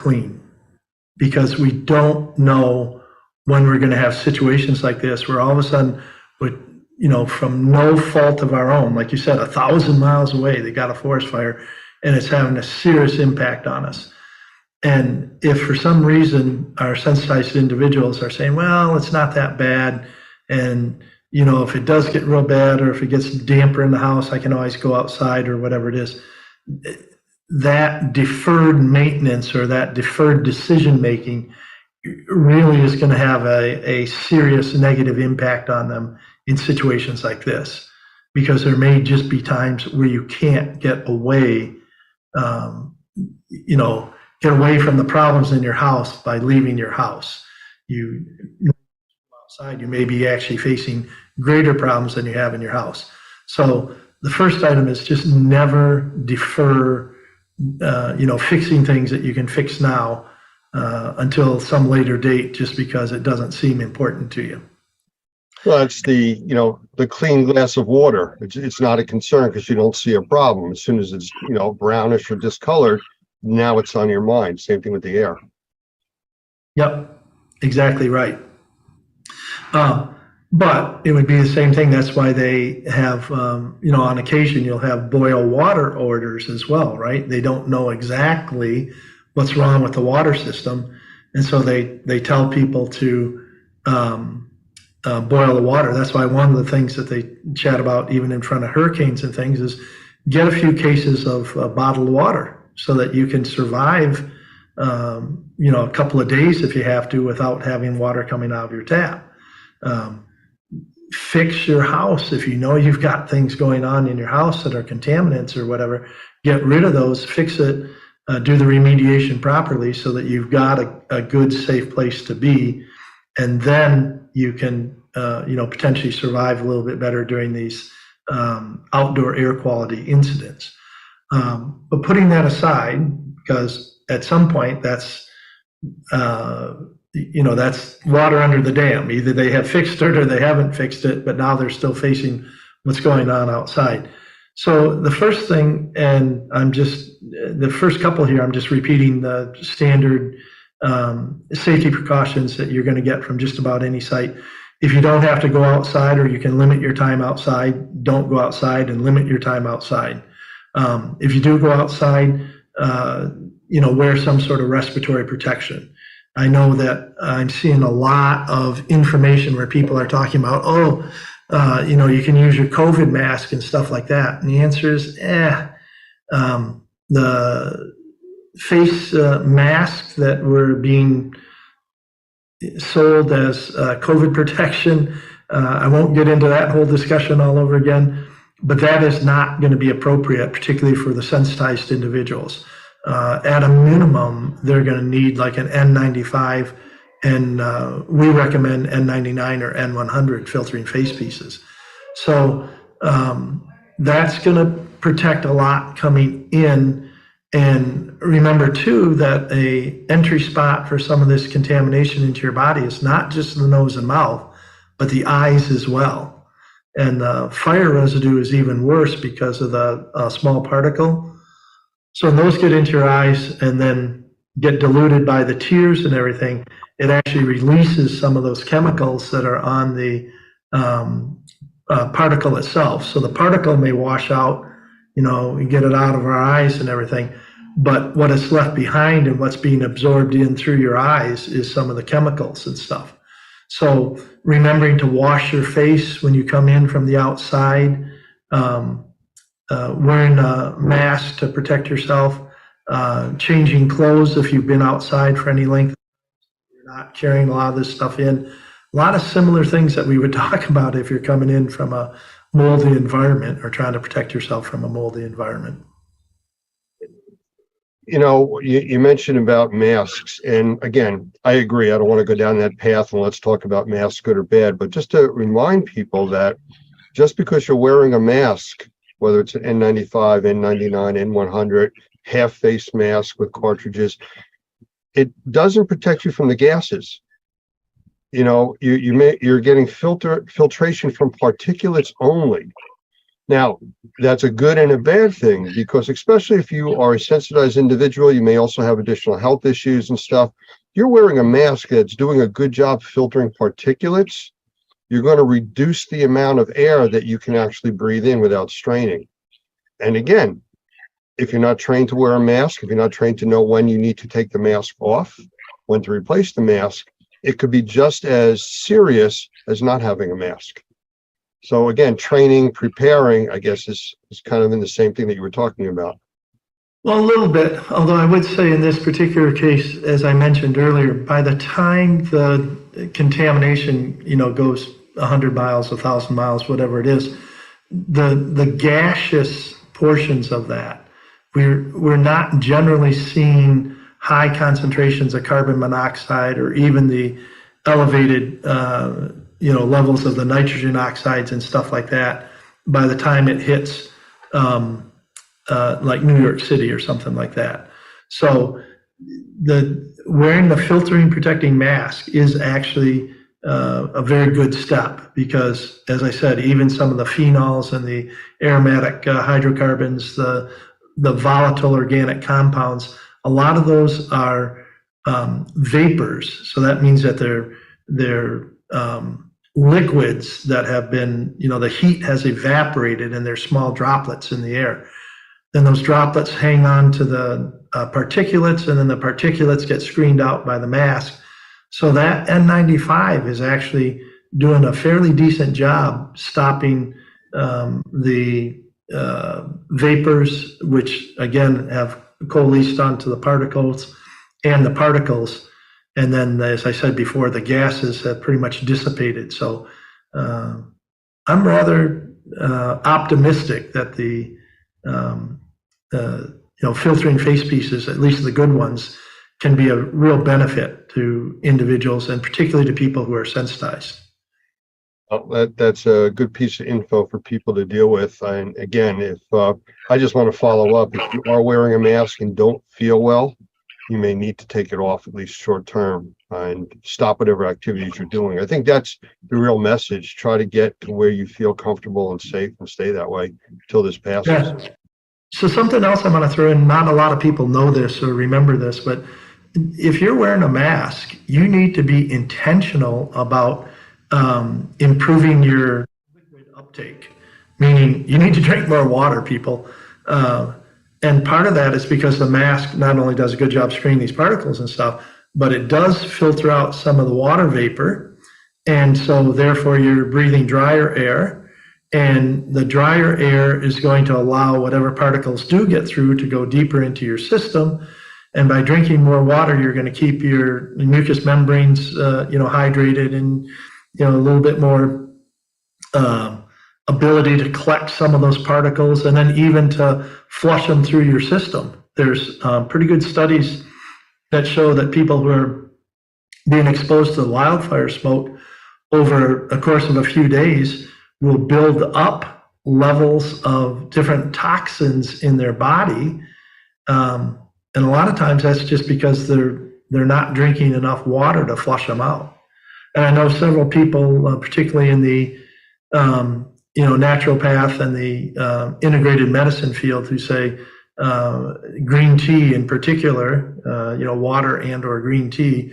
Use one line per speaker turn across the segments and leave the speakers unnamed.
clean, because we don't know when we're going to have situations like this where all of a sudden, with, from no fault of our own, like you said, 1,000 miles away, they got a forest fire and it's having a serious impact on us. And if for some reason our sensitized individuals are saying, well, it's not that bad, and if it does get real bad or if it gets damper in the house, I can always go outside or whatever it is, that deferred maintenance or that deferred decision making really is going to have a serious negative impact on them in situations like this, because there may just be times where you can't get away, get away from the problems in your house by leaving your house. You outside, you may be actually facing greater problems than you have in your house. So the first item is just never defer, fixing things that you can fix now until some later date, just because it doesn't seem important to you.
Well, it's the clean glass of water. It's not a concern because you don't see a problem. As soon as it's, brownish or discolored, now it's on your mind. Same thing with the air.
Yep, exactly right. But it would be the same thing. That's why they have, on occasion, you'll have boil water orders as well, right? They don't know exactly what's wrong with the water system. And so they tell people to boil the water. That's why one of the things that they chat about, even in front of hurricanes and things, is get a few cases of bottled water so that you can survive, a couple of days if you have to without having water coming out of your tap. Fix your house. If you know you've got things going on in your house that are contaminants or whatever, get rid of those, fix it, do the remediation properly so that you've got a good, safe place to be. And then you can, potentially survive a little bit better during these outdoor air quality incidents. But putting that aside, because at some point that's water under the dam. Either they have fixed it or they haven't fixed it, but now they're still facing what's going on outside. So the first thing, and the first couple here, I'm just repeating the standard safety precautions that you're going to get from just about any site. If you don't have to go outside, or you can limit your time outside, don't go outside and limit your time outside. If you do go outside, wear some sort of respiratory protection. I know that I'm seeing a lot of information where people are talking about, you can use your COVID mask and stuff like that. And the answer is, the face masks that were being sold as COVID protection, I won't get into that whole discussion all over again, but that is not going to be appropriate, particularly for the sensitized individuals. At a minimum, they're going to need like an N95, and we recommend N99 or N100 filtering face pieces. So that's going to protect a lot coming in. And remember too that a entry spot for some of this contamination into your body is not just the nose and mouth, but the eyes as well. And fire residue is even worse because of the small particle. So when those get into your eyes and then get diluted by the tears and everything, it actually releases some of those chemicals that are on the particle itself. So the particle may wash out, and get it out of our eyes and everything. But what is left behind and what's being absorbed in through your eyes is some of the chemicals and stuff. So remembering to wash your face when you come in from the outside, wearing a mask to protect yourself, changing clothes if you've been outside for any length, you're not carrying a lot of this stuff in. A lot of similar things that we would talk about if you're coming in from a moldy environment or trying to protect yourself from a moldy environment.
You mentioned about masks, and again, I agree. I don't want to go down that path and let's talk about masks, good or bad, but just to remind people that just because you're wearing a mask, whether it's an N95, N99, N100, half face mask with cartridges, it doesn't protect you from the gases. You're getting filtration from particulates only. Now, that's a good and a bad thing, because especially if you are a sensitized individual, you may also have additional health issues and stuff. You're wearing a mask that's doing a good job filtering particulates. You're going to reduce the amount of air that you can actually breathe in without straining. And again, if you're not trained to wear a mask, if you're not trained to know when you need to take the mask off, when to replace the mask, it could be just as serious as not having a mask. So again, training, preparing, I guess, is kind of in the same thing that you were talking about.
Well, a little bit, although I would say in this particular case, as I mentioned earlier, by the time the contamination, goes 100 miles, 1,000 miles, whatever it is, the gaseous portions of that, we're not generally seeing high concentrations of carbon monoxide or even the elevated, levels of the nitrogen oxides and stuff like that by the time it hits like New York City or something like that. So wearing the filtering protecting mask is actually a very good step, because, as I said, even some of the phenols and the aromatic hydrocarbons, the volatile organic compounds, a lot of those are vapors. So that means that they're liquids that have been, the heat has evaporated and they're small droplets in the air. Then those droplets hang on to the particulates, and then the particulates get screened out by the mask. So that N95 is actually doing a fairly decent job stopping the vapors, which again have coalesced onto the particles, and the particles. And then, as I said before, the gases have pretty much dissipated. So I'm rather optimistic that the filtering face pieces, at least the good ones, can be a real benefit to individuals, and particularly to people who are sensitized.
Well, that's a good piece of info for people to deal with. And again, if I just want to follow up, if you are wearing a mask and don't feel well, you may need to take it off, at least short term, and stop whatever activities you're doing. I think that's the real message. Try to get to where you feel comfortable and safe, and stay that way until this passes.
Yeah. So something else I'm going to throw in, not a lot of people know this or remember this, but if you're wearing a mask, you need to be intentional about improving your liquid uptake, meaning you need to drink more water, people. And part of that is because the mask not only does a good job screening these particles and stuff, but it does filter out some of the water vapor. And so therefore you're breathing drier air, and the drier air is going to allow whatever particles do get through to go deeper into your system. And by drinking more water, you're going to keep your mucous membranes, hydrated, and, a little bit more ability to collect some of those particles, and then even to flush them through your system. There's pretty good studies that show that people who are being exposed to the wildfire smoke over a course of a few days will build up levels of different toxins in their body. And a lot of times that's just because they're not drinking enough water to flush them out. And I know several people, particularly in the naturopath and the integrated medicine field, who say green tea in particular, water and or green tea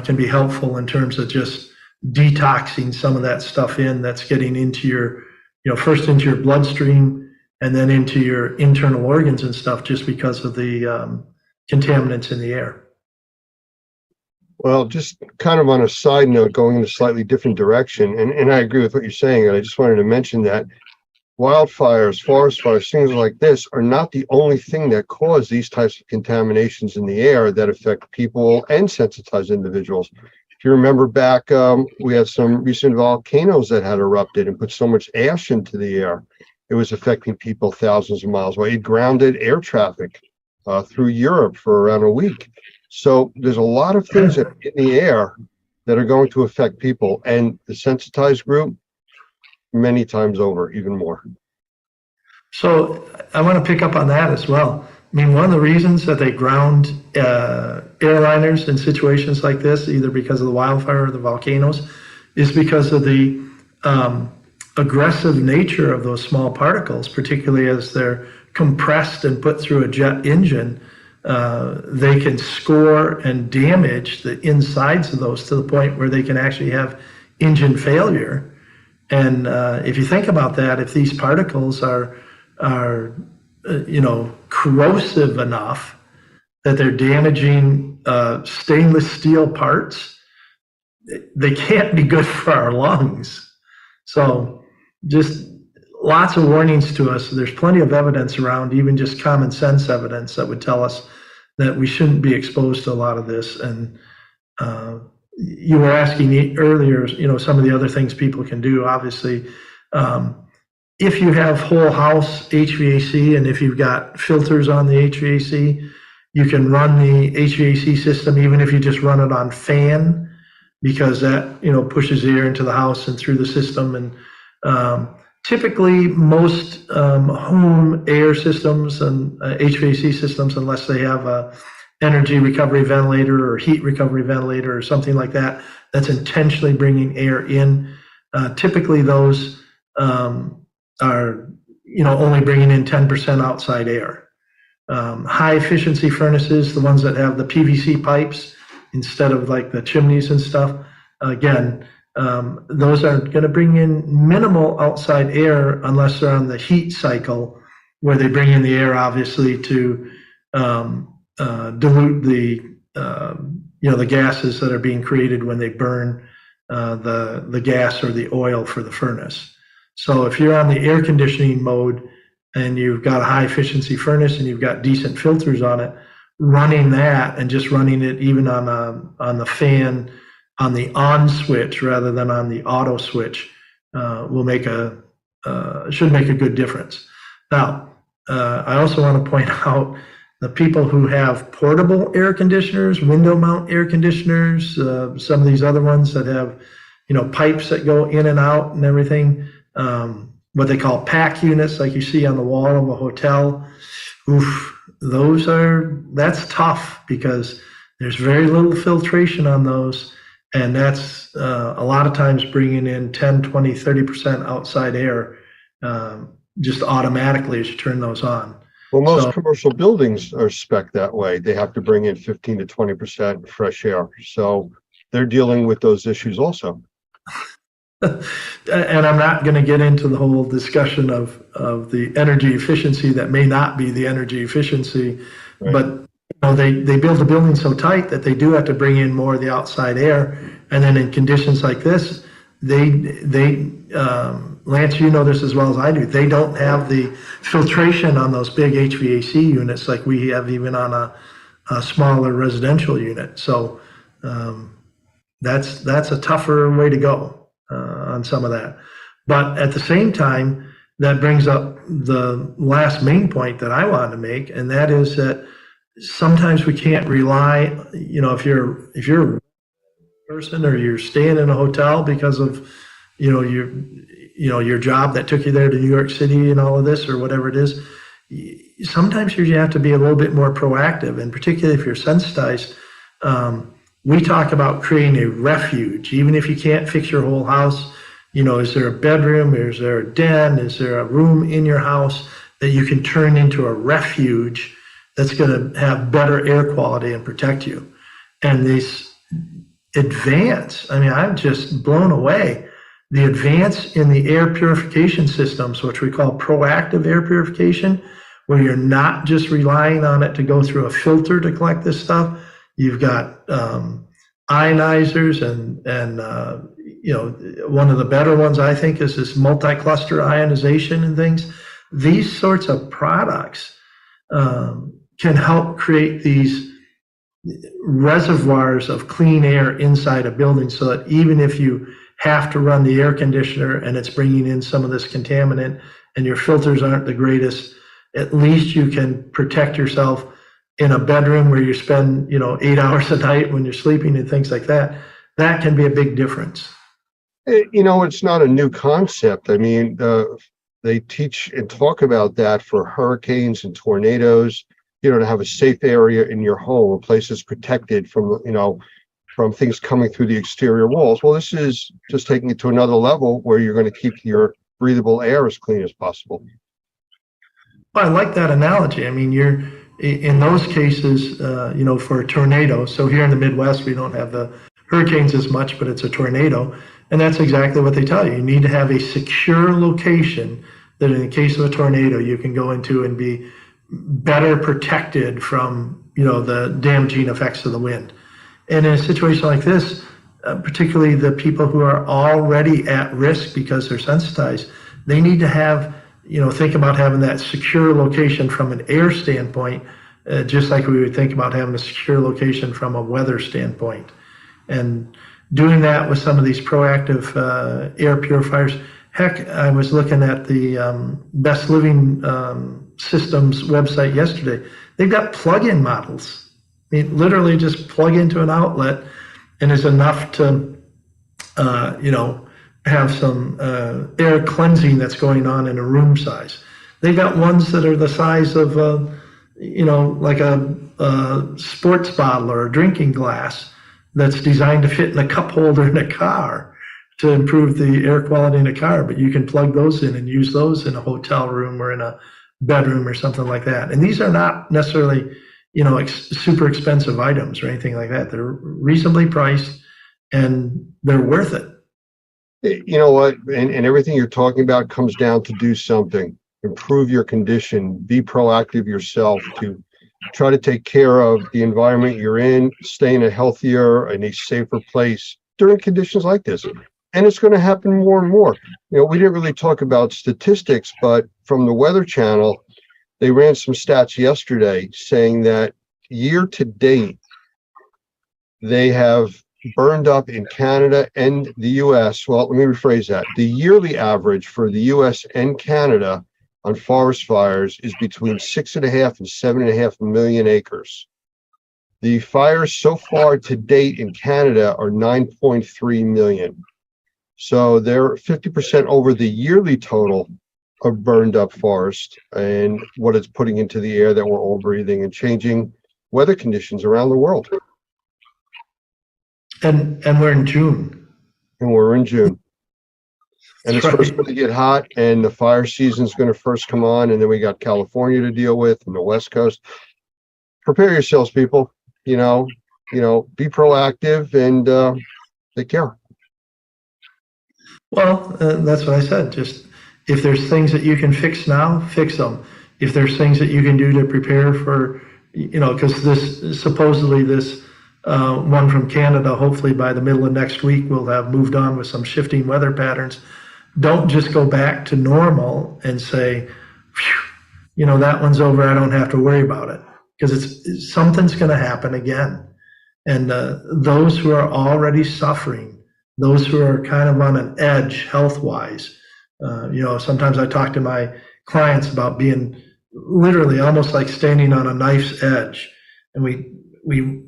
can be helpful in terms of just detoxing some of that stuff that's getting into your, first into your bloodstream and then into your internal organs and stuff, just because of the contaminants in the air.
Well, just kind of on a side note, going in a slightly different direction, and I agree with what you're saying, and I just wanted to mention that wildfires, forest fires, things like this are not the only thing that cause these types of contaminations in the air that affect people and sensitized individuals. If you remember back, we had some recent volcanoes that had erupted and put so much ash into the air. It was affecting people thousands of miles away. It grounded air traffic through Europe for around a week. So there's a lot of things that are in the air that are going to affect people, and the sensitized group many times over, even more.
So I want to pick up on that as well. I mean, one of the reasons that they ground airliners in situations like this, either because of the wildfire or the volcanoes, is because of the aggressive nature of those small particles, particularly as they're compressed and put through a jet engine, they can score and damage the insides of those to the point where they can actually have engine failure. And if you think about that, if these particles are corrosive enough that they're damaging stainless steel parts, they can't be good for our lungs. So just lots of warnings to us. There's plenty of evidence around, even just common sense evidence that would tell us that we shouldn't be exposed to a lot of this. And you were asking earlier, some of the other things people can do. Obviously, if you have whole house HVAC and if you've got filters on the HVAC, you can run the HVAC system even if you just run it on fan, because that pushes air into the house and through the system. And typically most home air systems and HVAC systems, unless they have a energy recovery ventilator or heat recovery ventilator or something like that, that's intentionally bringing air in. Typically those are only bringing in 10% outside air. High efficiency furnaces, the ones that have the PVC pipes instead of like the chimneys and stuff, again, those are going to bring in minimal outside air unless they're on the heat cycle, where they bring in the air obviously to dilute the gases that are being created when they burn the gas or the oil for the furnace. So if you're on the air conditioning mode and you've got a high efficiency furnace and you've got decent filters on it, running that and just running it even on the fan on the on switch rather than on the auto switch should make a good difference. Now, I also want to point out the people who have portable air conditioners, window mount air conditioners, some of these other ones that have, pipes that go in and out and everything, what they call pack units, like you see on the wall of a hotel. Oof, that's tough because there's very little filtration on those. And that's a lot of times bringing in 10, 20, 30% outside air just automatically as you turn those on.
Well, most commercial buildings are spec'd that way. They have to bring in 15 to 20% fresh air. So they're dealing with those issues also.
And I'm not going to get into the whole discussion of the energy efficiency that may not be the energy efficiency, right. But they build a building so tight that they do have to bring in more of the outside air. And then in conditions like this, Lance, you know this as well as I do, they don't have the filtration on those big HVAC units like we have even on a smaller residential unit. So that's a tougher way to go on some of that. But at the same time, that brings up the last main point that I wanted to make, and that is that sometimes we can't rely, if you're a person or you're staying in a hotel because of, your job that took you there to New York City and all of this or whatever it is, sometimes you have to be a little bit more proactive, and particularly if you're sensitized. We talk about creating a refuge, even if you can't fix your whole house. Is there a bedroom? Is there a den? Is there a room in your house that you can turn into a refuge that's going to have better air quality and protect you? And this advance, I'm just blown away. The advance in the air purification systems, which we call proactive air purification, where you're not just relying on it to go through a filter to collect this stuff. You've got ionizers and one of the better ones I think is this multi-cluster ionization and things. These sorts of products can help create these reservoirs of clean air inside a building, so that even if you have to run the air conditioner and it's bringing in some of this contaminant and your filters aren't the greatest, at least you can protect yourself in a bedroom where you spend 8 hours a night when you're sleeping and things like that. That can be a big difference.
It's not a new concept. They teach and talk about that for hurricanes and tornadoes, to have a safe area in your home, a place that's protected from things coming through the exterior walls. Well, this is just taking it to another level where you're going to keep your breathable air as clean as possible.
Well, I like that analogy. I mean, you're in those cases, for a tornado. So here in the Midwest, we don't have the hurricanes as much, but it's a tornado. And that's exactly what they tell you. You need to have a secure location that in the case of a tornado, you can go into and be better protected from, the damaging effects of the wind. And in a situation like this, particularly the people who are already at risk because they're sensitized, they need to have, think about having that secure location from an air standpoint, just like we would think about having a secure location from a weather standpoint. And doing that with some of these proactive air purifiers. Heck, I was looking at the Best Living Systems website yesterday. They've got plug-in models. I mean, literally just plug into an outlet and is enough to, have some air cleansing that's going on in a room size. They've got ones that are the size of, like a sports bottle or a drinking glass that's designed to fit in a cup holder in a car to improve the air quality in a car. But you can plug those in and use those in a hotel room or in a bedroom or something like that. And these are not necessarily, super expensive items or anything like that. They're reasonably priced and they're worth it.
You know what? And everything you're talking about comes down to do something, improve your condition, be proactive yourself to try to take care of the environment you're in, stay in a healthier and a safer place during conditions like this. And it's going to happen more and more. We didn't really talk about statistics, but from the Weather Channel, they ran some stats yesterday saying that year to date, they have burned up in Canada and the US. Well, let me rephrase that. The yearly average for the US and Canada on forest fires is between 6.5 and 7.5 million acres. The fires so far to date in Canada are 9.3 million. So they're 50% over the yearly total of burned up forest and what it's putting into the air that we're all breathing and changing weather conditions around the world.
And we're in June.
And we're in June. And it's
Right.
first going to get hot, and the fire season's going to first come on, and then we got California to deal with and the West Coast. Prepare yourselves, people. Be proactive and take care.
Well, that's what I said. Just if there's things that you can fix now, fix them. If there's things that you can do to prepare for, because this supposedly this one from Canada, hopefully by the middle of next week, we'll have moved on with some shifting weather patterns. Don't just go back to normal and say, that one's over. I don't have to worry about it, because something's going to happen again. And those who are already suffering, those who are kind of on an edge health-wise, sometimes I talk to my clients about being literally almost like standing on a knife's edge, and we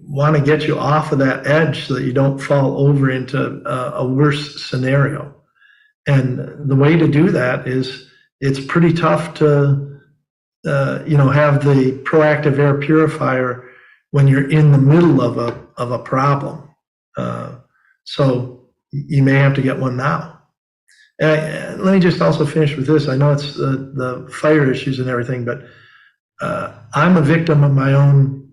want to get you off of that edge so that you don't fall over into a worse scenario. And the way to do that is it's pretty tough to, have the proactive air purifier when you're in the middle of a problem. So you may have to get one now. Let me just also finish with this. I know it's the fire issues and everything, but I'm a victim of my own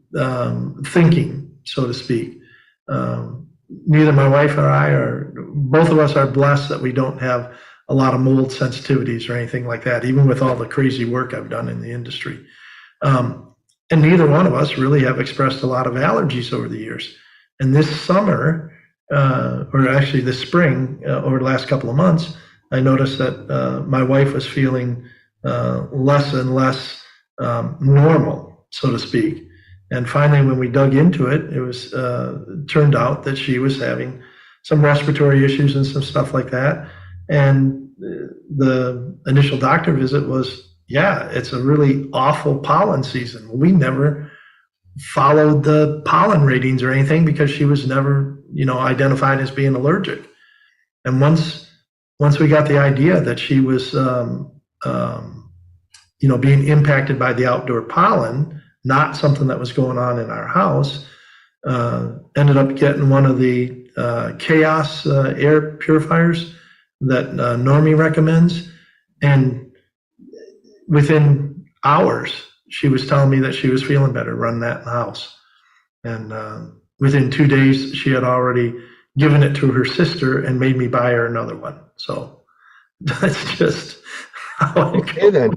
thinking, so to speak. Neither my wife or I both of us are blessed that we don't have a lot of mold sensitivities or anything like that, even with all the crazy work I've done in the industry. And neither one of us really have expressed a lot of allergies over the years. And this summer, or actually this spring, over the last couple of months, I noticed that my wife was feeling less and less normal, so to speak. And finally, when we dug into it, it was turned out that she was having some respiratory issues and some stuff like that. And the initial doctor visit was, yeah, it's a really awful pollen season. We never followed the pollen ratings or anything because she was never, identified as being allergic. And once we got the idea that she was, being impacted by the outdoor pollen, not something that was going on in our house, ended up getting one of the Chaos air purifiers that Normie recommends. And within hours, she was telling me that she was feeling better running that in the house. And within 2 days, she had already given it to her sister and made me buy her another one. So that's just how it
Okay, then.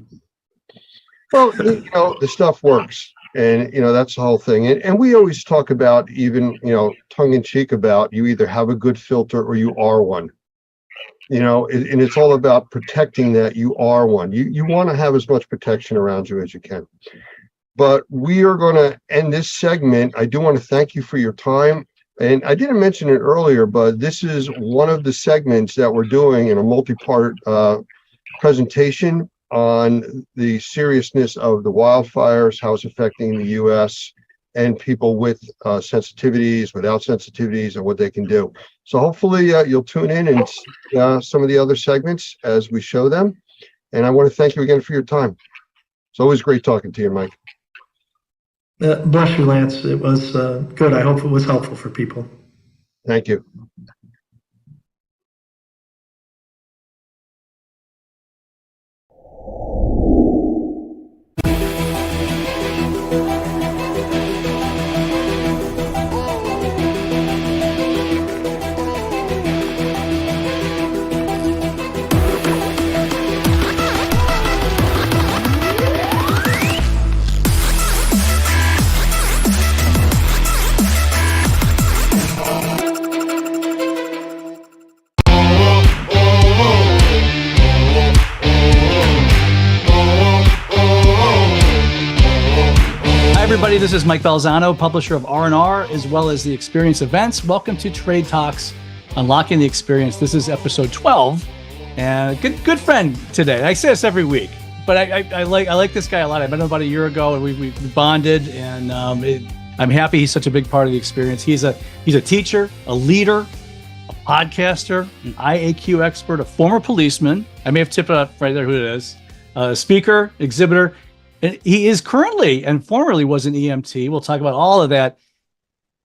Well, the stuff works. And, that's the whole thing. And we always talk about, even, tongue in cheek, about you either have a good filter or you are one. And it's all about protecting that you are one. You want to have as much protection around you as you can. But we are going to end this segment. I do want to thank you for your time. And I didn't mention it earlier, but this is one of the segments that we're doing in a multi-part presentation on the seriousness of the wildfires, how it's affecting the U.S. and people with sensitivities, without sensitivities, and what they can do. So hopefully you'll tune in and some of the other segments as we show them. And I want to thank you again for your time. It's always great talking to you, Mike.
Bless you, Lance. It was good. I hope it was helpful for people.
Thank you.
Everybody, this is Mike Balzano, publisher of R&R, as well as the Experience Events. Welcome to Trade Talks, Unlocking the Experience. This is episode 12, and good friend today. I say this every week, but I like this guy a lot. I met him about a year ago, and we bonded, and I'm happy he's such a big part of the experience. He's a teacher, a leader, a podcaster, an IAQ expert, a former policeman. I may have tipped it up right there who it is. A speaker, exhibitor. And he is currently and formerly was an EMT. We'll talk about all of that.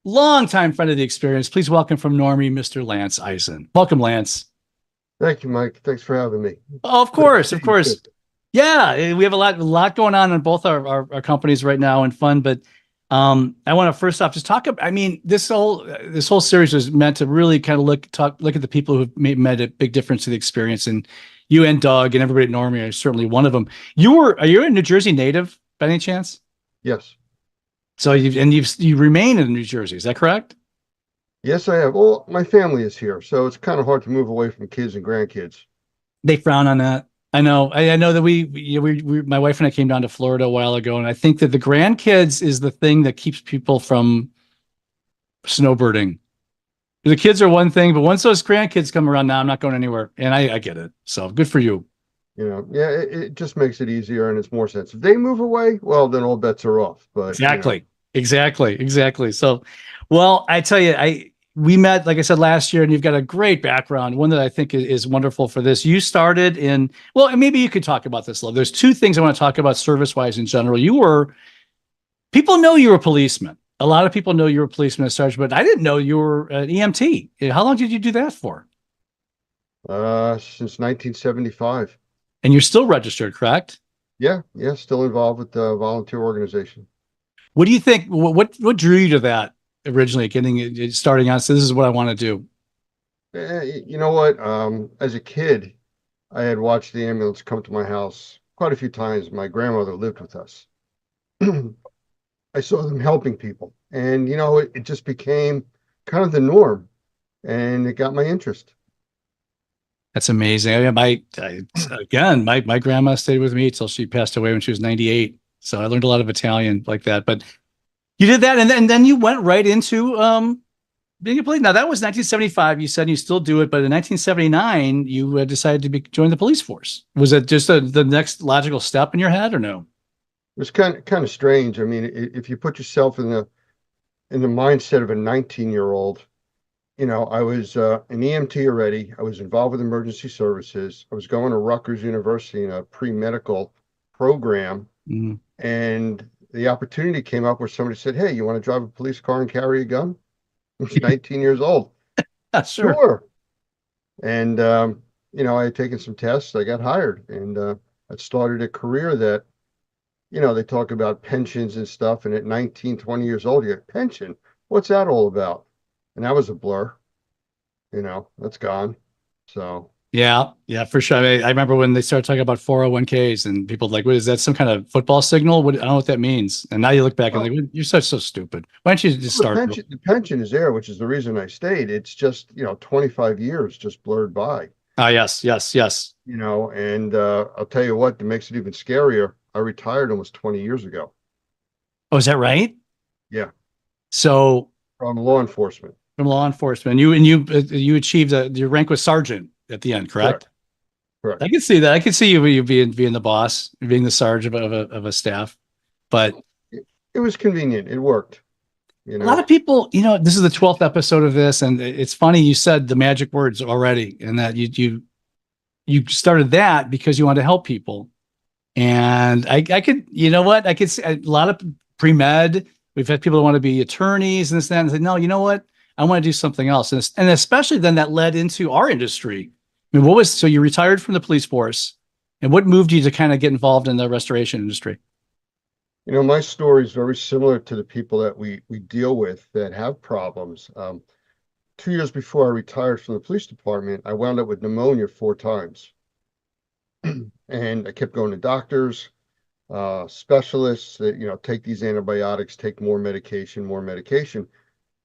Longtime friend of the experience. Please welcome from Normie, Mr. Lance Eisen. Welcome, Lance.
Thank you, Mike. Thanks for having me.
Oh, of course. Yeah, we have a lot going on in both our companies right now and fun. But I want to first off just talk about. I mean, this whole series was meant to really kind of look at the people who've made a big difference to the experience. And you and Doug and everybody at Normie are certainly one of them. Are you a New Jersey native by any chance?
Yes.
So you remain in New Jersey, is that correct?
Yes, I have. Well, my family is here, so it's kind of hard to move away from kids and grandkids.
They frown on that. I know. I know that we my wife and I came down to Florida a while ago, and I think that the grandkids is the thing that keeps people from snowbirding. The kids are one thing, but once those grandkids come around, now I'm not going anywhere, and I get it. So good for you.
Yeah, it just makes it easier and it's more sense. If they move away, well, then all bets are off. But
exactly. So, well, I tell you, we met, like I said, last year, and you've got a great background, one that I think is wonderful for this. You started and maybe you could talk about this a little. There's two things I want to talk about service-wise in general. People know you were a policeman. A lot of people know you were a policeman at Sarge, but I didn't know you were an EMT. How long did you do that for?
Since 1975.
And you're still registered, correct?
Yeah, still involved with the volunteer organization.
What do you think? What drew you to that originally, starting out? So this is what I want to do.
You know what? As a kid, I had watched the ambulance come to my house quite a few times. My grandmother lived with us. I saw them helping people, and it just became kind of the norm, and it got my interest.
That's amazing. My grandma stayed with me till she passed away when she was 98. So I learned a lot of Italian like that. But you did that, and then you went right into being a police. Now that was 1975. You said you still do it, but in 1979 you decided to join the police force. Was it just the next logical step in your head, or no?
It was kind of strange. I mean, if you put yourself in the mindset of a 19-year-old, I was an EMT already. I was involved with emergency services. I was going to Rutgers University in a pre-medical program, and the opportunity came up where somebody said, "Hey, you want to drive a police car and carry a gun?" I was 19 years old.
Sure. And
And I had taken some tests, I got hired, and I started a career that, they talk about pensions and stuff, and at 19, 20 years old, you get pension. What's that all about? And that was a blur, that's gone. So,
Yeah, for sure. I remember when they started talking about 401ks and people like, what is that? Some kind of football signal? What, I don't know what that means. And now you look back and
well,
like, you're so stupid. Why don't you just start?
the pension is there, which is the reason I stayed. It's just, 25 years just blurred by,
Ah, yes.
and I'll tell you what, that makes it even scarier. I retired almost 20 years ago.
Oh, is that right?
Yeah,
So
from law enforcement.
from law enforcement, you achieved your rank was sergeant at the end, correct?
Correct.
I can see that. I can see you being the boss, being the sergeant of a staff. But
It was convenient. It worked.
a lot of people, this is the 12th episode of this, and it's funny you said the magic words already, and that you started that because you wanted to help people. And I could, I could see a lot of pre-med. We've had people that want to be attorneys and this, and that, and say, no, you know what? I want to do something else. And especially then that led into our industry. I mean, so you retired from the police force, and what moved you to kind of get involved in the restoration industry?
My story is very similar to the people that we deal with that have problems. 2 years before I retired from the police department, I wound up with pneumonia 4 times. And I kept going to doctors, specialists that, take these antibiotics, take more medication.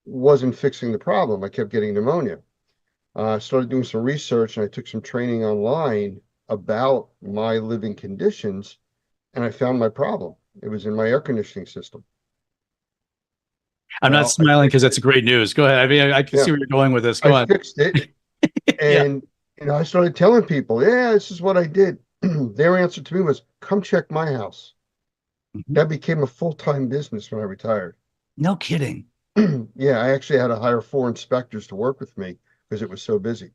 Wasn't fixing the problem. I kept getting pneumonia. I started doing some research, and I took some training online about my living conditions, and I found my problem. It was in my air conditioning system.
I'm not smiling because that's great news. Go ahead. I mean, I can see where you're going with this. Go on.
I fixed it. And, I started telling people, yeah, this is what I did. Their answer to me was, come check my house.
Mhm.
That became a full-time business when I retired.
No kidding.
Yeah, I actually had to hire 4 inspectors to work with me because it was so busy.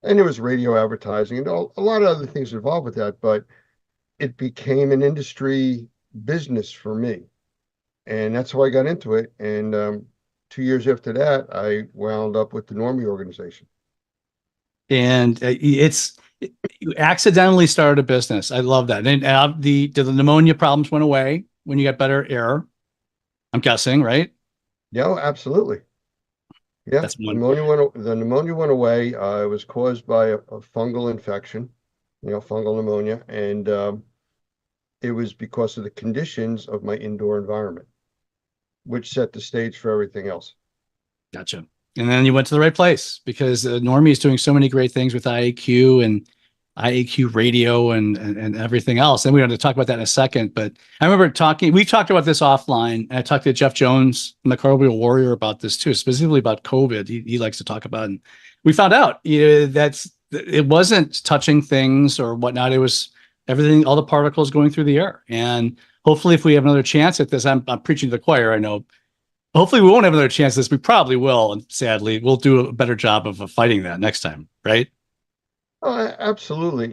And there was radio advertising and a lot of other things involved with that, but it became an industry business for me. And that's how I got into it. And 2 years after that, I wound up with the Normie organization.
And you accidentally started a business. I love that. And the pneumonia problems went away when you got better air. I'm guessing, right?
Yeah, absolutely. Yeah,
That's one.
the pneumonia went away. It was caused by a fungal infection, fungal pneumonia, and it was because of the conditions of my indoor environment, which set the stage for everything else.
Gotcha. And then you went to the right place because Normie is doing so many great things with IAQ and IAQ radio and everything else. And we're going to talk about that in a second. But I remember we've talked about this offline. And I talked to Jeff Jones, Microbial Warrior, about this too, specifically about COVID. He likes to talk about it. And we found out it wasn't touching things or whatnot. It was everything, all the particles going through the air. And hopefully if we have another chance at this, I'm preaching to the choir, I know. Hopefully we won't have another chance at this. We probably will. And sadly, we'll do a better job of fighting that next time, right?
Oh, absolutely.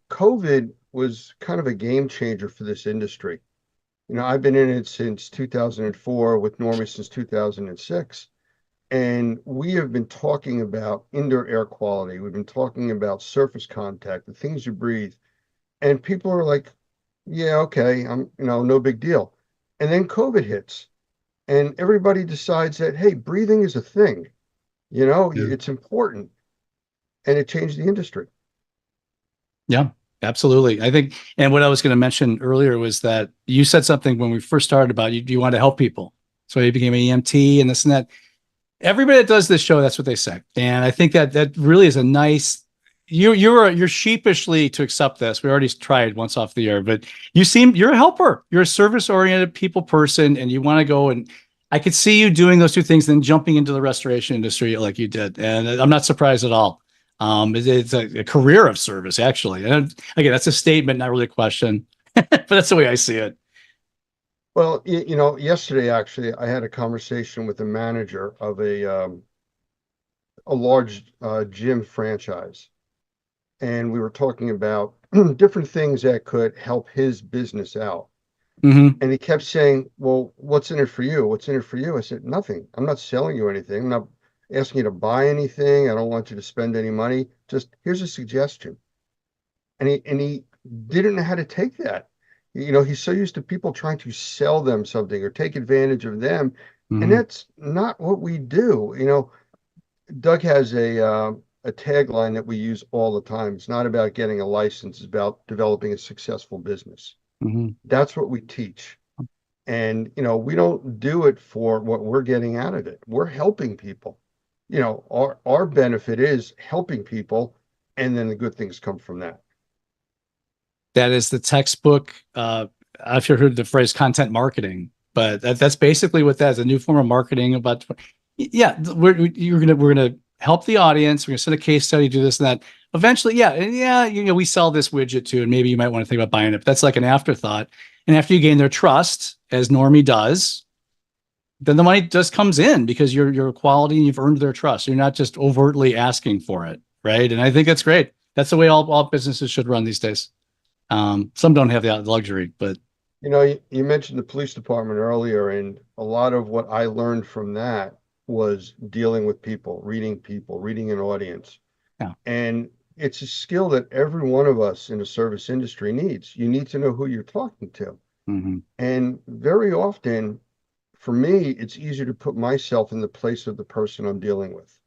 COVID was kind of a game changer for this industry. I've been in it since 2004 with Normie since 2006. And we have been talking about indoor air quality. We've been talking about surface contact, the things you breathe. And people are like, yeah, okay, no big deal. And then COVID hits. And everybody decides that, hey, breathing is a thing. It's important. And it changed the industry.
Yeah, absolutely. I think, and what I was going to mention earlier was that you said something when we first started about you want to help people. So you became an EMT and this and that. Everybody that does this show, that's what they say. And I think that really is a nice, you're sheepishly to accept this. We already tried once off the air, but you're a helper. You're a service-oriented people person, and you want to go, and I could see you doing those two things, then jumping into the restoration industry like you did. And I'm not surprised at all. It's a career of service, actually. And again, that's a statement, not really a question, but that's the way I see it.
Well, yesterday, actually, I had a conversation with the manager of a large gym franchise. And we were talking about different things that could help his business out.
Mm-hmm.
And he kept saying, well, what's in it for you? What's in it for you? I said, nothing. I'm not selling you anything. asking you to buy anything. I don't want you to spend any money. Just here's a suggestion. And he didn't know how to take that. He's so used to people trying to sell them something or take advantage of them. And that's not what we do. Doug has a tagline that we use all the time. It's not about getting a license, it's about developing a successful business. That's what we teach. And, we don't do it for what we're getting out of it. We're helping people. Our benefit is helping people, and then the good things come from that.
That is the textbook. I've heard the phrase content marketing, but that's basically what that is, a new form of marketing about. Yeah, we're gonna help the audience. We're gonna send a case study, do this and that. Eventually, we sell this widget too, and maybe you might want to think about buying it. But that's like an afterthought. And after you gain their trust, as Normie does, then the money just comes in because you're quality and you've earned their trust. You're not just overtly asking for it, right? And I think that's great. That's the way all businesses should run these days. Some don't have the luxury, but
you mentioned the police department earlier, and a lot of what I learned from that was dealing with people, reading an audience.
Yeah.
And it's a skill that every one of us in the service industry needs. You need to know who you're talking to. And very often, for me, it's easier to put myself in the place of the person I'm dealing with.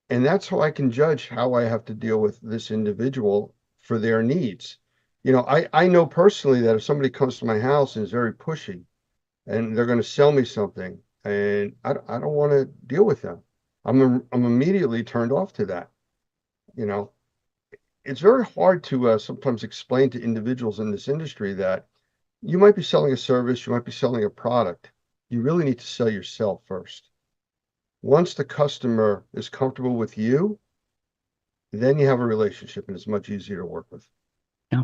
And that's how I can judge how I have to deal with this individual for their needs. I know personally that if somebody comes to my house and is very pushy and they're going to sell me something, and I don't want to deal with them, I'm immediately turned off to that. It's very hard to sometimes explain to individuals in this industry that you might be selling a service, you might be selling a product. You really need to sell yourself first. Once the customer is comfortable with you, then you have a relationship and it's much easier to work with.
Yeah.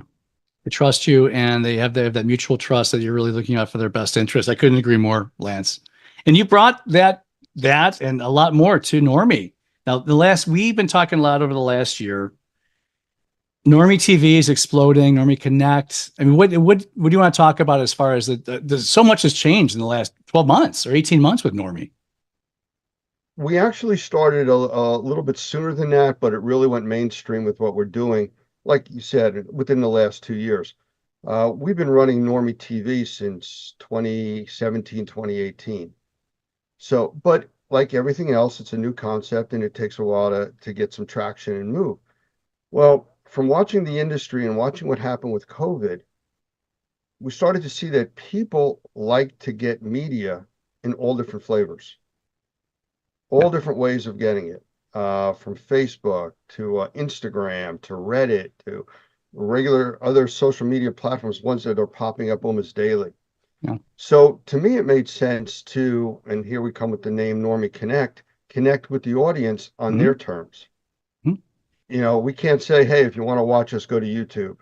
They trust you, and they have that mutual trust that you're really looking out for their best interest. I couldn't agree more, Lance. And you brought that and a lot more to Normie. Now, we've been talking a lot over the last year. Normie TV is exploding. Normie Connect. I mean, what do you want to talk about as far as so much has changed in the last 12 months or 18 months with Normie?
We actually started a little bit sooner than that, but it really went mainstream with what we're doing. Like you said, within the last 2 years. We've been running Normie TV since 2017, 2018. So, but like everything else, it's a new concept and it takes a while to get some traction and move. Well, from watching the industry and watching what happened with COVID, we started to see that people like to get media in all different flavors, all different ways of getting it, from Facebook to Instagram to Reddit to regular other social media platforms, ones that are popping up almost daily.
Yeah.
So to me, it made sense to, and here we come with the name Normie connect with the audience on their terms. We can't say, hey, if you want to watch us, go to YouTube.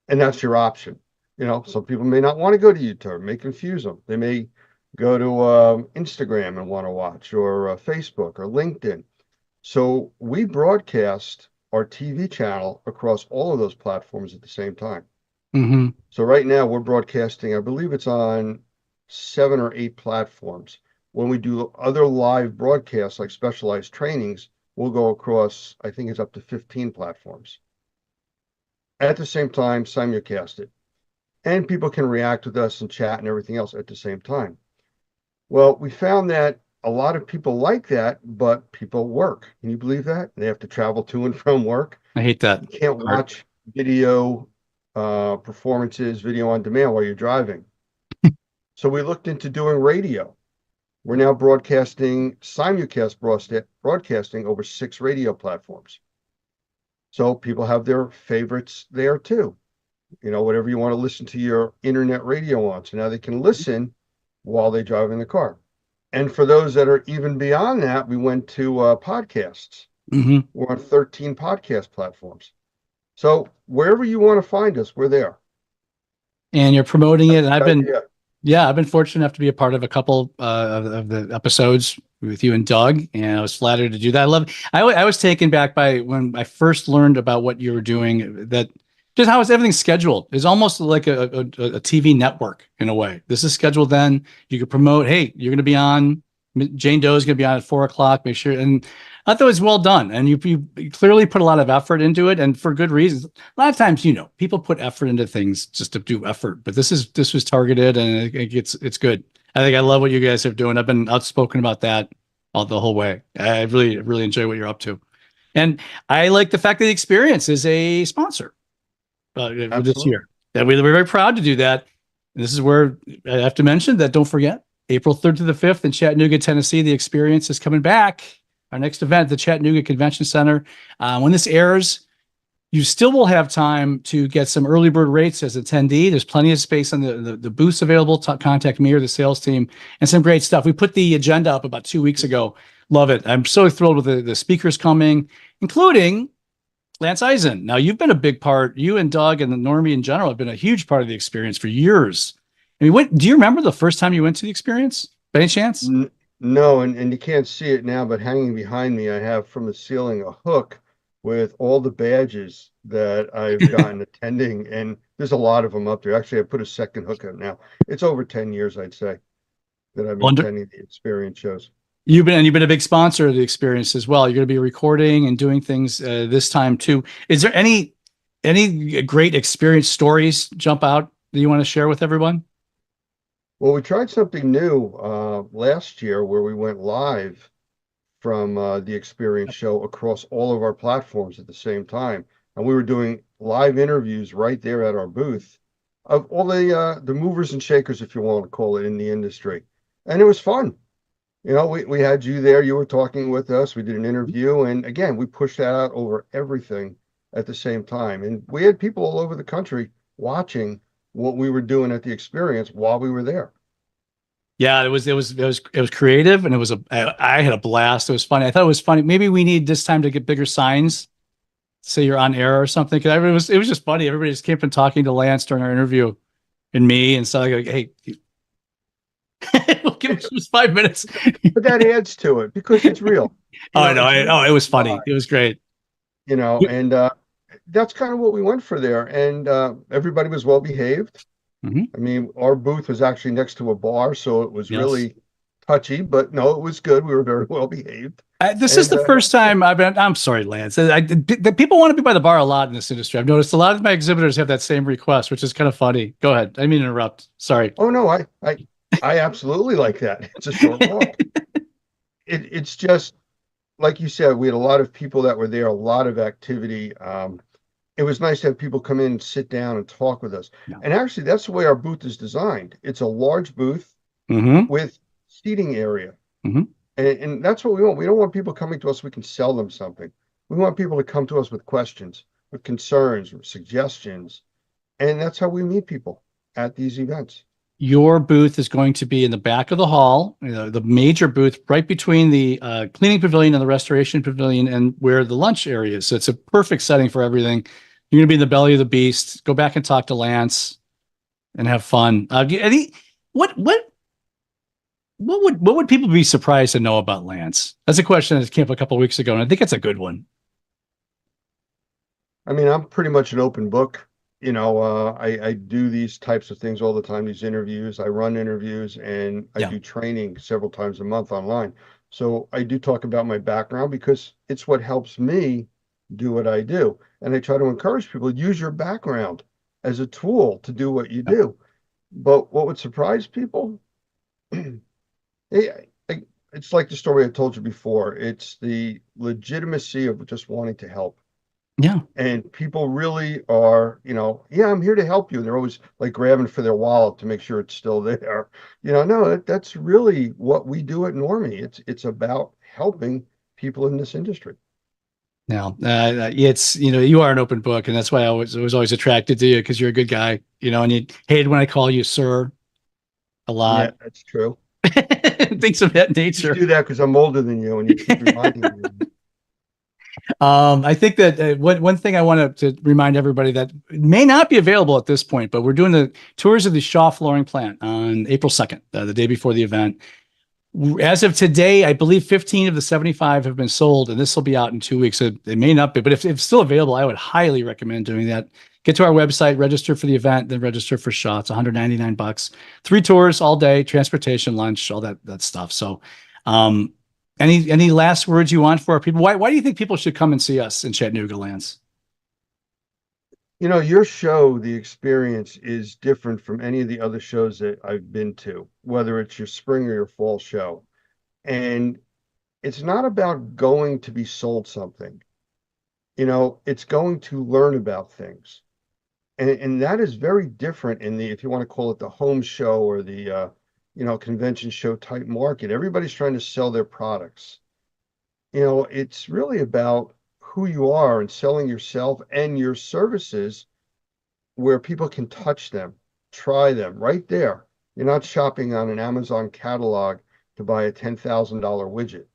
And that's your option. Some people may not want to go to YouTube, it may confuse them. They may go to Instagram and want to watch, or Facebook or LinkedIn. So we broadcast our TV channel across all of those platforms at the same time. So right now we're broadcasting, I believe it's on 7 or 8 platforms. When we do other live broadcasts like specialized trainings, we'll go across, I think it's up to 15 platforms. At the same time, simulcast it. And people can react with us and chat and everything else at the same time. Well, we found that a lot of people like that, but people work. Can you believe that? They have to travel to and from work.
I hate that.
You can't watch video performances, video on demand while you're driving. So we looked into doing radio. We're now broadcasting, simulcast broadcasting over 6 radio platforms. So people have their favorites there too. Whatever you want to listen to your internet radio on. So now they can listen while they drive in the car. And for those that are even beyond that, we went to podcasts. We're on 13 podcast platforms. So wherever you want to find us, we're there.
And you're promoting it. And I've been fortunate enough to be a part of a couple of the episodes with you and Doug, and I was flattered to do that. I was taken back by when I first learned about what you were doing, that just how is everything scheduled. It's almost like a TV network in a way. This is scheduled then. You could promote, hey, you're going to be on Jane Doe is going to be on at 4 o'clock. Make sure. And I thought it was well done. And you clearly put a lot of effort into it, and for good reasons. A lot of times, people put effort into things just to do effort, but this was targeted, and it's good. I think I love what you guys are doing. I've been outspoken about that the whole way. I really, really enjoy what you're up to. And I like the fact that the Experience is a sponsor this year. That we're very proud to do that. And this is where I have to mention that, don't forget, April 3rd to the 5th in Chattanooga, Tennessee, the Experience is coming back. Our next event, the Chattanooga Convention Center. When this airs, you still will have time to get some early bird rates as attendee. There's plenty of space on the booths available. Contact me or the sales team, and some great stuff. We put the agenda up about 2 weeks ago. Love it. I'm so thrilled with the speakers coming, including Lance Eisen. Now, you've been a big part, you and Doug and the Normie in general have been a huge part of the Experience for years. I mean, do you remember the first time you went to the Experience by any chance?
No, and you can't see it now, but hanging behind me, I have from the ceiling a hook with all the badges that I've gotten attending, and there's a lot of them up there. Actually, I put a second hook up now. It's over 10 years, I'd say, that I've been attending the Experience shows. You've
been a big sponsor of the Experience as well. You're going to be recording and doing things this time too. Is there any great Experience stories jump out that you want to share with everyone?
Well, we tried something new last year where we went live from the Experience show across all of our platforms at the same time. And we were doing live interviews right there at our booth of all the movers and shakers, if you want to call it, in the industry. And it was fun. We had you there. You were talking with us. We did an interview. And again, we pushed that out over everything at the same time. And we had people all over the country watching what we were doing at the Experience while we were there.
Yeah, it was creative, and I had a blast. It was funny. I thought it was funny. Maybe we need this time to get bigger signs, say you're on air or something. Because it was just funny. Everybody just came from talking to Lance during our interview, and me, and so like, hey, we'll give us just 5 minutes.
But that adds to it because it's real.
I know. It was funny. It was great.
And that's kind of what we went for there. And everybody was well behaved. Mm-hmm. I mean, our booth was actually next to a bar, so it was really touchy, but no, it was good. We were very well behaved.
This is the first time I'm sorry, Lance. People want to be by the bar a lot in this industry. I've noticed a lot of my exhibitors have that same request, which is kind of funny. Go ahead. I didn't mean to interrupt. Sorry.
Oh, no, I absolutely like that. It's a short walk. It's just, like you said, we had a lot of people that were there, a lot of activity. It was nice to have people come in and sit down and talk with us. Yeah. And actually, that's the way our booth is designed. It's a large booth with seating area. Mm-hmm. And that's what we want. We don't want people coming to us so we can sell them something. We want people to come to us with questions, with concerns, with suggestions. And that's how we meet people at these events.
Your booth is going to be in the back of the hall, the major booth right between the cleaning pavilion and the restoration pavilion, and where the lunch area is. So it's a perfect setting for everything. You're going to be in the belly of the beast. Go back and talk to Lance and have fun. What would people be surprised to know about Lance? That's a question that came up a couple of weeks ago, and I think it's a good one.
I mean, I'm pretty much an open book. I do these types of things all the time, these interviews. I run interviews, and I do training several times a month online. So I do talk about my background because it's what helps me do what I do. And I try to encourage people to use your background as a tool to do what you do. But what would surprise people? It's like the story I told you before. It's the legitimacy of just wanting to help.
Yeah.
And people really are, I'm here to help you. They're always like grabbing for their wallet to make sure it's still there. No, that's really what we do at Normie. It's about helping people in this industry.
Now, it's, you are an open book, and that's why I was always attracted to you, because you're a good guy, and you hated when I call you sir a lot.
Yeah, that's true.
Things of that nature.
You do that because I'm older than you, and you keep reminding me.
I think that one thing I want to remind everybody that may not be available at this point, but we're doing the tours of the Shaw flooring plant on April 2nd, the day before the event. As of today, I believe 15 of the 75 have been sold, and this will be out in 2 weeks. So it may not be, but if it's still available, I would highly recommend doing that. Get to our website, register for the event, then register for Shaw. It's $199. 3 tours all day, transportation, lunch, all that stuff. So Any last words you want for our people? Why do you think people should come and see us in Chattanooga, Lance?
Your show, the experience is different from any of the other shows that I've been to, whether it's your spring or your fall show. And it's not about going to be sold something. It's going to learn about things. And that is very different in the, if you want to call it the home show or the, convention show type market. Everybody's trying to sell their products. It's really about who you are and selling yourself and your services where people can touch them, try them right there. You're not shopping on an Amazon catalog to buy a $10,000 widget.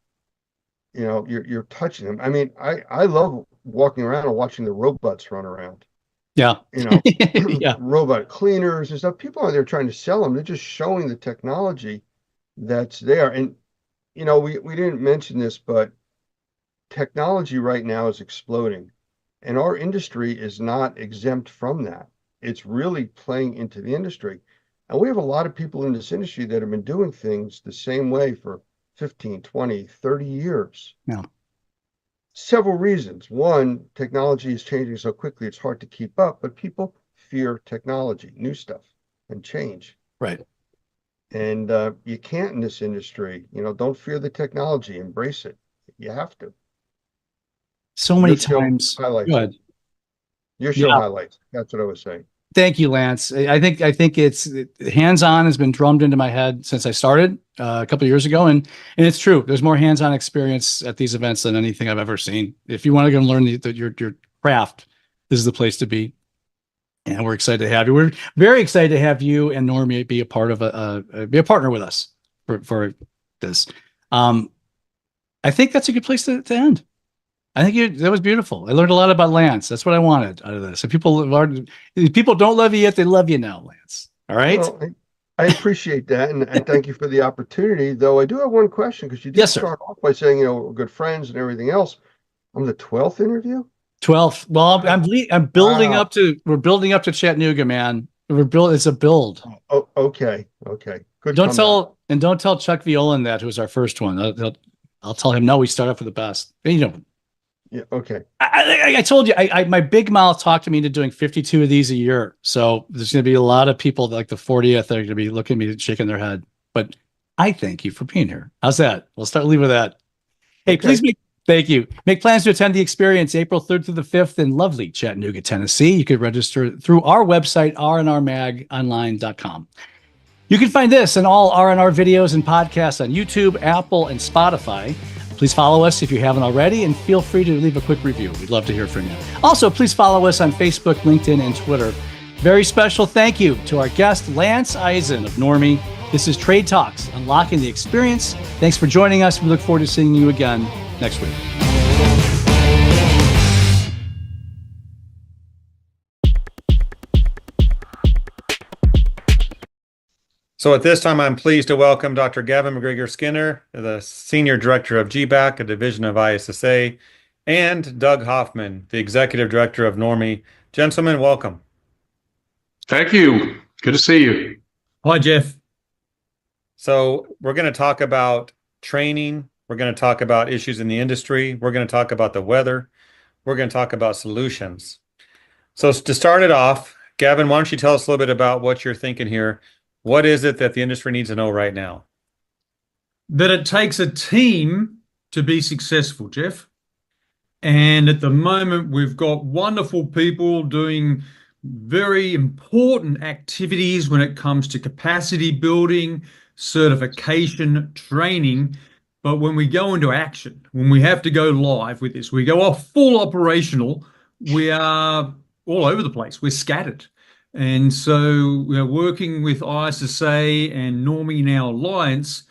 You're touching them. I mean, I love walking around and watching the robots run around.
Yeah. Yeah.
Robot cleaners and stuff. People are there trying to sell them. They're just showing the technology that's there. And, we didn't mention this, but technology right now is exploding, and our industry is not exempt from that. It's really playing into the industry. And we have a lot of people in this industry that have been doing things the same way for 15, 20, 30 years.
Yeah.
Several reasons. One, technology is changing so quickly, it's hard to keep up, but people fear technology, new stuff, and change.
Right.
And you can't in this industry. Don't fear the technology, embrace it. You have to.
So many
Your show
times.
highlights.
Good.
Your show
Yeah.
highlights. That's what I was saying.
Thank you, Lance. I think it's hands-on has been drummed into my head since I started a couple of years ago, and it's true. There's more hands-on experience at these events than anything I've ever seen. If you want to go and learn your craft, this is the place to be. And we're excited to have you. We're very excited to have you and Normie be a part of be a partner with us for this. I think that's a good place to end. I think that was beautiful. I learned a lot about Lance. That's what I wanted out of this. If people don't love you yet, they love you now, Lance. All right.
Well, I appreciate that, and thank you for the opportunity. Though I do have one question, because you did start off by saying we're good friends and everything else. I'm the 12th interview.
12th. Well, I'm building
Wow.
up to. We're building up to Chattanooga, man. It's a build.
Oh, okay. Good.
Don't tell Chuck Violan that, who was our first one. I'll tell him no. We start off with the best.
Yeah. Okay.
I told you, my big mouth talked me into doing 52 of these a year. So there's going to be a lot of people like the 40th that are going to be looking at me, shaking their head. But I thank you for being here. How's that? We'll leave with that. Hey,
Okay.
Thank you. Make plans to attend the experience April 3rd through the 5th in lovely Chattanooga, Tennessee. You could register through our website, rnrmagonline.com. You can find this and all R&R videos and podcasts on YouTube, Apple, and Spotify. Please follow us if you haven't already, and feel free to leave a quick review. We'd love to hear from you. Also, please follow us on Facebook, LinkedIn, and Twitter. Very special thank you to our guest, Lance Eisen of Normie. This is Trade Talks, Unlocking the Experience. Thanks for joining us. We look forward to seeing you again next week.
So at this time, I'm pleased to welcome Dr. Gavin McGregor Skinner, the Senior Director of GBAC, a division of ISSA, and Doug Hoffman, the Executive Director of Normie. Gentlemen, welcome.
Thank you. Good to see you.
Hi, Jeff.
So we're going to talk about training. We're going to talk about issues in the industry. We're going to talk about the weather. We're going to talk about solutions. So to start it off, Gavin, why don't you tell us a little bit about what you're thinking here? What is it that the industry needs to know right now?
That it takes a team to be successful, Jeff. And at the moment, we've got wonderful people doing very important activities when it comes to capacity building, certification, training. But when we go into action, when we have to go live with this, we go off full operational, we are all over the place. We're scattered. And so we're working with ISSA and Normie Now Alliance,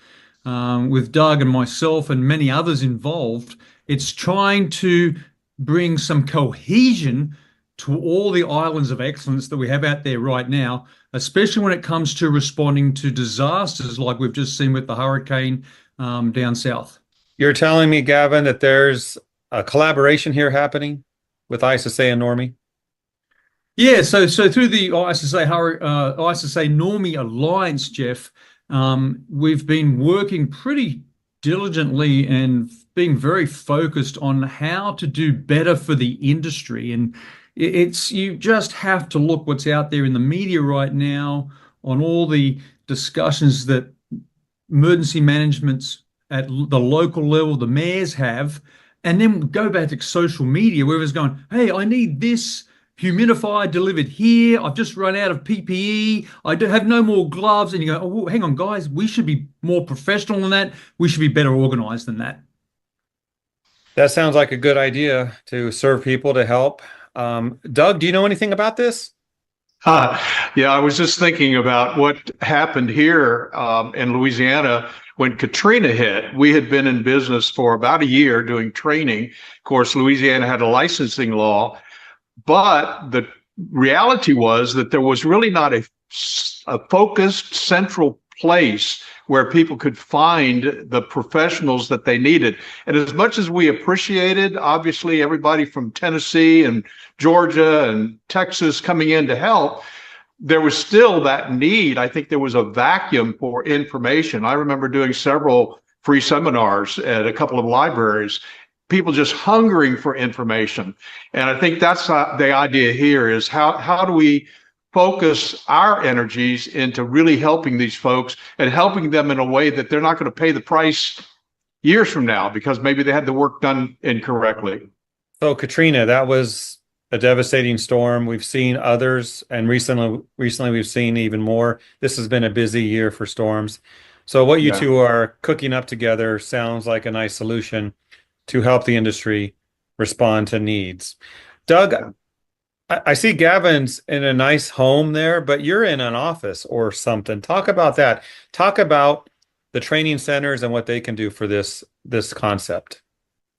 with Doug and myself and many others involved. It's trying to bring some cohesion to all the islands of excellence that we have out there right now, especially when it comes to responding to disasters like we've just seen with the hurricane down south.
You're telling me, Gavin, that there's a collaboration here happening with ISSA and Normie?
Yeah, so through the ISSA Normie Alliance, Jeff, we've been working pretty diligently and being very focused on how to do better for the industry. And it's you just have to look what's out there in the media right now on all the discussions that emergency managements at the local level, the mayors have, and then go back to social media where it's going, hey, I need this humidifier delivered here. I've just run out of PPE. I don't have no more gloves. And you go, oh, well, hang on, guys, we should be more professional than that. We should be better organized than that.
That sounds like a good idea to serve people, to help. Doug, do you know anything about this?
Yeah, I was just thinking about what happened here in Louisiana when Katrina hit. We had been in business for about a year doing training. Of course, Louisiana had a licensing law, but the reality was that there was really not a focused central place where people could find the professionals that they needed. And as much as we appreciated, obviously, everybody from Tennessee and Georgia and Texas coming in to help, there was still that need. I think there was a vacuum for information. I remember doing several free seminars at a couple of libraries, people just hungering for information. And I think that's the idea here is how do we focus our energies into really helping these folks and helping them in a way that they're not going to pay the price years from now because maybe they had the work done incorrectly.
So Katrina, that was a devastating storm. We've seen others, and recently we've seen even more. This has been a busy year for storms. So what you two are cooking up together sounds like a nice solution to help the industry respond to needs. Doug, I see Gavin's in a nice home there, but you're in an office or something. Talk about that. Talk about the training centers and what they can do for this concept.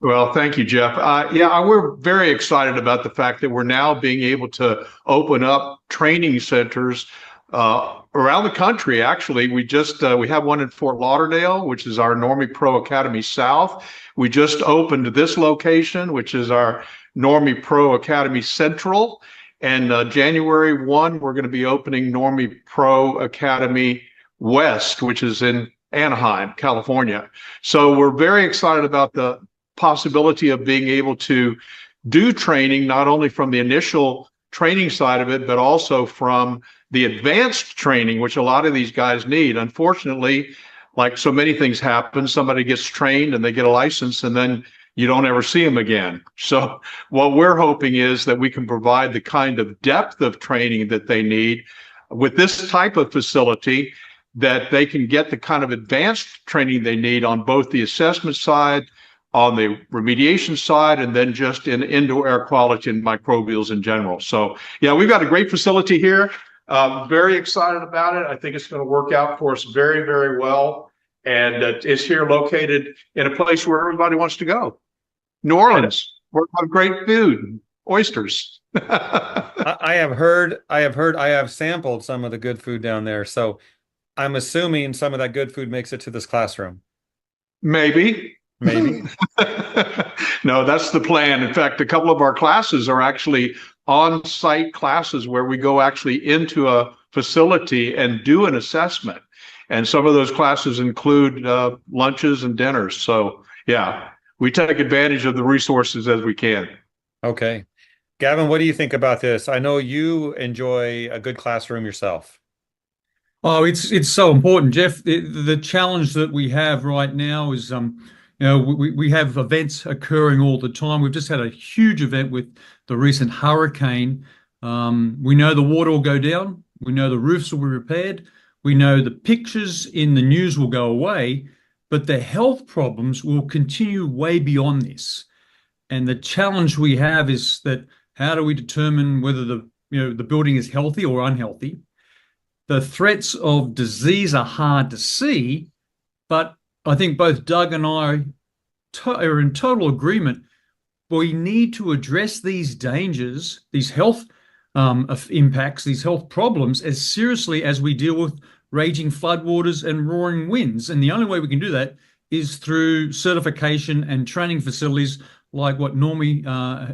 Well, thank you, Jeff. We're very excited about the fact that we're now being able to open up training centers around the country. Actually, we have one in Fort Lauderdale, which is our Normie Pro Academy South. We just opened this location, which is our Normie Pro Academy Central. And January 1, we're going to be opening Normie Pro Academy West, which is in Anaheim, California. So we're very excited about the possibility of being able to do training, not only from the initial training side of it, but also from the advanced training, which a lot of these guys need. Unfortunately, like so many things happen, somebody gets trained and they get a license and then you don't ever see them again. So what we're hoping is that we can provide the kind of depth of training that they need with this type of facility, that they can get the kind of advanced training they need on both the assessment side, on the remediation side, and then just in indoor air quality and microbials in general. So yeah, we've got a great facility here. Very excited about it. I think it's going to work out for us very, very well. And it's here located in a place where everybody wants to go. New Orleans, where we have great food, oysters.
I have sampled some of the good food down there. So I'm assuming some of that good food makes it to this classroom.
Maybe. No, that's the plan. In fact, a couple of our classes are actually on-site classes where we go actually into a facility and do an assessment. And some of those classes include lunches and dinners. So yeah, we take advantage of the resources as we can.
Okay. Gavin, what do you think about this? I know you enjoy a good classroom yourself.
Oh, it's so important, Jeff. The challenge that we have right now is, we have events occurring all the time. We've just had a huge event with the recent hurricane. We know the water will go down. We know the roofs will be repaired. We know the pictures in the news will go away, but the health problems will continue way beyond this. And the challenge we have is that how do we determine whether the building is healthy or unhealthy? The threats of disease are hard to see, but I think both Doug and I are in total agreement. We need to address these dangers, these health impacts, these health problems as seriously as we deal with raging floodwaters and roaring winds. And the only way we can do that is through certification and training facilities like what Normie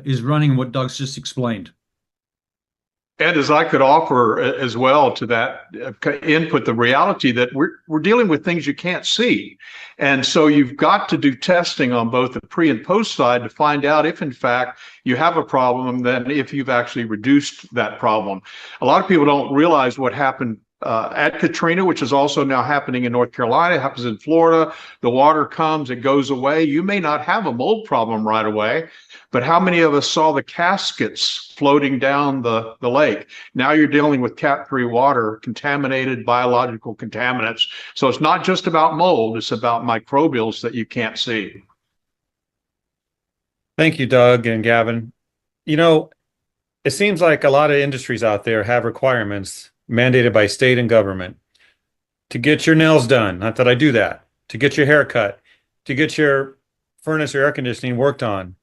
is running and what Doug's just explained.
And as I could offer as well to that input, the reality that we're dealing with things you can't see. And so you've got to do testing on both the pre and post side to find out if in fact you have a problem, then if you've actually reduced that problem. A lot of people don't realize what happened at Katrina, which is also now happening in North Carolina. It happens in Florida. The water comes, it goes away. You may not have a mold problem right away, but how many of us saw the caskets floating down the lake? Now you're dealing with Cat 3 water, contaminated biological contaminants. So it's not just about mold, it's about microbials that you can't see.
Thank you, Doug and Gavin. You know, it seems like a lot of industries out there have requirements mandated by state and government to get your nails done. Not that I do that. To get your hair cut, to get your furnace or air conditioning worked on,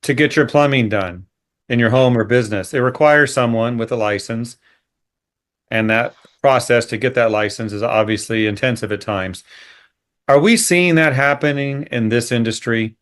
to get your plumbing done in your home or business. It requires someone with a license, and that process to get that license is obviously intensive at times. Are we seeing that happening in this industry?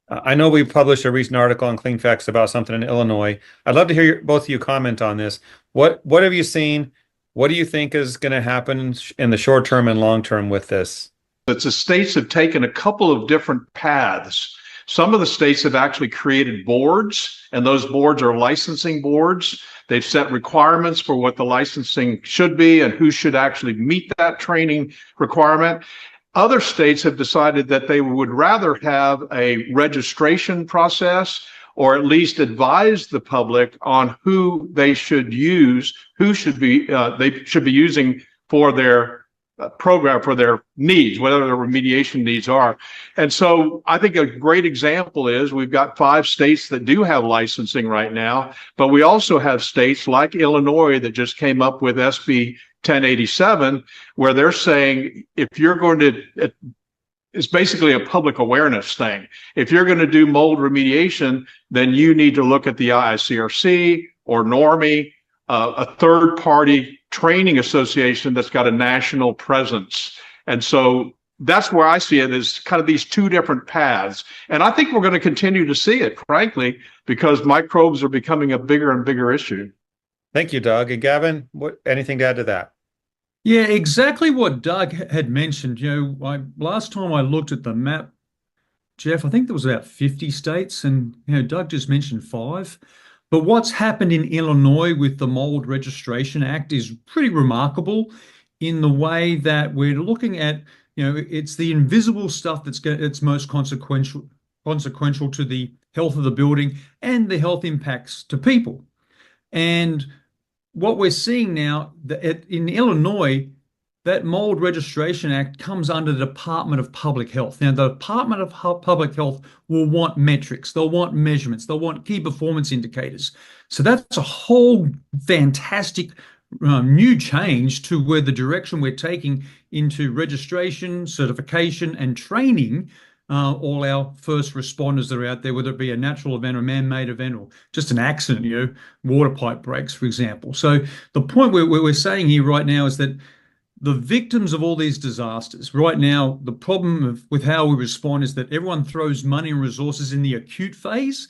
I know we published a recent article on Clean Facts about something in Illinois. I'd love to hear both of you comment on this. What have you seen? What do you think is going to happen in the short term and long term with this?
But the states have taken a couple of different paths. Some of the states have actually created boards, and those boards are licensing boards. They've set requirements for what the licensing should be and who should actually meet that training requirement. Other states have decided that they would rather have a registration process, or at least advise the public on who they should use, who should be they should be using for their program, for their needs, whatever their remediation needs are. And so I think a great example is we've got 5 states that do have licensing right now, but we also have states like Illinois that just came up with SB 1087, where they're saying if you're going to, it's basically a public awareness thing. If you're going to do mold remediation, then you need to look at the IICRC or NORMI, a third-party training association that's got a national presence. And so that's where I see it, as kind of these 2 different paths. And I think we're going to continue to see it, frankly, because microbes are becoming a bigger and bigger issue.
Thank you, Doug. And Gavin, anything to add to that?
Yeah, exactly what Doug had mentioned. You know, last time I looked at the map, Jeff, I think there was about 50 states, and Doug just mentioned 5. But what's happened in Illinois with the Mold Registration Act is pretty remarkable in the way that we're looking at, it's the invisible stuff that's most consequential to the health of the building and the health impacts to people. And what we're seeing now in Illinois, that Mold Registration Act comes under the Department of Public Health. Now, the Department of Public Health will want metrics, they'll want measurements, they'll want key performance indicators. So that's a whole fantastic new change to where the direction we're taking into registration, certification, and training all our first responders that are out there, whether it be a natural event or a man-made event or just an accident, water pipe breaks, for example. So the point where we're saying here right now is that the victims of all these disasters, right now, the problem with how we respond is that everyone throws money and resources in the acute phase,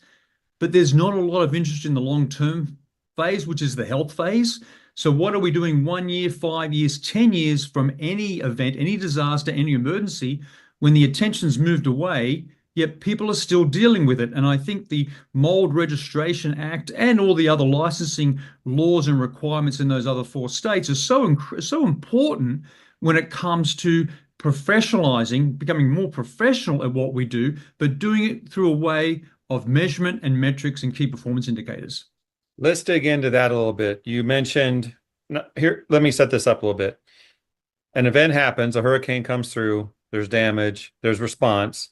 but there's not a lot of interest in the long-term phase, which is the health phase. So what are we doing 1 year, 5 years, 10 years from any event, any disaster, any emergency, when the attention's moved away, yet people are still dealing with it? And I think the Mold Registration Act and all the other licensing laws and requirements in those other 4 states are so important when it comes to professionalizing, becoming more professional at what we do, but doing it through a way of measurement and metrics and key performance indicators.
Let's dig into that a little bit. You mentioned, here, let me set this up a little bit. An event happens, a hurricane comes through, there's damage, there's response,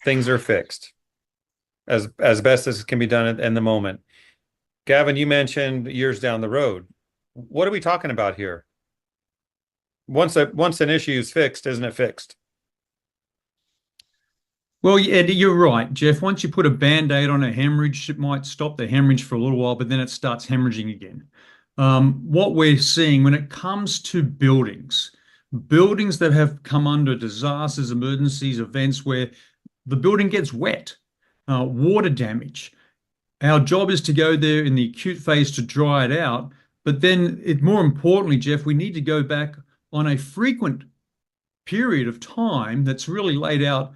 things are fixed as best as can be done in the moment. Gavin, you mentioned years down the road. What are we talking about here? Once an issue is fixed, isn't it fixed?
Well, Ed, you're right, Jeff. Once you put a Band-Aid on a hemorrhage, it might stop the hemorrhage for a little while, but then it starts hemorrhaging again. What we're seeing when it comes to buildings that have come under disasters, emergencies, events where the building gets wet, water damage, Our job is to go there in the acute phase to dry it out. But then, more importantly, Jeff, we need to go back on a frequent period of time that's really laid out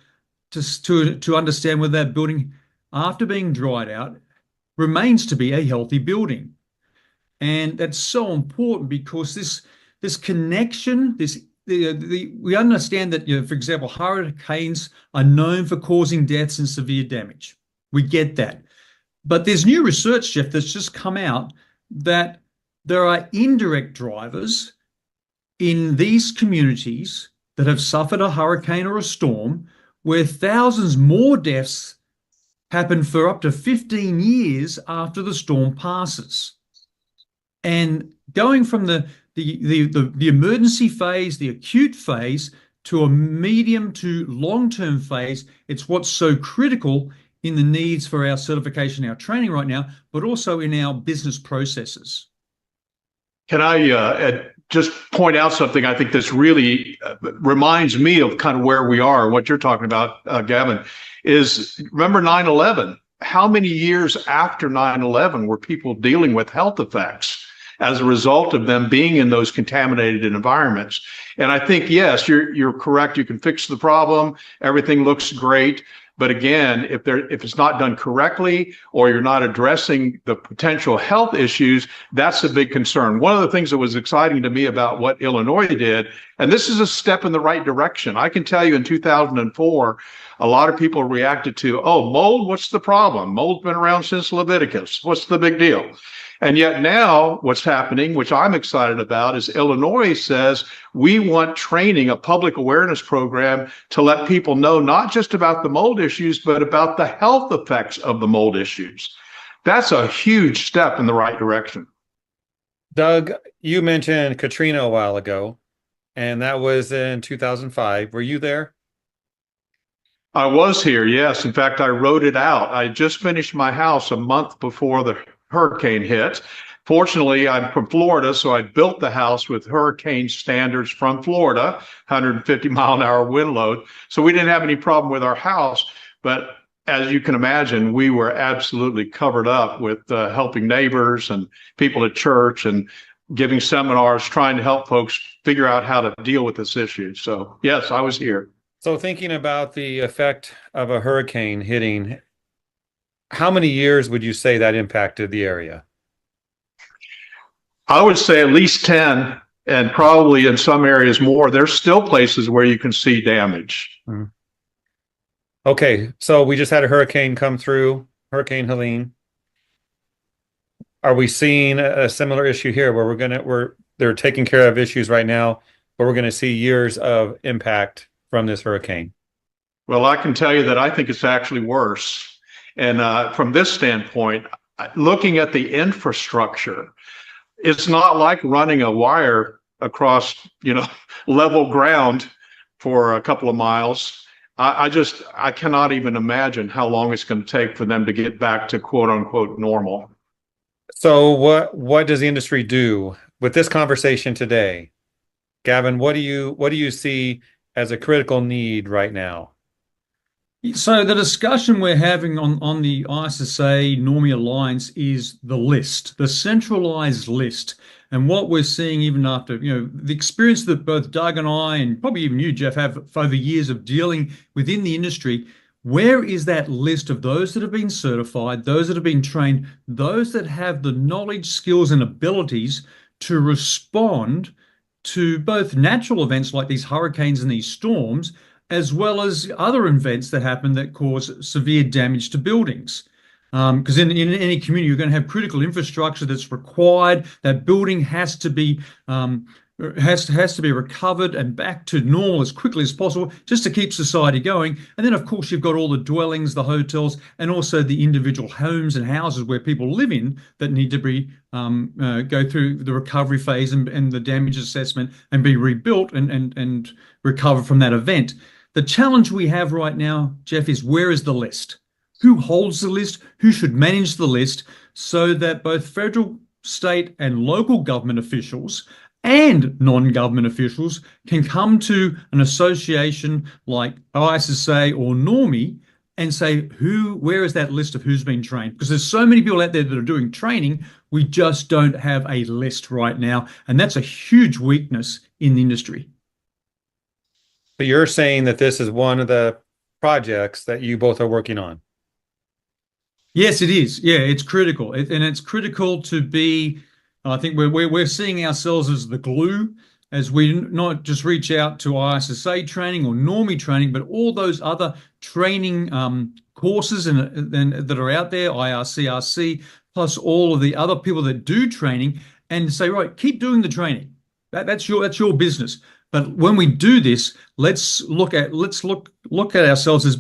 to understand whether that building, after being dried out, remains to be a healthy building. And that's so important because this connection, we understand that, for example, hurricanes are known for causing deaths and severe damage. We get that. But there's new research, Jeff, that's just come out that there are indirect drivers in these communities that have suffered a hurricane or a storm where thousands more deaths happen for up to 15 years after the storm passes. And going from the emergency phase, the acute phase, to a medium to long-term phase, it's what's so critical in the needs for our certification, our training right now, but also in our business processes.
Can I just point out something I think this really reminds me of kind of where we are, what you're talking about, Gavin, is remember 9/11? How many years after 9/11 were people dealing with health effects as a result of them being in those contaminated environments? And I think, yes, you're correct. You can fix the problem. Everything looks great. But again, if it's not done correctly or you're not addressing the potential health issues, that's a big concern. One of the things that was exciting to me about what Illinois did, and this is a step in the right direction. I can tell you in 2004, a lot of people reacted to, oh, mold, what's the problem? Mold's been around since Leviticus. What's the big deal? And yet now what's happening, which I'm excited about, is Illinois says we want training, a public awareness program to let people know not just about the mold issues, but about the health effects of the mold issues. That's a huge step in the right direction.
Doug, you mentioned Katrina a while ago, and that was in 2005. Were you there?
I was here, yes. In fact, I wrote it out. I just finished my house a month before the hurricane hit. Fortunately, I'm from Florida, so I built the house with hurricane standards from Florida, 150 mile an hour wind load. So we didn't have any problem with our house. But as you can imagine, we were absolutely covered up with helping neighbors and people at church and giving seminars, trying to help folks figure out how to deal with this issue. So yes, I was here.
So thinking about the effect of a hurricane hitting, how many years would you say that impacted the area?
I would say at least 10, and probably in some areas more. There's still places where you can see damage.
Okay, so we just had a hurricane come through, Hurricane Helene. Are we seeing a similar issue here where they're taking care of issues right now, but we're going to see years of impact from this hurricane?
Well, I can tell you that I think it's actually worse. And from this standpoint, looking at the infrastructure, it's not like running a wire across, level ground for a couple of miles. I cannot even imagine how long it's going to take for them to get back to quote unquote normal.
So what does the industry do with this conversation today? Gavin, what do you see as a critical need right now?
So the discussion we're having on the ISSA NORMI Alliance is the list, the centralized list. And what we're seeing even after, the experience that both Doug and I, and probably even you, Jeff, have over years of dealing within the industry, where is that list of those that have been certified, those that have been trained, those that have the knowledge, skills, and abilities to respond to both natural events like these hurricanes and these storms, as well as other events that happen that cause severe damage to buildings. Because in any community, you're going to have critical infrastructure that's required. That building has to be recovered and back to normal as quickly as possible, just to keep society going. And then, of course, you've got all the dwellings, the hotels, and also the individual homes and houses where people live in that need to be go through the recovery phase and the damage assessment and be rebuilt and recover from that event. The challenge we have right now, Jeff, is where is the list? Who holds the list? Who should manage the list so that both federal, state, and local government officials and non-government officials can come to an association like ISSA or NORMI and say, where is that list of who's been trained? Because there's so many people out there that are doing training, we just don't have a list right now. And that's a huge weakness in the industry.
But you're saying that this is one of the projects that you both are working on.
Yes, it is. Yeah, it's critical. And it's critical to be, I think we're seeing ourselves as the glue, as we not just reach out to ISSA training or Normie training, but all those other training courses and that are out there, IRCRC, plus all of the other people that do training, and say, right, keep doing the training. That's your business. But when we do this, let's look at ourselves as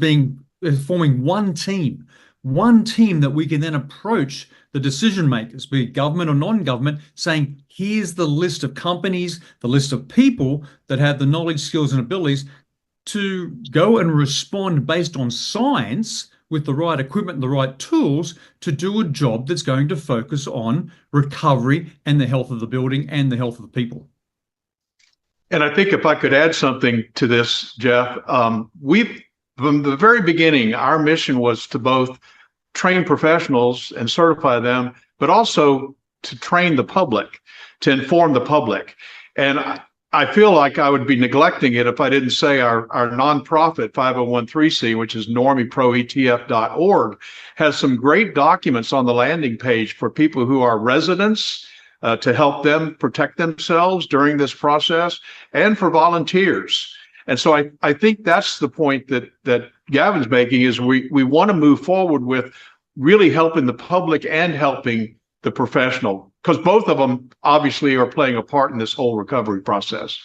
forming one team that we can then approach the decision makers, be it government or non-government, saying, here's the list of companies, the list of people that have the knowledge, skills, and abilities to go and respond based on science with the right equipment, the right tools to do a job that's going to focus on recovery and the health of the building and the health of the people.
And I think if I could add something to this, Jeff, from the very beginning, our mission was to both train professionals and certify them, but also to train the public, to inform the public. And I feel like I would be neglecting it if I didn't say our nonprofit 501(c), which is normieproetf.org, has some great documents on the landing page for people who are residents, to help them protect themselves during this process, and for volunteers. And so I think that's the point that Gavin's making, is we want to move forward with really helping the public and helping the professional, because both of them obviously are playing a part in this whole recovery process.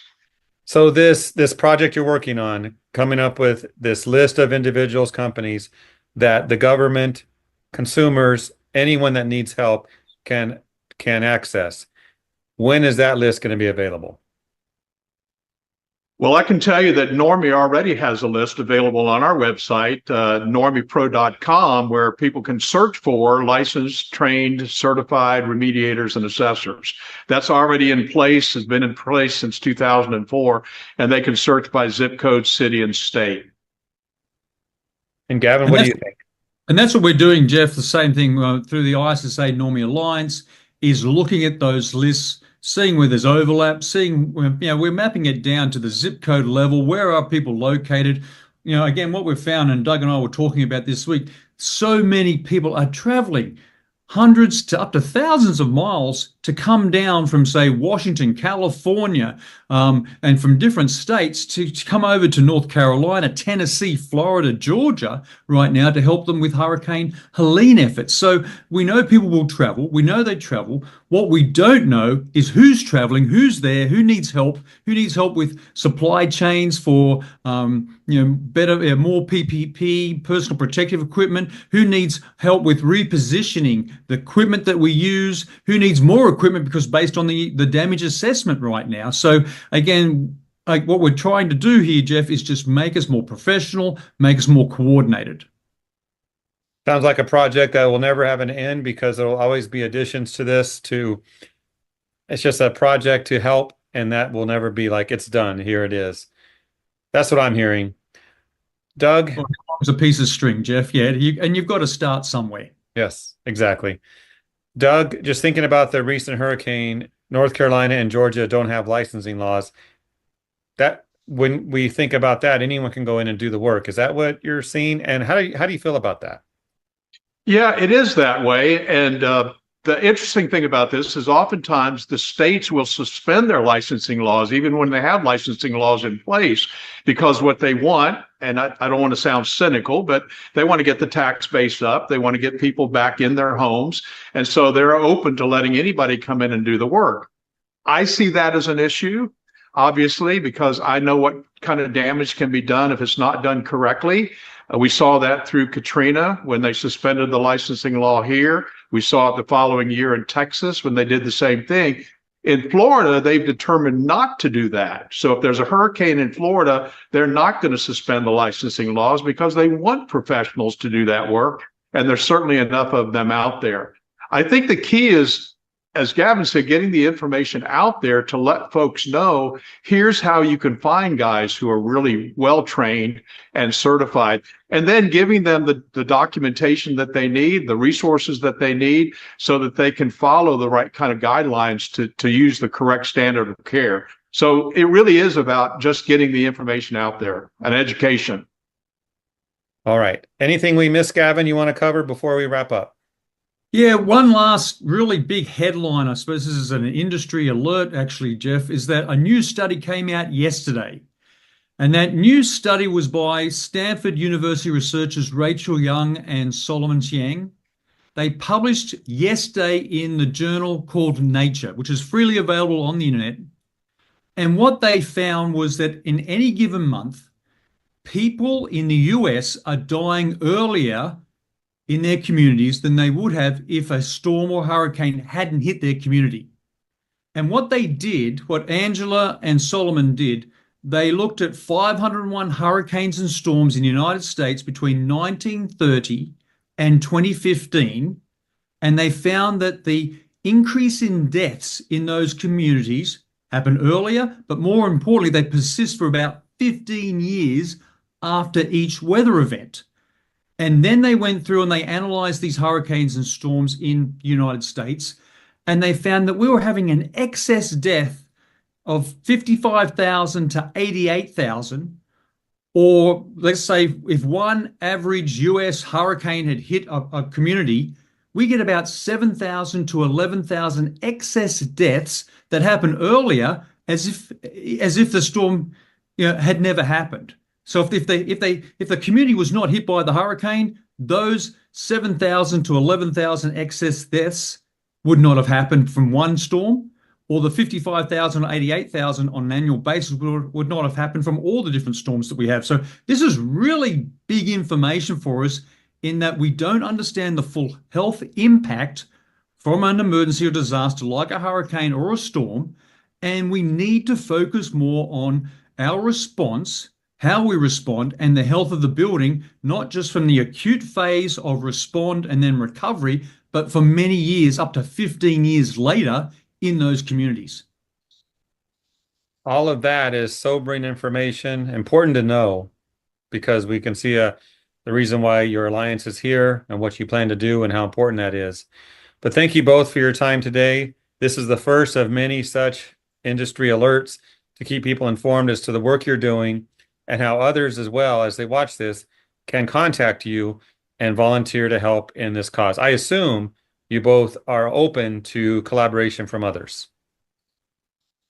So this project you're working on, coming up with this list of individuals, companies that the government, consumers, anyone that needs help can access. When is that list going to be available?
Well, I can tell you that Normie already has a list available on our website, normiepro.com, where people can search for licensed, trained, certified remediators and assessors. That's already in place, has been in place since 2004, and they can search by zip code, city, and state.
And Gavin, what do you think?
And that's what we're doing, Jeff. The same thing through the ISSA Normie Alliance, is looking at those lists, seeing where there's overlap, seeing, we're mapping it down to the zip code level. Where are people located? Again, what we've found, and Doug and I were talking about this week, so many people are traveling hundreds to up to thousands of miles to come down from, say, Washington, California, and from different states to come over to North Carolina, Tennessee, Florida, Georgia right now to help them with Hurricane Helene efforts. So we know people will travel. We know they travel. What we don't know is who's traveling, who's there, who needs help with supply chains for, better, more PPE, personal protective equipment, who needs help with repositioning the equipment that we use, who needs more equipment because based on the damage assessment right now. So again, what we're trying to do here, Jeff, is just make us more professional, make us more coordinated.
Sounds like a project that will never have an end, because there will always be additions to this. It's just a project to help, and that will never be like it's done. Here it is. That's what I'm hearing. Doug?
It's a piece of string, Jeff. Yeah, and you've got to start somewhere.
Yes, exactly. Doug, just thinking about the recent hurricane, North Carolina and Georgia don't have licensing laws. That, when we think about that, anyone can go in and do the work. Is that what you're seeing? And how do you feel about that?
Yeah, it is that way. And the interesting thing about this is oftentimes the states will suspend their licensing laws, even when they have licensing laws in place, because what they want, and I don't want to sound cynical, but they want to get the tax base up. They want to get people back in their homes. And so they're open to letting anybody come in and do the work. I see that as an issue, obviously, because I know what kind of damage can be done if it's not done correctly. We saw that through Katrina when they suspended the licensing law here. We saw it the following year in Texas when they did the same thing. In Florida, they've determined not to do that. So if there's a hurricane in Florida, they're not going to suspend the licensing laws because they want professionals to do that work. And there's certainly enough of them out there. I think the key is as Gavin said, getting the information out there to let folks know, here's how you can find guys who are really well trained and certified, and then giving them the documentation that they need, the resources that they need, so that they can follow the right kind of guidelines to use the correct standard of care. So it really is about just getting the information out there and education.
All right. Anything we missed, Gavin, you want to cover before we wrap up?
Yeah, one last really big headline, I suppose this is an industry alert actually, Jeff, is that a new study came out yesterday. And that new study was by Stanford University researchers Rachel Young and Solomon Chiang. They published yesterday in the journal called Nature, which is freely available on the internet. And what they found was that in any given month, people in the US are dying earlier in their communities than they would have if a storm or hurricane hadn't hit their community. And what they did, what Angela and Solomon did, they looked at 501 hurricanes and storms in the United States between 1930 and 2015, and they found that the increase in deaths in those communities happened earlier, but more importantly, they persist for about 15 years after each weather event. And then they went through and they analyzed these hurricanes and storms in the United States, and they found that we were having an excess death of 55,000 to 88,000, or let's say if one average US hurricane had hit a community, we get about 7,000 to 11,000 excess deaths that happen earlier as if the storm had never happened. So if the community was not hit by the hurricane, those 7,000 to 11,000 excess deaths would not have happened from one storm, or the 55,000 or 88,000 on an annual basis would not have happened from all the different storms that we have. So this is really big information for us in that we don't understand the full health impact from an emergency or disaster like a hurricane or a storm, and we need to focus more on our response, how we respond, and the health of the building, not just from the acute phase of respond and then recovery, but for many years, up to 15 years later in those communities.
All of that is sobering information, important to know, because we can see the reason why your alliance is here and what you plan to do and how important that is. But thank you both for your time today. This is the first of many such industry alerts to keep people informed as to the work you're doing and how others as well, as they watch this, can contact you and volunteer to help in this cause. I assume you both are open to collaboration from others.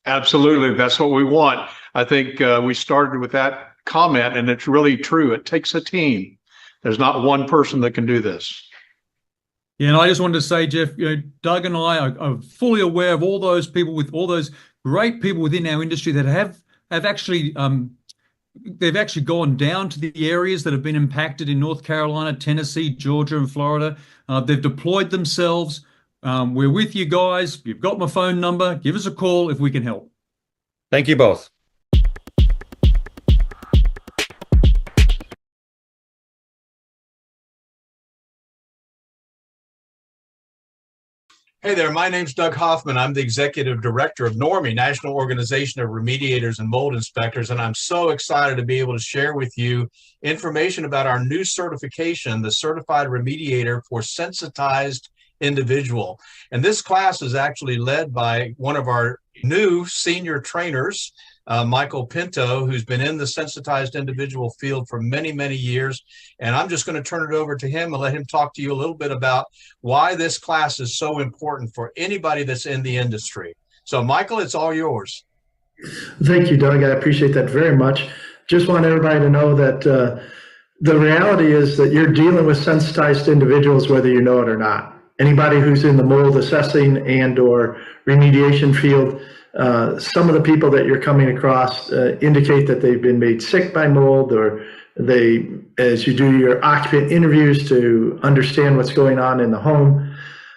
Absolutely. That's what we want. I think we started with that comment, and it's really true. It takes a team. There's not one person that can do this.
Yeah, and I just wanted to say, Jeff, Doug and I are fully aware of all those people, with all those great people within our industry that have actually they've actually gone down to the areas that have been impacted in North Carolina, Tennessee, Georgia, and Florida. They've deployed themselves. We're with you guys. You've got my phone number. Give us a call if we can help.
Thank you both.
Hey there, my name's Doug Hoffman. I'm the Executive Director of NORMI, National Organization of Remediators and Mold Inspectors, and I'm so excited to be able to share with you information about our new certification, the Certified Remediator for Sensitized Individual. And this class is actually led by one of our new senior trainers, Michael Pinto, who's been in the sensitized individual field for many, many years. And I'm just going to turn it over to him and let him talk to you a little bit about why this class is so important for anybody that's in the industry. So, Michael, it's all yours.
Thank you, Doug. I appreciate that very much. Just want everybody to know that the reality is that you're dealing with sensitized individuals, whether you know it or not. Anybody who's in the mold assessing and or remediation field, some of the people that you're coming across indicate that they've been made sick by mold, or they, as you do your occupant interviews to understand what's going on in the home,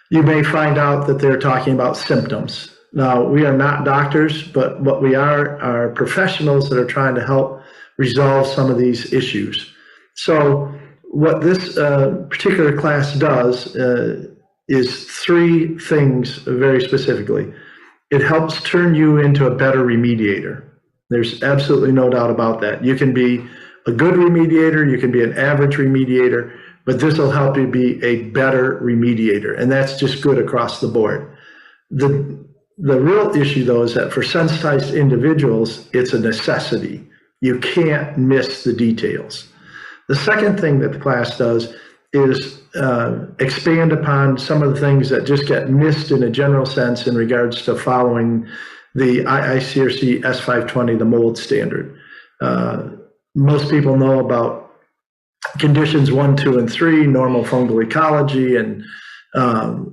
you may find out that they're talking about symptoms. Now, we are not doctors, but what we are professionals that are trying to help resolve some of these issues. So what this particular class does, is three things very specifically. It helps turn you into a better remediator. There's absolutely no doubt about that. You can be a good remediator, you can be an average remediator, but this will help you be a better remediator. And that's just good across the board. The real issue, though, is that for sensitized individuals, it's a necessity. You can't miss the details. The second thing that the class does is expand upon some of the things that just get missed in a general sense in regards to following the IICRC S520, the mold standard. Most people know about conditions 1, 2, and 3, normal fungal ecology, and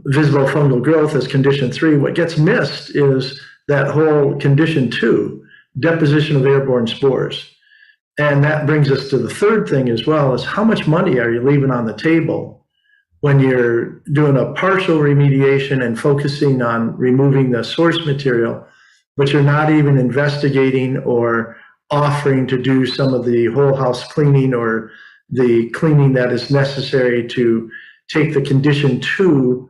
visible fungal growth as condition 3. What gets missed is that whole condition 2, deposition of airborne spores. And that brings us to the third thing as well, is how much money are you leaving on the table when you're doing a partial remediation and focusing on removing the source material, but you're not even investigating or offering to do some of the whole house cleaning or the cleaning that is necessary to take the condition 2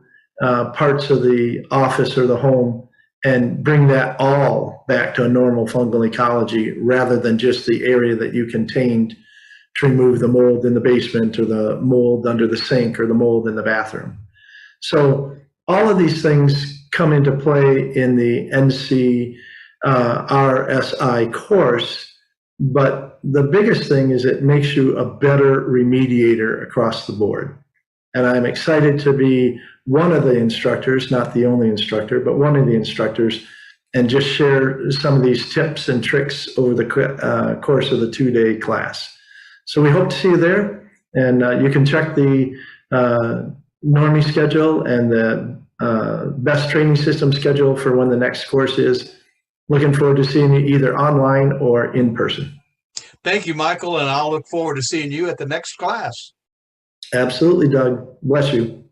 parts of the office or the home and bring that all back to a normal fungal ecology rather than just the area that you contained to remove the mold in the basement or the mold under the sink or the mold in the bathroom. So all of these things come into play in the NCRSI course, but the biggest thing is it makes you a better remediator across the board. And I'm excited to be one of the instructors, not the only instructor, but one of the instructors, and just share some of these tips and tricks over the course of the 2-day class. So we hope to see you there, and you can check the Normie schedule and the best training system schedule for when the next course is. Looking forward to seeing you either online or in person.
Thank you, Michael, and I'll look forward to seeing you at the next class.
Absolutely, Doug. Bless you.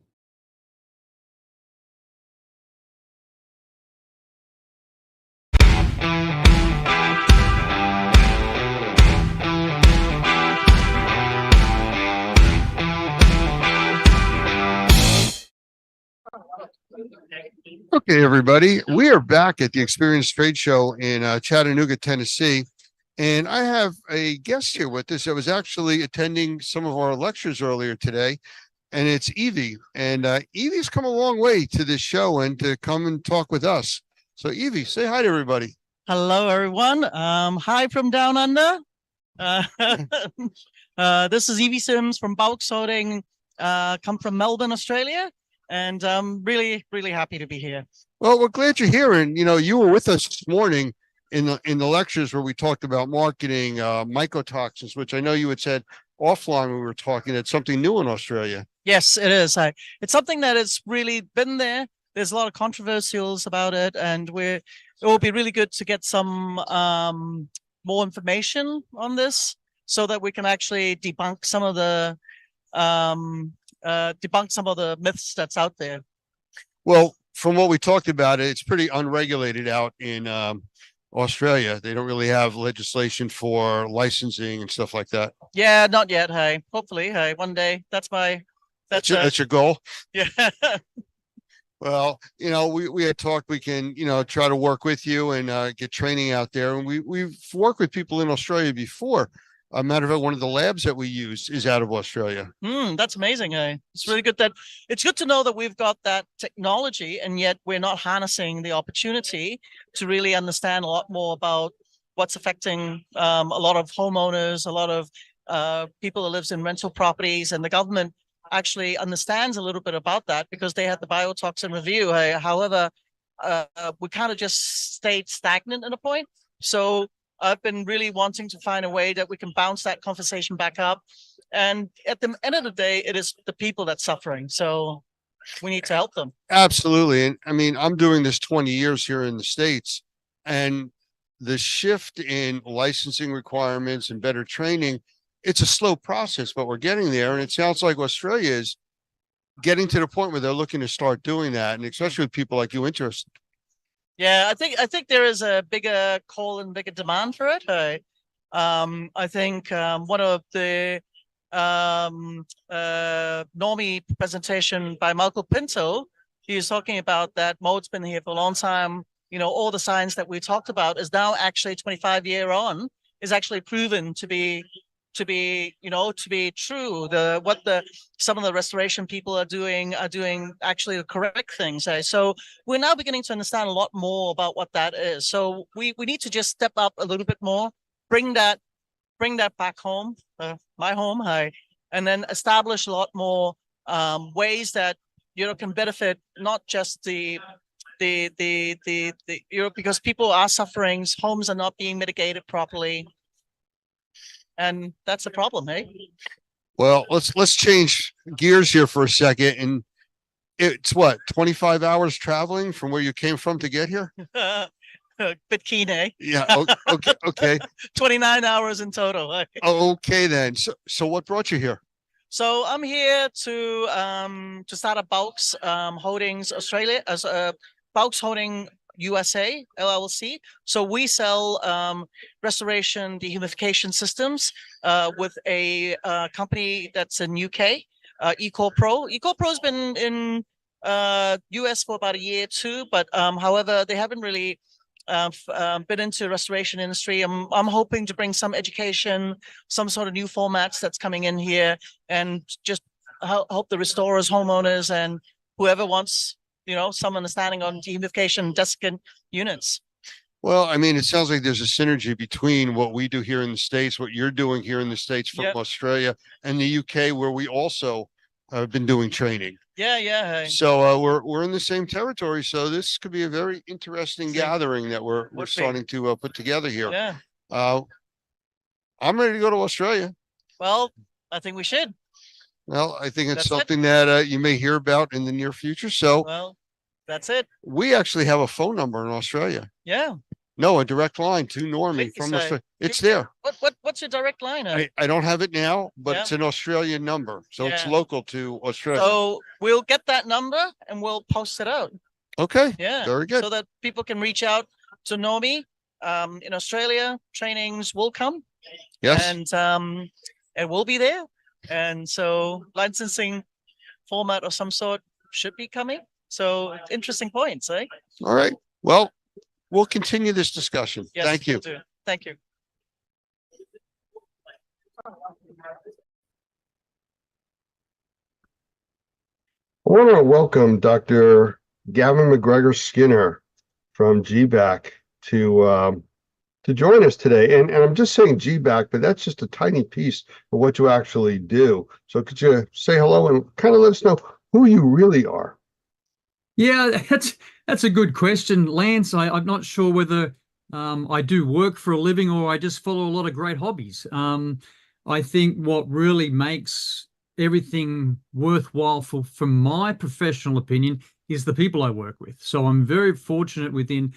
Okay, everybody, we are back at the Experience Trade Show in Chattanooga, Tennessee. And I have a guest here with us that was actually attending some of our lectures earlier today. And it's Evie. And Evie's come a long way to this show and to come and talk with us. So Evie, say hi to everybody.
Hello, everyone. Hi from down under. This is Evie Sims from Bulk Sorting. Come from Melbourne, Australia. And I'm really, really happy to be here.
Well, we're glad you're here. And, you know, you were with us this morning in the lectures where we talked about marketing, mycotoxins, which I know you had said offline when we were talking, it's something new in Australia.
Yes, it is. It's something that has really been there. There's a lot of controversials about it, and it will be really good to get some more information on this so that we can actually debunk some of the myths that's out there.
Well, from what we talked about, it's pretty unregulated out in Australia. They don't really have legislation for licensing and stuff like that.
Yeah, not yet. Hey, hopefully, hey, one day. That's
your goal.
Yeah.
Well, you know, we had talked, we can, you know, try to work with you and get training out there. And we've worked with people in Australia before. A matter of fact, one of the labs that we use is out of Australia.
That's amazing. It's really good it's good to know that we've got that technology, and yet we're not harnessing the opportunity to really understand a lot more about what's affecting a lot of homeowners, a lot of people that lives in rental properties, and the government actually understands a little bit about that because they had the biotoxin review. However, we kind of just stayed stagnant at a point. So I've been really wanting to find a way that we can bounce that conversation back up. And at the end of the day, it is the people that's suffering. So we need to help them.
Absolutely. And I mean, I'm doing this 20 years here in the States, and the shift in licensing requirements and better training, it's a slow process, but we're getting there. And it sounds like Australia is getting to the point where they're looking to start doing that. And especially with people like you interested.
Yeah, I think there is a bigger call and bigger demand for it. I think one of the Normie presentation by Michael Pinto, he was talking about that mode's been here for a long time. You know, all the science that we talked about is now actually 25 year on is actually proven to be true. Some of the restoration people are doing actually the correct things. So we're now beginning to understand a lot more about what that is. So we need to just step up a little bit more, bring that back home, my home, and then establish a lot more ways that can benefit not just the because people are suffering, homes are not being mitigated properly, and that's a problem, hey?
Well, let's change gears here for a second. And it's what, 25 hours traveling from where you came from to get here?
Bit keen, eh?
Yeah. Okay.
29 hours in total.
Okay then. So what brought you here?
So I'm here to start up Bulks Holdings Australia as Bulks Holding USA LLC. So we sell restoration dehumidification systems with a company that's in UK, EcoPro. EcoPro has been in US for about a year too, but however, they haven't really been into restoration industry. I'm hoping to bring some education, some sort of new formats that's coming in here, and just help the restorers, homeowners, and whoever wants some understanding on dehumidification desiccant units.
Well, I mean, it sounds like there's a synergy between what we do here in the States, what you're doing here in the States from Australia, and the UK, where we also have been doing training.
Yeah.
So we're in the same territory. So this could be a very interesting gathering that we're starting to put together here.
Yeah.
I'm ready to go to Australia.
Well, I think we should.
Well, I think it's something that you may hear about in the near future. So
well, that's it.
We actually have a phone number in Australia.
Yeah.
No, a direct line to Normie from Australia. It's there.
What's your direct line?
I don't have it now, but it's an Australian number. So it's local to Australia.
So we'll get that number and we'll post it out.
Okay.
Yeah.
Very good.
So that people can reach out to Normie. In Australia, trainings will come.
Yes.
And we'll be there. And so licensing format of some sort should be coming. So interesting points, eh?
All right. Well, we'll continue this discussion.
Yes,
Thank you.
we'll do. Thank you.
I want to welcome Dr. Gavin McGregor Skinner from GBAC to join us today. And I'm just saying GBAC, but that's just a tiny piece of what you actually do. So could you say hello and kind of let us know who you really are?
Yeah, that's a good question, Lance. I'm not sure whether I do work for a living or I just follow a lot of great hobbies. I think what really makes everything worthwhile from my professional opinion is the people I work with. So I'm very fortunate within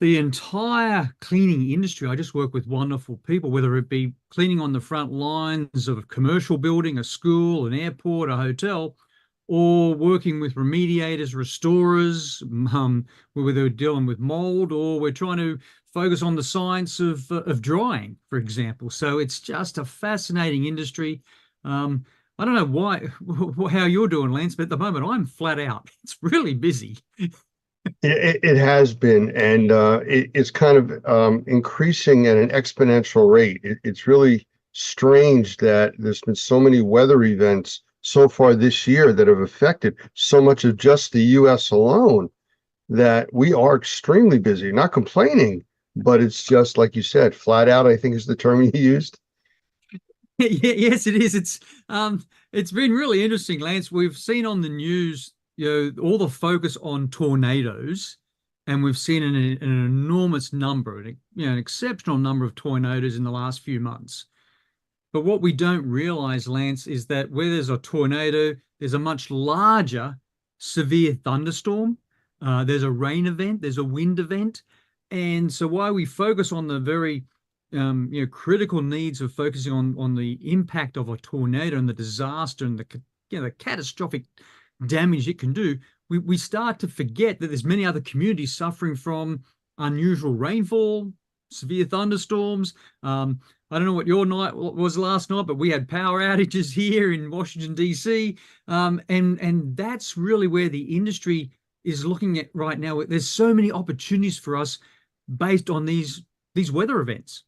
the entire cleaning industry. I just work with wonderful people, whether it be cleaning on the front lines of a commercial building, a school, an airport, a hotel, or working with remediators, restorers, whether we're dealing with mold or we're trying to focus on the science of drying, for example. So it's just a fascinating industry. I don't know how you're doing, Lance, but at the moment I'm flat out. It's really busy.
It has been, and it's kind of increasing at an exponential rate. It's really strange that there's been so many weather events so far this year that have affected so much of just the U.S. alone that we are extremely busy. Not complaining, but it's just like you said, flat out, I think is the term you used.
Yes, it is. It's been really interesting, Lance. We've seen on the news, all the focus on tornadoes, and we've seen an enormous number, an exceptional number of tornadoes in the last few months. But what we don't realize, Lance, is that where there's a tornado, there's a much larger severe thunderstorm. There's a rain event, there's a wind event. And so while we focus on the very critical needs of focusing on the impact of a tornado and the disaster and the catastrophic damage it can do, we start to forget that there's many other communities suffering from unusual rainfall, severe thunderstorms. I don't know what your night was last night, but we had power outages here in Washington, D.C. And that's really where the industry is looking at right now. There's so many opportunities for us based on these weather events.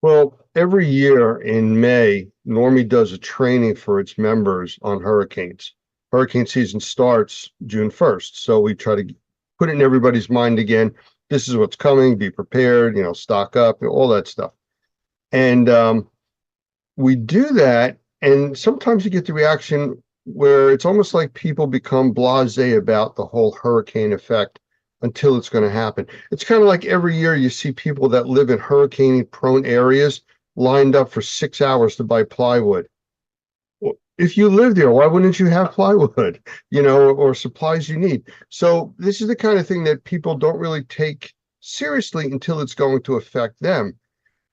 Well, every year in May, Normie does a training for its members on hurricanes. Hurricane season starts June 1st. So we try to put it in everybody's mind again. This is what's coming. Be prepared, stock up, all that stuff. And we do that. And sometimes you get the reaction where it's almost like people become blasé about the whole hurricane effect until it's going to happen. It's kind of like every year you see people that live in hurricane prone areas lined up for 6 hours to buy plywood. Well, if you live there, why wouldn't you have plywood, or supplies you need? So this is the kind of thing that people don't really take seriously until it's going to affect them.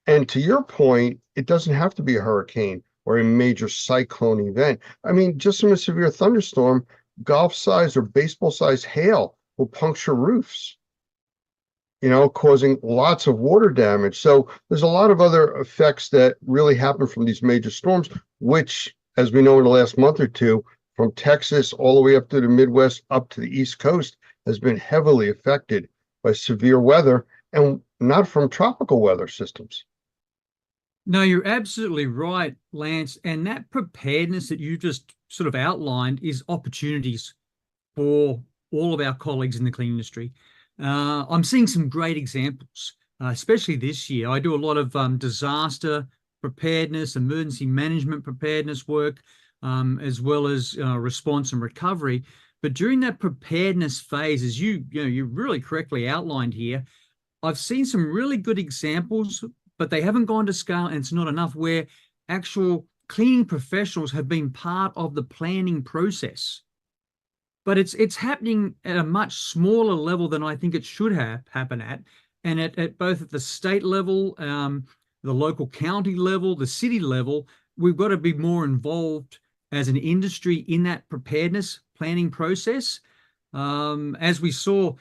And to your point, it doesn't have to be a hurricane or a major cyclone event. I mean, just from a severe thunderstorm, golf-sized or baseball-sized hail will puncture roofs, causing lots of water damage. So there's a lot of other effects that really happen from these major storms, which, as we know in the last month or two, from Texas all the way up to the Midwest, up to the East Coast, has been heavily affected by severe weather, and not from tropical weather systems.
No, you're absolutely right, Lance. And that preparedness that you just sort of outlined is opportunities for all of our colleagues in the clean industry. I'm seeing some great examples, especially this year. I do a lot of disaster preparedness, emergency management preparedness work, as well as response and recovery. But during that preparedness phase, as you really correctly outlined here, I've seen some really good examples, but they haven't gone to scale, and it's not enough, where actual cleaning professionals have been part of the planning process. But it's happening at a much smaller level than I think it should happen at, and at both at the state level, the local county level, the city level. We've got to be more involved as an industry in that preparedness planning process. As we saw,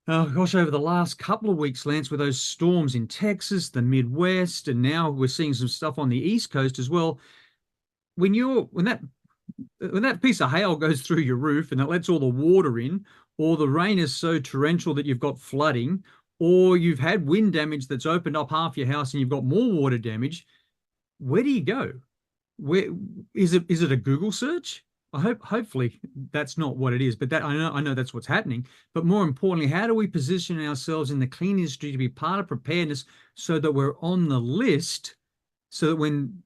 over the last couple of weeks, Lance, with those storms in Texas, the Midwest, and now we're seeing some stuff on the East Coast as well. When that piece of hail goes through your roof and it lets all the water in, or the rain is so torrential that you've got flooding, or you've had wind damage that's opened up half your house and you've got more water damage, where do you go? Where is it? Is it a Google search? Hopefully that's not what it is, but that I know that's what's happening. But more importantly, how do we position ourselves in the clean industry to be part of preparedness so that we're on the list, so that when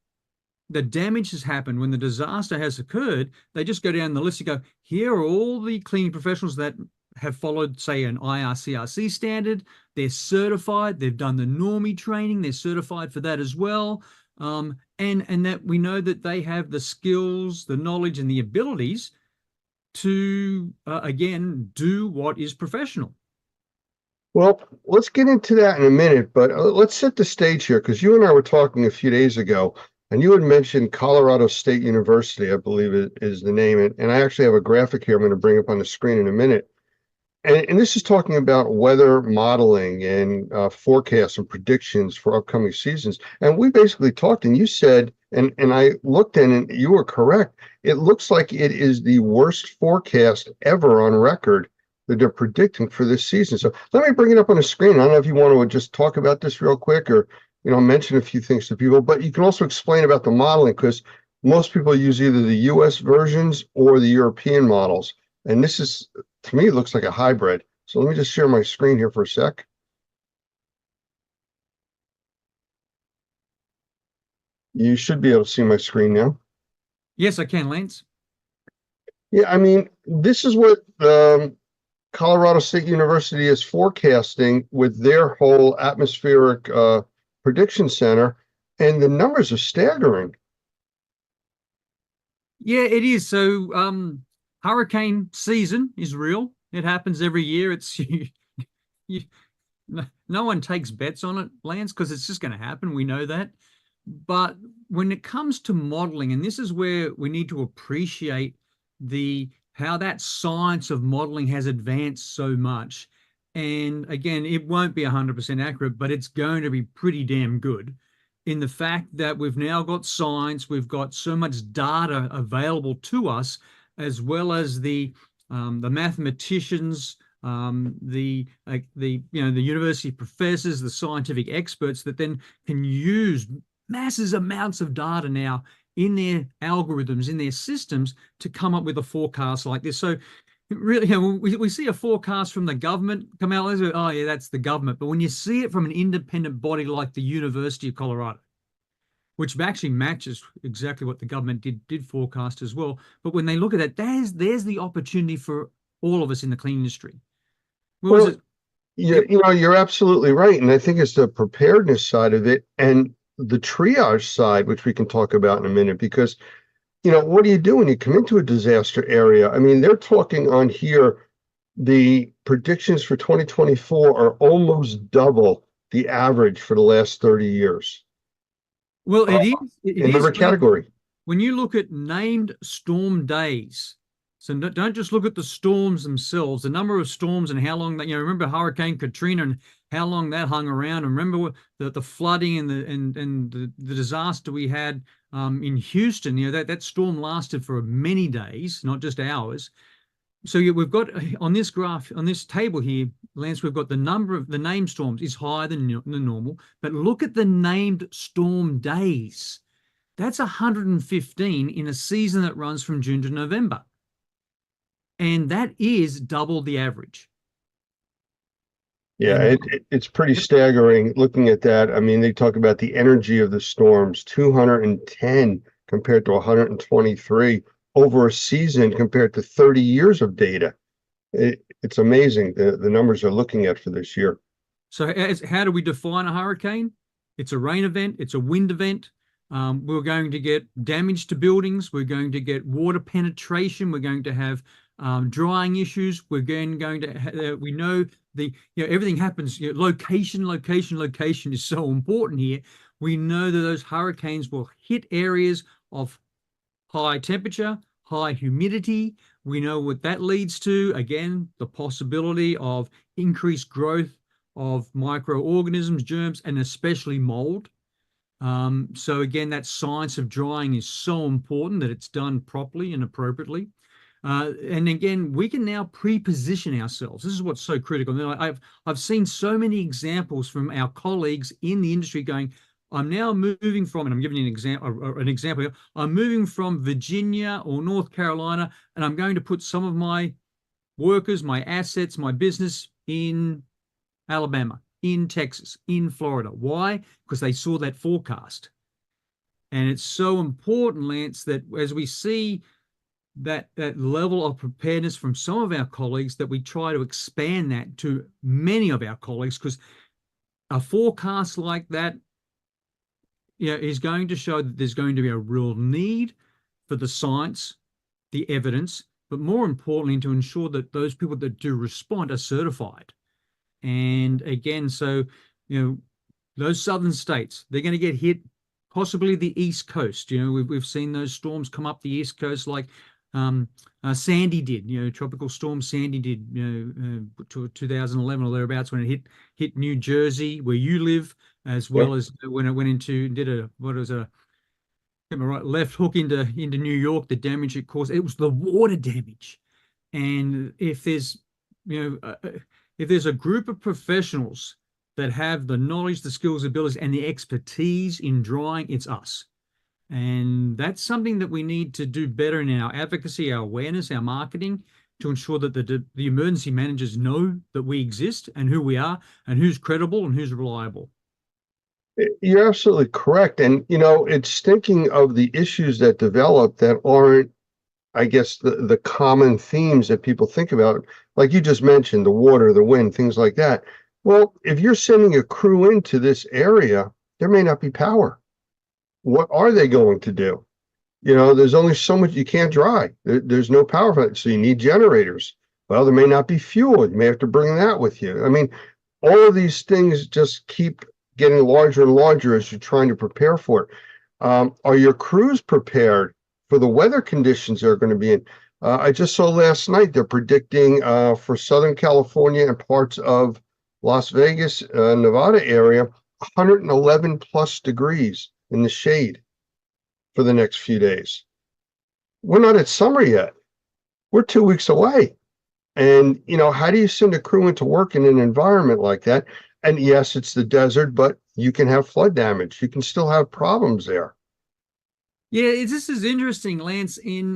the damage has happened, when the disaster has occurred, they just go down the list and go, here are all the cleaning professionals that have followed, say, an IRCRC standard. They're certified. They've done the Normie training. They're certified for that as well. And that we know that they have the skills, the knowledge, and the abilities to, again, do what is professional.
Well, let's get into that in a minute, but let's set the stage here, because you and I were talking a few days ago, and you had mentioned Colorado State University, I believe it is the name. And I actually have a graphic here I'm going to bring up on the screen in a minute. And this is talking about weather modeling and forecasts and predictions for upcoming seasons. And we basically talked, and you said, and I looked in, and you were correct. It looks like it is the worst forecast ever on record that they're predicting for this season. So let me bring it up on the screen. I don't know if you want to just talk about this real quick, or mention a few things to people, but you can also explain about the modeling, because most people use either the US versions or the European models. And this is, to me, it looks like a hybrid. So let me just share my screen here for a sec. You should be able to see my screen now.
Yes, I can, Lance.
Yeah, I mean, this is what Colorado State University is forecasting with their whole atmospheric prediction center, and the numbers are staggering.
Yeah, it is. So hurricane season is real. It happens every year. It's no one takes bets on it, Lance, because it's just going to happen. We know that. But when it comes to modeling, and this is where we need to appreciate how that science of modeling has advanced so much. And again, it won't be 100% accurate, but it's going to be pretty damn good. in the fact that we've now got science, we've got so much data available to us, as well as the mathematicians, the university professors, the scientific experts that then can use massive amounts of data now in their algorithms, in their systems, to come up with a forecast like this. So really, we see a forecast from the government come out, oh yeah, that's the government. But when you see it from an independent body like the University of Colorado, which actually matches exactly what the government did forecast as well. But when they look at it, there's the opportunity for all of us in the clean industry.
You're absolutely right. And I think it's the preparedness side of it and the triage side, which we can talk about in a minute, because, what do you do when you come into a disaster area? I mean, they're talking on here, the predictions for 2024 are almost double the average for the last 30 years.
Well, it
in
is
every category.
When you look at named storm days, so don't just look at the storms themselves, the number of storms and how long that, remember Hurricane Katrina and how long that hung around. And remember the flooding and the disaster we had in Houston, that storm lasted for many days, not just hours. So we've got on this graph, on this table here, Lance, we've got the number of the named storms is higher than normal, but look at the named storm days. That's 115 in a season that runs from June to November. And that is double the average.
Yeah, it's pretty staggering looking at that. I mean, they talk about the energy of the storms, 210 compared to 123 over a season compared to 30 years of data. It's amazing the numbers they're looking at for this year.
So how do we define a hurricane? It's a rain event. It's a wind event. We're going to get damage to buildings. We're going to get water penetration. We're going to have drying issues. We're going to we know everything happens. Location is so important here. We know that those hurricanes will hit areas of high temperature, high humidity. We know what that leads to. Again, the possibility of increased growth of microorganisms, germs, and especially mold. So again, that science of drying is so important that it's done properly and appropriately. And again, we can now pre-position ourselves. This is what's so critical. I've seen so many examples from our colleagues in the industry going, I'm now moving from, and I'm giving you an example. I'm moving from Virginia or North Carolina, and I'm going to put some of my workers, my assets, my business in Alabama, in Texas, in Florida. Why? Because they saw that forecast. And it's so important, Lance, that as we see that level of preparedness from some of our colleagues, that we try to expand that to many of our colleagues, because a forecast like that is going to show that there's going to be a real need for the science, the evidence, but more importantly, to ensure that those people that do respond are certified. And again, so, those southern states, they're going to get hit, possibly the East Coast. We've seen those storms come up the East Coast like Sandy did, Tropical Storm Sandy did, 2011 or thereabouts, when it hit New Jersey, where you live, as well as when it went into, left hook into New York, the damage it caused. It was the water damage. And if there's a group of professionals that have the knowledge, the skills, abilities, and the expertise in drying, it's us. And that's something that we need to do better in our advocacy, our awareness, our marketing, to ensure that the emergency managers know that we exist and who we are and who's credible and who's reliable.
You're absolutely correct. And, it's thinking of the issues that develop that aren't, I guess, the common themes that people think about, like you just mentioned, the water, the wind, things like that. Well, if you're sending a crew into this area, there may not be power. What are they going to do? There's only so much you can't dry. There's no power for it. So you need generators. Well, there may not be fuel. You may have to bring that with you. I mean, all of these things just keep getting larger and larger as you're trying to prepare for it. Are your crews prepared for the weather conditions they're going to be in? I just saw last night they're predicting for Southern California and parts of Las Vegas, Nevada area, 111 plus degrees in the shade for the next few days. We're not at summer yet. We're 2 weeks away. And, how do you send a crew into work in an environment like that? And yes, it's the desert, but you can have flood damage. You can still have problems there.
Yeah, this is interesting, Lance. In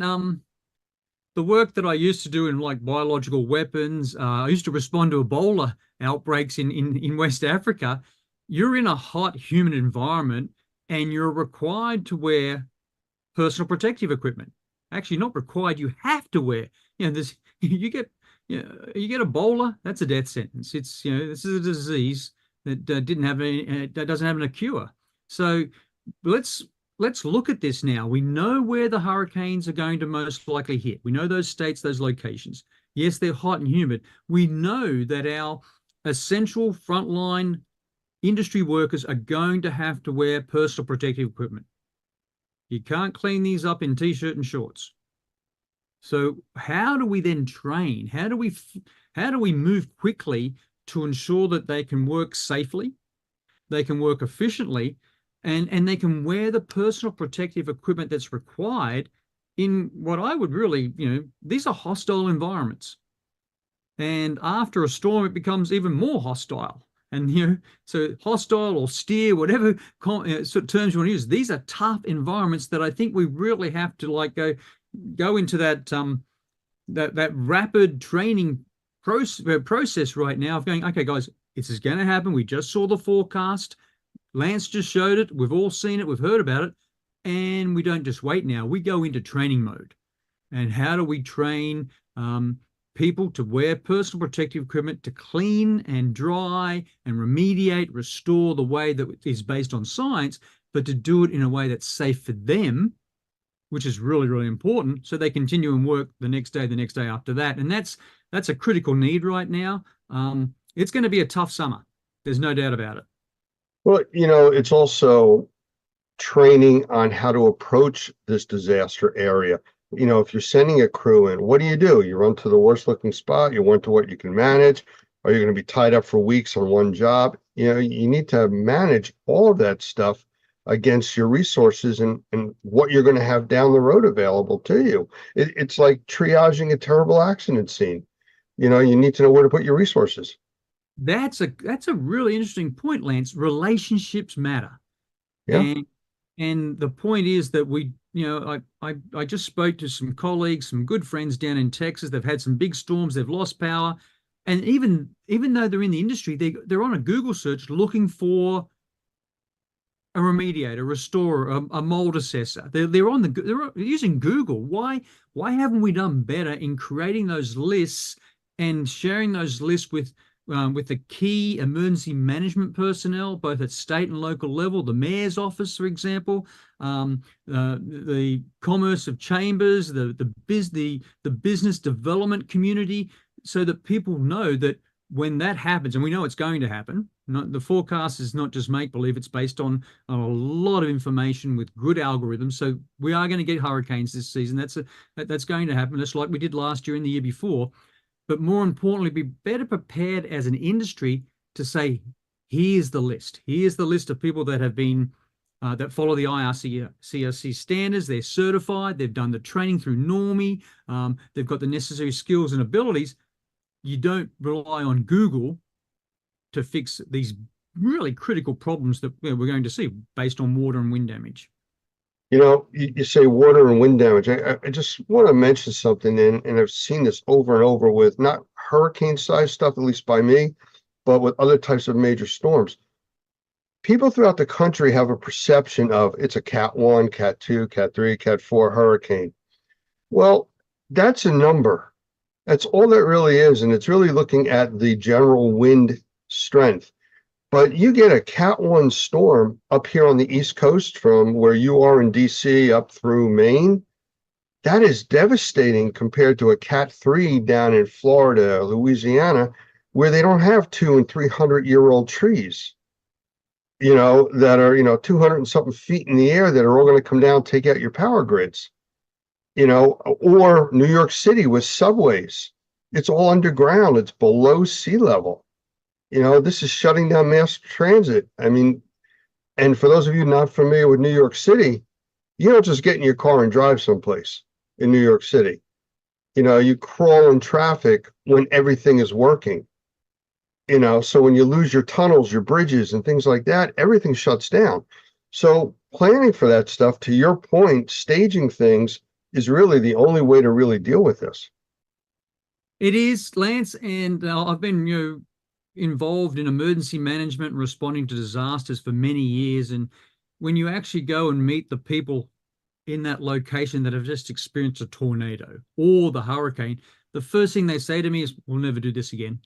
the work that I used to do in like biological weapons, I used to respond to Ebola outbreaks in West Africa. You're in a hot, humid environment, and you're required to wear personal protective equipment. Actually, not required. You have to wear. This you get Ebola. That's a death sentence. It's this is a disease that didn't have any, that doesn't have a cure. So let's look at this now. We know where the hurricanes are going to most likely hit. We know those states, those locations. Yes, they're hot and humid. We know that our essential frontline industry workers are going to have to wear personal protective equipment. You can't clean these up in t-shirt and shorts. So how do we then train? How do we move quickly to ensure that they can work safely, they can work efficiently, and they can wear the personal protective equipment that's required in what I would really, these are hostile environments. And after a storm, it becomes even more hostile. And, so hostile or steer, whatever sort of terms you want to use, these are tough environments that I think we really have to go into that rapid training process right now of going, okay, guys, this is going to happen. We just saw the forecast. Lance just showed it. We've all seen it. We've heard about it. And we don't just wait now. We go into training mode. And how do we train people to wear personal protective equipment, to clean and dry and remediate, restore the way that is based on science, but to do it in a way that's safe for them, which is really, really important, so they continue and work the next day after that. And that's a critical need right now. It's going to be a tough summer. There's no doubt about it.
Well, it's also training on how to approach this disaster area. If you're sending a crew in, what do? You run to the worst looking spot, you run to what you can manage. Are you going to be tied up for weeks on one job? You need to manage all of that stuff against your resources and what you're going to have down the road available to you. It's like triaging a terrible accident scene. You need to know where to put your resources.
That's a really interesting point, Lance. Relationships matter.
Yeah.
And the point is that I just spoke to some colleagues, some good friends down in Texas. They've had some big storms. They've lost power. And even though they're in the industry, they're on a Google search looking for a remediator, a restorer, a mold assessor. They're using Google. Why haven't we done better in creating those lists and sharing those lists with the key emergency management personnel, both at state and local level, the mayor's office, for example, the commerce of chambers, the business development community, so that people know that when that happens, and we know it's going to happen, the forecast is not just make-believe, it's based on a lot of information with good algorithms. So we are going to get hurricanes this season. That's going to happen, just like we did last year and the year before. But more importantly, be better prepared as an industry to say, here's the list. Here's the list of people that have been, that follow the IRCRC standards. They're certified. They've done the training through NORMI. They've got the necessary skills and abilities. You don't rely on Google to fix these really critical problems that we're going to see based on water and wind damage.
You say water and wind damage. I just want to mention something, and I've seen this over and over with not hurricane-sized stuff, at least by me, but with other types of major storms. People throughout the country have a perception of it's a Cat 1, Cat 2, Cat 3, Cat 4 hurricane. Well, that's a number. That's all that really is, and it's really looking at the general wind strength. But you get a Cat 1 storm up here on the East Coast from where you are in DC up through Maine. That is devastating compared to a Cat 3 down in Florida, Louisiana, where they don't have 200- and 300-year-old trees, that are, 200 and something feet in the air that are all going to come down and take out your power grids, or New York City with subways. It's all underground. It's below sea level. This is shutting down mass transit. I mean, and for those of you not familiar with New York City, you don't just get in your car and drive someplace in New York City. You crawl in traffic when everything is working. So when you lose your tunnels, your bridges and things like that, everything shuts down. So planning for that stuff, to your point, staging things is really the only way to really deal with this.
It is, Lance, and I've been, involved in emergency management and responding to disasters for many years. And when you actually go and meet the people in that location that have just experienced a tornado or the hurricane, the first thing they say to me is, "We'll never do this again."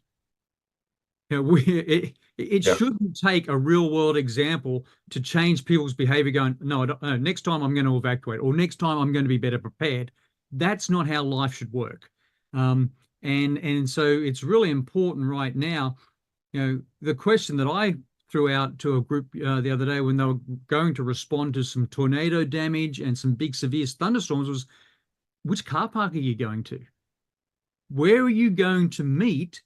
It
Yeah.
shouldn't take a real world example to change people's behavior going, no, next time I'm going to evacuate, or next time I'm going to be better prepared. That's not how life should work. And so it's really important right now. The question that I threw out to a group the other day when they were going to respond to some tornado damage and some big severe thunderstorms was, which car park are you going to? Where are you going to meet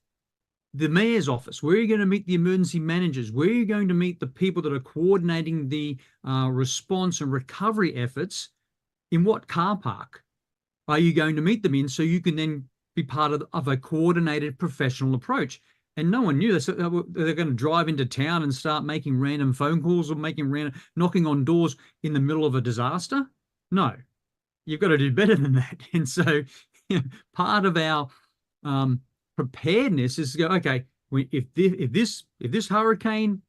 the mayor's office? Where are you going to meet the emergency managers? Where are you going to meet the people that are coordinating the response and recovery efforts? In what car park are you going to meet them in, so you can then be part of a coordinated professional approach? And no one knew this. They're going to drive into town and start making random phone calls or knocking on doors in the middle of a disaster. No, you've got to do better than that. And so part of our preparedness is to go, okay, if this hurricane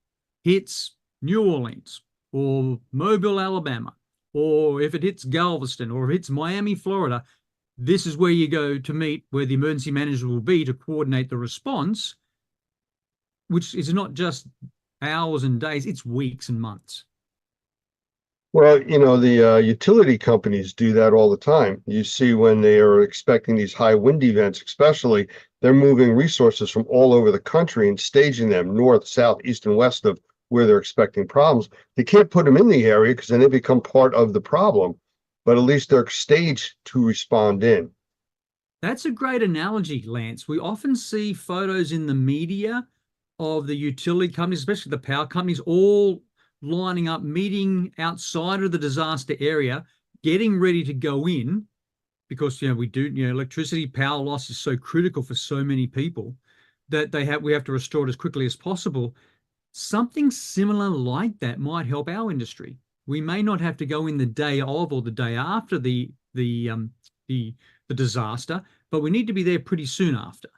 hits New Orleans or Mobile, Alabama, or if it hits Galveston or if it hits Miami, Florida, this is where you go to meet, where the emergency manager will be to coordinate the response, which is not just hours and days, it's weeks and months.
Well, the utility companies do that all the time. You see when they are expecting these high wind events, especially, they're moving resources from all over the country and staging them north, south, east, and west of where they're expecting problems. They can't put them in the area because then they become part of the problem, but at least they're staged to respond in.
That's a great analogy, Lance. We often see photos in the media of the utility companies, especially the power companies, all lining up, meeting outside of the disaster area, getting ready to go in, because electricity power loss is so critical for so many people that we have to restore it as quickly as possible. Something similar like that might help our industry. We may not have to go in the day of or the day after the disaster, but we need to be there pretty soon after.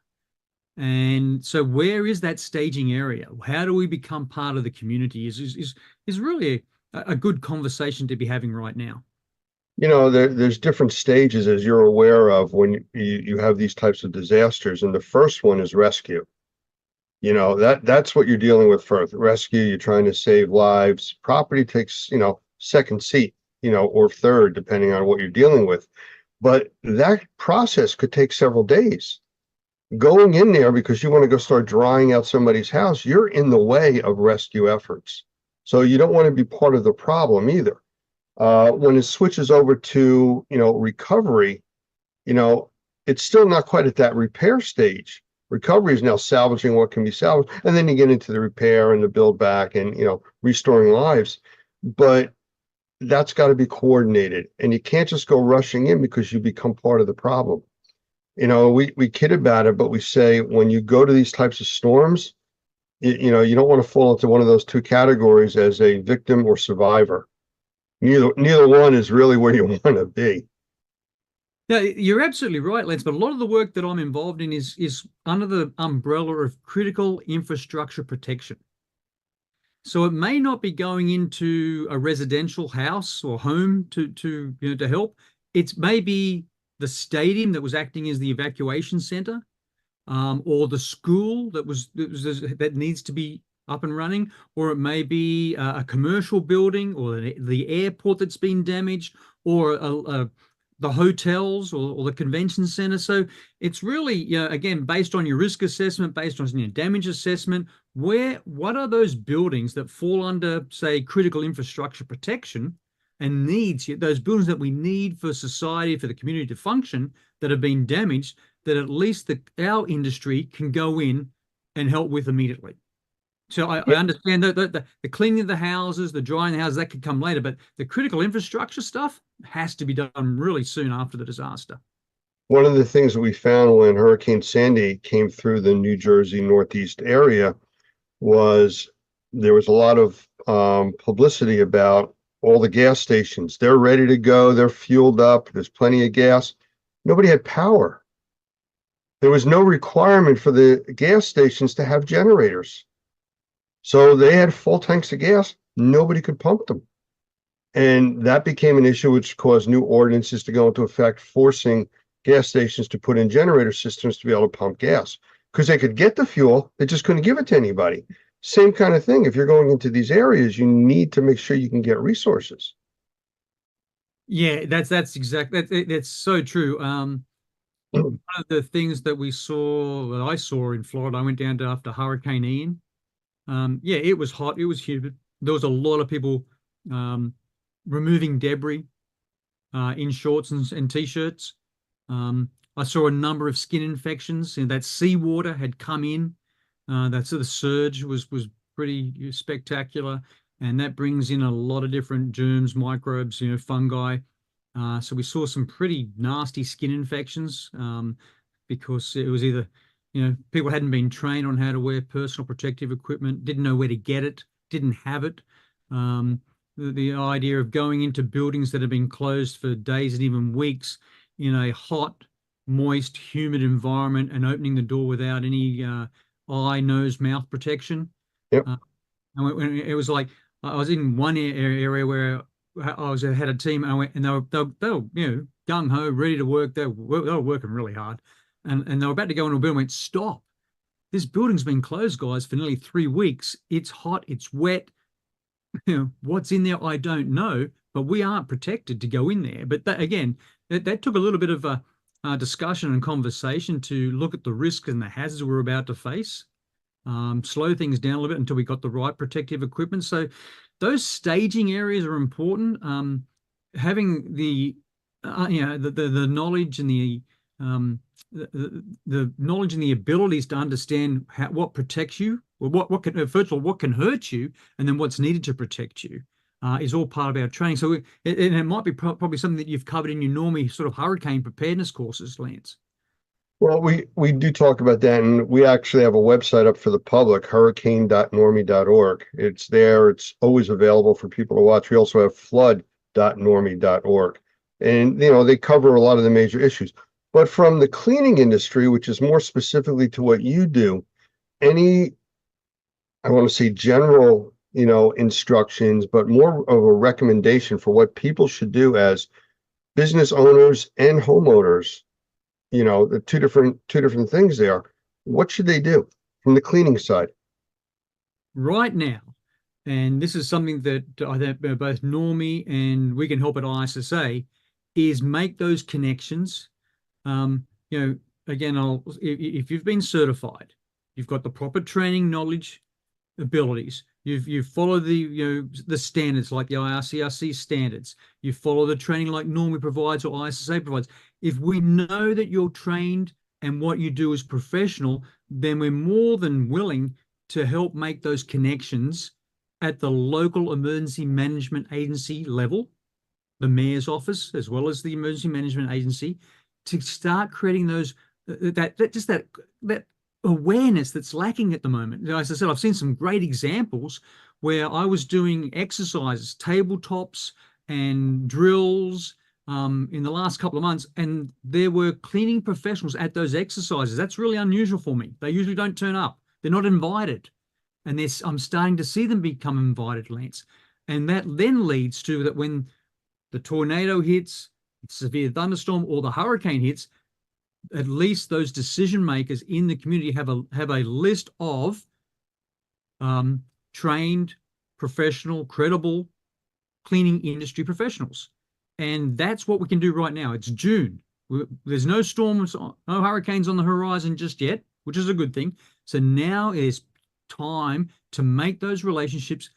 And so where is that staging area? How do we become part of the community is really a good conversation to be having right now.
There's different stages, as you're aware of, when you have these types of disasters. And the first one is rescue. That's what you're dealing with first. Rescue, you're trying to save lives. Property takes, second seat, or third, depending on what you're dealing with. But that process could take several days. Going in there because you want to go start drying out somebody's house, you're in the way of rescue efforts. So you don't want to be part of the problem either. When it switches over to, recovery, it's still not quite at that repair stage. Recovery is now salvaging what can be salvaged. And then you get into the repair and the build back and, restoring lives. But that's got to be coordinated. And you can't just go rushing in because you become part of the problem. We kid about it, but we say when you go to these types of storms, you don't want to fall into one of those two categories as a victim or survivor. Neither one is really where you want to be.
Yeah, you're absolutely right, Lance. But a lot of the work that I'm involved in is under the umbrella of critical infrastructure protection. So it may not be going into a residential house or home to help. It's maybe the stadium that was acting as the evacuation center, or the school that needs to be up and running, or it may be a commercial building, or the airport that's been damaged, or the hotels or the convention center. So it's really, again, based on your risk assessment, based on your damage assessment, what are those buildings that fall under, say, critical infrastructure protection and needs, those buildings that we need for society, for the community to function, that have been damaged, that at least our industry can go in and help with immediately. So I understand that the cleaning of the houses, the drying the houses, that could come later, but the critical infrastructure stuff has to be done really soon after the disaster.
One of the things that we found when Hurricane Sandy came through the New Jersey Northeast area was there was a lot of publicity about all the gas stations. They're ready to go. They're fueled up. There's plenty of gas. Nobody had power. There was no requirement for the gas stations to have generators. So they had full tanks of gas. Nobody could pump them. And that became an issue which caused new ordinances to go into effect, forcing gas stations to put in generator systems to be able to pump gas. Because they could get the fuel, they just couldn't give it to anybody. Same kind of thing. If you're going into these areas, you need to make sure you can get resources.
Yeah, that's exactly that's so true. One of the things that I saw in Florida, I went down to after Hurricane Ian. Yeah, it was hot, it was humid. There was a lot of people removing debris in shorts and t-shirts. I saw a number of skin infections, and that seawater had come in. That's the surge was pretty spectacular, and that brings in a lot of different germs, microbes, fungi. So we saw some pretty nasty skin infections because it was either, people hadn't been trained on how to wear personal protective equipment, didn't know where to get it, didn't have it. The idea of going into buildings that have been closed for days and even weeks in a hot, moist, humid environment and opening the door without any eye, nose, mouth protection.
Yep.
And it was like I was in one area where I had a team, and I went, and they were gung ho, ready to work. They were working really hard, and they were about to go into a building. Went, stop! This building's been closed, guys, for nearly 3 weeks. It's hot. It's wet. What's in there, I don't know, but we aren't protected to go in there. But that took a little bit of a discussion and conversation to look at the risks and the hazards we're about to face, slow things down a little bit until we got the right protective equipment. So those staging areas are important. Having the knowledge and the knowledge and the abilities to understand what protects you, or what can, first of all, what can hurt you, and then what's needed to protect you, is all part of our training. So it might be probably something that you've covered in your normie sort of hurricane preparedness courses, Lance.
Well, we do talk about that, and we actually have a website up for the public, hurricane.normie.org. It's there. It's always available for people to watch. We also have flood.normie.org. And, they cover a lot of the major issues. But from the cleaning industry, which is more specifically to what you do, I want to say general, instructions, but more of a recommendation for what people should do as business owners and homeowners, the two different things there. What should they do from the cleaning side? Right
now, and this is something that I think both Normie and We Can Help at ISSA, is make those connections. Again, if you've been certified, you've got the proper training, knowledge, abilities. You follow the standards like the IRCRC standards. You follow the training like Normie provides or ISSA provides. If we know that you're trained and what you do is professional, then we're more than willing to help make those connections at the local emergency management agency level, the mayor's office, as well as the emergency management agency, to start creating those that awareness that's lacking at the moment. As I said, I've seen some great examples where I was doing exercises, tabletops and drills in the last couple of months, and there were cleaning professionals at those exercises. That's really unusual for me. They usually don't turn up. They're not invited. And I'm starting to see them become invited, Lance. And that then leads to that when the tornado hits, severe thunderstorm, or the hurricane hits, at least those decision makers in the community have a list of trained, professional, credible cleaning industry professionals. And that's what we can do right now. It's June. There's no storms, no hurricanes on the horizon just yet, which is a good thing. So now is time to make those relationships,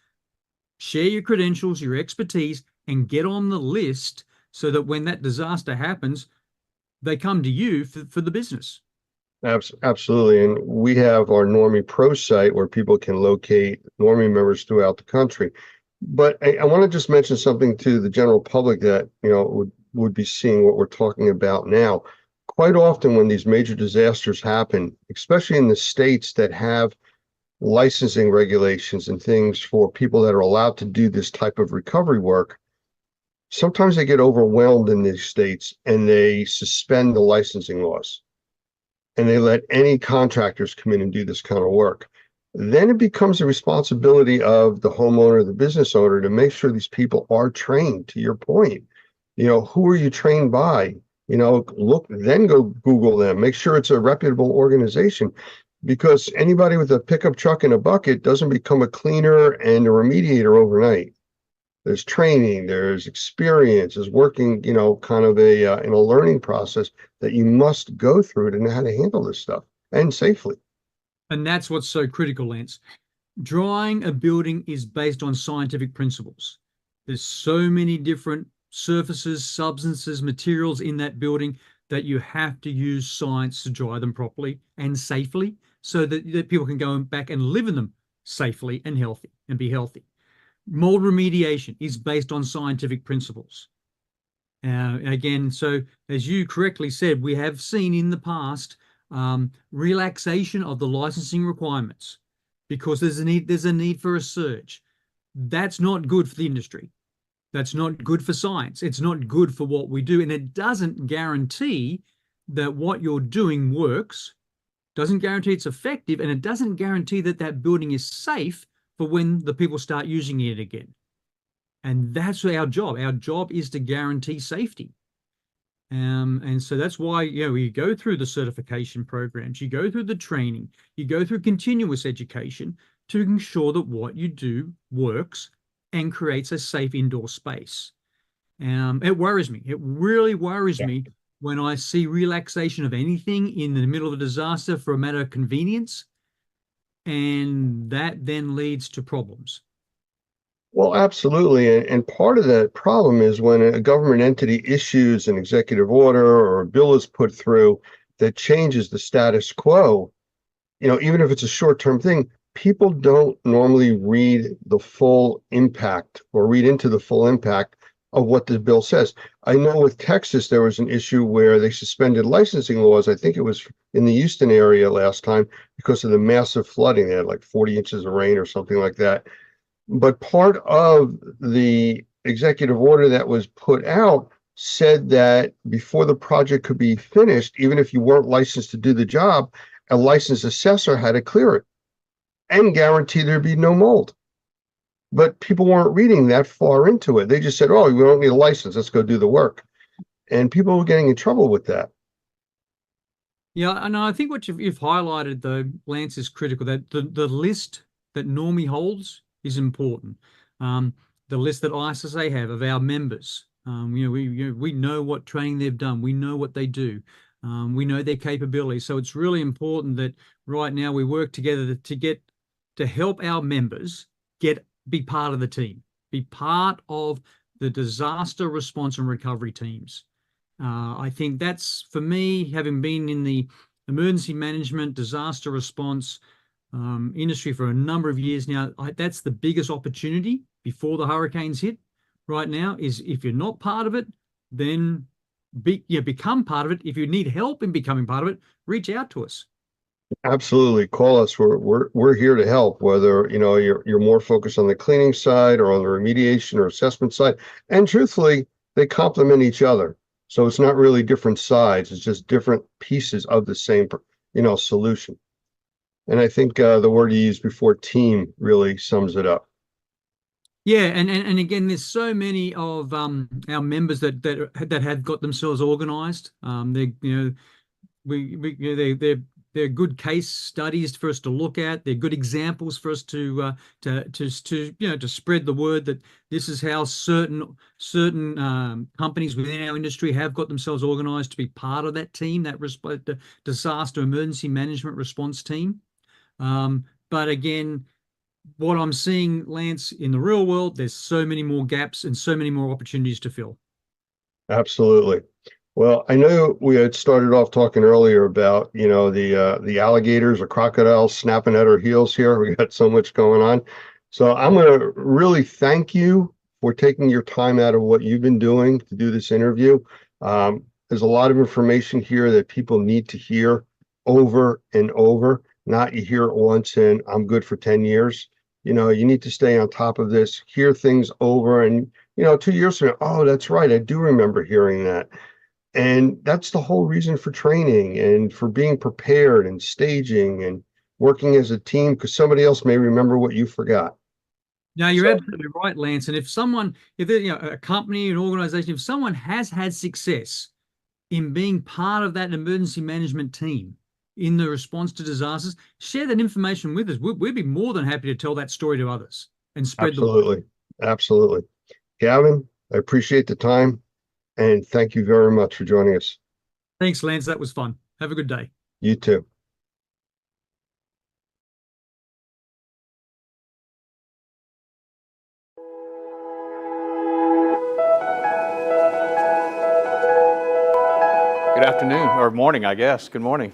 share your credentials, your expertise, and get on the list so that when that disaster happens, they come to you for the business.
Absolutely. And we have our Normie Pro site where people can locate Normie members throughout the country. But I want to just mention something to the general public that, would be seeing what we're talking about now. Quite often when these major disasters happen, especially in the states that have licensing regulations and things for people that are allowed to do this type of recovery work, sometimes they get overwhelmed in these states and they suspend the licensing laws and they let any contractors come in and do this kind of work. Then it becomes the responsibility of the homeowner, the business owner, to make sure these people are trained. To your point, who are you trained by? Look, then go Google them, make sure it's a reputable organization, because anybody with a pickup truck and a bucket doesn't become a cleaner and a remediator overnight. There's training, there's experience, there's working, kind of in a learning process that you must go through to know how to handle this stuff and safely.
And that's what's so critical, Lance. Drying a building is based on scientific principles. There's so many different surfaces, substances, materials in that building that you have to use science to dry them properly and safely so that people can go back and live in them safely and healthy and be healthy. Mold remediation is based on scientific principles. Again, so as you correctly said, we have seen in the past relaxation of the licensing requirements because there's a need for a surge. That's not good for the industry. That's not good for science. It's not good for what we do. And it doesn't guarantee that what you're doing works, doesn't guarantee it's effective, and it doesn't guarantee that that building is safe for when the people start using it again. And that's our job. Our job is to guarantee safety. And so that's why, you go through the certification programs, you go through the training, you go through continuous education to ensure that what you do works and creates a safe indoor space. It worries me. It really worries me when I see relaxation of anything in the middle of a disaster for a matter of convenience, and that then leads to problems.
Well, absolutely. And part of that problem is when a government entity issues an executive order or a bill is put through that changes the status quo, even if it's a short-term thing, people don't normally read the full impact or read into the full impact of what the bill says. I know with Texas, there was an issue where they suspended licensing laws. I think it was in the Houston area last time because of the massive flooding. They had like 40 inches of rain or something like that. But part of the executive order that was put out said that before the project could be finished, even if you weren't licensed to do the job, a licensed assessor had to clear it and guarantee there'd be no mold. But people weren't reading that far into it. They just said, oh, we don't need a license, let's go do the work. And people were getting in trouble with that.
Yeah, and I think what you've highlighted, though, Lance, is critical. That the list that Normie holds is important. The list that ISSA have of our members, we know what training they've done. We know what they do. We know their capabilities. So it's really important that right now we work together to help our members be part of the team, be part of the disaster response and recovery teams. I think that's, for me, having been in the emergency management, disaster response industry for a number of years now, that's the biggest opportunity before the hurricanes hit right now, is if you're not part of it, then become part of it. If you need help in becoming part of it, reach out to us.
Absolutely. Call us. We're here to help, whether, you're more focused on the cleaning side or on the remediation or assessment side. And truthfully, they complement each other. So it's not really different sides. It's just different pieces of the same, solution. And I think the word you used before, team, really sums it up.
Yeah, and again, there's so many of our members that have got themselves organised. They're good case studies for us to look at. They're good examples for us to spread the word that this is how certain companies within our industry have got themselves organised to be part of that team, the disaster emergency management response team. But again, what I'm seeing, Lance, in the real world, there's so many more gaps and so many more opportunities to fill.
Absolutely. Well, I know we had started off talking earlier about, the alligators or crocodiles snapping at our heels here. We got so much going on. So I'm going to really thank you for taking your time out of what you've been doing to do this interview. There's a lot of information here that people need to hear over and over, not you hear it once and I'm good for 10 years. You need to stay on top of this, hear things over and, 2 years from now, oh, that's right. I do remember hearing that. And that's the whole reason for training and for being prepared and staging and working as a team, because somebody else may remember what you forgot.
Now, you're
So-
absolutely right, Lance. And if a company, an organization, if someone has had success in being part of that emergency management team in the response to disasters, share that information with us. We'd be more than happy to tell that story to others and spread the word.
Absolutely. Absolutely. Gavin, I appreciate the time and thank you very much for joining us.
Thanks, Lance. That was fun. Have a good day.
You too.
Good afternoon, or morning, I guess. Good morning.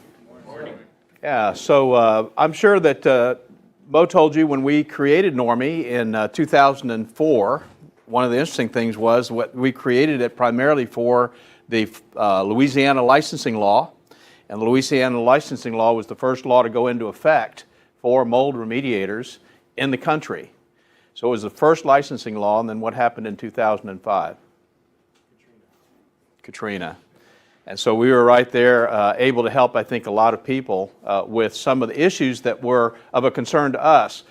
Yeah, so I'm sure that Mo told you when we created Normie in 2004, one of the interesting things was what we created it primarily for the Louisiana licensing law. And the Louisiana licensing law was the first law to go into effect for mold remediators in the country. So it was the first licensing law, and then what happened in 2005? Katrina. And so we were right there able to help, I think, a lot of people with some of the issues that were of a concern to us.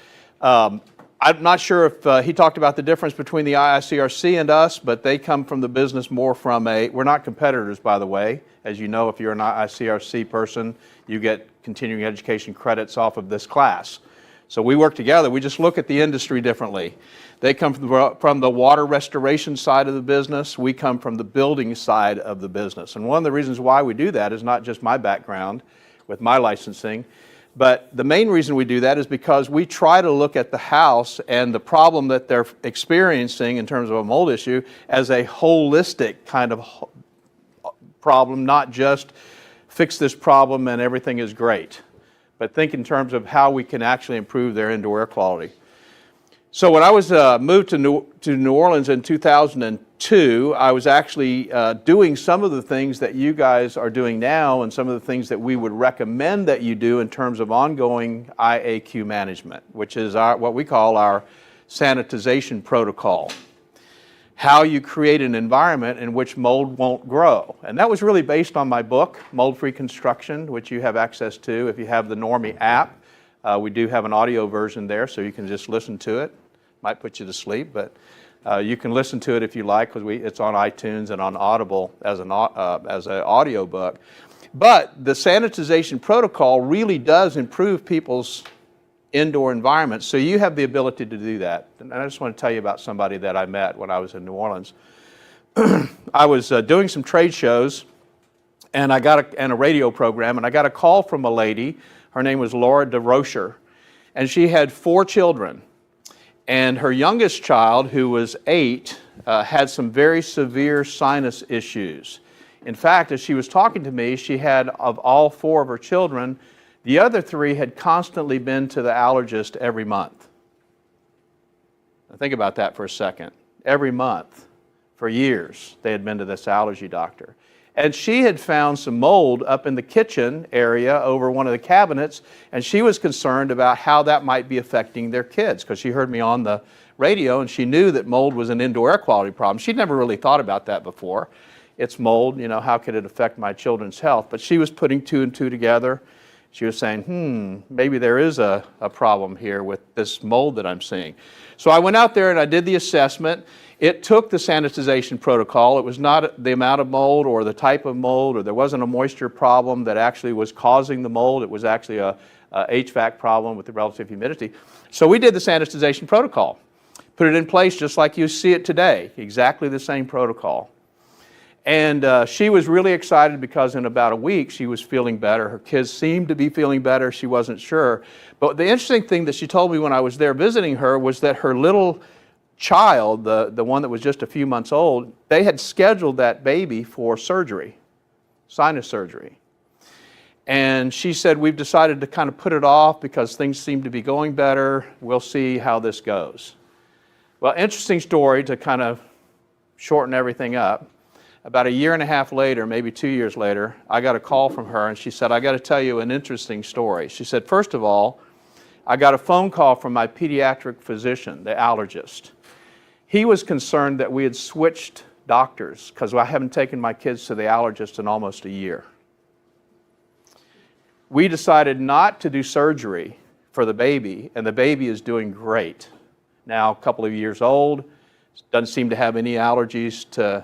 I'm not sure if he talked about the difference between the IICRC and us, but they come from the business more from we're not competitors, by the way. As you know, if you're an IICRC person, you get continuing education credits off of this class. So we work together. We just look at the industry differently. They come from the water restoration side of the business. We come from the building side of the business. And one of the reasons why we do that is not just my background with my licensing, but the main reason we do that is because we try to look at the house and the problem that they're experiencing in terms of a mold issue as a holistic kind of problem, not just fix this problem and everything is great, but think in terms of how we can actually improve their indoor air quality. So when I was moved to New Orleans in 2002, I was actually doing some of the things that you guys are doing now and some of the things that we would recommend that you do in terms of ongoing IAQ management, which is what we call our sanitization protocol. How you create an environment in which mold won't grow. And that was really based on my book, Mold Free Construction, which you have access to if you have the Normie app. We do have an audio version there, so you can just listen to it. Might put you to sleep, but you can listen to it if you like, because it's on iTunes and on Audible as an audio book. But the sanitization protocol really does improve people's indoor environments, so you have the ability to do that. And I just want to tell you about somebody that I met when I was in New Orleans. I was doing some trade shows, and a radio program, and I got a call from a lady. Her name was Laura DeRocher, and she had 4 children. And her youngest child, who was 8, had some very severe sinus issues. In fact, as she was talking to me, she had, of all 4 of her children, the other 3 had constantly been to the allergist every month. Now think about that for a second. Every month, for years, they had been to this allergy doctor. And she had found some mold up in the kitchen area over one of the cabinets, and she was concerned about how that might be affecting their kids, because she heard me on the radio and she knew that mold was an indoor air quality problem. She'd never really thought about that before. It's mold, how could it affect my children's health? But she was putting 2 and 2 together. She was saying, maybe there is a problem here with this mold that I'm seeing. So I went out there and I did the assessment. It took the sanitization protocol. It was not the amount of mold or the type of mold, or there wasn't a moisture problem that actually was causing the mold. It was actually a HVAC problem with the relative humidity. So we did the sanitization protocol, put it in place just like you see it today, exactly the same protocol. And she was really excited because in about a week she was feeling better. Her kids seemed to be feeling better. She wasn't sure. But the interesting thing that she told me when I was there visiting her was that her little child, the one that was just a few months old, they had scheduled that baby for surgery, sinus surgery. And she said, we've decided to kind of put it off because things seem to be going better. We'll see how this goes. Well, interesting story to kind of shorten everything up. About a year and a half later, maybe 2 years later, I got a call from her and she said, I got to tell you an interesting story. She said, first of all, I got a phone call from my pediatric physician, the allergist. He was concerned that we had switched doctors because I haven't taken my kids to the allergist in almost a year. We decided not to do surgery for the baby, and the baby is doing great. Now, a couple of years old, doesn't seem to have any allergies to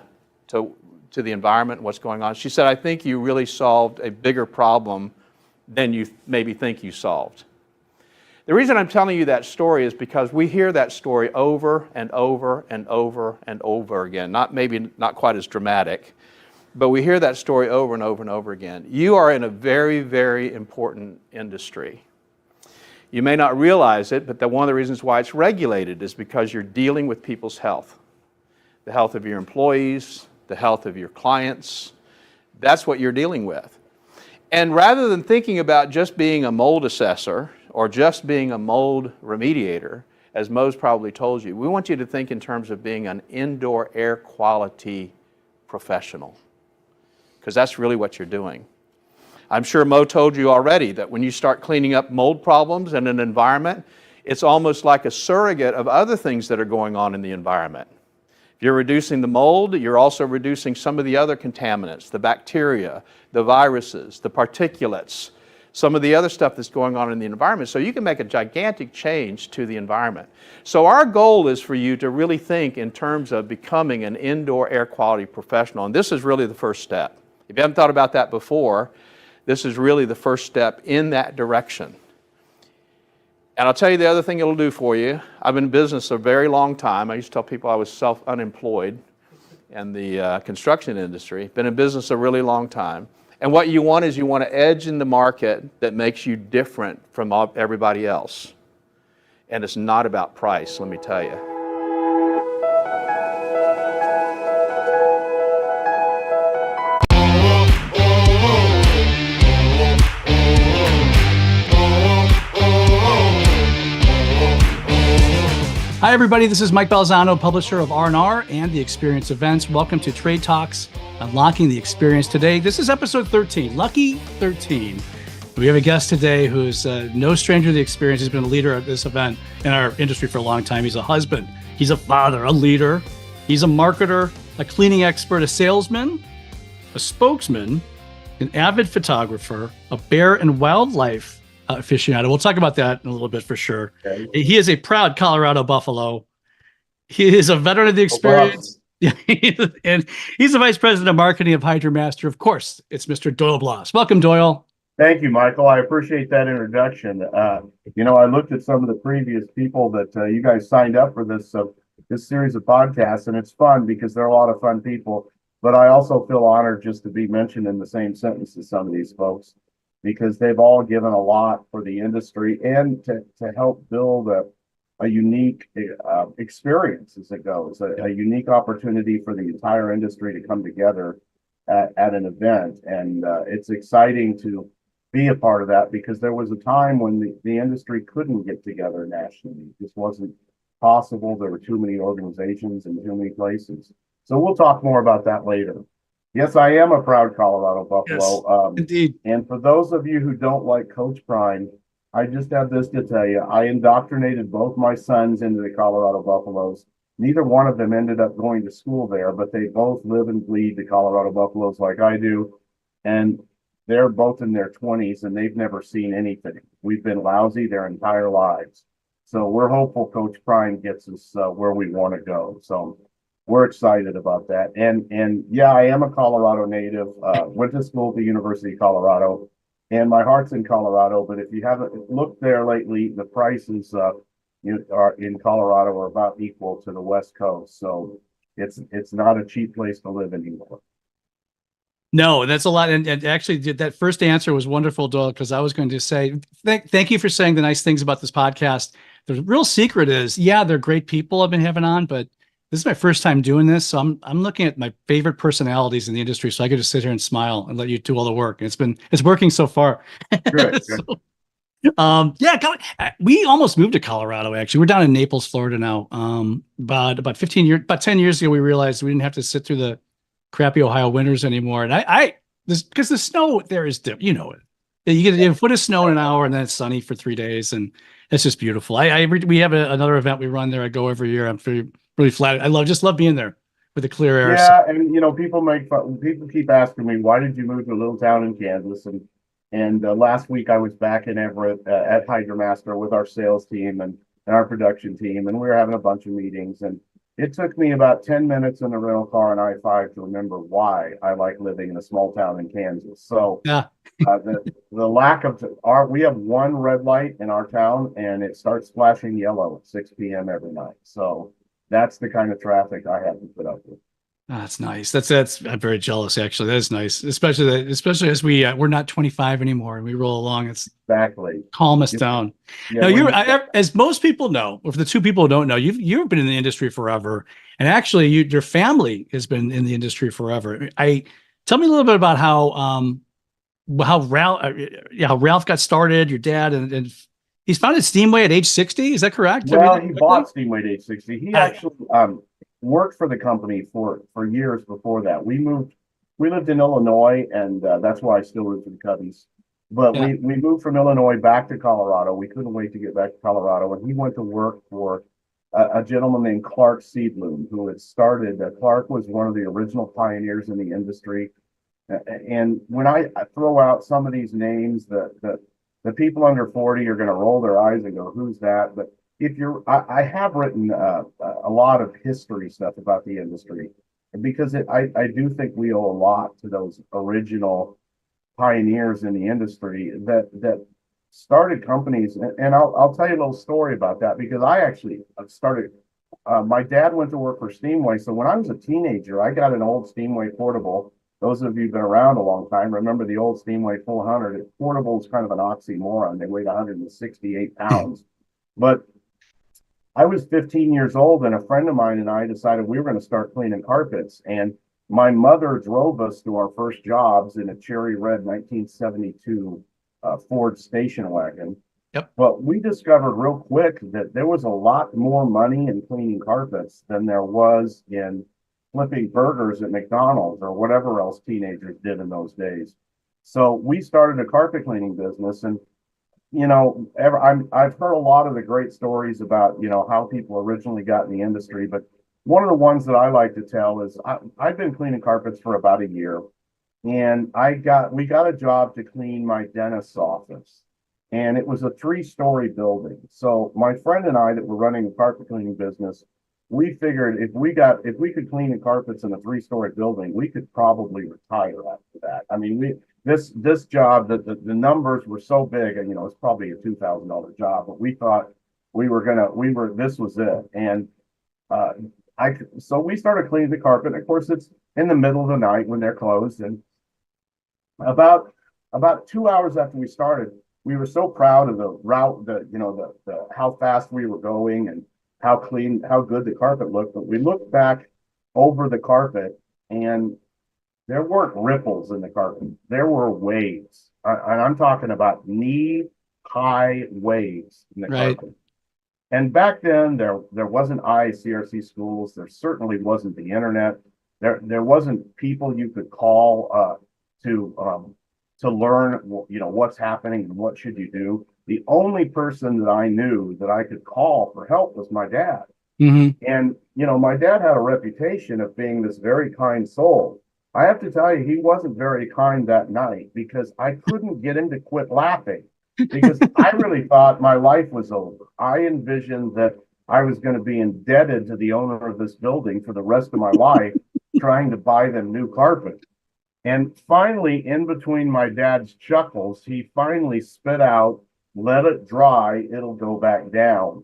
the environment and what's going on. She said, I think you really solved a bigger problem than you maybe think you solved. The reason I'm telling you that story is because we hear that story over and over and over and over again. Maybe not quite as dramatic, but we hear that story over and over and over again. You are in a very, very important industry. You may not realize it, but one of the reasons why it's regulated is because you're dealing with people's health. The health of your employees, the health of your clients. That's what you're dealing with. And rather than thinking about just being a mold assessor or just being a mold remediator, as Mo's probably told you, we want you to think in terms of being an indoor air quality professional, because that's really what you're doing. I'm sure Mo told you already that when you start cleaning up mold problems in an environment, it's almost like a surrogate of other things that are going on in the environment. If you're reducing the mold, you're also reducing some of the other contaminants, the bacteria, the viruses, the particulates, some of the other stuff that's going on in the environment. So you can make a gigantic change to the environment. So our goal is for you to really think in terms of becoming an indoor air quality professional. And this is really the first step. If you haven't thought about that before, this is really the first step in that direction. And I'll tell you the other thing it'll do for you. I've been in business a very long time. I used to tell people I was self-unemployed in the construction industry. Been in business a really long time. And what you want is you want to edge in the market that makes you different from everybody else. And it's not about price, let me tell you.
Hi, everybody. This is Mike Balzano, publisher of R&R and The Experience Events. Welcome to Trade Talks, Unlocking the Experience. Today, this is episode 13, lucky 13. We have a guest today who's no stranger to the experience. He's been a leader at this event in our industry for a long time. He's a husband. He's a father, a leader. He's a marketer, a cleaning expert, a salesman, a spokesman, an avid photographer, a bear and wildlife aficionado. We'll talk about that in a little bit for sure. Okay. He is a proud Colorado Buffalo. He is a veteran of the experience. And he's the vice president of marketing of HydroMaster. Of course, it's Mr. Doyle Bloss. Welcome, Doyle.
Thank you, Michael. I appreciate that introduction. I looked at some of the previous people that you guys signed up for this series of podcasts, and it's fun because they're a lot of fun people. But I also feel honored just to be mentioned in the same sentence as some of these folks, because they've all given a lot for the industry and to help build a unique experience as it goes, a unique opportunity for the entire industry to come together at an event. And it's exciting to be a part of that, because there was a time when the industry couldn't get together nationally. It just wasn't possible. There were too many organizations in too many places. So we'll talk more about that later. Yes, I am a proud Colorado Buffalo.
Yes, indeed.
And for those of you who don't like Coach Prime, I just have this to tell you. I indoctrinated both my sons into the Colorado Buffaloes. Neither one of them ended up going to school there, but they both live and bleed the Colorado Buffaloes like I do. And they're both in their 20s, and they've never seen anything. We've been lousy their entire lives. So we're hopeful Coach Prime gets us where we want to go. So we're excited about that. And yeah, I am a Colorado native, went to school at the University of Colorado, and my heart's in Colorado. But if you haven't looked there lately, the prices are in Colorado are about equal to the West Coast. So it's not a cheap place to live anymore.
No, that's a lot. And actually, that first answer was wonderful, Doyle, because I was going to say, thank you for saying the nice things about this podcast. the real secret is, yeah, they're great people I've been having on, but this is my first time doing this. So I'm looking at my favorite personalities in the industry. So I could just sit here and smile and let you do all the work. And it's working so far.
Good.
So, yeah, we almost moved to Colorado, actually. We're down in Naples, Florida now. About 10 years ago, we realized we didn't have to sit through the crappy Ohio winters anymore. And because the snow there is, you know it. You get a foot of snow in an hour, and then it's sunny for 3 days, and it's just beautiful. We have another event we run there. I go every year. I'm really flattered. I just love being there with the clear air.
Yeah, and people make fun. People keep asking me, why did you move to a little town in Kansas? And last week I was back in Everett at HydroMaster with our sales team and our production team, and we were having a bunch of meetings. And it took me about 10 minutes in the rental car on I-5 to remember why I like living in a small town in Kansas. So
Yeah.
the lack of we have one red light in our town, and it starts flashing yellow at 6 p.m. every night. So that's the kind of traffic I have to put up with.
That's nice. That's I'm very jealous, actually. That is nice, especially as we're not 25 anymore and we roll along. It's
Exactly.
calm us down.
Yeah,
Now as most people know, or for the two people who don't know, you've been in the industry forever, and actually your family has been in the industry forever. Tell me a little bit about how Ralph got started. Your dad and he's founded Steamway at age 60. Is that correct?
Well, he bought Steamway at age 60. He actually worked for the company for years before that. We lived in Illinois, and that's why I still root for the Cubbies. But
Yeah.
we moved from Illinois back to Colorado. We couldn't wait to get back to Colorado, and he went to work for a gentleman named Clark Seedloom, who had started. Clark was one of the original pioneers in the industry. And when I throw out some of these names, the people under 40 are going to roll their eyes and go, "Who's that?" But I have written a lot of history stuff about the industry, because I do think we owe a lot to those original pioneers in the industry that started companies. And I'll tell you a little story about that, because I actually started. My dad went to work for Steamway, so when I was a teenager, I got an old Steamway portable. Those of you who've been around a long time remember the old Steamway 400. Portable is kind of an oxymoron. They weighed 168 pounds. But I was 15 years old, and a friend of mine and I decided we were going to start cleaning carpets. And my mother drove us to our first jobs in a cherry red 1972 Ford station wagon.
Yep.
But we discovered real quick that there was a lot more money in cleaning carpets than there was in flipping burgers at McDonald's or whatever else teenagers did in those days. So we started a carpet cleaning business, and I've heard a lot of the great stories about how people originally got in the industry, but one of the ones that I like to tell is I've been cleaning carpets for about a year, and we got a job to clean my dentist's office, and it was a 3-story building. So my friend and I that were running a carpet cleaning business, we figured if we could clean the carpets in a 3-story building, we could probably retire after that. I mean, this job, the numbers were so big, and it's probably a $2,000 job, but we thought this was it. And so we started cleaning the carpet. Of course, it's in the middle of the night when they're closed, and about 2 hours after we started, we were so proud of the route, the how fast we were going and how clean, how good the carpet looked. But we looked back over the carpet, and there weren't ripples in the carpet. There were waves. And I'm talking about knee-high waves in the carpet. And back then, there wasn't ICRC schools. There certainly wasn't the internet. There wasn't people you could call to learn, what's happening and what should you do. The only person that I knew that I could call for help was my dad.
Mm-hmm.
And, my dad had a reputation of being this very kind soul. I have to tell you, he wasn't very kind that night, because I couldn't get him to quit laughing, because I really thought my life was over. I envisioned that I was going to be indebted to the owner of this building for the rest of my life, trying to buy them new carpet. And finally, in between my dad's chuckles, he finally spit out, "Let it dry, it'll go back down."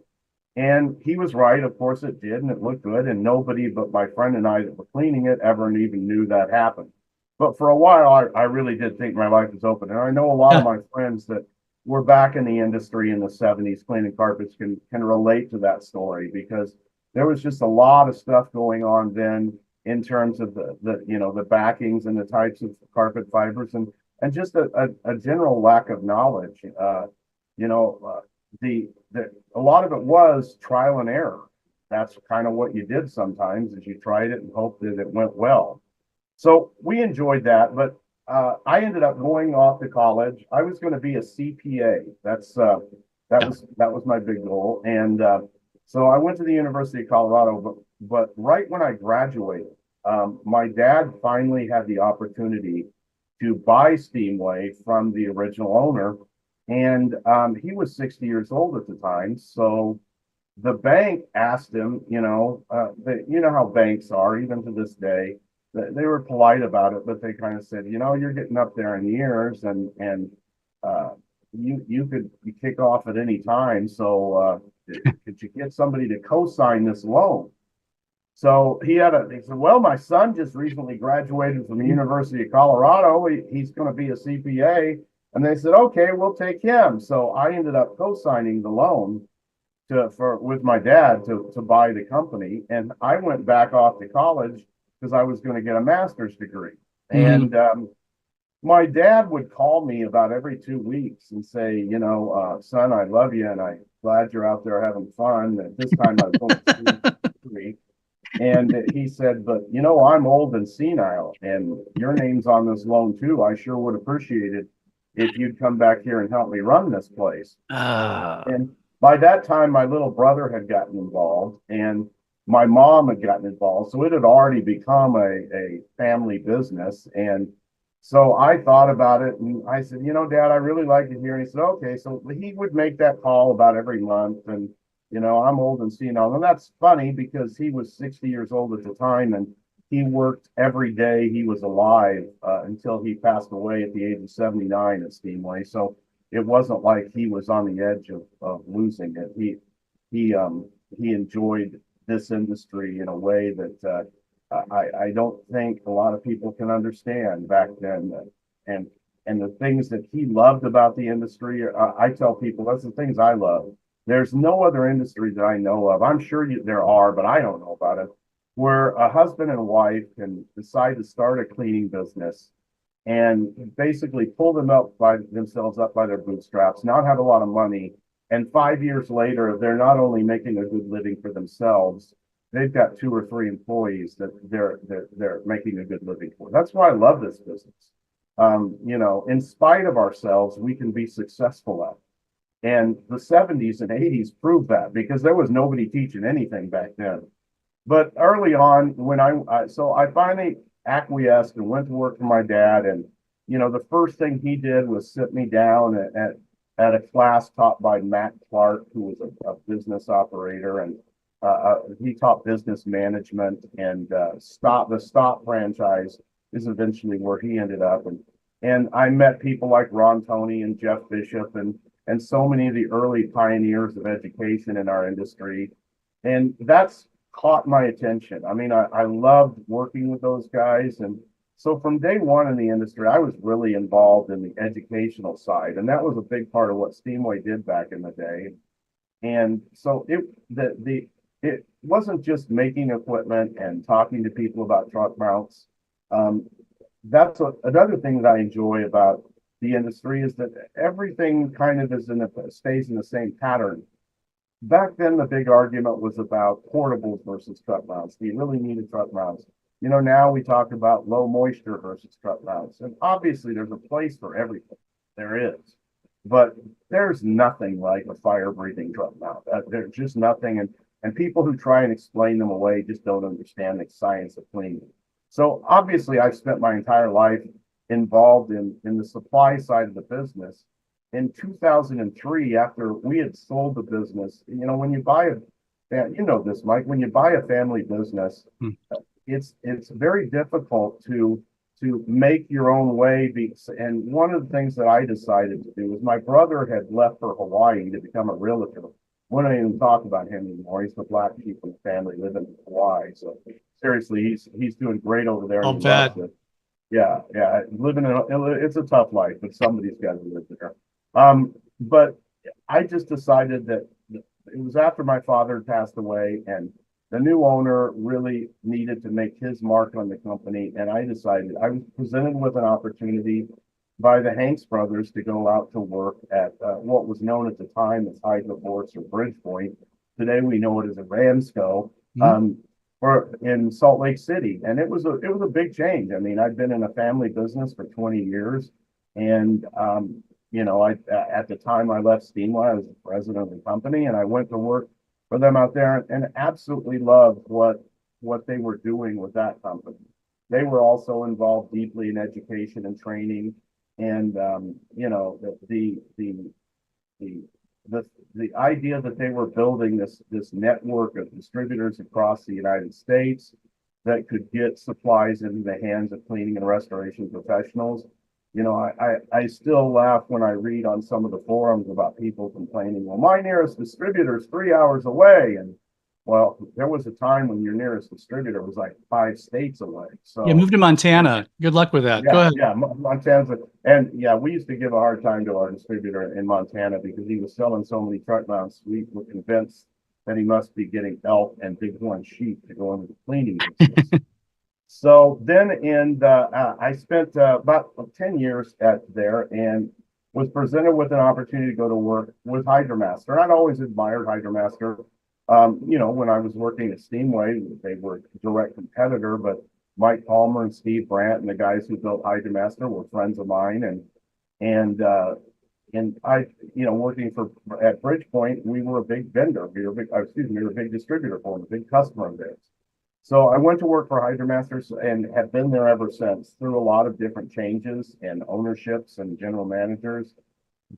And he was right. Of course it did, and it looked good, and nobody but my friend and I that were cleaning it ever even knew that happened. But for a while, I really did think my life was open. And I know a lot of my friends that were back in the industry in the 70s cleaning carpets can relate to that story, because there was just a lot of stuff going on then in terms of the backings and the types of carpet fibers, and just a general lack of knowledge. A lot of it was trial and error. That's kind of what you did sometimes, is you tried it and hoped that it went well. So we enjoyed that, but I ended up going off to college. I was going to be a CPA. That was my big goal, and so I went to the University of Colorado. But right when I graduated, my dad finally had the opportunity to buy Steamway from the original owner, and he was 60 years old at the time. So the bank asked him, you know how banks are, even to this day. They were polite about it, but they kind of said, you're getting up there in years, and you could kick off at any time. So could you get somebody to co-sign this loan? So he said, well, my son just recently graduated from the University of Colorado. He's going to be a CPA. And they said, okay, we'll take him. So I ended up co-signing the loan with my dad to buy the company. And I went back off to college because I was going to get a master's degree. And my dad would call me about every 2 weeks and say, son, I love you, and I'm glad you're out there having fun. At this time, I was going to degree. And he said, but I'm old and senile, and your name's on this loan too. I sure would appreciate it if you'd come back here and help me run this place. And by that time, my little brother had gotten involved, and my mom had gotten involved. So it had already become a family business. And so I thought about it, and I said, Dad, I really like it here. And he said, okay. So he would make that call about every month. And, I'm old and senile. And that's funny because he was 60 years old at the time, and he worked every day he was alive until he passed away at the age of 79 at Steamway. So it wasn't like he was on the edge of losing it. He enjoyed this industry in a way that I don't think a lot of people can understand back then. And the things that he loved about the industry, I tell people that's the things I love. There's no other industry that I know of. I'm sure there are, but I don't know about it, where a husband and wife can decide to start a cleaning business and basically pull themselves up by their bootstraps, not have a lot of money. And 5 years later, they're not only making a good living for themselves, they've got 2 or 3 employees that they're making a good living for. That's why I love this business. In spite of ourselves, we can be successful at it. And the 70s and 80s proved that, because there was nobody teaching anything back then. But early on, when I finally acquiesced and went to work for my dad. And, the first thing he did was sit me down at a class taught by Matt Clark, who was a business operator. And he taught business management, and the Stop franchise is eventually where he ended up. And I met people like Ron Toney and Jeff Bishop and so many of the early pioneers of education in our industry. And that's caught my attention. I mean, I loved working with those guys. And so from day one in the industry, I was really involved in the educational side. And that was a big part of what Steamway did back in the day. And so it wasn't just making equipment and talking to people about truck mounts. That's another thing that I enjoy about the industry, is that everything kind of stays in the same pattern. Back then, the big argument was about portables versus truck mounts. Do you really need a truck mounts? Now we talk about low moisture versus truck mounts. And obviously there's a place for everything. There is. But there's nothing like a fire-breathing truck mount. There's just nothing. And people who try and explain them away just don't understand the science of cleaning. So obviously I've spent my entire life involved in the supply side of the business. In 2003, after we had sold the business, when you buy this, Mike, when you buy a family business, it's very difficult to make your own way. And one of the things that I decided to do was, my brother had left for Hawaii to become a realtor. We don't even talk about him anymore. He's the black sheep of the family living in Hawaii. So seriously, he's doing great over there.
I'll bet.
Yeah. Living it's a tough life, but somebody's got to live there. but I just decided that it was after my father had passed away, and the new owner really needed to make his mark on the company. And I decided I was presented with an opportunity by the Hanks brothers to go out to work at what was known at the time as Hydroforce or Bridgepoint. Today we know it as a Ramsco. Or in Salt Lake City, and it was a big change. I mean, I've been in a family business for 20 years, and you know, at the time I left Steamway, I was the president of the company, and I went to work for them out there, and absolutely loved what they were doing with that company. They were also involved deeply in education and training, and you know, the idea that they were building this network of distributors across the United States that could get supplies into the hands of cleaning and restoration professionals. You know, I still laugh when I read on some of the forums about people complaining, well, my nearest distributor is 3 hours away. And well, there was a time when your nearest distributor was like 5 states away. So
Yeah, move to Montana. Good luck with that. Go ahead.
Yeah, Montana's, and yeah, we used to give a hard time to our distributor in Montana because he was selling so many truck mounts. We were convinced that he must be getting elk and bighorn sheep to go into the cleaning business. So then I spent about 10 years there and was presented with an opportunity to go to work with Hydromaster. And I'd always admired Hydromaster. You know, when I was working at Steamway, they were a direct competitor, but Mike Palmer and Steve Brandt and the guys who built Hydromaster were friends of mine. And I, you know, working at Bridgepoint, we were a big vendor. We were a big distributor for them, a big customer of theirs. So I went to work for Hydromaster and have been there ever since, through a lot of different changes and ownerships and general managers.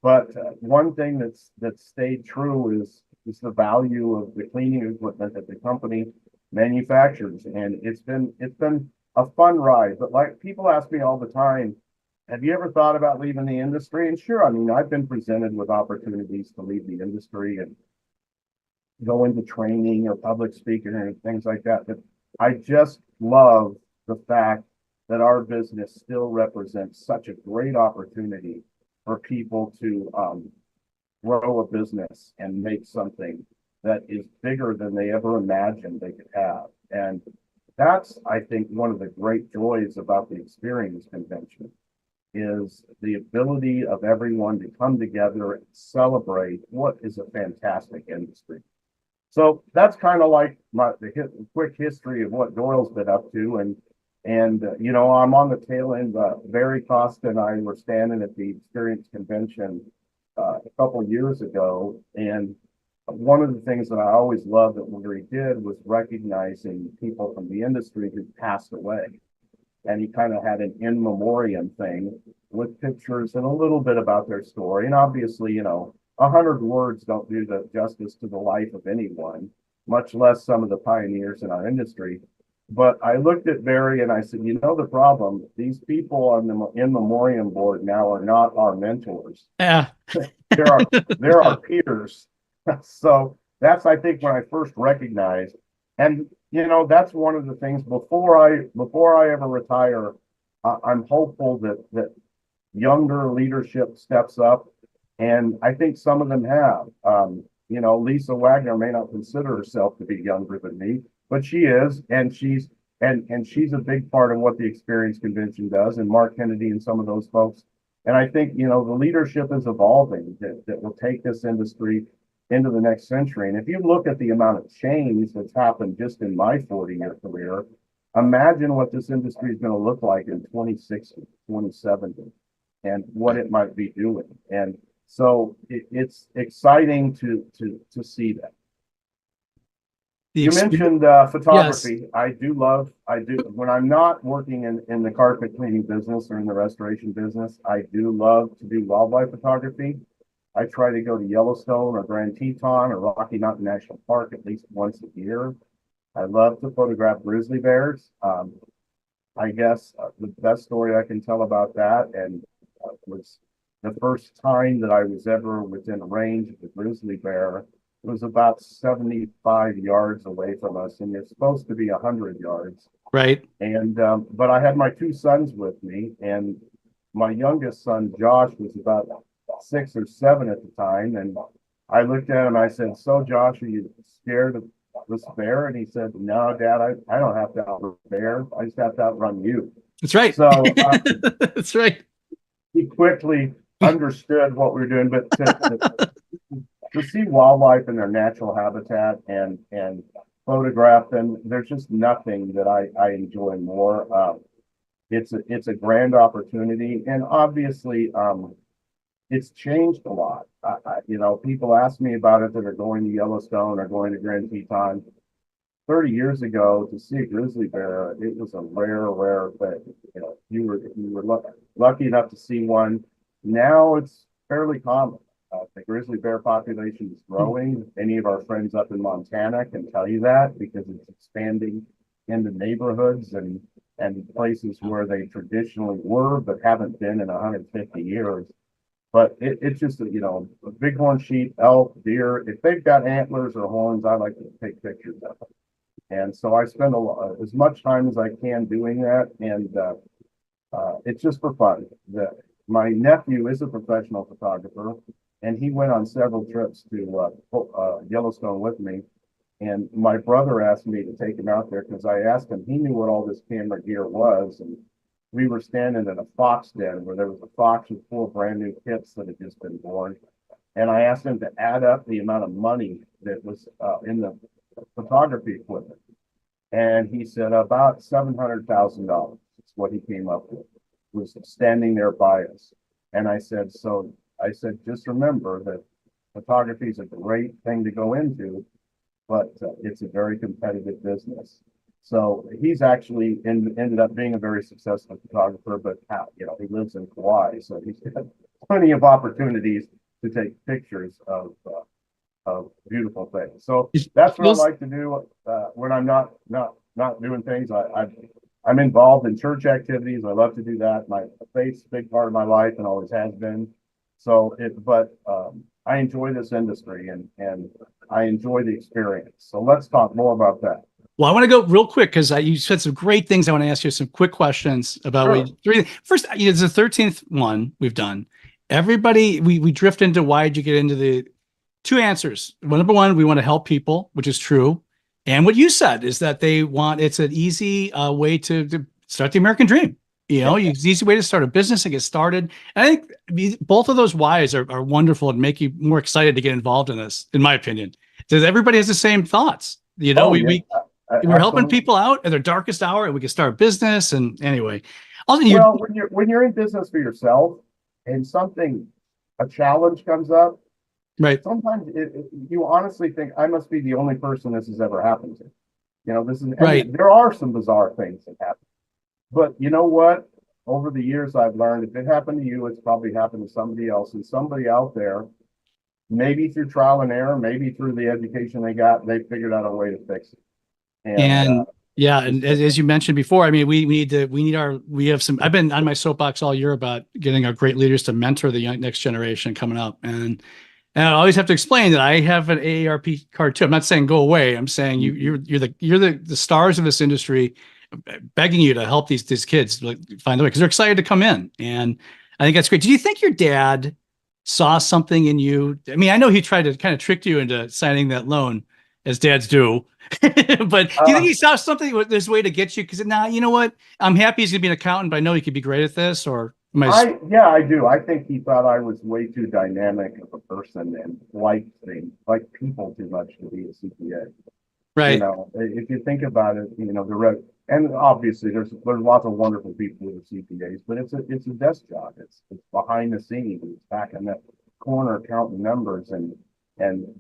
But one thing that's stayed true is the value of the cleaning equipment that the company manufactures, and it's been a fun ride. But like people ask me all the time, have you ever thought about leaving the industry? And sure, I mean, I've been presented with opportunities to leave the industry and go into training or public speaking and things like that. But I just love the fact that our business still represents such a great opportunity for people to grow a business and make something that is bigger than they ever imagined they could have. And that's, I think, one of the great joys about the Experience Convention is the ability of everyone to come together and celebrate what is a fantastic industry. So that's kind of like the quick history of what Doyle's been up to. And you know, I'm on the tail end. Barry Costa and I were standing at the Experience Convention a couple of years ago, and one of the things that I always loved that Larry did was recognizing people from the industry who passed away. And he kind of had an in memoriam thing with pictures and a little bit about their story. And obviously, you know, 100 words don't do the justice to the life of anyone, much less some of the pioneers in our industry. But I looked at Barry and I said, you know, the problem, these people on the in memoriam board now are not our mentors.
Yeah.
They're our peers. So that's, I think, when I first recognized, and you know, that's one of the things before I ever retire, I'm hopeful that younger leadership steps up, and I think some of them have. You know, Lisa Wagner may not consider herself to be younger than me, but she is, and she's a big part of what the Experience Convention does, and Mark Kennedy and some of those folks. And I think, you know, the leadership is evolving that will take this industry into the next century. And if you look at the amount of change that's happened just in my 40-year career, imagine what this industry is going to look like in 2060, 2070, and what it might be doing. And so it's exciting to see that. You mentioned photography. Yes. I do when I'm not working in the carpet cleaning business or in the restoration business, I do love to do wildlife photography. I try to go to Yellowstone or Grand Teton or Rocky Mountain National Park at least once a year. I love to photograph grizzly bears. I guess the best story I can tell about that was the first time that I was ever within range of the grizzly bear. It was about 75 yards away from us, and you're supposed to be 100 yards.
Right.
And but I had my 2 sons with me, and my youngest son, Josh, was about 6 or 7 at the time. And I looked at him, I said, "So Josh, are you scared of this bear?" And he said, "No, Dad, I don't have to outrun the bear. I just have to outrun you."
That's right.
So
That's right.
he quickly understood what we were doing, but to see wildlife in their natural habitat and photograph them, there's just nothing that I enjoy more. It's a grand opportunity, and obviously, it's changed a lot. You know, people ask me about it that are going to Yellowstone or going to Grand Teton. 30 years ago, to see a grizzly bear, it was a rare thing. You know, you were lucky enough to see one. Now it's fairly common. The grizzly bear population is growing. Any of our friends up in Montana can tell you that, because it's expanding into neighborhoods and places where they traditionally were but haven't been in 150 years. But it's just, you know, a bighorn sheep, elk, deer, if they've got antlers or horns, I like to take pictures of them. And so I spend as much time as I can doing that, and it's just for fun. My nephew is a professional photographer, and he went on several trips to Yellowstone with me. And my brother asked me to take him out there because I asked him, he knew what all this camera gear was. And we were standing in a fox den where there was a fox with 4 brand new kits that had just been born. And I asked him to add up the amount of money that was in the photography equipment. And he said about $700,000 is what he came up with, was standing there by us. And I said, just remember that photography is a great thing to go into, but it's a very competitive business. So he's actually ended up being a very successful photographer, but you know, he lives in Kauai, so he's got plenty of opportunities to take pictures of beautiful things. So that's what I like to do when I'm not doing things. I'm involved in church activities. I love to do that. My faith's a big part of my life and always has been. So I enjoy this industry and I enjoy the experience. So let's talk more about that.
Well, I want to go real quick because you said some great things. I want to ask you some quick questions about first. You know, it's the 13th one we've done. Everybody, we drift into why did you get into the 2 answers. Well, number 1, we want to help people, which is true. And what you said is that it's an easy way to start the American dream. You know, it's an easy way to start a business and get started. And I think both of those whys are wonderful and make you more excited to get involved in this, in my opinion. Because everybody has the same thoughts. You know, we're helping people out at their darkest hour, and we can start a business. And anyway, also,
when you're in business for yourself and a challenge comes up,
right?
Sometimes you honestly think, I must be the only person this has ever happened to. You know, this is
right.
There are some bizarre things that happen, but you know what? Over the years, I've learned if it happened to you, it's probably happened to somebody else, and somebody out there, maybe through trial and error, maybe through the education they got, they figured out a way to fix it. And
as you mentioned before, I mean, we have some, I've been on my soapbox all year about getting our great leaders to mentor the next generation coming up. And I always have to explain that I have an AARP card too. I'm not saying go away. I'm saying you're the stars of this industry, begging you to help these kids find the way, because they're excited to come in. And I think that's great. Do you think your dad saw something in you? I mean, I know he tried to kind of trick you into signing that loan, as dads do. But do you think he saw something with this way to get you? Because you know what? I'm happy he's gonna be an accountant, but I know he could be great at this. Or
I do. I think he thought I was way too dynamic of a person and liked people too much to be a CPA.
Right.
You know, if you think about it, you know, and obviously there's lots of wonderful people who are CPAs, but it's a desk job. It's behind the scenes. It's back in that corner counting numbers and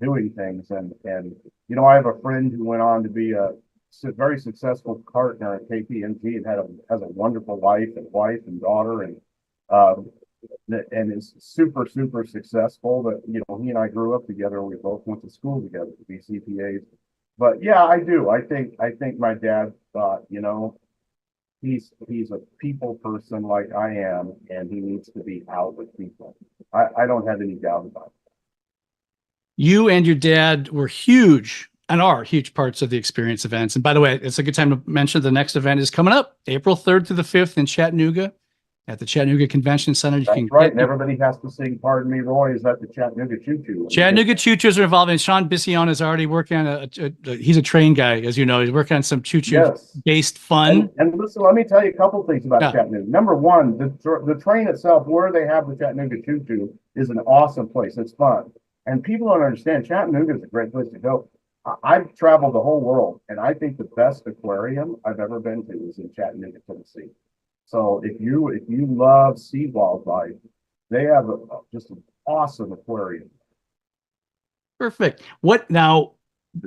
doing things. And you know, I have a friend who went on to be a very successful partner at KPMG and has a wonderful wife and daughter and is super successful. But you know, he and I grew up together. We both went to school together to be CPAs. But yeah, I do. I think my dad thought, you know, he's a people person like I am, and he needs to be out with people. I don't have any doubt about it.
You and your dad were huge and are huge parts of the experience events. And by the way, it's a good time to mention the next event is coming up April 3rd through the 5th in Chattanooga at the Chattanooga Convention Center. You can
That's right.
get
And everybody has to sing "Pardon Me, Roy" is at the Chattanooga Choo Choo.
Chattanooga choo-choos are involved, and Sean Bission is already working on he's a train guy, as you know. He's working on some choo-choo
Yes.
based fun.
And listen, let me tell you a couple things about
Yeah.
Chattanooga. Number one, the train itself, where they have the Chattanooga Choo Choo, is an awesome place. It's fun. And people don't understand Chattanooga is a great place to go. I've traveled the whole world, and I think the best aquarium I've ever been to is in Chattanooga, Tennessee. So if you love sea wildlife, they have just an awesome aquarium.
Perfect. What now?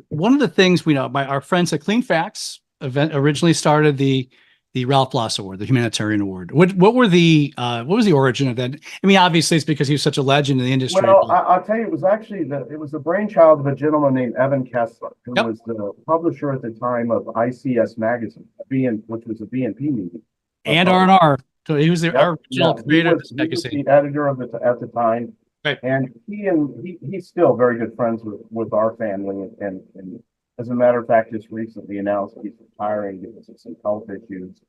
One of the things we know by our friends at Clean Facts event originally started the Ralph Bloss Award, the humanitarian award. What was the origin of that? I mean, obviously it's because he was such a legend in the industry.
Well, I'll tell you, it was actually the brainchild of a gentleman named Evan Kessler, who
Yep.
was the publisher at the time of ICS magazine, which was a BNP meeting.
And R&R. So he was
Yep.
our original
Yeah,
creator of this
he was
magazine.
the editor of it at the time.
Right.
And he's still very good friends with our family. And as a matter of fact, just recently announced he's retiring because of some health issues.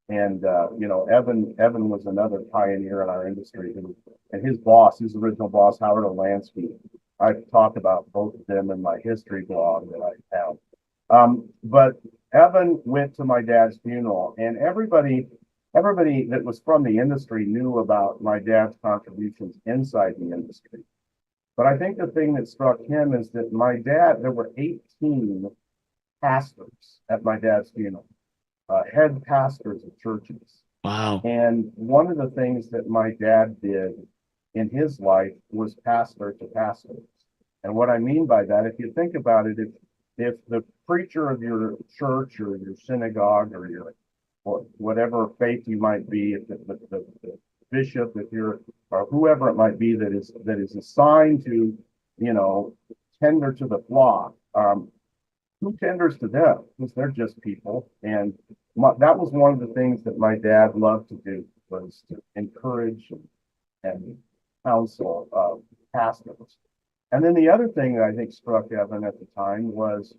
And, Evan was another pioneer in our industry, and his original boss, Howard Olansky. I've talked about both of them in my history blog that I have. But Evan went to my dad's funeral, and everybody that was from the industry knew about my dad's contributions inside the industry. But I think the thing that struck him is that there were 18 pastors at my dad's funeral. Head pastors of churches.
Wow.
And one of the things that my dad did in his life was pastor to pastors. And what I mean by that, if you think about it, if the preacher of your church or your synagogue or whatever faith you might be, if the bishop, or whoever it might be that is assigned to, tender to the flock, who tenders to them? Because they're just people. And that was one of the things that my dad loved to do, was to encourage and counsel pastors. And then the other thing that I think struck Evan at the time was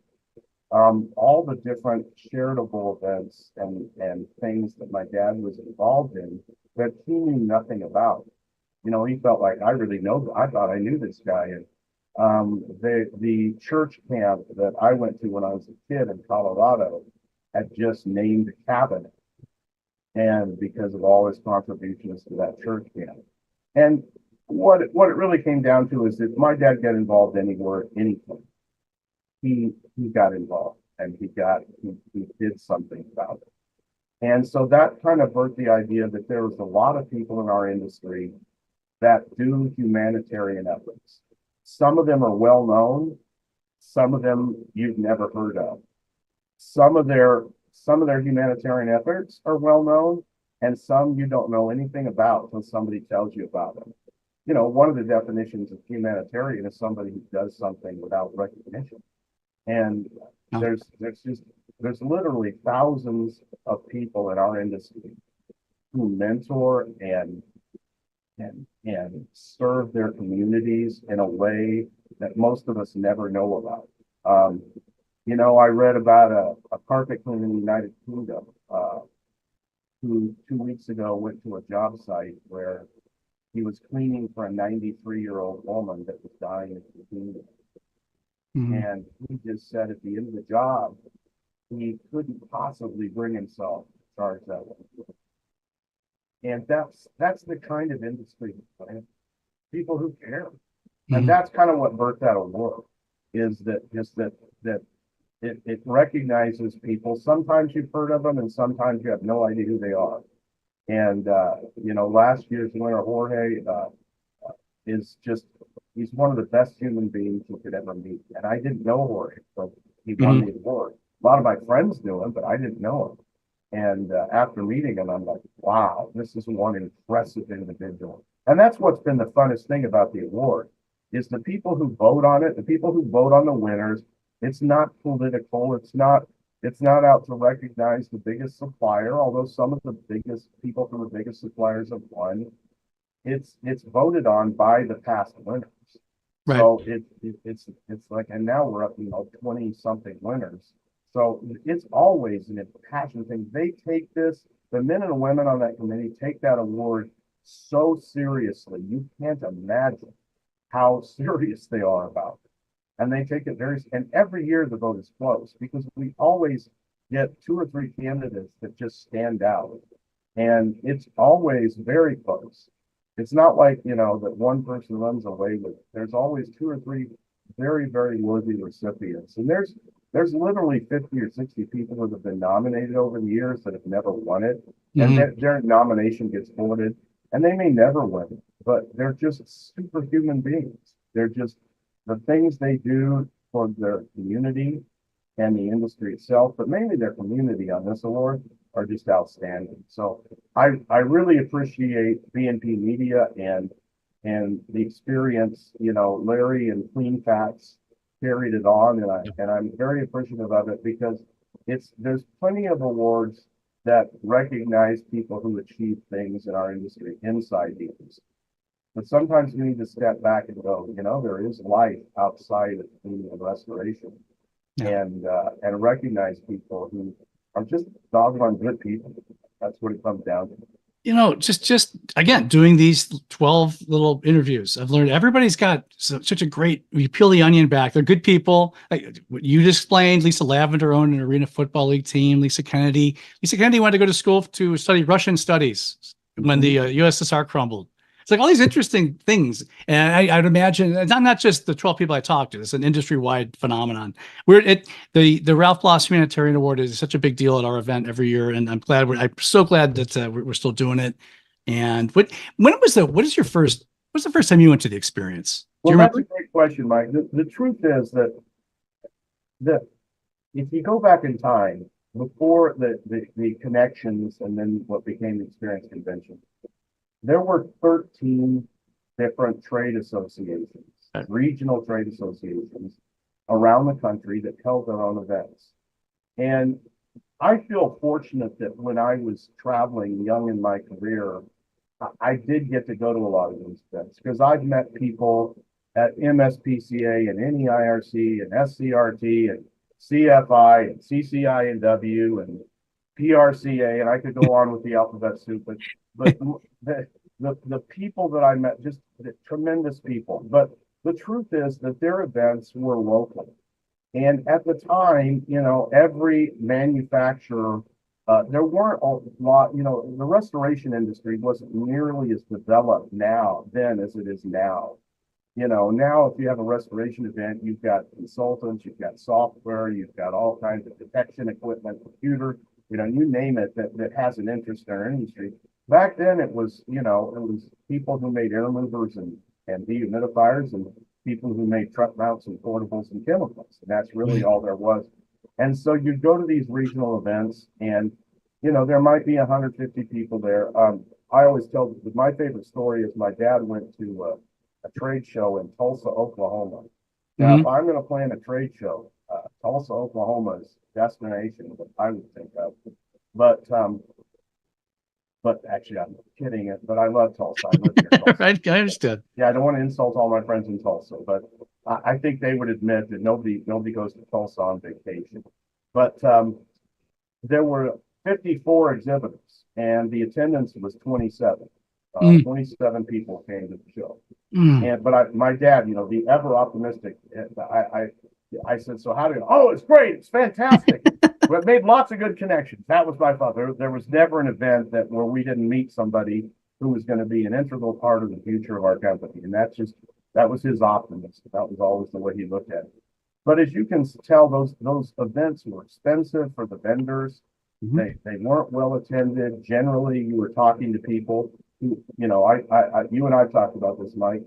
all the different charitable events and things that my dad was involved in that he knew nothing about. He felt like, I thought I knew this guy. And the church camp that I went to when I was a kid in Colorado had just named a cabin, and because of all his contributions to that church camp. And what it really came down to is if my dad got involved anywhere, anything, he got involved, and he did something about it. And so that kind of birthed the idea that there was a lot of people in our industry that do humanitarian efforts. Some of them are well known. Some of them you've never heard of. Some of their humanitarian efforts are well known, and some you don't know anything about until somebody tells you about them. One of the definitions of humanitarian is somebody who does something without recognition. And there's literally thousands of people in our industry who mentor and serve their communities in a way that most of us never know about. I read about a carpet cleaner in the United Kingdom who 2 weeks ago went to a job site where he was cleaning for a 93-year-old woman that was dying of leukemia. And he just said at the end of the job, he couldn't possibly bring himself to charge that one. And that's the kind of industry, right? People who care. And that's kind of what birthed that award, is that it recognizes people. Sometimes you've heard of them, and sometimes you have no idea who they are. And last year's winner, Jorge, he's one of the best human beings you could ever meet. And I didn't know Jorge, so he won the award. A lot of my friends knew him, but I didn't know him. And after meeting him, I'm like, wow, this is one impressive individual. And that's what's been the funnest thing about the award, is the people who vote on it, the people who vote on the winners. It's not political. It's not out to recognize the biggest supplier, although some of the biggest people from the biggest suppliers have won. It's voted on by the past winners. Right. So it's like, and now we're up, 20 something winners. So it's always an impassioned thing. They take this the men and women on that committee take that award so seriously. You can't imagine how serious they are about it. And they take it and every year the vote is close because we always get 2 or 3 candidates that just stand out. And it's always very close. It's not like, that one person runs away with it. There's always 2 or 3 very, very worthy recipients. And there's literally 50 or 60 people that have been nominated over the years that have never won it. And their nomination gets voted, and they may never win it, but they're just superhuman beings. They're just the things they do for their community and the industry itself, but mainly their community on this award are just outstanding. So I really appreciate BNP Media and the experience, Larry and Clean Facts carried it on, and I'm very appreciative of it because there's plenty of awards that recognize people who achieve things in our industry inside the industry. But sometimes we need to step back and go, there is life outside of cleaning and restoration, and recognize people who are just doggone good people. That's what it comes down to.
Just again, doing these 12 little interviews, I've learned everybody's got such a great, you peel the onion back. They're good people. Like what you just explained, Lisa Lavender owned an Arena Football League team. Lisa Kennedy wanted to go to school to study Russian studies when the USSR crumbled. It's like all these interesting things. And I'd imagine it's not just the 12 people I talked to, it's an industry-wide phenomenon. The Ralph Bloss Humanitarian Award is such a big deal at our event every year. And I'm so glad that we're still doing it. And what's the first time you went to the experience?
Well, that's a great question, Mike. The truth is that if you go back in time, before the connections and then what became the Experience Convention, there were 13 different trade associations, regional trade associations around the country that held their own events. And I feel fortunate that when I was traveling young in my career, I did get to go to a lot of those events because I've met people at MSPCA and NEIRC and SCRT and CFI and CCINW and PRCA, and I could go on with the alphabet soup, but the people that I met, just tremendous people. But the truth is that their events were local. And at the time, every manufacturer, there weren't a lot, the restoration industry wasn't nearly as developed then as it is now. Now if you have a restoration event, you've got consultants, you've got software, you've got all kinds of detection equipment, computer, you name it that has an interest in our industry. Back then it was people who made air movers and dehumidifiers and people who made truck mounts and portables and chemicals. And that's really all there was. And so you'd go to these regional events and, there might be 150 people there. I always tell my favorite story is my dad went to a trade show in Tulsa, Oklahoma. Now, if I'm going to plan a trade show, Tulsa, Oklahoma is destination that I would think of. But actually, I'm kidding it. But I love Tulsa. I live near Tulsa.
Right, I understood.
Yeah, I don't want to insult all my friends in Tulsa, but I think they would admit that nobody goes to Tulsa on vacation. But there were 54 exhibitors, and the attendance was 27. 27 people came to the show. But my dad, the ever optimistic, I said, so how do you? Oh, it's great. It's fantastic. We made lots of good connections. That was my father. There was never an event where we didn't meet somebody who was going to be an integral part of the future of our company. And that was his optimism. That was always the way he looked at it. But as you can tell, those events were expensive for the vendors. They weren't well attended. Generally, you were talking to people who, you and I talked about this, Mike.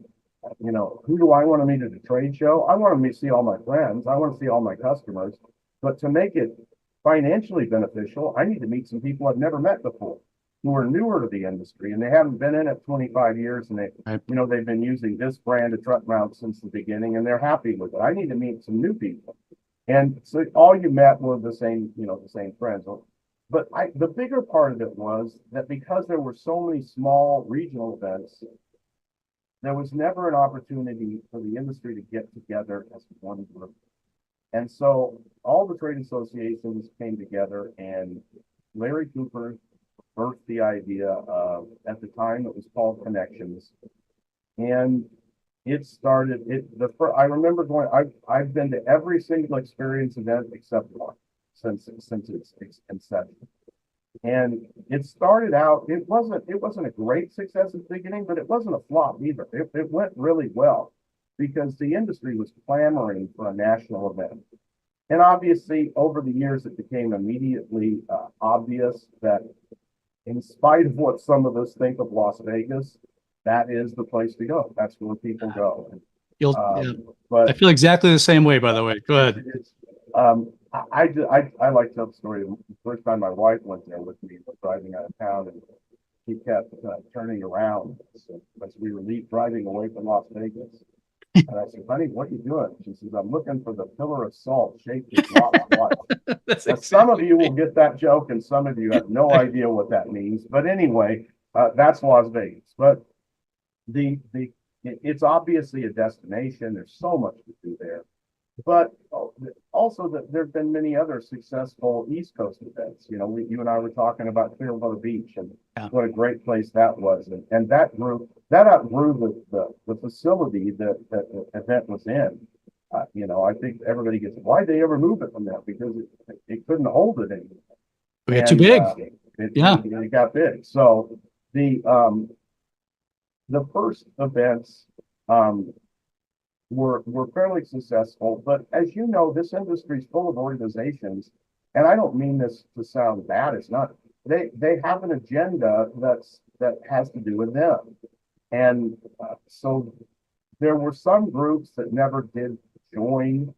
Who do I want to meet at a trade show? I want to see all my friends. I want to see all my customers. But to make it financially beneficial, I need to meet some people I've never met before who are newer to the industry and they haven't been in it 25 years and they've been using this brand of truck mount since the beginning and they're happy with it. I need to meet some new people. And so all you met were the same friends. But the bigger part of it was that because there were so many small regional events, there was never an opportunity for the industry to get together as one group. And so all the trade associations came together and Larry Cooper birthed the idea of, at the time it was called Connections. And it started, I remember I've been to every single experience event except one since its inception. And it started out, it wasn't a great success at the beginning, but it wasn't a flop either. It went really well because the industry was clamoring for a national event. And obviously, over the years, it became immediately obvious that in spite of what some of us think of Las Vegas, that is the place to go. That's where people go.
You'll,
But
I feel exactly the same way, by the way. Go ahead.
I like to tell the story. The first time my wife went there with me, was driving out of town, and she kept turning around as we were driving away from Las Vegas. And I said, "Honey, what are you doing?" She says, "I'm looking for the pillar of salt shaped as Las Vegas."
That's
Now, some of you will get that joke, and some of you have no idea what that means. But anyway, that's Las Vegas. But it's obviously a destination. There's so much to do there. But also that there have been many other successful East Coast events. You know, you and I were talking about Clearwater Beach and what a great place that was. And that outgrew the facility that the event was in. You know, I think everybody gets, why'd they ever move it from there? Because it couldn't hold it anymore.
We got too big.
It got big. So the first events were fairly successful, but as you know, this industry is full of organizations, and I don't mean this to sound bad. It's not. They have an agenda that has to do with them, and so there were some groups that never did join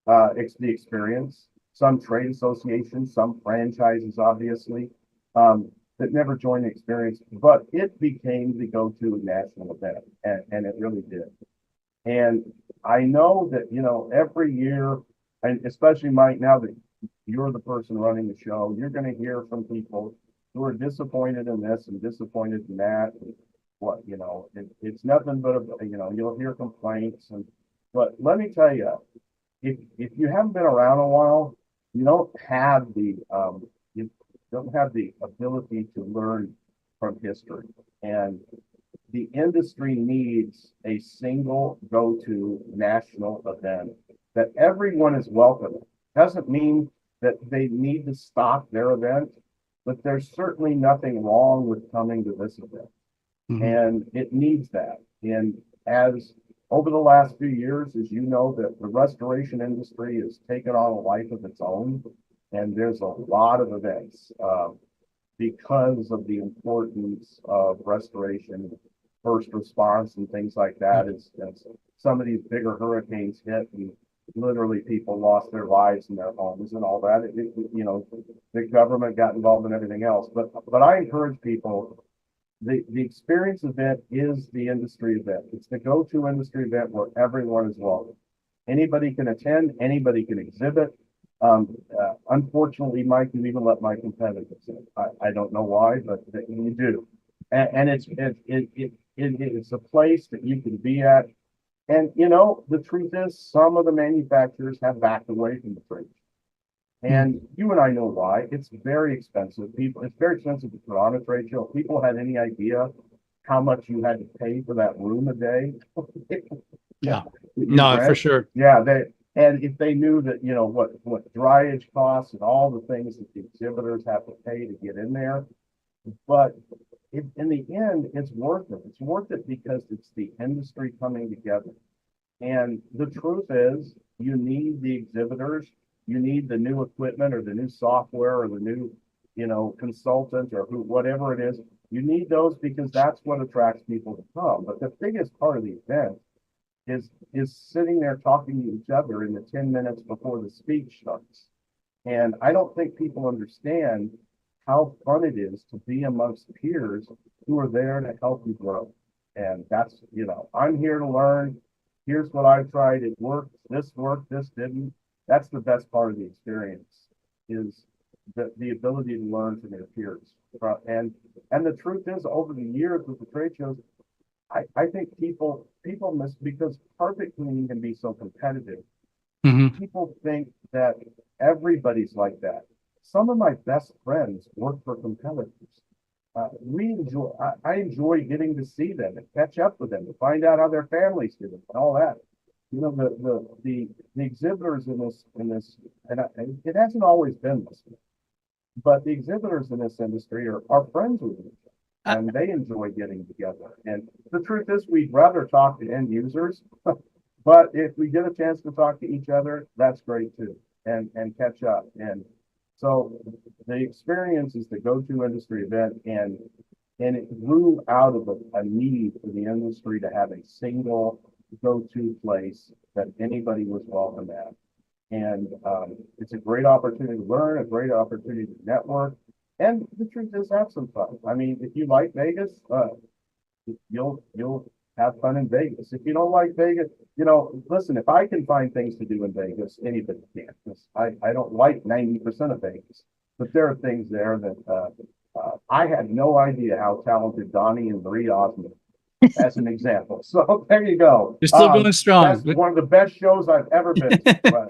the experience. Some trade associations, some franchises, obviously, that never joined the experience, but it became the go-to national event, and it really did. And I know that, you know, every year, and especially Mike, now that you're the person running the show, you're going to hear from people who are disappointed in this and disappointed in that. And what, you know, it's nothing but, you know, you'll hear complaints. But let me tell you, if you haven't been around a while, you don't have the ability to learn from history. And the industry needs a single go-to national event that everyone is welcome. Doesn't mean that they need to stop their event, but there's certainly nothing wrong with coming to this event. Mm-hmm. And it needs that. And as over the last few years, as you know, that the restoration industry has taken on a life of its own, and there's a lot of events because of the importance of restoration, first response, and things like that. As some of these bigger hurricanes hit, and literally people lost their lives in their homes and all that. You know, the government got involved in everything else. But I encourage people. The experience event is the industry event. It's the go-to industry event where everyone is welcome. Anybody can attend. Anybody can exhibit. Unfortunately, Mike, you even let my competitors in. I don't know why, but you do. And it's a place that you can be at. And, you know, the truth is some of the manufacturers have backed away from the trade. And you and I know why. It's very expensive. It's very expensive to put on a trade show. If people had any idea how much you had to pay for that room a day.
Yeah. No, for sure.
Yeah. And if they knew that, you know, what dryage costs and all the things that the exhibitors have to pay to get in there. But in the end, it's worth it. It's worth it because it's the industry coming together. And the truth is, you need the exhibitors, you need the new equipment or the new software or the new, you know, consultant or whatever it is. You need those because that's what attracts people to come. But the biggest part of the event is sitting there talking to each other in the 10 minutes before the speech starts. And I don't think people understand how fun it is to be amongst peers who are there to help you grow. And that's, you know, I'm here to learn. Here's what I've tried. It worked. This didn't. That's the best part of the experience is the ability to learn from your peers. And the truth is, over the years with the trade shows, I think people miss, because carpet cleaning can be so competitive. Mm-hmm. People think that everybody's like that. some of my best friends work for competitors. I enjoy getting to see them and catch up with them, to find out how their families do it and all that. You know, the exhibitors in this, and it hasn't always been this way, but the exhibitors in this industry are friends with each other, and they enjoy getting together. And the truth is, we'd rather talk to end users, but if we get a chance to talk to each other, that's great too, and catch up. And so the experience is the go-to industry event, and it grew out of a need for the industry to have a single go-to place that anybody was welcome at. And it's a great opportunity to learn, a great opportunity to network, and the truth is, have some fun. I mean, if you like Vegas, you'll have fun in Vegas. If you don't like Vegas, you know, listen, if I can find things to do in Vegas, anybody can. I don't like 90% of Vegas, but there are things there that I had no idea how talented Donnie and Marie Osmond, as an example. So there you go.
You're still going strong.
That's one of the best shows I've ever been to.
Well,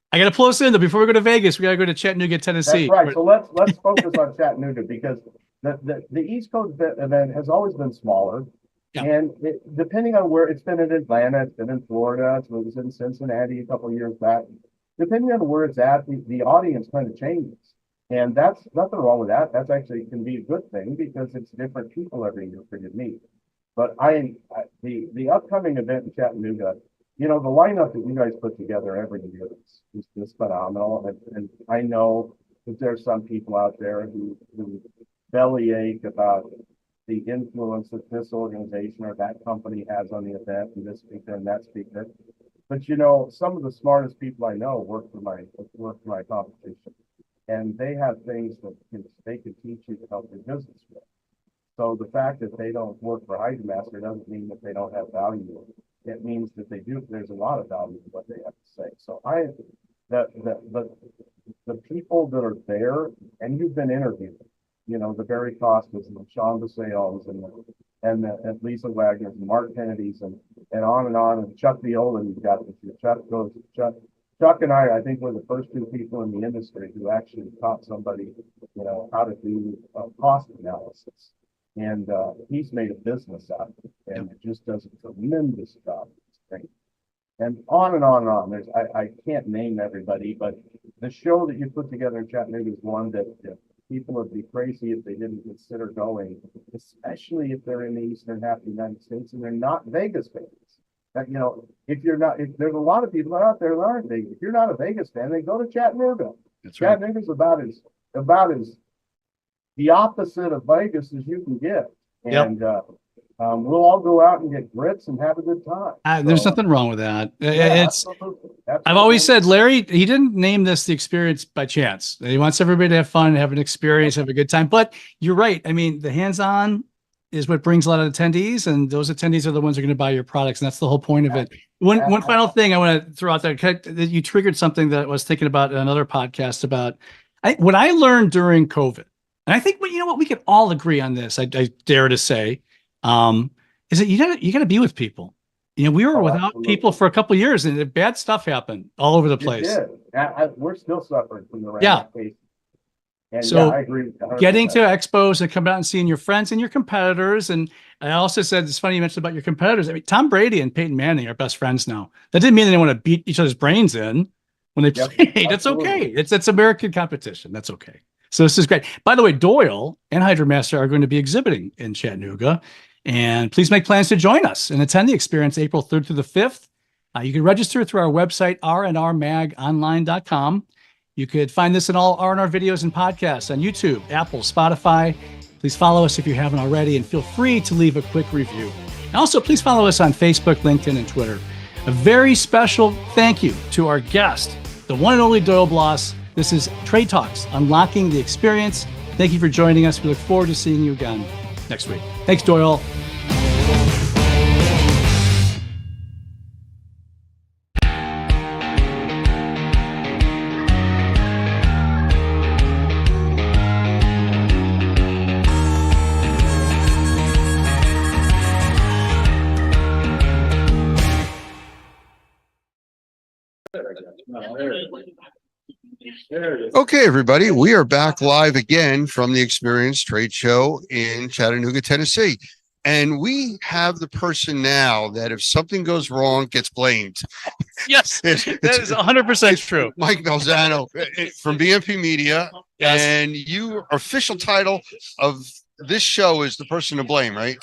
I got to pull us in though. Before we go to Vegas, we got to go to Chattanooga, Tennessee.
That's right. So let's focus on Chattanooga, because the East Coast event has always been smaller.
Yeah.
And depending on where it's been in Atlanta, it's been in Florida, it was in Cincinnati a couple of years back. Depending on where it's at, the audience kind of changes. And that's nothing wrong with that. That's actually can be a good thing, because it's different people every year for you to meet. But the upcoming event in Chattanooga, you know, the lineup that you guys put together every year is just phenomenal. And I know that there's some people out there who bellyache about the influence that this organization or that company has on the event, and this speaker and that speaker. But you know, some of the smartest people I know work for my competition, and they have things that they can teach you to help your business with. So the fact that they don't work for HydroMaster doesn't mean that they don't have value. It means that they do. There's a lot of value in what they have to say. So the people that are there, and you've been interviewed, you know, the Barry Costas and the Sean Baseos and Lisa Wagner's and Mark Kennedy's and on, and Chuck Viola, you've got Chuck and I think we're the first two people in the industry who actually taught somebody, you know, how to do cost analysis. And he's made a business out of it, and it just does a tremendous job. And on and on and on. I can't name everybody, but the show that you put together in Chattanooga is one that people would be crazy if they didn't consider going, especially if they're in the eastern half of the United States and they're not Vegas fans. That, you know, if there's a lot of people out there that aren't Vegas. If you're not a Vegas fan, then go to Chattanooga.
That's right.
Chattanooga's about as the opposite of Vegas as you can get. And we'll all go out and get grits and have a good time.
There's nothing wrong with that.
Absolutely.
I've always said, Larry, he didn't name this the experience by chance. He wants everybody to have fun, have an experience, have a good time. But you're right. I mean, the hands-on is what brings a lot of attendees, and those attendees are the ones who are going to buy your products. And that's the whole point of it. One final thing I want to throw out there, that you triggered something that I was thinking about in another podcast about what I learned during COVID. And I think, you know what, we can all agree on this. I dare to say, is that you got to be with people. You know, we were without people for a couple of years, and bad stuff happened all over the place.
We're still suffering from the case. And
so
I agree.
Getting to expos and coming out and seeing your friends and your competitors. And I also said, it's funny you mentioned about your competitors. I mean, Tom Brady and Peyton Manning are best friends now. That didn't mean they want to beat each other's brains in when they played. That's okay. It's American competition. That's okay. So this is great. By the way, Doyle and HydroMaster are going to be exhibiting in Chattanooga. And please make plans to join us and attend the experience April 3rd through the 5th. You can register through our website, rnrmagonline.com. You could find this in all R&R videos and podcasts on YouTube, Apple, Spotify. Please follow us if you haven't already, and feel free to leave a quick review. And also, please follow us on Facebook, LinkedIn, and Twitter. A very special thank you to our guest, the one and only Doyle Bloss. This is Trade Talks, Unlocking the Experience. Thank you for joining us. We look forward to seeing you again next week. Thanks, Doyle.
Okay, everybody, we are back live again from the Experience Trade Show in Chattanooga, Tennessee. And we have the person now that if something goes wrong, gets blamed.
Yes, that is 100% true.
Mike Malzano from BMP Media.
Yes.
And your official title of this show is the person to blame, right?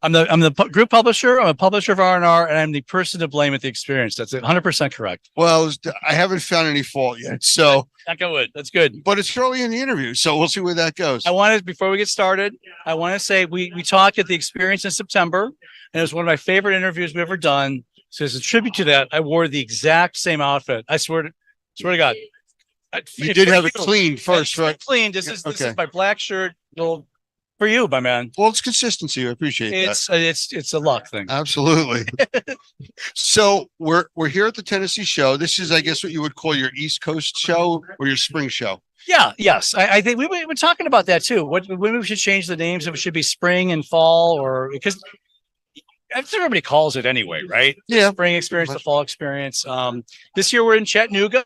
I'm the group publisher. I'm a publisher of R&R, and I'm the person to blame at the Experience. That's 100% correct.
Well, I haven't found any fault yet. So,
Knock on wood. That's good.
but it's early in the interview, so we'll see where that goes.
I wanted, before we get started, I want to say we talked at the Experience in September, and it was one of my favorite interviews we've ever done. So as a tribute to that, I wore the exact same outfit. I swear to God.
You did have it clean first, right?
Clean. This is
Okay.
my black shirt. Little for you, my man.
Well, it's consistency. I appreciate that.
It's a luck thing.
Absolutely. So we're here at the Tennessee show. This is, I guess, what you would call your East Coast show or your spring show.
Yeah, yes. I think we were talking about that too. When we should change the names, if it should be spring and fall, or because everybody calls it anyway, right?
Yeah.
Spring experience, the fall experience. This year we're in Chattanooga,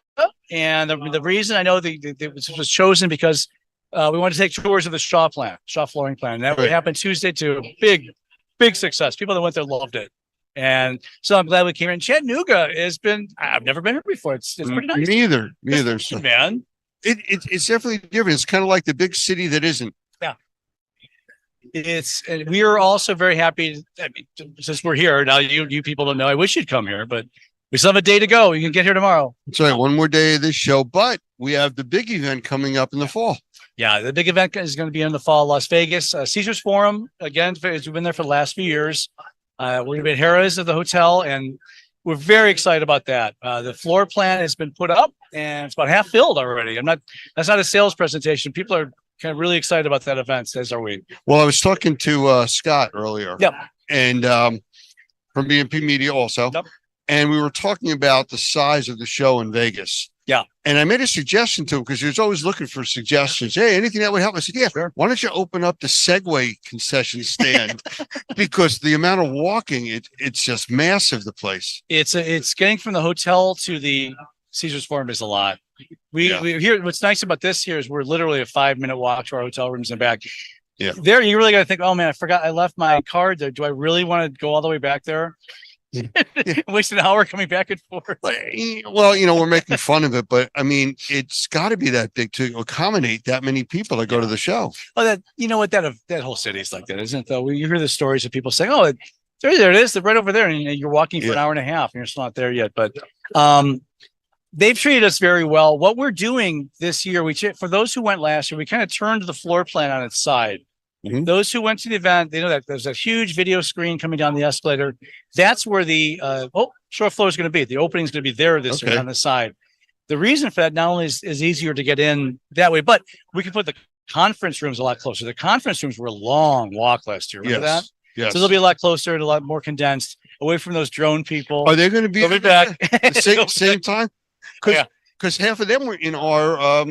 and the reason I know this was chosen because we wanted to take tours of the Shaw flooring plant. And that
Right.
happened Tuesday too. Big success. People that went there loved it. And so I'm glad we came in. Chattanooga I've never been here before. It's pretty nice.
Neither. So
Man.
it's definitely different. It's kind of like the big city that isn't.
And we are also very happy. I mean, since we're here now, you people don't know. I wish you'd come here, but we still have a day to go. You can get here tomorrow.
That's right. One more day of this show, but we have the big event coming up in the fall.
Yeah, the big event is going to be in the fall, Las Vegas, Caesars Forum. Again, we've been there for the last few years. We're going to be at Harrah's at the hotel, and we're very excited about that. The floor plan has been put up, and it's about half filled already. That's not a sales presentation. People are kind of really excited about that event, as are we.
Well, I was talking to Scott earlier.
Yep.
And from BMP Media also.
Yep.
And we were talking about the size of the show in Vegas.
Yeah.
And I made a suggestion to him because he was always looking for suggestions. Hey, anything that would help? I said, yeah,
Sure.
Why don't you open up the Segway concession stand? Because the amount of walking, it's just massive, the place.
It's getting from the hotel to the Caesars Forum is a lot. We here. What's nice about this here is we're literally a 5-minute walk to our hotel rooms and back.
Yeah.
There, you really got to think, oh man, I forgot I left my card there. Do I really want to go all the way back there? Waste an hour coming back and forth.
Well, we're making fun of it, but I mean, it's got to be that big to accommodate that many people that go to the show.
Oh, that whole city is like that, isn't it? Though you hear the stories of people saying, "Oh, there it is, they're right over there," and you're walking for an hour and a half, and you're still not there yet. But they've treated us very well. What we're doing this year, for those who went last year, we kind of turned the floor plan on its side.
Mhm.
Those who went to the event, they know that there's a huge video screen coming down the escalator. That's where the short floor is going to be. The opening is going to be there this year on the side. The reason for that not only is easier to get in that way, but we can put the conference rooms a lot closer. The conference rooms were a long walk last year. Remember that?
Yes.
So they'll be a lot closer and a lot more condensed, away from those drone people.
Are they going to be
They'll be back.
at the same time?
Yeah.
Because half of them were in our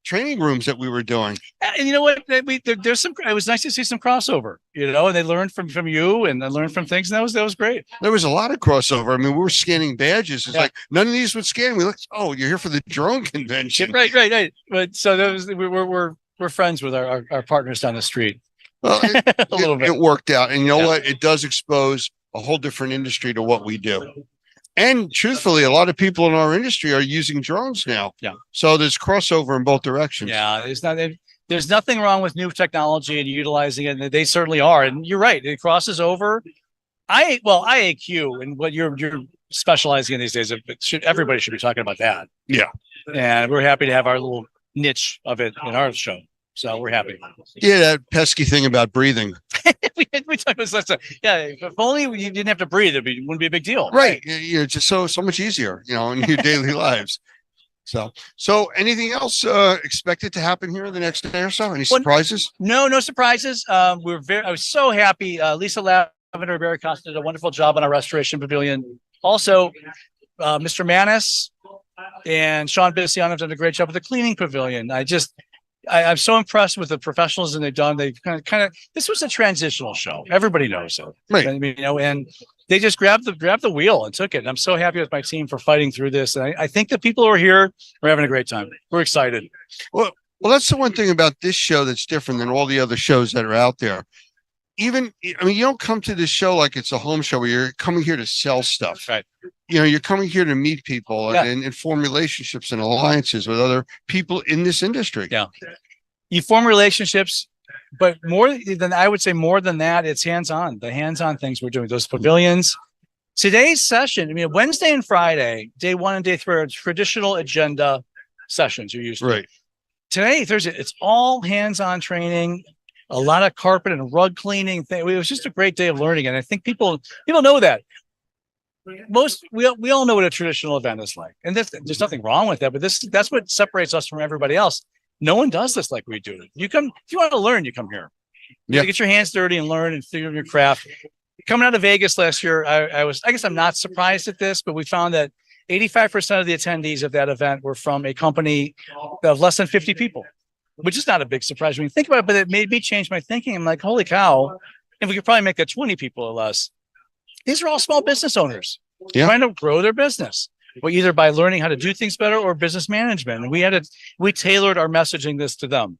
training rooms that we were doing.
And you know what? There's some. It was nice to see some crossover. And they learned from you, and they learned from things. And that was great.
There was a lot of crossover. I mean, we were scanning badges. It's
Yeah.
like none of these would scan. We looked. Oh, you're here for the drone convention,
Right. But so we're friends with our partners down the street.
Well,
A little bit.
It worked out, and you know
Yeah.
what? It does expose a whole different industry to what we do. And truthfully, a lot of people in our industry are using drones now.
Yeah.
So there's crossover in both directions.
Yeah, there's nothing wrong with new technology and utilizing it. And they certainly are. And you're right. It crosses over. IAQ and what you're specializing in these days. Everybody should be talking about that.
Yeah.
And we're happy to have our little niche of it in our show. So we're happy.
Yeah, that pesky thing about breathing.
we talked about stuff. Yeah, if only you didn't have to breathe, it wouldn't be a big deal.
Right. You're just so much easier, in your daily lives. So anything else expected to happen here in the next day or so? Any surprises?
No surprises. I was so happy. Lisa Lavender, Barry Costa did a wonderful job on our restoration pavilion. Also, Mr. Manis and Sean Bissiano have done a great job with the cleaning pavilion. I'm so impressed with the professionals and they've done. They kind of. This was a transitional show. Everybody knows it.
Right.
And they just grabbed the wheel and took it. And I'm so happy with my team for fighting through this. And I think the people who are here are having a great time. We're excited.
Well, that's the one thing about this show that's different than all the other shows that are out there. Even, I mean, you don't come to this show like it's a home show where you're coming here to sell stuff.
Right.
You know, you're coming here to meet people
Yeah.
and form relationships and alliances with other people in this industry.
Yeah. You form relationships, but more than that, it's hands-on. The hands-on things we're doing, those pavilions. Today's session, I mean, Wednesday and Friday, day 1 and day 3 are traditional agenda sessions you're used to.
Right.
Today, Thursday, it's all hands-on training, a lot of carpet and rug cleaning. It was just a great day of learning, and I think people know that. We all know what a traditional event is like, and there's nothing wrong with that. But that's what separates us from everybody else. No one does this like we do. You come if you want to learn, you come here.
Yeah.
You get your hands dirty and learn and figure your craft. Coming out of Vegas last year, I guess I'm not surprised at this, but we found that 85% of the attendees of that event were from a company of less than 50 people, which is not a big surprise when you think about it, but it made me change my thinking. I'm like, holy cow, and we could probably make that 20 people or less. These are all small business owners trying to grow their business, but either by learning how to do things better or business management. And we tailored our messaging this to them.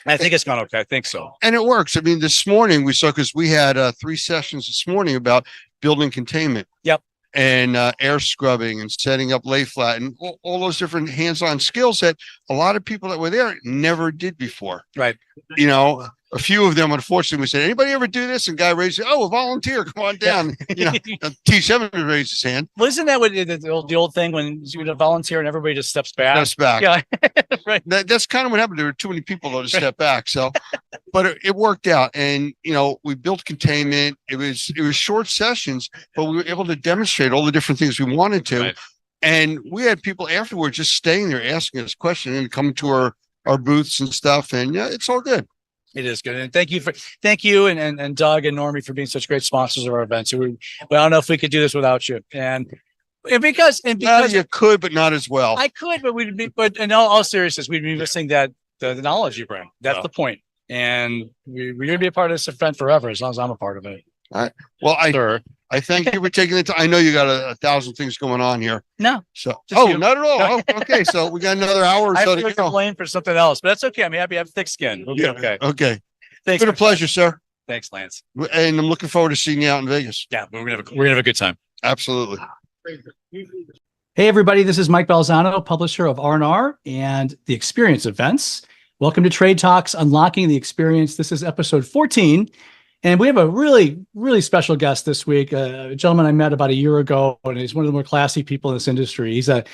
I think it's gone okay. I think so.
And it works. I mean, this morning because we had 3 sessions this morning about building containment.
Yep.
And air scrubbing and setting up lay flat and all those different hands-on skills that a lot of people that were there never did before.
Right.
You know, a few of them, unfortunately, we said, anybody ever do this? And guy raised it. Oh, a volunteer, come on down. You know, T7 raised his hand.
Well, isn't that what the old thing when you volunteer and everybody just steps back?
Steps back.
Yeah. Right.
That's kind of what happened. There were too many people though to step back. So, but it worked out. And, you know, we built containment. It was short sessions, but we were able to demonstrate all the different things we wanted to. Right. And we had people afterwards just staying there asking us questions and coming to our booths and stuff. And yeah, it's all good.
It is good. And thank you and Doug and Normie for being such great sponsors of our events. I don't know if we could do this without you. And because
you could, but not as well.
I could, but in all seriousness, we'd be missing the knowledge you bring. That's the point. And we're going to be a part of this event forever, as long as I'm a part of it.
All right. Well, I thank you for taking the time. I know you got a thousand things going on here.
No.
So, not at all. Oh, okay. So we got another hour or so to go.
Complain for something else, but that's okay. I'm happy I have thick skin. We'll be okay.
Okay.
Thanks.
It's been a pleasure, sir.
Thanks, Lance.
And I'm looking forward to seeing you out in Vegas.
Yeah, we're gonna have a good time.
Absolutely.
Hey, everybody. This is Mike Balzano, publisher of R&R and the Experience Events. Welcome to Trade Talks, Unlocking the Experience. This is episode 14. And we have a really, really special guest this week, a gentleman I met about a year ago, and he's one of the more classy people in this industry. He's got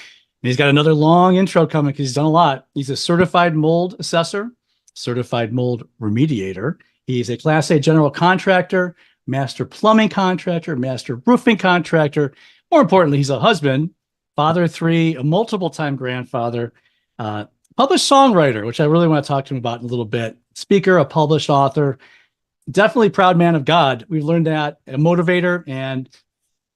another long intro coming because he's done a lot. He's a certified mold assessor, certified mold remediator. He's a Class A general contractor, master plumbing contractor, master roofing contractor. More importantly, he's a husband, father of 3, a multiple-time grandfather, published songwriter, which I really want to talk to him about in a little bit, speaker, a published author. Definitely proud man of God. We've learned that, a motivator, and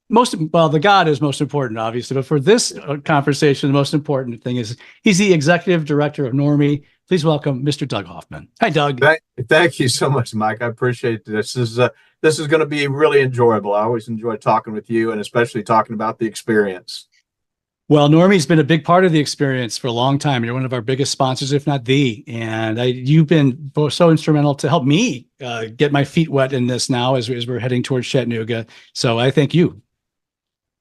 the God is most important, obviously. But for this conversation, the most important thing is he's the executive director of Normie. Please welcome Mr. Doug Hoffman. Hi, Doug.
Thank you so much, Mike. I appreciate this. This is going to be really enjoyable. I always enjoy talking with you, and especially talking about the experience.
Well, Normie's been a big part of the experience for a long time. You're one of our biggest sponsors, if not the. And you've been so instrumental to help me get my feet wet in this now as we're heading towards Chattanooga. So I thank you.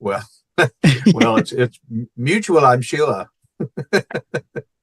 Well, it's mutual, I'm sure.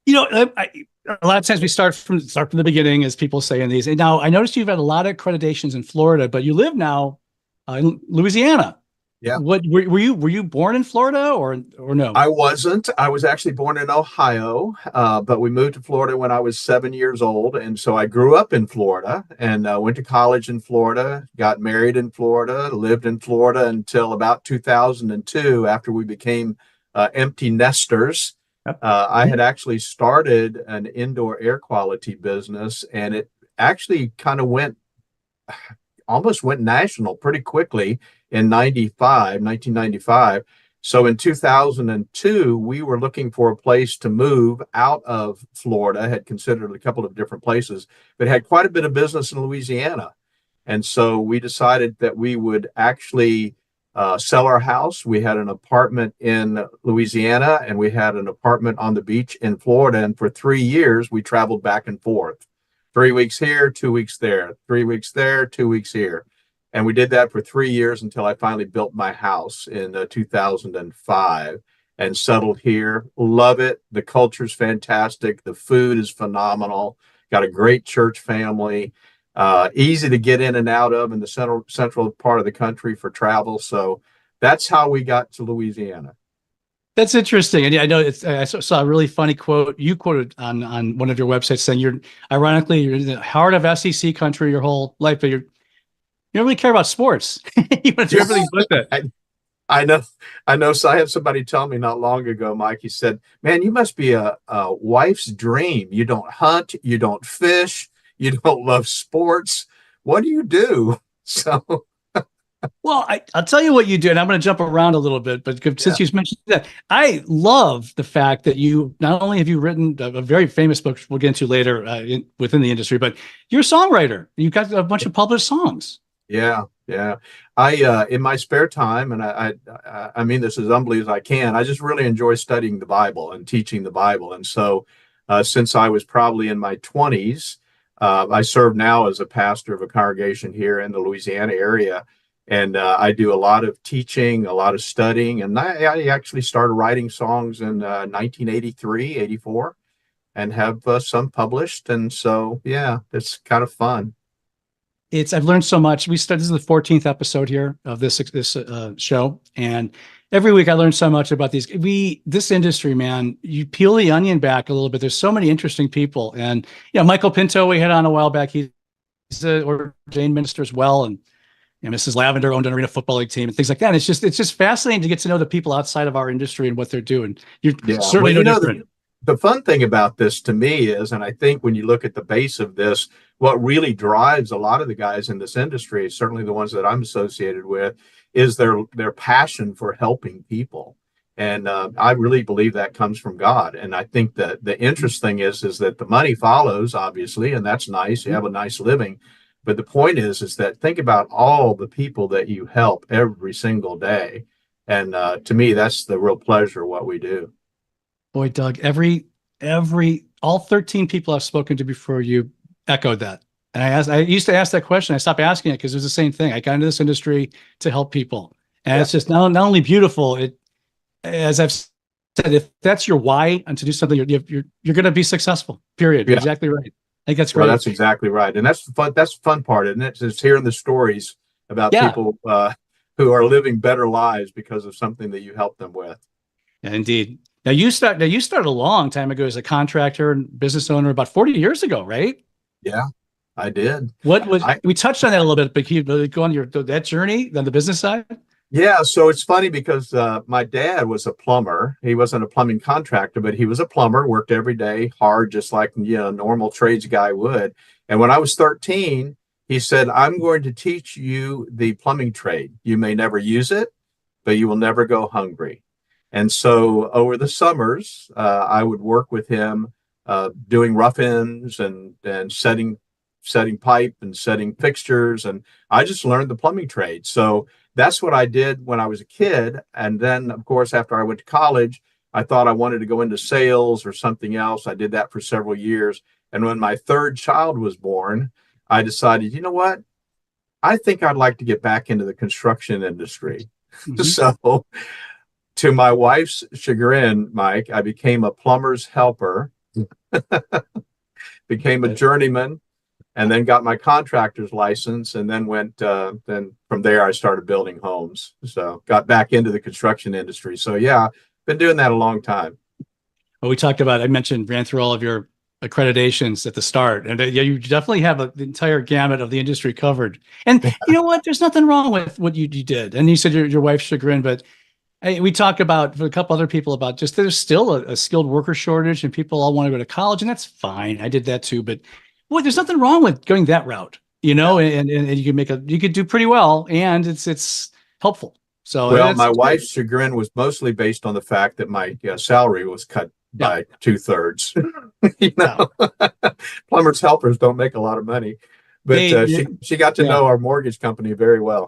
You know, a lot of times we start from the beginning, as people say in these. And now I noticed you've had a lot of accreditations in Florida, but you live now in Louisiana.
Yeah.
What were you born in Florida or no?
I wasn't. I was actually born in Ohio, but we moved to Florida when I was 7 years old, and so I grew up in Florida and went to college in Florida, got married in Florida, lived in Florida until about 2002, after we became empty nesters. I had actually started an indoor air quality business, and it actually kind of almost went national pretty quickly in 1995. So in 2002, we were looking for a place to move out of Florida, had considered a couple of different places, but had quite a bit of business in Louisiana. And so we decided that we would actually
sell our house. We had an apartment in Louisiana, and we had an apartment on the beach in Florida. And for 3 years, we traveled back and forth. 3 weeks here, 2 weeks there, 3 weeks there, 2 weeks here. And we did that for 3 years until I finally built my house in 2005 and settled here. Love it. The culture's fantastic. The food is phenomenal. Got a great church family. Easy to get in and out of in the central part of the country for travel. So that's how we got to Louisiana.
That's interesting. And yeah, I know I saw a really funny quote you quoted on one of your websites saying you're in the heart of SEC country your whole life, but you don't really care about sports. You want to do everything but that.
I know. So I had somebody tell me not long ago, Mike, he said, man, you must be a wife's dream. You don't hunt, you don't fish, you don't love sports. What do you do? So,
well, I'll tell you what you do, and I'm going to jump around a little bit, but since you mentioned that, I love the fact that you not only have you written a very famous book we'll get into later within the industry, but you're a songwriter. You've got a bunch of published songs.
Yeah. I in my spare time, and I mean this as humbly as I can, I just really enjoy studying the Bible and teaching the Bible. And so since I was probably in my 20s, I serve now as a pastor of a congregation here in the Louisiana area. And I do a lot of teaching, a lot of studying. And I actually started writing songs in 1983, 84, and have some published. And so, yeah, it's kind of fun.
I've learned so much. This is the 14th episode here of this show. And every week I learn so much about this industry, man. You peel the onion back a little bit. There's so many interesting people. And, Michael Pinto, we had on a while back. He's an ordained minister as well. And Mrs. Lavender owned an arena football league team and things like that. And it's just fascinating to get to know the people outside of our industry and what they're doing. You're certainly no different.
The fun thing about this to me is, and I think when you look at the base of this, what really drives a lot of the guys in this industry, certainly the ones that I'm associated with, is their passion for helping people. And I really believe that comes from God. And I think that the interesting is that the money follows, obviously, and that's nice. You have a nice living. But the point is that think about all the people that you help every single day. And to me, that's the real pleasure of what we do.
Boy, Doug, all 13 people I've spoken to before you echoed that. And I used to ask that question. I stopped asking it because it was the same thing. I got into this industry to help people. And it's just not only beautiful, as I've said, if that's your why and to do something, you're going to be successful, period.
Yeah.
Exactly right. I think that's great.
Well, that's exactly right. And that's the fun part, isn't it? It's hearing the stories about people who are living better lives because of something that you helped them with.
Yeah, indeed. Now you started a long time ago as a contractor and business owner, about 40 years ago, right?
Yeah, I did.
We touched on that a little bit, but can you go on that journey on the business side?
Yeah, so it's funny because my dad was a plumber. He wasn't a plumbing contractor, but he was a plumber, worked every day hard, just like a normal trades guy would. And when I was 13, he said, I'm going to teach you the plumbing trade. You may never use it, but you will never go hungry. And so over the summers, I would work with him doing rough-ins and setting pipe and setting fixtures. And I just learned the plumbing trade. So that's what I did when I was a kid. And then, of course, after I went to college, I thought I wanted to go into sales or something else. I did that for several years. And when my third child was born, I decided, you know what? I think I'd like to get back into the construction industry. Mm-hmm. So to my wife's chagrin, Mike, I became a plumber's helper, became a journeyman, and then got my contractor's license, and then then from there I started building homes. So got back into the construction industry. So yeah, been doing that a long time.
Well, I ran through all of your accreditations at the start, and you definitely have the entire gamut of the industry covered. And you know what? There's nothing wrong with what you did. And you said your wife's chagrin, but we talked about with a couple other people about just there's still a skilled worker shortage, and people all want to go to college, and that's fine. I did that too, but there's nothing wrong with going that route, and you could do pretty well, and it's helpful. So
my wife's chagrin was mostly based on the fact that my salary was cut by 2/3. Plumbers helpers don't make a lot of money.
but
They-
she got to
yeah.
know our mortgage company very well.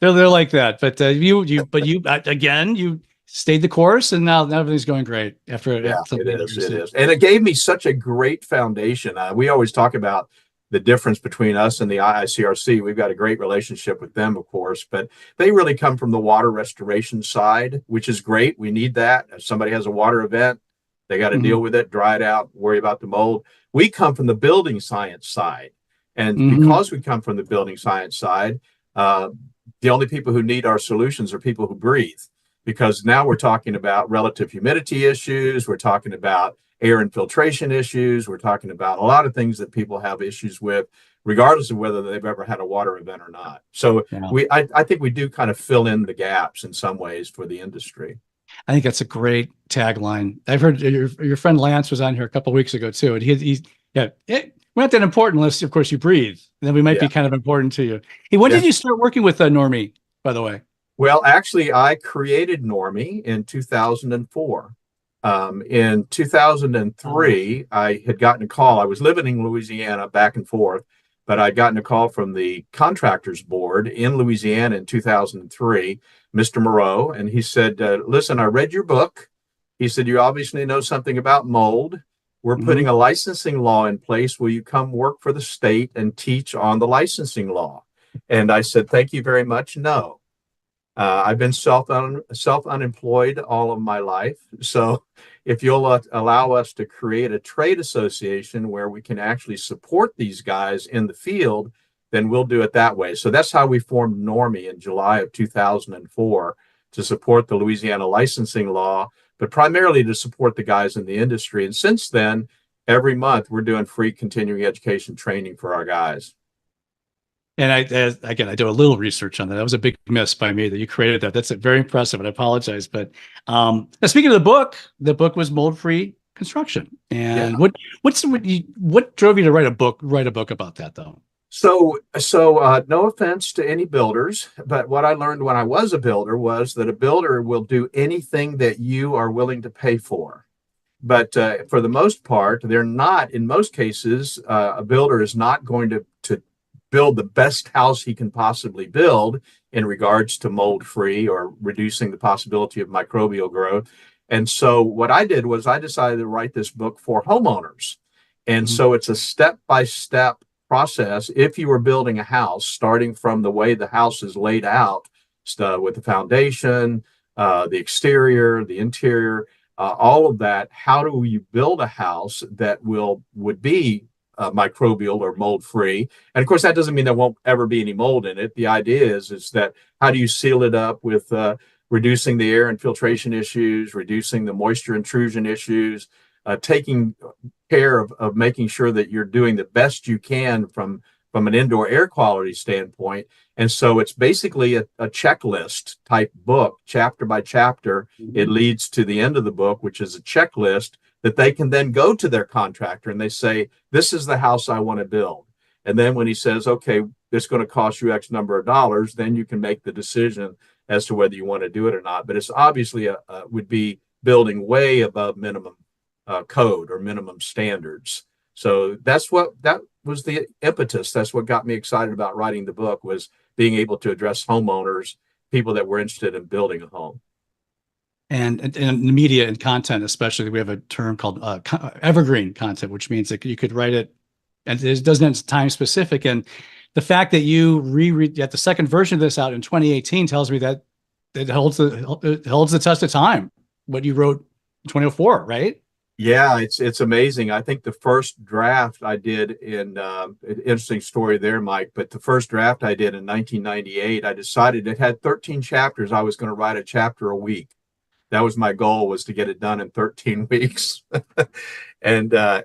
they're like that. But you again, you stayed the course, and now everything's going great after.
Yeah,
after
it is.
years.
It is. And it gave me such a great foundation. We always talk about the difference between us and the IICRC. We've got a great relationship with them, of course, but they really come from the water restoration side, which is great. We need that. If somebody has a water event, they got to deal with it, dry it out, worry about the mold. We come from the building science side. And because we come from the building science side, the only people who need our solutions are people who breathe. Because now we're talking about relative humidity issues, we're talking about air infiltration issues, we're talking about a lot of things that people have issues with, regardless of whether they've ever had a water event or not. So I think we do kind of fill in the gaps in some ways for the industry.
I think that's a great tagline. I've heard your friend Lance was on here a couple of weeks ago too, and we're not that important unless, of course, you breathe. And then we might be kind of important to you. Hey, when did you start working with Normie, by the way?
Well, actually, I created Normie in 2004. In 2003, I had gotten a call. I was living in Louisiana back and forth, but I'd gotten a call from the contractors board in Louisiana in 2003, Mr. Moreau, and he said, listen, I read your book. He said, you obviously know something about mold. We're putting a licensing law in place. Will you come work for the state and teach on the licensing law? And I said, thank you very much. No. I've been self-unemployed all of my life. So if you'll allow us to create a trade association where we can actually support these guys in the field, then we'll do it that way. So that's how we formed Normie in July of 2004, to support the Louisiana licensing law, but primarily to support the guys in the industry. And since then, every month we're doing free continuing education training for our guys.
And I do a little research on that. That was a big miss by me that you created that. That's very impressive, and I apologize. But now speaking of the book was Mold-Free Construction. And what drove you to write a book about that, though?
So no offense to any builders, but what I learned when I was a builder was that a builder will do anything that you are willing to pay for. But for the most part, they're not. In most cases, a builder is not going to build the best house he can possibly build in regards to mold-free or reducing the possibility of microbial growth. And so what I did was I decided to write this book for homeowners. And so it's a step-by-step process. If you were building a house, starting from the way the house is laid out, with the foundation, the exterior, the interior, all of that, how do you build a house that would be microbial or mold-free? And of course, that doesn't mean there won't ever be any mold in it. The idea is that how do you seal it up with reducing the air infiltration issues, reducing the moisture intrusion issues, taking care of making sure that you're doing the best you can from an indoor air quality standpoint. And so it's basically a checklist type book, chapter by chapter. It leads to the end of the book, which is a checklist that they can then go to their contractor and they say, this is the house I want to build. And then when he says, okay, it's going to cost you X number of dollars, then you can make the decision as to whether you want to do it or not. But it's obviously would be building way above minimum code or minimum standards. So that was the impetus. That's what got me excited about writing the book, was being able to address homeowners, people that were interested in building a home.
And in the media and content, especially, we have a term called evergreen content, which means that you could write it and it doesn't have time specific. And the fact that you reread the second version of this out in 2018 tells me that it holds the test of time, what you wrote in 2004, right?
Yeah, it's amazing. I think the first draft I did in interesting story there, Mike, but the first draft I did in 1998, I decided it had 13 chapters. I was going to write a chapter a week. That was my goal, was to get it done in 13 weeks. and I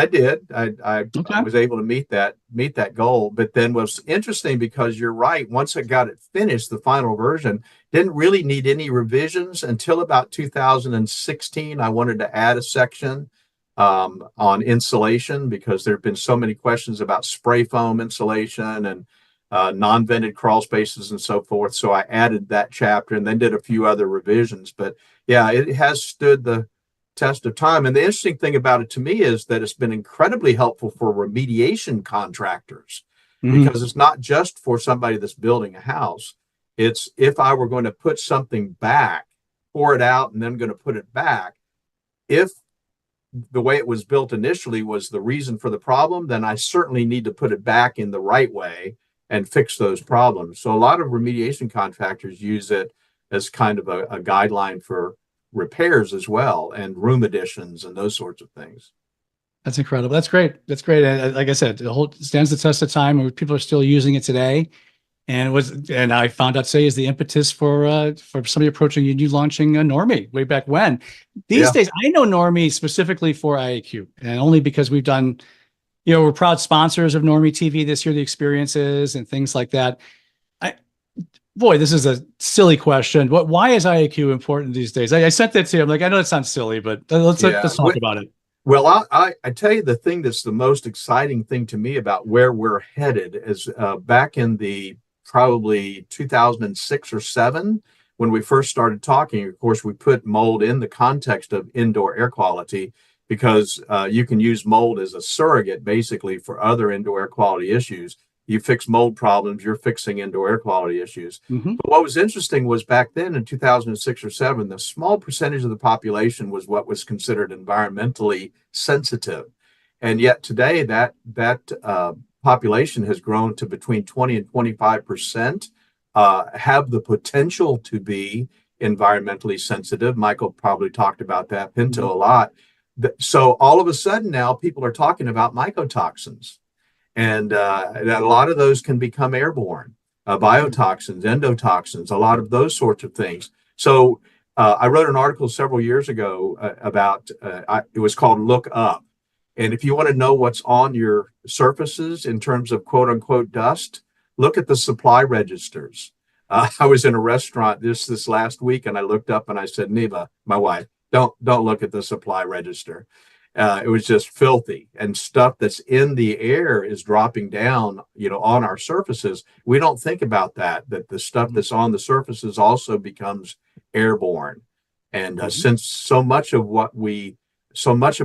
did. I was able to meet that goal. But then was interesting because you're right. Once I got it finished, the final version didn't really need any revisions until about 2016. I wanted to add a section on insulation because there have been so many questions about spray foam insulation and non-vented crawl spaces and so forth. So I added that chapter and then did a few other revisions. But yeah, it has stood the test of time. And the interesting thing about it to me is that it's been incredibly helpful for remediation contractors, because it's not just for somebody that's building a house. It's if I were going to put something back, pour it out, and then going to put it back, if the way it was built initially was the reason for the problem, then I certainly need to put it back in the right way and fix those problems. So a lot of remediation contractors use it as kind of a guideline for repairs as well, and room additions and those sorts of things.
That's incredible. That's great. That's great. And like I said, the whole stands the test of time, and people are still using it today. And I found out today is the impetus for somebody approaching you launching Normie way back when. These days, I know Normie specifically for IAQ, and only because we've done, we're proud sponsors of Normie TV this year, the experiences and things like that. Boy, this is a silly question. Why is IAQ important these days? I sent that to you. I'm like, I know it sounds silly, but let's talk about it.
Well, I tell you, the thing that's the most exciting thing to me about where we're headed is back in the probably 2006 or 7, when we first started talking. Of course, we put mold in the context of indoor air quality, because you can use mold as a surrogate basically for other indoor air quality issues. You fix mold problems, you're fixing indoor air quality issues. But what was interesting was back then in 2006 or 7, the small percentage of the population was what was considered environmentally sensitive. And yet today that population has grown to between 20 and 25%, have the potential to be environmentally sensitive. Michael probably talked about that, Pinto, a lot. So all of a sudden now people are talking about mycotoxins. And that a lot of those can become airborne, biotoxins, endotoxins, a lot of those sorts of things. So I wrote an article several years ago about, it was called Look Up. And if you want to know what's on your surfaces in terms of quote unquote dust, look at the supply registers. I was in a restaurant this last week, and I looked up and I said, Neva, my wife, don't look at the supply register. It was just filthy, and stuff that's in the air is dropping down, on our surfaces. We don't think about that the stuff that's on the surfaces also becomes airborne. And since so much of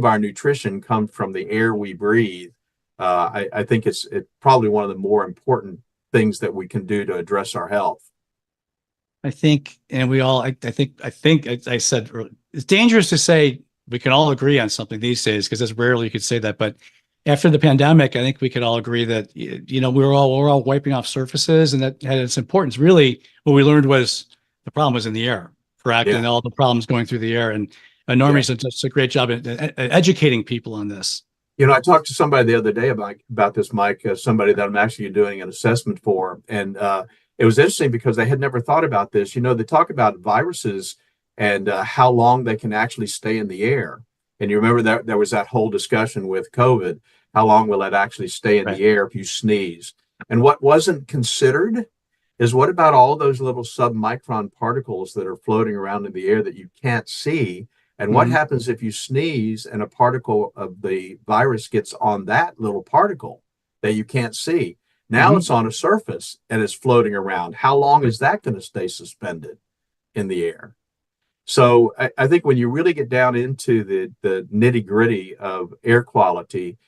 our nutrition comes from the air we breathe, I think it's probably one of the more important things that we can do to address our health.
I think, and we all, I said it's dangerous to say we can all agree on something these days, because it's rarely you could say that. But after the pandemic, I think we could all agree that, we're all wiping off surfaces, and that had its importance. Really, what we learned was the problem was in the air, correct? Yeah. And all the problems going through the air. And Normie's does a great job at educating people on this.
I talked to somebody the other day about this, Mike, somebody that I'm actually doing an assessment for. And it was interesting because they had never thought about this. They talk about viruses and how long they can actually stay in the air. And you remember that there was that whole discussion with COVID, how long will it actually stay in the air if you sneeze? And what wasn't considered is, what about all those little submicron particles that are floating around in the air that you can't see? And what happens if you sneeze and a particle of the virus gets on that little particle that you can't see? Now it's on a surface and it's floating around. How long is that going to stay suspended in the air? So I think when you really get down into the nitty gritty of air quality,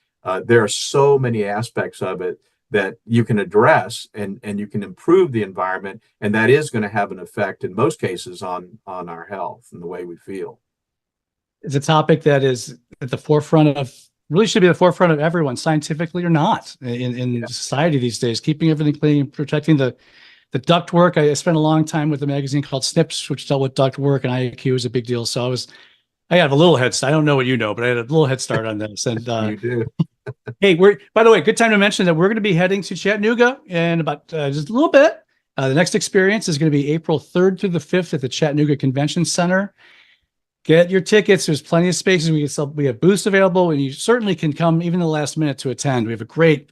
there are so many aspects of it that you can address, and you can improve the environment. And that is going to have an effect in most cases on our health and the way we feel.
It's a topic that is at the forefront of, really should be the forefront of everyone, scientifically or not, in society these days, keeping everything clean, protecting the ductwork. I spent a long time with a magazine called Snips, which dealt with ductwork, and IAQ was a big deal. So I have a little head start. I don't know what you know, but I had a little head start on this. And
you do.
Hey, by the way, good time to mention that we're going to be heading to Chattanooga in about just a little bit. The next experience is going to be April 3rd through the 5th at the Chattanooga Convention Center. Get your tickets. There's plenty of spaces. We have booths available, and you certainly can come even the last minute to attend. We have a great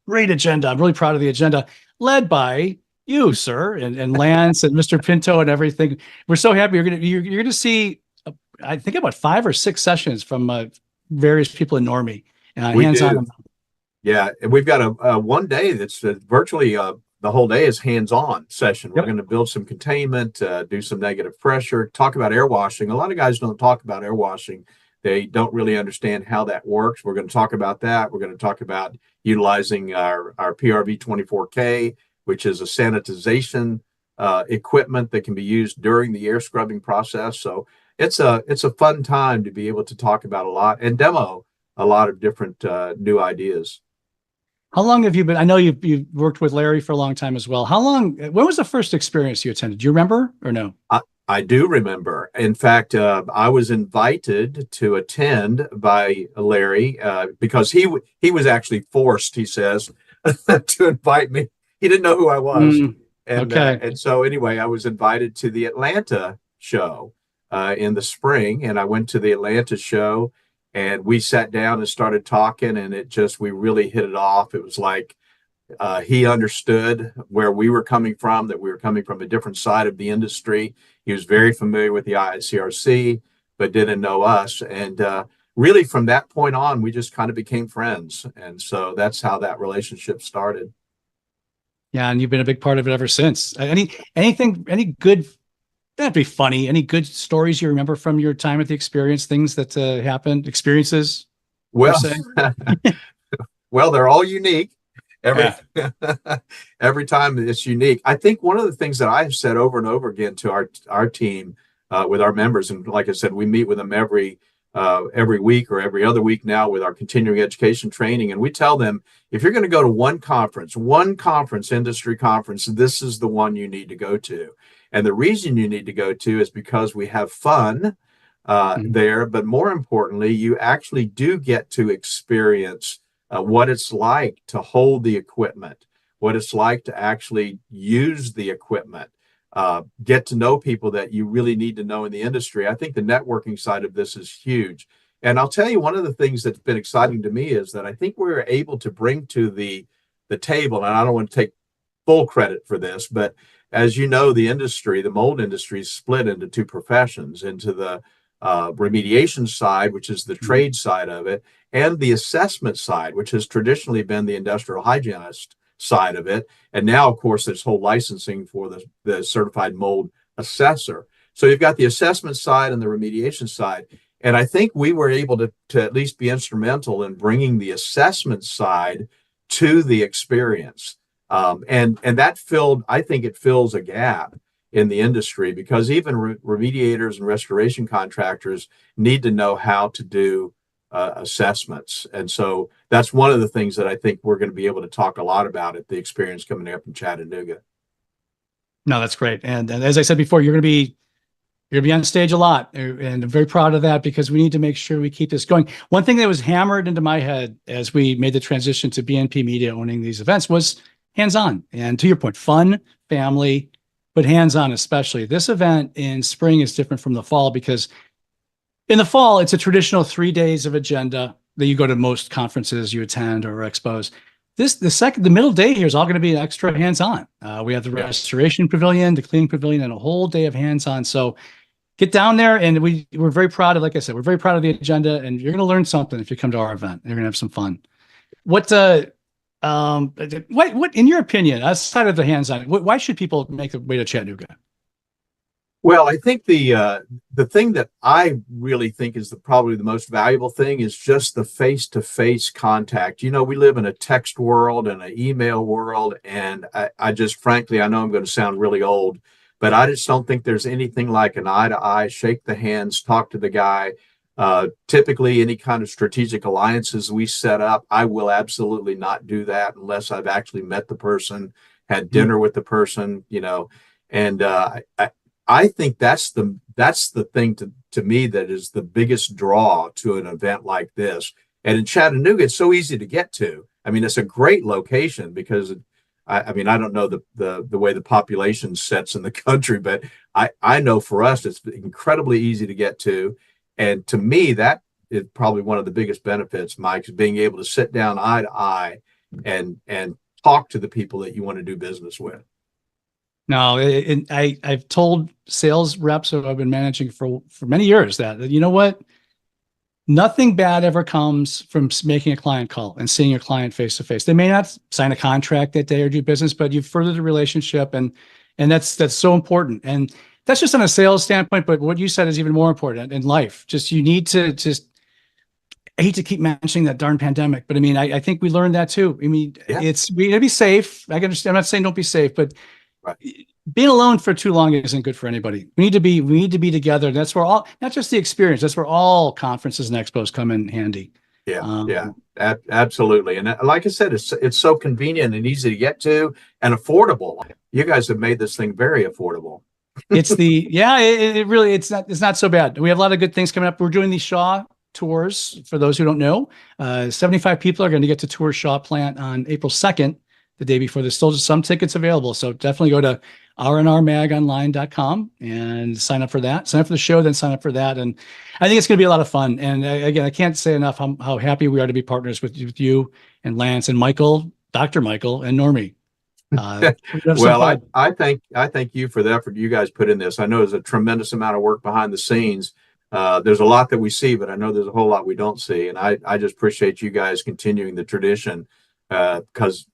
agenda. I'm really proud of the agenda, led by you, sir, and Lance and Mr. Pinto and everything. We're so happy. You're gonna see, I think, about 5 or 6 sessions from various people in Normie, hands-on.
Yeah, and we've got a one day that's virtually the whole day is hands-on session. We're
Yep.
going to build some containment, do some negative pressure, talk about air washing. A lot of guys don't talk about air washing. They don't really understand how that works. We're going to talk about that. We're going to talk about utilizing our PRV 24K, which is a sanitization equipment that can be used during the air scrubbing process. So it's a fun time to be able to talk about a lot and demo a lot of different new ideas.
How long have you been? I know you've worked with Larry for a long time as well. How long? When was the first experience you attended? Do you remember or no?
I do remember. In fact, I was invited to attend by Larry because he was actually forced, he says, to invite me. He didn't know who I was. And so anyway, I was invited to the Atlanta show in the spring, and I went to the Atlanta show, and we sat down and started talking, and we really hit it off. It was like he understood where we were coming from, that we were coming from a different side of the industry. He was very familiar with the ICRC, but didn't know us. And really from that point on, we just kind of became friends. And so that's how that relationship started.
Yeah, and you've been a big part of it ever since. Any good, that'd be funny. Any good stories you remember from your time at the experience, things that happened, experiences?
Well, well, they're all unique. Every time it's unique. I think one of the things that I've said over and over again to our team with our members, and like I said, we meet with them every week or every other week now with our continuing education training, and we tell them, if you're going to go to one conference, industry conference, this is the one you need to go to. And the reason you need to go to is because we have fun there, but more importantly, you actually do get to experience what it's like to hold the equipment, what it's like to actually use the equipment, get to know people that you really need to know in the industry. I think the networking side of this is huge. And I'll tell you, one of the things that's been exciting to me is that I think we were able to bring to the table, and I don't want to take full credit for this, but as you know, the mold industry is split into two professions, into the remediation side, which is the trade side of it, and the assessment side, which has traditionally been the industrial hygienist side of it. And now, of course, there's whole licensing for the certified mold assessor. So you've got the assessment side and the remediation side. And I think we were able to at least be instrumental in bringing the assessment side to the experience. And that I think it fills a gap in the industry, because even remediators and restoration contractors need to know how to do assessments. And so that's one of the things that I think we're going to be able to talk a lot about at the experience coming up in Chattanooga.
No, that's great. And as I said before, you're going to be on stage a lot, and I'm very proud of that, because we need to make sure we keep this going. One thing that was hammered into my head as we made the transition to BNP Media owning these events was hands-on. And to your point, fun, family, but hands-on especially. This event in spring is different from the fall, because in the fall, it's a traditional 3 days of agenda that you go to most conferences you attend or expos. The middle day here is all going to be extra hands-on. We have the restoration pavilion, the cleaning pavilion, and a whole day of hands-on. So get down there, and we're very proud of, like I said, we're very proud of the agenda, and you're going to learn something if you come to our event. You're going to have some fun. What in your opinion, outside of the hands-on, why should people make their way to Chattanooga?
Well, I think the thing that I really think is probably the most valuable thing is just the face-to-face contact. You know, we live in a text world and an email world, and I just, frankly, I know I'm going to sound really old, but I just don't think there's anything like an eye-to-eye, shake the hands, talk to the guy. Typically, any kind of strategic alliances we set up, I will absolutely not do that unless I've actually met the person, had dinner with the person, you know, and I think that's the thing to me that is the biggest draw to an event like this. And in Chattanooga, it's so easy to get to. I mean, it's a great location because I mean, I don't know the way the population sets in the country, but I know for us, it's incredibly easy to get to. And to me, that is probably one of the biggest benefits, Mike, is being able to sit down eye to eye and talk to the people that you want to do business with.
No, I've told sales reps who I've been managing for many years that, you know what, nothing bad ever comes from making a client call and seeing your client face to face. They may not sign a contract that day or do business, but you've furthered the relationship, and that's so important. And that's just on a sales standpoint, but what you said is even more important in life. Just you need to just, I hate to keep mentioning that darn pandemic, but I mean, I think we learned that too. I mean, we need to be safe. I can understand. I'm not saying don't be safe, but being alone for too long isn't good for anybody. We need to be together. That's where all, not just the experience, that's where all conferences and expos come in handy.
Absolutely. And like I said, it's so convenient and easy to get to and affordable. You guys have made this thing very affordable.
It really, it's not so bad. We have a lot of good things coming up. We're doing these Shaw tours. For those who don't know, 75 people are going to get to tour Shaw plant on April 2nd, the day before. There's still some tickets available. So definitely go to rnrmagonline.com and sign up for that. Sign up for the show, then sign up for that. And I think it's going to be a lot of fun. And again, I can't say enough how happy we are to be partners with you and Lance and Michael, Dr. Michael and Normie.
Well, I thank you for the effort you guys put in this. I know there's a tremendous amount of work behind the scenes. There's a lot that we see, but I know there's a whole lot we don't see. And I just appreciate you guys continuing the tradition, because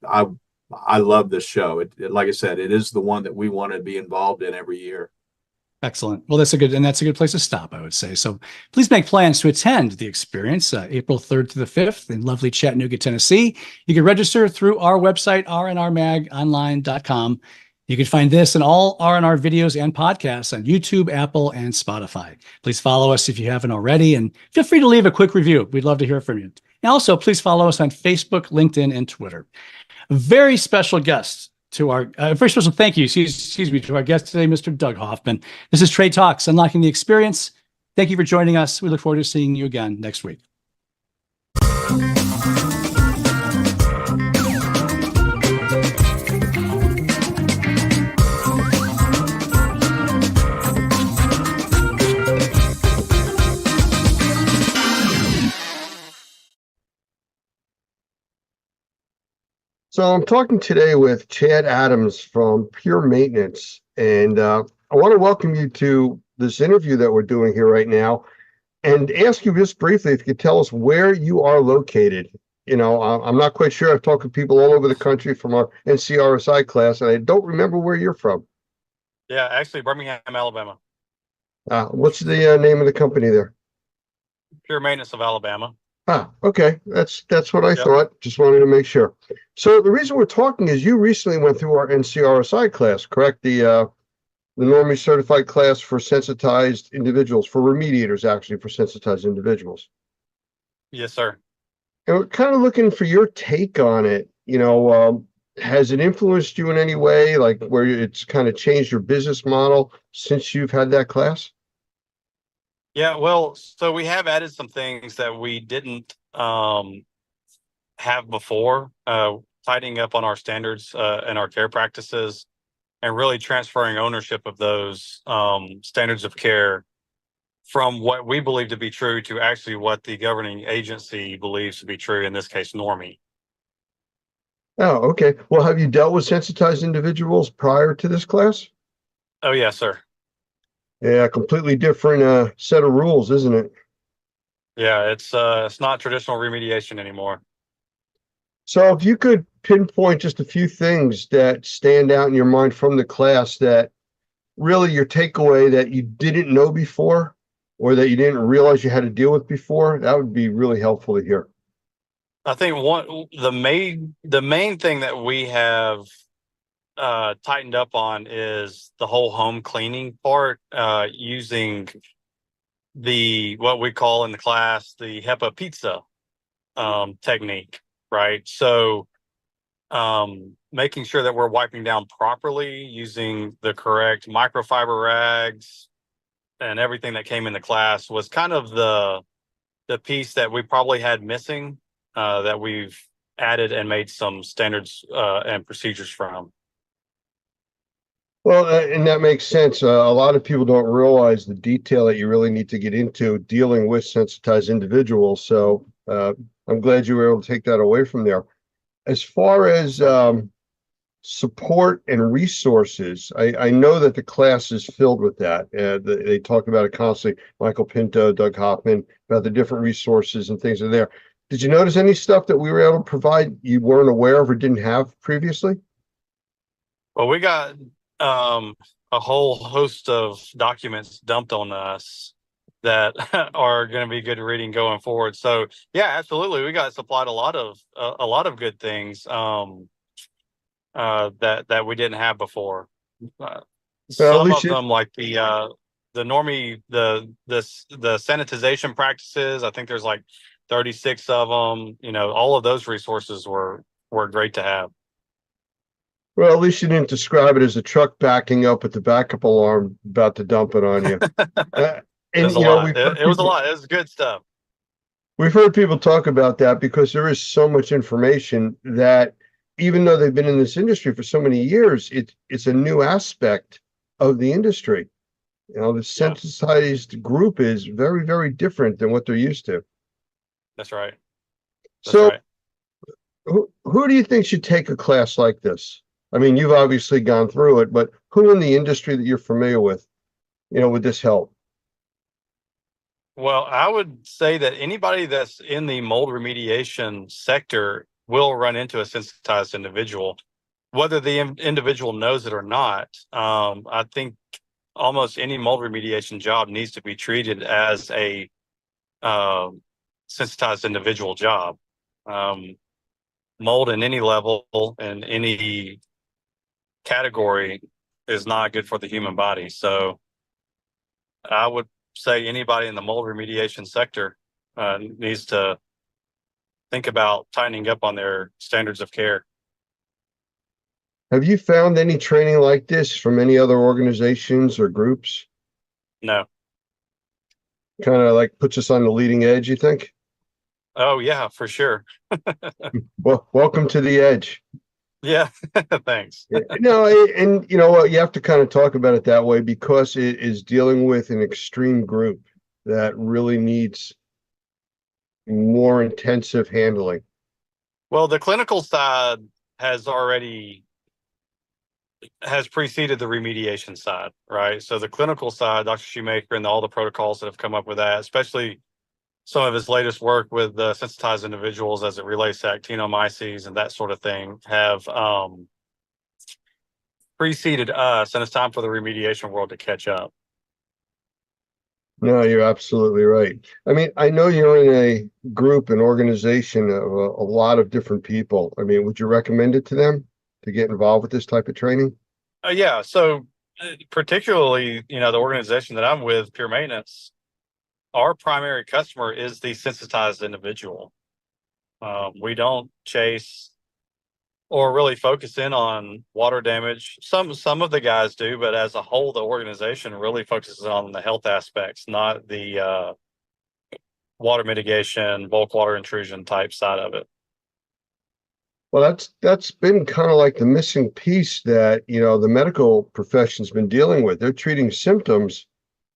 I love this show. Like I said, it is the one that we want to be involved in every year.
Excellent. Well, that's a good place to stop, I would say. So please make plans to attend the experience April 3rd to the 5th in lovely Chattanooga, Tennessee. You can register through our website, rnrmagonline.com. You can find this and all R&R videos and podcasts on YouTube, Apple, and Spotify. Please follow us if you haven't already, and feel free to leave a quick review. We'd love to hear from you. And also, please follow us on Facebook, LinkedIn, and Twitter. A very special guest to our very special thank you, excuse me, to our guest today, Mr. Doug Hoffman. This is Trade Talks, Unlocking the Experience. Thank you for joining us. We look forward to seeing you again next week.
So I'm talking today with Chad Adams from Pure Maintenance, and I want to welcome you to this interview that we're doing here right now, and ask you just briefly if you could tell us where you are located. You know, I'm not quite sure. I've talked to people all over the country from our NCRSI class, and I don't remember where you're from.
Yeah, actually, Birmingham, Alabama.
What's the name of the company there?
Pure Maintenance of Alabama.
Okay. That's what I thought. Just wanted to make sure. So the reason we're talking is you recently went through our NCRSI class, correct? The Normie certified class for sensitized individuals, for remediators, actually, for sensitized individuals.
Yes, sir.
And we're kind of looking for your take on it. You know, has it influenced you in any way, like where it's kind of changed your business model since you've had that class?
Yeah, well, so we have added some things that we didn't have before, tightening up on our standards and our care practices, and really transferring ownership of those standards of care from what we believe to be true to actually what the governing agency believes to be true, in this case, Normie.
Oh, okay. Well, have you dealt with sensitized individuals prior to this class?
Oh, yes, sir.
Yeah, completely different set of rules, isn't it?
Yeah, it's not traditional remediation anymore.
So if you could pinpoint just a few things that stand out in your mind from the class that really your takeaway that you didn't know before or that you didn't realize you had to deal with before, that would be really helpful to hear.
I think the main thing that we have tightened up on is the whole home cleaning part, using what we call in the class the HEPA pizza technique, right? So making sure that we're wiping down properly, using the correct microfiber rags and everything that came in the class was kind of the piece that we probably had missing, that we've added and made some standards and procedures from.
Well, and that makes sense. A lot of people don't realize the detail that you really need to get into dealing with sensitized individuals. So I'm glad you were able to take that away from there. As far as support and resources. I know that the class is filled with that. They talk about it constantly. Michael Pinto, Doug Hoffman, about the different resources and things are there. Did you notice any stuff that we were able to provide you weren't aware of or didn't have previously?
Well, we got a whole host of documents dumped on us that are going to be good reading going forward. So yeah, absolutely, we got supplied a lot of good things that we didn't have before. Some of them, like the normie, the sanitization practices. I think there's like 36 of them. You know, all of those resources were great to have.
Well, at least you didn't describe it as a truck backing up with the backup alarm about to dump it on you.
It was a lot. It was a lot. It was good stuff.
We've heard people talk about that because there is so much information that even though they've been in this industry for so many years, it's a new aspect of the industry. You know, the sensitized group is very, very different than what they're used to.
That's right.
So who do you think should take a class like this? I mean, you've obviously gone through it, but who in the industry that you're familiar with, you know, would this help?
Well, I would say that anybody that's in the mold remediation sector will run into a sensitized individual, whether the individual knows it or not. I think almost any mold remediation job needs to be treated as a sensitized individual job. Mold in any level and any category is not good for the human body. So I would say anybody in the mold remediation sector needs to think about tightening up on their standards of care.
Have you found any training like this from any other organizations or groups?
No.
Kind of like puts us on the leading edge, you think?
Oh yeah, for sure.
Well, welcome to the edge.
Yeah, thanks.
No, and you know what, you have to kind of talk about it that way because it is dealing with an extreme group that really needs more intensive handling.
Well, the clinical side has preceded the remediation side, right? So the clinical side, Dr. Shoemaker and all the protocols that have come up with that, especially some of his latest work with sensitized individuals as it relates to actinomyces and that sort of thing, have preceded us, and it's time for the remediation world to catch up.
No, you're absolutely right. I mean, I know you're in a group, an organization of a lot of different people. I mean, would you recommend it to them to get involved with this type of training?
Yeah, so particularly, you know, the organization that I'm with, Pure Maintenance, our primary customer is the sensitized individual. We don't chase or really focus in on water damage. Some of the guys do, but as a whole, the organization really focuses on the health aspects, not the water mitigation, bulk water intrusion type side of it.
Well, that's been kind of like the missing piece that, you know, the medical profession's been dealing with. They're treating symptoms,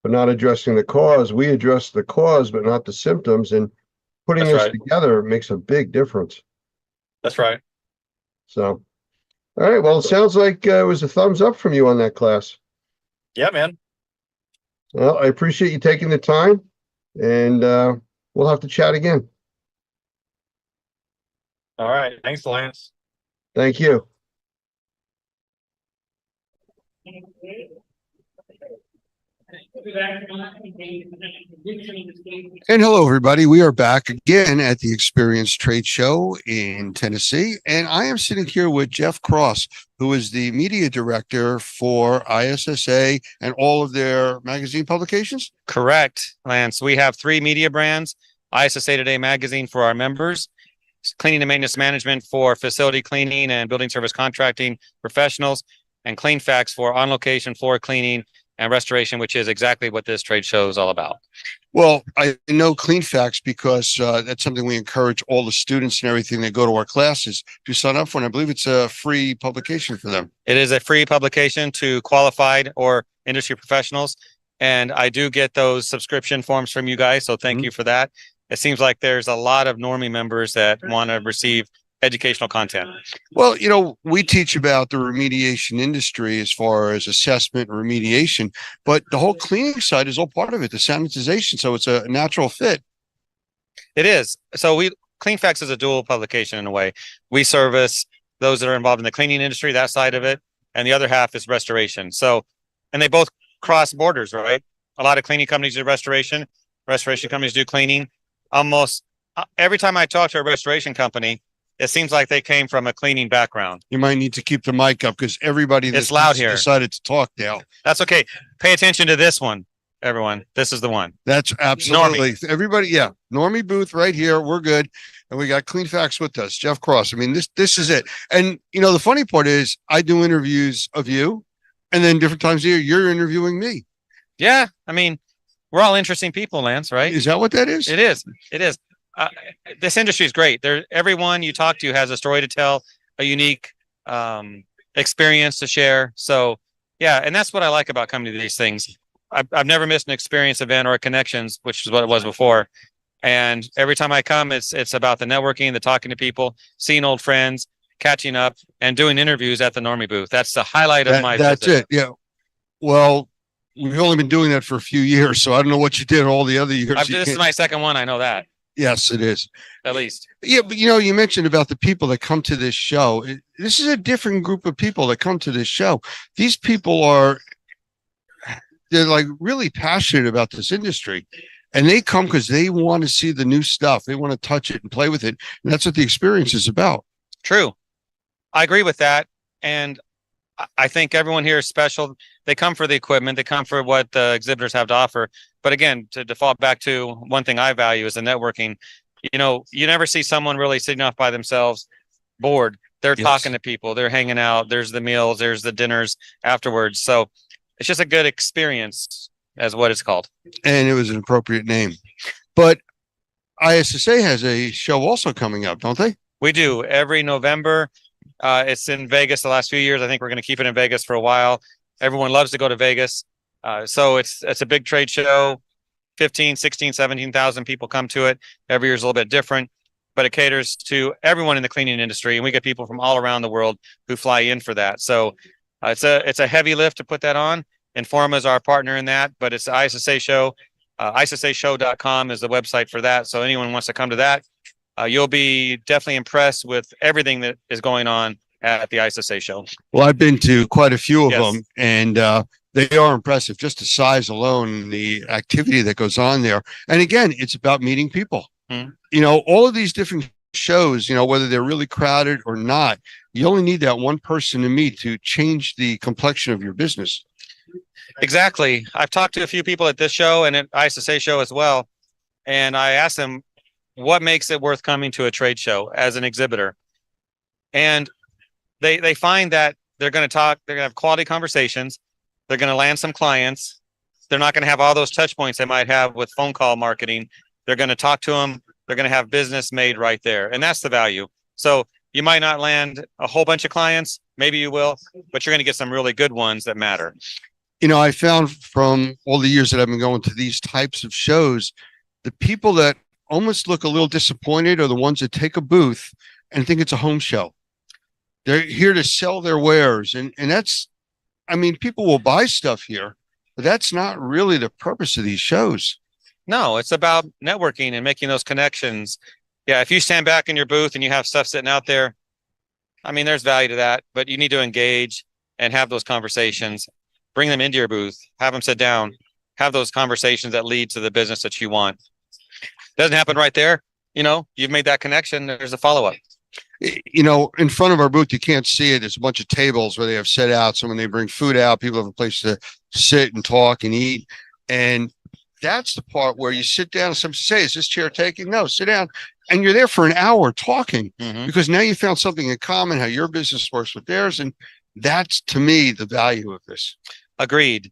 but not addressing the cause. We address the cause, but not the symptoms. And putting this together makes a big difference.
That's right.
So, all right. Well, it sounds like it was a thumbs up from you on that class.
Yeah, man.
Well, I appreciate you taking the time, and we'll have to chat again.
All right. Thanks, Lance.
Thank you.
And hello, everybody. We are back again at the Experience Trade Show in Tennessee. And I am sitting here with Jeff Cross, who is the media director for ISSA and all of their magazine publications.
Correct, Lance. We have 3 media brands: ISSA Today magazine for our members, Cleaning and Maintenance Management for facility cleaning and building service contracting professionals, and Clean Facts for on-location floor cleaning and restoration, which is exactly what this trade show is all about.
Well, I know Clean Facts because that's something we encourage all the students and everything that go to our classes to sign up for. And I believe it's a free publication for them.
It is a free publication to qualified or industry professionals. And I do get those subscription forms from you guys. So thank you for that. It seems like there's a lot of normie members that want to receive educational content.
Well, we teach about the remediation industry as far as assessment and remediation, but the whole cleaning side is all part of it, the sanitization. So it's a natural fit.
It is. So CleanFacts is a dual publication in a way. We service those that are involved in the cleaning industry, that side of it, and the other half is restoration. So, and they both cross borders, right? A lot of cleaning companies do restoration companies do cleaning. Almost every time I talk to a restoration company, it seems like they came from a cleaning background.
You might need to keep the mic up because everybody
It's loud here.
decided to talk now.
That's okay. Pay attention to this one, everyone. This is the one.
That's absolutely everybody. Yeah. Normie Booth right here. We're good. And we got CleanFacts with us, Jeff Cross. I mean, this is it. And the funny part is I do interviews of you, and then different times of year, you're interviewing me.
Yeah. I mean, we're all interesting people, Lance, right?
Is that what that is?
It is. It is. This industry is great. Everyone you talk to has a story to tell, a unique experience to share. So yeah, and that's what I like about coming to these things. I've never missed an experience event or a connections, which is what it was before. And every time I come, it's about the networking, the talking to people, seeing old friends, catching up, and doing interviews at the Normie booth. That's the highlight of my
That's
visit.
it. Yeah. Well, we've only been doing that for a few years, so I don't know what you did all the other years.
This is my second one. I know that.
Yes, it is.
At least.
Yeah, but you mentioned about the people that come to this show. This is a different group of people that come to this show. These people they're like really passionate about this industry, and they come because they want to see the new stuff. They want to touch it and play with it. And that's what the experience is about.
True. I agree with that. And I think everyone here is special. They come for the equipment. They come for what the exhibitors have to offer. But again, to default back to one thing I value is the networking. You never see someone really sitting off by themselves, bored. They're talking to people. They're hanging out. There's the meals. There's the dinners afterwards. So it's just a good experience, as what it's called.
And it was an appropriate name. But ISSA has a show also coming up, don't they?
We do every November. It's in Vegas the last few years. I think we're going to keep it in Vegas for a while. Everyone loves to go to Vegas. So it's a big trade show. 15, 16, 17,000 people come to it. Every year is a little bit different, but it caters to everyone in the cleaning industry. And we get people from all around the world who fly in for that. So it's a heavy lift to put that on. Informa is our partner in that, but it's the ISSA show. ISSAshow.com is the website for that. So anyone wants to come to that, you'll be definitely impressed with everything that is going on at the ISSA show.
Well, I've been to quite a few of them, and they are impressive. Just the size alone, the activity that goes on there. And again, it's about meeting people. All of these different shows, whether they're really crowded or not, you only need that one person to meet to change the complexion of your business.
Exactly. I've talked to a few people at this show and at ISSA show as well. And I asked them, what makes it worth coming to a trade show as an exhibitor? And they find that they're going to have quality conversations. They're going to land some clients. They're not going to have all those touch points they might have with phone call marketing. They're going to talk to them. They're going to have business made right there. And that's the value. So you might not land a whole bunch of clients. Maybe you will, but you're going to get some really good ones that matter.
I found from all the years that I've been going to these types of shows, the people that almost look a little disappointed are the ones that take a booth and think it's a home show. They're here to sell their wares. And that's, people will buy stuff here, but that's not really the purpose of these shows.
No, it's about networking and making those connections. Yeah, if you stand back in your booth and you have stuff sitting out there, there's value to that, but you need to engage and have those conversations. Bring them into your booth, have them sit down, have those conversations that lead to the business that you want. Doesn't happen right there. You've made that connection. There's a follow-up.
In front of our booth, you can't see it. There's a bunch of tables where they have set out. So when they bring food out, people have a place to sit and talk and eat. And that's the part where you sit down and somebody say, is this chair taking? No, sit down. And you're there for an hour talking because now you found something in common, how your business works with theirs. And that's, to me, the value of this.
Agreed.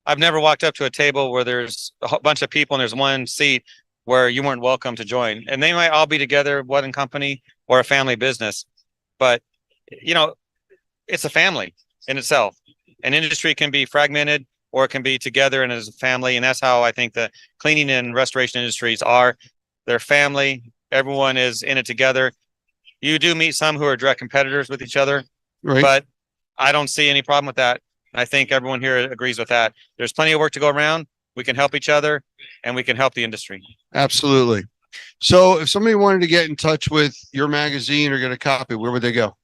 I've never walked up to a table where there's a bunch of people and there's one seat where you weren't welcome to join. And they might all be together, one in company or a family business. But, it's a family in itself. An industry can be fragmented or it can be together and as a family. And that's how I think the cleaning and restoration industries are. They're family. Everyone is in it together. You do meet some who are direct competitors with each other,
Right.
but I don't see any problem with that. I think everyone here agrees with that. There's plenty of work to go around. We can help each other and we can help the industry.
Absolutely. So if somebody wanted to get in touch with your magazine or get a copy, where would they go?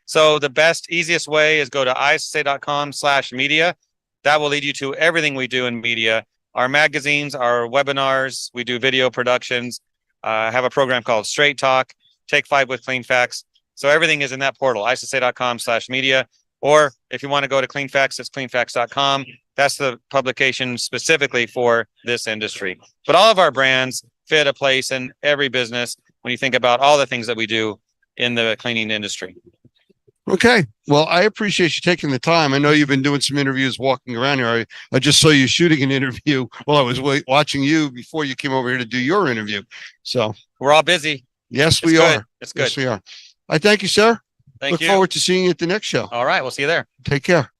So the best, easiest way is go to issa.com/media. That will lead you to everything we do in media. Our magazines, our webinars, we do video productions, have a program called Straight Talk, Take 5 with Clean Facts. So everything is in that portal, issa.com/media. Or if you want to go to CleanFacts, it's cleanfacts.com. That's the publication specifically for this industry. But all of our brands fit a place in every business when you think about all the things that we do in the cleaning industry.
Okay. Well, I appreciate you taking the time. I know you've been doing some interviews walking around here. I just saw you shooting an interview while I was watching you before you came over here to do your interview. So
we're all busy.
Yes, we are.
It's good.
Yes, we are. I thank you, sir.
Thank you.
Look forward to seeing you at the next show.
All right. We'll see you there.
Take care.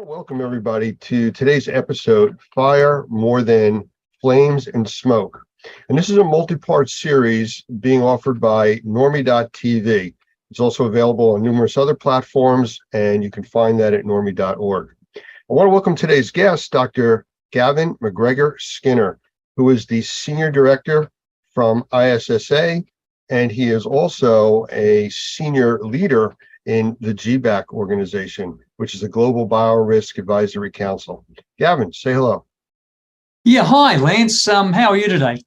Welcome everybody to today's episode, Fire More Than Flames and Smoke. And this is a multi-part series being offered by Normie.tv. It's also available on numerous other platforms, and you can find that at normie.org. I want to welcome today's guest, Dr. Gavin McGregor Skinner, who is the Senior Director from ISSA, and he is also a senior leader in the GBAC organization, which is a Global Biorisk Advisory Council. Gavin, say hello.
Yeah, hi, Lance. How are you today?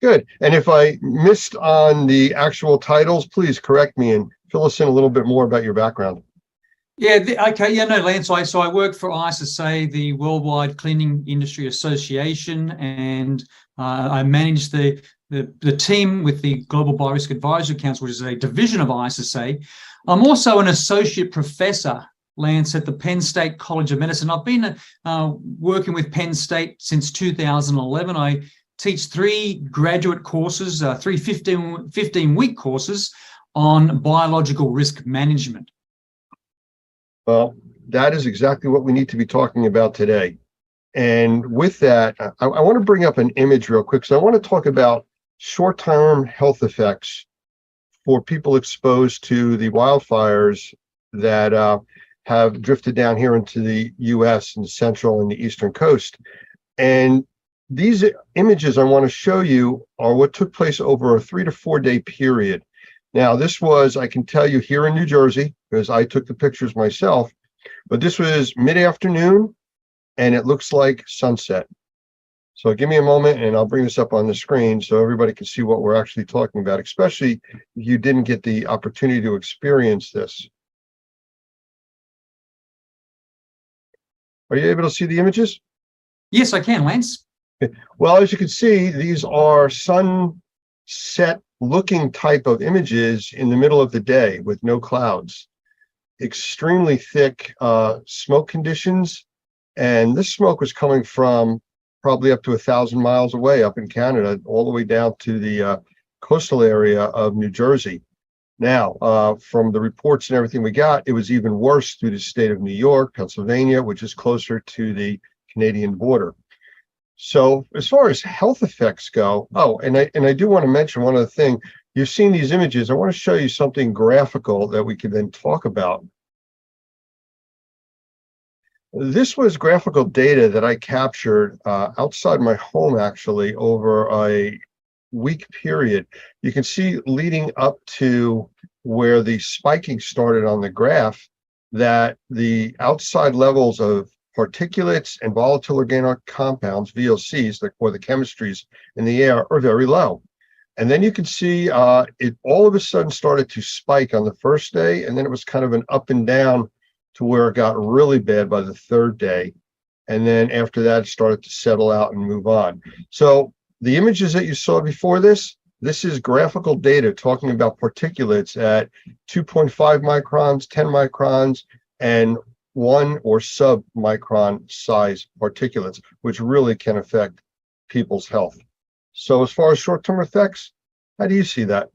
Good. And if I missed on the actual titles, please correct me and fill us in a little bit more about your background.
Yeah, okay. Yeah, no, Lance, I work for ISSA, the Worldwide Cleaning Industry Association, and I manage the team with the Global Biorisk Advisory Council, which is a division of ISSA. I'm also an associate professor, Lance, at the Penn State College of Medicine. I've been working with Penn State since 2011. I teach 3 graduate courses, 3 15-week courses on biological risk management.
Well, that is exactly what we need to be talking about today. And with that, I want to bring up an image real quick. So I want to talk about short-term health effects for people exposed to the wildfires that have drifted down here into the U.S. and the central and the eastern coast. And these images I want to show you are what took place over a 3 to 4 day period. Now, this was, I can tell you, here in New Jersey, because I took the pictures myself, but this was mid-afternoon, and it looks like sunset. So give me a moment, and I'll bring this up on the screen so everybody can see what we're actually talking about, especially if you didn't get the opportunity to experience this. Are you able to see the images?
Yes, I can, Lance.
Well, as you can see, these are sunset looking type of images in the middle of the day with no clouds. Extremely thick smoke conditions. And this smoke was coming from probably up to 1,000 miles away up in Canada, all the way down to the coastal area of New Jersey. Now, from the reports and everything we got, it was even worse through the state of New York, Pennsylvania, which is closer to the Canadian border. So as far as health effects go, and I do want to mention one other thing. You've seen these images. I want to show you something graphical that we can then talk about. This was graphical data that I captured outside my home, actually, over a week period. You can see leading up to where the spiking started on the graph that the outside levels of particulates and volatile organic compounds, VOCs, or the chemistries in the air, are very low. And then you could see it all of a sudden started to spike on the first day, and then it was kind of an up and down to where it got really bad by the third day. And then after that, it started to settle out and move on. So the images that you saw before this is graphical data talking about particulates at 2.5 microns, 10 microns, and 1 or sub-micron size particulates, which really can affect people's health. So as far as short-term effects, how do you see that?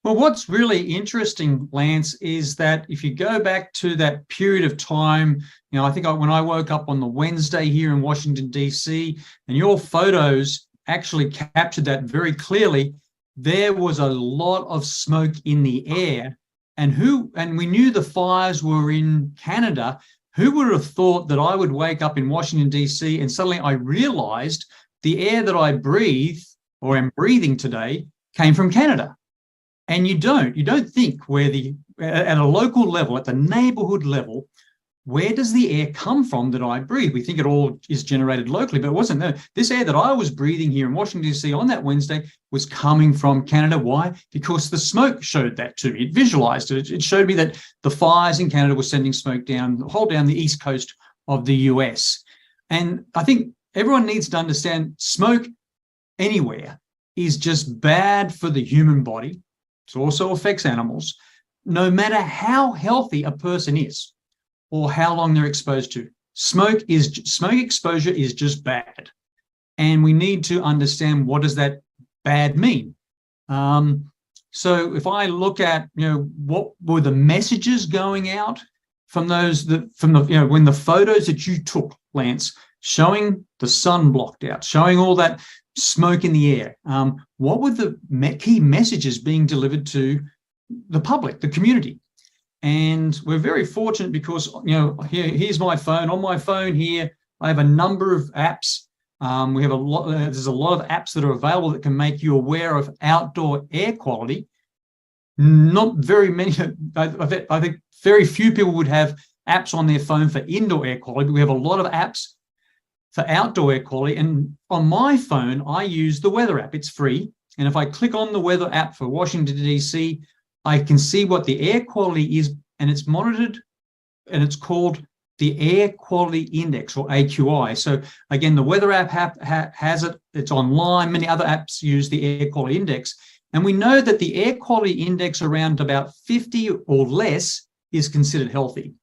Well, what's really interesting, Lance, is that if you go back to that period of time, I think when I woke up on the Wednesday here in Washington, D.C., and your photos actually captured that very clearly, there was a lot of smoke in the air. And we knew the fires were in Canada. Who would have thought that I would wake up in Washington, D.C., and suddenly I realized the air that I breathe or am breathing today came from Canada? And you don't think at a local level, at the neighborhood level, where does the air come from that I breathe? We think it all is generated locally, but it wasn't. No, this air that I was breathing here in Washington, D.C. on that Wednesday was coming from Canada. Why? Because the smoke showed that to me. It visualized it. It showed me that the fires in Canada were sending smoke down the east coast of the US. And I think everyone needs to understand smoke anywhere is just bad for the human body. It also affects animals, no matter how healthy a person is or how long they're exposed to. Smoke exposure is just bad. And we need to understand, what does that bad mean? So if I look at, what were the messages going out from when the photos that you took, Lance, showing the sun blocked out, showing all that smoke in the air, what were the key messages being delivered to the public, the community? And we're very fortunate because, here's my phone. On my phone here, I have a number of apps. We have there's a lot of apps that are available that can make you aware of outdoor air quality. Not very many, I think very few people would have apps on their phone for indoor air quality, but we have a lot of apps for outdoor air quality. And on my phone, I use the weather app. It's free. And if I click on the weather app for Washington, D.C., I can see what the air quality is, and it's monitored, and it's called the Air Quality Index, or AQI. So again, the weather app has it. It's online. Many other apps use the Air Quality Index. And we know that the Air Quality Index around about 50 or less is considered healthy.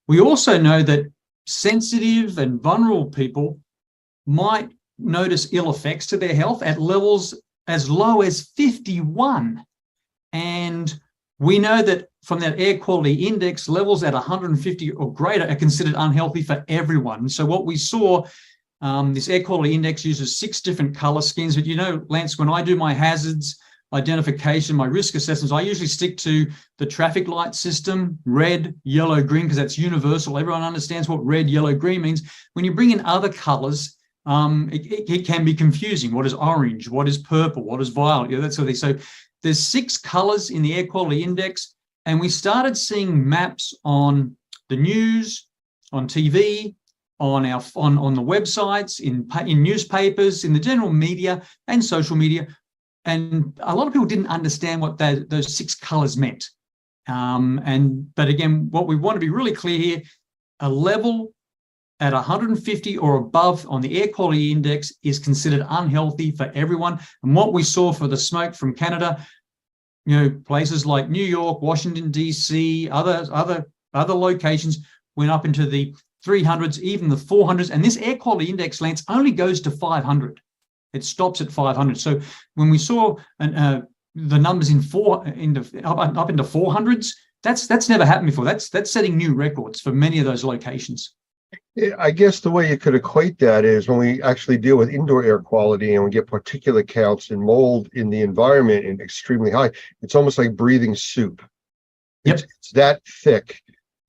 We also know that sensitive and vulnerable people might notice ill effects to their health at levels as low as 51. And we know that from that air quality index, levels at 150 or greater are considered unhealthy for everyone. So what we saw, this air quality index uses 6 different color schemes. But Lance, when I do my hazards identification, my risk assessments, I usually stick to the traffic light system, red, yellow, green, because that's universal. Everyone understands what red, yellow, green means. When you bring in other colors, it can be confusing. What is orange? What is purple? What is violet? That sort of thing. So there's 6 colors in the air quality index, and we started seeing maps on the news, on TV, on the websites, in newspapers, in the general media and social media. And a lot of people didn't understand what those 6 colors meant. But again, what we want to be really clear here, a level at 150 or above on the air quality index is considered unhealthy for everyone. And what we saw for the smoke from Canada, places like New York, Washington, D.C., other locations went up into the 300s, even the 400s. And this air quality index, Lance, only goes to 500. It stops at 500. So when we saw the numbers up into 400s, that's never happened before. That's setting new records for many of those locations.
I guess the way you could equate that is when we actually deal with indoor air quality and we get particulate counts and mold in the environment and extremely high, it's almost like breathing soup.
Yep.
It's that thick.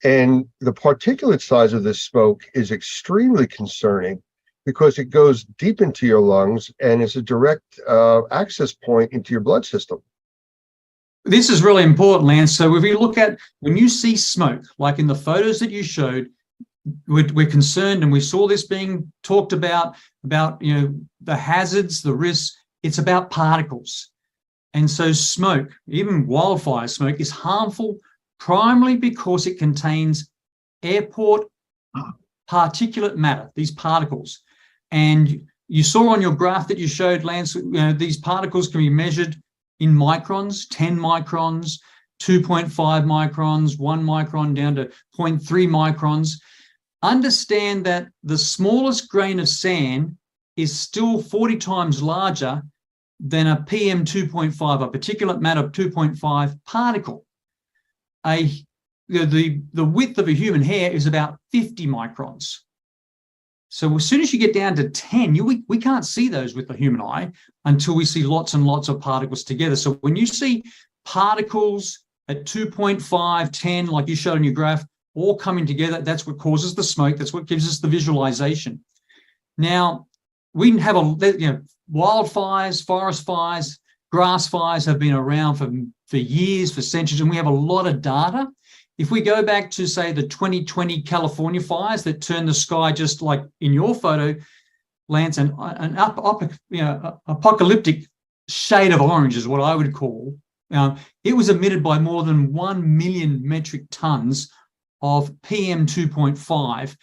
And the particulate size of this smoke is extremely concerning because it goes deep into your lungs and is a direct access point into your blood system.
This is really important, Lance. So if you look at, when you see smoke, like in the photos that you showed, we're concerned, and we saw this being talked about the hazards, the risks. It's about particles. And so smoke, even wildfire smoke, is harmful primarily because it contains airport particulate matter, these particles. And you saw on your graph that you showed, Lance, these particles can be measured in microns, 10 microns, 2.5 microns, 1 micron down to 0.3 microns. Understand that the smallest grain of sand is still 40 times larger than a PM 2.5, a particulate matter 2.5 particle. The width of a human hair is about 50 microns. So as soon as you get down to 10, we can't see those with the human eye until we see lots and lots of particles together. So when you see particles at 2.5, 10, like you showed on your graph, all coming together, that's what causes the smoke. That's what gives us the visualization. Now, we have wildfires, forest fires, grass fires have been around for years, for centuries, and we have a lot of data. If we go back to, say, the 2020 California fires that turned the sky just like in your photo, Lance, an apocalyptic shade of orange is what I would call. It was emitted by more than 1 million metric tons of PM 2.5.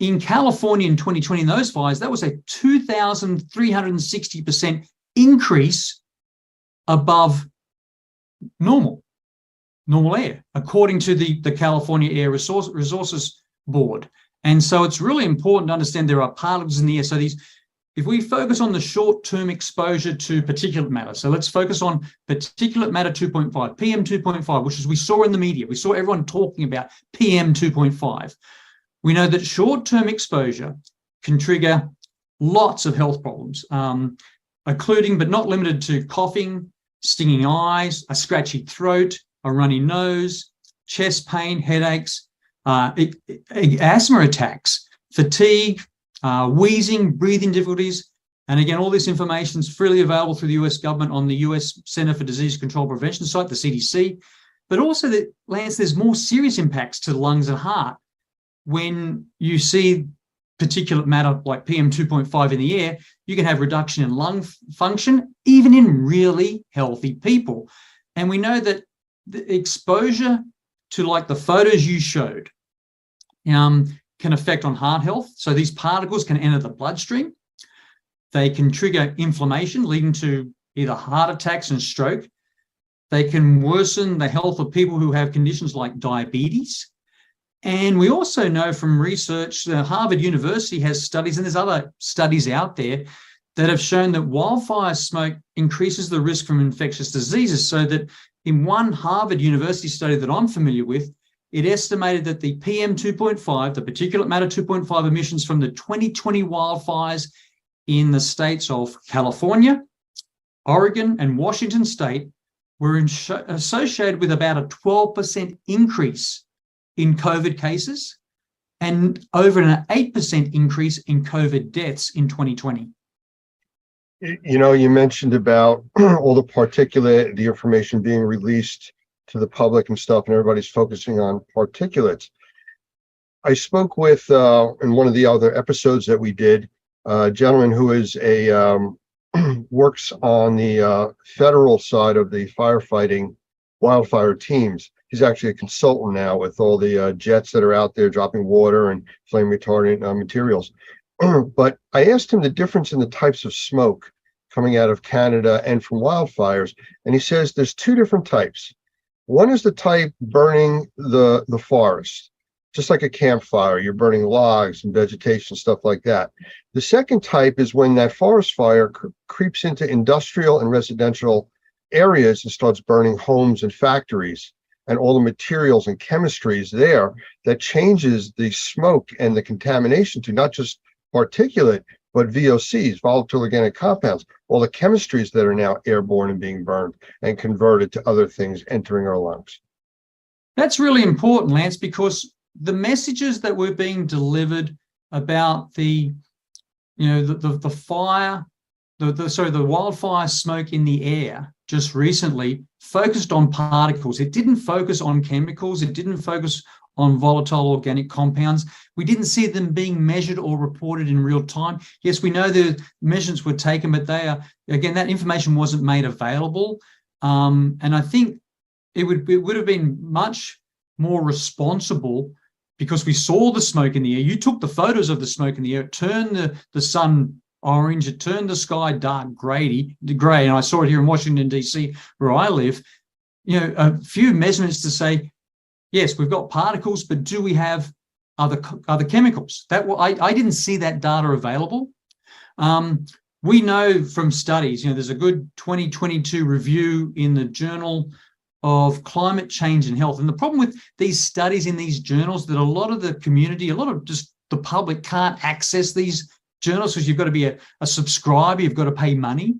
In California in 2020, in those fires, that was a 2,360% increase above normal air, according to the California Air Resources Board. And so it's really important to understand there are particles in the air. So if we focus on the short-term exposure to particulate matter, so let's focus on particulate matter 2.5, PM 2.5, which is we saw in the media. We saw everyone talking about PM 2.5. We know that short-term exposure can trigger lots of health problems, including but not limited to coughing, stinging eyes, a scratchy throat, a runny nose, chest pain, headaches, asthma attacks, fatigue, wheezing, breathing difficulties. And again, all this information is freely available through the US government on the US Center for Disease Control Prevention site, the CDC. But also, Lance, there's more serious impacts to the lungs and heart when you see particulate matter like PM 2.5 in the air. You can have reduction in lung function, even in really healthy people. And we know that the exposure to like the photos you showed can affect on heart health. So these particles can enter the bloodstream. They can trigger inflammation, leading to either heart attacks and stroke. They can worsen the health of people who have conditions like diabetes. And we also know from research that Harvard University has studies, and there's other studies out there that have shown that wildfire smoke increases the risk from infectious diseases. So that in one Harvard University study that I'm familiar with, it estimated that the PM 2.5, the particulate matter 2.5 emissions from the 2020 wildfires in the states of California, Oregon, and Washington state were associated with about a 12% increase in COVID cases and over an 8% increase in COVID deaths in 2020.
You mentioned about all the particulate, the information being released to the public and stuff, and everybody's focusing on particulates. I spoke with, in one of the other episodes that we did, a gentleman who is works on the federal side of the firefighting wildfire teams. He's actually a consultant now with all the jets that are out there dropping water and flame retardant materials. But I asked him the difference in the types of smoke coming out of Canada and from wildfires. And he says there's two different types. One is the type burning the forest, just like a campfire. You're burning logs and vegetation, stuff like that. The second type is when that forest fire creeps into industrial and residential areas and starts burning homes and factories and all the materials and chemistries there, that changes the smoke and the contamination to not just particulate, but VOCs, volatile organic compounds, all the chemistries that are now airborne and being burned and converted to other things entering our lungs.
That's really important, Lance, because the messages that were being delivered about the wildfire smoke in the air just recently focused on particles. It didn't focus on chemicals. It didn't focus on volatile organic compounds. We didn't see them being measured or reported in real time. Yes, we know the measurements were taken, but again, that information wasn't made available. And I think it would have been much more responsible, because we saw the smoke in the air. You took the photos of the smoke in the air. It turned the sun orange. It turned the sky dark gray. And I saw it here in Washington, D.C., where I live. A few measurements to say, yes, we've got particles, but do we have other chemicals? I didn't see that data available. We know from studies, there's a good 2022 review in the Journal of Climate Change and Health. And the problem with these studies in these journals, that a lot of the community, a lot of just the public can't access these journals, because you've got to be a subscriber, you've got to pay money.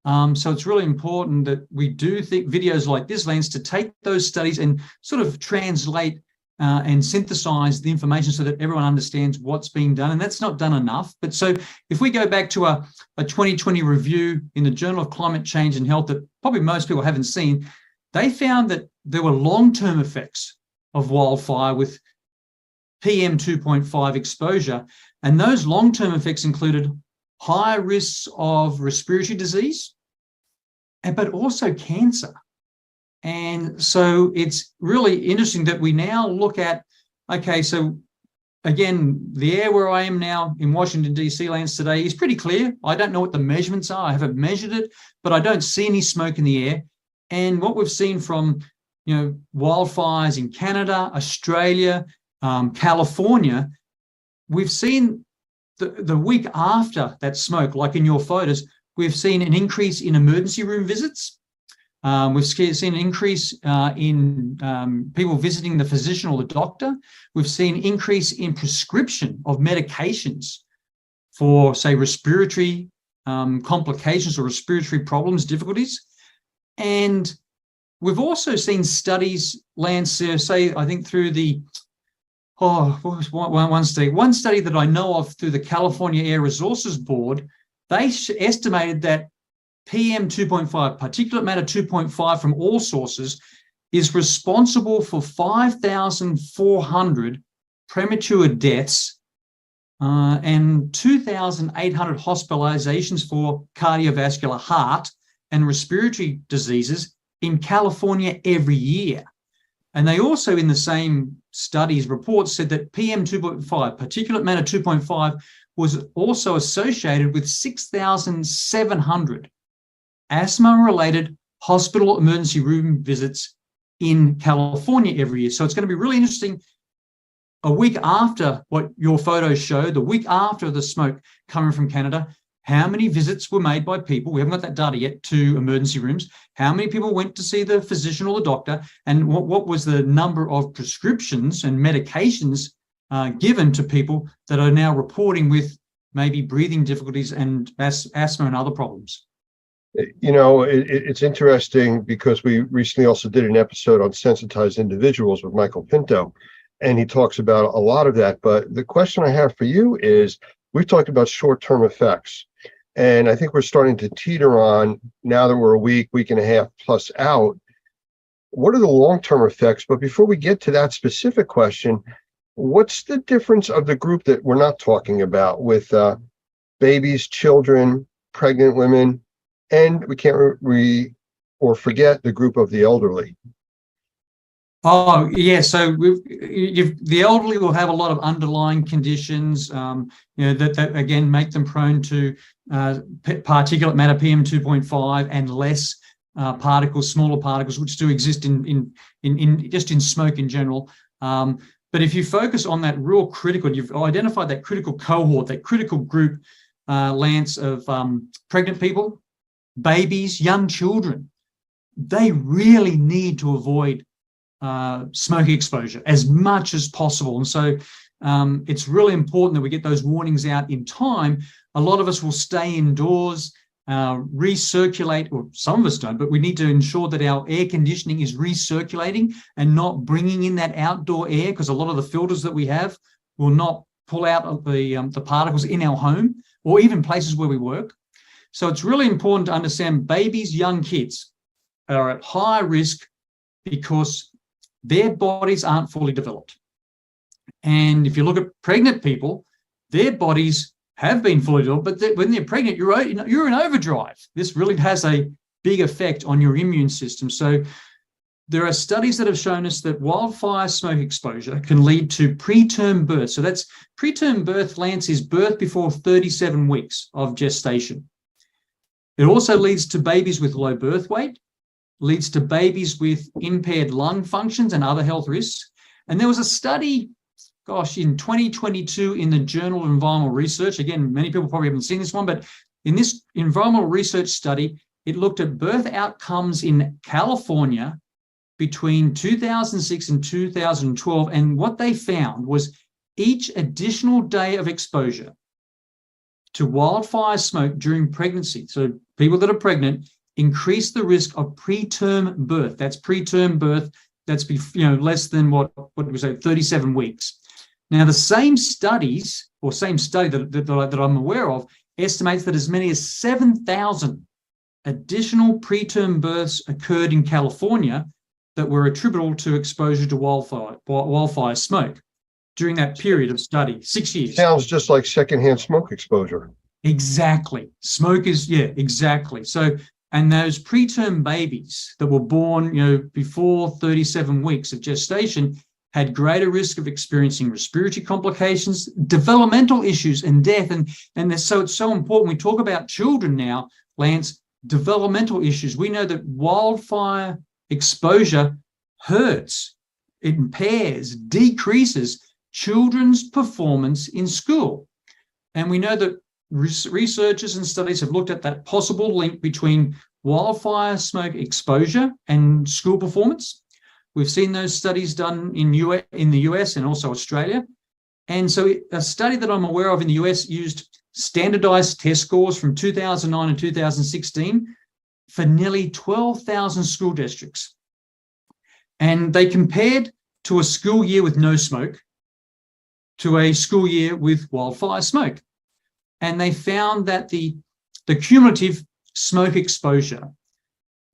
So it's really important that we do think videos like this, Lance, to take those studies and sort of translate and synthesize the information so that everyone understands what's being done. And that's not done enough. But so if we go back to a 2020 review in the Journal of Climate Change and Health that probably most people haven't seen, they found that there were long-term effects of wildfire with PM 2.5 exposure. And those long-term effects included higher risks of respiratory disease, but also cancer. And so it's really interesting that we now look at, okay, so again, the air where I am now in Washington, D.C., Lance, today is pretty clear. I don't know what the measurements are. I haven't measured it, but I don't see any smoke in the air. And what we've seen from, wildfires in Canada, Australia, California, we've seen the week after that smoke, like in your photos, we've seen an increase in emergency room visits. We've seen an increase in people visiting the physician or the doctor. We've seen an increase in prescription of medications for, say, respiratory complications or respiratory problems, difficulties. And we've also seen studies, Lance, say, I think through the, one study that I know of through the California Air Resources Board, they estimated that PM 2.5, particulate matter 2.5 from all sources, is responsible for 5,400 premature deaths and 2,800 hospitalizations for cardiovascular, heart and respiratory diseases in California every year. And they also, in the same studies reports, said that PM 2.5, particulate matter 2.5, was also associated with 6,700 asthma-related hospital emergency room visits in California every year. So it's going to be really interesting. A week after what your photos showed, the week after the smoke coming from Canada, how many visits were made by people, we haven't got that data yet, to emergency rooms, how many people went to see the physician or the doctor, and what was the number of prescriptions and medications given to people that are now reporting with maybe breathing difficulties and asthma and other problems.
It's interesting because we recently also did an episode on sensitized individuals with Michael Pinto, and he talks about a lot of that. But the question I have for you is, we've talked about short-term effects, and I think we're starting to teeter on, now that we're a week and a half plus out, what are the long-term effects? But before we get to that specific question, what's the difference of the group that we're not talking about with babies, children, pregnant women, and we can't forget the group of the elderly?
Oh, yeah. So the elderly will have a lot of underlying conditions, that again make them prone to particulate matter PM 2.5 and less particles, smaller particles, which do exist in smoke in general. But if you focus on that real critical, you've identified that critical cohort, that critical group, Lance, of pregnant people, babies, young children, they really need to avoid smoke exposure as much as possible. And so it's really important that we get those warnings out in time. A lot of us will stay indoors, recirculate, or some of us don't, but we need to ensure that our air conditioning is recirculating and not bringing in that outdoor air, because a lot of the filters that we have will not pull out the particles in our home or even places where we work. So it's really important to understand babies, young kids are at high risk because their bodies aren't fully developed. And if you look at pregnant people, their bodies have been fully developed, but when they're pregnant, you're in overdrive. This really has a big effect on your immune system. So there are studies that have shown us that wildfire smoke exposure can lead to preterm birth. So that's preterm birth, Lance, is birth before 37 weeks of gestation. It also leads to babies with low birth weight, leads to babies with impaired lung functions and other health risks. And there was a study, in 2022 in the Journal of Environmental Research. Again, many people probably haven't seen this one, but in this environmental research study, it looked at birth outcomes in California between 2006 and 2012. And what they found was each additional day of exposure to wildfire smoke during pregnancy, so people that are pregnant, increase the risk of preterm birth. That's preterm birth. That's less than what we say, 37 weeks. Now, the same studies, or same study that I'm aware of, estimates that as many as 7,000 additional preterm births occurred in California that were attributable to exposure to wildfire smoke during that period of study, 6 years.
Sounds just like secondhand smoke exposure.
Exactly. Smoke is, exactly. So, and those preterm babies that were born, before 37 weeks of gestation had greater risk of experiencing respiratory complications, developmental issues, and death. And so it's so important. We talk about children now, Lance, developmental issues. We know that wildfire exposure hurts, impairs, decreases children's performance in school. And we know that researchers and studies have looked at that possible link between wildfire smoke exposure and school performance. We've seen those studies done in the US and also Australia. And so a study that I'm aware of in the US used standardized test scores from 2009 and 2016 for nearly 12,000 school districts. And they compared to a school year with no smoke to a school year with wildfire smoke. And they found that the cumulative smoke exposure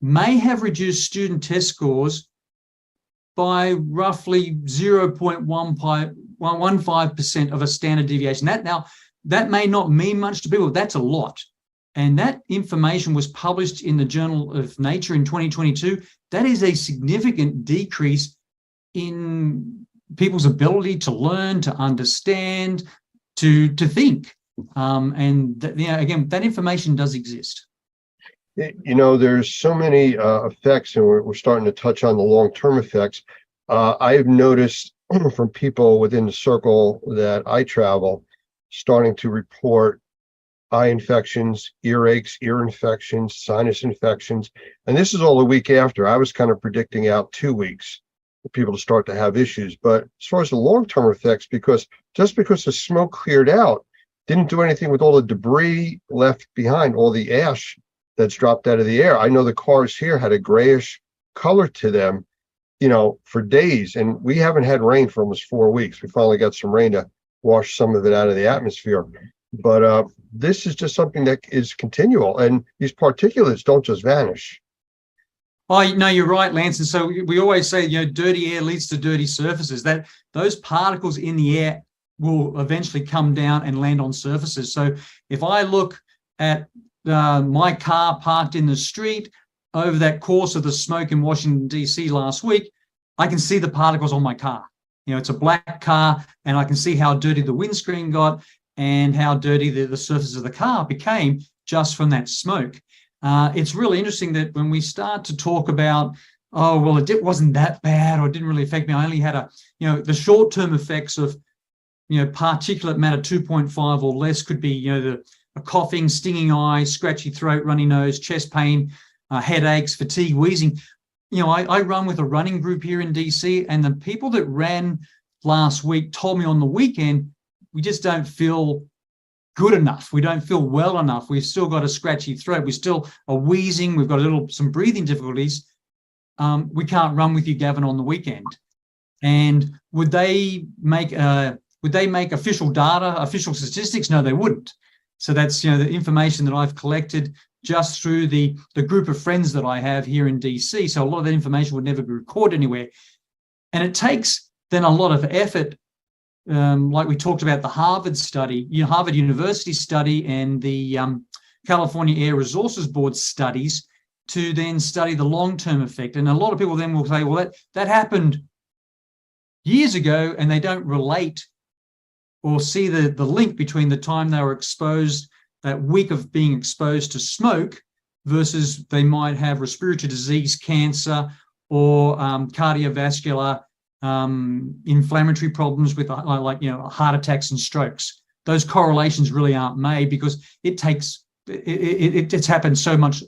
may have reduced student test scores by roughly 0.15% of a standard deviation. That may not mean much to people. That's a lot. And that information was published in the Journal of Nature in 2022. That is a significant decrease in people's ability to learn, to understand, to think. Again, that information does exist.
There's so many effects, and we're starting to touch on the long-term effects. I've noticed from people within the circle that I travel starting to report eye infections, earaches, ear infections, sinus infections. And this is all a week after. I was kind of predicting out 2 weeks for people to start to have issues. But as far as the long-term effects, because the smoke cleared out, didn't do anything with all the debris left behind, all the ash that's dropped out of the air. I know the cars here had a grayish color to them, for days. And we haven't had rain for almost 4 weeks. We finally got some rain to wash some of it out of the atmosphere. But this is just something that is continual. And these particulates don't just vanish.
Oh, no, you're right, Lance. And so we always say, dirty air leads to dirty surfaces. That those particles in the air will eventually come down and land on surfaces. So if I look at my car parked in the street over that course of the smoke in Washington, D.C. last week, I can see the particles on my car. It's a black car, and I can see how dirty the windscreen got and how dirty the surface of the car became just from that smoke. It's really interesting that when we start to talk about, it wasn't that bad or it didn't really affect me. I only had the short-term effects of, particulate matter 2.5 or less could be, a coughing, stinging eye, scratchy throat, runny nose, chest pain, headaches, fatigue, wheezing. I run with a running group here in DC, and the people that ran last week told me on the weekend, we just don't feel good enough. We don't feel well enough. We've still got a scratchy throat. We still are wheezing. We've got some breathing difficulties. We can't run with you, Gavin, on the weekend. And would they make official data, official statistics? No, they wouldn't. So that's, the information that I've collected just through the group of friends that I have here in DC. So a lot of that information would never be recorded anywhere. And it takes then a lot of effort like we talked about the Harvard study, Harvard University study, and the California Air Resources Board studies to then study the long-term effect. And a lot of people then will say, well, that happened years ago, and they don't relate or see the link between the time they were exposed, that week of being exposed to smoke, versus they might have respiratory disease, cancer, or cardiovascular inflammatory problems with heart attacks and strokes. Those correlations really aren't made because it's happened so much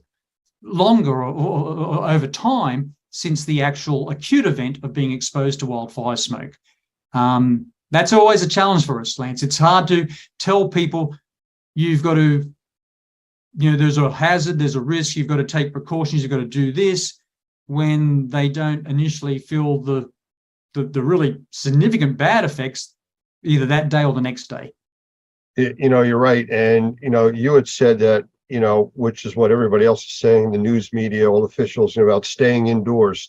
longer or over time since the actual acute event of being exposed to wildfire smoke. That's always a challenge for us, Lance. It's hard to tell people you've got to, there's a hazard, there's a risk, you've got to take precautions, you've got to do this, when they don't initially feel the really significant bad effects either that day or the next day.
You're right. And, you had said that, which is what everybody else is saying, the news media, all officials, about staying indoors.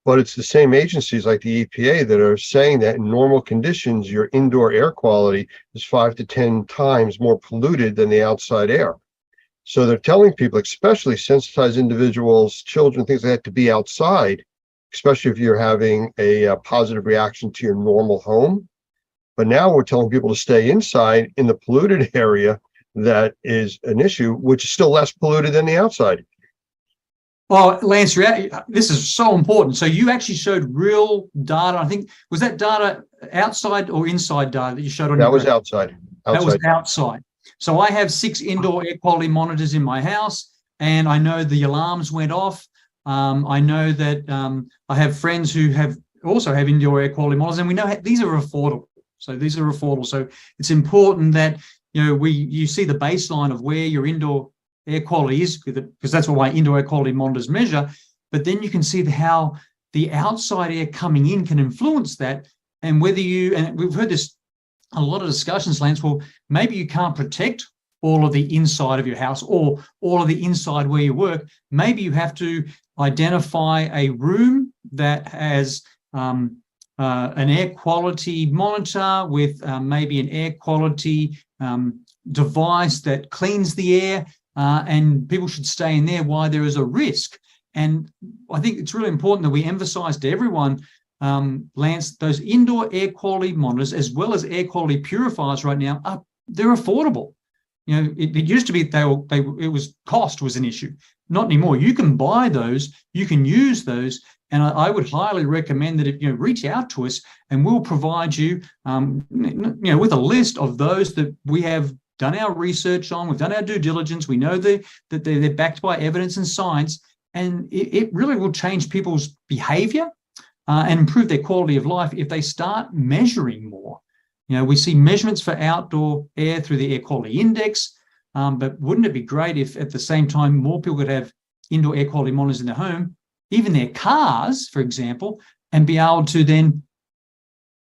But it's the same agencies like the EPA that are saying that in normal conditions, your indoor air quality is 5 to 10 times more polluted than the outside air. So they're telling people, especially sensitized individuals, children, things like that, to be outside, especially if you're having a positive reaction to your normal home. But now we're telling people to stay inside in the polluted area that is an issue, which is still less polluted than the outside.
Well, Lance, this is so important. So you actually showed real data. I think, was that data outside or inside data that you showed on
That
your
was
graph?
outside.
That was outside. So I have 6 indoor air quality monitors in my house, and I know the alarms went off. I know that I have friends who also have indoor air quality monitors, and we know these are affordable. So these are affordable. So it's important that you see the baseline of where your indoor air quality is, because that's what my indoor air quality monitors measure. But then you can see how the outside air coming in can influence that, and whether and we've heard this a lot of discussions, Lance. Well, maybe you can't protect all of the inside of your house or all of the inside where you work. Maybe you have to identify a room that has an air quality monitor with maybe an air quality device that cleans the air, and people should stay in there while there is a risk. And I think it's really important that we emphasize to everyone, Lance, those indoor air quality monitors, as well as air quality purifiers right now, they're affordable. It used to be cost was an issue. Not anymore. You can buy those, you can use those, and I would highly recommend that if you reach out to us, and we'll provide you, with a list of those that we have done our research on, we've done our due diligence, we know that they're backed by evidence and science, and it really will change people's behavior and improve their quality of life if they start measuring more. We see measurements for outdoor air through the air quality index, but wouldn't it be great if at the same time more people could have indoor air quality monitors in their home, even their cars, for example, and be able to then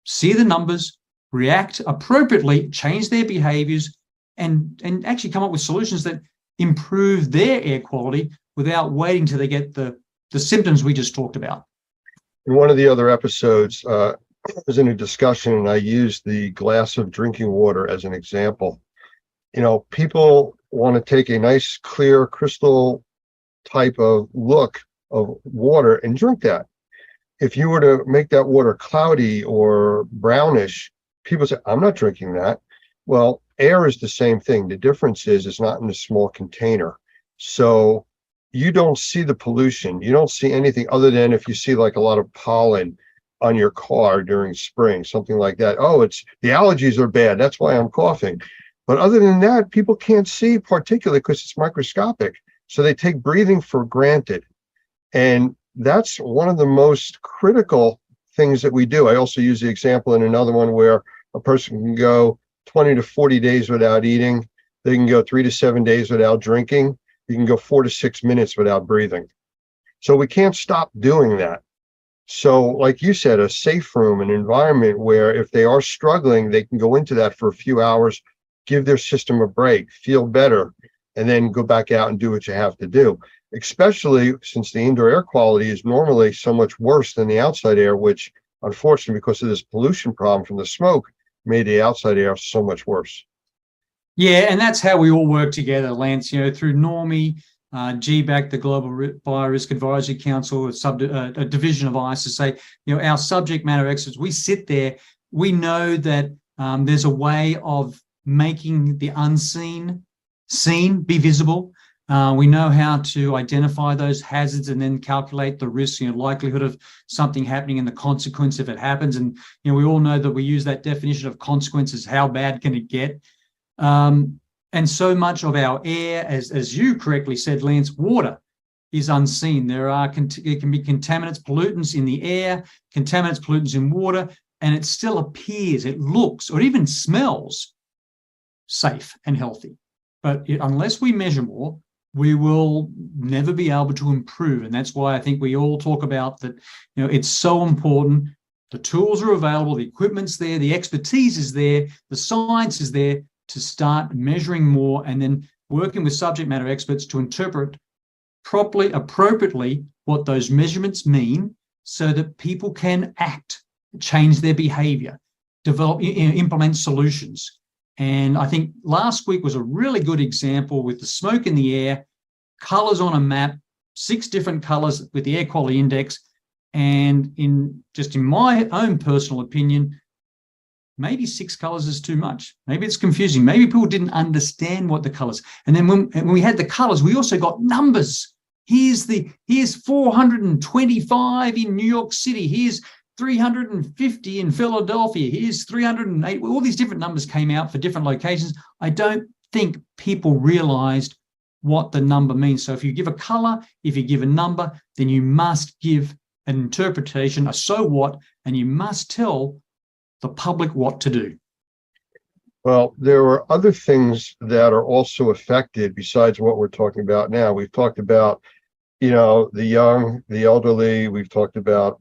see the numbers, react appropriately, change their behaviors, and actually come up with solutions that improve their air quality without waiting till they get the symptoms we just talked about.
In one of the other episodes, I was in a discussion and I used the glass of drinking water as an example. People want to take a nice, clear, crystal type of look of water and drink that. If you were to make that water cloudy or brownish, people say, I'm not drinking that. Well, air is the same thing. The difference is it's not in a small container. So you don't see the pollution. You don't see anything other than if you see like a lot of pollen on your car during spring, something like that. Oh, it's the allergies are bad. That's why I'm coughing. But other than that, people can't see particularly because it's microscopic. So they take breathing for granted. And that's one of the most critical things that we do. I also use the example in another one where a person can go 20 to 40 days without eating. They can go 3 to 7 days without drinking. You can go 4 to 6 minutes without breathing. So we can't stop doing that. So like you said, a safe room, an environment where if they are struggling, they can go into that for a few hours, give their system a break, feel better, and then go back out and do what you have to do. Especially since the indoor air quality is normally so much worse than the outside air, which unfortunately, because of this pollution problem from the smoke, made the outside air so much worse.
Yeah, and that's how we all work together, Lance, through NORMI, GBAC, the Global Biorisk Advisory Council, a division of ISSA, our subject matter experts, we sit there, we know that there's a way of making the unseen seen, be visible. We know how to identify those hazards and then calculate the risk, likelihood of something happening and the consequence if it happens. And, we all know that we use that definition of consequences, how bad can it get? And so much of our air, as you correctly said, Lance, water is unseen. It can be contaminants, pollutants in the air, contaminants, pollutants in water, and it still appears, it looks, or even smells safe and healthy. But unless we measure more, we will never be able to improve. And that's why I think we all talk about that, it's so important. The tools are available, the equipment's there, the expertise is there, the science is there to start measuring more and then working with subject matter experts to interpret properly, appropriately what those measurements mean so that people can act, change their behavior, develop, implement solutions. And I think last week was a really good example with the smoke in the air, colors on a map, 6 different colors with the air quality index. And in my own personal opinion, maybe 6 colors is too much. Maybe it's confusing. Maybe people didn't understand what the colors. And then when we had the colors, we also got numbers. Here's 425 in New York City. Here's 350 in Philadelphia. Here's 308. All these different numbers came out for different locations. I don't think people realized what the number means. So if you give a color, if you give a number, then you must give an interpretation, a so what, and you must tell the public what to do.
Well, there are other things that are also affected besides what we're talking about now. We've talked about, the young, the elderly. We've talked about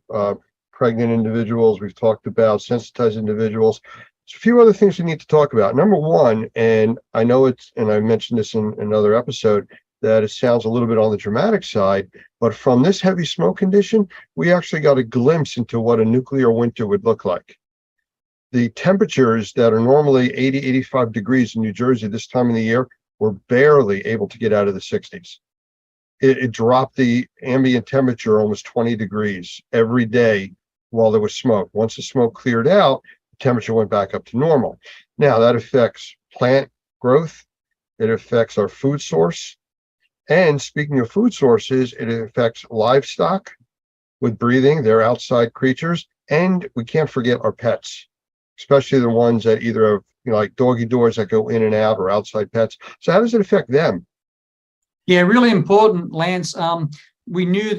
pregnant individuals. We've talked about sensitized individuals. There's a few other things we need to talk about. Number one, and I know and I mentioned this in another episode, that it sounds a little bit on the dramatic side, but from this heavy smoke condition, we actually got a glimpse into what a nuclear winter would look like. The temperatures that are normally 80, 85 degrees in New Jersey this time of the year were barely able to get out of the 60s. It dropped the ambient temperature almost 20 degrees every day while there was smoke. Once the smoke cleared out, the temperature went back up to normal. Now that affects plant growth. It affects our food source. And speaking of food sources, it affects livestock with breathing. They're outside creatures. And we can't forget our pets, especially the ones that either have, like doggy doors that go in and out or outside pets. So how does it affect them?
Yeah, really important, Lance. We knew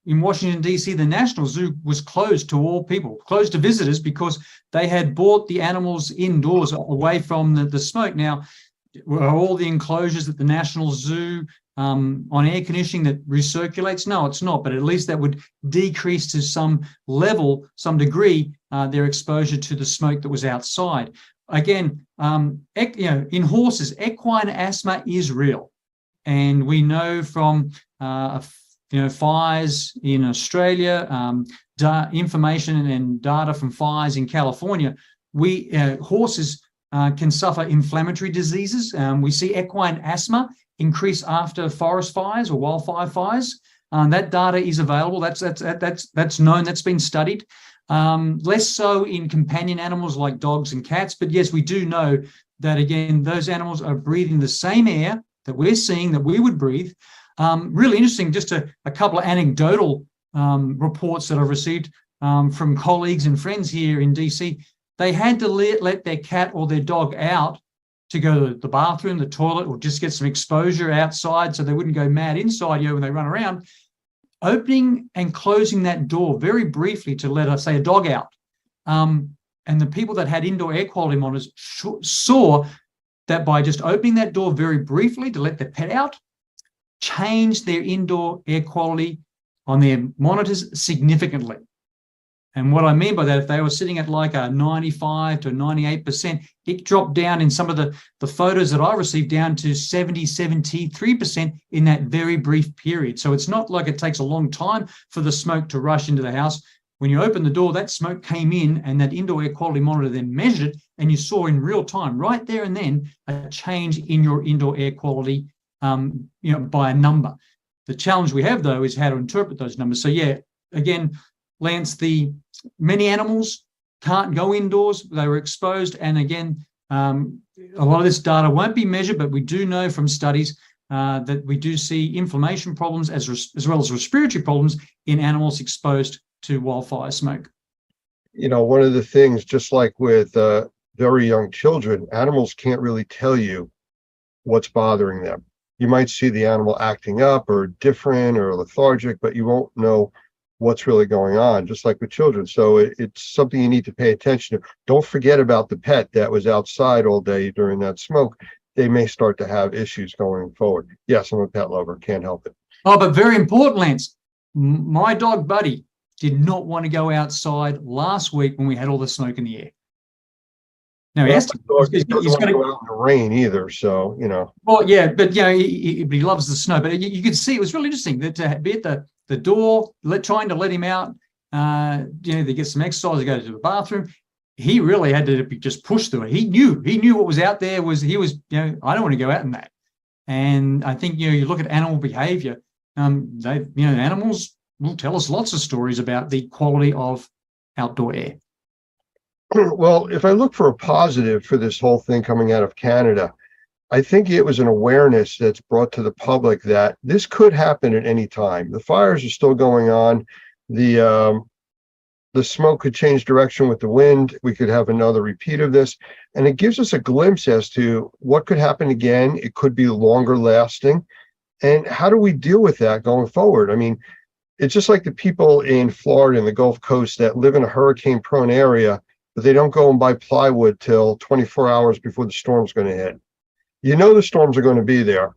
in Washington, D.C., the National Zoo was closed to all people, closed to visitors because they had brought the animals indoors away from the smoke. Now, are all the enclosures at the National Zoo on air conditioning that recirculates? No, it's not, but at least that would decrease to some level, some degree, their exposure to the smoke that was outside. Again, in horses, equine asthma is real. And we know from, fires in Australia, information and data from fires in California, horses can suffer inflammatory diseases. We see equine asthma increase after forest fires or wildfire fires. That data is available. That's known. That's been studied. Less so in companion animals like dogs and cats. But yes, we do know that, again, those animals are breathing the same air that we're seeing that we would breathe. Really interesting, just a couple of anecdotal reports that I've received from colleagues and friends here in DC. They had to let their cat or their dog out to go to the bathroom, the toilet, or just get some exposure outside so they wouldn't go mad inside when they run around. Opening and closing that door very briefly to let us say a dog out. And the people that had indoor air quality monitors saw that by just opening that door very briefly to let their pet out, changed their indoor air quality on their monitors significantly. And what I mean by that, if they were sitting at like a 95 to 98%, it dropped down in some of the photos that I received down to 70, 73% in that very brief period. So it's not like it takes a long time for the smoke to rush into the house. when you opened the door, that smoke came in, and that indoor air quality monitor then measured it, and you saw in real time, right there and then, a change in your indoor air quality, by a number. The challenge we have, though, is how to interpret those numbers. So yeah, again, Lance, the many animals can't go indoors; they were exposed, and again, a lot of this data won't be measured, but we do know from studies that we do see inflammation problems as well as respiratory problems in animals exposed to wildfire smoke.
One of the things, just like with very young children, animals can't really tell you what's bothering them. You might see the animal acting up or different or lethargic, but you won't know what's really going on, just like with children. So it's something you need to pay attention to. Don't forget about the pet that was outside all day during that smoke. They may start to have issues going forward. Yes, I'm a pet lover, can't help it.
Oh, but very important, Lance, my dog Buddy did not want to go outside last week when we had all the smoke in the air. Now he doesn't want to go out in
the rain either, so
Well, yeah, but he loves the snow. But you could see it was really interesting that to be at the door, trying to let him out, to get some exercise, to go to the bathroom. He really had to be just pushed through it. He knew what was out there. I don't want to go out in that. And I think you look at animal behavior. Animals will tell us lots of stories about the quality of outdoor air.
Well, if I look for a positive for this whole thing coming out of Canada, I think it was an awareness that's brought to the public that this could happen at any time. The fires are still going on. The smoke could change direction with the wind. We could have another repeat of this. And it gives us a glimpse as to what could happen again. It could be longer lasting. And how do we deal with that going forward? I mean, it's just like the people in Florida and the Gulf Coast that live in a hurricane-prone area, but they don't go and buy plywood till 24 hours before the storm's going to hit. The storms are going to be there.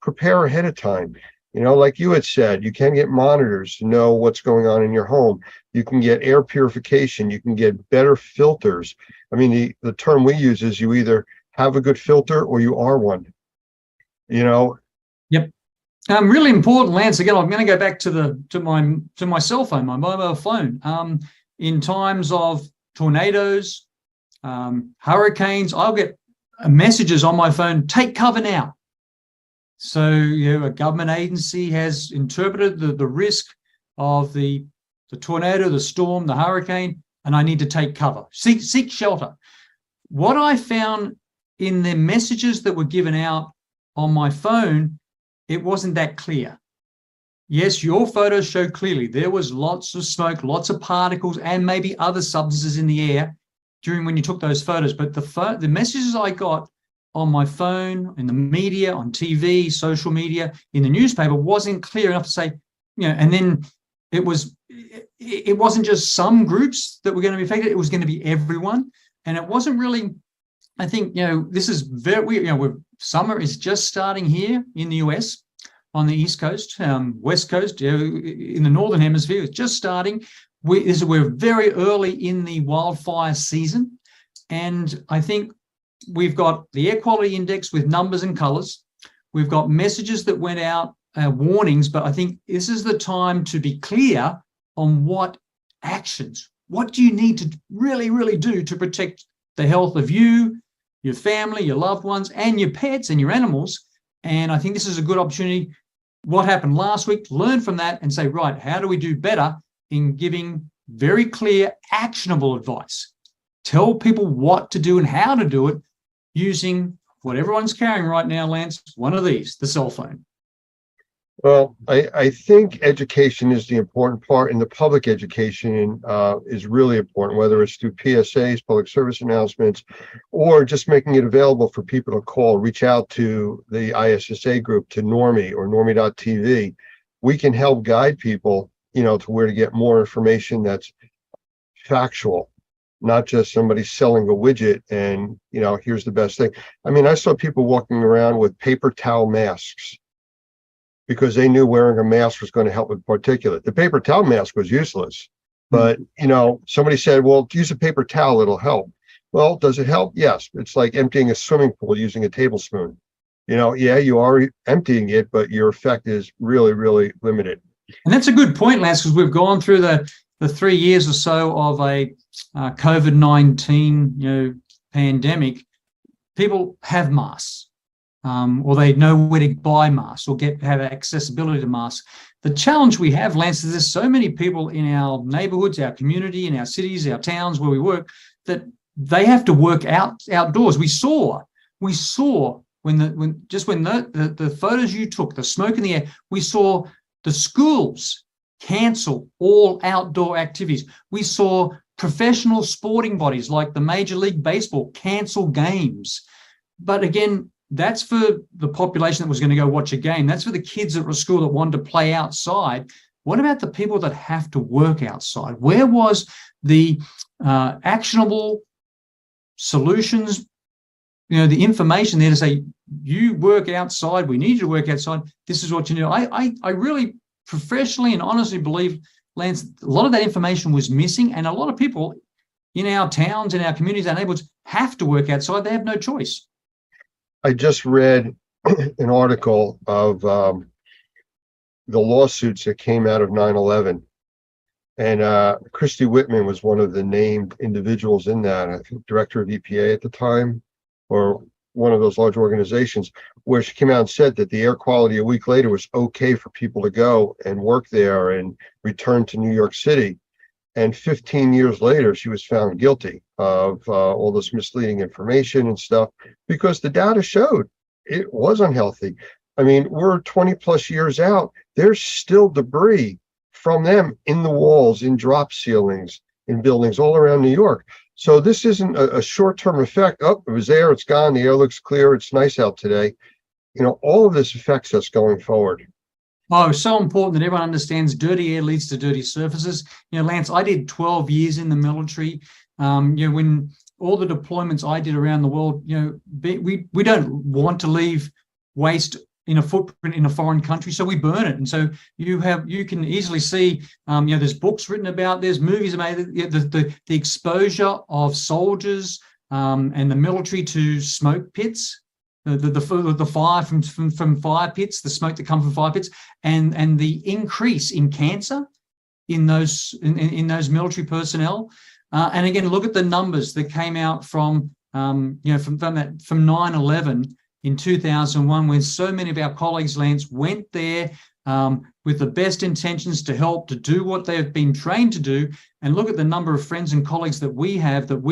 Prepare ahead of time. Like you had said, you can get monitors to know what's going on in your home. You can get air purification. You can get better filters. I mean, the term we use is you either have a good filter or you are one.
Yep. Really important, Lance. Again, I'm going to go back to my cell phone, my mobile phone. In times of tornadoes, hurricanes, I'll get messages on my phone, take cover now. So, a government agency has interpreted the risk of the tornado, the storm, the hurricane, and I need to take cover, seek shelter. What I found in the messages that were given out on my phone, it wasn't that clear. Yes, your photos show clearly there was lots of smoke, lots of particles, and maybe other substances in the air during when you took those photos. But the messages I got on my phone, in the media, on TV, social media, in the newspaper wasn't clear enough to say, and then it wasn't just some groups that were going to be affected, it was going to be everyone. And it wasn't really, I think, this is very, summer is just starting here in the US on the East Coast, West Coast, in the Northern Hemisphere, it's just starting. We're very early in the wildfire season. And I think we've got the air quality index with numbers and colors. We've got messages that went out, warnings, but I think this is the time to be clear on what actions, what do you need to really, really do to protect the health of you, your family, your loved ones, and your pets and your animals. And I think this is a good opportunity. What happened last week, learn from that and say, right, how do we do better in giving very clear, actionable advice? Tell people what to do and how to do it using what everyone's carrying right now, Lance, one of these, the cell phone.
Well, I think education is the important part, and the public education is really important, whether it's through PSAs, public service announcements, or just making it available for people to call, reach out to the ISSA group, to Normie or Normie.tv. We can help guide people, to where to get more information that's factual, not just somebody selling a widget and, here's the best thing. I mean, I saw people walking around with paper towel masks because they knew wearing a mask was going to help with particulate. The paper towel mask was useless, but, somebody said, well, use a paper towel, it'll help. Well, does it help? Yes. It's like emptying a swimming pool using a tablespoon. Yeah, you are emptying it, but your effect is really, really limited.
And that's a good point, Lance, because we've gone through the the 3 years or so of a COVID-19, pandemic, people have masks, or they know where to buy masks or have accessibility to masks. The challenge we have, Lance, is there's so many people in our neighborhoods, our community, in our cities, our towns where we work, that they have to work outdoors. We saw when the photos you took, the smoke in the air, we saw the schools cancel all outdoor activities. We saw professional sporting bodies like the Major League Baseball cancel games. But again, that's for the population that was going to go watch a game. That's for the kids that were at school that wanted to play outside. What about the people that have to work outside? Where was the actionable solutions, the information there to say, you work outside, we need you to work outside, this is what you do. I really professionally and honestly believe, Lance, a lot of that information was missing, and a lot of people in our towns, in our communities, our neighborhoods have to work outside. They have no choice.
I just read an article of the lawsuits that came out of 9/11. And Christy Whitman was one of the named individuals in that, I think director of EPA at the time, or one of those large organizations, where she came out and said that the air quality a week later was okay for people to go and work there and return to New York City. And 15 years later, she was found guilty of all this misleading information and stuff, because the data showed it was unhealthy. I mean, we're 20 plus years out. There's still debris from them in the walls, in drop ceilings, in buildings all around New York. So this isn't a short-term effect. Oh, it was there, it's gone, the air looks clear, it's nice out today. All of this affects us going forward.
Oh, it's so important that everyone understands dirty air leads to dirty surfaces. Lance, I did 12 years in the military. When all the deployments I did around the world, we don't want to leave waste in a footprint in a foreign country, so we burn it. And so you can easily see, there's books written about, there's movies about the exposure of soldiers and the military to smoke pits. The fire from fire pits, the smoke that comes from fire pits, and the increase in cancer in those military personnel. And again, look at the numbers that came out from 9/11 in 2001, when so many of our colleagues, Lance, went there with the best intentions to help, to do what they have been trained to do. And look at the number of friends and colleagues that we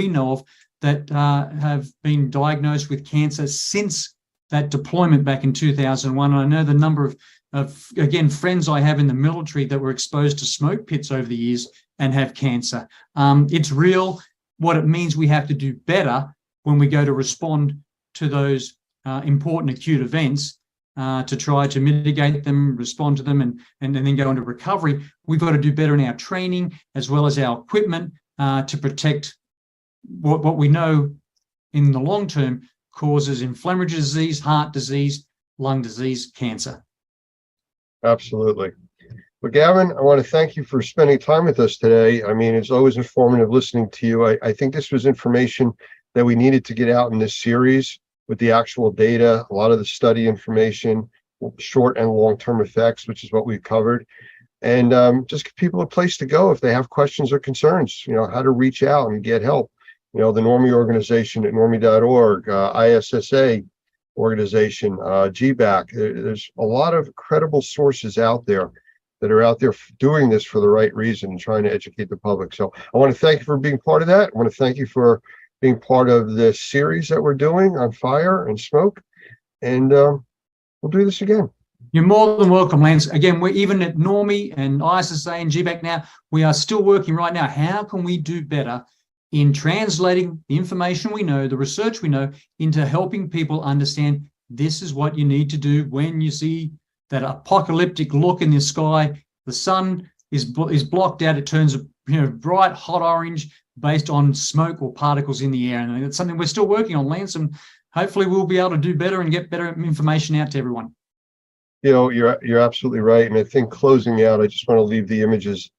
know of that have been diagnosed with cancer since that deployment back in 2001. And I know the number of again, friends I have in the military that were exposed to smoke pits over the years and have cancer. It's real. What it means, we have to do better when we go to respond to those important acute events, to try to mitigate them, respond to them, and then go into recovery. We've got to do better in our training as well as our equipment to protect what we know in the long term causes inflammatory disease, heart disease, lung disease, cancer.
Absolutely. Well, Gavin, I want to thank you for spending time with us today. I mean, it's always informative listening to you. I think this was information that we needed to get out in this series with the actual data, a lot of the study information, short and long-term effects, which is what we've covered. And just give people a place to go if they have questions or concerns, how to reach out and get help. The Normie organization at normie.org, ISSA organization, GBAC. There's a lot of credible sources out there that are out there doing this for the right reason and trying to educate the public. So I want to thank you for being part of that. I want to thank you for being part of this series that we're doing on fire and smoke. And we'll do this again.
You're more than welcome, Lance. Again, we're even at Normie and ISSA and GBAC now, we are still working right now. How can we do better in translating the information we know, the research we know, into helping people understand this is what you need to do when you see that apocalyptic look in the sky. The sun is blocked out. It turns bright, hot orange based on smoke or particles in the air. And it's something we're still working on, Lance, and hopefully we'll be able to do better and get better information out to everyone.
You're absolutely right. And I think closing out, I just want to leave the images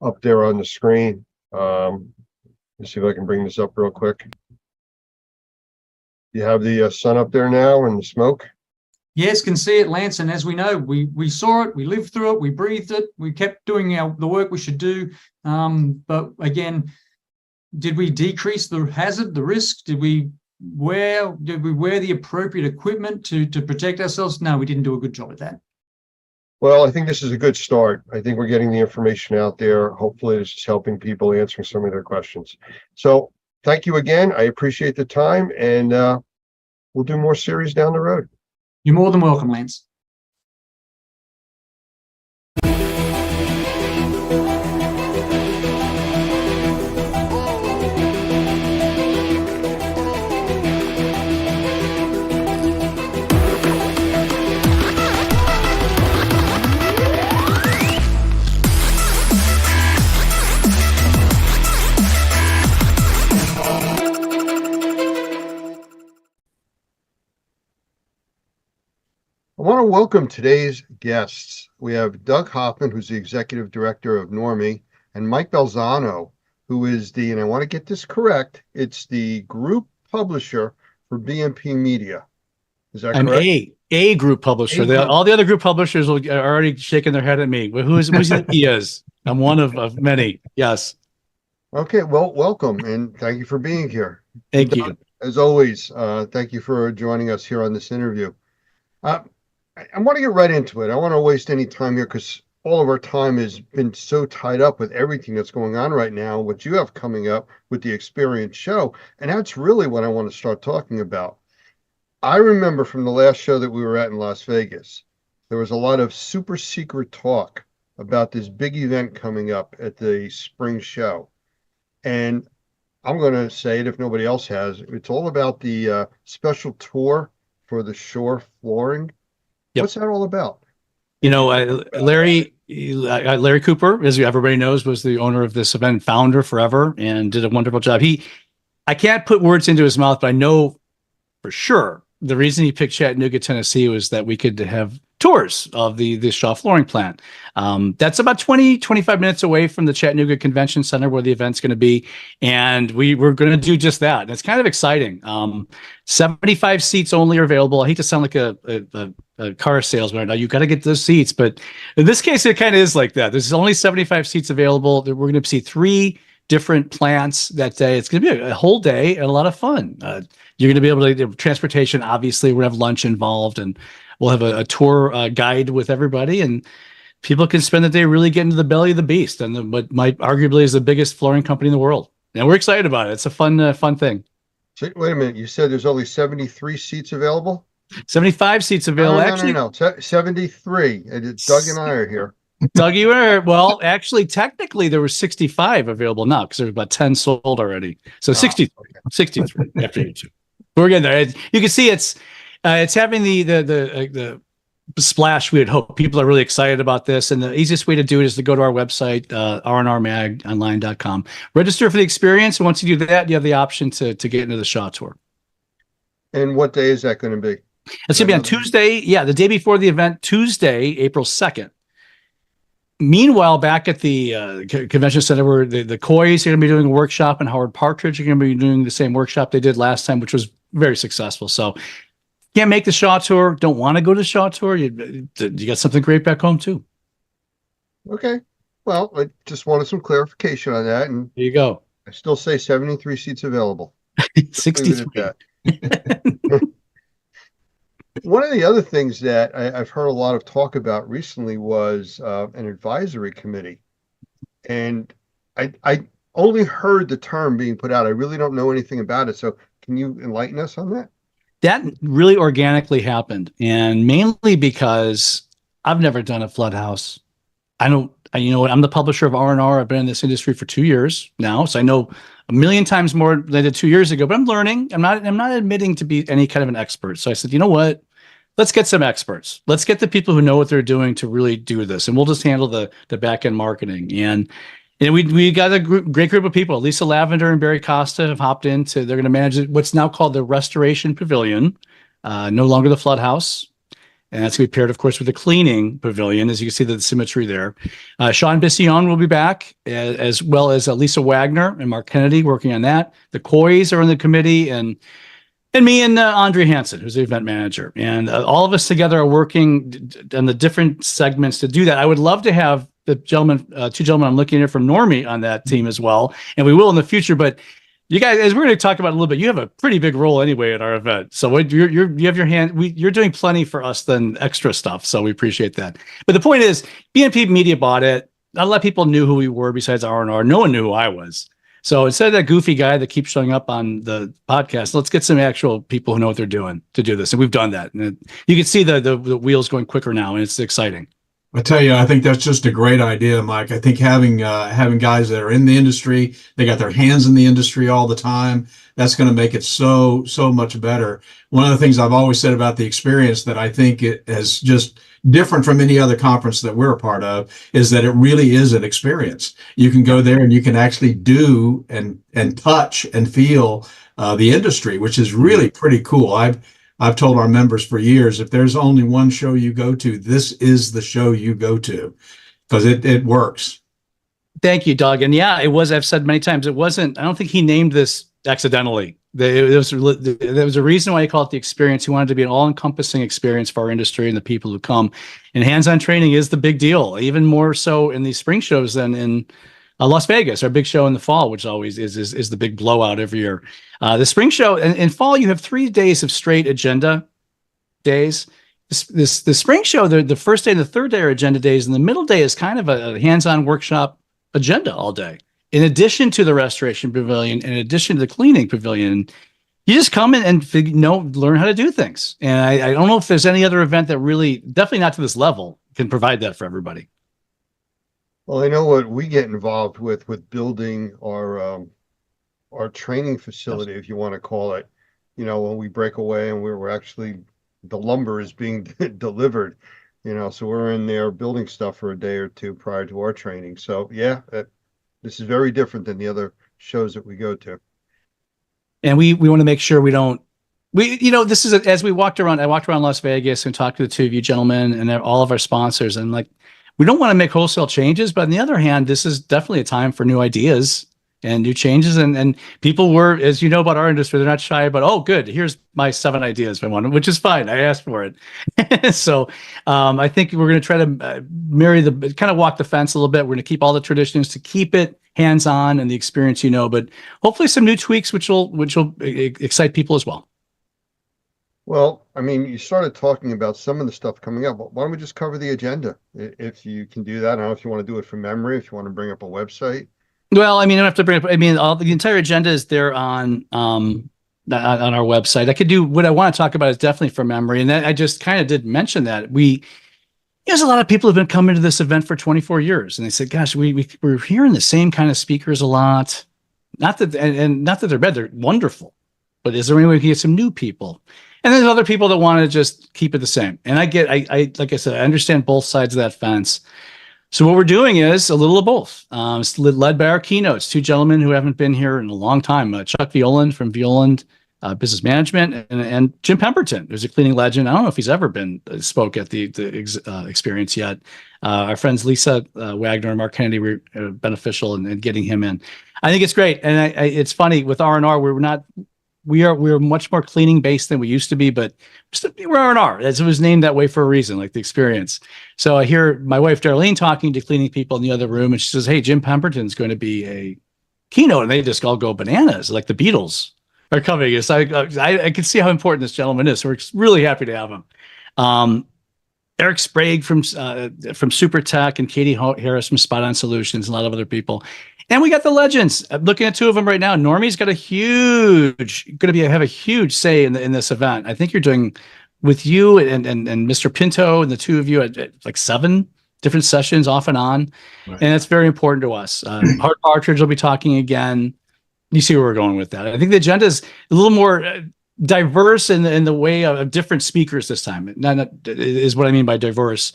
up there on the screen. Let's see if I can bring this up real quick. You have the sun up there now and the smoke.
Yes, can see it, Lance. And as we know, we saw it, we lived through it, we breathed it, we kept doing the work we should do. But again, did we decrease the hazard, the risk? Did we wear the appropriate equipment to protect ourselves? No, we didn't do a good job at that.
Well, I think this is a good start. I think we're getting the information out there. Hopefully this is helping people, answering some of their questions. So thank you again. I appreciate the time, and we'll do more series down the road.
You're more than welcome, Lance.
I want to welcome today's guests. We have Doug Hoffman, who's the executive director of Normie, and Mike Balzano, who is and I want to get this correct, it's the group publisher for BMP Media. Is that
I'm
correct?
a group publisher. All the other group publishers are already shaking their head at me. But who's he is? I'm one of many. Yes.
Okay, well, welcome, and thank you for being here.
Thank you.
As always, thank you for joining us here on this interview. I want to get right into it. I don't want to waste any time here because all of our time has been so tied up with everything that's going on right now, what you have coming up with the Experience show. And that's really what I want to start talking about. I remember from the last show that we were at in Las Vegas, there was a lot of super secret talk about this big event coming up at the spring show. And I'm going to say it if nobody else has. It's all about the special tour for the shore flooring.
Yep.
What's that all about?
You know, Larry Cooper, as everybody knows, was the owner of this event, founder forever, and did a wonderful job. I can't put words into his mouth, but I know for sure the reason he picked Chattanooga, Tennessee was that we could have tours of the Shaw flooring plant. That's about 25 minutes away from the Chattanooga Convention Center where the event's going to be. And we're going to do just that. And it's kind of exciting. 75 seats only are available. I hate to sound like a car salesman. Now you got to get those seats, but in this case, it kind of is like that. There's only 75 seats available. We're going to see 3 different plants that day. It's going to be a whole day and a lot of fun. You're going to be able to transportation. Obviously, we're going to have lunch involved, and we'll have a tour guide with everybody, and people can spend the day really getting to the belly of the beast and what might arguably is the biggest flooring company in the world. And we're excited about it. It's a fun thing.
So, wait a minute. You said there's only 73 seats available?
75 seats available.
No. 73. Doug and I are here.
Doug, you are, well, actually, technically, there were 65 available now because there were about 10 sold already. So 63 after you two. We're getting there. You can see it's having the splash we had hoped. People are really excited about this. And the easiest way to do it is to go to our website, rnrmagonline.com. Register for the experience. And once you do that, you have the option to get into the Shaw Tour.
And what day is that going to be?
It's going to be on Tuesday. Yeah, the day before the event, Tuesday, April 2nd. Meanwhile, back at the convention center, where the Coys are going to be doing a workshop, and Howard Partridge are going to be doing the same workshop they did last time, which was very successful. So, can't make the Shaw Tour, don't want to go to the Shaw Tour, you got something great back home too.
Okay. Well, I just wanted some clarification on that. And
there you go.
I still say 73 seats available.
63.
One of the other things that I've heard a lot of talk about recently was an advisory committee. And I only heard the term being put out. I really don't know anything about it. So can you enlighten us on that?
That really organically happened. And mainly because I've never done a flood house. I'm the publisher of R&R. I've been in this industry for 2 years now. So I know a million times more than I did 2 years ago, but I'm learning. I'm not admitting to be any kind of an expert. So I said, you know what? Let's get some experts. Let's get the people who know what they're doing to really do this. And we'll just handle the back end marketing. And we got a great group of people. Lisa Lavender and Barry Costa have hopped into, they're going to manage what's now called the Restoration Pavilion, no longer the Flood House. And that's going to be paired, of course, with the Cleaning Pavilion, as you can see the symmetry there. Sean Bissillon will be back, as well as Lisa Wagner and Mark Kennedy working on that. The Coys are on the committee, and And me and Andre Hansen, who's the event manager. And all of us together are working on the different segments to do that. I would love to have the gentleman, two gentlemen I'm looking at from Normie on that team as well. And we will in the future. But you guys, as we're going to talk about a little bit, you have a pretty big role anyway at our event. So you have your hand, you're doing plenty for us than extra stuff. So we appreciate that. But the point is, BNP Media bought it. Not a lot of people knew who we were besides R&R. No one knew who I was. So instead of that goofy guy that keeps showing up on the podcast, let's get some actual people who know what they're doing to do this. And we've done that. And you can see the wheels going quicker now, and it's exciting.
I tell you, I think that's just a great idea, Mike. I think having guys that are in the industry, they got their hands in the industry all the time, that's going to make it so much better. One of the things I've always said about the experience that I think it is just different from any other conference that we're a part of is that it really is an experience. You can go there and you can actually do and touch and feel the industry, which is really pretty cool. I've told our members for years, if there's only one show you go to, this is the show you go to, because it works.
Thank you, Doug. And yeah, it was, I've said many times, it wasn't, I don't think he named this accidentally. There was a reason why he called it the experience. He wanted to be an all-encompassing experience for our industry and the people who come. And hands-on training is the big deal, even more so in these spring shows than in Las Vegas, our big show in the fall, which always is the big blowout every year. The spring show, in fall, you have 3 days of straight agenda days. The spring show, the first day and the third day are agenda days, and the middle day is kind of a hands-on workshop agenda all day. In addition to the restoration pavilion, in addition to the cleaning pavilion, you just come in and learn how to do things. And I don't know if there's any other event that really, definitely not to this level, can provide that for everybody.
Well, I know what we get involved with building our training facility, if you want to call it. You know, when we break away and we're actually, the lumber is being delivered, you know, so we're in there building stuff for a day or two prior to our training. So yeah, this is very different than the other shows that we go to.
And we want to make sure we don't, this is, as I walked around Las Vegas and talked to the two of you gentlemen and all of our sponsors, and like, we don't want to make wholesale changes, but on the other hand, this is definitely a time for new ideas and new changes. And people were, as you know about our industry, they're not shy about, oh, good, here's my 7 ideas I want, which is fine. I asked for it. So I think we're going to try to kind of walk the fence a little bit. We're going to keep all the traditions to keep it hands-on and the experience, but hopefully some new tweaks, which will excite people as well.
Well, I mean, you started talking about some of the stuff coming up, but why don't we just cover the agenda? If you can do that. I don't know if you want to do it from memory, if you want to bring up a website.
Well, I mean, I don't have to bring up, the entire agenda is there on our website. I could do what I want to talk about is definitely from memory. And I just kind of did mention that there's a lot of people who've been coming to this event for 24 years. And they said, gosh, we're hearing the same kind of speakers a lot. Not that they're bad, they're wonderful. But is there any way we can get some new people? And there's other people that want to just keep it the same. And I like I said, I understand both sides of that fence. So what we're doing is a little of both. It's led by our keynotes, 2 gentlemen who haven't been here in a long time. Chuck Violand from Violand Business Management and Jim Pemberton, who's a cleaning legend. I don't know if he's ever spoke at the experience yet. Our friends Lisa Wagner and Mark Kennedy were beneficial in getting him in. I think it's great. And it's funny with R&R, we're much more cleaning based than we used to be, but we're R&R. It was named that way for a reason, like the experience. So I hear my wife Darlene talking to cleaning people in the other room, and she says, "Hey, Jim Pemberton's going to be a keynote," and they just all go bananas, like the Beatles are coming. So I can see how important this gentleman is. So we're really happy to have him. Eric Sprague from Super Tech and Katie Harris from Spot On Solutions, and a lot of other people. And we got the legends. I'm looking at 2 of them right now. Normie's got have a huge say in this event. I think you're doing with you and Mr. Pinto and the 2 of you at like 7 different sessions off and on. Right. And that's very important to us. Hart Partridge will be talking again. You see where we're going with that. I think the agenda is a little more diverse in the way of different speakers this time. Not is what I mean by diverse.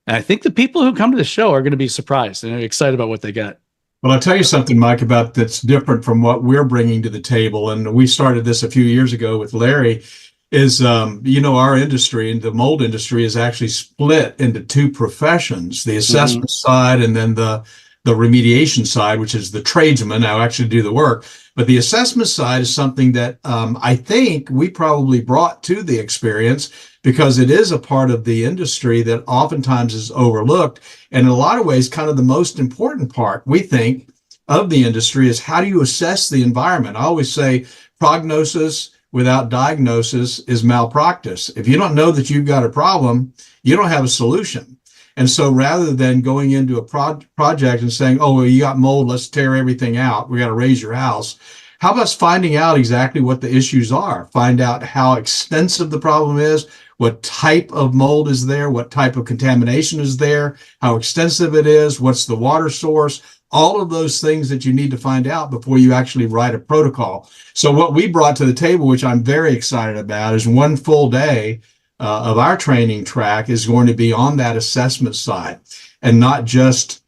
And I think the people who come to the show are going to be surprised and excited about what they get.
Well, I'll tell you something, Mike, about that's different from what we're bringing to the table. And we started this a few years ago with Larry, is, our industry and the mold industry is actually split into 2 professions, the assessment side and then the the remediation side, which is the tradesmen who actually do the work. But the assessment side is something that I think we probably brought to the experience because it is a part of the industry that oftentimes is overlooked. And in a lot of ways, kind of the most important part, we think, of the industry is how do you assess the environment? I always say prognosis without diagnosis is malpractice. If you don't know that you've got a problem, you don't have a solution. And so rather than going into a project and saying, oh, well, you got mold, let's tear everything out, we got to raise your house. How about finding out exactly what the issues are? Find out how extensive the problem is, what type of mold is there, what type of contamination is there, how extensive it is, what's the water source, all of those things that you need to find out before you actually write a protocol. So what we brought to the table, which I'm very excited about, is one full day of our training track is going to be on that assessment side, and not just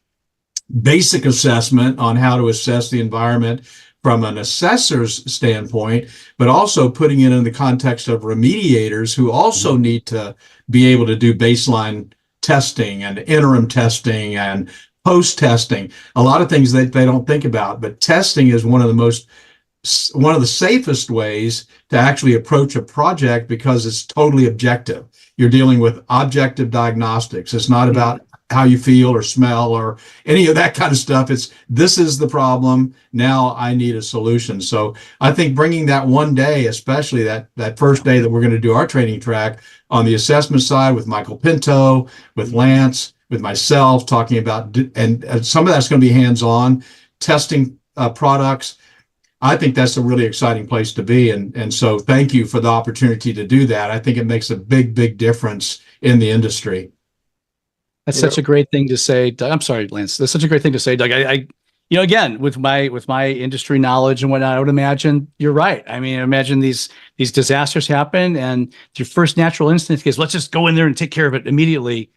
basic assessment on how to assess the environment from an assessor's standpoint, but also putting it in the context of remediators who also need to be able to do baseline testing and interim testing and post-testing, a lot of things that they don't think about. But testing is one of the safest ways to actually approach a project because it's totally objective. You're dealing with objective diagnostics. It's not about how you feel or smell or any of that kind of stuff. It's this is the problem. Now I need a solution. So I think bringing that one day, especially that first day that we're going to do our training track on the assessment side with Michael Pinto, with Lance, with myself, talking about, and some of that's going to be hands-on testing products. I think that's a really exciting place to be. And so thank you for the opportunity to do that. I think it makes a big, big difference in the industry.
That's such a great thing to say, Doug. I'm sorry, Lance. That's such a great thing to say, Doug. I again, with my industry knowledge and whatnot, I would imagine you're right. I mean, imagine these disasters happen, and your first natural instinct is, let's just go in there and take care of it immediately.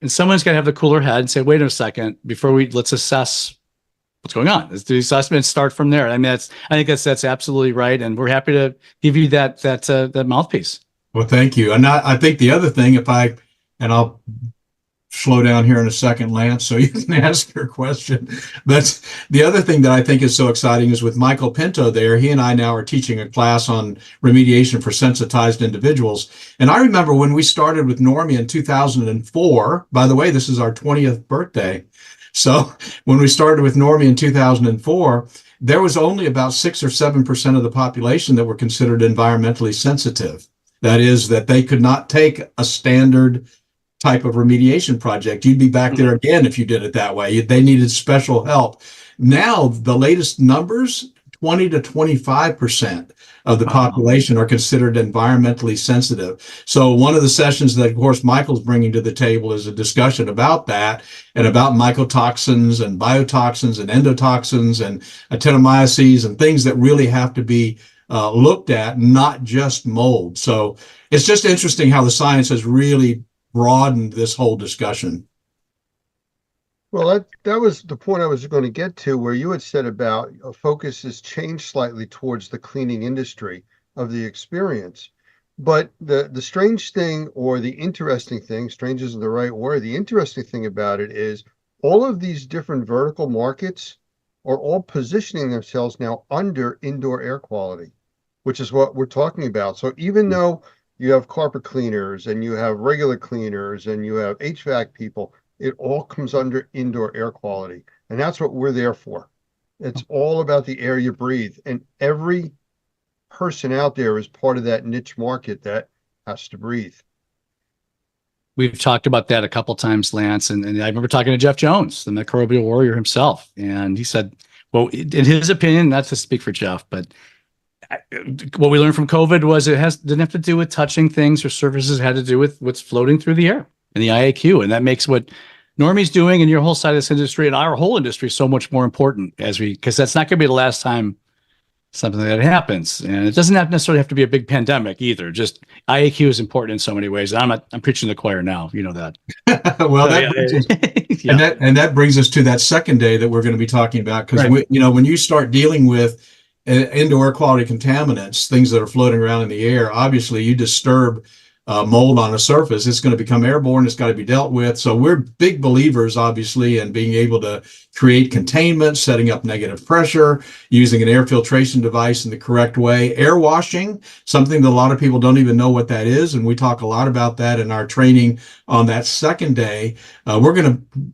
And someone's got to have the cooler head and say, wait a second, let's assess what's going on. Let's do the assessment, start from there. I mean, I think that's absolutely right. And we're happy to give you that mouthpiece.
Well, thank you. And I think the other thing, I'll slow down here in a second, Lance, so you can ask your question. That's the other thing that I think is so exciting is with Michael Pinto there, he and I now are teaching a class on remediation for sensitized individuals. And I remember when we started with Normie in 2004, by the way, this is our 20th birthday. So when we started with Normie in 2004, there was only about 6 or 7% of the population that were considered environmentally sensitive. That is, that they could not take a standard type of remediation project. You'd be back there again if you did it that way. They needed special help. Now, the latest numbers, 20 to 25% of the population are considered environmentally sensitive. So one of the sessions that, of course, Michael's bringing to the table is a discussion about that and about mycotoxins and biotoxins and endotoxins and actinomyces and things that really have to be looked at, not just mold. So it's just interesting how the science has really broadened this whole discussion.
Well, that was the point I was going to get to, where you had said about focus has changed slightly towards the cleaning industry of the experience. But the strange thing, or the interesting thing, strange isn't the right word, the interesting thing about it is all of these different vertical markets are all positioning themselves now under indoor air quality, which is what we're talking about. So even though you have carpet cleaners and you have regular cleaners and you have HVAC people, it all comes under indoor air quality. And that's what we're there for. It's all about the air you breathe. And every person out there is part of that niche market that has to breathe.
We've talked about that a couple times, Lance. And I remember talking to Jeff Jones, the microbial warrior himself. And he said, well, in his opinion, not to speak for Jeff, but what we learned from COVID was didn't have to do with touching things or surfaces. It had to do with what's floating through the air and the IAQ. And that makes what Normie's doing and your whole side of this industry and our whole industry so much more important because that's not going to be the last time something like that happens. And it doesn't necessarily have to be a big pandemic either. Just IAQ is important in so many ways. I'm preaching to the choir now. You know that.
Well, that brings us to that second day that we're going to be talking about. Because, when you start dealing with indoor air quality contaminants, things that are floating around in the air, obviously you disturb mold on a surface, it's going to become airborne. It's got to be dealt with. So we're big believers, obviously, in being able to create containment, setting up negative pressure, using an air filtration device in the correct way. Air washing, something that a lot of people don't even know what that is. And we talk a lot about that in our training on that second day. We're going to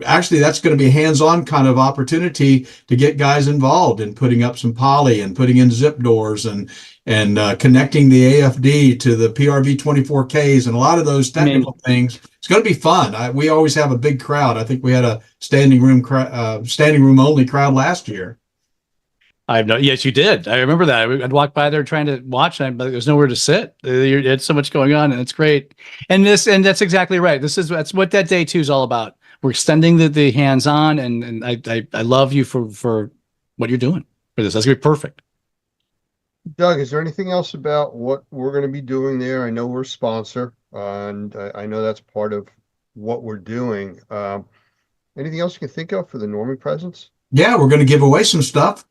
actually, that's going to be a hands-on kind of opportunity to get guys involved in putting up some poly and putting in zip doors and connecting the AFD to the PRV 24Ks and a lot of those technical things. It's going to be fun. We always have a big crowd. I think we had a standing room only crowd last year.
Yes, you did. I remember that. I'd walk by there trying to watch, and there was nowhere to sit. It's so much going on, and it's great. And that's exactly right. That's what that day 2 is all about. We're extending the hands-on, and I love you for what you're doing for this. That's gonna be perfect.
Doug, is there anything else about what we're going to be doing there? I know we're a sponsor, and I know that's part of what we're doing. Anything else you can think of for the Normie presence?
Yeah, we're going to give away some stuff.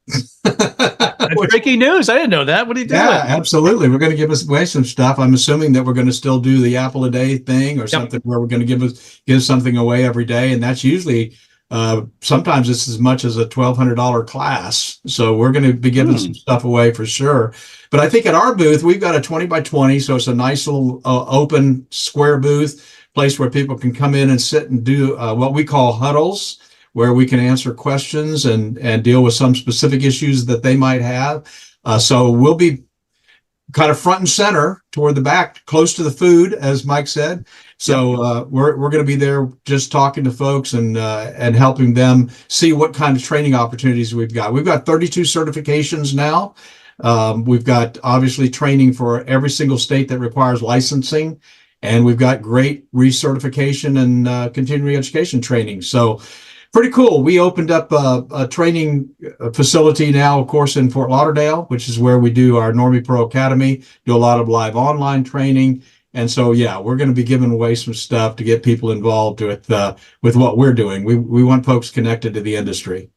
Breaking news. I didn't know that. What are you doing?
Yeah, absolutely. We're going to give away some stuff. I'm assuming that we're going to still do the Apple a Day thing or something where we're going to give something away every day. And that's usually, sometimes it's as much as a $1,200 class. So we're going to be giving some stuff away for sure. But I think at our booth, we've got a 20 by 20. So it's a nice little open square booth, place where people can come in and sit and do what we call huddles, where we can answer questions and deal with some specific issues that they might have. So we'll be kind of front and center toward the back, close to the food, as Mike said. So we're going to be there just talking to folks and helping them see what kind of training opportunities we've got. We've got 32 certifications now. We've got obviously training for every single state that requires licensing. And we've got great recertification and continuing education training. So pretty cool. We opened up a training facility now, of course, in Fort Lauderdale, which is where we do our Normie Pro Academy, do a lot of live online training. And so, yeah, we're going to be giving away some stuff to get people involved with what we're doing. We want folks connected to the industry.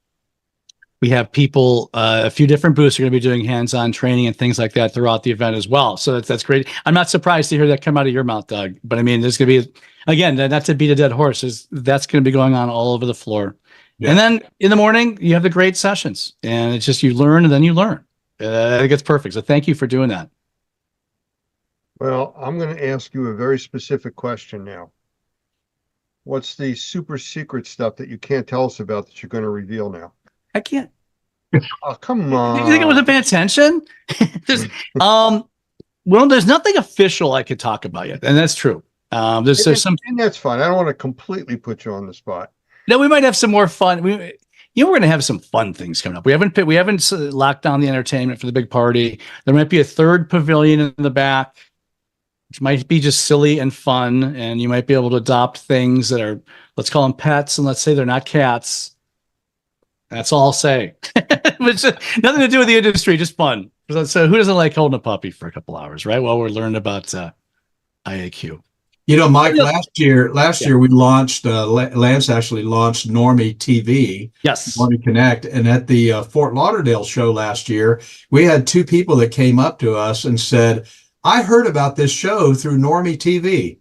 We have people, a few different booths are going to be doing hands-on training and things like that throughout the event as well. So that's great. I'm not surprised to hear that come out of your mouth, Doug. But I mean, there's going to be, again, not to beat a dead horse, that's going to be going on all over the floor. Yeah. And then in the morning, you have the great sessions, and it's just you learn and then you learn. I think it's perfect. So thank you for doing that.
Well, I'm going to ask you a very specific question now. What's the super secret stuff that you can't tell us about that you're going to reveal now?
I can't.
Oh, come on.
You think I wasn't paying attention? Well, there's nothing official I could talk about yet, and that's true. There's some,
and that's fine. I don't want to completely put you on the spot.
No, we might have some more fun. We're going to have some fun things coming up. We haven't locked down the entertainment for the big party. There might be a third pavilion in the back, which might be just silly and fun, and you might be able to adopt things that are, let's call them pets, and let's say they're not cats. That's all I'll say. It's nothing to do with the industry, just fun. So who doesn't like holding a puppy for a couple hours, right? While we're learning about IAQ.
You know, Mike, last year we launched, Lance actually launched Normie TV.
Yes.
Normie Connect. And at the Fort Lauderdale show last year, we had 2 people that came up to us and said, I heard about this show through Normie TV,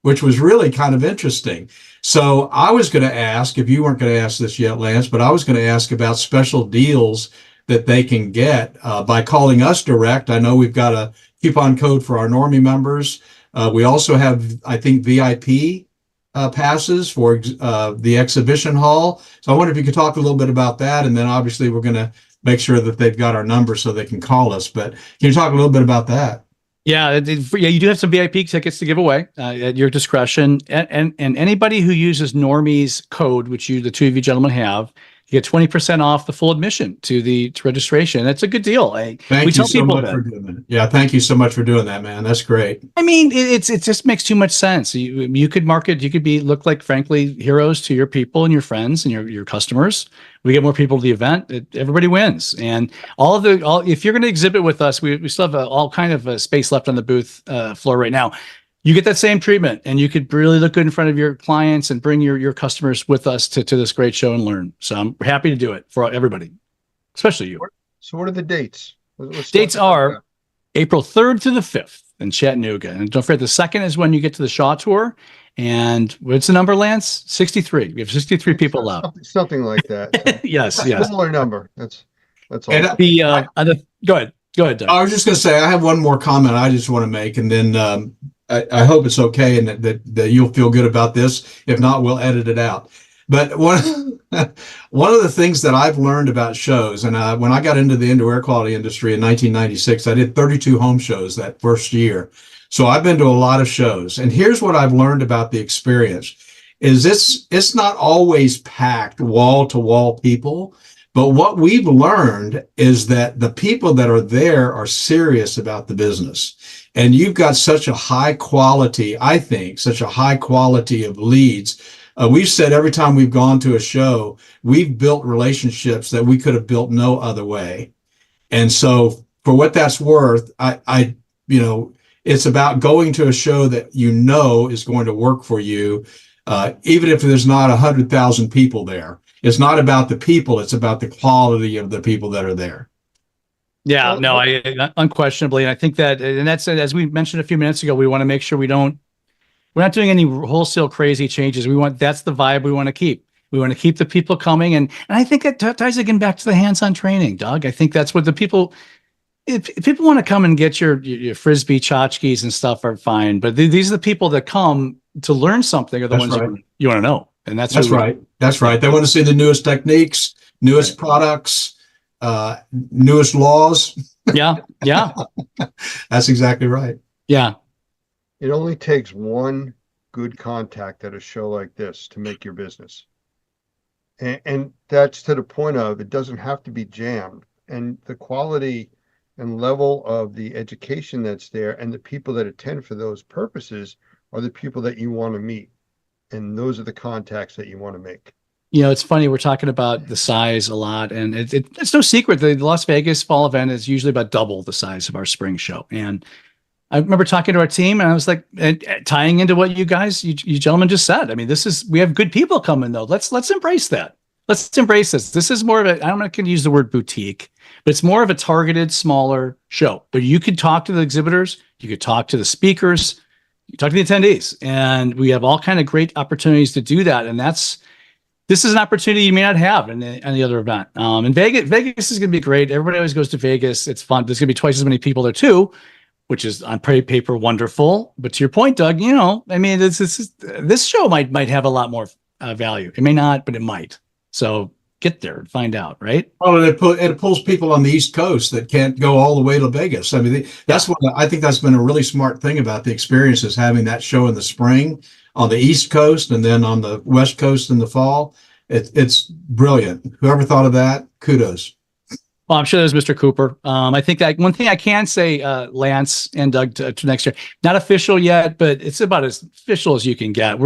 which was really kind of interesting. So I was going to ask, if you weren't going to ask this yet, Lance, but I was going to ask about special deals that they can get by calling us direct. I know we've got a coupon code for our Normie members. We also have, I think, VIP passes for the exhibition hall. So I wonder if you could talk a little bit about that. And then obviously we're going to make sure that they've got our number so they can call us. But can you talk a little bit about that?
Yeah, you do have some VIP tickets to give away at your discretion. And anybody who uses Normie's code, which the 2 of you gentlemen have, you get 20% off the full admission to registration. That's a good deal.
Thank you so much for doing that. Yeah, thank you so much for doing that, man. That's great.
I mean, it just makes too much sense. You could market, you could look like, frankly, heroes to your people and your friends and your customers. We get more people to the event. Everybody wins. And if you're going to exhibit with us, we still have all kind of space left on the booth floor right now. You get that same treatment, and you could really look good in front of your clients and bring your customers with us to this great show and learn. So I'm happy to do it for everybody, especially you.
So what are the dates?
Dates are April 3rd to the 5th in Chattanooga. And don't forget, the 2nd is when you get to the Shaw Tour. And what's the number, Lance? 63. We have 63 people left.
Something like that.
Yes,
A
yes.
smaller number. That's all.
And
Go ahead. Go ahead, Doug.
I was just going to say, I have one more comment I just want to make, and then I hope it's okay and that you'll feel good about this. If not, we'll edit it out. But one of the things that I've learned about shows, and when I got into the indoor air quality industry in 1996, I did 32 home shows that first year. So I've been to a lot of shows. And here's what I've learned about the experience is it's not always packed wall to wall people. But what we've learned is that the people that are there are serious about the business. And you've got such a high quality, I think, such a high quality of leads. We've said every time we've gone to a show, we've built relationships that we could have built no other way. And so for what that's worth, I it's about going to a show that you know is going to work for you, even if there's not 100,000 people there. It's not about the people, it's about the quality of the people that are there.
Yeah, no, I unquestionably. And I think that's, as we mentioned a few minutes ago, we want to make sure we're not doing any wholesale crazy changes. That's the vibe we want to keep. We want to keep the people coming. And I think that ties again back to the hands-on training, Doug. I think that's what the people, if people want to come and get your Frisbee tchotchkes and stuff are fine. But these are the people that come to learn something are the ones you want to know. And that's
right. That's right. They want to see the newest techniques, newest products, newest laws.
Yeah. Yeah.
That's exactly right.
Yeah.
It only takes one good contact at a show like this to make your business. And that's to the point of it doesn't have to be jammed. And the quality and level of the education that's there and the people that attend for those purposes are the people that you want to meet. And those are the contacts that you want to make.
You know, it's funny, we're talking about the size a lot, and it's no secret the Las Vegas fall event is usually about double the size of our spring show. And I remember talking to our team, and I was like, tying into what you guys, you gentlemen just said. I mean, we have good people coming though. Let's embrace that. Let's embrace this. This is more of I'm not going to use the word boutique, but it's more of a targeted, smaller show where you could talk to the exhibitors, you could talk to the speakers, you talk to the attendees, and we have all kind of great opportunities to do that. And this is an opportunity you may not have in any other event. And Vegas is going to be great. Everybody always goes to Vegas. It's fun. There's going to be twice as many people there too, which is on paper wonderful. But to your point, Doug, I mean, this show might have a lot more value. It may not, but it might. So get there and find out, right?
Well, it pulls people on the East Coast that can't go all the way to Vegas. I mean, that's what I think that's been a really smart thing about the experience is having that show in the spring on the East Coast and then on the West Coast in the fall. It's brilliant. Whoever thought of that, kudos.
Well, I'm sure there's Mr. Cooper. I think that one thing I can say, Lance and Doug, to next year, not official yet, but it's about as official as you can get.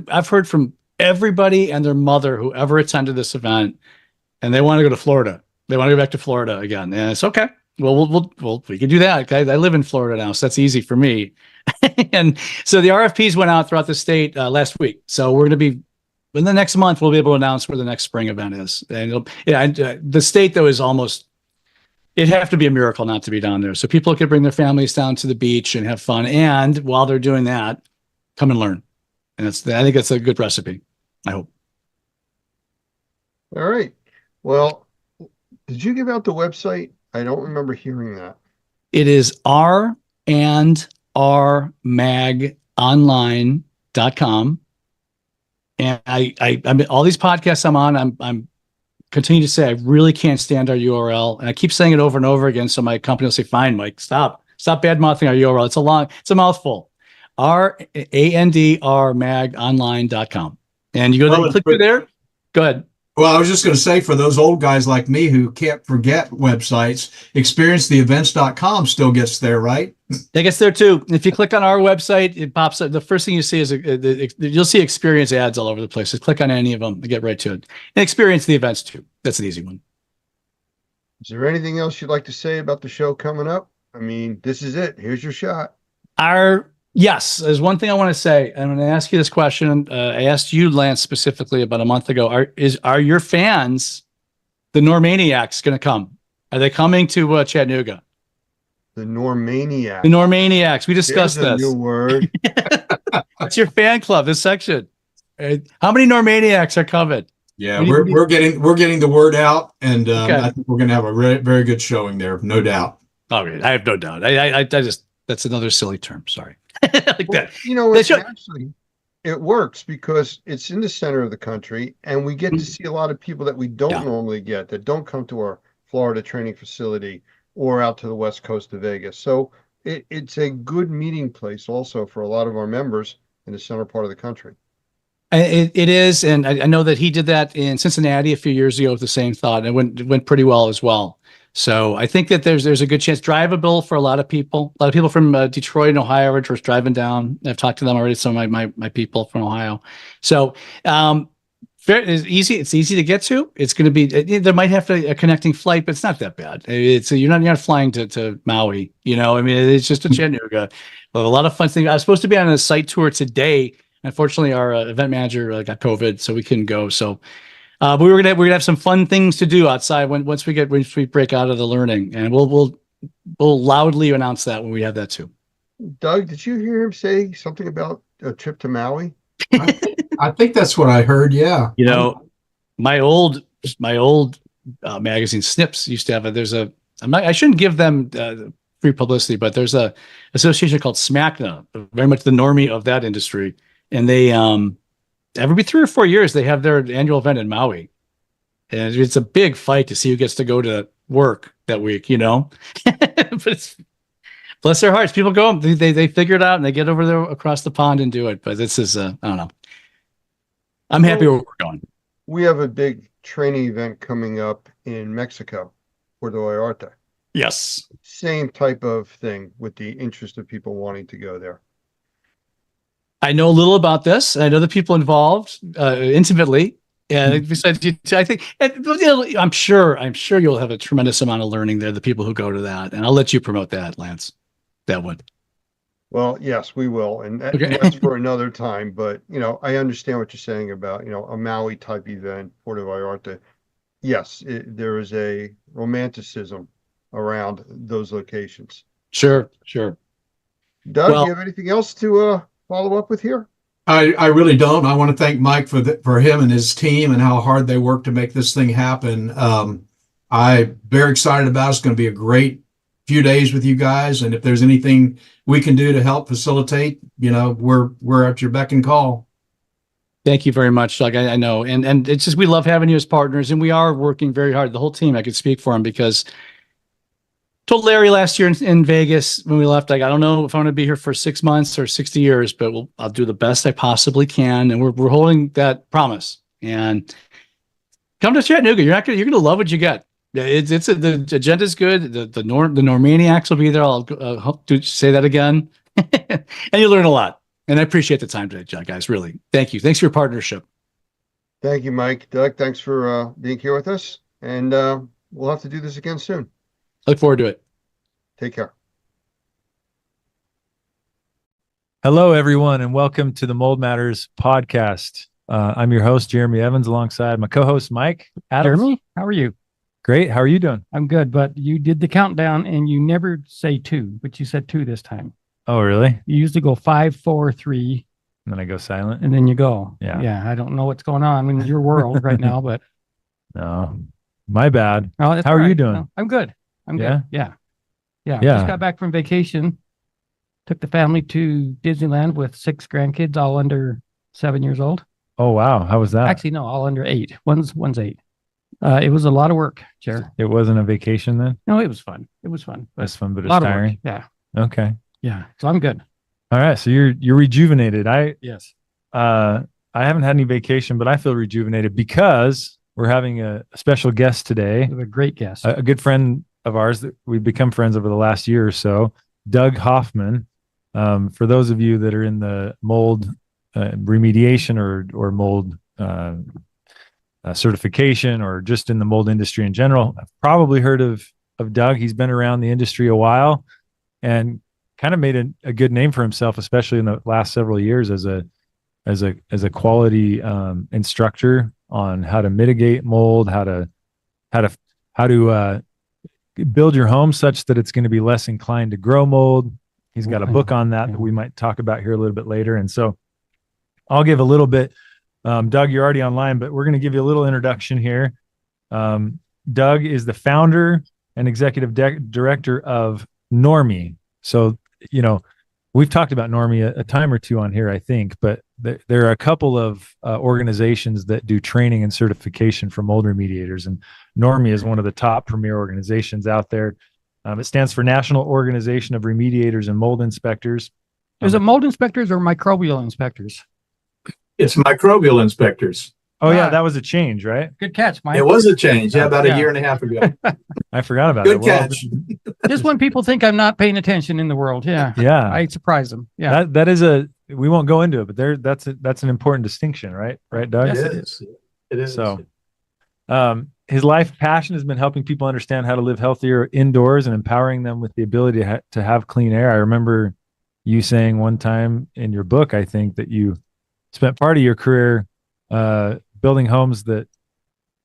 I've heard from everybody and their mother who ever attended this event, and they want to go to Florida. They want to go back to Florida again, and it's okay. Well, we can do that. Okay, I live in Florida now, so that's easy for me. And so the RFPs went out throughout the state last week. So we're going to be in the next month. We'll be able to announce where the next spring event is. And the state though is almost. It'd have to be a miracle not to be down there. So people could bring their families down to the beach and have fun, and while they're doing that, come and learn. And I think that's a good recipe. I hope.
All right. Well, did you give out the website? I don't remember hearing that.
It is r&rmagonline.com. And I mean, all these podcasts I'm on, I'm continue to say I really can't stand our URL. And I keep saying it over and over again. So my company will say, fine, Mike, stop bad mouthing our URL. It's a mouthful. randrmagonline.com. And you go there, click through there. Go ahead.
Well, I was just going to say for those old guys like me who can't forget websites, experiencetheevents.com still gets there, right?
It gets there too. If you click on our website, it pops up. The first thing you see is you'll see experience ads all over the place. Just click on any of them to get right to it. And experience the events too. That's an easy one.
Is there anything else you'd like to say about the show coming up? I mean, this is it. Here's your shot.
Yes, there's one thing I want to say. I'm going to ask you this question. I asked you, Lance, specifically about a month ago. Are your fans, the Normaniacs, going to come? Are they coming to Chattanooga?
The Normaniacs.
The Normaniacs. We discussed
There's a
this.
new word.
That's your fan club, this section. How many Normaniacs are coming?
Yeah, we're getting the word out, and
Okay.
I think we're going to have a very good showing there, no doubt.
Okay, I have no doubt. I just, that's another silly term. Sorry. Like
Well,
that.
you know,
They
it's
should-
actually, it works because it's in the center of the country, and we get to see a lot of people that we don't normally get, that don't come to our Florida training facility or out to the west coast of Vegas. So it's a good meeting place also for a lot of our members in the center part of the country.
It is, and I know that he did that in Cincinnati a few years ago with the same thought, and it went pretty well as well. So I think that there's a good chance, drivable for a lot of people. A lot of people from Detroit and Ohio are just driving down. I've talked to them already. Some of my people from Ohio. So it's easy. It's easy to get to. It's going to be. There might have to a connecting flight, but it's not that bad. It's you're not flying to Maui. You know, I mean, it's just a Chattanooga. But a lot of fun things. I was supposed to be on a site tour today. Unfortunately, our event manager got COVID, so we couldn't go. So, but we're gonna have some fun things to do outside once we break out of the learning, and we'll loudly announce that when we have that too.
Doug, did you hear him say something about a trip to Maui?
I think that's what I heard. Yeah.
You know, my old magazine Snips used to have I shouldn't give them free publicity, but there's a association called SMACNA, very much the normie of that industry. And they, every 3 or 4 years, they have their annual event in Maui. And it's a big fight to see who gets to go to work that week, you know? But it's, bless their hearts. People go, they figure it out and they get over there across the pond and do it. But this is, I don't know. I'm happy where we're going.
We have a big training event coming up in Mexico, Puerto Vallarta.
Yes.
Same type of thing with the interest of people wanting to go there.
I know a little about this. I know the people involved intimately. And besides, I think, and, you know, I'm sure you'll have a tremendous amount of learning there. The people who go to that, and I'll let you promote that, Lance. That one.
Well, yes, we will, and
Okay.
that's for another time. But you know, I understand what you're saying about a Maui type event, Puerto Vallarta. Yes, there is a romanticism around those locations.
Sure.
Doug,
Well-
do you have anything else to follow up with here?
I really don't. I want to thank Mike for him and his team and how hard they work to make this thing happen. I'm very excited about it. It's going to be a great few days with you guys. And if there's anything we can do to help facilitate, we're at your beck and call.
Thank you very much, Doug. I know. And it's just, we love having you as partners, and we are working very hard. The whole team, I could speak for him, because told Larry last year in Vegas when we left, I don't know if I'm going to be here for 6 months or 60 years, but I'll do the best I possibly can. And we're holding that promise. And come to Chattanooga. You're going to love what you get. The agenda's good. The Normaniacs will be there. I'll hope to say that again. And you learn a lot. And I appreciate the time today, guys. Really. Thank you. Thanks for your partnership.
Thank you, Mike. Doug, thanks for being here with us. And we'll have to do this again soon.
Look forward to it.
Take care.
Hello, everyone, and welcome to the Mold Matters podcast. I'm your host, Jeremy Evans, alongside my co-host, Mike Adams.
Jeremy, how are you?
Great. How are you doing?
I'm good, but you did the countdown and you never say 2, but you said 2 this time.
Oh, really?
You usually go 5, 4, 3.
And then I go silent.
And then you go.
Yeah.
Yeah. I don't know what's going on in your world right now, but.
No, my bad.
Oh, that's
how are
all
you
right.
doing?
No, I'm good. I'm
Yeah?
good. Yeah.
Yeah.
Just got back from vacation. Took the family to Disneyland with 6 grandkids, all under 7 years old.
Oh, wow. How was that?
Actually, no, all under 8. One's 8. It was a lot of work, Jer.
It wasn't a vacation then?
No, it was fun. It was fun.
That's fun, but
A
it's
lot of work.
tiring.
Yeah.
Okay.
Yeah. So I'm good.
All right. So you're rejuvenated.
Yes.
I haven't had any vacation, but I feel rejuvenated because we're having a special guest today.
We have a great guest.
A good friend of ours that we've become friends over the last year or so, Doug Hoffman. For those of you that are in the mold remediation or mold certification, or just in the mold industry in general, I've probably heard of Doug. He's been around the industry a while and kind of made a good name for himself, especially in the last several years as a quality instructor on how to mitigate mold, how to build your home such that it's going to be less inclined to grow mold. He's got a book on that we might talk about here a little bit later. And so I'll give a little bit. Doug, you're already online, but we're going to give you a little introduction here. Doug is the founder and executive director of Normie. So, you know, we've talked about Normie a time or two on here, I think, but there are a couple of organizations that do training and certification for mold remediators, and Normie is one of the top premier organizations out there. It stands for National Organization of Remediators and Mold Inspectors.
Is it mold inspectors or microbial inspectors?
It's microbial inspectors.
Oh yeah, that was a change, right?
Good catch, Mike.
It was a change, about a year and a half ago.
I forgot about
Good
it. Well,
catch.
Just when people think I'm not paying attention in the world. Yeah.
Yeah.
I surprise them. Yeah.
That is we won't go into it, but that's an important distinction, right? Right, Doug?
Yes, it is. It is.
So, his life passion has been helping people understand how to live healthier indoors and empowering them with the ability to have clean air. I remember you saying one time in your book, I think, that you spent part of your career building homes that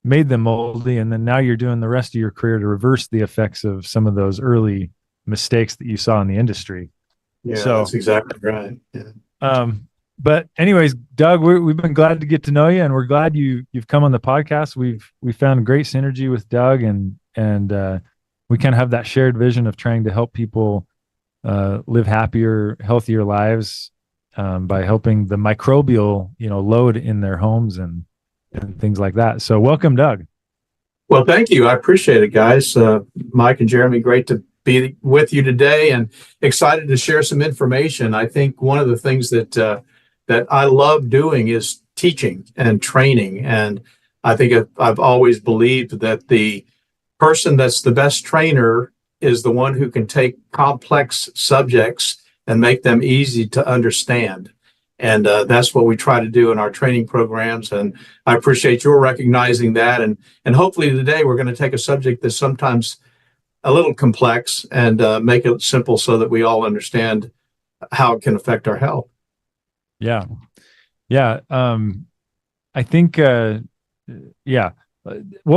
made them moldy, and then now you're doing the rest of your career to reverse the effects of some of those early mistakes that you saw in the industry.
Yeah,
so
that's exactly right. Yeah.
But anyways, Doug, we've been glad to get to know you, and we're glad you've come on the podcast. We found great synergy with Doug, and we kind of have that shared vision of trying to help people live happier, healthier lives by helping the microbial, load in their homes and things like that. So welcome, Doug.
Well, thank you. I appreciate it, guys. Mike and Jeremy, great to be with you today and excited to share some information. I think one of the things that I love doing is teaching and training. And I think I've always believed that the person that's the best trainer is the one who can take complex subjects and make them easy to understand. And that's what we try to do in our training programs. And I appreciate your recognizing that. And hopefully today we're going to take a subject that's sometimes a little complex and make it simple so that we all understand how it can affect our health.
Yeah. Yeah. I think, Well,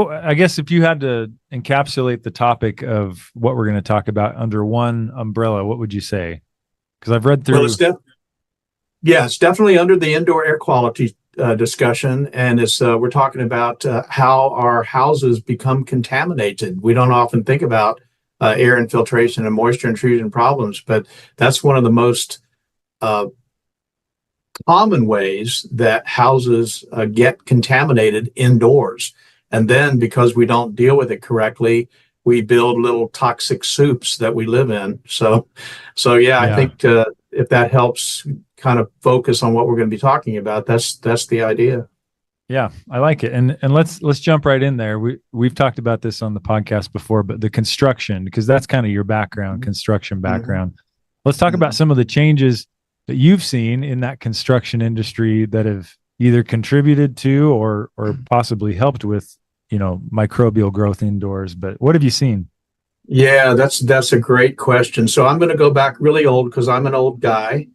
I guess if you had to encapsulate the topic of what we're going to talk about under one umbrella, what would you say? Because I've read through.
Well, it's definitely under the indoor air quality discussion. And we're talking about how our houses become contaminated. We don't often think about air infiltration and moisture intrusion problems, but that's one of the most common ways that houses get contaminated indoors. And then because we don't deal with it correctly, we build little toxic soups that we live in. So I think if that helps kind of focus on what we're going to be talking about, that's the idea.
Yeah, I like it. And let's jump right in there. We've talked about this on the podcast before, but the construction, because that's kind of your background, construction background. Let's talk about some of the changes that you've seen in that construction industry that have either contributed to or possibly helped with, microbial growth indoors. But what have you seen?
Yeah, that's a great question. So I'm going to go back really old because I'm an old guy,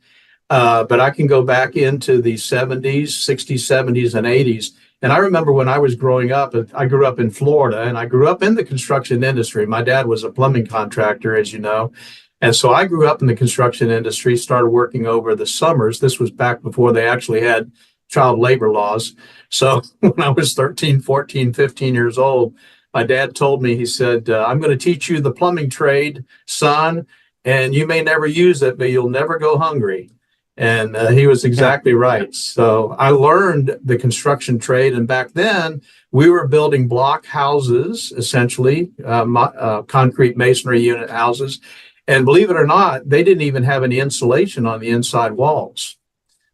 but I can go back into the 70s, 60s, 70s, and 80s. And I remember when I was growing up, I grew up in Florida, and I grew up in the construction industry. My dad was a plumbing contractor, as you know. And so I grew up in the construction industry, started working over the summers. This was back before they actually had child labor laws. So when I was 13, 14, 15 years old, my dad told me, he said, I'm going to teach you the plumbing trade, son, and you may never use it, but you'll never go hungry. And he was exactly right. So I learned the construction trade. And back then we were building block houses, essentially, concrete masonry unit houses. And believe it or not, they didn't even have any insulation on the inside walls.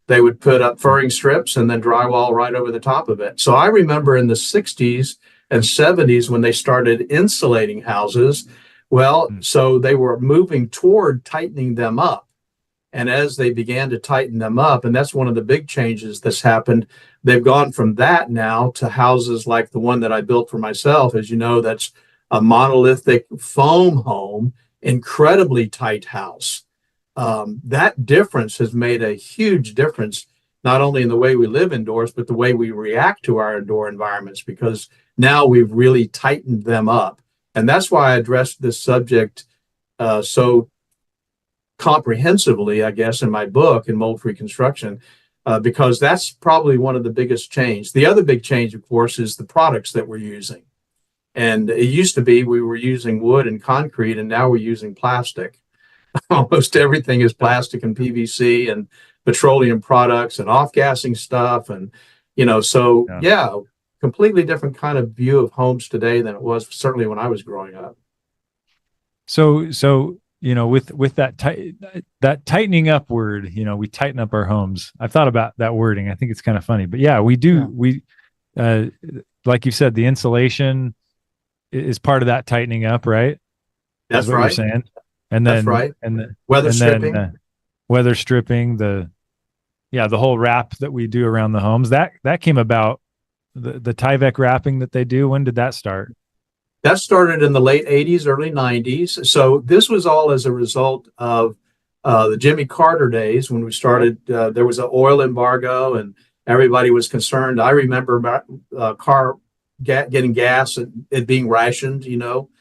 They would put up furring strips and then drywall right over the top of it. So I remember in the 60s and 70s when they started insulating houses, so they were moving toward tightening them up. And as they began to tighten them up, and that's one of the big changes that's happened, they've gone from that now to houses like the one that I built for myself. As you know, that's a monolithic foam home, incredibly tight house. That difference has made a huge difference, not only in the way we live indoors, but the way we react to our indoor environments, because now we've really tightened them up. And that's why I addressed this subject so comprehensively, I guess, in my book, in Mold-Free Construction, because that's probably one of the biggest change. The other big change, of course, is the products that we're using. And it used to be we were using wood and concrete, and now we're using plastic. Almost everything is plastic and PVC and petroleum products and off-gassing stuff. And, so yeah, completely different kind of view of homes today than it was certainly when I was growing up.
So with that tightening up word, we tighten up our homes. I've thought about that wording. I think it's kind of funny, but yeah, we do. We, like you said, the insulation is part of that tightening up, right?
That's
what
right.
You're saying. And then,
that's right.
And the
weather stripping,
the whole wrap that we do around the homes, that came about, the Tyvek wrapping that they do. When did that start?
That started in the late 80s, early 90s. So this was all as a result of the Jimmy Carter days when we started. There was an oil embargo and everybody was concerned. I remember about getting gas and it being rationed,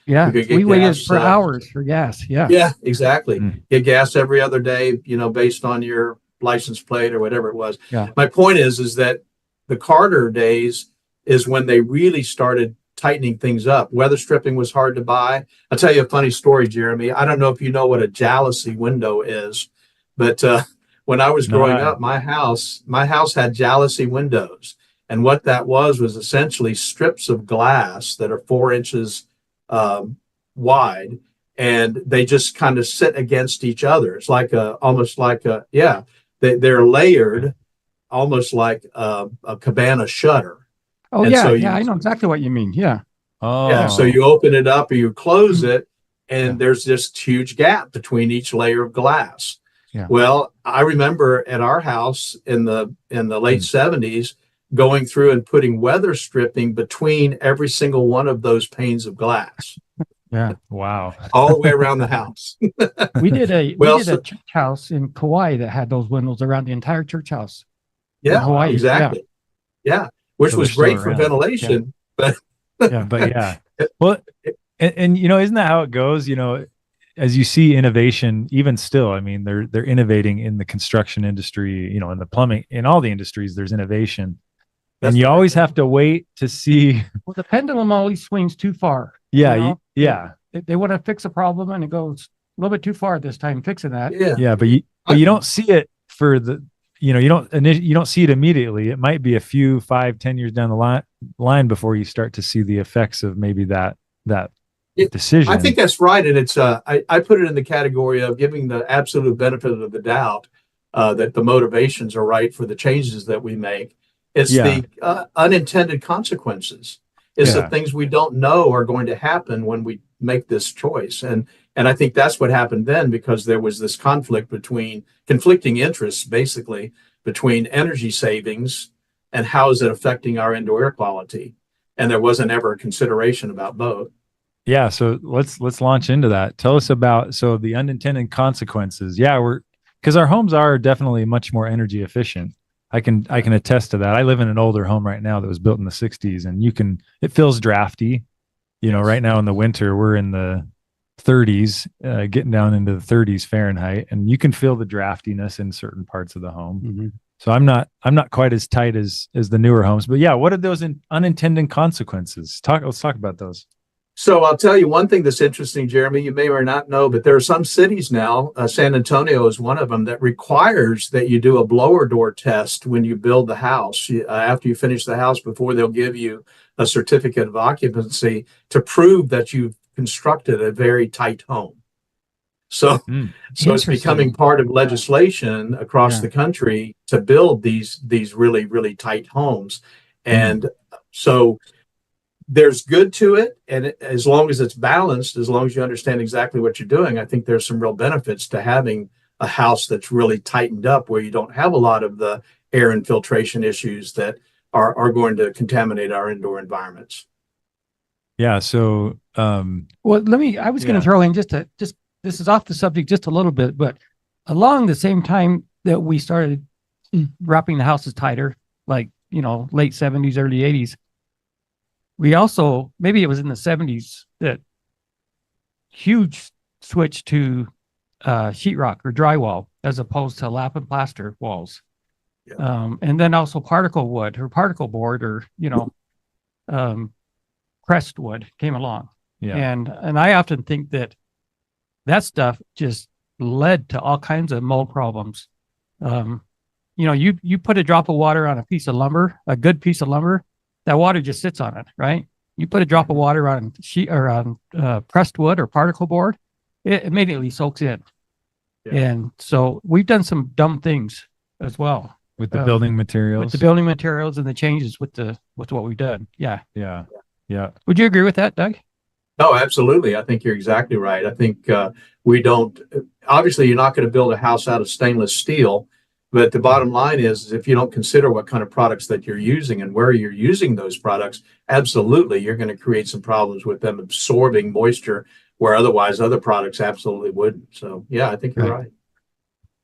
Yeah, we waited for
gas,
hours for gas. Yeah.
Yeah, exactly. Get gas every other day, based on your license plate or whatever it was.
Yeah.
My point is that the Carter days is when they really started tightening things up. Weather stripping was hard to buy. I'll tell you a funny story, Jeremy. I don't know if you know what a jalousie window is, but when I was growing up, my house had jalousie windows. And what that was essentially strips of glass that are 4 inches wide, and they just kind of sit against each other. It's like they're layered, almost like a cabana shutter.
Oh,
And
yeah.
so
I know exactly what you mean. Yeah.
Oh,
Yeah, so you open it up or you close it, and there's this huge gap between each layer of glass.
Yeah.
Well, I remember at our house in the late 70s going through and putting weather stripping between every single one of those panes of glass.
Yeah.
Wow.
All the way around the house.
We did a
so-
church house in Kauai that had those windows around the entire church house.
Yeah,
Hawaii,
exactly. Yeah, which
So
was
they're still
great for
around.
ventilation, but
Yeah. Well, and isn't that how it goes? As you see innovation, even still, I mean, they're innovating in the construction industry, in the plumbing, in all the industries, there's innovation. And you always have to wait to see.
Well, the pendulum always swings too far.
Yeah. Yeah.
They want to fix a problem and it goes a little bit too far this time fixing that.
Yeah.
Yeah. But you don't see it for the, you don't see it immediately. It might be a few 5-10 years down the line before you start to see the effects of maybe that decision.
I think that's right. And it's I put it in the category of giving the absolute benefit of the doubt that the motivations are right for the changes that we make. It's the unintended consequences. It's the things we don't know are going to happen when we make this choice. And I think that's what happened then, because there was this conflicting interests, basically, between energy savings and how is it affecting our indoor air quality. And there wasn't ever a consideration about both.
Yeah. So let's launch into that. Tell us about, the unintended consequences. Yeah. Because our homes are definitely much more energy efficient. I can attest to that. I live in an older home right now that was built in the 60s, and it feels drafty. Right now in the winter, we're in the 30s, getting down into the 30s Fahrenheit, and you can feel the draftiness in certain parts of the home.
Mm-hmm.
So I'm not quite as tight as the newer homes, but yeah, what are those unintended consequences? Let's talk about those.
So I'll tell you one thing that's interesting, Jeremy, you may or not know, but there are some cities now, San Antonio is one of them, that requires that you do a blower door test when you build the house. After you finish the house, before they'll give you a certificate of occupancy to prove that you've constructed a very tight home. So it's becoming part of legislation across the country to build these really, really tight homes. And so there's good to it. And as long as it's balanced, as long as you understand exactly what you're doing, I think there's some real benefits to having a house that's really tightened up, where you don't have a lot of the air infiltration issues that are going to contaminate our indoor environments.
Yeah. So,
I was going to throw in this is off the subject just a little bit, but along the same time that we started wrapping the houses tighter, like, late 70s, early 80s, we also, maybe it was in the 70s, that huge switch to sheetrock or drywall as opposed to lap and plaster walls. And then also particle wood or particle board or, pressed wood came along.
Yeah.
And I often think that stuff just led to all kinds of mold problems. You put a drop of water on a piece of lumber, a good piece of lumber, that water just sits on it, right? You put a drop of water on sheet or on pressed wood or particle board, it immediately soaks in. Yeah. And so we've done some dumb things as well
with the building materials,
and the changes with what we've done. Yeah. Would you agree with that, Doug?
No, absolutely. I think you're exactly right. I think obviously you're not going to build a house out of stainless steel, but the bottom line is if you don't consider what kind of products that you're using and where you're using those products, absolutely, you're going to create some problems with them absorbing moisture where otherwise other products absolutely wouldn't. So yeah, I think you're right.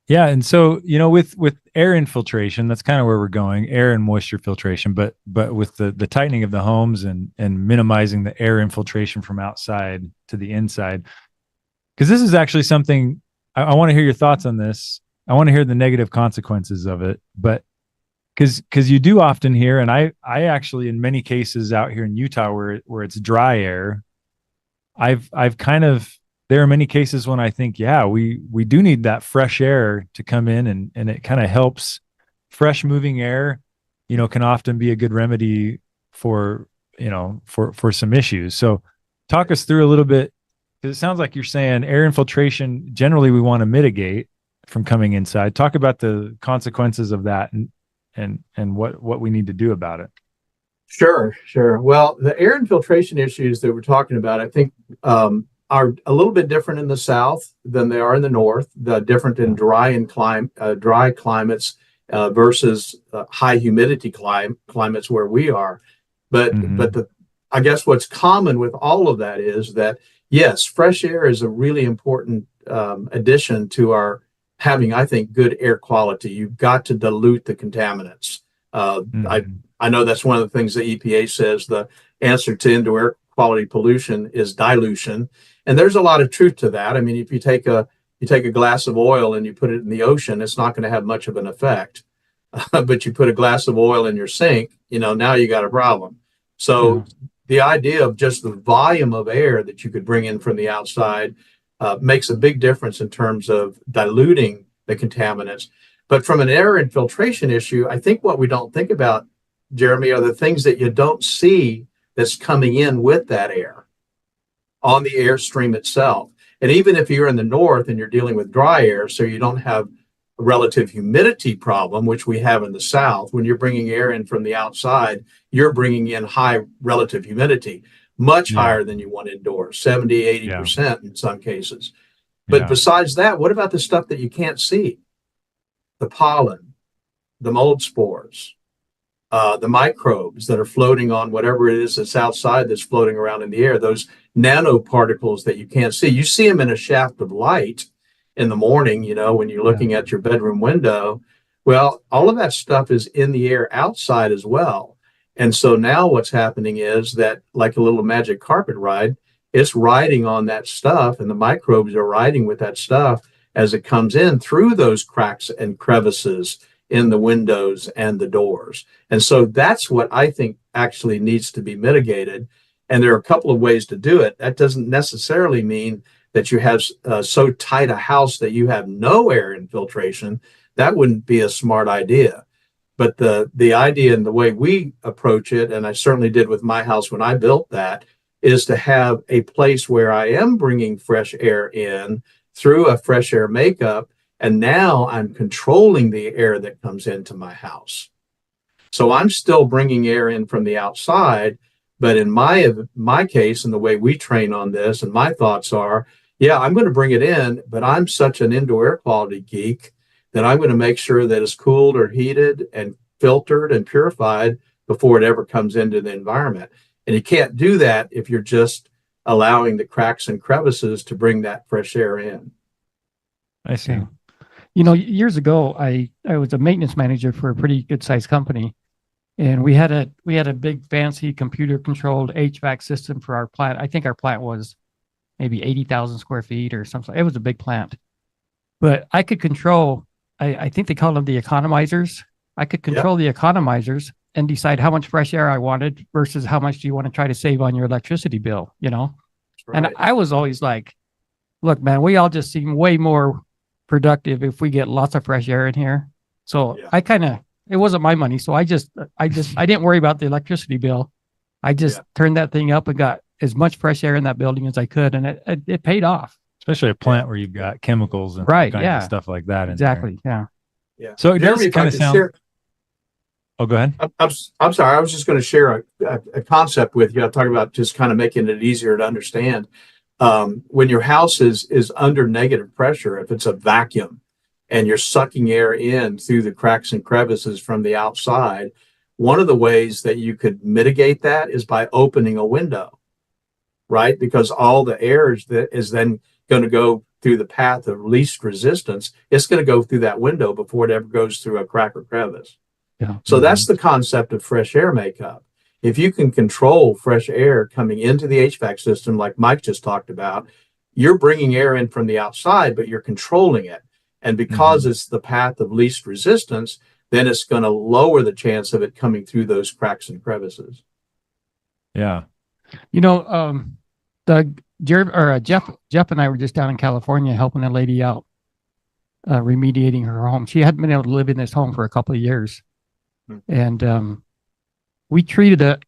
Yeah. And so, with air infiltration, that's kind of where we're going, air and moisture filtration, but with the tightening of the homes and minimizing the air infiltration from outside to the inside, because this is actually something I want to hear your thoughts on this. I want to hear the negative consequences of it, but because you do often hear, and I actually, in many cases out here in Utah where it's dry air, I've kind of, there are many cases when I think, yeah, we do need that fresh air to come in and it kind of helps. Fresh moving air, can often be a good remedy for some issues. So talk us through a little bit, because it sounds like you're saying air infiltration, generally we want to mitigate from coming inside. Talk about the consequences of that and what we need to do about it.
Sure. Well, the air infiltration issues that we're talking about, I think, are a little bit different in the South than they are in the North. Different in dry climates versus high humidity climates where we are. But I guess what's common with all of that is that yes, fresh air is a really important addition to our having, I think, good air quality. You've got to dilute the contaminants. I know that's one of the things the EPA says the answer to indoor air quality pollution is dilution. And there's a lot of truth to that. I mean, if you take a glass of oil and you put it in the ocean, it's not going to have much of an effect. But you put a glass of oil in your sink, now you got a problem. So the idea of just the volume of air that you could bring in from the outside makes a big difference in terms of diluting the contaminants. But from an air infiltration issue, I think what we don't think about, Jeremy, are the things that you don't see that's coming in with that air on the airstream itself. And even if you're in the north and you're dealing with dry air, so you don't have a relative humidity problem, which we have in the south, when you're bringing air in from the outside, you're bringing in high relative humidity, much higher than you want indoors, 70, 80% in some cases. But besides that, what about the stuff that you can't see? The pollen, the mold spores, the microbes that are floating on whatever it is that's outside that's floating around in the air, those nanoparticles that you can't see. You see them in a shaft of light in the morning, when you're looking at your bedroom window. Well, all of that stuff is in the air outside as well. And so now what's happening is that, like a little magic carpet ride, it's riding on that stuff, and the microbes are riding with that stuff as it comes in through those cracks and crevices in the windows and the doors. And so that's what I think actually needs to be mitigated. And there are a couple of ways to do it. That doesn't necessarily mean that you have so tight a house that you have no air infiltration. That wouldn't be a smart idea. But the idea and the way we approach it, and I certainly did with my house when I built that, is to have a place where I am bringing fresh air in through a fresh air makeup. And now I'm controlling the air that comes into my house. So I'm still bringing air in from the outside. But in my case, and the way we train on this, and my thoughts are, I'm going to bring it in, but I'm such an indoor air quality geek that I'm going to make sure that it's cooled or heated and filtered and purified before it ever comes into the environment. And you can't do that if you're just allowing the cracks and crevices to bring that fresh air in.
I see.
Years ago, I was a maintenance manager for a pretty good sized company. And we had a big fancy computer controlled HVAC system for our plant. I think our plant was maybe 80,000 square feet or something. It was a big plant, but I could control, I think they call them the economizers. I could control the economizers and decide how much fresh air I wanted versus how much do you want to try to save on your electricity bill, you know?
Right.
And I was always like, look, man, we all just seem way more productive if we get lots of fresh air in here. So I kind of, it wasn't my money. So I didn't worry about the electricity bill. I just turned that thing up and got as much fresh air in that building as I could. And it paid off.
Especially a plant where you've got chemicals and
Right,
kinds of stuff like that.
Exactly. Yeah.
Yeah.
So it
Jeremy,
does
if I
kind of
could
sound.
share-
Oh, go ahead.
I'm sorry. I was just going to share a concept with you. I'm talking about just kind of making it easier to understand. When your house is under negative pressure, if it's a vacuum and you're sucking air in through the cracks and crevices from the outside, one of the ways that you could mitigate that is by opening a window, right? Because all the air is then going to go through the path of least resistance. It's going to go through that window before it ever goes through a crack or crevice.
Yeah.
So that's the concept of fresh air makeup. If you can control fresh air coming into the HVAC system, like Mike just talked about, you're bringing air in from the outside, but you're controlling it. And because it's the path of least resistance, then it's going to lower the chance of it coming through those cracks and crevices.
Yeah.
You know, Jeff and I were just down in California helping a lady out, remediating her home. She hadn't been able to live in this home for a couple of years. And we treated it,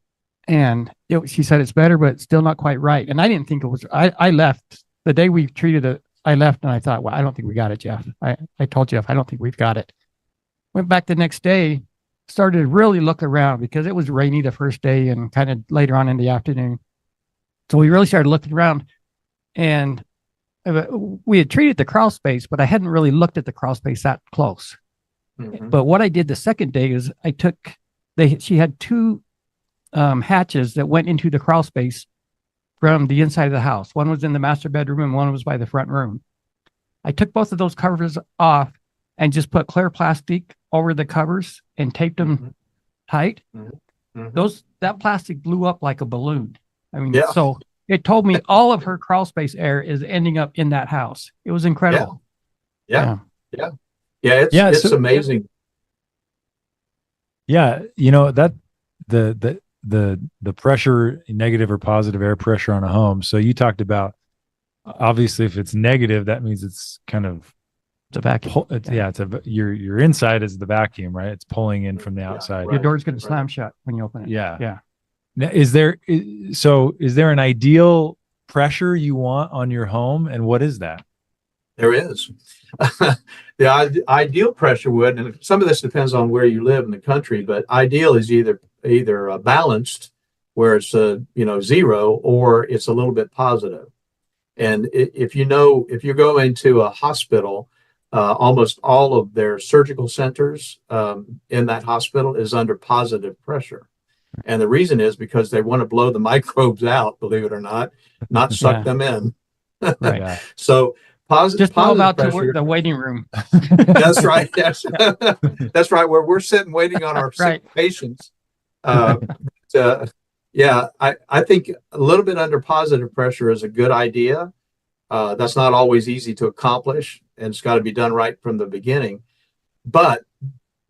and she said it's better, but it's still not quite right. And I didn't think it was. I left the day we treated it. I left and I thought, well, I don't think we got it, Jeff. I told Jeff, I don't think we've got it. Went back the next day, started to really look around because it was rainy the first day and kind of later on in the afternoon. So we really started looking around, and we had treated the crawl space, but I hadn't really looked at the crawl space that close. But what I did the second day is she had two hatches that went into the crawl space from the inside of the house. One was in the master bedroom and one was by the front room. I took both of those covers off and just put clear plastic over the covers and taped them tight. That plastic blew up like a balloon. I mean, so it told me all of her crawl space air is ending up in that house. It was incredible.
Yeah. It's amazing.
Yeah, that the pressure, negative or positive air pressure on a home. So you talked obviously if it's negative, that means it's kind of
it's a vacuum.
Your inside is the vacuum, right? It's pulling in from the outside.
Your door's going to slam shut when you open it.
Yeah. Now, is there an ideal pressure you want on your home, and what is that?
There is. The ideal pressure would, and some of this depends on where you live in the country, but ideal is either balanced, where it's zero, or it's a little bit positive. And if you're going to a hospital, almost all of their surgical centers in that hospital is under positive pressure. And the reason is because they want to blow the microbes out, believe it or not suck them in.
Right.
So
just
positive
out
pressure,
to the waiting room.
That's right. Yes. That's right. Where we're sitting waiting on our sick patients. I think a little bit under positive pressure is a good idea. That's not always easy to accomplish, and it's got to be done right from the beginning. But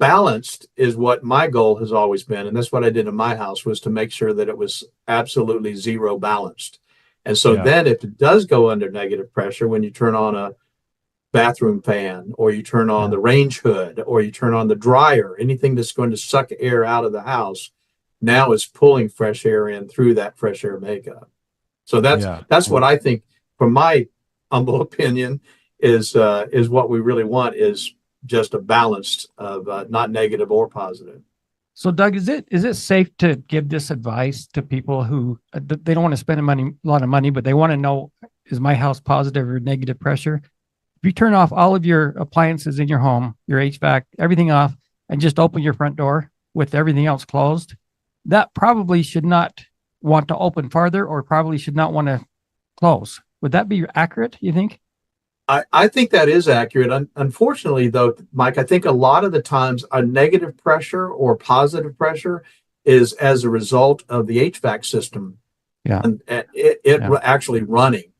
balanced is what my goal has always been, and that's what I did in my house, was to make sure that it was absolutely zero balanced. And so then if it does go under negative pressure, when you turn on a bathroom fan, or you turn on the range hood, or you turn on the dryer, anything that's going to suck air out of the house, now is pulling fresh air in through that fresh air makeup. So that's what I think, from my humble opinion, is what we really want, is just a balance of not negative or positive.
So, Doug, is it safe to give this advice to people who they don't want to spend a lot of money, but they want to know, is my house positive or negative pressure? If you turn off all of your appliances in your home, your HVAC, everything off, and just open your front door with everything else closed, that probably should not want to open farther, or probably should not want to close. Would that be accurate, you think?
I think that is accurate. Unfortunately, though, Mike, I think a lot of the times a negative pressure or positive pressure is as a result of the HVAC system.
Yeah.
And it actually running.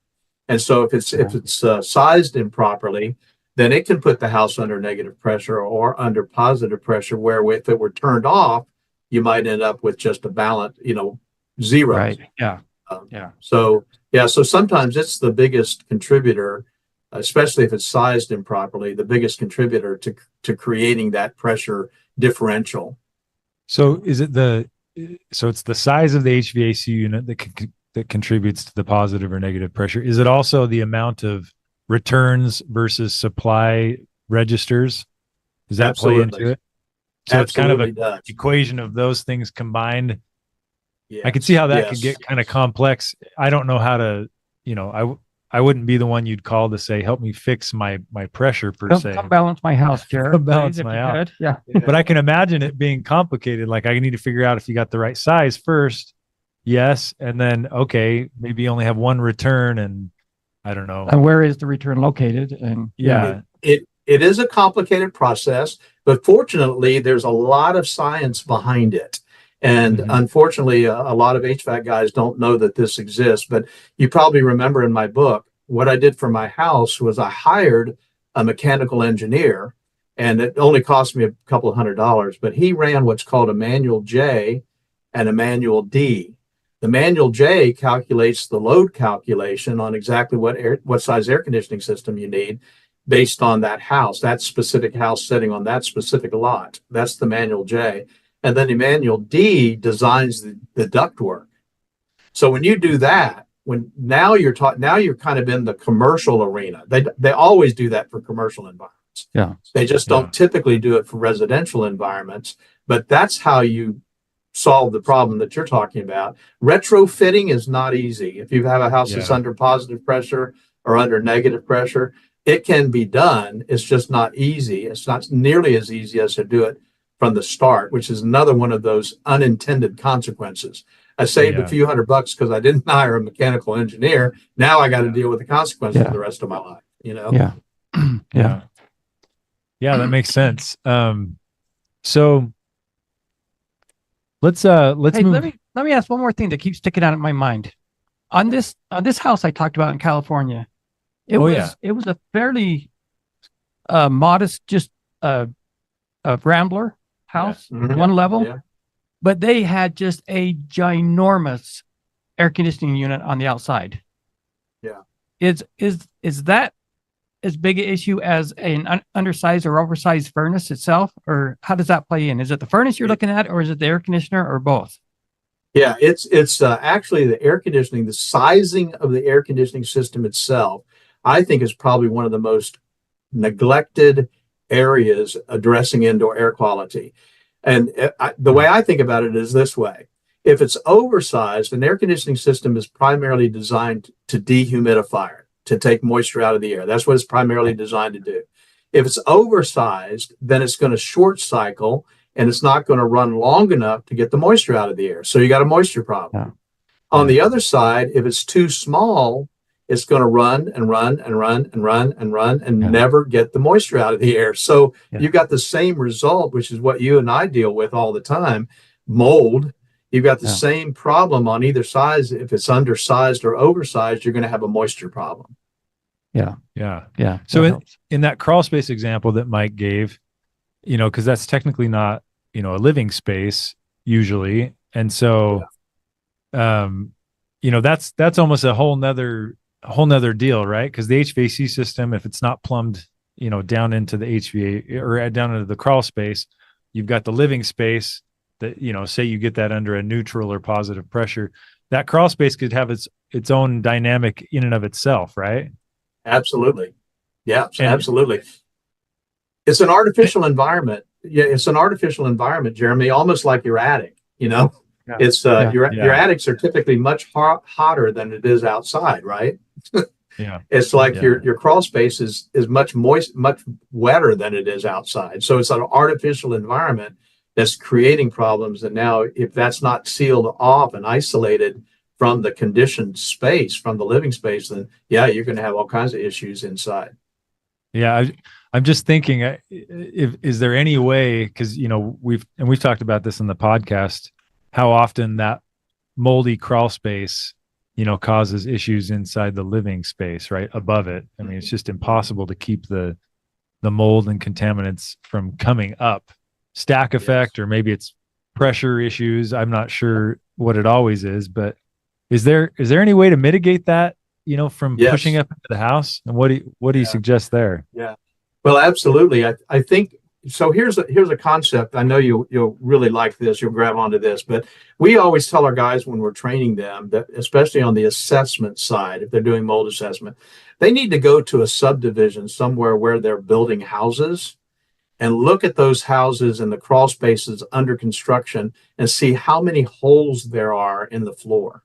And so if it's sized improperly, then it can put the house under negative pressure or under positive pressure, where if it were turned off, you might end up with just a balance, zero.
Right. Yeah.
So sometimes it's the biggest contributor, especially if it's sized improperly, the biggest contributor to creating that pressure differential.
So it's the size of the HVAC unit that contributes to the positive or negative pressure. Is it also the amount of returns versus supply registers? Does that play into it? So it's kind of an equation of those things combined. I can see how that could get kind of complex. I don't know how to, I wouldn't be the one you'd call to say, help me fix my pressure per se.
Come balance my house, Jared.
Come balance
please,
my
if you
house.
could. Yeah.
But I can imagine it being complicated. Like I need to figure out if you got the right size first. Yes. And then, okay, maybe you only have one return and I don't know.
And where is the return located? And
It is a complicated process, but fortunately, there's a lot of science behind it. And unfortunately, a lot of HVAC guys don't know that this exists. But you probably remember in my book, what I did for my house was I hired a mechanical engineer, and it only cost me a couple of $100, but he ran what's called a manual J and a manual D. The manual J calculates the load calculation on exactly what size air conditioning system you need based on that house, that specific house sitting on that specific lot. That's the manual J. And then the manual D designs the ductwork. So when you do that, now you're kind of in the commercial arena. They always do that for commercial environments.
Yeah.
They just don't typically do it for residential environments, but that's how you solve the problem that you're talking about. Retrofitting is not easy. If you have a house that's under positive pressure or under negative pressure, it can be done. It's just not easy. It's not nearly as easy as to do it from the start, which is another one of those unintended consequences. I saved a few $100 because I didn't hire a mechanical engineer. Now I got to deal with the consequences for the rest of my life,
Yeah.
Yeah, that makes sense. So let's
Hey,
move.
let me ask one more thing that keeps sticking out in my mind. On this house I talked about in California, it was a fairly modest, just a Rambler house, one level, but they had just a ginormous air conditioning unit on the outside.
Yeah.
Is that as big an issue as an undersized or oversized furnace itself, or how does that play in? Is it the furnace you're looking at, or is it the air conditioner, or both?
Yeah, it's actually the air conditioning, the sizing of the air conditioning system itself, I think is probably one of the most neglected areas addressing indoor air quality. And the way I think about it is this way. If it's oversized, an air conditioning system is primarily designed to dehumidify it, to take moisture out of the air. That's what it's primarily designed to do. If it's oversized, then it's going to short cycle and it's not going to run long enough to get the moisture out of the air. So you got a moisture problem. On the other side, if it's too small, it's going to run and run and run and run and run and never get the moisture out of the air. So you've got the same result, which is what you and I deal with all the time, mold. You've got the same problem on either side. If it's undersized or oversized, you're going to have a moisture problem.
Yeah. So in that crawl space example that Mike gave, because that's technically not, a living space usually. And so, that's almost a whole nother deal, right? Because the HVAC system, if it's not plumbed, down into the HVA or down into the crawl space, you've got the living space that, say you get that under a neutral or positive pressure, that crawl space could have its own dynamic in and of itself, right?
Absolutely. Yeah, absolutely. It's an artificial environment. Yeah, it's an artificial environment, Jeremy, almost like your attic, It's your attics are typically much hotter than it is outside, right? It's like your crawl space is much wetter than it is outside. So it's an artificial environment that's creating problems. And now if that's not sealed off and isolated from the conditioned space, from the living space, then you're going to have all kinds of issues inside.
Yeah. I'm just thinking, is there any way, because, we've talked about this in the podcast, how often that moldy crawl space causes issues inside the living space, right above it. I mean, it's just impossible to keep the mold and contaminants from coming up. Stack effect, or maybe it's pressure issues. I'm not sure what it always is, but is there any way to mitigate that, from
Yes.
pushing up into the house? And what do you suggest there?
Yeah. Well, absolutely. I think so. Here's a concept. I know you'll really like this. You'll grab onto this, but we always tell our guys when we're training them that, especially on the assessment side, if they're doing mold assessment, they need to go to a subdivision somewhere where they're building houses and look at those houses and the crawl spaces under construction and see how many holes there are in the floor.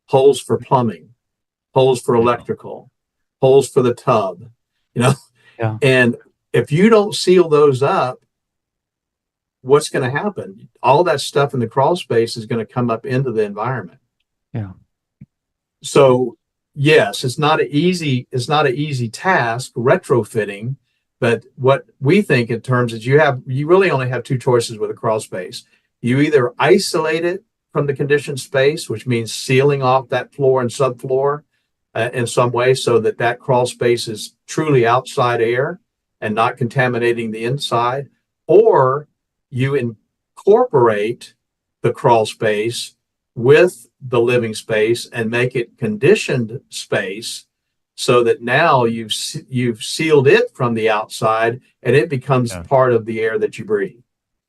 Holes for plumbing, holes for electrical, holes for the tub, Yeah. And if you don't seal those up, what's going to happen? All that stuff in the crawl space is going to come up into the environment.
Yeah.
So yes, it's not an easy task retrofitting, but what we think in terms is you really only have two choices with a crawl space. You either isolate it from the conditioned space, which means sealing off that floor and subfloor in some way so that crawl space is truly outside air and not contaminating the inside, or you incorporate the crawl space with the living space and make it conditioned space so that now you've sealed it from the outside and it becomes part of the air that you breathe.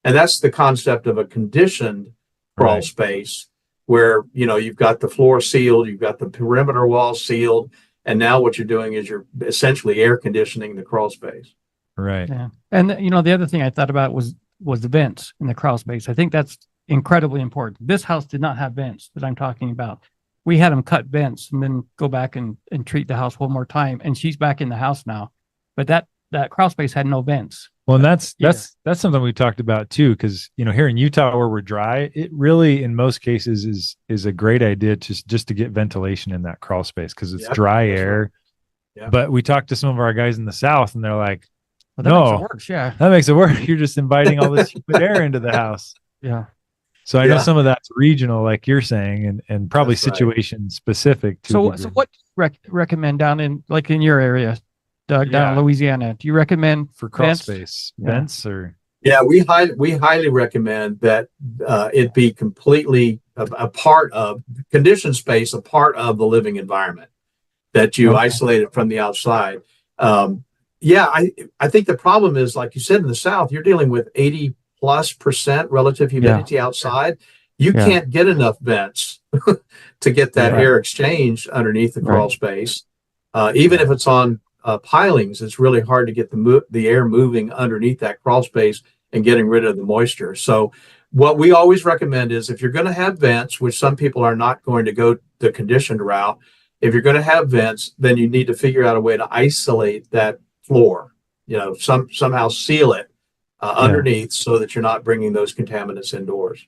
And that's the concept of a conditioned crawl space, where you've got the floor sealed, you've got the perimeter wall sealed, and now what you're doing is you're essentially air conditioning the crawl space.
Right.
Yeah. And the other thing I thought about was the vents in the crawl space. I think that's incredibly important. This house did not have vents that I'm talking about. We had them cut vents and then go back and treat the house one more time. And she's back in the house now. But that crawl space had no vents.
Well, and that's something we talked about too, because here in Utah where we're dry, it really in most cases is a great idea just to get ventilation in that crawl space because it's dry air.
Right. Yeah.
But we talked to some of our guys in the South, and they're like,
Well, that makes it worse. Yeah.
that makes it worse. You're just inviting all this humid air into the house.
Yeah.
So I know some of that's regional, like you're saying, and probably
That's right.
situation specific. To a
So
degree.
what do you recommend down in your area, Doug, down in Louisiana? Do you recommend
for crawl
vents?
space
Yeah.
vents or?
Yeah, we highly recommend that it be completely a part of conditioned space, a part of the living environment, that you isolate it from the outside. I think the problem is, like you said, in the South, you're dealing with 80+% relative humidity outside. You can't get enough vents to get that air exchange underneath the crawl space. Even if it's on pilings, it's really hard to get the air moving underneath that crawl space and getting rid of the moisture. So what we always recommend is, if you're going to have vents, which some people are not going to go the conditioned route, if you're going to have vents, then you need to figure out a way to isolate that floor, somehow seal it underneath so that you're not bringing those contaminants indoors.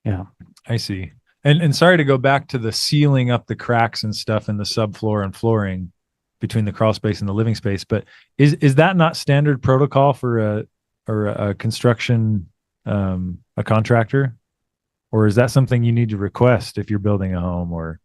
Yeah,
I see. And sorry to go back to the sealing up the cracks and stuff in the subfloor and flooring between the crawl space and the living space, but is that not standard protocol for a construction a contractor, or is that something you need to request if you're building a home? Or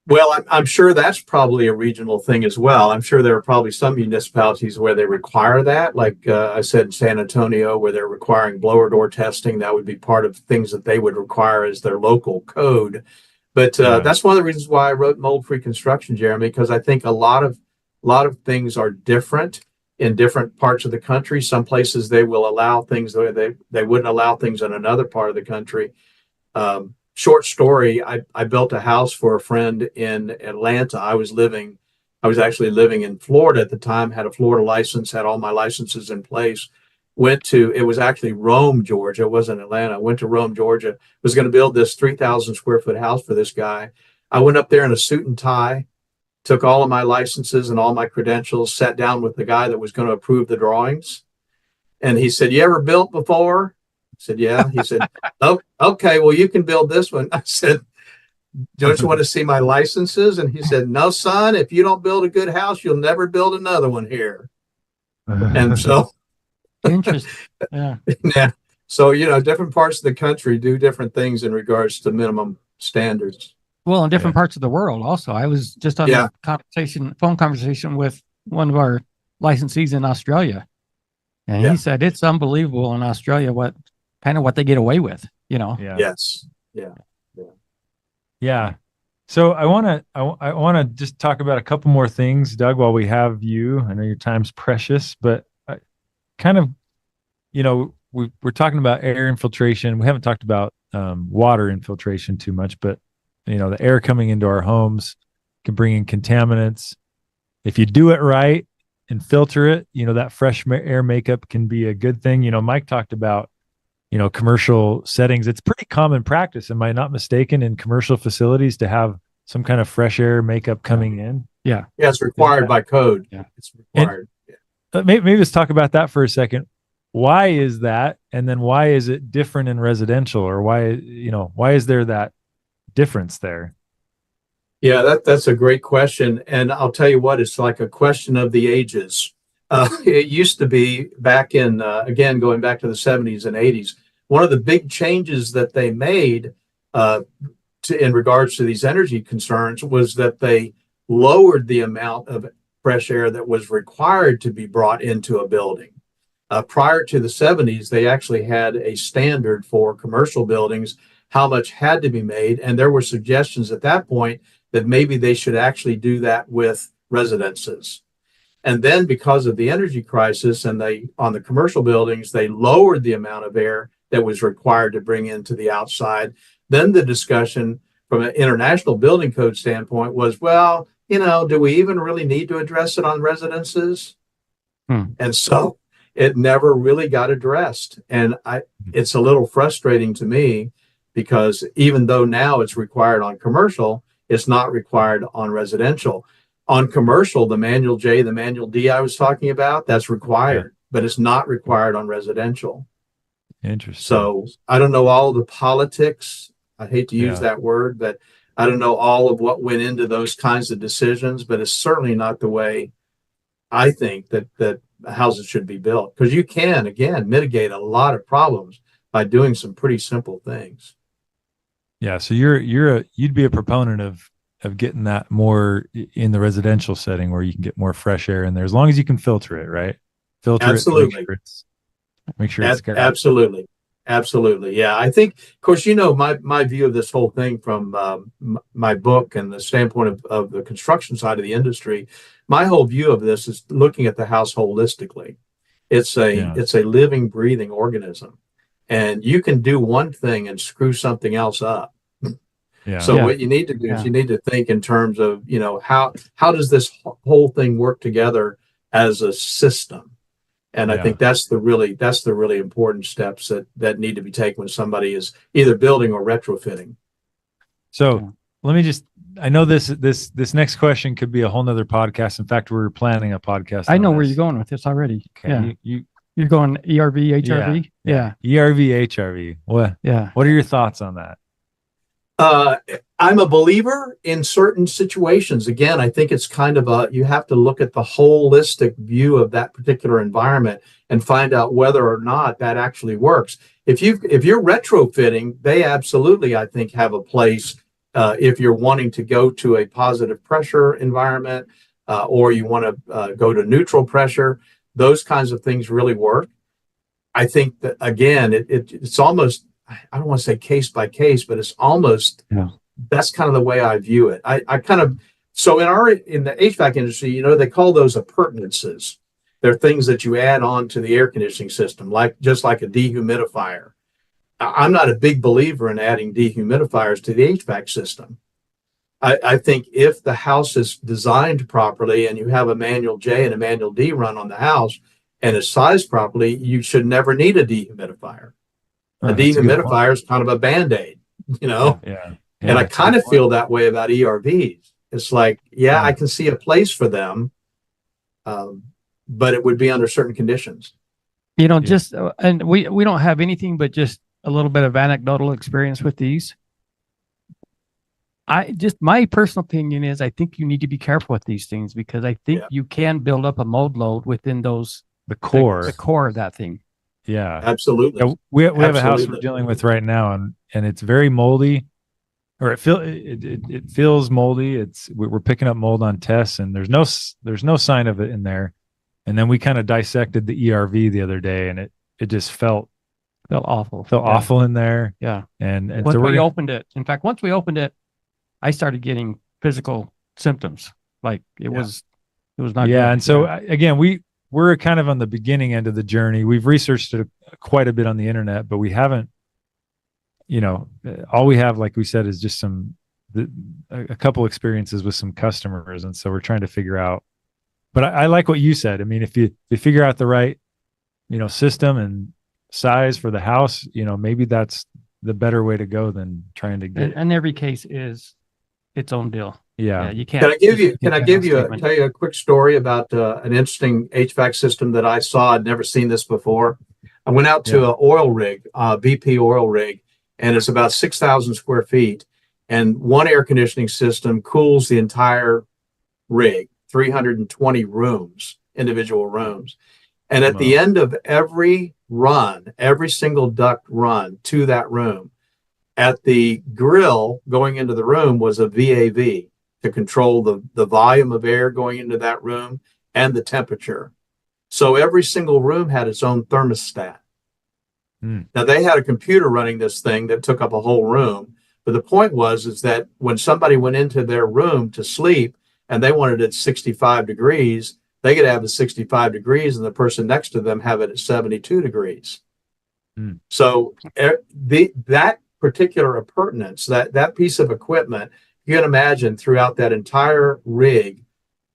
well, I'm sure that's probably a regional thing as well. I'm sure there are probably some municipalities where they require that, like I said, San Antonio, where they're requiring blower door testing. That would be part of things that they would require as their local code. But that's one of the reasons why I wrote Mold-Free Construction, Jeremy, because I think a lot of things are different in different parts of the country. Some places they will allow things where they wouldn't allow things in another part of the country. Short story, I built a house for a friend in Atlanta. I was actually living in Florida at the time, had a Florida license, had all my licenses in place. It was actually Rome, Georgia. It wasn't Atlanta. I went to Rome, Georgia, was going to build this 3,000 square foot house for this guy. I went up there in a suit and tie, took all of my licenses and all my credentials, sat down with the guy that was going to approve the drawings. And he said, "You ever built before?" I said, "Yeah." He said, "Oh, okay, well, you can build this one." I said, "Don't you want to see my licenses?" And he said, "No, son, if you don't build a good house, you'll never build another one here." And so
interesting. Yeah.
yeah. So, different parts of the country do different things in regards to minimum standards.
Well, in different parts of the world also. I was just on
Yeah.
a phone conversation with one of our licensees in Australia. And
Yeah.
he said it's unbelievable in Australia what they get away with, you know.
Yeah.
Yes. Yeah.
Yeah. So I want to I want to just talk about a couple more things, Doug, while we have you. I know your time's precious, but kind of, we're talking about air infiltration. We haven't talked about water infiltration too much, but the air coming into our homes can bring in contaminants. If you do it right and filter it, that fresh air makeup can be a good thing. Mike talked about commercial settings. It's pretty common practice, am I not mistaken, in commercial facilities to have some kind of fresh air makeup coming in?
Yeah.
Yeah, it's required by code.
Yeah.
It's required.
Maybe let's talk about that for a second. Why is that? And then why is it different in residential, or why is there that difference there?
Yeah, that's a great question. And I'll tell you what, it's like a question of the ages. It used to be back in, again, going back to the 70s and 80s, one of the big changes that they made in regards to these energy concerns was that they lowered the amount of fresh air that was required to be brought into a building. Prior to the 70s, they actually had a standard for commercial buildings, how much had to be made. And there were suggestions at that point that maybe they should actually do that with residences. And then because of the energy crisis and on the commercial buildings, they lowered the amount of air that was required to bring into the outside. Then the discussion from an international building code standpoint was, well, do we even really need to address it on residences? And so it never really got addressed. And it's a little frustrating to me because even though now it's required on commercial, it's not required on residential. On commercial, the manual J, the manual D I was talking about, that's required, but it's not required on residential.
Interesting.
So I don't know all the politics. I hate to use that word, but I don't know all of what went into those kinds of decisions, but it's certainly not the way I think that houses should be built. Because you can, again, mitigate a lot of problems by doing some pretty simple things.
Yeah. So you'd be a proponent of getting that more in the residential setting where you can get more fresh air in there, as long as you can filter it, right? Filter
Absolutely.
it. Make sure it's good.
Absolutely. Absolutely. Yeah. I think, of course, my view of this whole thing from my book and the standpoint of the construction side of the industry, my whole view of this is looking at the house holistically. It's a living, breathing organism, and you can do one thing and screw something else up. So what you need to do is you need to think in terms of, how does this whole thing work together as a system? And I think that's the really important steps that need to be taken when somebody is either building or retrofitting.
So let me I know this next question could be a whole nother podcast. In fact, we're planning a podcast.
I know where you're going with this already.
Okay.
Yeah. You're going ERV, HRV? Yeah.
ERV, HRV. What?
Yeah.
What are your thoughts on that?
I'm a believer in certain situations. Again, I think it's kind of you have to look at the holistic view of that particular environment and find out whether or not that actually works. If you're retrofitting, they absolutely, I think, have a place if you're wanting to go to a positive pressure environment or you want to go to neutral pressure. Those kinds of things really work. I think that, again, it's almost, I don't want to say case by case, but it's almost, that's kind of the way I view it. So in the HVAC industry, they call those appurtenances. They're things that you add on to the air conditioning system, just like a dehumidifier. I'm not a big believer in adding dehumidifiers to the HVAC system. I think if the house is designed properly and you have a manual J and a manual D run on the house and it's sized properly, you should never need a dehumidifier. A dehumidifier is kind of a Band-Aid, and I kind of feel that way about ERVs. It's like, I can see a place for them, but it would be under certain conditions.
And we don't have anything but just a little bit of anecdotal experience with these. My personal opinion is I think you need to be careful with these things because I think you can build up a mold load within the core of that thing.
Yeah,
absolutely.
We have a house we're dealing with right now, and it's very moldy. or it feels moldy. We're picking up mold on tests, and there's no sign of it in there. And then we kind of dissected the ERV the other day, and it just felt
awful.
Awful in there.
Yeah.
And
once
so
we opened it, in fact, once we opened it, I started getting physical symptoms. Like it was not
yeah.
good.
And so again, we're kind of on the beginning end of the journey. We've researched it quite a bit on the internet, but we haven't, all we have, like we said, is just a couple experiences with some customers. And so we're trying to figure out, but I like what you said. I mean, if you figure out the right, system and size for the house, maybe that's the better way to go than trying to get.
And every case is its own deal.
Yeah.
You can't.
Can I tell you a quick story about an interesting HVAC system that I saw? I'd never seen this before. I went out to an oil rig, BP oil rig, and it's about 6,000 square feet. And one air conditioning system cools the entire rig, 320 rooms, individual rooms. And at the end of every single duct run to that room, at the grill going into the room was a VAV to control the volume of air going into that room and the temperature. So every single room had its own thermostat. Now they had a computer running this thing that took up a whole room. But the point is that when somebody went into their room to sleep and they wanted it 65 degrees, they could have it 65 degrees and the person next to them have it at 72 degrees. So that particular appurtenance, that piece of equipment, you can imagine throughout that entire rig,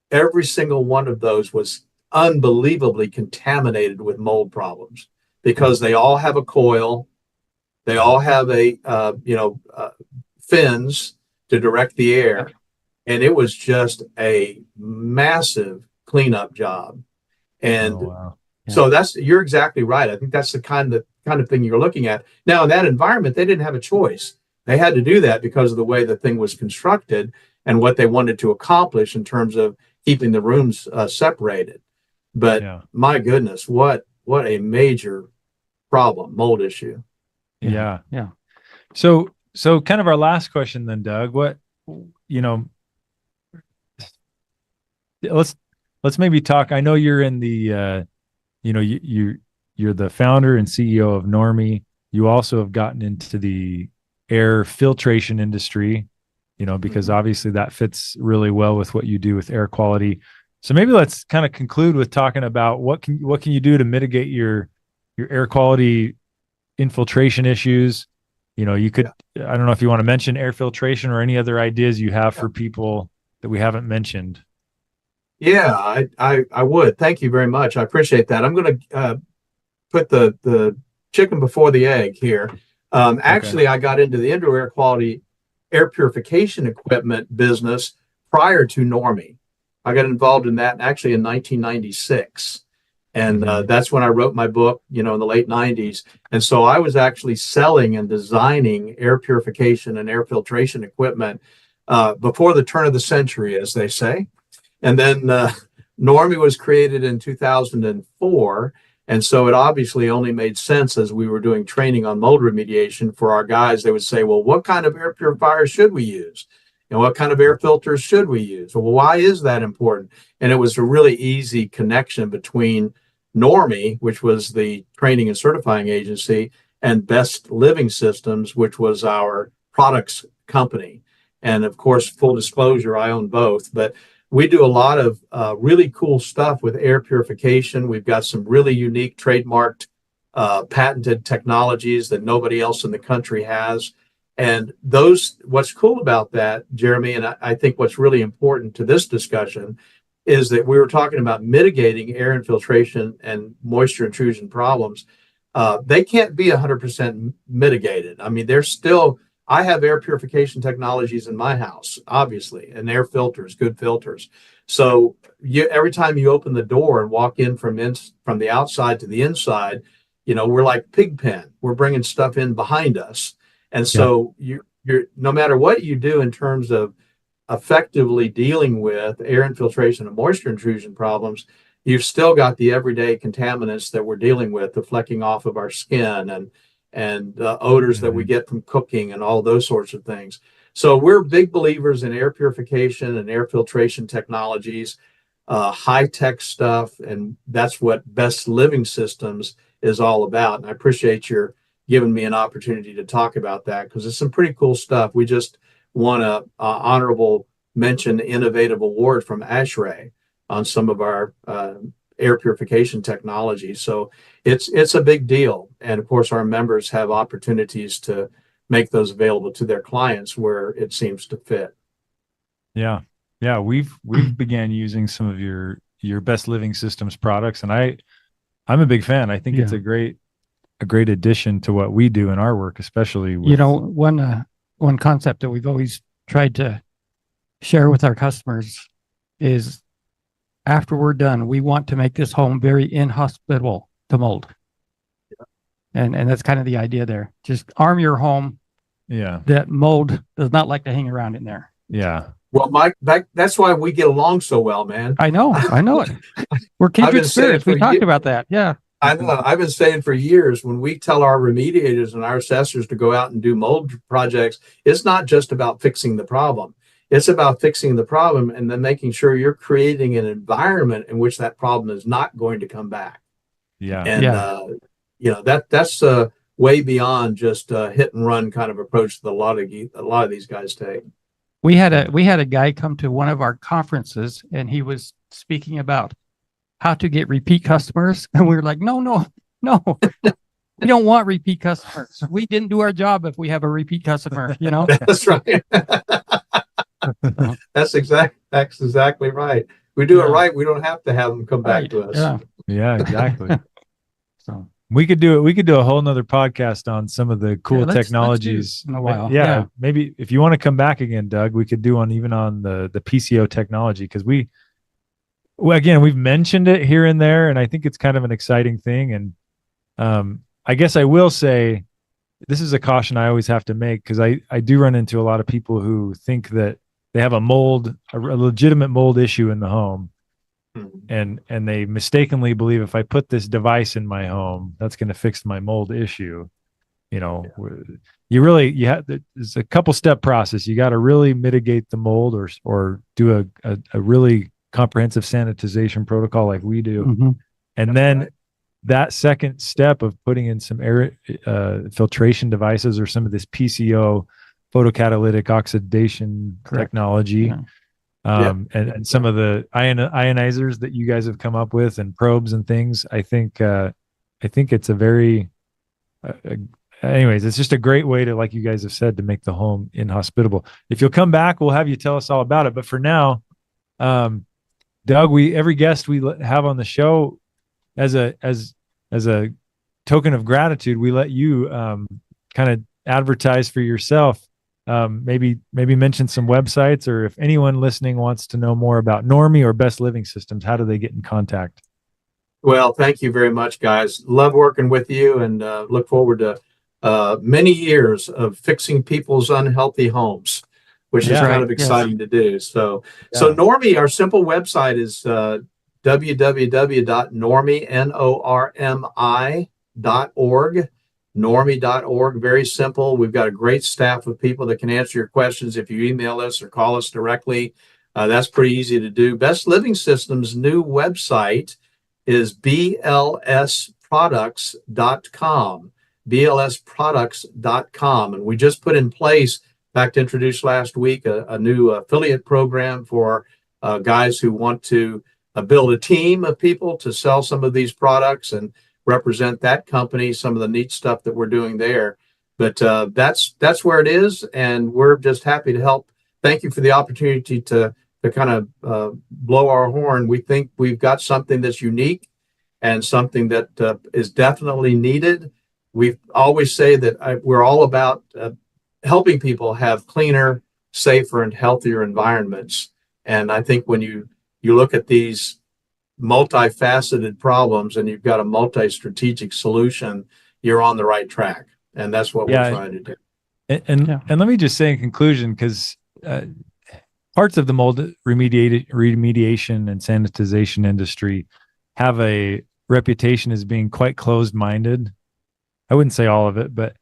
every single one of those was unbelievably contaminated with mold problems because they all have a coil, they all have fins to direct the air, and it was just a massive cleanup job. And so you're exactly right. I think that's the kind of thing you're looking at. Now, in that environment, they didn't have a choice. They had to do that because of the way the thing was constructed and what they wanted to accomplish in terms of keeping the rooms separated. But my goodness, what a major problem, mold issue.
Yeah. So kind of our last question then, Doug, let's maybe talk. I know you're in the, you're the founder and CEO of Normie. You also have gotten into the air filtration industry, because obviously that fits really well with what you do with air quality. So maybe let's kind of conclude with talking about what can you do to mitigate your air quality infiltration issues. You could, I don't know if you want to mention air filtration or any other ideas you have for people that we haven't mentioned.
Yeah, I would. Thank you very much. I appreciate that. I'm going to put the chicken before the egg here. Actually, I got into the indoor air quality air purification equipment business prior to Normie. I got involved in that actually in 1996. And that's when I wrote my book, in the late 90s. And so I was actually selling and designing air purification and air filtration equipment before the turn of the century, as they say. And then Normie was created in 2004. And so it obviously only made sense as we were doing training on mold remediation for our guys. They would say, well, what kind of air purifiers should we use? And what kind of air filters should we use? Well, why is that important? And it was a really easy connection between Normie, which was the training and certifying agency, and Best Living Systems, which was our products company. And of course, full disclosure, I own both. But we do a lot of really cool stuff with air purification. We've got some really unique trademarked, patented technologies that nobody else in the country has. And what's cool about that, Jeremy, and I think what's really important to this discussion is that we were talking about mitigating air infiltration and moisture intrusion problems. They can't be 100% mitigated. I mean, I have air purification technologies in my house, obviously, and air filters, good filters. So every time you open the door and walk in from the outside to the inside, we're like Pigpen. We're bringing stuff in behind us. And so you're no matter what you do in terms of effectively dealing with air infiltration and moisture intrusion problems, you've still got the everyday contaminants that we're dealing with, the flecking off of our skin
and odors that we get from cooking and all those sorts of things. So we're big believers in air purification and air filtration technologies, high-tech stuff, and that's what Best Living Systems is all about. And I appreciate your giving me an opportunity to talk about that, because it's some pretty cool stuff. We just won a honorable mention innovative award from ASHRAE on some of our air purification technology. So it's a big deal. And of course, our members have opportunities to make those available to their clients where it seems to fit.
Yeah. Yeah. We've began using some of your Best Living Systems products, and I'm a big fan. I think it's a great addition to what we do in our work, especially with,
you know, one concept that we've always tried to share with our customers is, after we're done, we want to make this home very inhospitable to mold. And that's kind of the idea there. Just arm your home.
Yeah.
That mold does not like to hang around in there.
Yeah.
Well, Mike, that's why we get along so well, man.
I know it. We're kindred spirits. We talked about that. Yeah.
I know. I've been saying for years, when we tell our remediators and our assessors to go out and do mold projects, it's not just about fixing the problem. It's about fixing the problem and then making sure you're creating an environment in which that problem is not going to come back.
Yeah.
And, you know, that's way beyond just a hit and run kind of approach that a lot of these guys take.
We had a guy come to one of our conferences, and he was speaking about how to get repeat customers. And we were like, no. We don't want repeat customers. We didn't do our job if we have a repeat customer, you know?
That's right. That's exactly right. We do it right. We don't have to have them come back to us.
Yeah, exactly. So we could do a whole nother podcast on some of the cool technologies.
Let's do it in a while.
Yeah, maybe if you want to come back again, Doug, we could do on the PCO technology, because we've mentioned it here and there, and I think it's kind of an exciting thing. And I guess I will say, this is a caution I always have to make, because I do run into a lot of people who think that they have a legitimate mold issue in the home. And they mistakenly believe, if I put this device in my home, that's going to fix my mold issue. You know, there's a couple step process. You got to really mitigate the mold, or do a really comprehensive sanitization protocol like we do.
Mm-hmm.
And then that second step of putting in some air filtration devices, or some of this PCO, photocatalytic oxidation technology. And some of the ionizers that you guys have come up with, and probes and things. I think it's a very, anyways, it's just a great way to, like you guys have said, to make the home inhospitable. If you'll come back, we'll have you tell us all about it. But for now, Doug, every guest we have on the show, as a token of gratitude, we let you kind of advertise for yourself. Maybe mention some websites, or if anyone listening wants to know more about Normie or Best Living Systems, how do they get in contact?
Well, thank you very much, guys. Love working with you, and look forward to many years of fixing people's unhealthy homes, which is kind of exciting to do. So Normie, our simple website is www.normie.org. Normie.org, very simple. We've got a great staff of people that can answer your questions. If you email us or call us directly, that's pretty easy to do. Best Living Systems' new website is blsproducts.com, blsproducts.com. And we just put in place, in fact, introduced last week, a new affiliate program for guys who want to build a team of people to sell some of these products and represent that company, some of the neat stuff that we're doing there. But that's where it is, and we're just happy to help. Thank you for the opportunity to kind of blow our horn. We think we've got something that's unique and something that is definitely needed. We always say that we're all about helping people have cleaner, safer, and healthier environments. And I think when you look at these multifaceted problems and you've got a multi-strategic solution, you're on the right track. And that's what we're trying to do.
And let me just say in conclusion, because parts of the mold remediation and sanitization industry have a reputation as being quite closed-minded. I wouldn't say all of it, but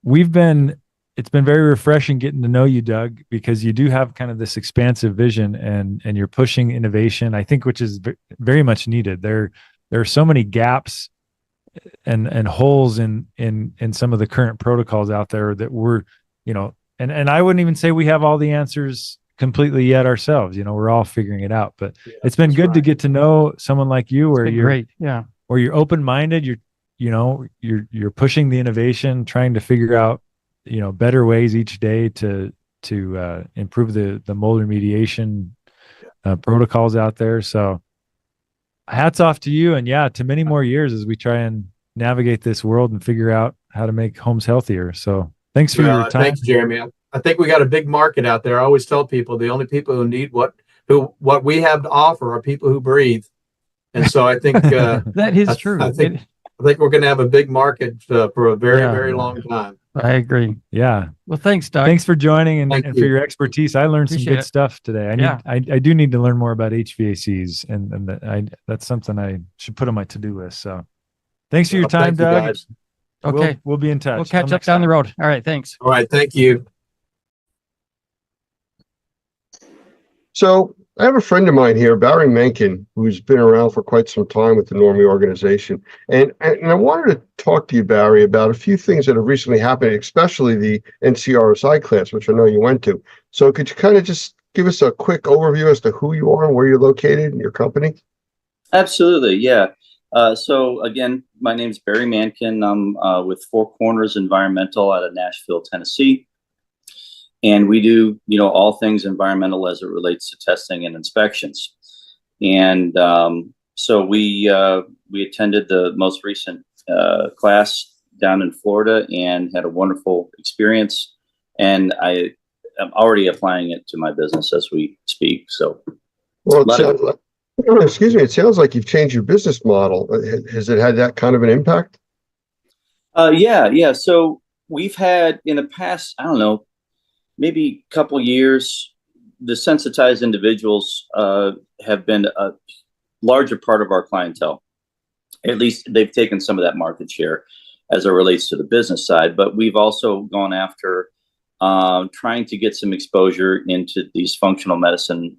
it's been very refreshing getting to know you, Doug, because you do have kind of this expansive vision and you're pushing innovation, I think, which is very much needed. There are so many gaps and holes in some of the current protocols out there that we're, and I wouldn't even say we have all the answers completely yet ourselves. We're all figuring it out, but it's been good to get to know someone like you where you're
great. Yeah.
where you're open-minded, you're pushing the innovation, trying to figure out, better ways each day to improve the mold remediation protocols out there. So hats off to you, and to many more years as we try and navigate this world and figure out how to make homes healthier. So thanks for your time.
Thanks, Jeremy. I think we got a big market out there. I always tell people the only people who need what we have to offer are people who breathe. And so I think
that is true.
I think we're going to have a big market for a very, very long time.
I agree.
Yeah.
Well, thanks, Doug.
Thanks for joining and for
you.
your expertise. I learned some
Appreciate
good
it.
stuff today. I do need to learn more about HVACs, and that's something I should put on my to-do list. So thanks for your time,
Thank you,
Doug.
guys.
Okay.
We'll be in touch.
We'll
Till
catch up
next
down the
time.
road. All right. Thanks.
All right. Thank you.
So I have a friend of mine here, Barry Menken, who's been around for quite some time with the Normie organization. And I wanted to talk to you, Barry, about a few things that have recently happened, especially the NCRSI class, which I know you went to. So could you kind of just give us a quick overview as to who you are and where you're located and your company?
Absolutely, yeah. So again, my name is Barry Mankin. I'm with Four Corners Environmental out of Nashville, Tennessee. And we do, all things environmental as it relates to testing and inspections. And so we attended the most recent class down in Florida and had a wonderful experience. And I am already applying it to my business as we speak. So,
Well, excuse me, it sounds like you've changed your business model. Has it had that kind of an impact?
Yeah. So we've had in the past, I don't know, maybe a couple years, the sensitized individuals have been a larger part of our clientele. At least they've taken some of that market share as it relates to the business side. But we've also gone after trying to get some exposure into these functional medicine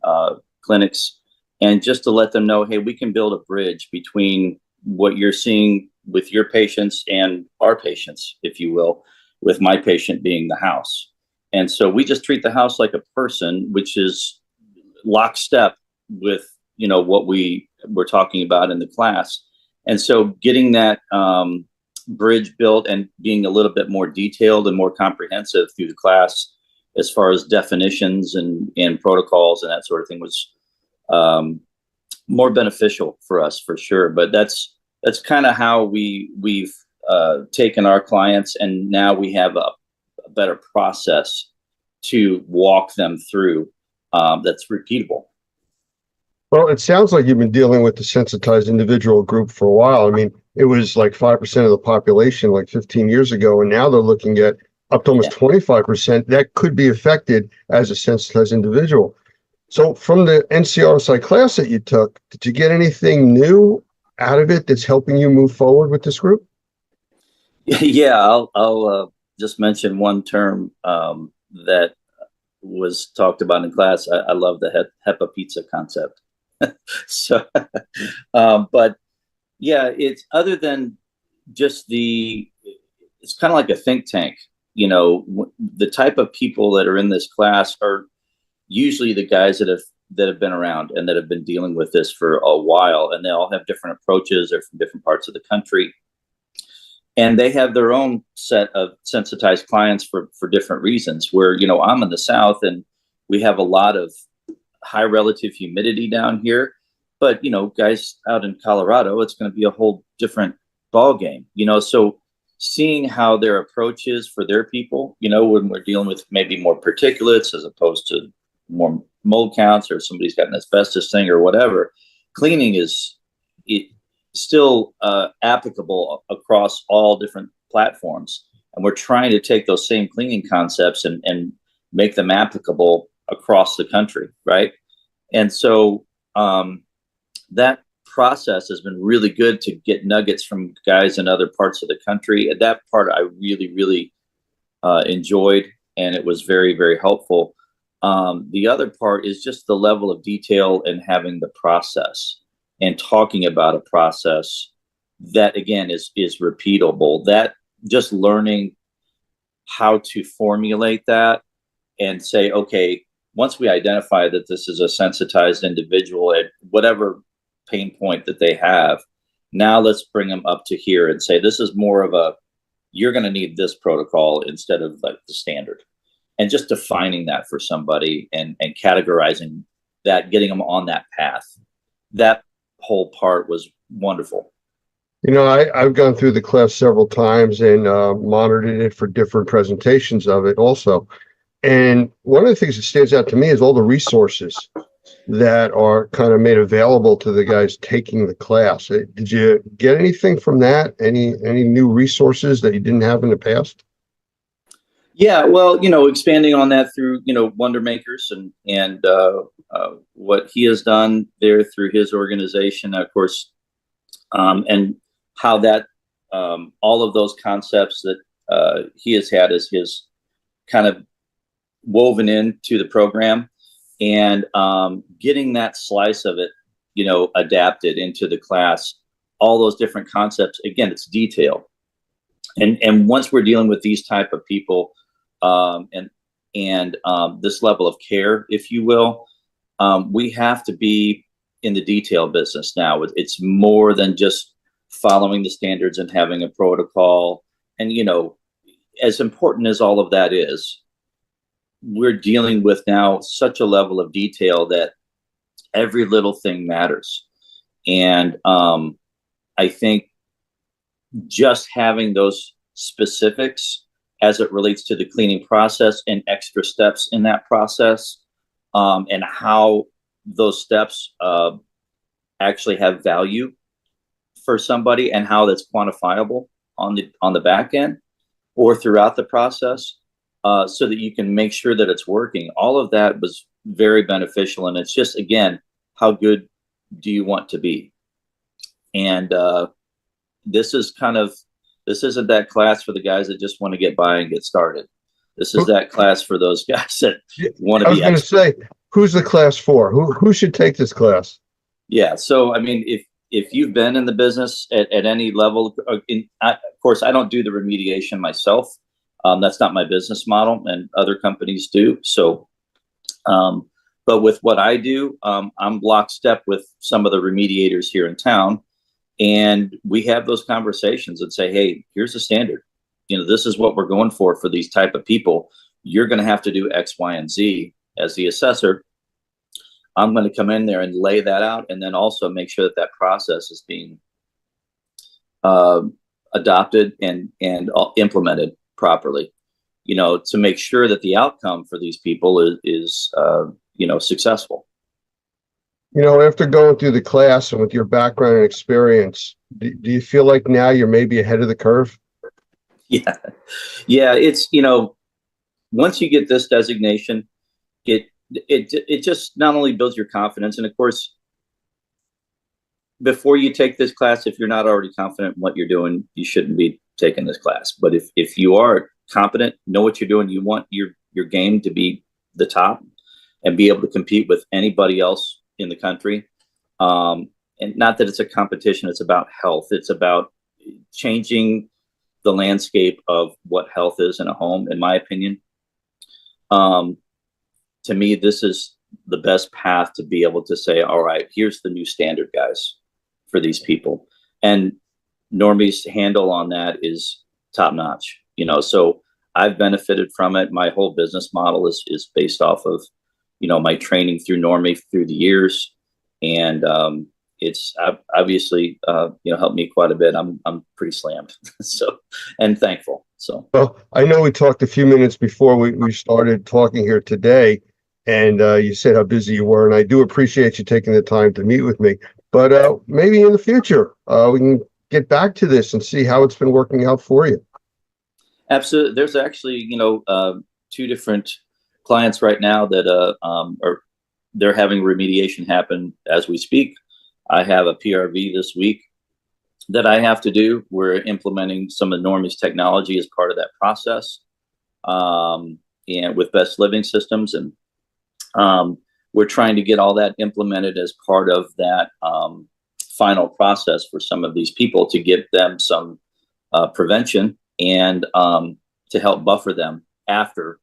clinics, and just to let them know, hey, we can build a bridge between what you're seeing with your patients and our patients, if you will, with my patient being the house. And so we just treat the house like a person, which is lockstep with, what we were talking about in the class. And so getting that bridge built and being a little bit more detailed and more comprehensive through the class as far as definitions and protocols and that sort of thing was more beneficial for us for sure. But that's kind of how we've taken our clients, and now we have a better process to walk them through that's repeatable.
Well, it sounds like you've been dealing with the sensitized individual group for a while. I mean, it was like 5% of the population like 15 years ago, and now they're looking at up to almost 25% that could be affected as a sensitized individual. So from the NCRSI class that you took, did you get anything new out of it that's helping you move forward with this group?
Yeah, I'll just mention one term that was talked about in class. I love the HEPA pizza concept. So, but yeah, it's other than just it's kind of like a think tank. The type of people that are in this class are usually the guys that have been around and that have been dealing with this for a while, and they all have different approaches. They're from different parts of the country. And they have their own set of sensitized clients for different reasons, where, I'm in the South and we have a lot of high relative humidity down here. But, guys out in Colorado, it's going to be a whole different ball game, so seeing how their approach is for their people, when we're dealing with maybe more particulates as opposed to more mold counts, or somebody's got an asbestos thing or whatever, cleaning is still applicable across all different platforms. And we're trying to take those same cleaning concepts and make them applicable across the country, right? And so that process has been really good to get nuggets from guys in other parts of the country. And that part I really, really enjoyed, and it was very, very helpful. The other part is just the level of detail and having the process and talking about a process that, again, is repeatable. That just learning how to formulate that and say, okay, once we identify that this is a sensitized individual at whatever pain point that they have, now let's bring them up to here and say, this is more of a, you're going to need this protocol instead of like the standard. And just defining that for somebody and categorizing that, getting them on that path. That whole part was wonderful.
You know, I've gone through the class several times and monitored it for different presentations of it also. And one of the things that stands out to me is all the resources that are kind of made available to the guys taking the class. Did you get anything from that? Any new resources that you didn't have in the past?
Yeah, well, you know, expanding on that through, you know, Wonder Makers and what he has done there through his organization, of course, and how that all of those concepts that he has had as his kind of woven into the program, and getting that slice of it, you know, adapted into the class, all those different concepts. Again, it's detail. And once we're dealing with these type of people, and this level of care, if you will, we have to be in the detail business now. It's more than just following the standards and having a protocol. And, you know, as important as all of that is, we're dealing with now such a level of detail that every little thing matters. And I think just having those specifics as it relates to the cleaning process and extra steps in that process, and how those steps actually have value for somebody and how that's quantifiable on the back end or throughout the process, so that you can make sure that it's working. All of that was very beneficial. And it's just, again, how good do you want to be? And this isn't that class for the guys that just want to get by and get started. This is that class for those guys that want to be.
I was going to say, who's the class for? Who should take this class?
Yeah. So, I mean, if you've been in the business at any level, of course, I don't do the remediation myself. That's not my business model, and other companies do. So, but with what I do, I'm lockstep with some of the remediators here in town. And we have those conversations and say, hey, here's the standard. You know, this is what we're going for these type of people. You're going to have to do X, Y, and Z. As the assessor, I'm going to come in there and lay that out, and then also make sure that process is being adopted and implemented properly, you know, to make sure that the outcome for these people is you know, successful.
You know, after going through the class and with your background and experience, do you feel like now you're maybe ahead of the curve?
Yeah. Yeah. It's, you know, once you get this designation, it just not only builds your confidence. And of course, before you take this class, if you're not already confident in what you're doing, you shouldn't be taking this class. But if you are competent, know what you're doing, you want your game to be the top and be able to compete with anybody else in the country. And not that it's a competition, it's about health. It's about changing the landscape of what health is in a home, in my opinion. To me, this is the best path to be able to say, all right, here's the new standard, guys, for these people. And Normie's handle on that is top notch, you know, so I've benefited from it. My whole business model is based off of, you know, my training through Normie through the years. And it's obviously, you know, helped me quite a bit. I'm pretty slammed. So, and thankful. So,
well, I know we talked a few minutes before we started talking here today, and you said how busy you were, and I do appreciate you taking the time to meet with me. But maybe in the future, we can get back to this and see how it's been working out for you.
Absolutely. There's actually, you know, 2 different clients right now that they're having remediation happen as we speak. I have a PRV this week that I have to do. We're implementing some of Normie's technology as part of that process, and with Best Living Systems, and we're trying to get all that implemented as part of that final process for some of these people to give them some prevention and to help buffer them after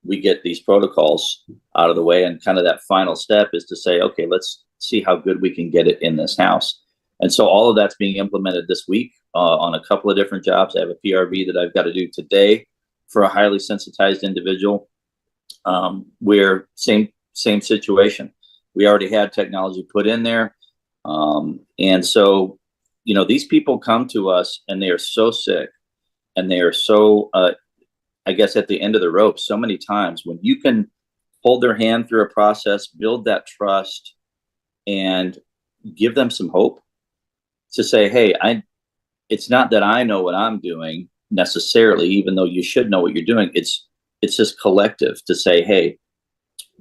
we get these protocols out of the way. And kind of that final step is to say, okay, let's see how good we can get it in this house. And so all of that's being implemented this week on a couple of different jobs. I have a PRV that I've got to do today for a highly sensitized individual, where same situation. We already had technology put in there. And so, you know, these people come to us and they are so sick and they are so, I guess, at the end of the rope so many times. When you can hold their hand through a process, build that trust, and give them some hope to say, hey, it's not that I know what I'm doing necessarily, even though you should know what you're doing. It's just collective to say, hey,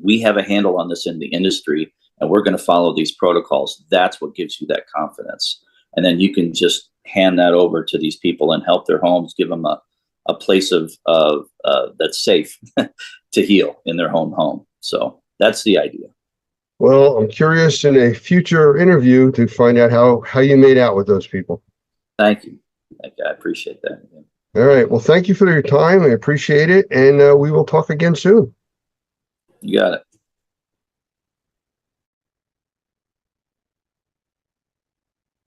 we have a handle on this in the industry and we're going to follow these protocols. That's what gives you that confidence. And then you can just hand that over to these people and help their homes, give them a place of that's safe to heal in their home. So that's the idea.
Well, I'm curious in a future interview to find out how you made out with those people.
Thank you. I appreciate that.
All right. Well, thank you for your time. I appreciate it. And we will talk again soon.
You got it.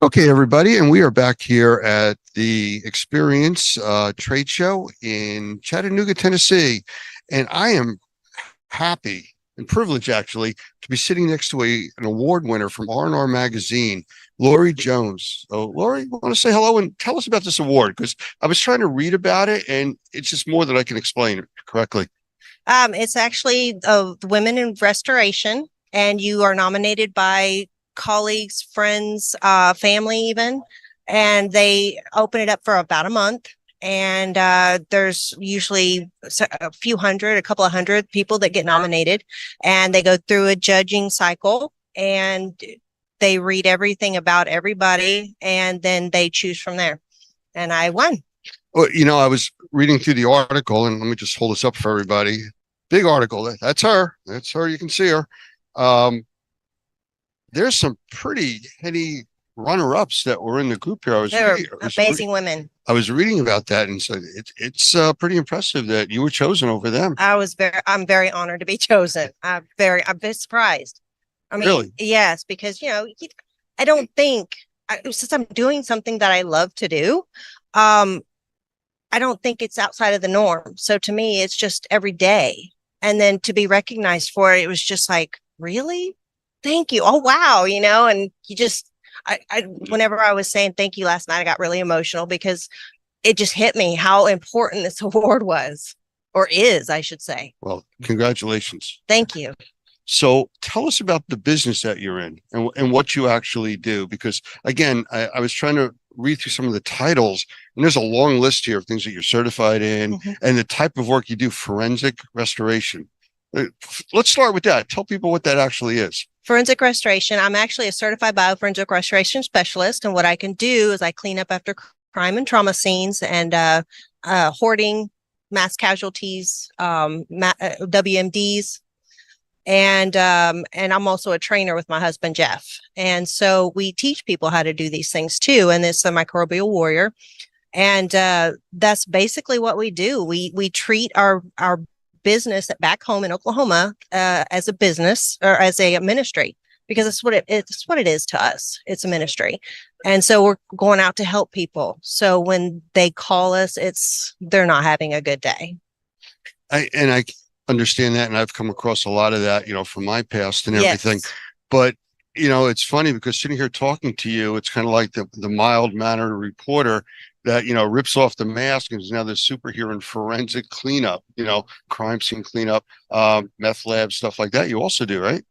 Okay, everybody, and we are back here at the Experience trade show in Chattanooga, Tennessee. And I am happy and privileged, actually, to be sitting next to an award winner from R&R Magazine, Lori Jones. So, Lori, I want to say hello and tell us about this award, because I was trying to read about it, and it's just more than I can explain it correctly.
It's actually the Women in Restoration, and you are nominated by colleagues, friends, family even, and they open it up for about a month. And there's usually a couple of hundred people that get nominated, and they go through a judging cycle and they read everything about everybody, and then they choose from there. And I won.
Well, you know, I was reading through the article, and let me just hold this up for everybody. Big article. That's her. That's her. You can see her. There's some pretty heady runner-ups that were in the group here.
They're amazing women.
I was reading about that, and so it's pretty impressive that you were chosen over them.
I'm very honored to be chosen. I'm very surprised. I mean,
really?
Yes, because, you know, I don't think since I'm doing something that I love to do, I don't think it's outside of the norm. So to me, it's just every day. And then to be recognized for it, it was just like, really? Thank you. Oh, wow. You know, and you just, whenever I was saying thank you last night, I got really emotional because it just hit me how important this award was, or is, I should say.
Well, congratulations.
Thank you.
So tell us about the business that you're in and what you actually do, because again, I was trying to read through some of the titles, and there's a long list here of things that you're certified in and the type of work you do, forensic restoration. Let's start with that. Tell people what that actually is.
Forensic restoration. I'm actually a certified bioforensic restoration specialist. And what I can do is I clean up after crime and trauma scenes and hoarding, mass casualties, WMDs. And I'm also a trainer with my husband, Jeff. And so we teach people how to do these things too. And it's the microbial warrior. And that's basically what we do. We treat our business back home in Oklahoma as a business or as a ministry, because it's what it is to us. It's a ministry. And so we're going out to help people. So when they call us, they're not having a good day.
I understand that, and I've come across a lot of that, you know, from my past and everything.
Yes.
But you know, it's funny because sitting here talking to you, it's kind of like the mild-mannered reporter that, you know, rips off the mask and is now the superhero in forensic cleanup, you know, crime scene cleanup, meth lab, stuff like that. You also do, right?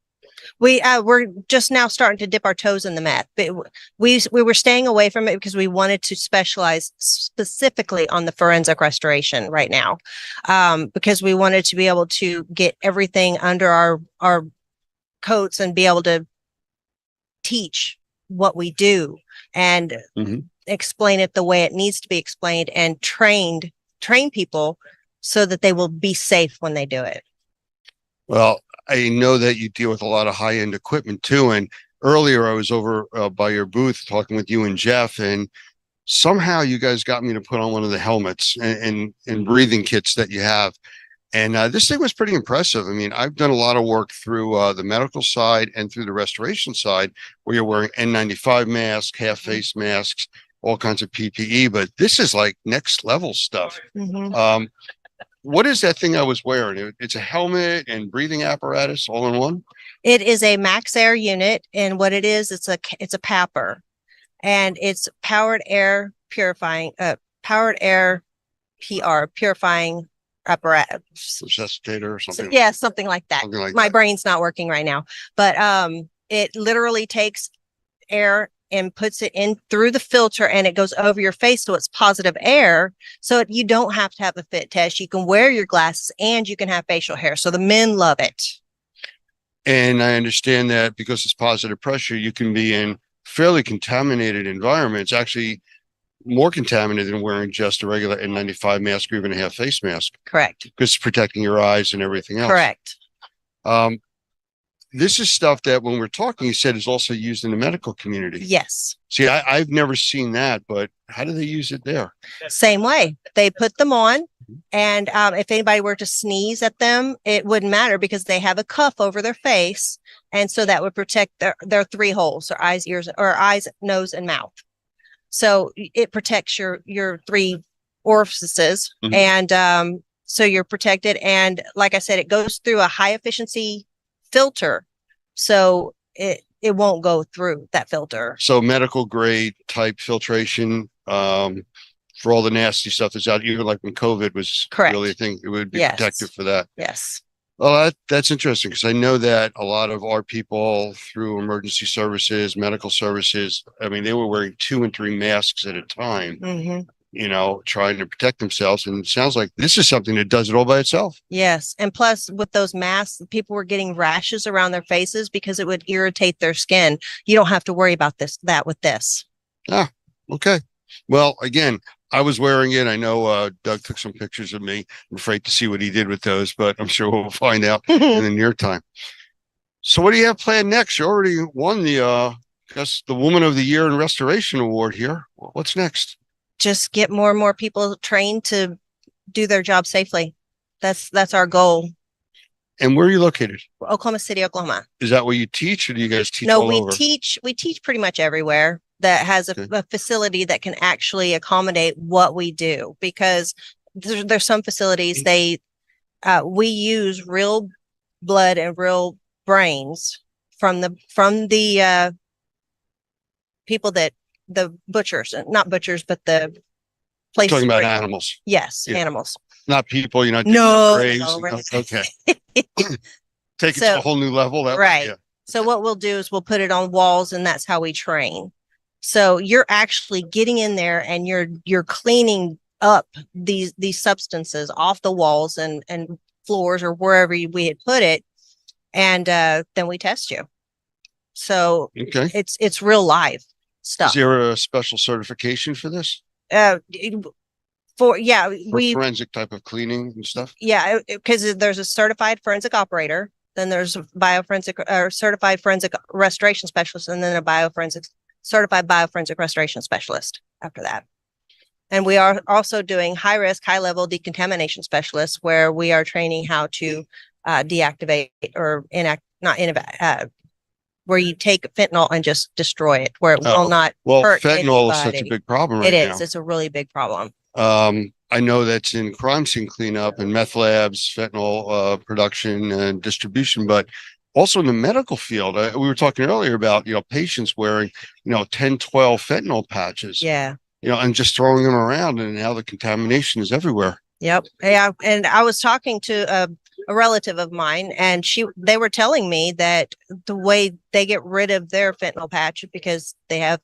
We're just now starting to dip our toes in the meth, but we were staying away from it because we wanted to specialize specifically on the forensic restoration right now, because we wanted to be able to get everything under our coats and be able to teach what we do and explain it the way it needs to be explained and train people so that they will be safe when they do it.
Well, I know that you deal with a lot of high-end equipment too. And earlier I was over by your booth talking with you and Jeff, and somehow you guys got me to put on one of the helmets and breathing kits that you have. And this thing was pretty impressive. I mean, I've done a lot of work through the medical side and through the restoration side where you're wearing N95 masks, half face masks, all kinds of PPE, but this is like next level stuff. What is that thing I was wearing? It's a helmet and breathing apparatus all in one?
It is a Max Air unit, and what it is, it's a PAPR, and it's powered air purifying apparatus.
Resuscitator or something?
Yeah, something like that.
Something like
My
that.
brain's not working right now, but it literally takes air and puts it in through the filter, and it goes over your face, so it's positive air, so you don't have to have a fit test. You can wear your glasses and you can have facial hair, so the men love it.
And I understand that because it's positive pressure, you can be in fairly contaminated environments, actually more contaminated than wearing just a regular N95 mask or even a half face mask.
Correct.
Because it's protecting your eyes and everything else.
Correct.
This is stuff that when we're talking, you said is also used in the medical community.
Yes.
See, I've never seen that, but how do they use it there?
Same way. They put them on, and if anybody were to sneeze at them, it wouldn't matter because they have a cuff over their face, and so that would protect their three holes: their eyes, ears, or eyes, nose, and mouth. So it protects your three orifices, and so you're protected. And like I said, it goes through a high efficiency filter, so it won't go through that filter.
So medical grade type filtration for all the nasty stuff that's out, even like when COVID was really a thing, it would be protective for that.
Yes.
Well, that's interesting because I know that a lot of our people through emergency services, medical services, I mean, they were wearing 2 and 3 masks at a time, you know, trying to protect themselves. And it sounds like this is something that does it all by itself.
Yes. And plus with those masks, people were getting rashes around their faces because it would irritate their skin. You don't have to worry about that with this.
Ah, okay. Well, again, I was wearing it. I know Doug took some pictures of me. I'm afraid to see what he did with those, but I'm sure we'll find out in the near time. So what do you have planned next? You already won the Woman of the Year in Restoration Award here. What's next?
Just get more and more people trained to do their job safely. That's our goal.
And where are you located?
Oklahoma City, Oklahoma.
Is that where you teach, or do you guys teach
No,
all
we
over?
teach pretty much everywhere that has a facility that can actually accommodate what we do, because there's some facilities we use real blood and real brains from the people that the butchers, not butchers, but the places.
Talking about animals.
Yes,
Yeah.
animals.
Not people, you're not
No,
graves.
no, right.
Okay. Take it to a whole new level. That way,
Right.
yeah.
So what we'll do is we'll put it on walls, and that's how we train. So you're actually getting in there and you're cleaning up these substances off the walls and floors or wherever we had put it, and then we test you. So
Okay.
it's real live
Is
stuff.
there a special certification for this?
For
For forensic type of cleaning and stuff?
because there's a certified forensic operator, then there's a bioforensic or certified forensic restoration specialist, and then a certified bioforensic restoration specialist after that. And we are also doing high risk, high level decontamination specialists, where we are training how to deactivate or where you take fentanyl and just destroy it, where it will not hurt
fentanyl is such a
anybody.
big problem right
It is.
now.
It's a really big problem.
I know that's in crime scene cleanup and meth labs, fentanyl production and distribution, but also in the medical field. We were talking earlier about, patients wearing, 10, 12 fentanyl patches.
Yeah.
And just throwing them around, and now the contamination is everywhere.
Yep. Yeah. And I was talking to a relative of mine, and they were telling me that the way they get rid of their fentanyl patch, because they have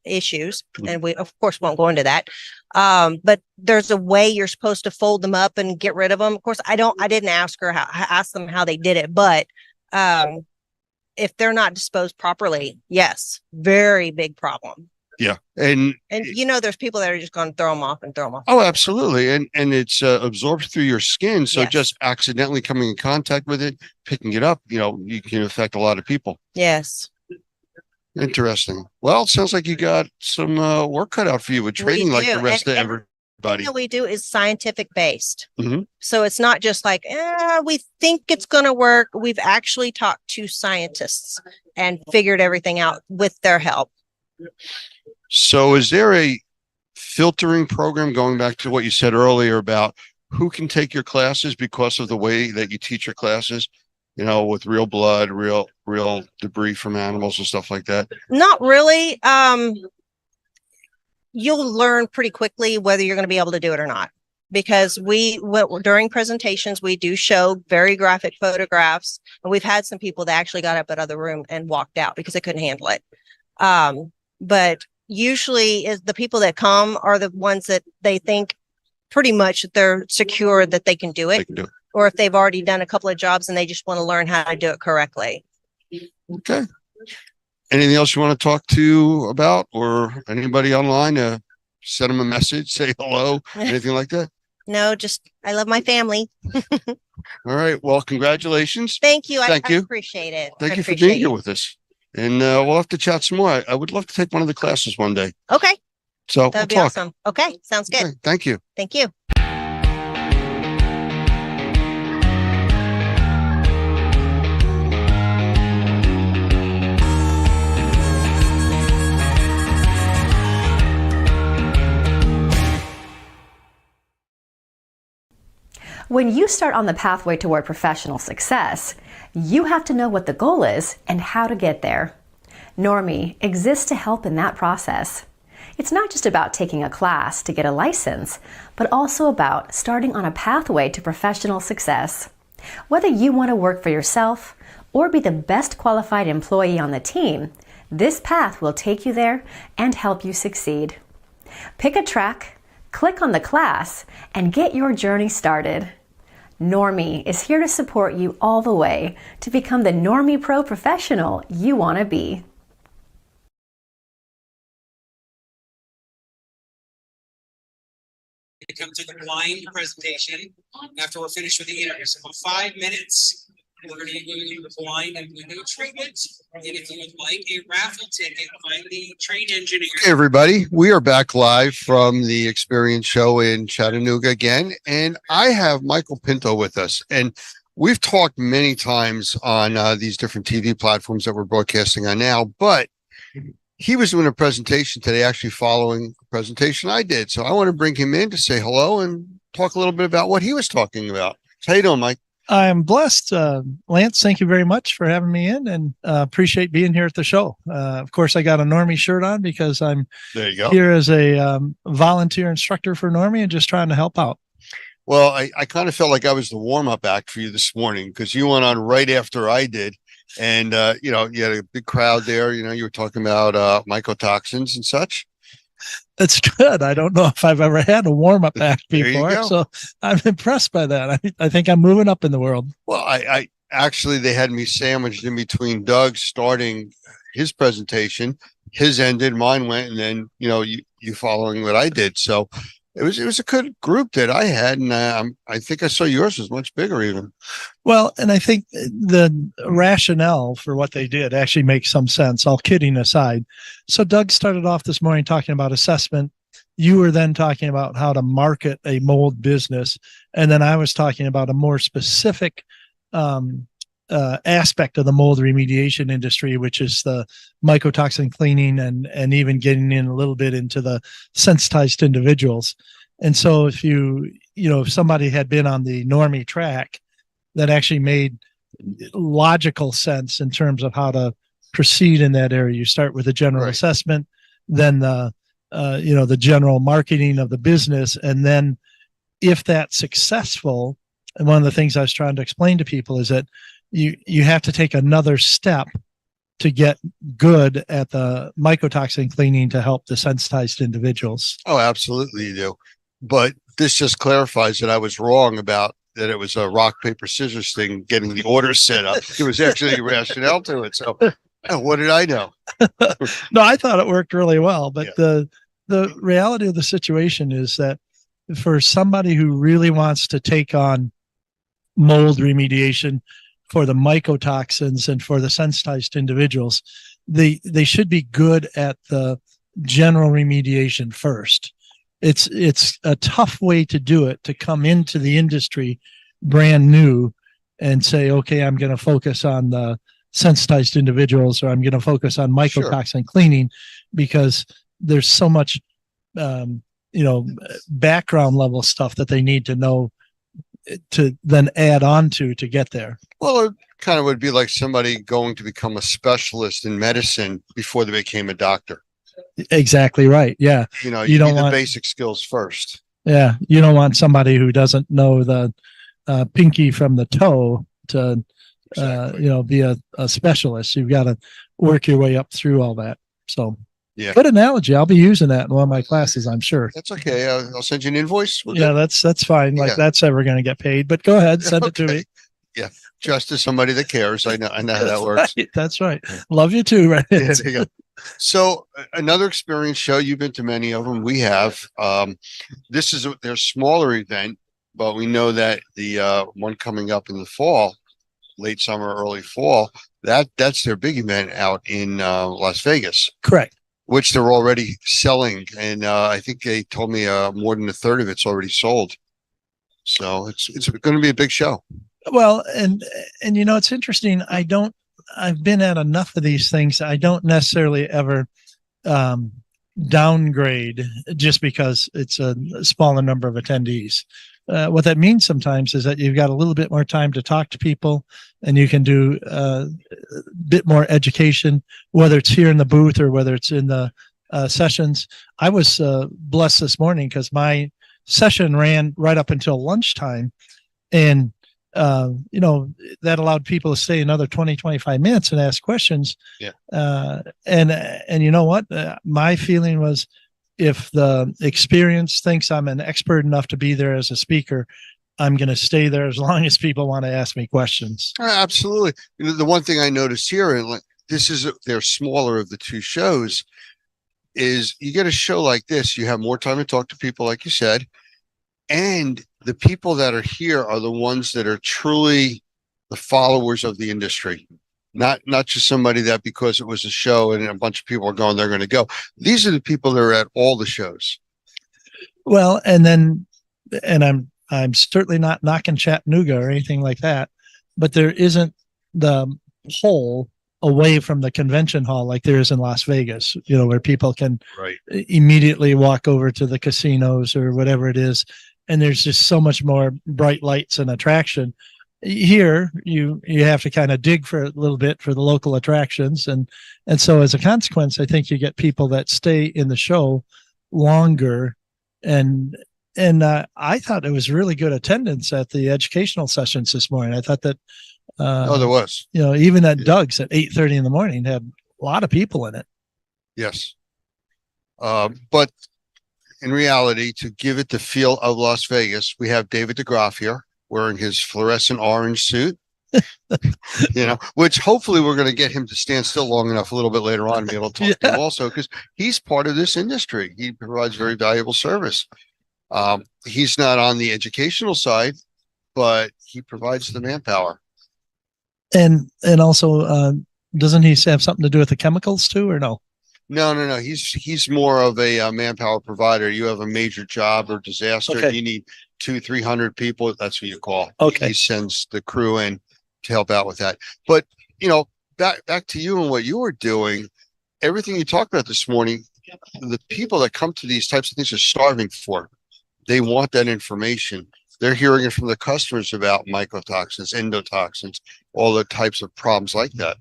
issues, and we of course won't go into that. But there's a way you're supposed to fold them up and get rid of them. Of course, I didn't ask them how they did it, but if they're not disposed properly, yes, very big problem.
Yeah. And
there's people that are just going to throw them off and throw them off.
oh, absolutely. And it's absorbed through your skin. So
Yes.
just accidentally coming in contact with it, picking it up, you can affect a lot of people.
Yes.
Interesting. Well, it sounds like you got some work cut out for you with training like
do.
the rest
And
of everybody.
What we do is scientific based.
Mhm.
So it's not just like, we think it's going to work. We've actually talked to scientists and figured everything out with their help.
So is there a filtering program, going back to what you said earlier about who can take your classes because of the way that you teach your classes, with real blood, real debris from animals and stuff like that?
Not really. You'll learn pretty quickly whether you're going to be able to do it or not, because during presentations, we do show very graphic photographs, and we've had some people that actually got up out of the room and walked out because they couldn't handle it. But usually the people that come are the ones that they think pretty much they're secure that they can do it. Or if they've already done a couple of jobs and they just want to learn how to do it correctly.
Okay. Anything else you want to talk to about, or anybody online? Send them a message, say hello, anything like that?
No, just I love my family.
All right. Well, congratulations.
Thank you.
Thank
I
you.
appreciate it.
Thank
I
you for
appreciate
being here with us. And we'll have to chat some more. I would love to take one of the classes one day.
Okay.
So
That'd be
we'll talk.
awesome. Okay. Sounds good.
Okay, thank you.
Thank you.
When you start on the pathway toward professional success, you have to know what the goal is and how to get there. Normie exists to help in that process. It's not just about taking a class to get a license, but also about starting on a pathway to professional success. Whether you want to work for yourself or be the best qualified employee on the team, this path will take you there and help you succeed. Pick a track, click on the class, and get your journey started. Normie is here to support you all the way to become the Normie Pro professional you want to be.
Come to the blind presentation after we're finished with the interview. So for 5 minutes, we're going to be doing the blind and window treatment. And if you would like a raffle ticket, find the train engineer.
Hey, everybody. We are back live from the Experience Show in Chattanooga again. And I have Michael Pinto with us. And we've talked many times on these different TV platforms that we're broadcasting on now. But he was doing a presentation today, actually following the presentation I did. So I want to bring him in to say hello and talk a little bit about what he was talking about. How you doing, Mike?
I'm blessed. Lance, thank you very much for having me in, and appreciate being here at the show. Of course, I got a Normie shirt on because I'm
There you go.
here as a volunteer instructor for Normie and just trying to help out.
Well, I kind of felt like I was the warm-up act for you this morning because you went on right after I did. And, you had a big crowd there. You were talking about mycotoxins and such.
That's good. I don't know if I've ever had a warm-up act
There you
before,
go.
so I'm impressed by that. I think I'm moving up in the world.
Well, I actually, they had me sandwiched in between Doug starting his presentation. His ended, mine went, and then, you following what I did. So it was a good group that I had. And I think I saw yours was much bigger even.
Well, and I think the rationale for what they did actually makes some sense, all kidding aside. So Doug started off this morning talking about assessment. You were then talking about how to market a mold business. And then I was talking about a more specific aspect of the mold remediation industry, which is the mycotoxin cleaning and even getting in a little bit into the sensitized individuals. And so if somebody had been on the Normie track, that actually made logical sense in terms of how to proceed in that area. You start with a general assessment, then the general marketing of the business. And then if that's successful, and one of the things I was trying to explain to people is that you have to take another step to get good at the mycotoxin cleaning to help the sensitized individuals.
Oh, absolutely you do. But this just clarifies that I was wrong about that it was a rock, paper, scissors thing, getting the order set up. It was actually a rationale to it. So what did I know?
No, I thought it worked really well, but the reality of the situation is that for somebody who really wants to take on mold remediation for the mycotoxins and for the sensitized individuals, they should be good at the general remediation first. It's a tough way to do it, to come into the industry brand new and say, okay, I'm going to focus on the sensitized individuals, or I'm going to focus on mycotoxin cleaning, because there's so much, background level stuff that they need to know to then add on to get there.
Well, it kind of would be like somebody going to become a specialist in medicine before they became a doctor.
Exactly right. Yeah.
You
You don't
need the
want-
basic skills first.
Yeah. You don't want somebody who doesn't know the pinky from the toe to, be a specialist. You've got to work your way up through all that. So
Yeah.
good analogy. I'll be using that in one of my classes, I'm sure.
That's okay. I'll send you an invoice. We'll
Yeah,
do-
that's fine. Like
Yeah.
that's ever going to get paid, but go ahead, send it to me.
Yeah. Just as somebody that cares. I know how that works.
Right. That's right. Love you too. Right.
Yeah, there you go. So another experience show, you've been to many of them. We have, this is their smaller event, but we know that the one coming up in the fall, late summer, early fall, that's their big event out in Las Vegas,
Correct.
which they're already selling. And I think they told me more than a third of it's already sold. So it's going to be a big show.
Well, and it's interesting. I've been at enough of these things. I don't necessarily ever downgrade just because it's a smaller number of attendees. What that means sometimes is that you've got a little bit more time to talk to people, and you can do a bit more education, whether it's here in the booth or whether it's in the sessions. I was blessed this morning because my session ran right up until lunchtime, and that allowed people to stay another 20-25 minutes and ask questions.
Yeah.
And you know what? My feeling was, if the experience thinks I'm an expert enough to be there as a speaker, I'm going to stay there as long as people want to ask me questions.
Absolutely. The one thing I noticed here, and they're smaller of the two shows, is you get a show like this, you have more time to talk to people, like you said, and the people that are here are the ones that are truly the followers of the industry. Not just somebody that because it was a show and a bunch of people are going, they're going to go. These are the people that are at all the shows.
Well, and I'm certainly not knocking Chattanooga or anything like that, but there isn't the hole away from the convention hall like there is in Las Vegas, where people can immediately walk over to the casinos or whatever it is. And there's just so much more bright lights and attraction. Here, you have to kind of dig for a little bit for the local attractions. And so as a consequence, I think you get people that stay in the show longer. And I thought it was really good attendance at the educational sessions this morning. I thought that,
there was,
even at Doug's at 8:30 in the morning had a lot of people in it.
Yes. But in reality, to give it the feel of Las Vegas, we have David DeGraff here wearing his fluorescent orange suit, which hopefully we're going to get him to stand still long enough a little bit later on and be able to talk to him also, because he's part of this industry. He provides very valuable service. He's not on the educational side, but he provides the manpower.
And also, doesn't he have something to do with the chemicals too, or no?
No. He's more of a manpower provider. You have a major job or disaster.
Okay.
You need 200-300 people. That's what you call.
Okay.
He sends the crew in to help out with that. But back to you and what you were doing. Everything you talked about this morning, the people that come to these types of things are starving for. They want that information. They're hearing it from the customers about mycotoxins, endotoxins, all the types of problems like that.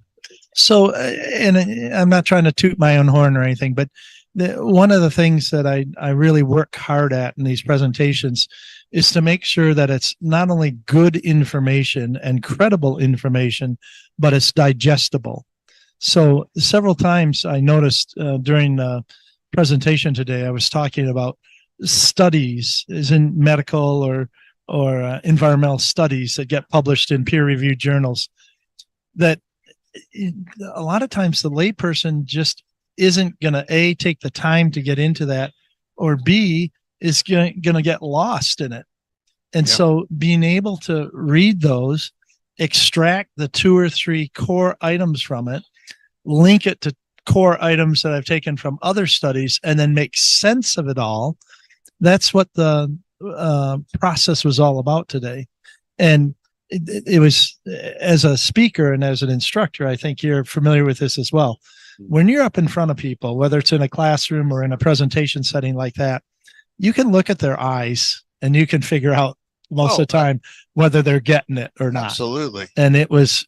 So, and I'm not trying to toot my own horn or anything, but one of the things that I really work hard at in these presentations is to make sure that it's not only good information and credible information, but it's digestible. So several times I noticed during the presentation today, I was talking about studies, as in medical environmental studies that get published in peer-reviewed journals, that a lot of times the layperson just isn't going to A, take the time to get into that, or B, is going to get lost in it. And so being able to read those, extract the 2 or 3 core items from it, link it to core items that I've taken from other studies, and then make sense of it all. That's what the process was all about today. And it was, as a speaker and as an instructor, I think you're familiar with this as well. When you're up in front of people, whether it's in a classroom or in a presentation setting like that, you can look at their eyes and you can figure out most of the time whether they're getting it or not.
Absolutely.
And it was,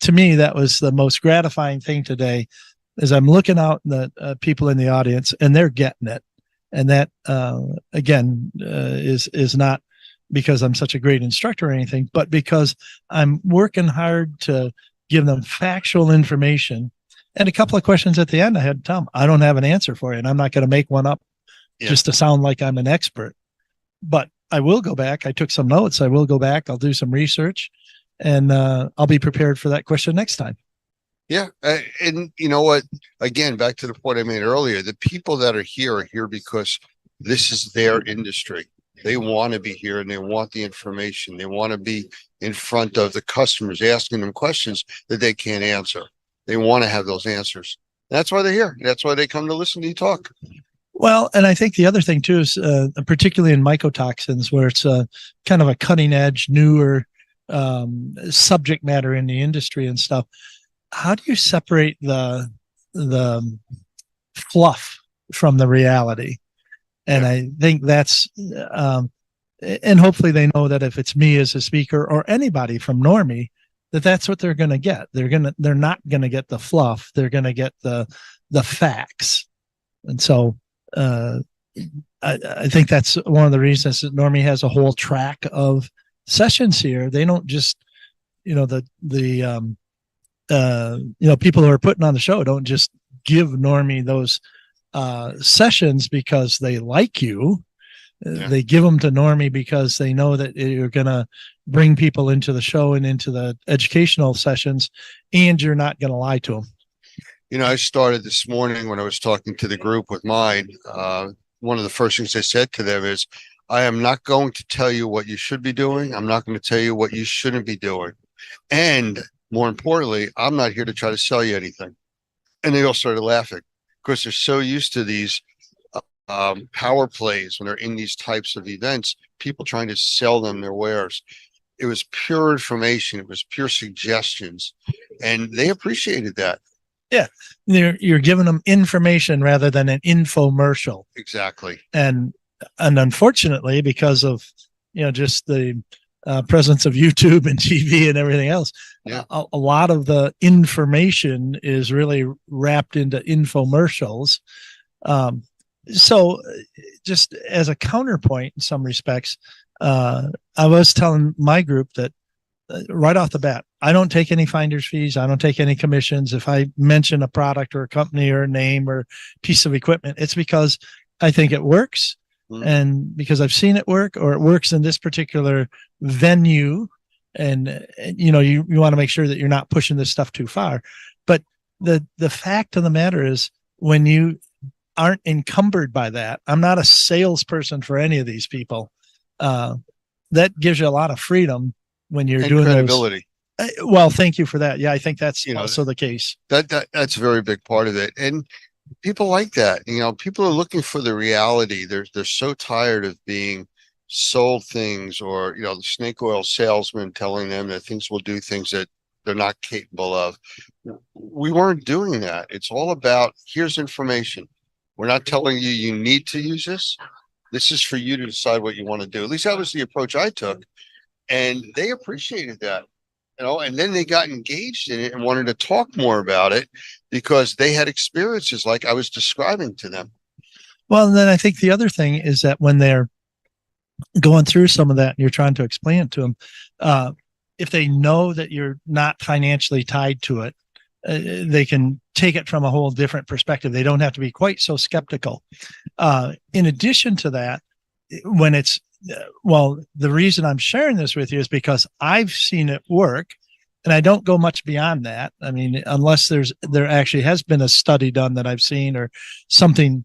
to me, that was the most gratifying thing today, is I'm looking out at the people in the audience and they're getting it. And that, again, is not because I'm such a great instructor or anything, but because I'm working hard to give them factual information. And a couple of questions at the end, I had to tell them, I don't have an answer for you, and I'm not going to make one up just to sound like I'm an expert. But I will go back. I took some notes. I will go back. I'll do some research, and I'll be prepared for that question next time.
Yeah. And you know what? Again, back to the point I made earlier, the people that are here because this is their industry. They want to be here and they want the information. They want to be in front of the customers, asking them questions that they can't answer. They want to have those answers. That's why they're here. That's why they come to listen to you talk.
Well, and I think the other thing too is, particularly in mycotoxins, where it's kind of a cutting edge, newer subject matter in the industry and stuff. How do you separate the fluff from the reality? And I think that's, and hopefully they know that if it's me as a speaker or anybody from Normie, that's what they're going to get. They're not going to get the fluff. They're going to get the facts. And so I think that's one of the reasons that Normie has a whole track of sessions here. They don't just, people who are putting on the show don't just give Normie those sessions because they like you. They give them to Normie because they know that you're going to bring people into the show and into the educational sessions, and you're not going to lie to them.
I started this morning when I was talking to the group with mine. One of the first things I said to them is, I am not going to tell you what you should be doing. I'm not going to tell you what you shouldn't be doing. And more importantly, I'm not here to try to sell you anything. And they all started laughing because they're so used to these power plays when they're in these types of events, people trying to sell them their wares. It was pure information. It was pure suggestions. And they appreciated that.
Yeah. You're giving them information rather than an infomercial.
Exactly.
And unfortunately, because of, just the presence of YouTube and TV and everything else, a lot of the information is really wrapped into infomercials. So just as a counterpoint in some respects, I was telling my group that right off the bat, I don't take any finder's fees. I don't take any commissions. If I mention a product or a company or a name or piece of equipment, it's because I think it works. And because I've seen it work, or it works in this particular venue. And you want to make sure that you're not pushing this stuff too far. But the fact of the matter is, when you aren't encumbered by that, I'm not a salesperson for any of these people. That gives you a lot of freedom when you're doing
credibility.
Well, thank you for that. Yeah, I think that's also the case.
That's a very big part of it. And people like that. People are looking for the reality. They're so tired of being sold things, or the snake oil salesman telling them that things will do things that they're not capable of. We weren't doing that. It's all about, here's information. We're not telling you you need to use this. This is for you to decide what you want to do. At least that was the approach I took. And they appreciated that, and then they got engaged in it and wanted to talk more about it because they had experiences like I was describing to them.
Well, and then I think the other thing is that when they're going through some of that and you're trying to explain it to them, if they know that you're not financially tied to it, they can take it from a whole different perspective. They don't have to be quite so skeptical. In addition to that, when it's well, the reason I'm sharing this with you is because I've seen it work, and I don't go much beyond that. I mean, unless there actually has been a study done that I've seen, or something,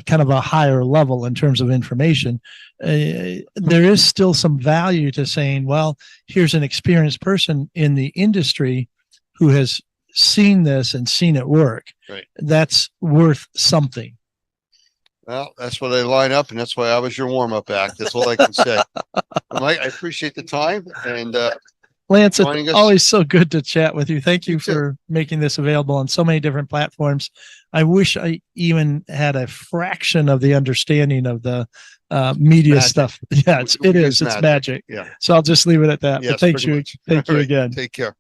kind of a higher level in terms of information. There is still some value to saying, well, here's an experienced person in the industry who has seen this and seen it work.
Right.
That's worth something.
Well, that's why they line up, and that's why I was your warm-up act. That's all I can say. Mike, I appreciate the time, and
Lance,
joining
it's
us.
always so good to chat with you. Thank you for making this available on so many different platforms. I wish I even had a fraction of the understanding of the media
Magic.
stuff. Yeah, it is. It's
magic.
magic.
Yeah.
So I'll just leave it at that.
Yes,
But thank
pretty
you.
much.
Thank
All
you
right,
again.
Take care.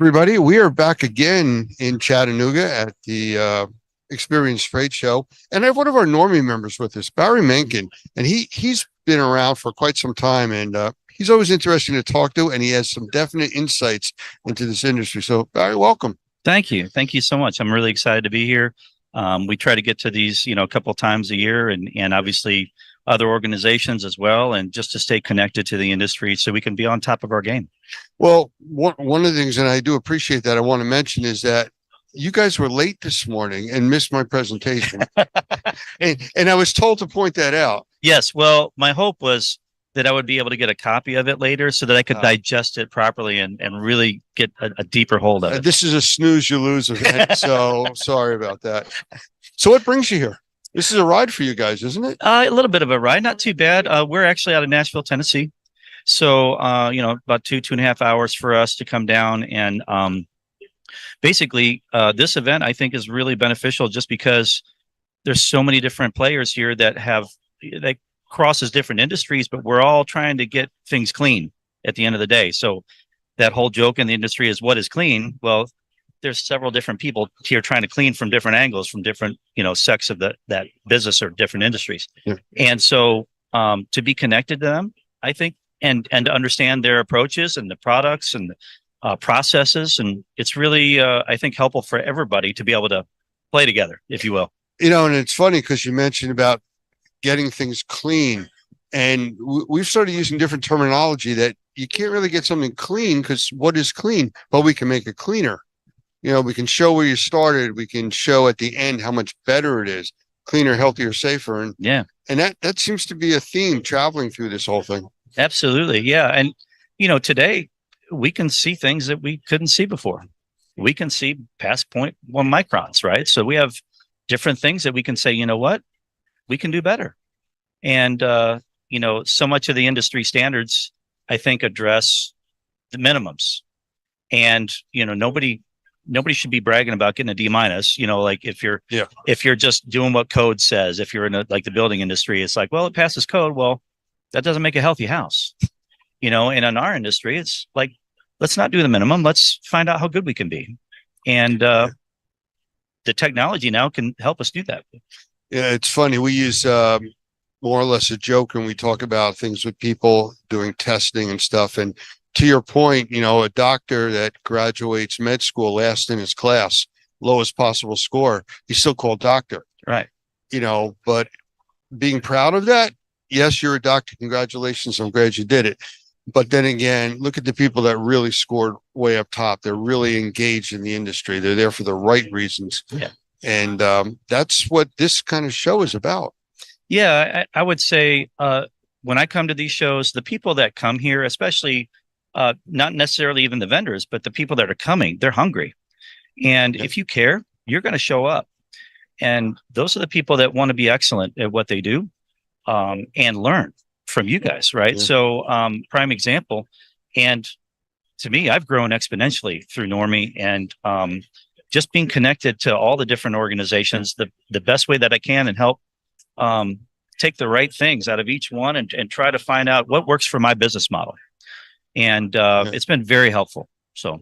Everybody, we are back again in Chattanooga at the Experience Trade Show, and I have one of our Normie members with us, Barry Menken, and he's been around for quite some time, and he's always interesting to talk to, and he has some definite insights into this industry. So, Barry, welcome.
Thank you. Thank you so much. I'm really excited to be here. We try to get to these, a couple of times a year, and obviously other organizations as well, and just to stay connected to the industry so we can be on top of our game.
Well, one of the things, and I do appreciate that, I want to mention is that you guys were late this morning and missed my presentation. and I was told to point that out.
Yes. Well, my hope was that I would be able to get a copy of it later so that I could digest it properly and really get a deeper hold of it.
This is a snooze you lose event, so sorry about that. So what brings you here? This is a ride for you guys, isn't it?
A little bit of a ride, not too bad. We're actually out of Nashville, Tennessee. So, about 2.5 hours for us to come down. And basically, this event, I think, is really beneficial just because there's so many different players here that crosses different industries, but we're all trying to get things clean at the end of the day. So that whole joke in the industry is, what is clean? Well, there's several different people here trying to clean from different angles, from different, sects of that business or different industries.
Yeah.
And so to be connected to them, I think, and to understand their approaches and the products and processes, and it's really, I think, helpful for everybody to be able to play together, if you will.
And it's funny because you mentioned about getting things clean, and we've started using different terminology that you can't really get something clean because what is clean? But we can make it cleaner. We can show where you started. We can show at the end how much better it is, cleaner, healthier, safer. And
yeah,
and that seems to be a theme traveling through this whole thing.
Absolutely. Yeah. And, today we can see things that we couldn't see before. We can see past 0.1 microns, right? So we have different things that we can say, you know what, we can do better. And, so much of the industry standards, I think, address the minimums. And, nobody should be bragging about getting a D-, like if you're just doing what code says. If you're in like the building industry, it's like, well, it passes code. Well, that doesn't make a healthy house, and in our industry, it's like, let's not do the minimum. Let's find out how good we can be. And the technology now can help us do that.
Yeah, it's funny. We use more or less a joke when we talk about things with people doing testing and stuff. And to your point, a doctor that graduates med school last in his class, lowest possible score, he's still called doctor.
Right.
But being proud of that, yes, you're a doctor. Congratulations. I'm glad you did it. But then again, look at the people that really scored way up top. They're really engaged in the industry. They're there for the right reasons.
Yeah.
And that's what this kind of show is about.
Yeah, I would say when I come to these shows, the people that come here, especially not necessarily even the vendors, but the people that are coming, they're hungry. And if you care, you're going to show up. And those are the people that want to be excellent at what they do, and learn from you guys, right?
Yeah.
So prime example. And to me, I've grown exponentially through Normie, and just being connected to all the different organizations the best way that I can, and help take the right things out of each one, and try to find out what works for my business model. And it's been very helpful. So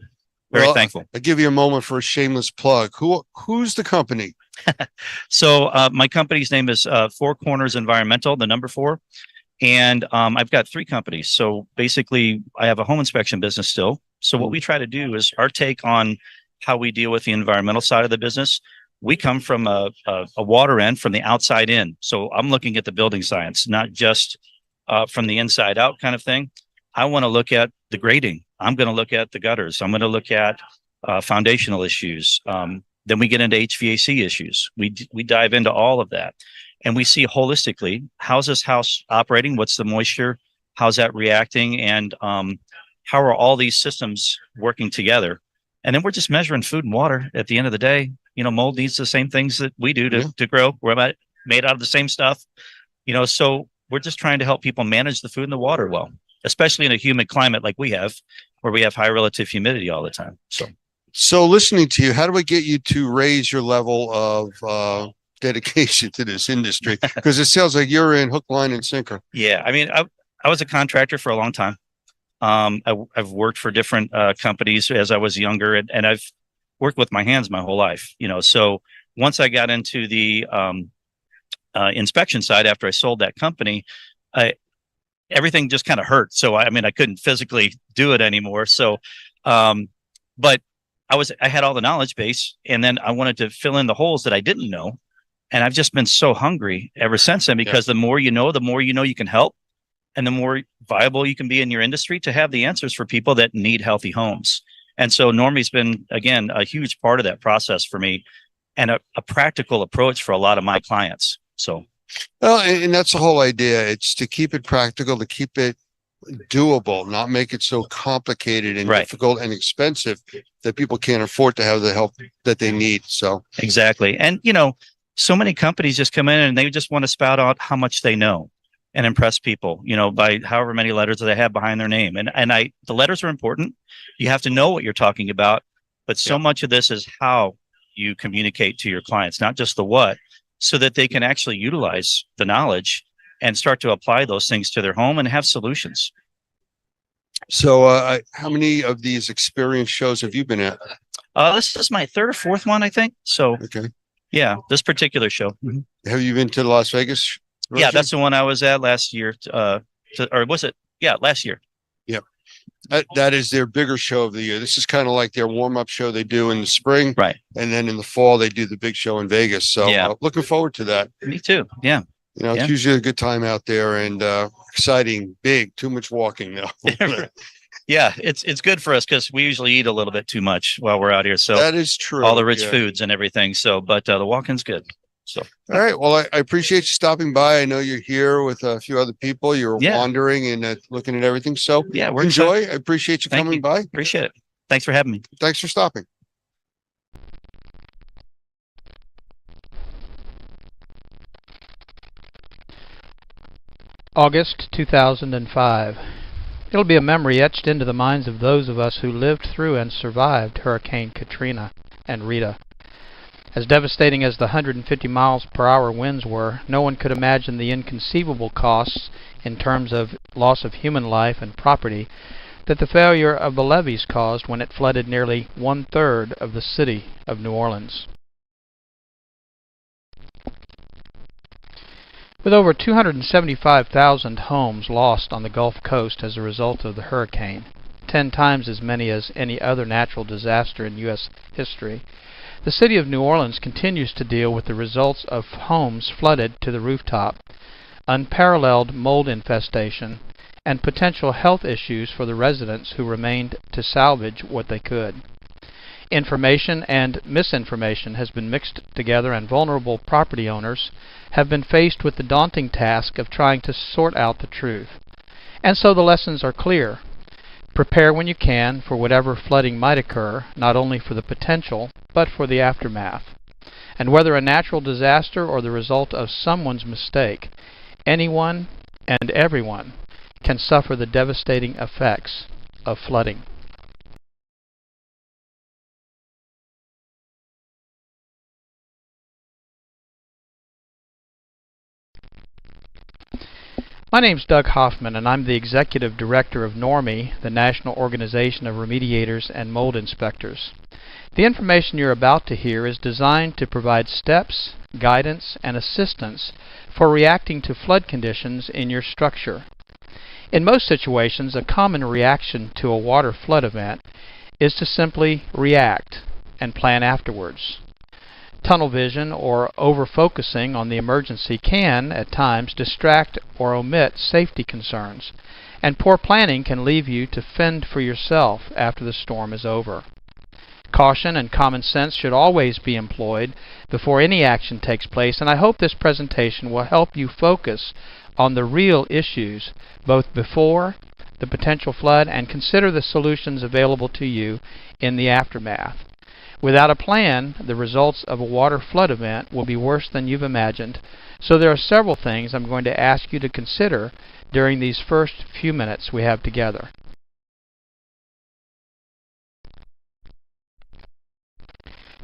very thankful.
I'll give you a moment for a shameless plug. Who's the company?
So my company's name is Four Corners Environmental, the number 4. And I've got 3 companies. So basically, I have a home inspection business still. So what we try to do is our take on how we deal with the environmental side of the business. We come from a water end, from the outside in. So I'm looking at the building science, not just from the inside out kind of thing. I want to look at the grading. I'm going to look at the gutters. I'm going to look at foundational issues. Then we get into HVAC issues. We dive into all of that. And we see holistically, how's this house operating? What's the moisture? How's that reacting? And how are all these systems working together? And then we're just measuring food and water at the end of the day. You know, mold needs the same things that we do to grow. We're made out of the same stuff. You know, so we're just trying to help people manage the food and the water well, especially in a humid climate like we have, where we have high relative humidity all the time.
So listening to you, how do I get you to raise your level of dedication to this industry? Because it sounds like you're in hook, line, and sinker.
Yeah, I mean, I was a contractor for a long time. I've worked for different companies as I was younger, and I've worked with my hands my whole life. You know, so once I got into the inspection side after I sold that company, everything just kind of hurt. So I mean, I couldn't physically do it anymore. So, but I had all the knowledge base, and then I wanted to fill in the holes that I didn't know. And I've just been so hungry ever since then, because the more you know you can help, and the more viable you can be in your industry to have the answers for people that need healthy homes. And so Normie's been, again, a huge part of that process for me, and a practical approach for a lot of my clients. So,
well, and that's the whole idea. It's to keep it practical, to keep it doable, not make it so complicated and difficult and expensive that people can't afford to have the help that they need. So
exactly. And, you know, so many companies just come in and they just want to spout out how much they know and impress people, you know, by however many letters they have behind their name. And the letters are important. You have to know what you're talking about, but so much of this is how you communicate to your clients, not just the what, so that they can actually utilize the knowledge and start to apply those things to their home and have solutions.
So how many of these experience shows have you been at?
This is my 3rd or 4th one, I think. So,
okay.
Yeah, this particular show. Mm-hmm.
Have you been to the Las Vegas version?
Yeah, that's the one I was at last year. Or was it? Yeah, last year.
Yeah. That is their bigger show of the year. This is kind of like their warm-up show they do in the spring.
Right.
And then in the fall, they do the big show in Vegas. So looking forward to that.
Me too. Yeah.
You know, it's usually a good time out there, and exciting, big, too much walking now.
Yeah, it's good for us because we usually eat a little bit too much while we're out here. So
that is true.
All the rich foods and everything. So, but the walking's good. So,
all right. Well, I appreciate you stopping by. I know you're here with a few other people. You're wandering and looking at everything. So
yeah,
enjoy. I appreciate you coming by.
Appreciate it. Thanks for having me.
Thanks for stopping.
August 2005. It'll be a memory etched into the minds of those of us who lived through and survived Hurricane Katrina and Rita. As devastating as the 150 miles per hour winds were, no one could imagine the inconceivable costs in terms of loss of human life and property that the failure of the levees caused when it flooded nearly 1/3 of the city of New Orleans. With over 275,000 homes lost on the Gulf Coast as a result of the hurricane, 10 times as many as any other natural disaster in U.S. history, the city of New Orleans continues to deal with the results of homes flooded to the rooftop, unparalleled mold infestation, and potential health issues for the residents who remained to salvage what they could. Information and misinformation has been mixed together, and vulnerable property owners have been faced with the daunting task of trying to sort out the truth. And so the lessons are clear. Prepare when you can for whatever flooding might occur, not only for the potential, but for the aftermath. And whether a natural disaster or the result of someone's mistake, anyone and everyone can suffer the devastating effects of flooding. My name's Doug Hoffman, and I'm the Executive Director of NORMI, the National Organization of Remediators and Mold Inspectors. The information you're about to hear is designed to provide steps, guidance, and assistance for reacting to flood conditions in your structure. In most situations, a common reaction to a water flood event is to simply react and plan afterwards. Tunnel vision or over-focusing on the emergency can, at times, distract or omit safety concerns, and poor planning can leave you to fend for yourself after the storm is over. Caution and common sense should always be employed before any action takes place, and I hope this presentation will help you focus on the real issues both before the potential flood and consider the solutions available to you in the aftermath. Without a plan, the results of a water flood event will be worse than you've imagined, so there are several things I'm going to ask you to consider during these first few minutes we have together.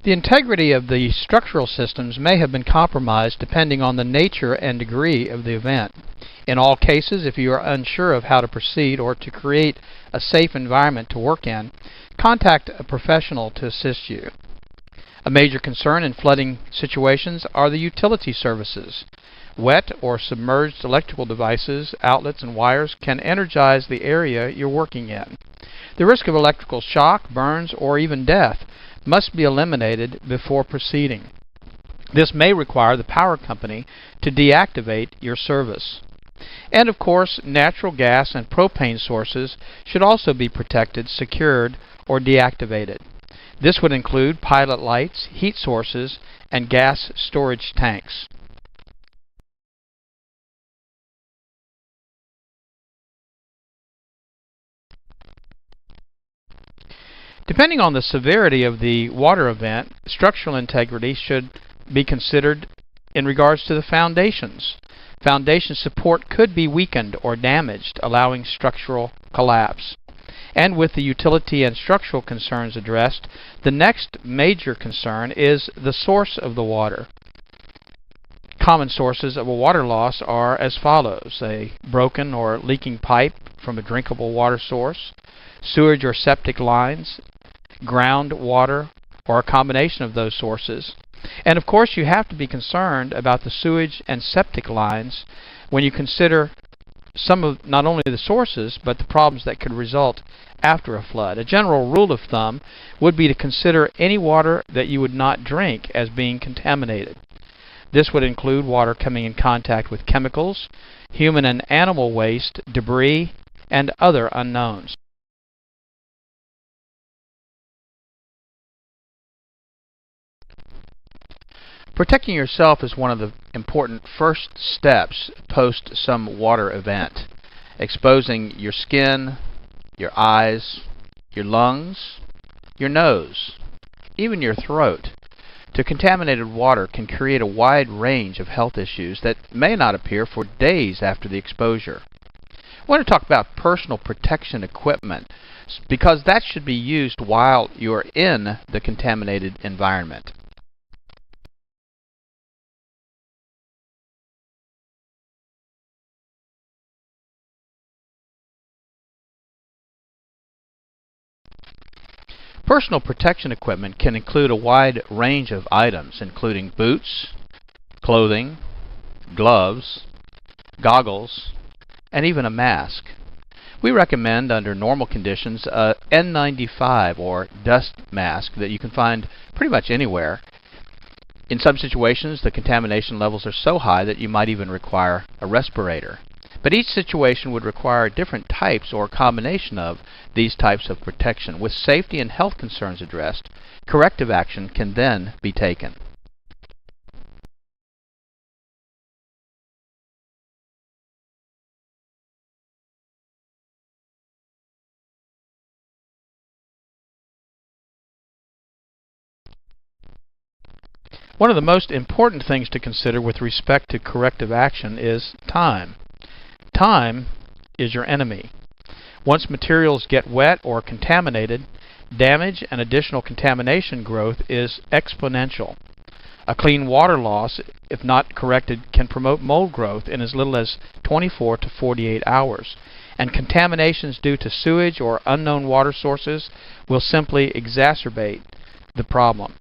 The integrity of the structural systems may have been compromised depending on the nature and degree of the event. In all cases, if you are unsure of how to proceed or to create a safe environment to work in, contact a professional to assist you. A major concern in flooding situations are the utility services. Wet or submerged electrical devices, outlets, and wires can energize the area you're working in. The risk of electrical shock, burns, or even death must be eliminated before proceeding. This may require the power company to deactivate your service. And of course, natural gas and propane sources should also be protected, secured, or deactivated. This would include pilot lights, heat sources, and gas storage tanks. Depending on the severity of the water event, structural integrity should be considered in regards to the foundations. Foundation support could be weakened or damaged, allowing structural collapse. And with the utility and structural concerns addressed, the next major concern is the source of the water. Common sources of a water loss are as follows: a broken or leaking pipe from a drinkable water source, sewage or septic lines, groundwater, or a combination of those sources. And of course, you have to be concerned about the sewage and septic lines when you consider some of not only the sources, but the problems that could result after a flood. A general rule of thumb would be to consider any water that you would not drink as being contaminated. This would include water coming in contact with chemicals, human and animal waste, debris, and other unknowns. Protecting yourself is one of the important first steps post some water event. Exposing your skin, your eyes, your lungs, your nose, even your throat to contaminated water can create a wide range of health issues that may not appear for days after the exposure. I want to talk about personal protection equipment because that should be used while you're in the contaminated environment. Personal protection equipment can include a wide range of items, including boots, clothing, gloves, goggles, and even a mask. We recommend, under normal conditions, a N95 or dust mask that you can find pretty much anywhere. In some situations, the contamination levels are so high that you might even require a respirator. But each situation would require different types or combination of these types of protection. With safety and health concerns addressed, corrective action can then be taken. One of the most important things to consider with respect to corrective action is time. Time is your enemy. Once materials get wet or contaminated, damage and additional contamination growth is exponential. A clean water loss, if not corrected, can promote mold growth in as little as 24 to 48 hours. And contaminations due to sewage or unknown water sources will simply exacerbate the problem.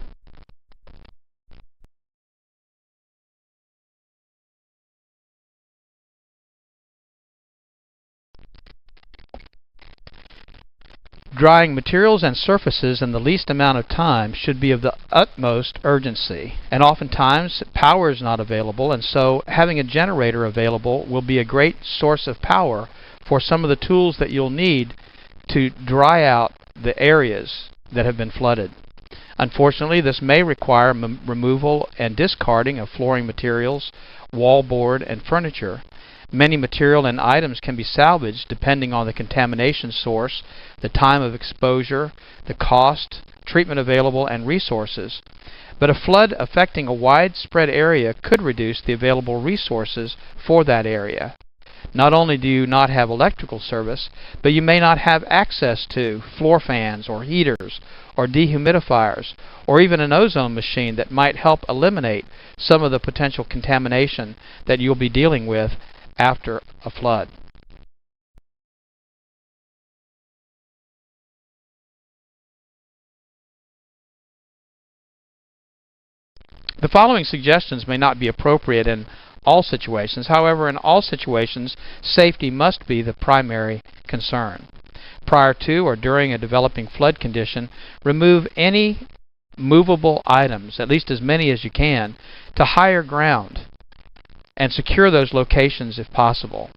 Drying materials and surfaces in the least amount of time should be of the utmost urgency, and oftentimes power is not available, and so having a generator available will be a great source of power for some of the tools that you'll need to dry out the areas that have been flooded. Unfortunately, this may require removal and discarding of flooring materials, wallboard, and furniture. Many material and items can be salvaged depending on the contamination source, the time of exposure, the cost, treatment available, and resources. But a flood affecting a widespread area could reduce the available resources for that area. Not only do you not have electrical service, but you may not have access to floor fans or heaters or dehumidifiers or even an ozone machine that might help eliminate some of the potential contamination that you'll be dealing with after a flood. The following suggestions may not be appropriate in all situations. However, in all situations, safety must be the primary concern. Prior to or during a developing flood condition, remove any movable items, at least as many as you can, to higher ground and secure those locations if possible.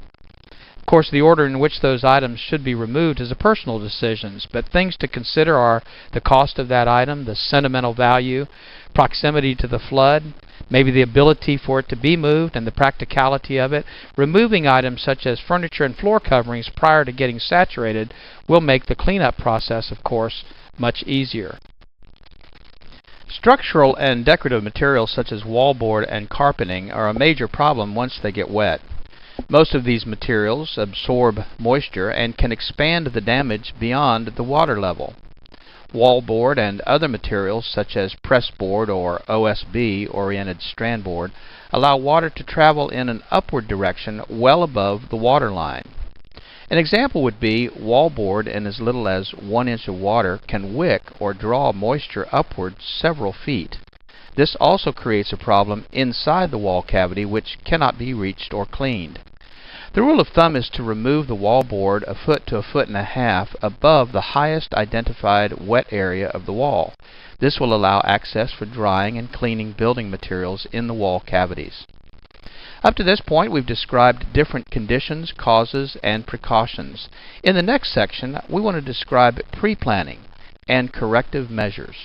Of course, the order in which those items should be removed is a personal decision, but things to consider are the cost of that item, the sentimental value, proximity to the flood, maybe the ability for it to be moved and the practicality of it. Removing items such as furniture and floor coverings prior to getting saturated will make the cleanup process, of course, much easier. Structural and decorative materials such as wallboard and carpeting are a major problem once they get wet. Most of these materials absorb moisture and can expand the damage beyond the water level. Wallboard and other materials such as pressboard or OSB oriented strand board allow water to travel in an upward direction well above the water line. An example would be wallboard in as little as 1 inch of water can wick or draw moisture upward several feet. This also creates a problem inside the wall cavity which cannot be reached or cleaned. The rule of thumb is to remove the wallboard a foot to a foot and a half above the highest identified wet area of the wall. This will allow access for drying and cleaning building materials in the wall cavities. Up to this point, we've described different conditions, causes, and precautions. In the next section, we want to describe pre-planning and corrective measures.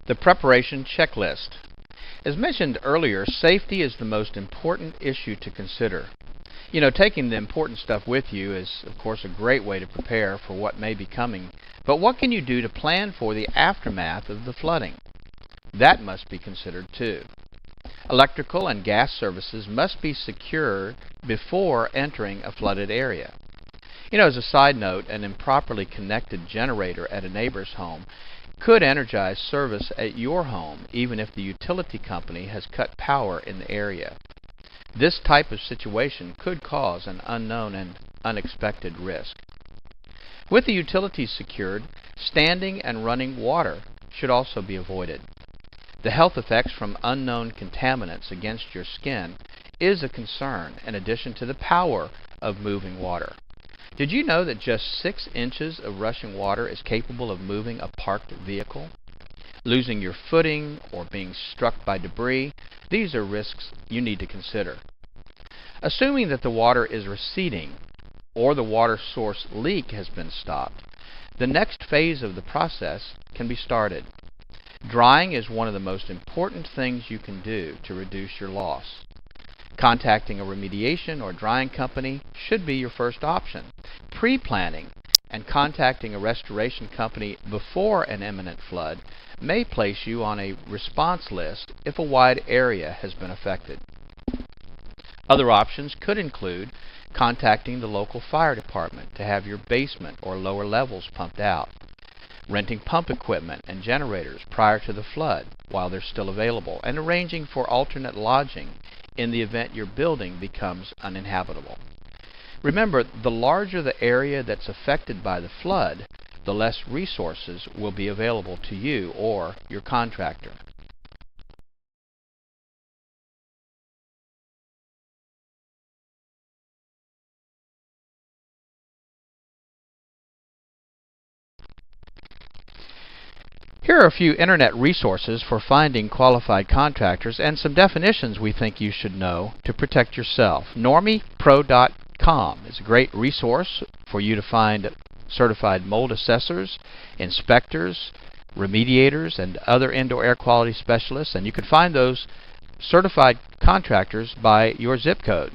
The preparation checklist. As mentioned earlier, safety is the most important issue to consider. Taking the important stuff with you is, of course, a great way to prepare for what may be coming. But what can you do to plan for the aftermath of the flooding? That must be considered too. Electrical and gas services must be secured before entering a flooded area. As a side note, an improperly connected generator at a neighbor's home could energize service at your home even if the utility company has cut power in the area. This type of situation could cause an unknown and unexpected risk. With the utilities secured, standing and running water should also be avoided. The health effects from unknown contaminants against your skin is a concern in addition to the power of moving water. Did you know that just 6 inches of rushing water is capable of moving a parked vehicle? Losing your footing or being struck by debris, these are risks you need to consider. Assuming that the water is receding or the water source leak has been stopped, the next phase of the process can be started. Drying is one of the most important things you can do to reduce your loss. Contacting a remediation or drying company should be your first option. Pre-planning and contacting a restoration company before an imminent flood may place you on a response list if a wide area has been affected. Other options could include contacting the local fire department to have your basement or lower levels pumped out, renting pump equipment and generators prior to the flood while they're still available, and arranging for alternate lodging in the event your building becomes uninhabitable. Remember, the larger the area that's affected by the flood, the less resources will be available to you or your contractor. Here are a few internet resources for finding qualified contractors and some definitions we think you should know to protect yourself. NormiePro.com is a great resource for you to find certified mold assessors, inspectors, remediators, and other indoor air quality specialists, and you can find those certified contractors by your zip code.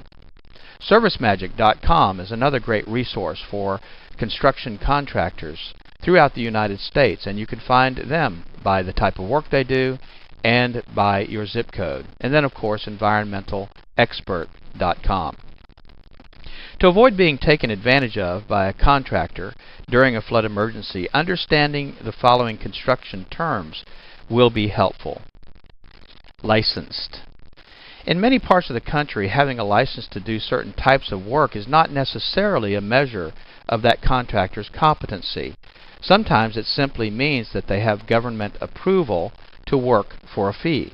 ServiceMagic.com is another great resource for construction contractors throughout the United States, and you can find them by the type of work they do and by your zip code. And then, of course, EnvironmentalExpert.com. To avoid being taken advantage of by a contractor during a flood emergency, understanding the following construction terms will be helpful. Licensed. In many parts of the country, having a license to do certain types of work is not necessarily a measure of that contractor's competency. Sometimes it simply means that they have government approval to work for a fee.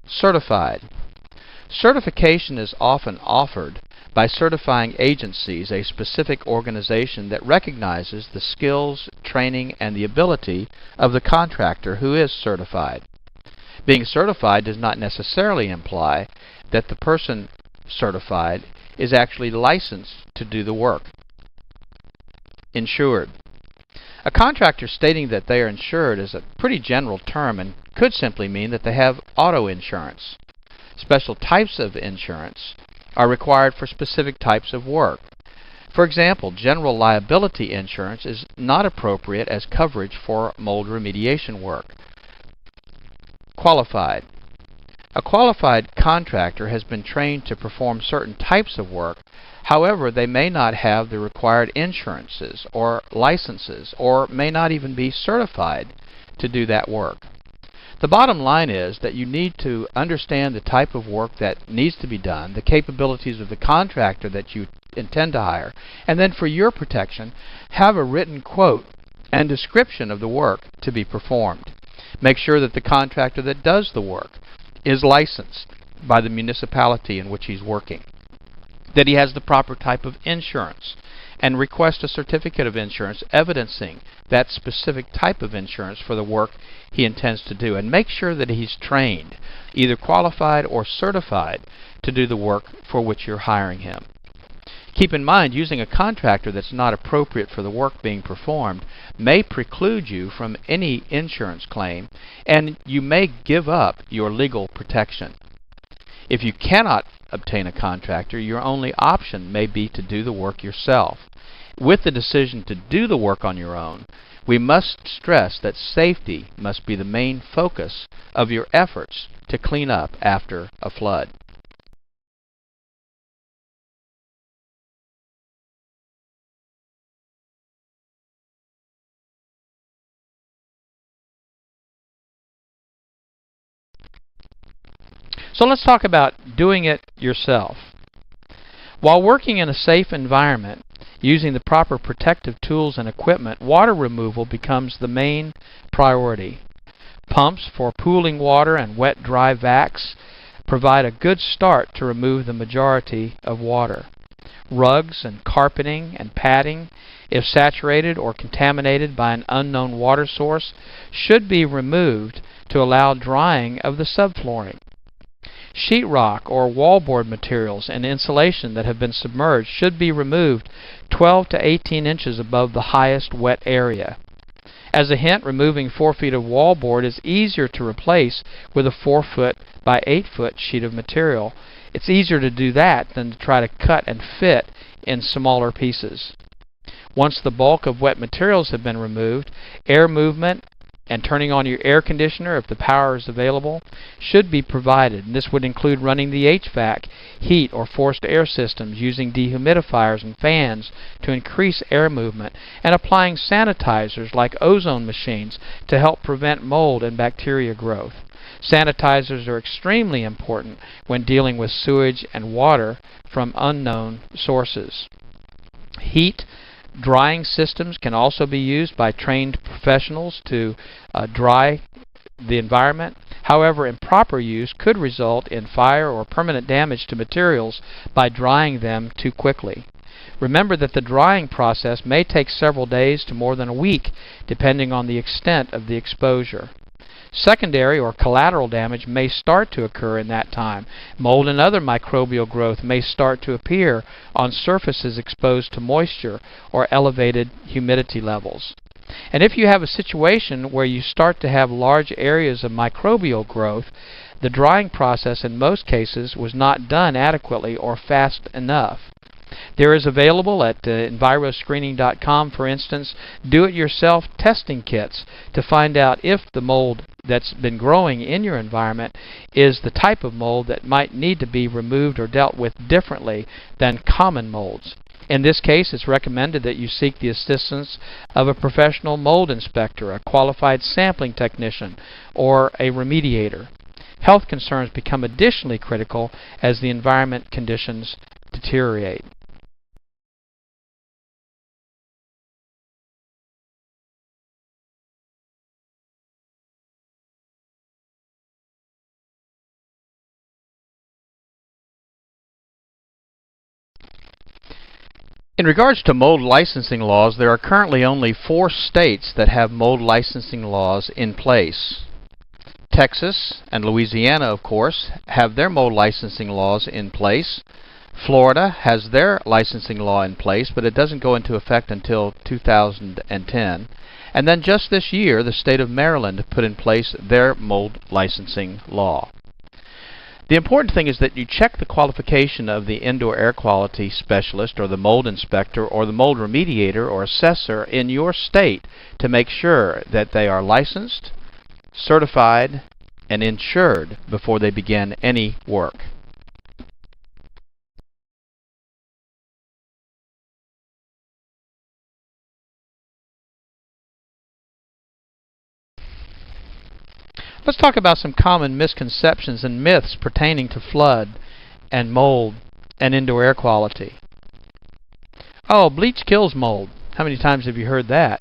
Certified. Certification is often offered by certifying agencies, a specific organization that recognizes the skills, training, and the ability of the contractor who is certified. Being certified does not necessarily imply that the person certified is actually licensed to do the work. Insured. A contractor stating that they are insured is a pretty general term and could simply mean that they have auto insurance. Special types of insurance are required for specific types of work. For example, general liability insurance is not appropriate as coverage for mold remediation work. Qualified. A qualified contractor has been trained to perform certain types of work. However, they may not have the required insurances or licenses, or may not even be certified to do that work. The bottom line is that you need to understand the type of work that needs to be done, the capabilities of the contractor that you intend to hire, and then for your protection, have a written quote and description of the work to be performed. Make sure that the contractor that does the work is licensed by the municipality in which he's working, that he has the proper type of insurance, and request a certificate of insurance evidencing that specific type of insurance for the work he intends to do, and make sure that he's trained, either qualified or certified, to do the work for which you're hiring him. Keep in mind, using a contractor that's not appropriate for the work being performed may preclude you from any insurance claim, and you may give up your legal protection. If you cannot obtain a contractor, your only option may be to do the work yourself. With the decision to do the work on your own, we must stress that safety must be the main focus of your efforts to clean up after a flood. So let's talk about doing it yourself. While working in a safe environment, using the proper protective tools and equipment, water removal becomes the main priority. Pumps for pooling water and wet dry vacs provide a good start to remove the majority of water. Rugs and carpeting and padding, if saturated or contaminated by an unknown water source, should be removed to allow drying of the subflooring. Sheetrock or wallboard materials and insulation that have been submerged should be removed 12 to 18 inches above the highest wet area. As a hint, removing 4 feet of wallboard is easier to replace with a 4 foot by 8 foot sheet of material. It's easier to do that than to try to cut and fit in smaller pieces. Once the bulk of wet materials have been removed, air movement and turning on your air conditioner if the power is available should be provided. And this would include running the HVAC, heat or forced air systems, using dehumidifiers and fans to increase air movement, and applying sanitizers like ozone machines to help prevent mold and bacteria growth. Sanitizers are extremely important when dealing with sewage and water from unknown sources. Heat drying systems can also be used by trained professionals to dry the environment. However, improper use could result in fire or permanent damage to materials by drying them too quickly. Remember that the drying process may take several days to more than a week, depending on the extent of the exposure. Secondary or collateral damage may start to occur in that time. Mold and other microbial growth may start to appear on surfaces exposed to moisture or elevated humidity levels. And if you have a situation where you start to have large areas of microbial growth, the drying process in most cases was not done adequately or fast enough. There is available at enviroscreening.com, for instance, do-it-yourself testing kits to find out if the mold that's been growing in your environment is the type of mold that might need to be removed or dealt with differently than common molds. In this case, it's recommended that you seek the assistance of a professional mold inspector, a qualified sampling technician, or a remediator. Health concerns become additionally critical as the environment conditions deteriorate. In regards to mold licensing laws, there are currently only 4 states that have mold licensing laws in place. Texas and Louisiana, of course, have their mold licensing laws in place. Florida has their licensing law in place, but it doesn't go into effect until 2010. And then just this year, the state of Maryland put in place their mold licensing law. The important thing is that you check the qualification of the indoor air quality specialist or the mold inspector or the mold remediator or assessor in your state to make sure that they are licensed, certified, and insured before they begin any work. Let's talk about some common misconceptions and myths pertaining to flood and mold and indoor air quality. Oh, bleach kills mold. How many times have you heard that?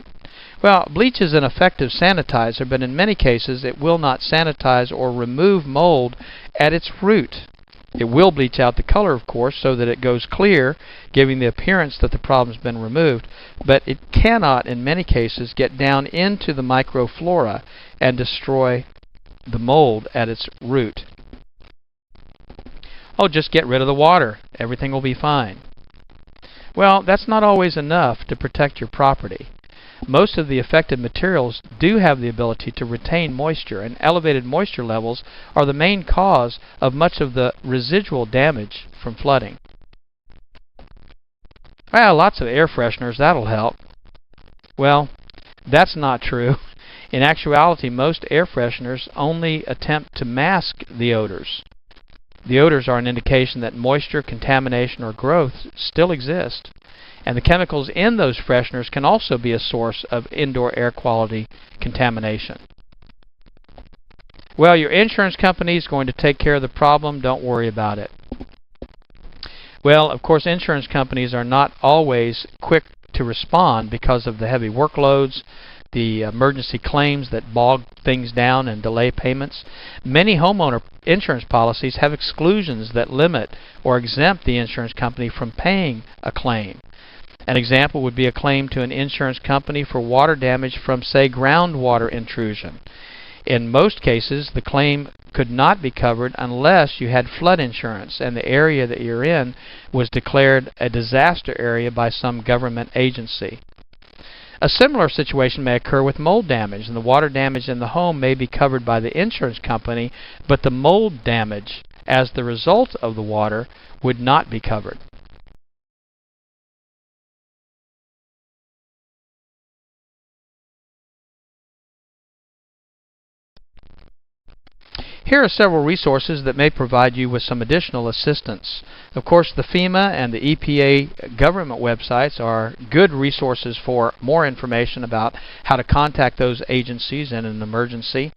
Well, bleach is an effective sanitizer, but in many cases it will not sanitize or remove mold at its root. It will bleach out the color, of course, so that it goes clear, giving the appearance that the problem's been removed, but it cannot, in many cases, get down into the microflora and destroy the mold at its root. Oh, just get rid of the water. Everything will be fine. Well, that's not always enough to protect your property. Most of the affected materials do have the ability to retain moisture, and elevated moisture levels are the main cause of much of the residual damage from flooding. Well, lots of air fresheners, that'll help. Well, that's not true. In actuality, most air fresheners only attempt to mask the odors. The odors are an indication that moisture, contamination, or growth still exist. And the chemicals in those fresheners can also be a source of indoor air quality contamination. Well, your insurance company is going to take care of the problem. Don't worry about it. Well, of course, insurance companies are not always quick to respond because of the heavy workloads, the emergency claims that bog things down and delay payments. Many homeowner insurance policies have exclusions that limit or exempt the insurance company from paying a claim. An example would be a claim to an insurance company for water damage from, say, groundwater intrusion. In most cases, the claim could not be covered unless you had flood insurance and the area that you're in was declared a disaster area by some government agency. A similar situation may occur with mold damage, and the water damage in the home may be covered by the insurance company, but the mold damage as the result of the water would not be covered. Here are several resources that may provide you with some additional assistance. Of course, the FEMA and the EPA government websites are good resources for more information about how to contact those agencies in an emergency.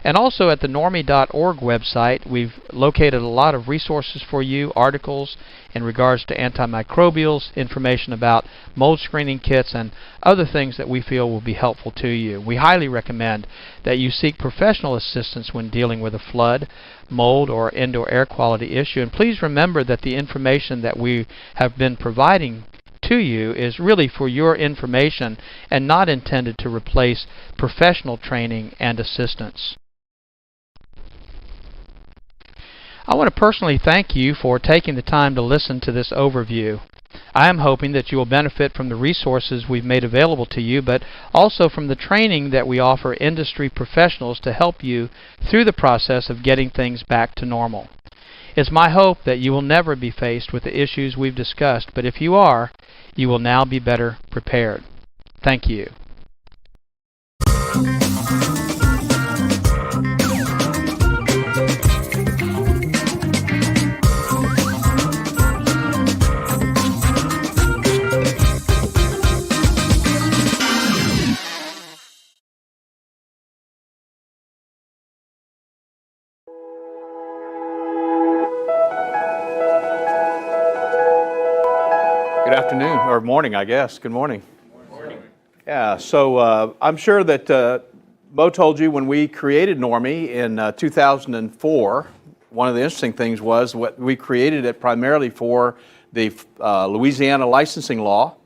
And also at the normie.org website, we've located a lot of resources for you, articles in regards to antimicrobials, information about mold screening kits, and other things that we feel will be helpful to you. We highly recommend that you seek professional assistance when dealing with a flood, mold, or indoor air quality issue. And please remember that the information that we have been providing to you is really for your information and not intended to replace professional training and assistance. I want to personally thank you for taking the time to listen to this overview. I am hoping that you will benefit from the resources we've made available to you, but also from the training that we offer industry professionals to help you through the process of getting things back to normal. It's my hope that you will never be faced with the issues we've discussed, but if you are, you will now be better prepared. Thank you.
Good afternoon, or morning, I guess. Good morning. Good morning. Yeah, so I'm sure that Mo told you when we created Normie in 2004, one of the interesting things was what we created it primarily for the Louisiana licensing law.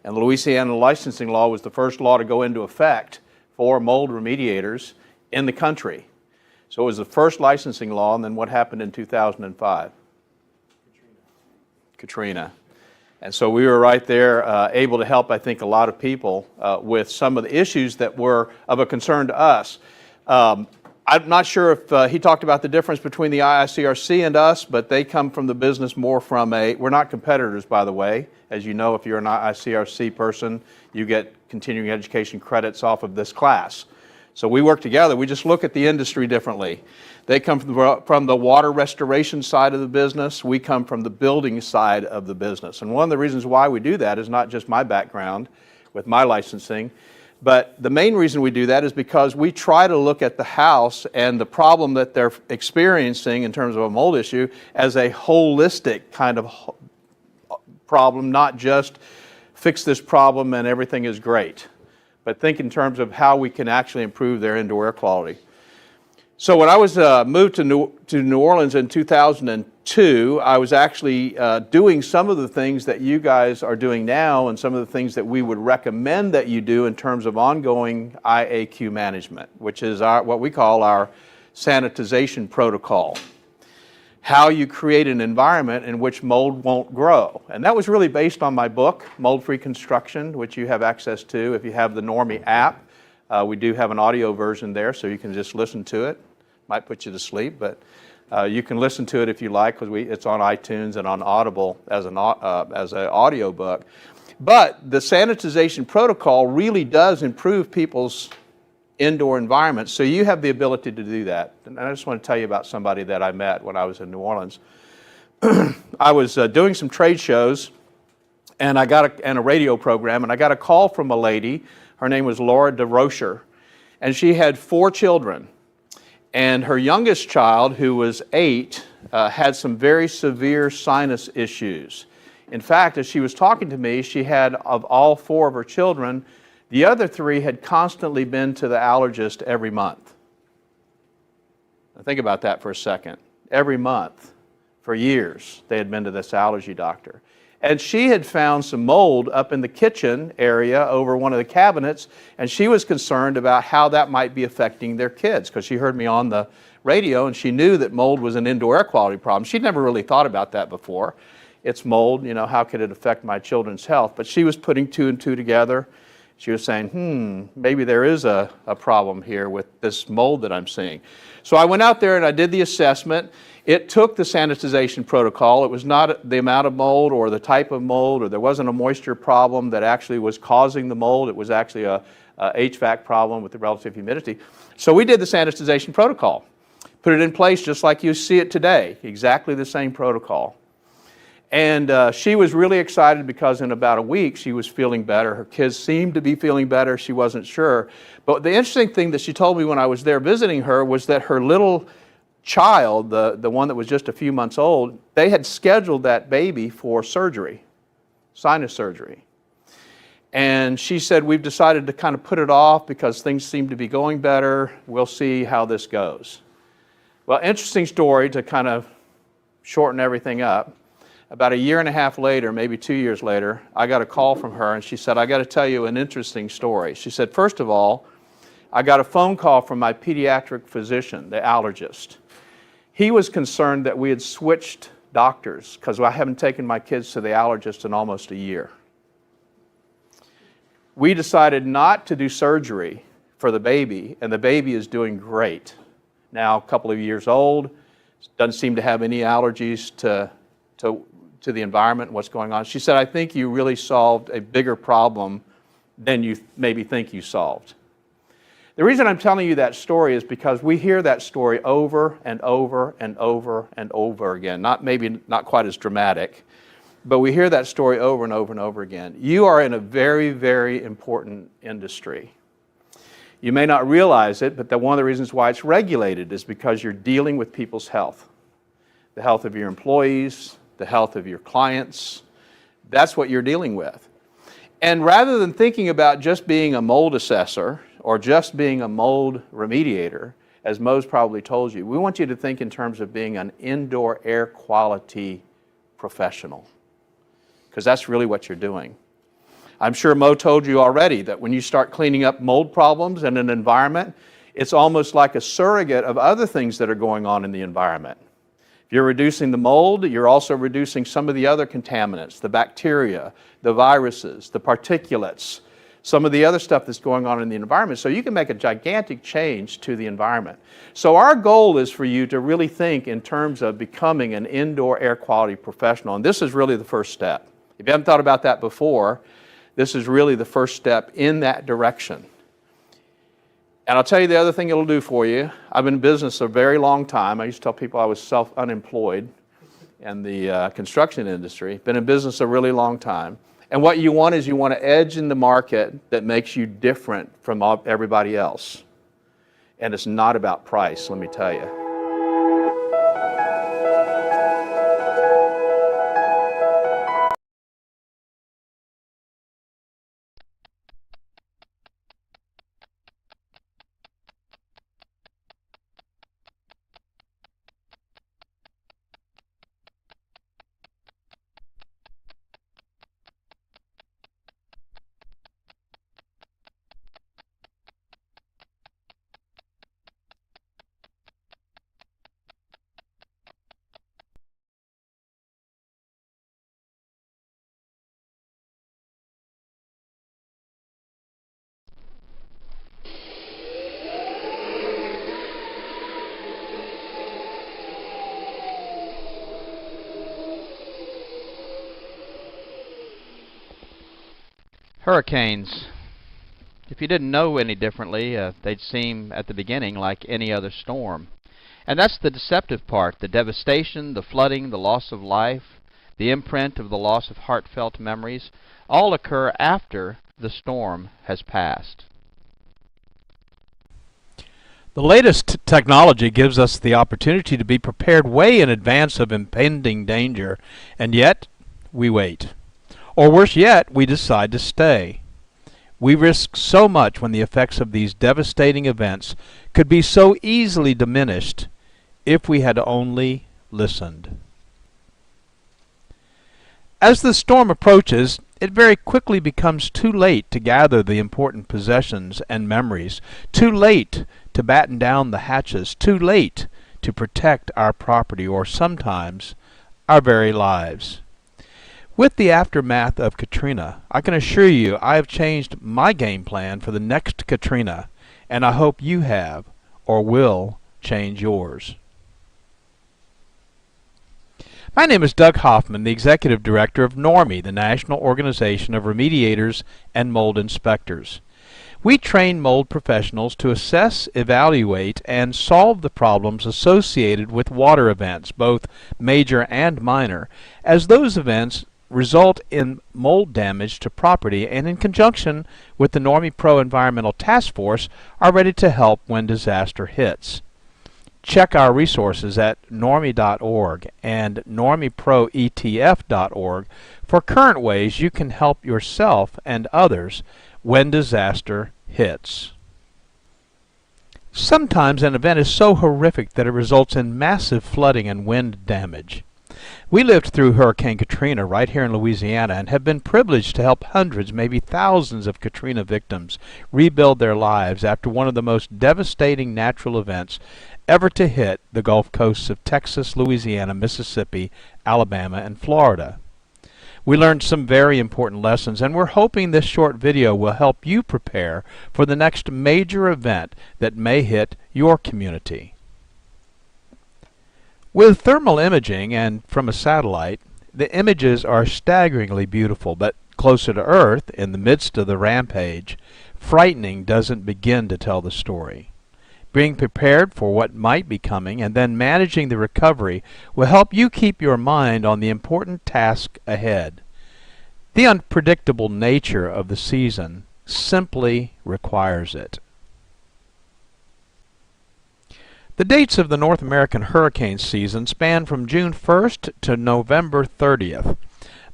And the Louisiana licensing law was the first law to go into effect for mold remediators in the country. So it was the first licensing law, and then what happened in 2005? Katrina. And so we were right there able to help, I think, a lot of people with some of the issues that were of a concern to us. I'm not sure if he talked about the difference between the IICRC and us, but they come from the business more from we're not competitors, by the way. As you know, if you're an IICRC person, you get continuing education credits off of this class. So we work together. We just look at the industry differently. They come from the water restoration side of the business. We come from the building side of the business. And one of the reasons why we do that is not just my background with my licensing, but the main reason we do that is because we try to look at the house and the problem that they're experiencing in terms of a mold issue as a holistic kind of problem, not just fix this problem and everything is great, but think in terms of how we can actually improve their indoor air quality. So when I was moved to New Orleans in 2002, I was actually doing some of the things that you guys are doing now and some of the things that we would recommend that you do in terms of ongoing IAQ management, which is what we call our sanitization protocol. How you create an environment in which mold won't grow. And that was really based on my book, Mold-Free Construction, which you have access to if you have the Normie app. We do have an audio version there, so you can just listen to it. Might put you to sleep, but you can listen to it if you like, because it's on iTunes and on Audible as an audio book. But the sanitization protocol really does improve people's indoor environments, so you have the ability to do that. And I just want to tell you about somebody that I met when I was in New Orleans. I was doing some trade shows, and a radio program, and I got a call from a lady. Her name was Laura DeRocher, and she had 4 children. And her youngest child, who was 8, had some very severe sinus issues. In fact, as she was talking to me, she had, of all 4 of her children, the other 3 had constantly been to the allergist every month. Now think about that for a second. Every month, for years, they had been to this allergy doctor. And she had found some mold up in the kitchen area over one of the cabinets, and she was concerned about how that might be affecting their kids, because she heard me on the radio and she knew that mold was an indoor air quality problem. She'd never really thought about that before. It's mold, how could it affect my children's health? But she was putting 2 and 2 together. She was saying, maybe there is a problem here with this mold that I'm seeing. So I went out there and I did the assessment. It took the sanitization protocol. It was not the amount of mold or the type of mold, or there wasn't a moisture problem that actually was causing the mold. It was actually a HVAC problem with the relative humidity. So we did the sanitization protocol. Put it in place just like you see it today, exactly the same protocol. And she was really excited because in about a week she was feeling better. Her kids seemed to be feeling better. She wasn't sure. But the interesting thing that she told me when I was there visiting her was that her little child, the one that was just a few months old, they had scheduled that baby for surgery, sinus surgery. And she said, we've decided to kind of put it off because things seem to be going better. We'll see how this goes. Well, interesting story to kind of shorten everything up. About a year and a half later, maybe 2 years later, I got a call from her and she said, I got to tell you an interesting story. She said, first of all, I got a phone call from my pediatric physician, the allergist. He was concerned that we had switched doctors because I haven't taken my kids to the allergist in almost a year. We decided not to do surgery for the baby, and the baby is doing great. Now, a couple of years old, doesn't seem to have any allergies to the environment and what's going on. She said, I think you really solved a bigger problem than you maybe think you solved. The reason I'm telling you that story is because we hear that story over and over and over and over again. Maybe not quite as dramatic, but we hear that story over and over and over again. You are in a very, very important industry. You may not realize it, but one of the reasons why it's regulated is because you're dealing with people's health. The health of your employees, the health of your clients. That's what you're dealing with. And rather than thinking about just being a mold assessor or just being a mold remediator, as Mo's probably told you, we want you to think in terms of being an indoor air quality professional, because that's really what you're doing. I'm sure Mo told you already that when you start cleaning up mold problems in an environment, it's almost like a surrogate of other things that are going on in the environment. If you're reducing the mold, you're also reducing some of the other contaminants, the bacteria, the viruses, the particulates, some of the other stuff that's going on in the environment. So you can make a gigantic change to the environment. So our goal is for you to really think in terms of becoming an indoor air quality professional. And this is really the first step. If you haven't thought about that before, this is really the first step in that direction. And I'll tell you the other thing it'll do for you. I've been in business a very long time. I used to tell people I was unemployed in the construction industry. Been in business a really long time. And what you want is you want an edge in the market that makes you different from everybody else. And it's not about price, let me tell you.
Hurricanes. If you didn't know any differently, they'd seem at the beginning like any other storm. And that's the deceptive part, the devastation, the flooding, the loss of life, the imprint of the loss of heartfelt memories, all occur after the storm has passed.
The latest technology gives us the opportunity to be prepared way in advance of impending danger, and yet we wait. Or worse yet, we decide to stay. We risk so much when the effects of these devastating events could be so easily diminished if we had only listened. As the storm approaches, it very quickly becomes too late to gather the important possessions and memories, too late to batten down the hatches, too late to protect our property or sometimes our very lives. With the aftermath of Katrina, I can assure you I have changed my game plan for the next Katrina, and I hope you have or will change yours. My name is Doug Hoffman, the Executive Director of NORMI, the National Organization of Remediators and Mold Inspectors.
We train mold professionals to assess, evaluate, and solve the problems associated with water events, both major and minor, as those events result in mold damage to property, and in conjunction with the Normie Pro Environmental Task Force are ready to help when disaster hits. Check our resources at normie.org and normieproetf.org for current ways you can help yourself and others when disaster hits. Sometimes an event is so horrific that it results in massive flooding and wind damage. We lived through Hurricane Katrina right here in Louisiana and have been privileged to help hundreds, maybe thousands of Katrina victims rebuild their lives after one of the most devastating natural events ever to hit the Gulf coasts of Texas, Louisiana, Mississippi, Alabama, and Florida. We learned some very important lessons, and we're hoping this short video will help you prepare for the next major event that may hit your community. With thermal imaging and from a satellite, the images are staggeringly beautiful, but closer to Earth, in the midst of the rampage, frightening doesn't begin to tell the story. Being prepared for what might be coming and then managing the recovery will help you keep your mind on the important task ahead. The unpredictable nature of the season simply requires it. The dates of the North American hurricane season span from June 1st to November 30th.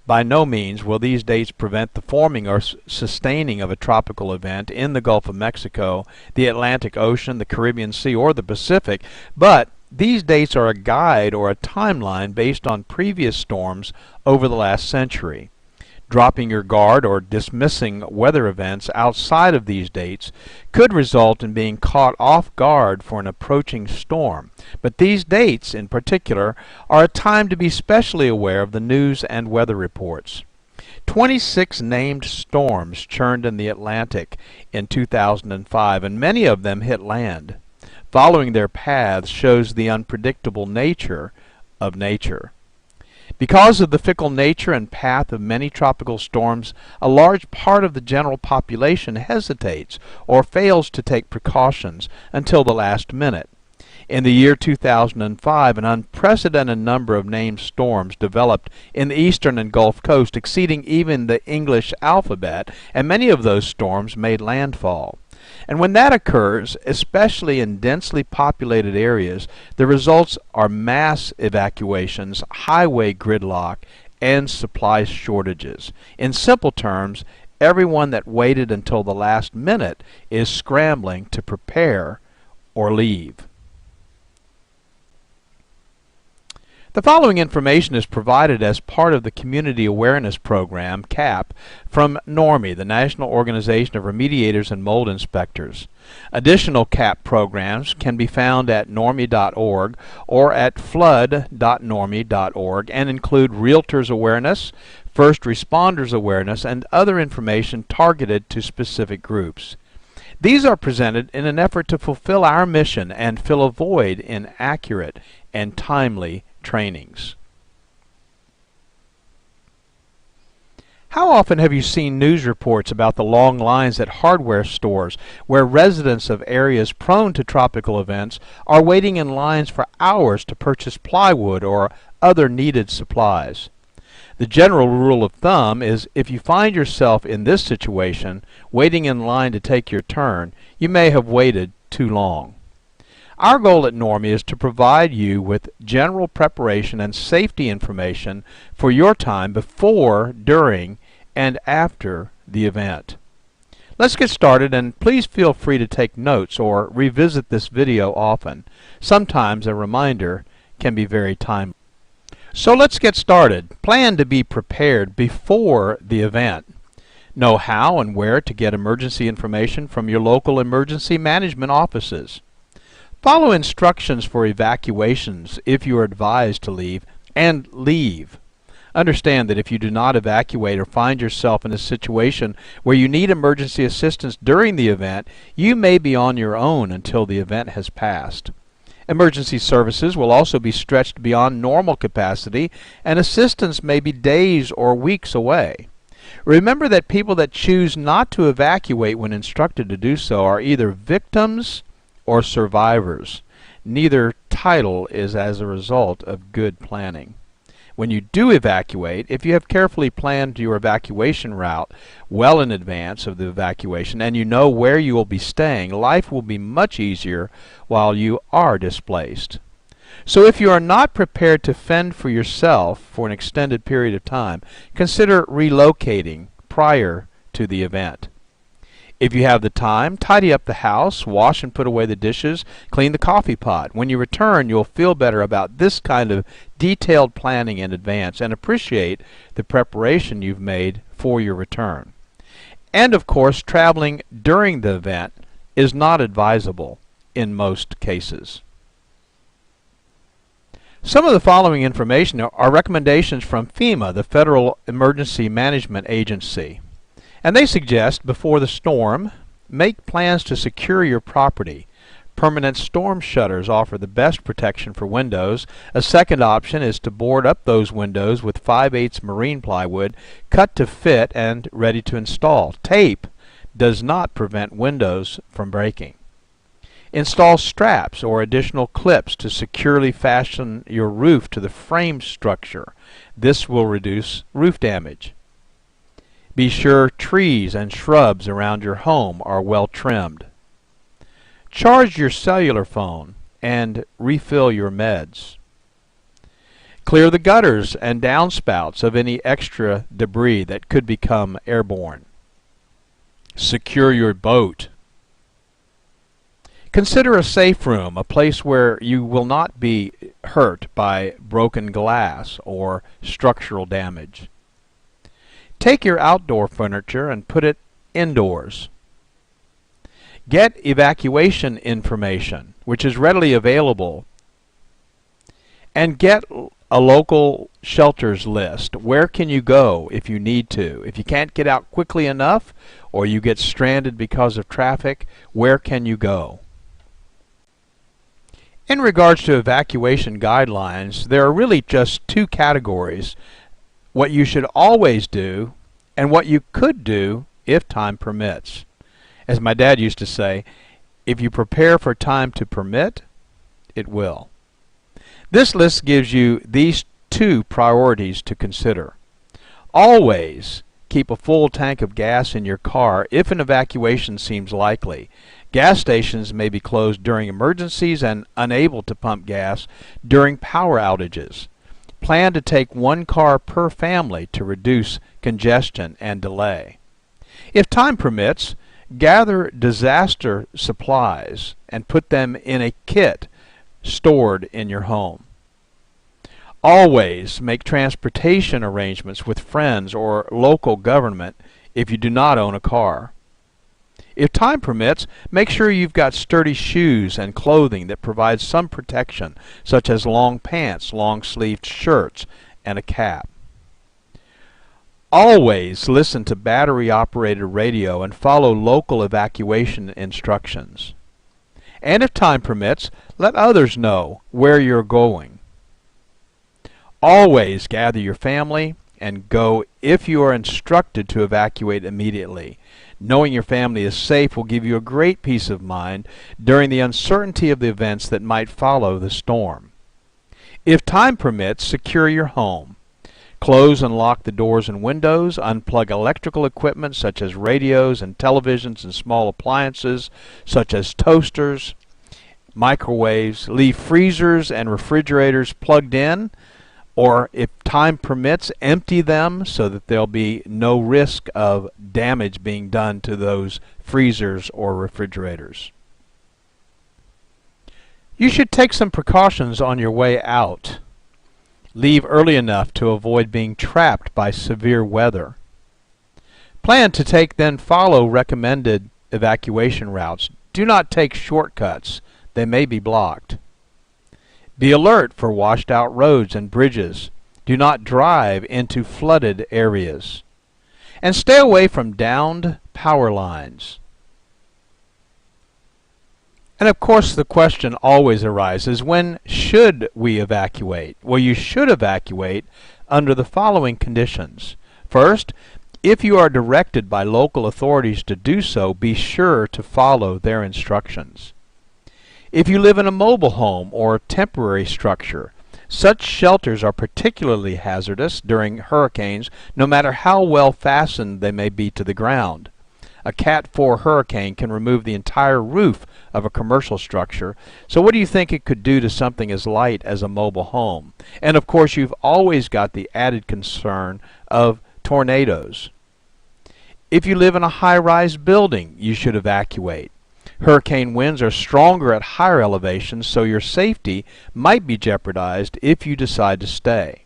By no means will these dates prevent the forming or sustaining of a tropical event in the Gulf of Mexico, the Atlantic Ocean, the Caribbean Sea, or the Pacific, but these dates are a guide or a timeline based on previous storms over the last century. Dropping your guard or dismissing weather events outside of these dates could result in being caught off guard for an approaching storm. But these dates, in particular, are a time to be specially aware of the news and weather reports. 26 named storms churned in the Atlantic in 2005, and many of them hit land. Following their paths shows the unpredictable nature of nature. Because of the fickle nature and path of many tropical storms, a large part of the general population hesitates or fails to take precautions until the last minute. In the year 2005, an unprecedented number of named storms developed in the eastern and Gulf Coast, exceeding even the English alphabet, and many of those storms made landfall. And when that occurs, especially in densely populated areas, the results are mass evacuations, highway gridlock, and supply shortages. In simple terms, everyone that waited until the last minute is scrambling to prepare or leave. The following information is provided as part of the Community Awareness Program, CAP, from Normie, the National Organization of Remediators and Mold Inspectors. Additional CAP programs can be found at normie.org or at flood.normie.org and include realtors awareness, first responders awareness, and other information targeted to specific groups. These are presented in an effort to fulfill our mission and fill a void in accurate and timely trainings. How often have you seen news reports about the long lines at hardware stores where residents of areas prone to tropical events are waiting in lines for hours to purchase plywood or other needed supplies? The general rule of thumb is if you find yourself in this situation, waiting in line to take your turn, you may have waited too long. Our goal at Normie is to provide you with general preparation and safety information for your time before, during, and after the event. Let's get started, and please feel free to take notes or revisit this video often. Sometimes a reminder can be very timely. So let's get started. Plan to be prepared before the event. Know how and where to get emergency information from your local emergency management offices. Follow instructions for evacuations if you are advised to leave, and leave. Understand that if you do not evacuate or find yourself in a situation where you need emergency assistance during the event, you may be on your own until the event has passed. Emergency services will also be stretched beyond normal capacity, and assistance may be days or weeks away.
Remember that people that choose not to evacuate when instructed to do so are either victims or survivors. Neither title is as a result of good planning. When you do evacuate, if you have carefully planned your evacuation route well in advance of the evacuation and you know where you will be staying, life will be much easier while you are displaced. So if you are not prepared to fend for yourself for an extended period of time, consider relocating prior to the event. If you have the time, tidy up the house, wash and put away the dishes, clean the coffee pot. When you return, you'll feel better about this kind of detailed planning in advance and appreciate the preparation you've made for your return. And of course, traveling during the event is not advisable in most cases. Some of the following information are recommendations from FEMA, the Federal Emergency Management Agency. And they suggest, before the storm, make plans to secure your property. Permanent storm shutters offer the best protection for windows. A second option is to board up those windows with 5/8 marine plywood, cut to fit and ready to install. Tape does not prevent windows from breaking. Install straps or additional clips to securely fasten your roof to the frame structure. This will reduce roof damage. Be sure trees and shrubs around your home are well trimmed. Charge your cellular phone and refill your meds. Clear the gutters and downspouts of any extra debris that could become airborne. Secure your boat. Consider a safe room, a place where you will not be hurt by broken glass or structural damage. Take your outdoor furniture and put it indoors. Get evacuation information, which is readily available, and get a local shelters list. Where can you go if you need to? If you can't get out quickly enough or you get stranded because of traffic, where can you go? In regards to evacuation guidelines, there are really just two categories: what you should always do and what you could do if time permits. As my dad used to say, if you prepare for time to permit, it will. This list gives you these two priorities to consider. Always keep a full tank of gas in your car if an evacuation seems likely. Gas stations may be closed during emergencies and unable to pump gas during power outages. Plan to take one car per family to reduce congestion and delay. If time permits, gather disaster supplies and put them in a kit stored in your home. Always make transportation arrangements with friends or local government if you do not own a car. If time permits, make sure you've got sturdy shoes and clothing that provide some protection, such as long pants, long-sleeved shirts, and a cap. Always listen to battery-operated radio and follow local evacuation instructions. And if time permits, let others know where you're going. Always gather your family and go if you are instructed to evacuate immediately. Knowing your family is safe will give you a great peace of mind during the uncertainty of the events that might follow the storm. If time permits, secure your home. Close and lock the doors and windows. Unplug electrical equipment such as radios and televisions and small appliances such as toasters, microwaves. Leave freezers and refrigerators plugged in, or if time permits, empty them so that there'll be no risk of damage being done to those freezers or refrigerators. You should take some precautions on your way out. Leave early enough to avoid being trapped by severe weather. Plan to then follow recommended evacuation routes. Do not take shortcuts. They may be blocked. Be alert for washed out roads and bridges. Do not drive into flooded areas. And stay away from downed power lines. And of course the question always arises, when should we evacuate? Well, you should evacuate under the following conditions. First, If you are directed by local authorities to do so, be sure to follow their instructions. If you live in a mobile home or temporary structure, such shelters are particularly hazardous during hurricanes, no matter how well fastened they may be to the ground. A Cat 4 hurricane can remove the entire roof of a commercial structure, so what do you think it could do to something as light as a mobile home? And of course, you've always got the added concern of tornadoes. If you live in a high-rise building, you should evacuate. Hurricane winds are stronger at higher elevations, so your safety might be jeopardized if you decide to stay.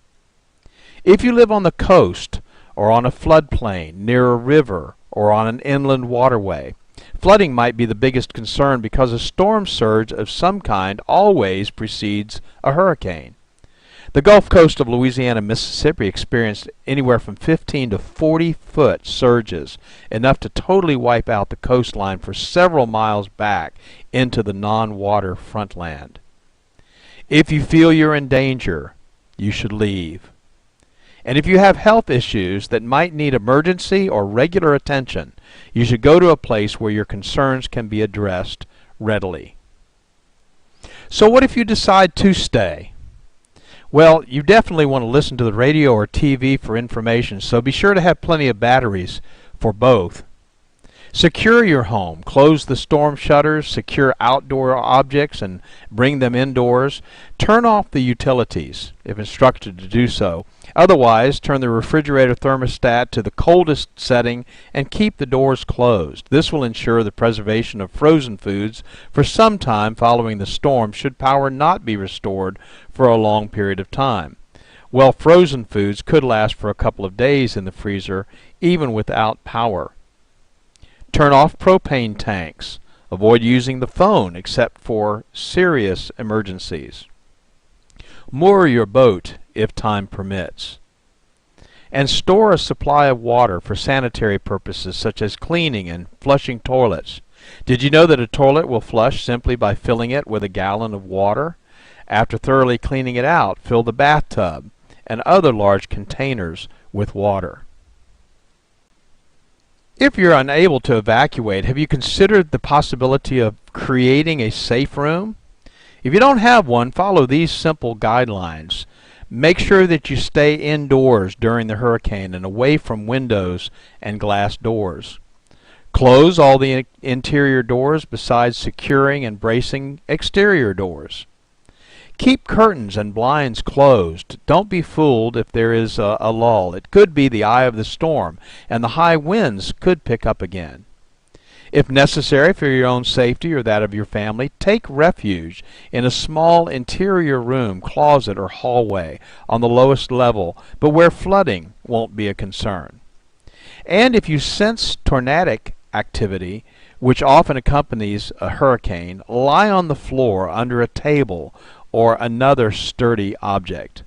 If you live on the coast or on a floodplain near a river or on an inland waterway, flooding might be the biggest concern because a storm surge of some kind always precedes a hurricane. The Gulf Coast of Louisiana and Mississippi experienced anywhere from 15 to 40-foot surges, enough to totally wipe out the coastline for several miles back into the non-water frontland. If you feel you're in danger, you should leave. And if you have health issues that might need emergency or regular attention, you should go to a place where your concerns can be addressed readily. So what if you decide to stay? Well, you definitely want to listen to the radio or TV for information, so be sure to have plenty of batteries for both. Secure your home. Close the storm shutters, secure outdoor objects, and bring them indoors. Turn off the utilities, if instructed to do so. Otherwise, turn the refrigerator thermostat to the coldest setting and keep the doors closed. This will ensure the preservation of frozen foods for some time following the storm should power not be restored for a long period of time. Well, frozen foods could last for a couple of days in the freezer, even without power. Turn off propane tanks. Avoid using the phone except for serious emergencies. Moor your boat if time permits. And store a supply of water for sanitary purposes such as cleaning and flushing toilets. Did you know that a toilet will flush simply by filling it with a gallon of water? After thoroughly cleaning it out, fill the bathtub and other large containers with water. If you're unable to evacuate, have you considered the possibility of creating a safe room? If you don't have one, follow these simple guidelines. Make sure that you stay indoors during the hurricane and away from windows and glass doors. Close all the interior doors besides securing and bracing exterior doors. Keep curtains and blinds closed. Don't be fooled if there is a lull. It could be the eye of the storm, and the high winds could pick up again. If necessary for your own safety or that of your family, take refuge in a small interior room, closet, or hallway on the lowest level, but where flooding won't be a concern. And if you sense tornadic activity, which often accompanies a hurricane, lie on the floor under a table or another sturdy object.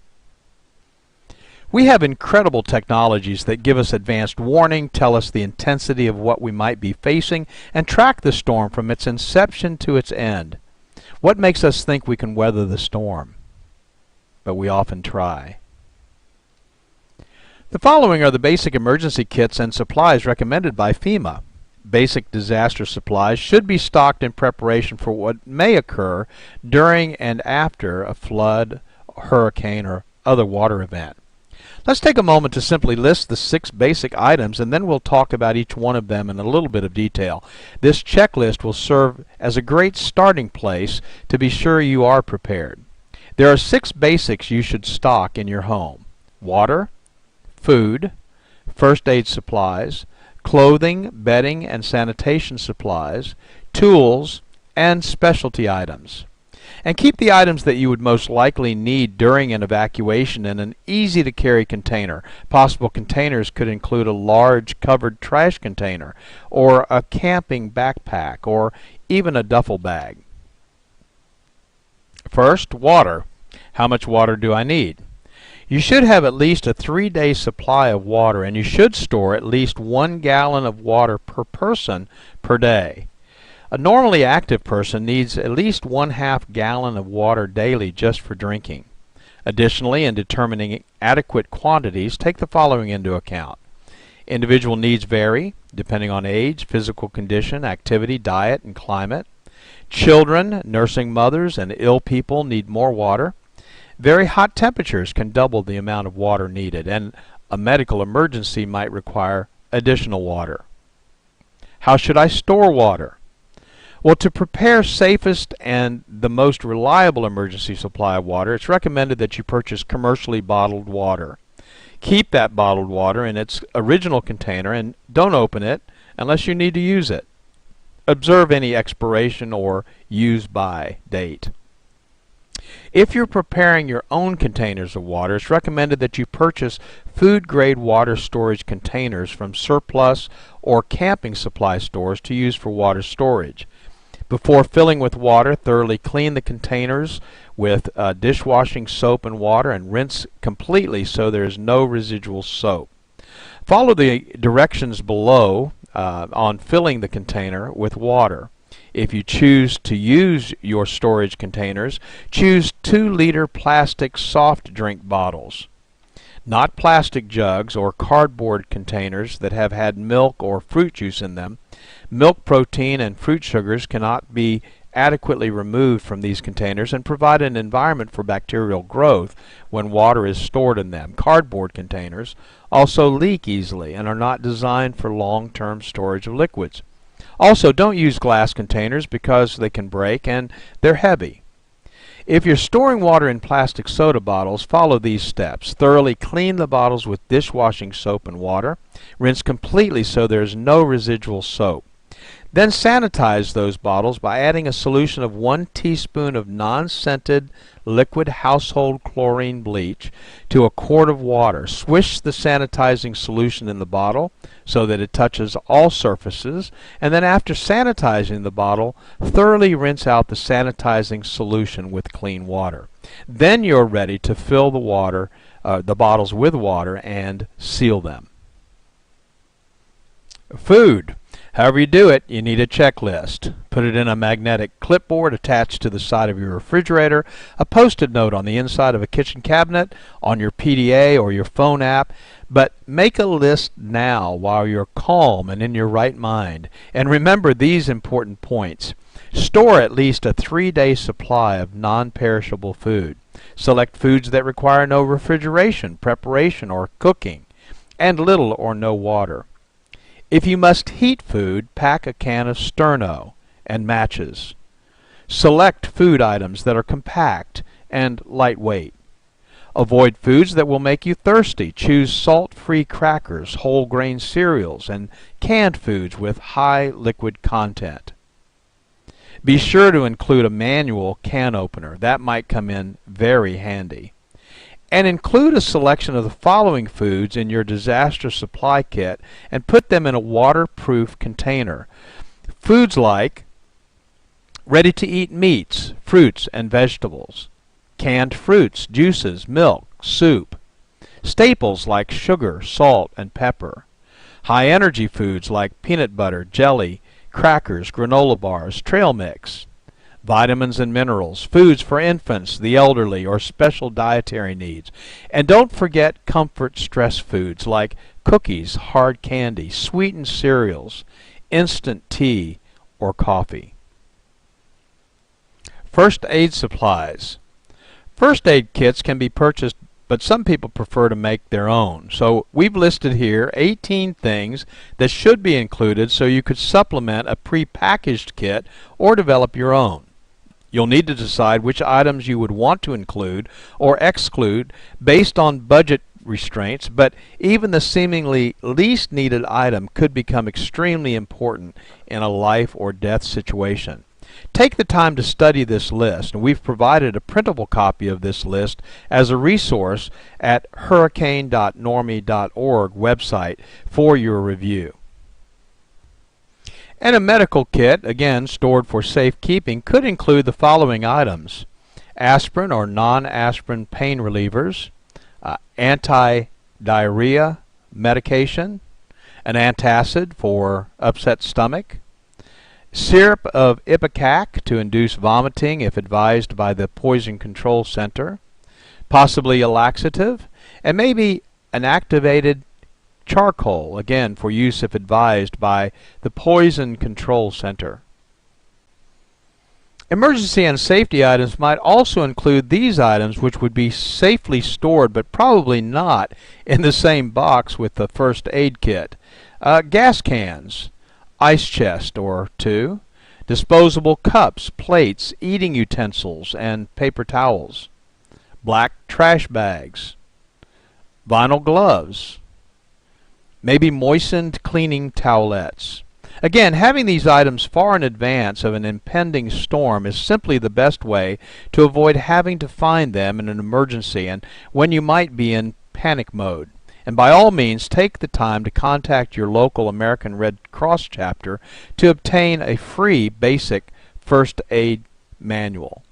We have incredible technologies that give us advanced warning, tell us the intensity of what we might be facing, and track the storm from its inception to its end. What makes us think we can weather the storm? But we often try. The following are the basic emergency kits and supplies recommended by FEMA. Basic disaster supplies should be stocked in preparation for what may occur during and after a flood, hurricane, or other water event. Let's take a moment to simply list the 6 basic items, and then we'll talk about each one of them in a little bit of detail. This checklist will serve as a great starting place to be sure you are prepared. There are 6 basics you should stock in your home: water, food, first aid supplies, clothing, bedding, and sanitation supplies, tools, and specialty items. And keep the items that you would most likely need during an evacuation in an easy-to-carry container. Possible containers could include a large covered trash container, or a camping backpack, or even a duffel bag. First, water. How much water do I need? You should have at least a 3-day supply of water, and you should store at least 1 gallon of water per person per day. A normally active person needs at least 1/2 gallon of water daily just for drinking. Additionally, in determining adequate quantities, take the following into account. Individual needs vary depending on age, physical condition, activity, diet, and climate. Children, nursing mothers, and ill people need more water. Very hot temperatures can double the amount of water needed, and a medical emergency might require additional water. How should I store water? Well, to prepare safest and the most reliable emergency supply of water, it's recommended that you purchase commercially bottled water. Keep that bottled water in its original container and don't open it unless you need to use it. Observe any expiration or use by date. If you're preparing your own containers of water, it's recommended that you purchase food-grade water storage containers from surplus or camping supply stores to use for water storage. Before filling with water, thoroughly clean the containers with dishwashing soap and water and rinse completely so there is no residual soap. Follow the directions below on filling the container with water. If you choose to use your storage containers, choose 2-liter plastic soft drink bottles, not plastic jugs or cardboard containers that have had milk or fruit juice in them. Milk protein and fruit sugars cannot be adequately removed from these containers and provide an environment for bacterial growth when water is stored in them. Cardboard containers also leak easily and are not designed for long-term storage of liquids. Also, don't use glass containers because they can break and they're heavy. If you're storing water in plastic soda bottles, follow these steps. Thoroughly clean the bottles with dishwashing soap and water. Rinse completely so there's no residual soap. Then sanitize those bottles by adding a solution of 1 teaspoon of non-scented liquid household chlorine bleach to a quart of water. Swish the sanitizing solution in the bottle so that it touches all surfaces, and then after sanitizing the bottle, thoroughly rinse out the sanitizing solution with clean water. Then you're ready to fill the bottles with water and seal them. Food. However you do it, you need a checklist. Put it in a magnetic clipboard attached to the side of your refrigerator, a post-it note on the inside of a kitchen cabinet, on your PDA or your phone app. But make a list now while you're calm and in your right mind. And remember these important points. Store at least a 3-day supply of non-perishable food. Select foods that require no refrigeration, preparation, or cooking, and little or no water. If you must heat food, pack a can of Sterno and matches. Select food items that are compact and lightweight. Avoid foods that will make you thirsty. Choose salt-free crackers, whole grain cereals, and canned foods with high liquid content. Be sure to include a manual can opener. That might come in very handy. And include a selection of the following foods in your disaster supply kit and put them in a waterproof container. Foods like ready-to-eat meats, fruits, and vegetables, canned fruits, juices, milk, soup, staples like sugar, salt, and pepper, high-energy foods like peanut butter, jelly, crackers, granola bars, trail mix, vitamins and minerals, foods for infants, the elderly, or special dietary needs. And don't forget comfort stress foods like cookies, hard candy, sweetened cereals, instant tea, or coffee. First aid supplies. First aid kits can be purchased, but some people prefer to make their own. So we've listed here 18 things that should be included so you could supplement a pre-packaged kit or develop your own. You'll need to decide which items you would want to include or exclude based on budget restraints, but even the seemingly least needed item could become extremely important in a life or death situation. Take the time to study this list, and we've provided a printable copy of this list as a resource at hurricane.normie.org website for your review. And a medical kit, again stored for safekeeping, could include the following items: aspirin or non-aspirin pain relievers, anti-diarrhea medication, an antacid for upset stomach, syrup of ipecac to induce vomiting if advised by the Poison Control Center, possibly a laxative, and maybe an activated
charcoal, again for use if advised by the Poison Control Center. Emergency and safety items might also include these items, which would be safely stored but probably not in the same box with the first aid kit. Gas cans, ice chest or two, disposable cups, plates, eating utensils, and paper towels, black trash bags, vinyl gloves, maybe moistened cleaning towelettes. Again, having these items far in advance of an impending storm is simply the best way to avoid having to find them in an emergency and when you might be in panic mode. And by all means, take the time to contact your local American Red Cross chapter to obtain a free basic first aid manual.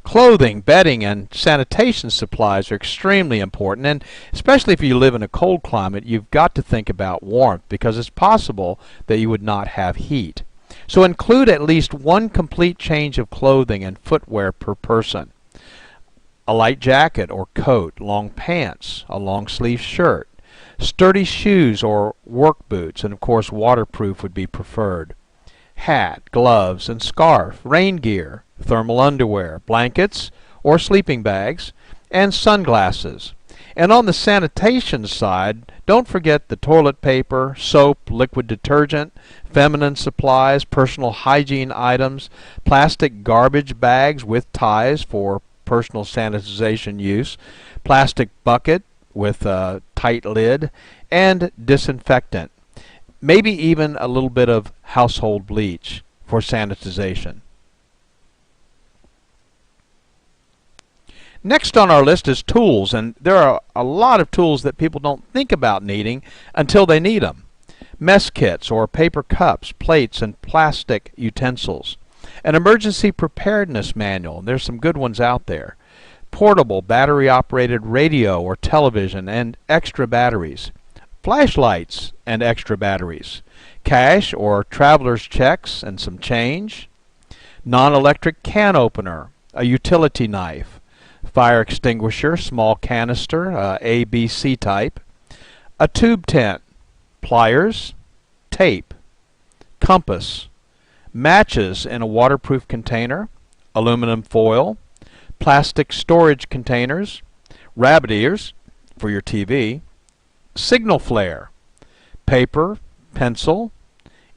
Clothing, bedding, and sanitation supplies are extremely important, and especially if you live in a cold climate, you've got to think about warmth because it's possible that you would not have heat. So include at least one complete change of clothing and footwear per person. A light jacket or coat, long pants, a long sleeve shirt, sturdy shoes or work boots, and of course waterproof would be preferred. Hat, gloves, and scarf, rain gear, thermal underwear, blankets or sleeping bags, and sunglasses. And on the sanitation side, don't forget the toilet paper, soap, liquid detergent, feminine supplies, personal hygiene items, plastic garbage bags with ties for personal sanitization use, plastic bucket with a tight lid, and disinfectant. Maybe even a little bit of household bleach for sanitization. Next on our list is tools, and there are a lot of tools that people don't think about needing until they need them. Mess kits or paper cups, plates, and plastic utensils. An emergency preparedness manual, and there's some good ones out there. Portable battery-operated radio or television and extra batteries. Flashlights and extra batteries. Cash or traveler's checks and some change. Non-electric can opener, a utility knife. Fire extinguisher, small canister, ABC type, a tube tent, pliers, tape, compass, matches in a waterproof container, aluminum foil, plastic storage containers, rabbit ears for your TV, signal flare, paper, pencil,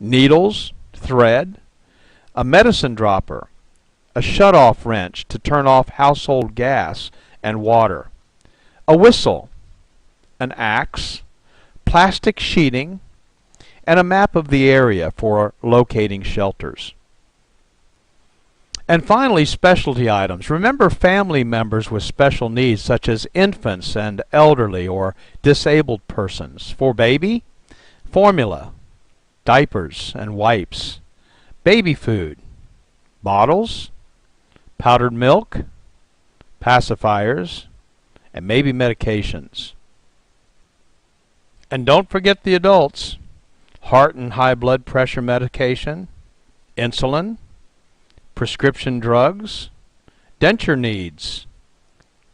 needles, thread, a medicine dropper, a shut-off wrench to turn off household gas and water, a whistle, an axe, plastic sheeting, and a map of the area for locating shelters. And finally, specialty items. Remember family members with special needs such as infants and elderly or disabled persons. For baby, formula, diapers and wipes, baby food, bottles, powdered milk, pacifiers, and maybe medications. And don't forget the adults. Heart and high blood pressure medication, insulin, prescription drugs, denture needs,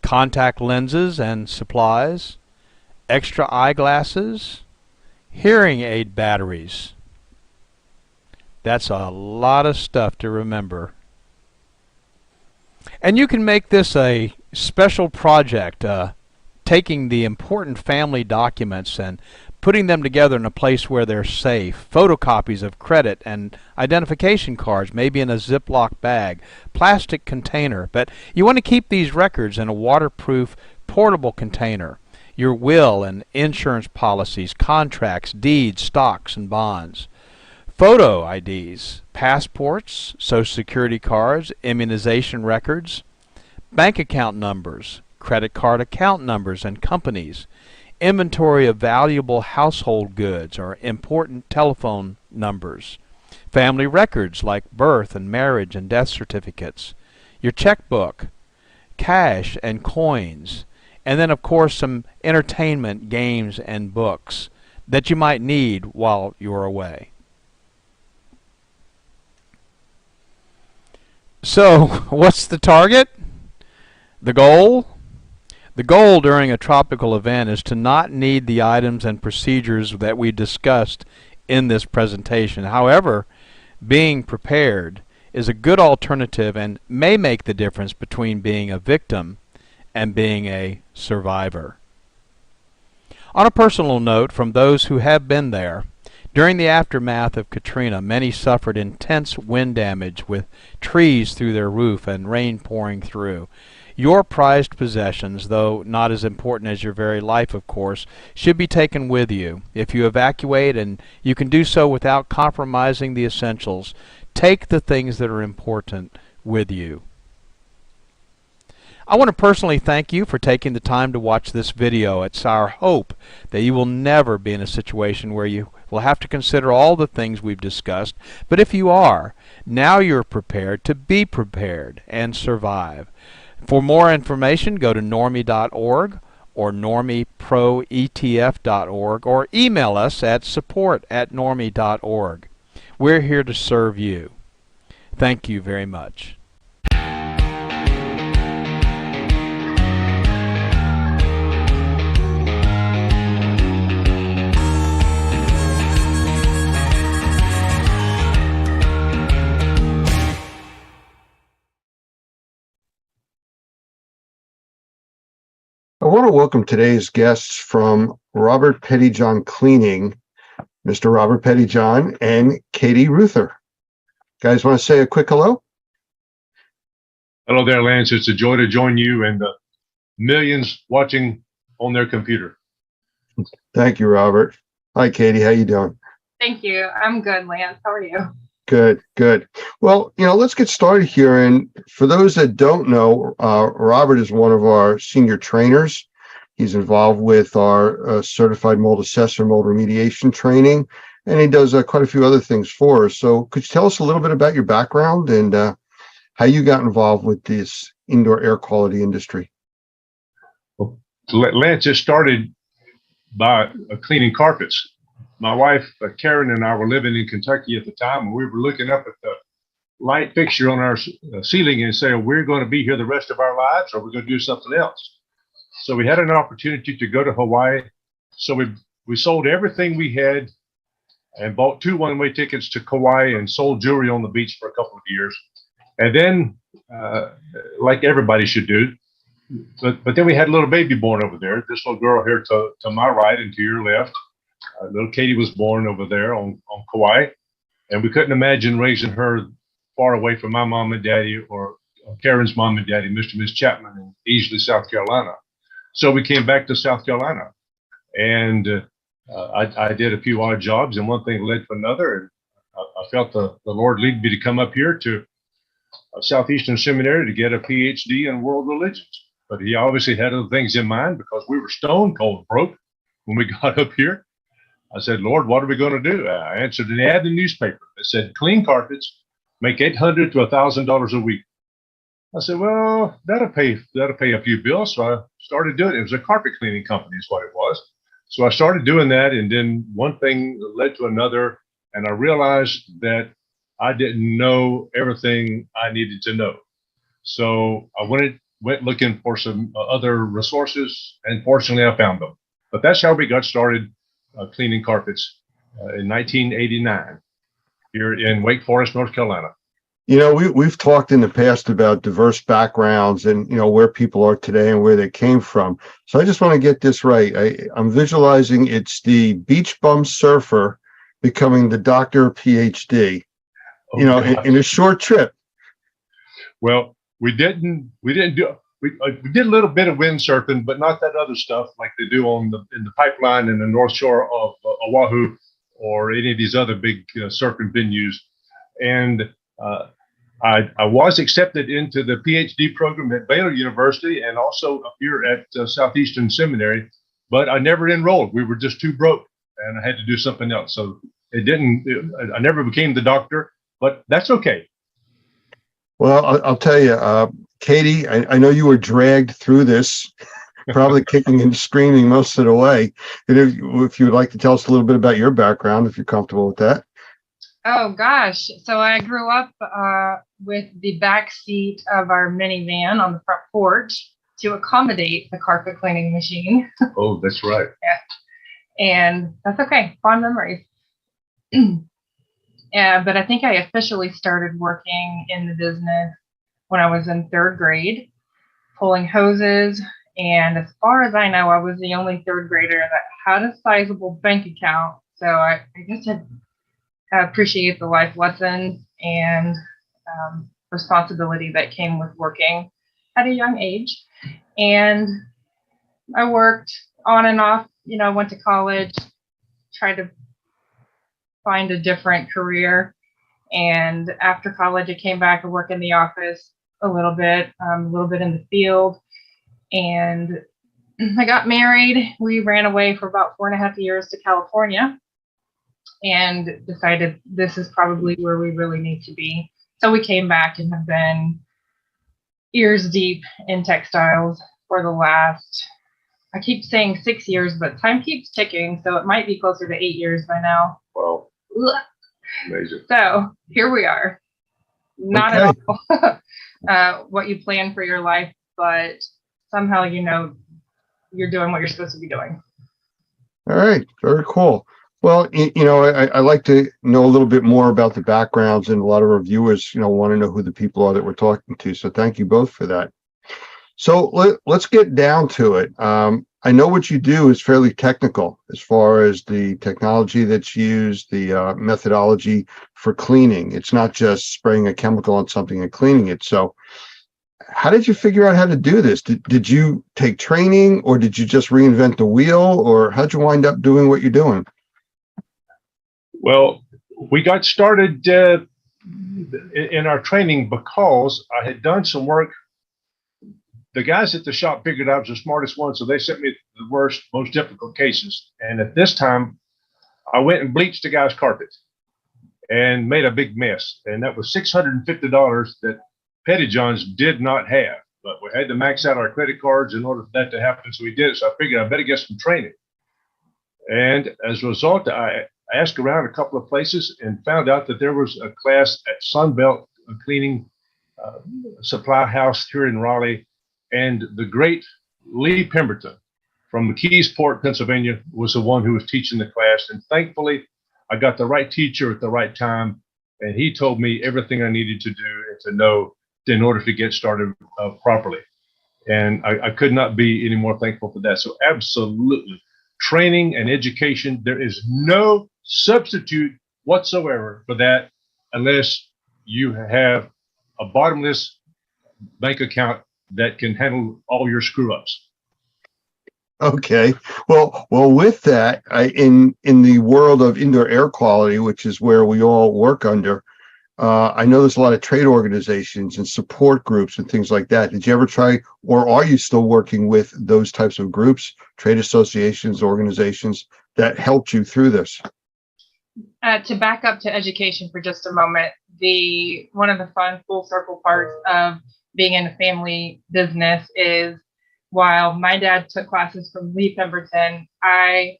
contact lenses and supplies, extra eyeglasses, hearing aid batteries. That's a lot of stuff to remember. And you can make this a special project, taking the important family documents and putting them together in a place where they're safe. Photocopies of credit and identification cards, maybe in a Ziploc bag, plastic container. But you want to keep these records in a waterproof, portable container. Your will and insurance policies, contracts, deeds, stocks, and bonds. Photo IDs, passports, Social Security cards, immunization records, bank account numbers, credit card account numbers and companies, inventory of valuable household goods or important telephone numbers, family records like birth and marriage and death certificates, your checkbook, cash and coins, and then of course some entertainment, games, and books that you might need while you're away. So, what's the target? The goal? The goal during a tropical event is to not need the items and procedures that we discussed in this presentation. However, being prepared is a good alternative and may make the difference between being a victim and being a survivor. On a personal note, from those who have been there, during the aftermath of Katrina, many suffered intense wind damage with trees through their roof and rain pouring through. Your prized possessions, though not as important as your very life, of course, should be taken with you. If you evacuate, and you can do so without compromising the essentials, take the things that are important with you. I want to personally thank you for taking the time to watch this video. It's our hope that you will never be in a situation where you will have to consider all the things we've discussed, but if you are, now you're prepared to be prepared and survive. For more information, go to normie.org or normieproetf.org or email us at support@normie.org. We're here to serve you. Thank you very much.
I want to welcome today's guests from Robert Pettyjohn Cleaning, Mr. Robert Pettyjohn and Katie Ruther. Guys, want to say a quick hello?
Hello there, Lance. It's a joy to join you and the millions watching on their computer.
Thank you, Robert. Hi, Katie. How you doing?
Thank you. I'm good, Lance. How are you?
Good, good. Well, let's get started here. And for those that don't know, Robert is one of our senior trainers. He's involved with our certified mold assessor, mold remediation training, and he does quite a few other things for us. So could you tell us a little bit about your background and how you got involved with this indoor air quality industry?
Well, Lance, it started by cleaning carpets. My wife, Karen, and I were living in Kentucky at the time, and we were looking up at the light fixture on our ceiling and saying, we're going to be here the rest of our lives, or we're going to do something else. So we had an opportunity to go to Hawaii. So we sold everything we had and bought 2 one-way tickets to Kauai and sold jewelry on the beach for a couple of years. And then, like everybody should do, but then we had a little baby born over there. This little girl here to my right and to your left. Little Katie was born over there on Kauai, and we couldn't imagine raising her far away from my mom and daddy or Karen's mom and daddy, Mr. and Miss Chapman in Easley, South Carolina. So we came back to South Carolina, and I did a few odd jobs, and one thing led to another, and I felt the Lord lead me to come up here to Southeastern Seminary to get a PhD in world religions. But he obviously had other things in mind because we were stone cold broke when we got up here. I said, Lord, what are we going to do? I answered an ad in the newspaper that said, clean carpets, make $800 to $1,000 a week. I said, well, that'll pay a few bills. So I started doing it. It was a carpet cleaning company is what it was. So I started doing that, and then one thing led to another, and I realized that I didn't know everything I needed to know. So I went looking for some other resources, and fortunately I found them. But that's how we got started cleaning carpets in 1989 here in Wake Forest, North Carolina.
We've talked in the past about diverse backgrounds and, where people are today and where they came from. So I just want to get this right. I'm visualizing it's the beach bum surfer becoming the doctor PhD, in a short trip.
Well, we did a little bit of windsurfing, but not that other stuff like they do in the pipeline in the North Shore of Oahu or any of these other big surfing venues. And I was accepted into the PhD program at Baylor University and also up here at Southeastern Seminary, but I never enrolled. We were just too broke, and I had to do something else. So I never became the doctor, but that's okay.
Well, I'll tell you, Katie, I know you were dragged through this, probably kicking and screaming most of the way. And if you would like to tell us a little bit about your background, if you're comfortable with that.
Oh, gosh. So I grew up with the back seat of our minivan on the front porch, to accommodate the carpet cleaning machine.
Oh, that's right.
Yeah. And that's okay. Fond memories. Yeah, but I think I officially started working in the business when I was in 3rd grade, pulling hoses. And as far as I know, I was the only 3rd grader that had a sizable bank account. So I guess I appreciate the life lessons and responsibility that came with working at a young age. And I worked on and off, I went to college, tried to find a different career. And after college, I came back and worked in the office a little bit in the field. And I got married. We ran away for about 4.5 years to California and decided this is probably where we really need to be. So we came back and have been ears deep in textiles for the last, I keep saying 6 years, but time keeps ticking. So it might be closer to 8 years by now.
Wow. Amazing.
So here we are. Not at all what you plan for your life, but somehow you're doing what you're supposed to be doing.
All right, very cool. Well, I like to know a little bit more about the backgrounds, and a lot of our viewers, want to know who the people are that we're talking to. So thank you both for that. So let's get down to it. I know what you do is fairly technical as far as the technology that's used, the methodology for cleaning. It's not just spraying a chemical on something and cleaning it. So how did you figure out how to do this? Did you take training, or did you just reinvent the wheel, or how'd you wind up doing what you're doing?
Well, we got started in our training because I had done some work. The guys at the shop figured I was the smartest one, so they sent me the worst, most difficult cases. And at this time, I went and bleached the guy's carpet and made a big mess. And that was $650 that Pettyjohn's did not have. But we had to max out our credit cards in order for that to happen. So we did it. So I figured I better get some training. And as a result, I asked around a couple of places and found out that there was a class at Sunbelt Cleaning Supply House here in Raleigh. And the great Lee Pemberton from McKeesport, Pennsylvania, was the one who was teaching the class. And thankfully, I got the right teacher at the right time. And he told me everything I needed to do and to know in order to get started properly. And I could not be any more thankful for that. So absolutely, training and education, there is no substitute whatsoever for that unless you have a bottomless bank account that can handle all your screw ups.
Okay. Well, with that, in the world of indoor air quality, which is where we all work under, I know there's a lot of trade organizations and support groups and things like that. Did you ever try, or are you still working with those types of groups, trade associations, organizations that helped you through this?
To back up to education for just a moment, one of the fun full circle parts of being in a family business is, while my dad took classes from Lee Pemberton, I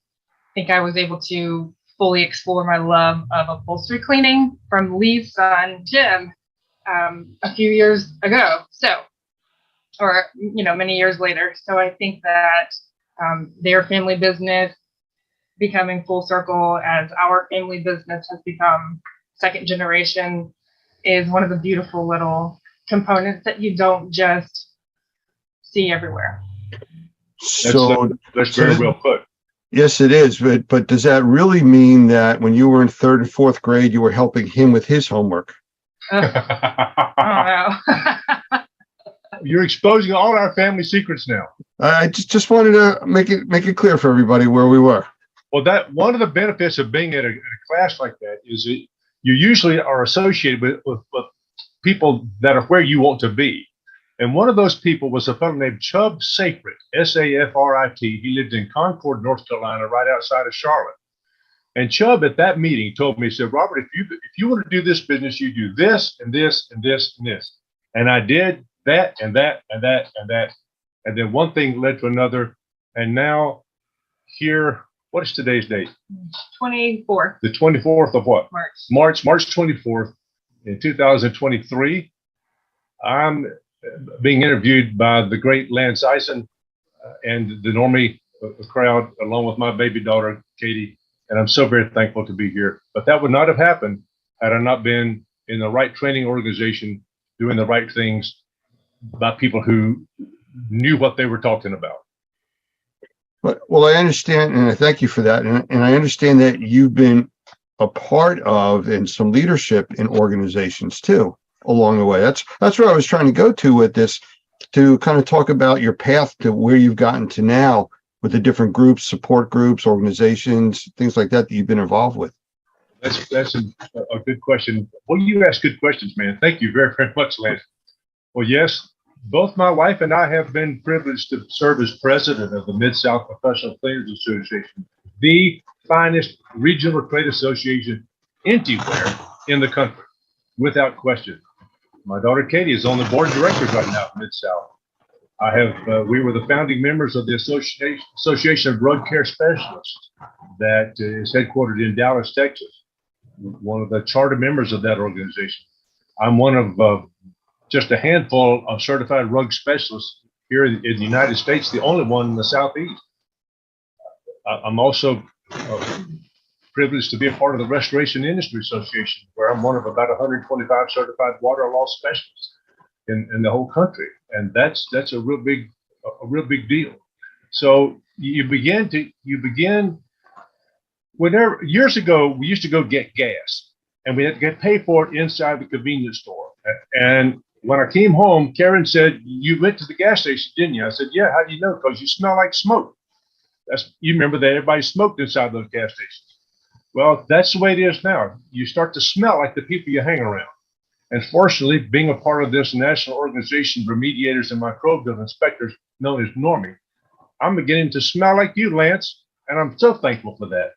think I was able to fully explore my love of upholstery cleaning from Lee's son, Jim, a few years ago. Or many years later. So I think that their family business becoming full circle as our family business has become second generation is one of the beautiful little components that you don't just see everywhere.
So
that's very well put.
Yes, it is. But does that really mean that when you were in 3rd and 4th grade, you were helping him with his homework?
Oh, no.
You're exposing all our family secrets now.
I just wanted to make it clear for everybody where we were.
Well, that one of the benefits of being at a class like that is that you usually are associated with people that are where you want to be. And one of those people was a fellow named Chubb Safrit, S-A-F-R-I-T. He lived in Concord, North Carolina, right outside of Charlotte. And Chubb at that meeting told me, he said, Robert, if you want to do this business, you do this and this and this and this. And I did that and that and that and that. And then one thing led to another. And now here, what is today's date?
24th.
The 24th of what?
March
24th in 2023. I'm being interviewed by the great Lance Eisen and the Normie crowd, along with my baby daughter, Katie. And I'm so very thankful to be here. But that would not have happened had I not been in the right training organization, doing the right things by people who knew what they were talking about.
Well, I understand, and I thank you for that. And I understand that you've been a part of and some leadership in organizations too along the way. That's where I was trying to go to with this, to kind of talk about your path to where you've gotten to now with the different groups, support groups, organizations, things like that you've been involved with.
That's a good question. Well, you ask good questions, man. Thank you very, very much, Lance. Well, yes, both my wife and I have been privileged to serve as president of the Mid-South Professional Cleaners Association, the finest regional trade association anywhere in the country, without question. My daughter Katie is on the board of directors right now at Mid-South. We were the founding members of the Association of Drug Care Specialists that is headquartered in Dallas, Texas. One of the charter members of that organization. I'm one of just a handful of certified drug specialists here in the United States, the only one in the Southeast. I'm also privileged to be a part of the Restoration Industry Association, where I'm one of about 125 certified water loss specialists in the whole country. And that's a real big deal. So you begin whenever, years ago, we used to go get gas and we had to get paid for it inside the convenience store. And when I came home, Karen said, "You went to the gas station, didn't you?" I said, "Yeah, how do you know?" "Because you smell like smoke." You remember that everybody smoked inside those gas stations. Well, that's the way it is now. You start to smell like the people you hang around. And fortunately, being a part of this national organization for remediators and microbial inspectors known as Normie, I'm beginning to smell like you, Lance, and I'm so thankful for that.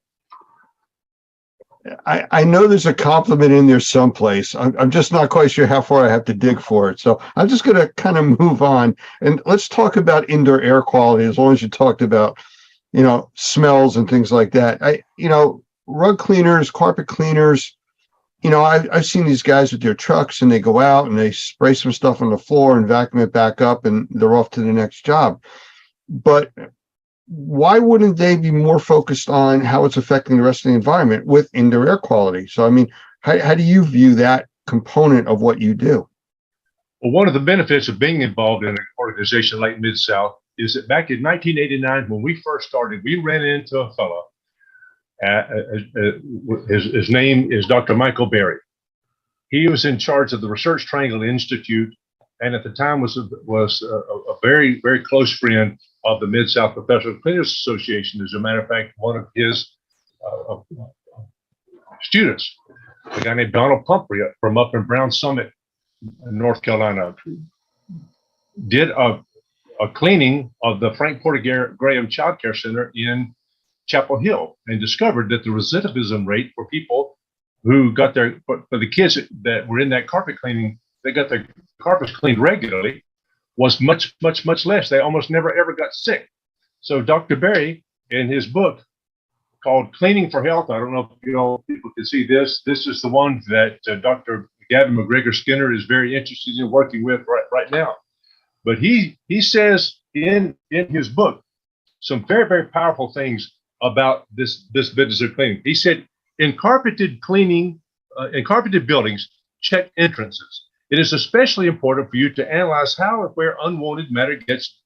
I know there's a compliment in there someplace. I'm just not quite sure how far I have to dig for it. So I'm just going to kind of move on, and let's talk about indoor air quality, as long as you talked about, smells and things like that. Rug cleaners, carpet cleaners, I've seen these guys with their trucks and they go out and they spray some stuff on the floor and vacuum it back up and they're off to the next job. But why wouldn't they be more focused on how it's affecting the rest of the environment with indoor air quality? So, I mean, how do you view that component of what you do?
Well, one of the benefits of being involved in an organization like Mid-South is that back in 1989, when we first started, we ran into a fellow. His name is Dr. Michael Berry. He was in charge of the Research Triangle Institute, and at the time was a very, very close friend of the Mid-South Professional Cleaners Association. As a matter of fact, one of his students, a guy named Donald Pumphrey from up in Brown Summit, North Carolina, did a cleaning of the Frank Porter Graham Child Care Center in Chapel Hill, and discovered that the recidivism rate for people who got for the kids that were in that carpet cleaning, they got their carpets cleaned regularly, was much, much, much less. They almost never ever got sick. So Dr. Berry, in his book called Cleaning for Health, I don't know if people can see this. This is the one that Dr. Gavin McGregor Skinner is very interested in working with right now. But he says in his book some very, very powerful things about this business of cleaning. He said, in carpeted buildings, check entrances. It is especially important for you to analyze how or where unwanted matter gets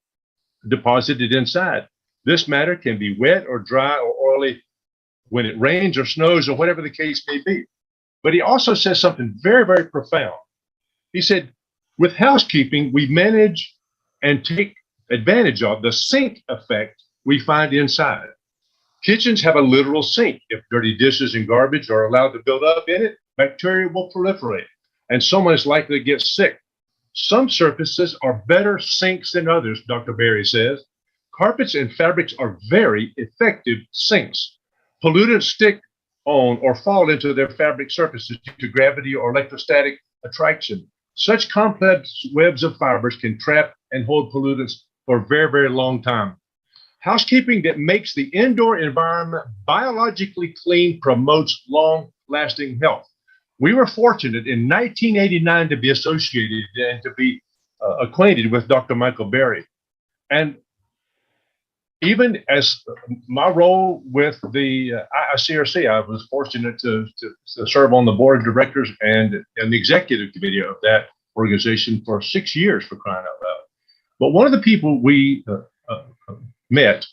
deposited inside. This matter can be wet or dry or oily when it rains or snows or whatever the case may be. But he also says something very, very profound. He said, with housekeeping, we manage and take advantage of the sink effect we find inside. Kitchens have a literal sink. If dirty dishes and garbage are allowed to build up in it, bacteria will proliferate, and someone is likely to get sick. Some surfaces are better sinks than others, Dr. Berry says. Carpets and fabrics are very effective sinks. Pollutants stick on or fall into their fabric surfaces due to gravity or electrostatic attraction. Such complex webs of fibers can trap and hold pollutants for a very, very long time. Housekeeping that makes the indoor environment biologically clean promotes long-lasting health. We were fortunate in 1989 to be associated and to be acquainted with Dr. Michael Berry. And even as my role with the ICRC, I was fortunate to serve on the board of directors and the executive committee of that organization for 6 years, for crying out loud. But one of the people we met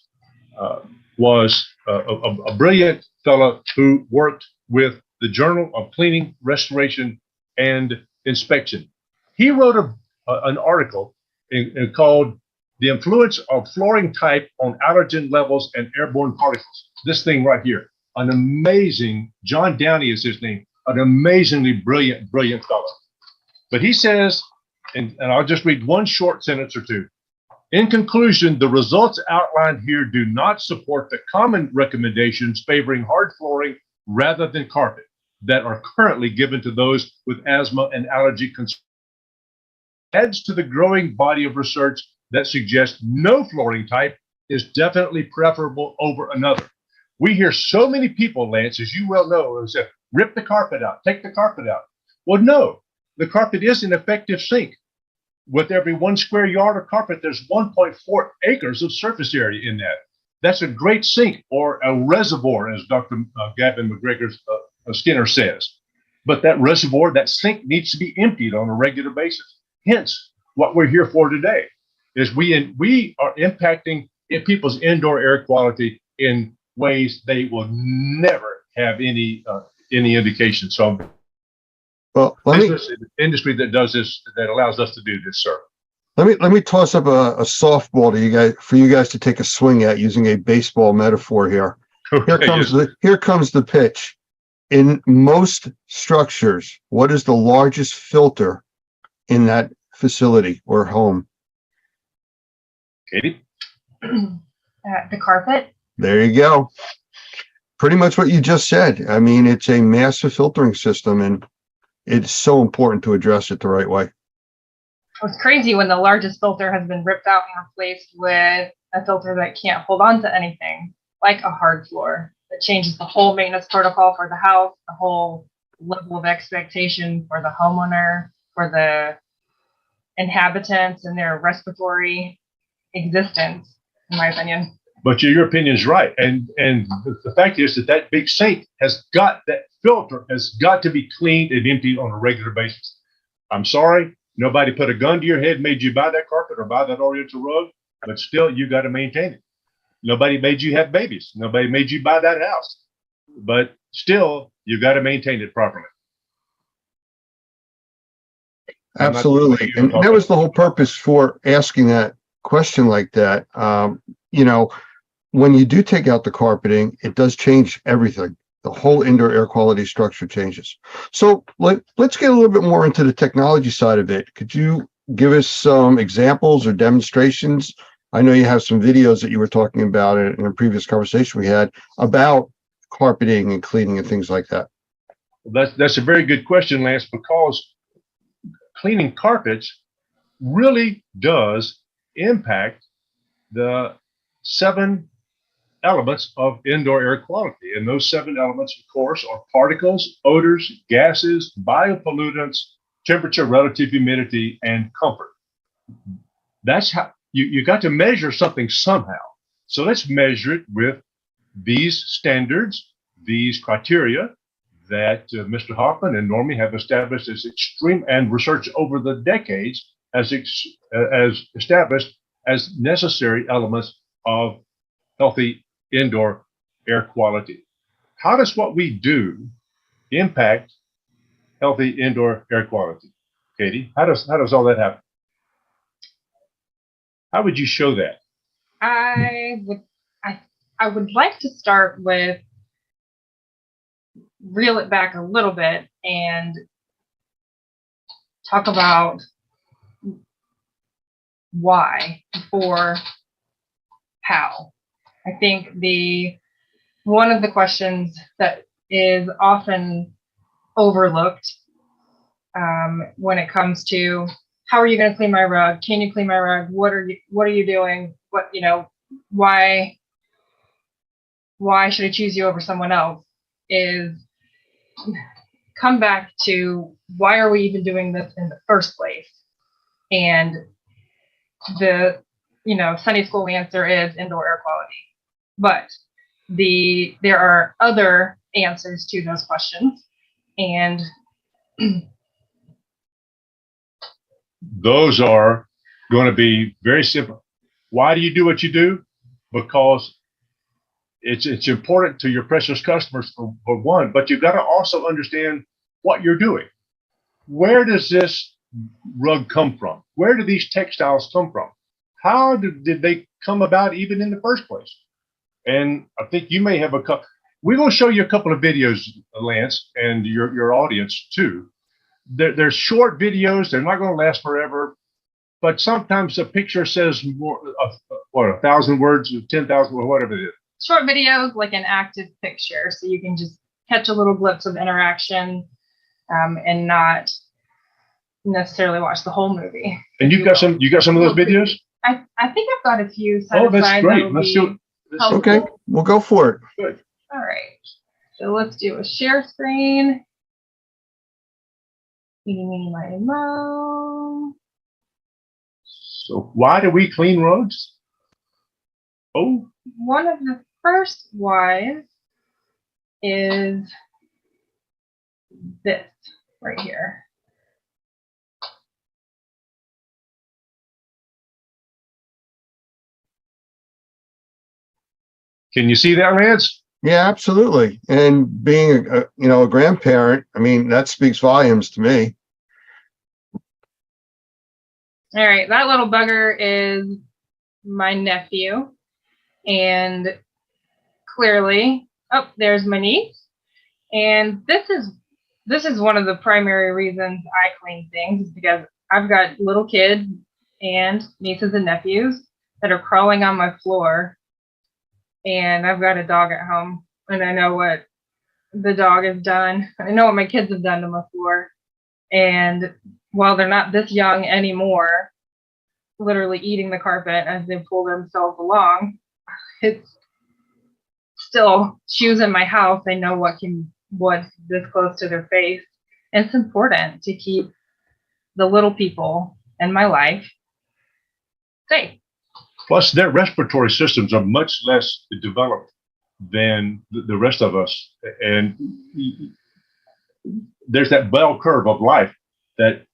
was a brilliant fellow who worked with the Journal of Cleaning, Restoration, and Inspection. He wrote an article called "The Influence of Flooring Type on Allergen Levels and Airborne Particles." This thing right here, an amazing, John Downey is his name, an amazingly brilliant fellow. But he says, and I'll just read one short sentence or two. In conclusion, the results outlined here do not support the common recommendations favoring hard flooring rather than carpet that are currently given to those with asthma and allergy concerns. Adds to the growing body of research that suggests no flooring type is definitely preferable over another. We hear so many people, Lance, as you well know, who say, rip the carpet out, take the carpet out. Well, no, the carpet is an effective sink. With every 1 square yard of carpet, there's 1.4 acres of surface area in that. That's a great sink, or a reservoir, as Dr. Gavin McGregor Skinner says. But that reservoir, that sink, needs to be emptied on a regular basis. Hence, what we're here for today is we are impacting people's indoor air quality in ways they will never have any indication. So,
well,
industry that does this, that allows us to do this, sir.
Let me toss up a softball to you guys, for you guys to take a swing at, using a baseball metaphor here. Here comes the pitch. In most structures, what is the largest filter in that facility or home?
Katie?
The carpet.
There you go. Pretty much what you just said. I mean, it's a massive filtering system, and it's so important to address it the right way.
It's crazy when the largest filter has been ripped out and replaced with a filter that can't hold on to anything, like a hard floor. That changes the whole maintenance protocol for the house, the whole level of expectation for the homeowner, for the inhabitants and their respiratory existence, in my opinion.
But your opinion is right. And the fact is that big sink that filter has got to be cleaned and emptied on a regular basis. I'm sorry, nobody put a gun to your head, made you buy that carpet or buy that Oriental rug, but still you got to maintain it. Nobody made you have babies. Nobody made you buy that house, but still you got to maintain it properly.
Absolutely. And that was the whole purpose for asking that question like that. When you do take out the carpeting, it does change everything. The whole indoor air quality structure changes. So let's get a little bit more into the technology side of it. Could you give us some examples or demonstrations? I know you have some videos that you were talking about in a previous conversation we had about carpeting and cleaning and things like that.
That's a very good question, Lance, because cleaning carpets really does impact the 7 elements of indoor air quality. And those 7 elements, of course, are particles, odors, gases, biopollutants, temperature, relative humidity, and comfort. That's how you got to measure something somehow. So let's measure it with these standards, these criteria that Mr. Hoffman and Normie have established as extreme, and research over the decades as established as necessary elements of healthy indoor air quality. How does what we do impact healthy indoor air quality? Katie, how does all that happen? How would you show that?
I would like to start with, reel it back a little bit and talk about why before how. I think one of the questions that is often overlooked when it comes to, how are you going to clean my rug? Can you clean my rug? What are you doing? Why should I choose you over someone else? Is come back to, why are we even doing this in the first place? And the, Sunday school answer is indoor air quality. But there are other answers to those questions. And
those are going to be very simple. Why do you do what you do? Because it's important to your precious customers for one, but you've got to also understand what you're doing. Where does this rug come from? Where do these textiles come from? How did they come about even in the first place? And I think you may have a couple. We're going to show you a couple of videos, Lance, and your audience too. They're short videos. They're not going to last forever. But sometimes a picture says more, 1,000 words, 10,000, or whatever it is.
Short videos, like an active picture, so you can just catch a little glimpse of interaction, and not necessarily watch the whole movie.
And you got some of those videos?
I think I've got a few.
Oh, that's great. Let's do it.
Okay, we'll go for it.
Good.
All right. So let's do a share screen. Meeny, meeny, miny, moe.
So why do we clean rugs? Oh.
One of the first whys is this right here.
Can you see that, Lance?
Yeah, absolutely. And being a grandparent, I mean, that speaks volumes to me.
All right, that little bugger is my nephew. And clearly, oh, there's my niece. And this is one of the primary reasons I clean things, is because I've got little kids and nieces and nephews that are crawling on my floor. And I've got a dog at home, and I know what the dog has done. I know what my kids have done to my floor. And while they're not this young anymore, literally eating the carpet as they pull themselves along, it's still shoes in my house. I know what's this close to their face. And it's important to keep the little people in my life safe.
Plus, their respiratory systems are much less developed than the rest of us. And there's that bell curve of life that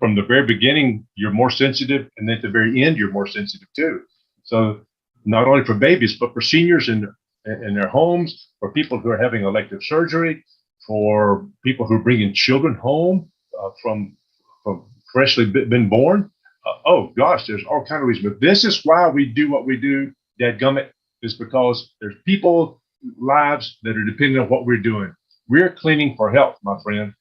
from the very beginning, you're more sensitive, and then at the very end, you're more sensitive too. So not only for babies, but for seniors in their homes, for people who are having elective surgery, for people who are bringing children home from freshly been born. Oh gosh, there's all kinds of reasons. But this is why we do what we do, dadgummit, is because there's people lives that are dependent on what we're doing. We're cleaning for health, my friend.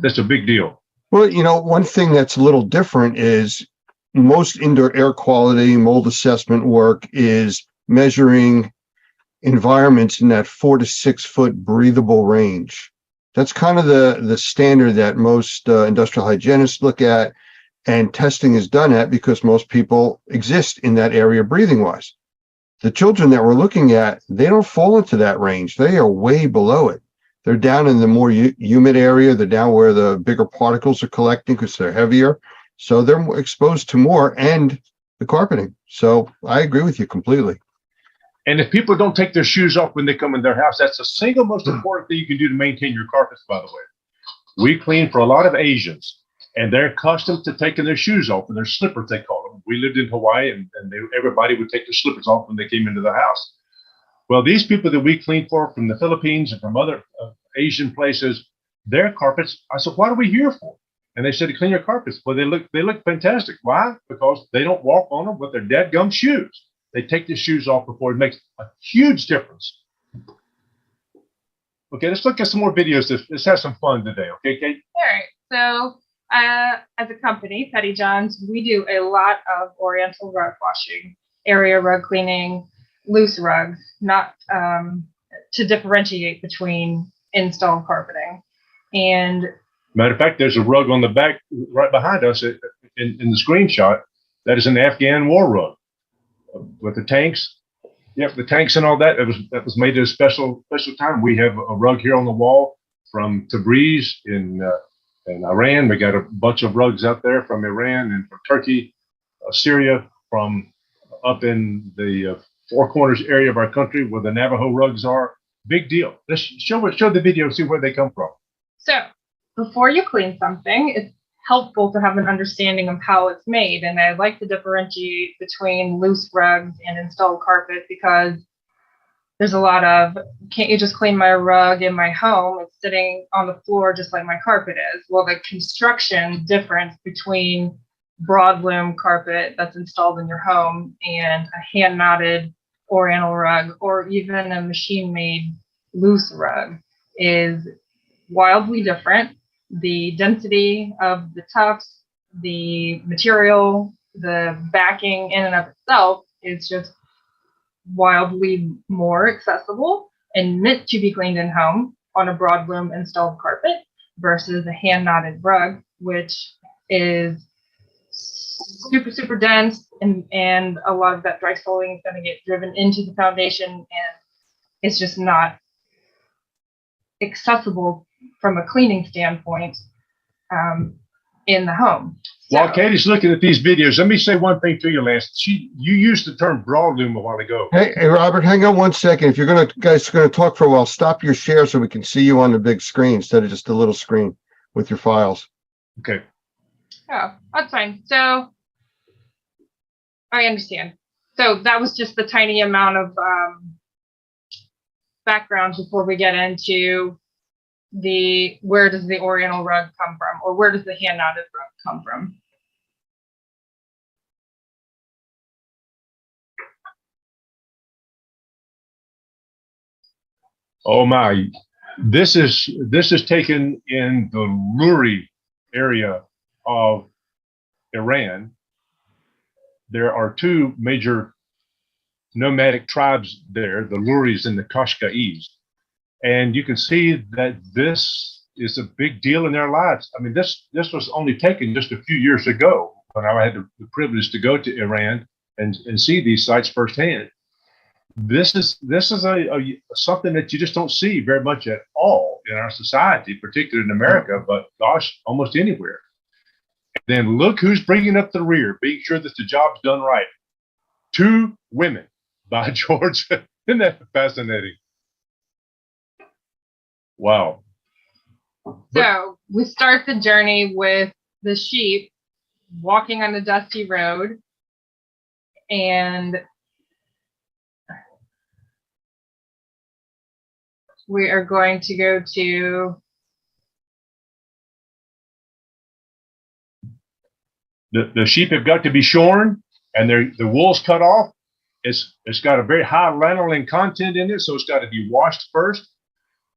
That's a big deal.
Well, one thing that's a little different is most indoor air quality mold assessment work is measuring environments in that 4 to 6 foot breathable range. That's kind of the standard that most industrial hygienists look at, and testing is done at, because most people exist in that area breathing wise. The children that we're looking at, they don't fall into that range. They are way below it. They're down in the more humid area. They're down where the bigger particles are collecting because they're heavier. So they're more exposed to more, and the carpeting. So I agree with you completely.
And if people don't take their shoes off when they come in their house, that's the single most important thing you can do to maintain your carpets, by the way. We clean for a lot of Asians, and they're accustomed to taking their shoes off, and their slippers, they call them. We lived in Hawaii, and everybody would take their slippers off when they came into the house. Well, these people that we clean for from the Philippines and from other Asian places, their carpets, I said, what are we here for? And they said to clean your carpets. Well, they look fantastic. Why? Because they don't walk on them with their dadgum shoes. They take the shoes off before. It makes a huge difference. Okay, let's look at some more videos. Let's have some fun today. Okay, Kate?
All right. So as a company, Petty John's, we do a lot of oriental rug washing, area rug cleaning, loose rugs, not to differentiate between install carpeting. And
matter of fact, there's a rug on the back right behind us in the screenshot. That is an Afghan war rug with the tanks. Yep, the tanks and all that. That was made at a special time. We have a rug here on the wall from Tabriz in and Iran. We got a bunch of rugs out there from Iran and from Turkey, Syria, from up in the Four Corners area of our country where the Navajo rugs are. Big deal. Let's show the video, see where they come from.
So before you clean something, it's helpful to have an understanding of how it's made. And I like to differentiate between loose rugs and installed carpet, because there's a lot of, can't you just clean my rug in my home? It's sitting on the floor just like my carpet is. Well, the construction difference between broadloom carpet that's installed in your home and a hand knotted Oriental rug, or even a machine made loose rug, is wildly different. The density of the tufts, the material, the backing in and of itself is just wildly more accessible and meant to be cleaned in home on a broadloom installed carpet versus a hand knotted rug, which is super dense, and a lot of that dry soiling is going to get driven into the foundation, and it's just not accessible from a cleaning standpoint in the home.
While Katie's looking at these videos, let me say one thing to you, Lance. You used the term broadloom a while ago.
Hey, Robert, hang on one second. If you're guys are gonna talk for a while, stop your share so we can see you on the big screen instead of just a little screen with your files.
Okay.
Oh, that's fine. So I understand. So that was just the tiny amount of background before we get into where does the Oriental rug come from, or where does the hand knotted rug come from?
Oh my, this is taken in the Luri area of Iran. There are two major nomadic tribes there, the Luris and the Qashqai's. And you can see that this is a big deal in their lives. I mean, this was only taken just a few years ago when I had the privilege to go to Iran and see these sites firsthand. This is a something that you just don't see very much at all in our society, particularly in America, but gosh, almost anywhere. And then look who's bringing up the rear, being sure that the job's done right. Two women, by George. Isn't that fascinating? Wow.
So we start the journey with the sheep walking on the dusty road, and we are going to go to
the sheep have got to be shorn, and the wool's cut off. It's got a very high lanolin content in it, so it's got to be washed first.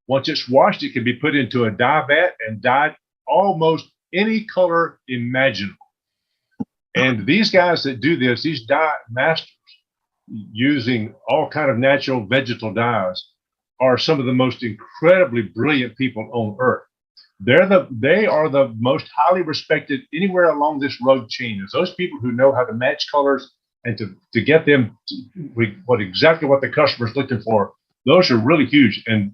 Once it's washed, it can be put into a dye vat and dyed almost any color imaginable. And these guys that do this, these dye masters, using all kind of natural vegetal dyes, are some of the most incredibly brilliant people on earth. They are the most highly respected anywhere along this rug chain. It's those people who know how to match colors and to get them exactly what the customer's looking for. Those are really huge. And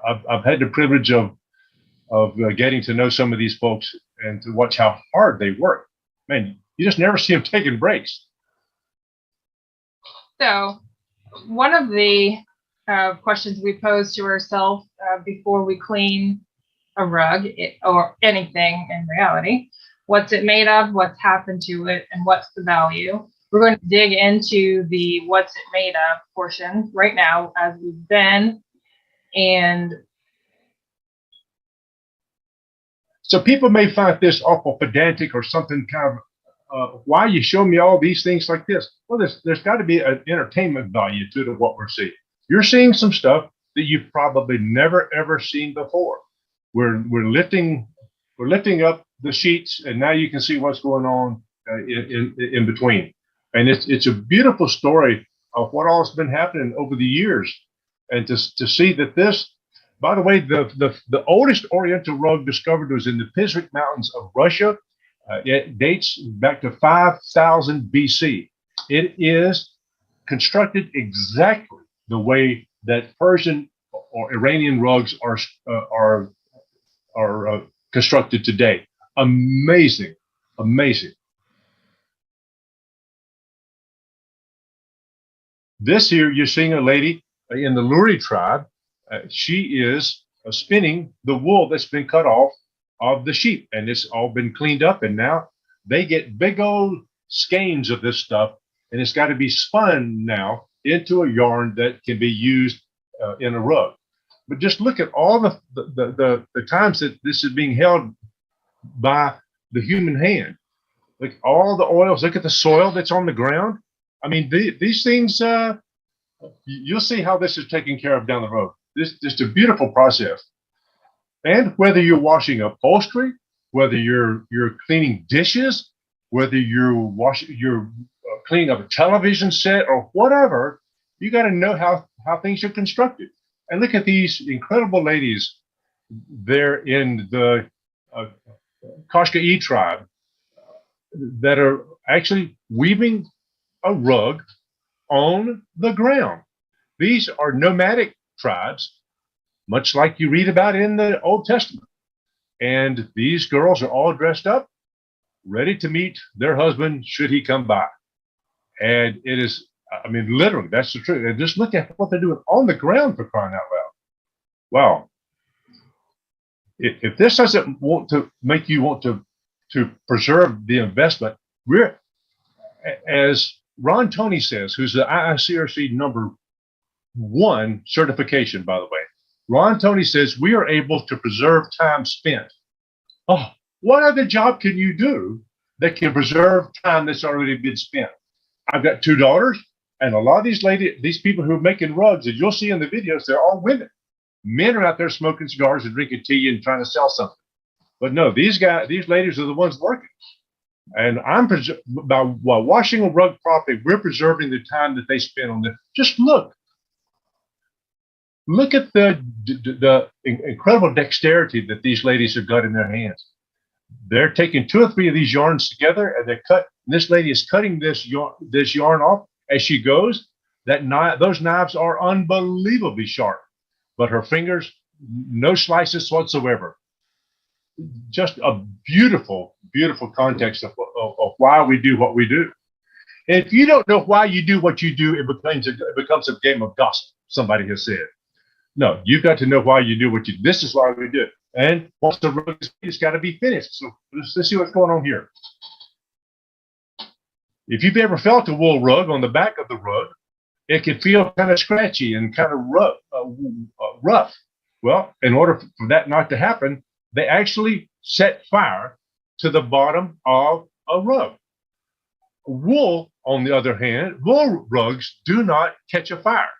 I've had the privilege of getting to know some of these folks and to watch how hard they work. Man, you just never see them taking breaks.
So one of the questions we pose to ourselves before we clean a rug or anything in reality: what's it made of, what's happened to it, and what's the value? We're going to dig into the what's it made of portion right now as we've been. And
so people may find this awful pedantic or something kind of, why you show me all these things like this? Well, there's got to be an entertainment value to what we're seeing. You're seeing some stuff that you've probably never ever seen before. We're lifting up the sheets, and now you can see what's going on in between. And it's a beautiful story of what all has been happening over the years. And to see that this, by the way, the oldest Oriental rug discovered was in the Pizric Mountains of Russia. It dates back to 5000 BC. It is constructed exactly the way that Persian or Iranian rugs are constructed today. Amazing, amazing. This here, you're seeing a lady in the Lurie tribe. She is spinning the wool that's been cut off of the sheep, and it's all been cleaned up, and now they get big old skeins of this stuff, and it's got to be spun now into a yarn that can be used in a rug. But just look at all the times that this is being held by the human hand. Look, all the oils, look at the soil that's on the ground. I mean, these things, you'll see how this is taken care of down the road. This is a beautiful process. And whether you're washing upholstery, whether you're cleaning dishes, whether you're cleaning up a television set or whatever, you got to know how things are constructed. And look at these incredible ladies there in the Koshka tribe that are actually weaving a rug on the ground. These are nomadic tribes, much like you read about in the Old Testament. And these girls are all dressed up, ready to meet their husband should he come by. And it is, I mean, literally, that's the truth. And just look at what they're doing on the ground, for crying out loud. Wow. If this doesn't want to make you want to preserve the investment, we're, as Ron Toney says, who's the IICRC #1 certification, by the way. Ron Toney says we are able to preserve time spent. Oh, what other job can you do that can preserve time that's already been spent? I've got 2 daughters, and a lot of these people who are making rugs, as you'll see in the videos, they're all women. Men are out there smoking cigars and drinking tea and trying to sell something. But no, these ladies are the ones working. And by washing a rug properly, we're preserving the time that they spend on this. Just look at the incredible dexterity that these ladies have got in their hands. They're taking 2 or 3 of these yarns together, and this lady is cutting this yarn off as she goes. Those knives are unbelievably sharp, but her fingers, no slices whatsoever. Just a beautiful, beautiful context of why we do what we do. And if you don't know why you do what you do, it becomes a game of gossip, somebody has said. No, you've got to know why you do what you do. This is why we do it. And once the rug is finished, it's got to be finished. So let's see what's going on here. If you've ever felt a wool rug on the back of the rug, it can feel kind of scratchy and kind of rough. Well, in order for that not to happen, they actually set fire to the bottom of a rug. Wool, on the other hand, wool rugs do not catch a fire.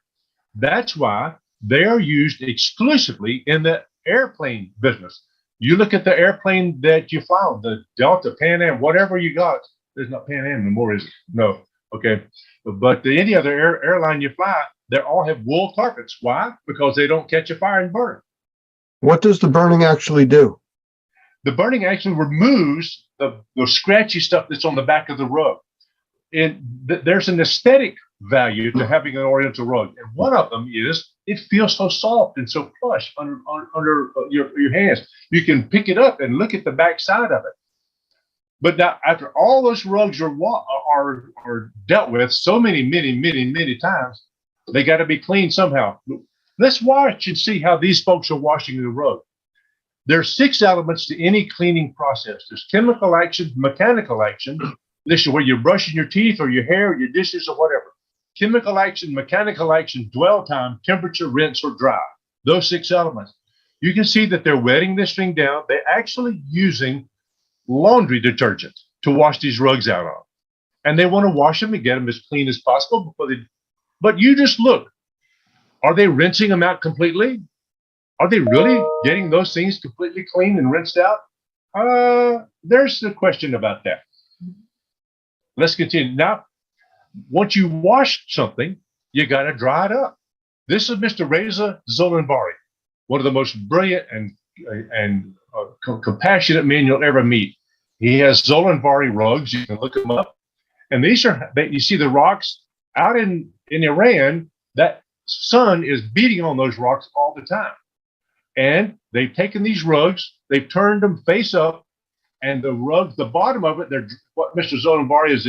That's why they are used exclusively in the airplane business. You look at the airplane that you fly on, the Delta, Pan Am, whatever you got. There's not Pan Am no more, is it? No. Okay. But any other airline you fly, they all have wool carpets. Why? Because they don't catch a fire and burn.
What does the burning actually do?
The burning actually removes the scratchy stuff that's on the back of the rug. There's an aesthetic value to having an Oriental rug. And one of them is it feels so soft and so plush under your hands. You can pick it up and look at the back side of it. But now, after all those rugs are dealt with so many times, they got to be cleaned somehow. Let's watch and see how these folks are washing the rug. There's 6 elements to any cleaning process. There's chemical action, mechanical action. This is where you're brushing your teeth or your hair or your dishes or whatever. Chemical action, mechanical action, dwell time, temperature, rinse, or dry. Those 6 elements. You can see that they're wetting this thing down. They're actually using laundry detergent to wash these rugs out on. And they want to wash them and get them as clean as possible but you just look. Are they rinsing them out completely? Are they really getting those things completely clean and rinsed out? There's a question about that. Let's continue. Now, once you wash something, you got to dry it up. This is Mr. Reza Zolanvari, one of the most brilliant and compassionate men you'll ever meet. He has Zolanvari rugs. You can look them up. And these are, you see the rocks out in Iran, that sun is beating on those rocks all the time. And they've taken these rugs, they've turned them face up, and the rugs, the bottom of it, they're what Mr. Zonenbari is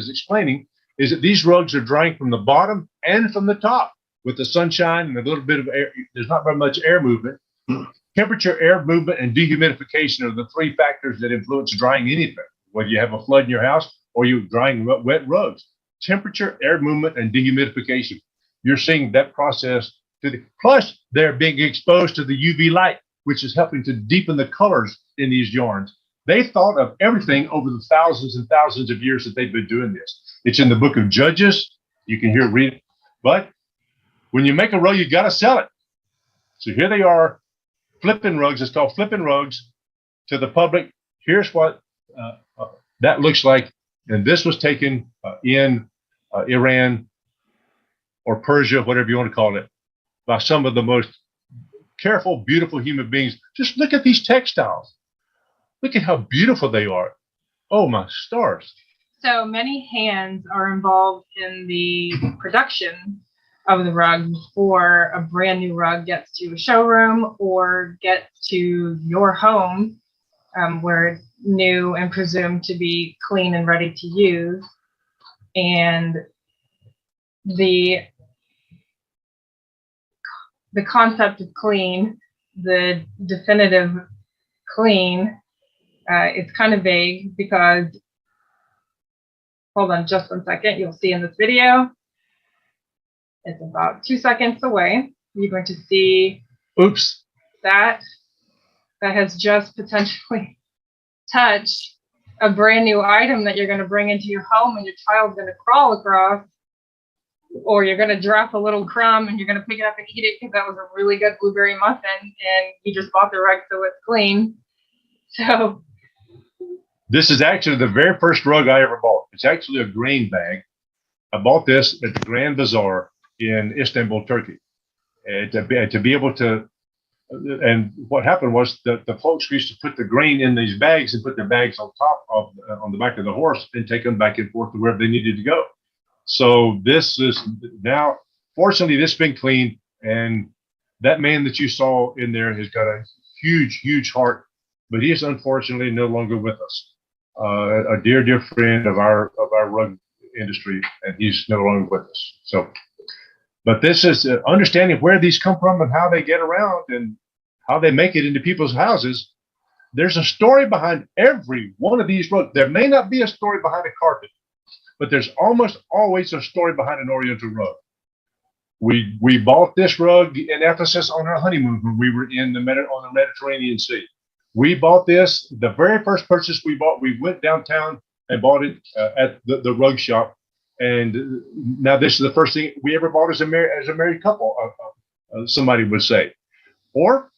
explaining is that these rugs are drying from the bottom and from the top with the sunshine and a little bit of air. There's not very much air movement. Temperature, air movement, and dehumidification are the three factors that influence drying anything, whether you have a flood in your house or you're drying wet rugs. Temperature, air movement, and dehumidification. You're seeing that process. Plus, they're being exposed to the UV light, which is helping to deepen the colors in these yarns. They thought of everything over the thousands and thousands of years that they've been doing this. It's in the book of Judges. You can hear it, read it. But when you make a rug, you got to sell it. So here they are, flipping rugs. It's called flipping rugs to the public. Here's what that looks like. And this was taken in Iran or Persia, whatever you want to call it, by some of the most careful, beautiful human beings. Just look at these textiles. Look at how beautiful they are. Oh, my stars.
So many hands are involved in the production of the rug before a brand new rug gets to a showroom or gets to your home, where it's new and presumed to be clean and ready to use. And the concept of clean, the definitive clean, it's kind of vague because, hold on just 1 second, you'll see in this video, it's about 2 seconds away. You're going to see
oops,
that has just potentially touched a brand new item that you're going to bring into your home and your child's going to crawl across, or you're going to drop a little crumb and you're going to pick it up and eat it because that was a really good blueberry muffin and you just bought the rug so it's clean. So
this is actually the very first rug I ever bought. It's actually a grain bag. I bought this at the Grand Bazaar in Istanbul, Turkey. And to be able to, and what happened was that the folks used to put the grain in these bags and put their bags on top of, on the back of the horse and take them back and forth to wherever they needed to go. So this is now, fortunately, this has been cleaned, and that man that you saw in there has got a huge, huge heart, but he is unfortunately no longer with us. A dear, dear friend of our rug industry, and he's no longer with us. So, but this is understanding where these come from and how they get around and how they make it into people's houses. There's a story behind every one of these rugs. There may not be a story behind a carpet, but there's almost always a story behind an Oriental rug. We bought this rug in Ephesus on our honeymoon when we were on the Mediterranean Sea. We bought this, the very first purchase we bought, we went downtown and bought it at the rug shop. And now this is the first thing we ever bought as a married couple, somebody would say. Or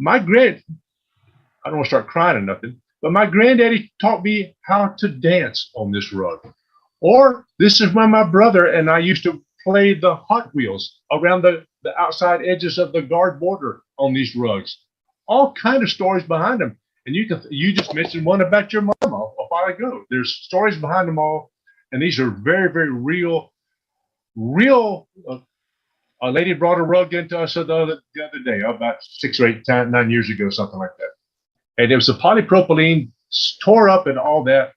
I don't want to start crying or nothing, but my granddaddy taught me how to dance on this rug. Or this is when my brother and I used to play the Hot Wheels around the outside edges of the guard border on these rugs. All kind of stories behind them. And you just mentioned one about your mama a while ago. There's stories behind them all. And these are very, very real. A lady brought a rug into us the other day, about 6 or 8, 9 years ago, something like that. And it was a polypropylene, tore up and all that.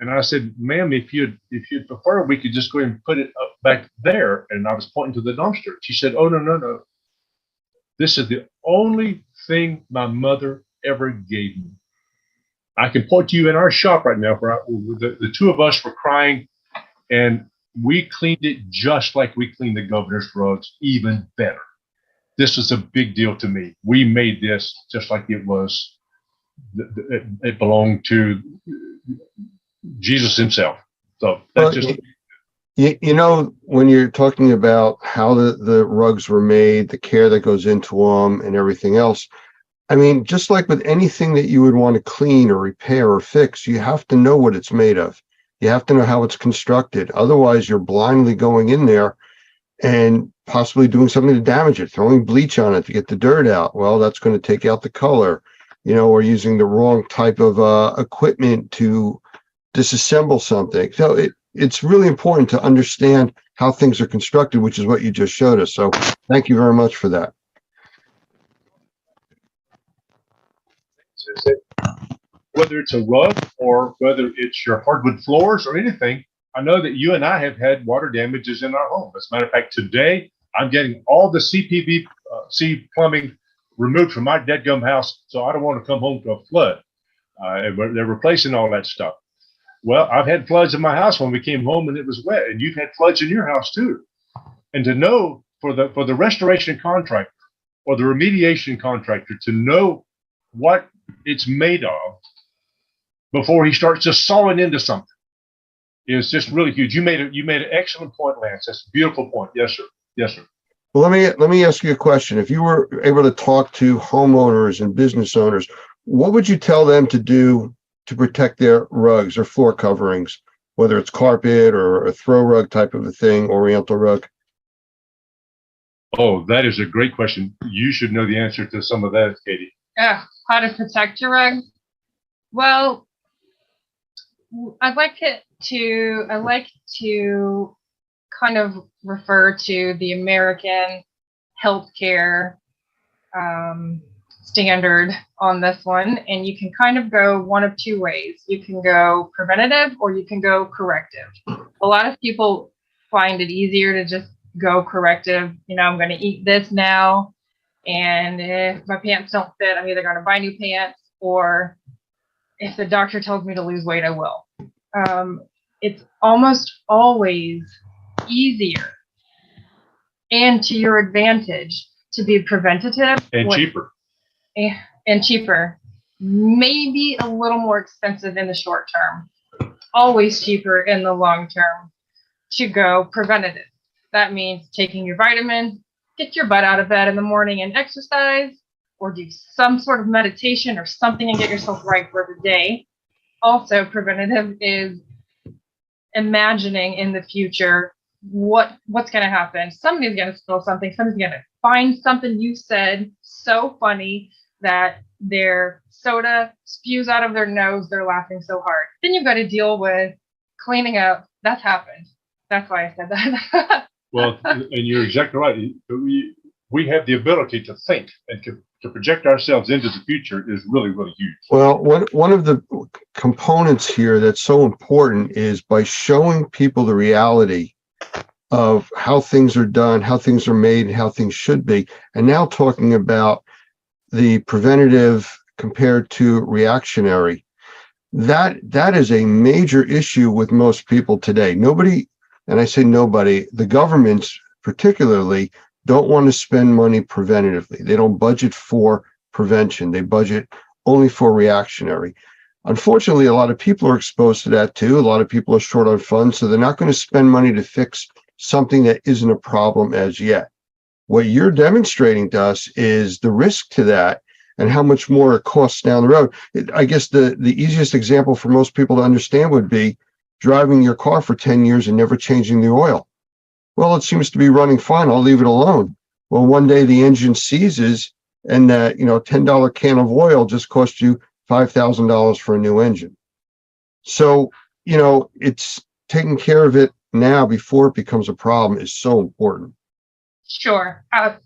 And I said, ma'am, if you'd prefer, we could just go ahead and put it up back there. And I was pointing to the dumpster. She said, oh, no. This is the only thing my mother ever gave me. I can point to you in our shop right now where the two of us were crying, and we cleaned it just like we cleaned the governor's rugs, even better. This was a big deal to me. We made this just like it was. It belonged to Jesus himself. So that's just.
You know, when you're talking about how the rugs were made, the care that goes into them and everything else, I mean, just like with anything that you would want to clean or repair or fix, you have to know what it's made of. You have to know how it's constructed. Otherwise, you're blindly going in there and possibly doing something to damage it, throwing bleach on it to get the dirt out. Well, that's going to take out the color, or using the wrong type of equipment to disassemble something. So it's really important to understand how things are constructed, which is what you just showed us. So thank you very much for that.
is that whether it's a rug or whether it's your hardwood floors or anything, I know that you and I have had water damages in our home. As a matter of fact, today I'm getting all the CPVC plumbing removed from my dead-gum house, so I don't want to come home to a flood. And they're replacing all that stuff. Well, I've had floods in my house when we came home and it was wet, and you've had floods in your house too. And to know for the restoration contractor or the remediation contractor to know what it's made of before he starts just sawing into something is just really huge. You made an excellent point, Lance. That's a beautiful point. Yes, sir. Yes, sir.
Well, let me ask you a question. If you were able to talk to homeowners and business owners, what would you tell them to do to protect their rugs or floor coverings, whether it's carpet or a throw rug type of a thing, oriental rug?
Oh, that is a great question. You should know the answer to some of that, Katie.
How to protect your rug? Well, I like to kind of refer to the American healthcare standard on this one, and you can kind of go one of two ways. You can go preventative or you can go corrective. A lot of people find it easier to just go corrective. I'm going to eat this now, and if my pants don't fit, I'm either going to buy new pants, or if the doctor tells me to lose weight, I will. It's almost always easier and to your advantage to be preventative
and cheaper.
And cheaper. Maybe a little more expensive in the short term. Always cheaper in the long term to go preventative. That means taking your vitamins, get your butt out of bed in the morning and exercise, or do some sort of meditation or something and get yourself right for the day. Also, preventative is imagining in the future what's going to happen. Somebody's going to spill something. Somebody's going to find something you said so funny that their soda spews out of their nose. They're laughing so hard. Then you've got to deal with cleaning up. That's happened. That's why I said that.
Well, and you're exactly right. We have the ability to think and to project ourselves into the future is really, really huge.
Well, one of the components here that's so important is by showing people the reality of how things are done, how things are made, and how things should be. And now talking about the preventative compared to reactionary. That is a major issue with most people today. Nobody, and I say nobody, the governments particularly don't want to spend money preventatively. They don't budget for prevention. They budget only for reactionary. Unfortunately, a lot of people are exposed to that too. A lot of people are short on funds, so they're not going to spend money to fix something that isn't a problem as yet. What you're demonstrating to us is the risk to that and how much more it costs down the road. I guess the easiest example for most people to understand would be driving your car for 10 years and never changing the oil. Well, it seems to be running fine. I'll leave it alone. Well, one day the engine seizes and that, $10 can of oil just cost you $5,000 for a new engine. So, it's taking care of it now before it becomes a problem is so important.
Sure. I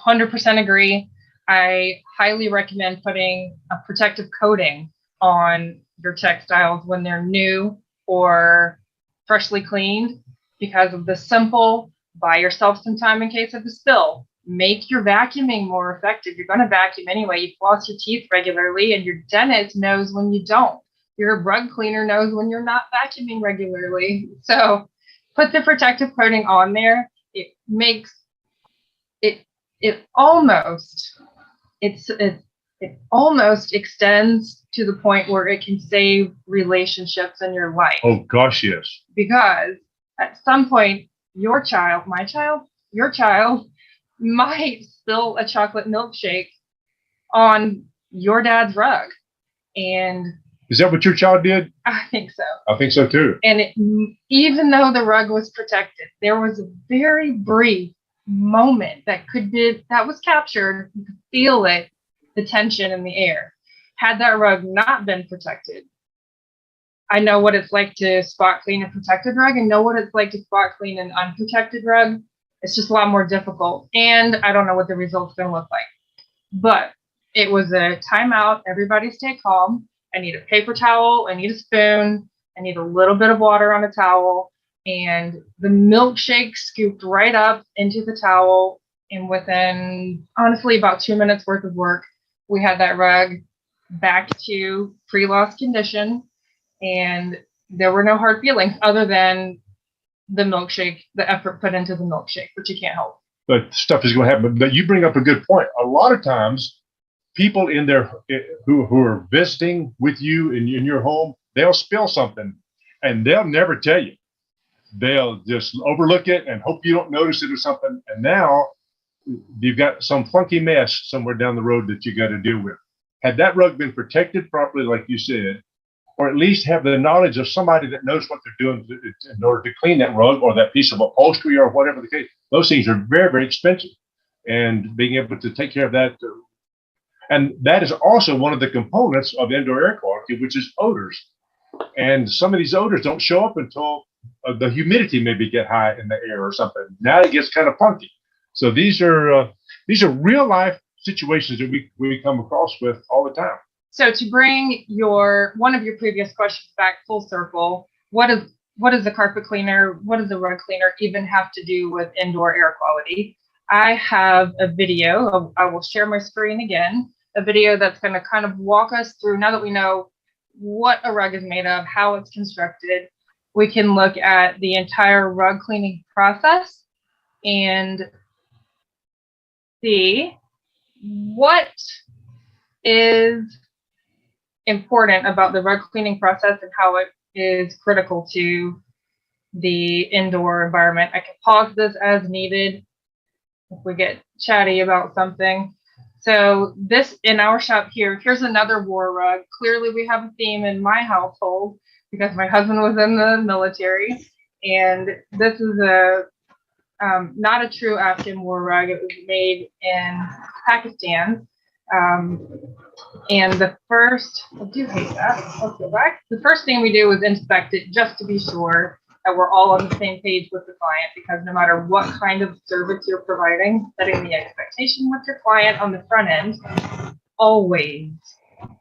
100% agree. I highly recommend putting a protective coating on your textiles when they're new or freshly cleaned, because of the simple, buy yourself some time in case of a spill. Make your vacuuming more effective. You're going to vacuum anyway. You floss your teeth regularly, and your dentist knows when you don't. Your rug cleaner knows when you're not vacuuming regularly. So put the protective coating on there. It makes it almost extends to the point where it can save relationships in your life.
Oh gosh, yes.
Because at some point, your child might spill a chocolate milkshake on your dad's rug. And
is that what your child did?
I think so.
I think so too.
And even though the rug was protected, there was a very brief moment that was captured. You could feel it, the tension in the air. Had that rug not been protected, I know what it's like to spot clean a protected rug and know what it's like to spot clean an unprotected rug. It's just a lot more difficult. And I don't know what the result's going to look like. But It was a timeout. Everybody stay calm. I need a paper towel. I need a spoon. I need a little bit of water on a towel. And the milkshake scooped right up into the towel. And within, honestly, about 2 minutes worth of work, we had that rug back to pre-loss condition. And there were no hard feelings other than the milkshake, the effort put into the milkshake, which you can't help.
But stuff is going to happen. But you bring up a good point. A lot of times, people in there who are visiting with you in your home, they'll spill something and they'll never tell you. They'll just overlook it and hope you don't notice it or something. And now you've got some funky mess somewhere down the road that you got to deal with. Had that rug been protected properly, like you said, or at least have the knowledge of somebody that knows what they're doing in order to clean that rug or that piece of upholstery or whatever the case, those things are very, very expensive. And being able to take care of that. And that is also one of the components of indoor air quality, which is odors. And some of these odors don't show up until the humidity maybe get high in the air or something. Now it gets kind of funky. So these are real life situations that we come across with all the time.
So to bring one of your previous questions back full circle, what is the carpet cleaner? What does the rug cleaner even have to do with indoor air quality? I have a video. I will share my screen again. A video that's going to kind of walk us through, now that we know what a rug is made of, how it's constructed, we can look at the entire rug cleaning process and see what is important about the rug cleaning process and how it is critical to the indoor environment. I can pause this as needed if we get chatty about something. So this in our shop here's another war rug. Clearly we have a theme in my household because my husband was in the military, and this is not a true Afghan war rug. It was made in Pakistan. And the first, I do hate that. Let's go back. The first thing we do is inspect it just to be sure that we're all on the same page with the client, because no matter what kind of service you're providing, setting the expectation with your client on the front end always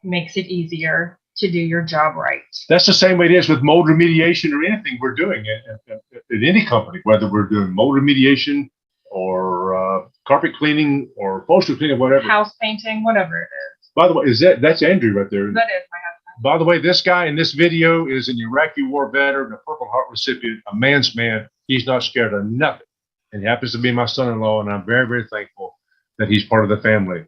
makes it easier to do your job right.
That's the same way it is with mold remediation or anything we're doing at any company, whether we're doing mold remediation or carpet cleaning or upholstery cleaning, whatever.
House painting, whatever it is.
By the way, that's Andrew right there.
That is my husband.
By the way, this guy in this video is an Iraqi war veteran, a Purple Heart recipient, a man's man. He's not scared of nothing. And he happens to be my son-in-law, and I'm very, very thankful that he's part of the family.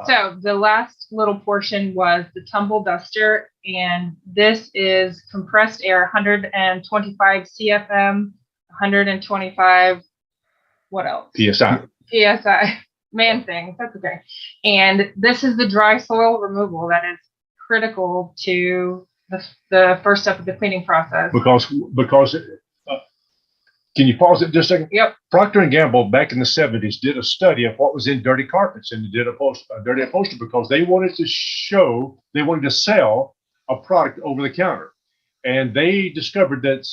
So the last little portion was the tumble duster, and this is compressed air, 125 CFM, 125, what else?
PSI.
PSI, man things, that's okay. And this is the dry soil removal that is critical to the first step of the cleaning process.
Because can you pause it just a second?
Yep.
Procter & Gamble back in the 70s did a study of what was in dirty carpets, and they did a dirty upholstery because they wanted to sell a product over the counter. And they discovered that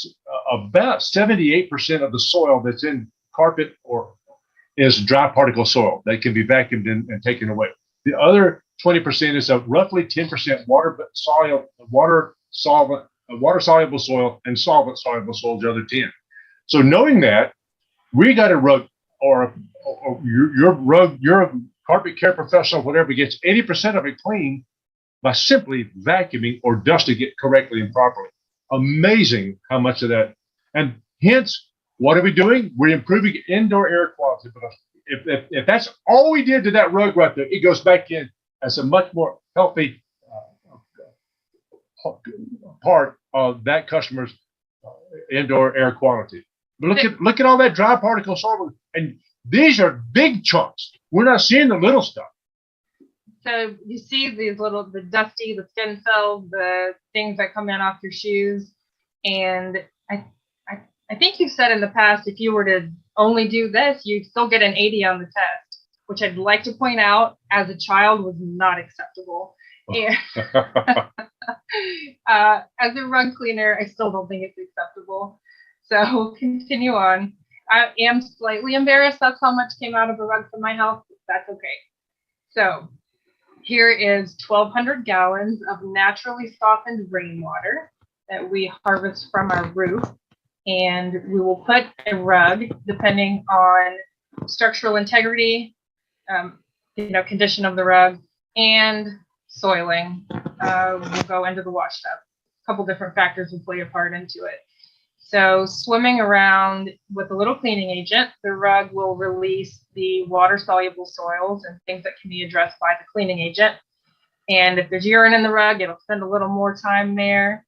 about 78% of the soil that's in carpet is dry particle soil that can be vacuumed and taken away. The other 20% is a roughly 10% water soluble soil and solvent soluble soil, the other 10. So knowing that, we got a rug or your carpet care professional, whatever, gets 80% of it clean by simply vacuuming or dusting it correctly and properly. Amazing how much of that. And hence, what are we doing? We're improving indoor air quality. But if that's all we did to that rug right there, it goes back in as a much more healthy part of that customer's indoor air quality. But look at all that dry particle soil, and these are big chunks. We're not seeing the little stuff.
So you see the dusty, the skin cells, the things that come in off your shoes. And I think you've said in the past, if you were to only do this, you'd still get an 80 on the test, which I'd like to point out as a child was not acceptable. And as a rug cleaner, I still don't think it's acceptable. So we'll continue on. I am slightly embarrassed that's how much came out of a rug from my house. That's okay. So Here is 1,200 gallons of naturally softened rainwater that we harvest from our roof. And we will put a rug, depending on structural integrity, condition of the rug, and soiling, will go into the wash tub. A couple different factors will play a part into it. So swimming around with a little cleaning agent, the rug will release the water-soluble soils and things that can be addressed by the cleaning agent. And if there's urine in the rug, it'll spend a little more time there.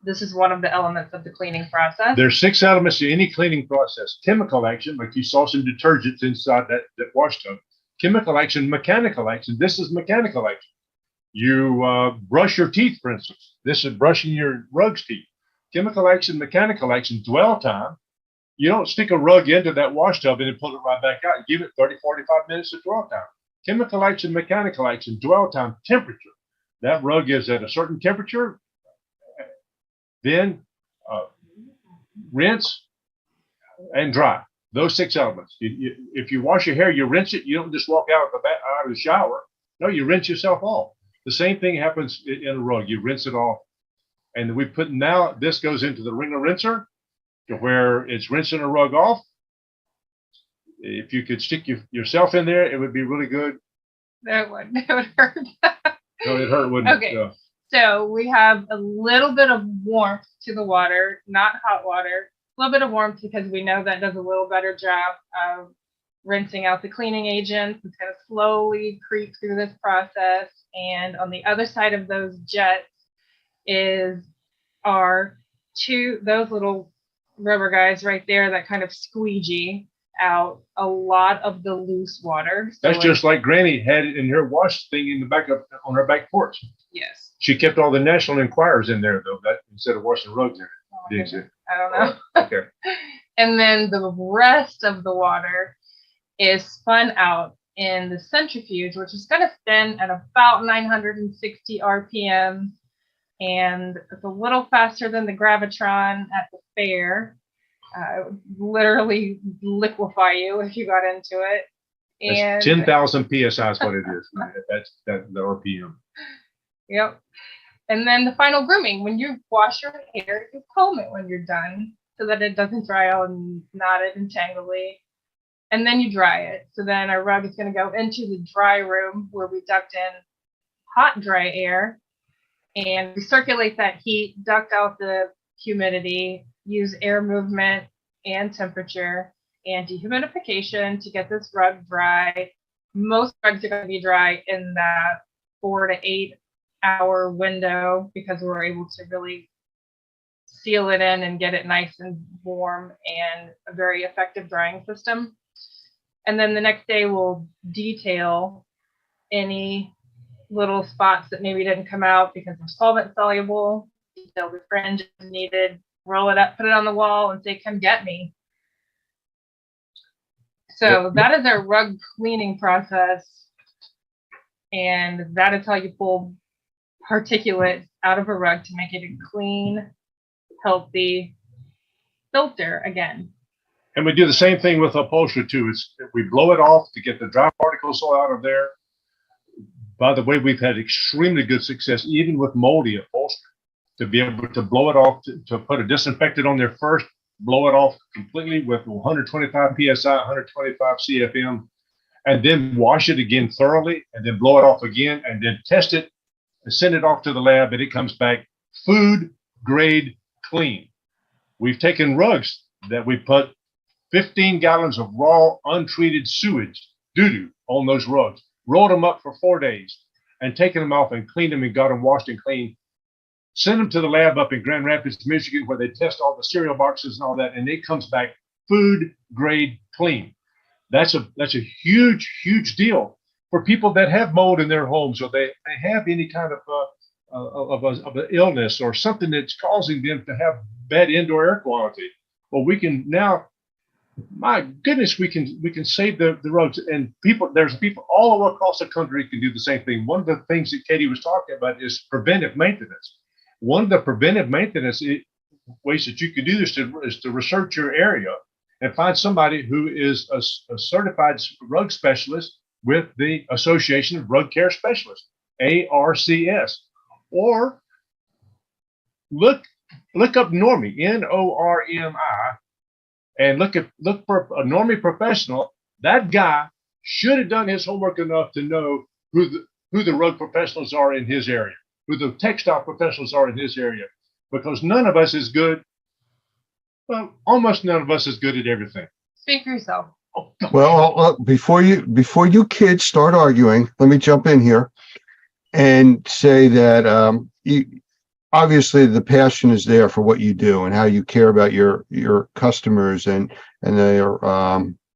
This is one of the elements of the cleaning process.
There's 6 elements to any cleaning process. Chemical action, like you saw some detergents inside that wash tub. Chemical action, mechanical action. This is mechanical action. You brush your teeth, for instance. This is brushing your rug's teeth. Chemical action, mechanical action, dwell time. You don't stick a rug into that wash tub and then pull it right back out. Give it 30, 45 minutes of dwell time. Chemical action, mechanical action, dwell time, temperature. That rug is at a certain temperature. Then rinse and dry. Those 6 elements. If you wash your hair, you rinse it. You don't just walk out of the shower. No, you rinse yourself off. The same thing happens in a rug. You rinse it off. And we put now, this goes into the wringer rinser to where it's rinsing a rug off. If you could stick yourself in there, it would be really good.
That would hurt.
No, it hurt, wouldn't
Okay.
it?
So we have a little bit of warmth to the water, not hot water. A little bit of warmth because we know that does a little better job of rinsing out the cleaning agents. It's going to slowly creep through this process. And on the other side of those jets are those little rubber guys right there that kind of squeegee out a lot of the loose water.
That's just like Granny had it in her wash thing in the back on her back porch.
Yes.
She kept all the National Enquirers in there though, instead of washing rugs in it. Didn't you?
I don't know.
Okay.
And then the rest of the water is spun out in the centrifuge, which is going to spin at about 960 RPM. And it's a little faster than the Gravitron at the fair. It would literally liquefy you if you got into it.
That's
And
10,000 PSI is what it is. That's the RPM.
Yep. And then the final grooming, when you wash your hair, you comb it when you're done so that it doesn't dry out and knotted and tangly. And then you dry it. So then our rug is going to go into the dry room where we duct in hot, dry air and recirculate that heat, duct out the humidity, use air movement and temperature and dehumidification to get this rug dry. Most rugs are going to be dry in that 4 to 8 hour window because we're able to really seal it in and get it nice and warm and a very effective drying system. And then the next day we'll detail any little spots that maybe didn't come out because they're solvent soluble, detail the fringe if needed, roll it up, put it on the wall and say, come get me. So that is our rug cleaning process. And that is how you pull particulate out of a rug to make it a clean, healthy filter again.
And we do the same thing with upholstery too. We blow it off to get the dry particles all out of there. By the way, we've had extremely good success, even with moldy upholstery, to be able to blow it off, to put a disinfectant on there first, blow it off completely with 125 PSI, 125 CFM, and then wash it again thoroughly, and then blow it off again, and then test it and send it off to the lab, and it comes back food grade clean. We've taken rugs that we put 15 gallons of raw, untreated sewage, doo-doo, on those rugs, rolled them up for 4 days, and taken them off and cleaned them and got them washed and clean. Send them to the lab up in Grand Rapids, Michigan, where they test all the cereal boxes and all that, and it comes back food grade clean. That's a huge, huge deal for people that have mold in their homes, or they have any kind of an illness or something that's causing them to have bad indoor air quality. Well, we can now, my goodness, we can save the roads, and there's people all over across the country can do the same thing. One of the things that Katie was talking about is preventive maintenance. One of the preventive maintenance ways that you can do this is to research your area and find somebody who is a certified rug specialist with the Association of Rug Care Specialists, ARCS, or look up Normie, Normi, and look for a Normie professional. That guy should have done his homework enough to know who the rug professionals are in his area, who the textile professionals are in his area, because none of us is good. Well, almost none of us is good at everything.
Speak for yourself.
Well, before you kids start arguing, let me jump in here and say that obviously the passion is there for what you do and how you care about your customers and their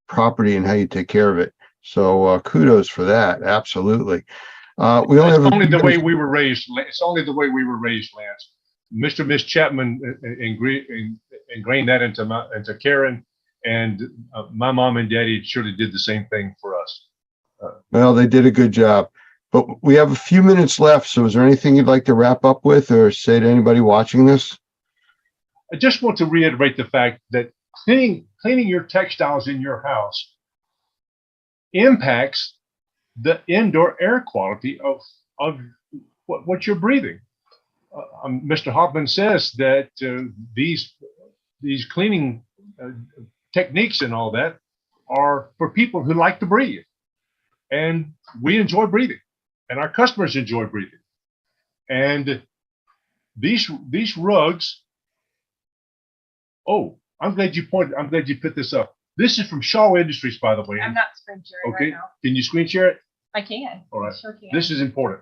property and how you take care of it. So kudos for that. Absolutely. We only have
only the way we were raised. It's only the way we were raised, Lance. Mr. and Miss Chapman ingrained that into Karen, and my mom and daddy surely did the same thing for us.
Well, they did a good job. But we have a few minutes left. So is there anything you'd like to wrap up with or say to anybody watching this?
I just want to reiterate the fact that cleaning your textiles in your house impacts the indoor air quality of what you're breathing. Mr. Hoffman says that these cleaning techniques and all that are for people who like to breathe, and we enjoy breathing, and our customers enjoy breathing. And these rugs. Oh, I'm glad you put this up. This is from Shaw Industries, by the way.
I'm not screen sharing
Okay,
right now.
can you screen share it?
I can.
All right.
I sure can.
This is important.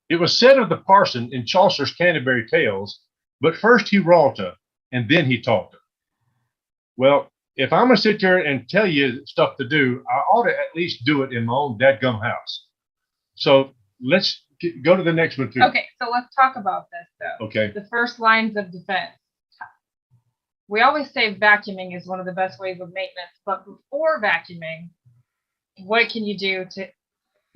It was said of the parson in Chaucer's Canterbury Tales, but first he wrought her, and then he taught her. Well, if I'm going to sit there and tell you stuff to do, I ought to at least do it in my own dadgum house. So let's go to the next one, too.
Okay, so let's talk about this, though.
Okay.
The first lines of defense. We always say vacuuming is one of the best ways of maintenance, but before vacuuming, what can you do to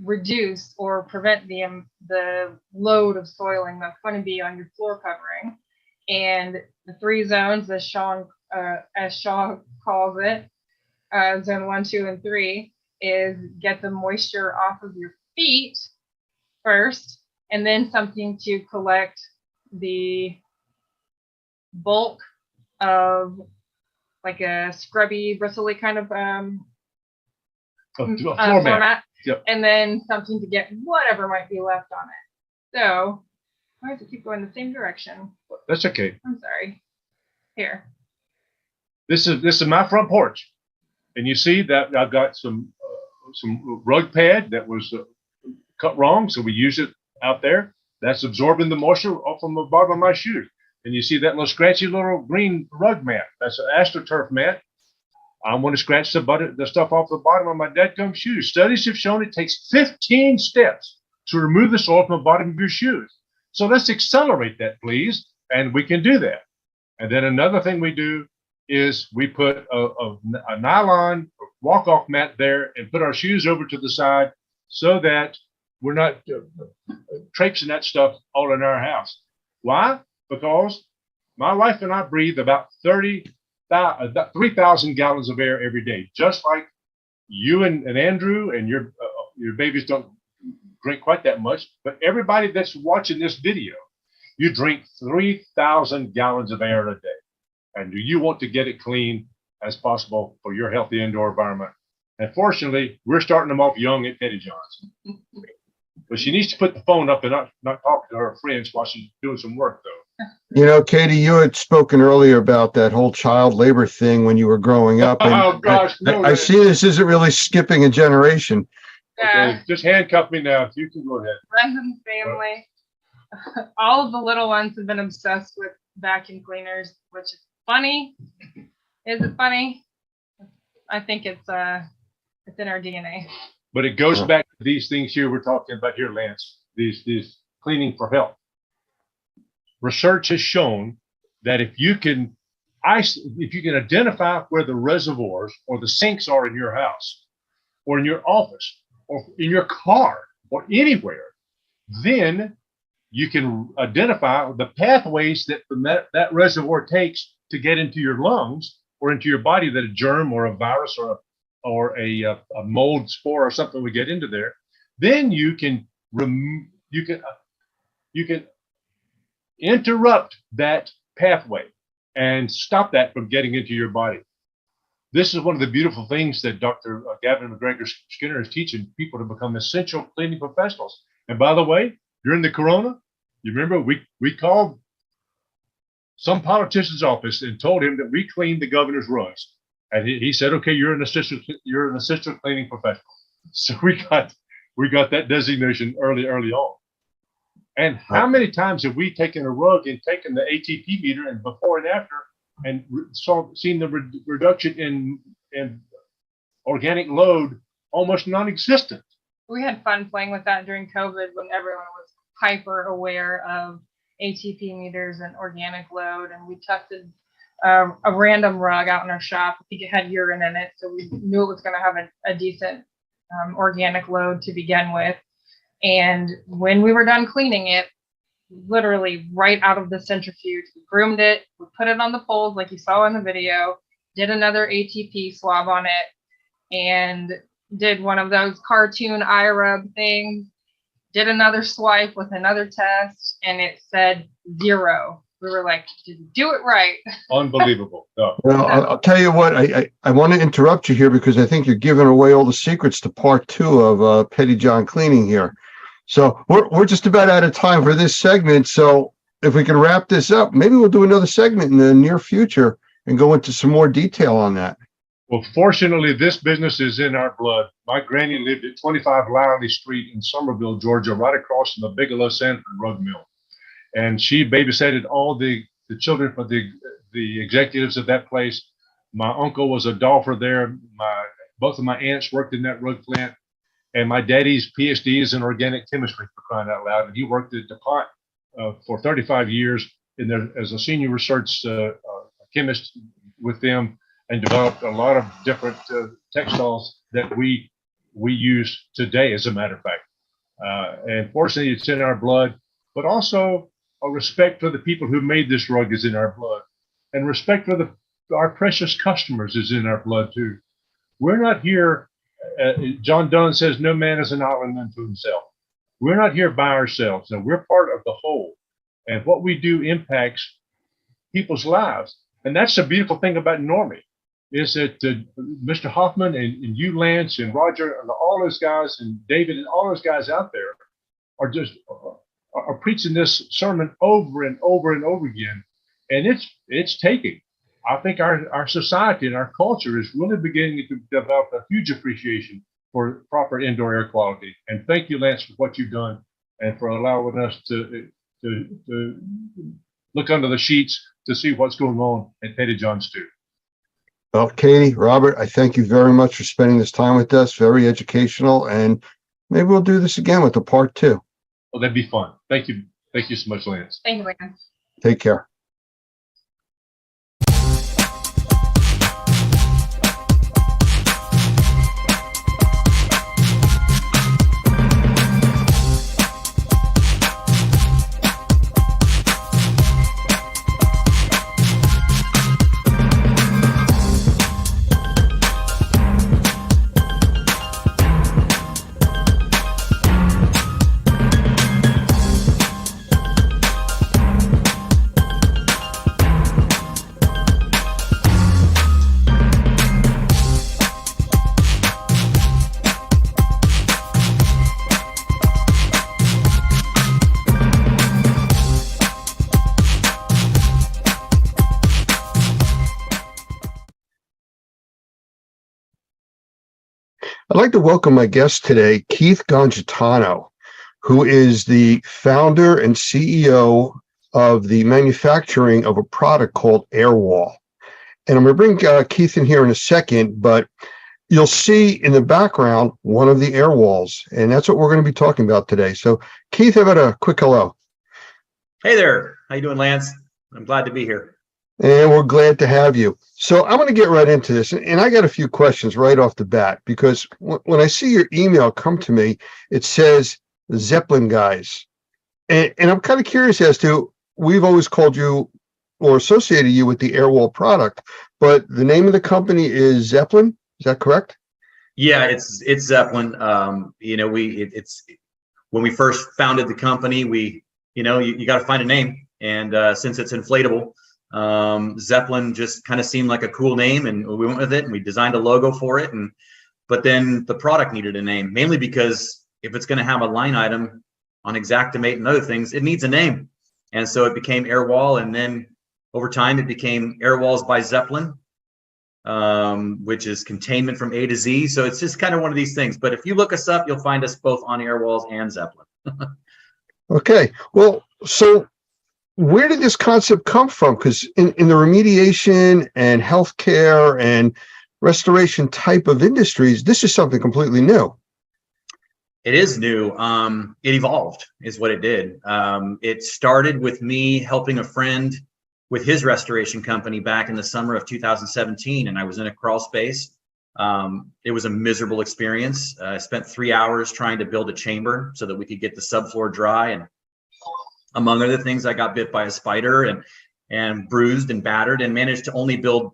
reduce or prevent the load of soiling that's going to be on your floor covering? And the 3 zones, as Shaw calls it, zone 1, 2, and 3, is get the moisture off of your feet first, and then something to collect the bulk of like a scrubby, bristly kind of floor mat.
Yep.
And then something to get whatever might be left on it. So why does it keep going the same direction?
That's okay.
I'm sorry. Here.
This is my front porch, and you see that I've got some rug pad that was cut wrong, so we use it out there. That's absorbing the moisture off from the bottom of my shoes. And you see that little scratchy little green rug mat. That's an AstroTurf mat. I want to scratch the stuff off the bottom of my dadgum shoes. Studies have shown it takes 15 steps to remove the soil from the bottom of your shoes. So let's accelerate that, please, and we can do that. And then another thing we do is we put a nylon walk-off mat there and put our shoes over to the side so that we're not traipsing that stuff all in our house. Why? Because my wife and I breathe about 3,000 gallons of air every day, just like you and Andrew and your babies don't drink quite that much. But everybody that's watching this video, you drink 3,000 gallons of air a day. And do you want to get it clean as possible for your healthy indoor environment? And fortunately, we're starting them off young at Teddy Johnson. But she needs to put the phone up and not talk to her friends while she's doing some work, though.
You know, Katie, you had spoken earlier about that whole child labor thing when you were growing up. And
Oh, gosh, no,
I see this isn't really skipping a generation.
Okay, just handcuff me now. You can go ahead.
Resin family. All of the little ones have been obsessed with vacuum cleaners, which is funny. Is it funny? I think it's in our DNA.
But it goes back to these things here we're talking about here, Lance. These cleaning for health. Research has shown that if you can identify where the reservoirs or the sinks are in your house, or in your office, or in your car, or anywhere, then you can identify the pathways that that reservoir takes to get into your lungs, or into your body that a germ or a virus or a mold spore or something would get into there, then you can interrupt that pathway and stop that from getting into your body. This is one of the beautiful things that Dr. Gavin McGregor Skinner is teaching people to become essential cleaning professionals. And by the way, during the corona, you remember we called some politician's office and told him that we cleaned the governor's rugs. And he said, okay, you're an essential cleaning professional. So we got that designation early on. And how many times have we taken a rug and taken the ATP meter and before and after and seen the reduction in organic load almost non-existent?
We had fun playing with that during COVID when everyone was hyper aware of ATP meters and organic load. And we tested a random rug out in our shop. I think it had urine in it, so we knew it was going to have a decent organic load to begin with. And when we were done cleaning it, literally right out of the centrifuge, we groomed it, we put it on the poles like you saw in the video, did another ATP swab on it, and did one of those cartoon eye rub things, did another swipe with another test, and it said 0. We were like, did you do it right?
Unbelievable. No.
Well, I'll tell you what, I want to interrupt you here because I think you're giving away all the secrets to part 2 of Pettyjohn Cleaning here. So we're just about out of time for this segment. So if we can wrap this up, maybe we'll do another segment in the near future and go into some more detail on that.
Well, fortunately, this business is in our blood. My granny lived at 25 Liley Street in Somerville, Georgia, right across from the Bigelow Sanford rug mill. And she babysitted all the children for the executives of that place. My uncle was a dolpher there. Both of my aunts worked in that rug plant. And my daddy's PhD is in organic chemistry, for crying out loud. And he worked at DuPont for 35 years as a senior research chemist with them, and developed a lot of different textiles that we use today, as a matter of fact. And fortunately, it's in our blood, but also a respect for the people who made this rug is in our blood, and respect for our precious customers is in our blood too. We're not here. John Donne says, no man is an island unto himself. We're not here by ourselves. No, we're part of the whole. And what we do impacts people's lives. And that's the beautiful thing about Normie, is that Mr. Hoffman and you, Lance, and Roger, and all those guys, and David, and all those guys out there are just are preaching this sermon over and over and over again. And it's taking. I think our society and our culture is really beginning to develop a huge appreciation for proper indoor air quality. And thank you, Lance, for what you've done and for allowing us to look under the sheets to see what's going on at Pettyjohn's too.
Well, Katie, Robert, I thank you very much for spending this time with us. Very educational, and maybe we'll do this again with a part 2.
Well, that'd be fun. Thank you. Thank you so much, Lance.
Thank you, Lance.
Take care. I'd like to welcome my guest today, Keith Gongitano, who is the founder and CEO of the manufacturing of a product called Airwall. And I'm going to bring Keith in here in a second, but you'll see in the background one of the Airwalls, and that's what we're going to be talking about today. So, Keith, how about a quick hello?
Hey there. How you doing, Lance? I'm glad to be here.
And we're glad to have you. So I'm going to get right into this. And I got a few questions right off the bat, because when I see your email come to me, it says the Zeppelin guys. And I'm kind of curious as to, we've always called you or associated you with the Airwall product, but the name of the company is Zeppelin. Is that correct?
Yeah, it's Zeppelin. You know, it's when we first founded the company, you got to find a name, and since it's inflatable, Zeppelin just kind of seemed like a cool name, and we went with it, and we designed a logo for it, but then the product needed a name, mainly because if it's going to have a line item on Xactimate and other things, it needs a name. And so it became Airwall, and then over time it became Airwalls by Zeppelin, which is containment from A to Z. So it's just kind of one of these things. But if you look us up, you'll find us both on Airwalls and Zeppelin.
Okay. Well, so where did this concept come from? Because in the remediation and healthcare and restoration type of industries, this is something completely new.
It is new. It evolved is what it did. It started with me helping a friend with his restoration company back in the summer of 2017. And I was in a crawl space. It was a miserable experience. I spent 3 hours trying to build a chamber so that we could get the subfloor dry. And among other things, I got bit by a spider and bruised and battered, and managed to only build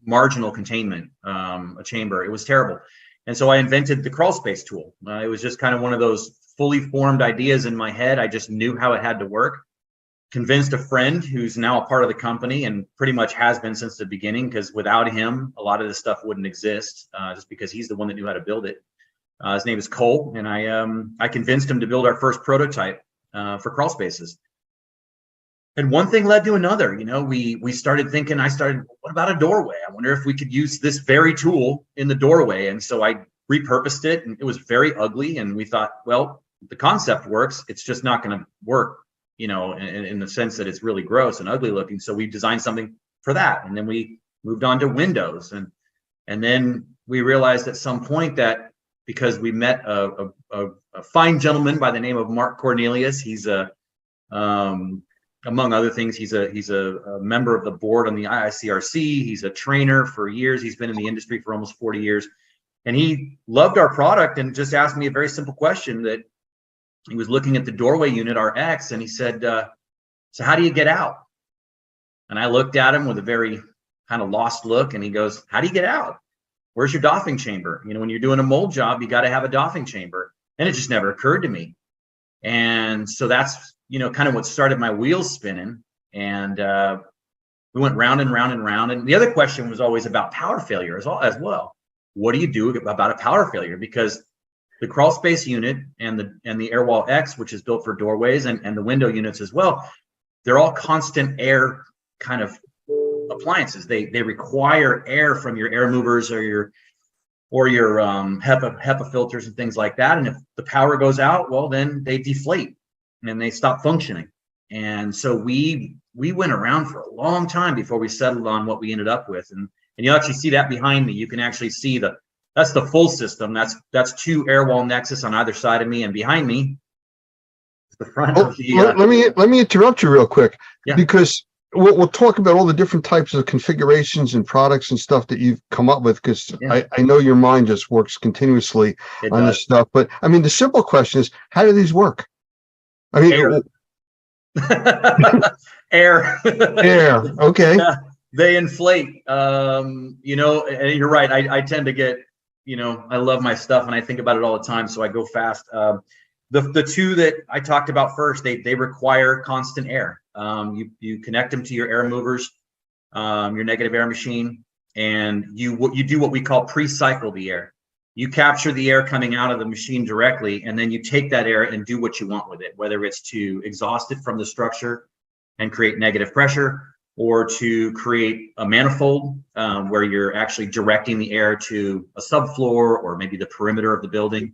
marginal containment, a chamber. It was terrible. And so I invented the crawl space tool. It was just kind of one of those fully formed ideas in my head. I just knew how it had to work. Convinced a friend who's now a part of the company and pretty much has been since the beginning, because without him, a lot of this stuff wouldn't exist, just because he's the one that knew how to build it. His name is Cole, and I convinced him to build our first prototype for crawl spaces. And one thing led to another. You know, we started thinking, what about a doorway? I wonder if we could use this very tool in the doorway. And so I repurposed it, and it was very ugly. And we thought, well, the concept works. It's just not going to work, you know, in the sense that it's really gross and ugly looking. So we designed something for that. And then we moved on to windows. And then we realized at some point that because we met a fine gentleman by the name of Mark Cornelius, he's among other things, he's a member of the board on the IICRC. He's a trainer for years. He's been in the industry for almost 40 years. And he loved our product and just asked me a very simple question. That he was looking at the doorway unit, our X, and he said, so how do you get out? And I looked at him with a very kind of lost look, and he goes, how do you get out? Where's your doffing chamber? You know, when you're doing a mold job, you got to have a doffing chamber. And it just never occurred to me. And so that's, you know, kind of what started my wheels spinning. And we went round and round and round. And the other question was always about power failure as well. What do you do about a power failure? Because the crawl space unit and the Airwall X, which is built for doorways, and the window units as well, they're all constant air kind of appliances. They require air from your air movers or your HEPA filters and things like that. And if the power goes out, well, then they deflate and they stop functioning. And so we went around for a long time before we settled on what we ended up with. And you'll actually see that behind me. You can actually see that's the full system. That's 2 Airwall Nexus on either side of me, and behind me is the front of the.
Let me interrupt you real quick,
yeah.
Because we'll talk about all the different types of configurations and products and stuff that you've come up with, because I know your mind just works continuously on this stuff. But I mean, the simple question is, how do these work? I mean,
air.
Air. Okay.
Yeah, they inflate. You know, and you're right. I tend to get, you know, I love my stuff and I think about it all the time, so I go fast. The 2 that I talked about first, they require constant air. You connect them to your air movers, your negative air machine, and you do what we call pre-cycle the air. You capture the air coming out of the machine directly, and then you take that air and do what you want with it, whether it's to exhaust it from the structure and create negative pressure, or to create a manifold where you're actually directing the air to a subfloor or maybe the perimeter of the building.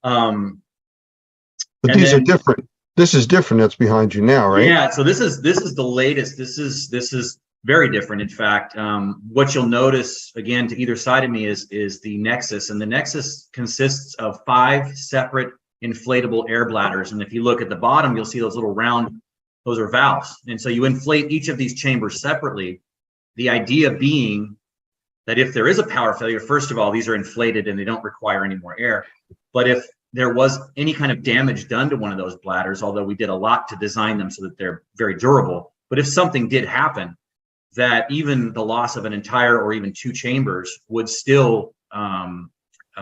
But
these are different. This is different. That's behind you now, right?
Yeah. So this is the latest. This is very different. In fact, what you'll notice again to either side of me is the Nexus, and the Nexus consists of 5 separate inflatable air bladders. And if you look at the bottom, you'll see those little round. Those are valves. And so you inflate each of these chambers separately. The idea being that if there is a power failure, first of all, these are inflated and they don't require any more air. But if there was any kind of damage done to one of those bladders, although we did a lot to design them so that they're very durable, but if something did happen, that even the loss of an entire or even two chambers would still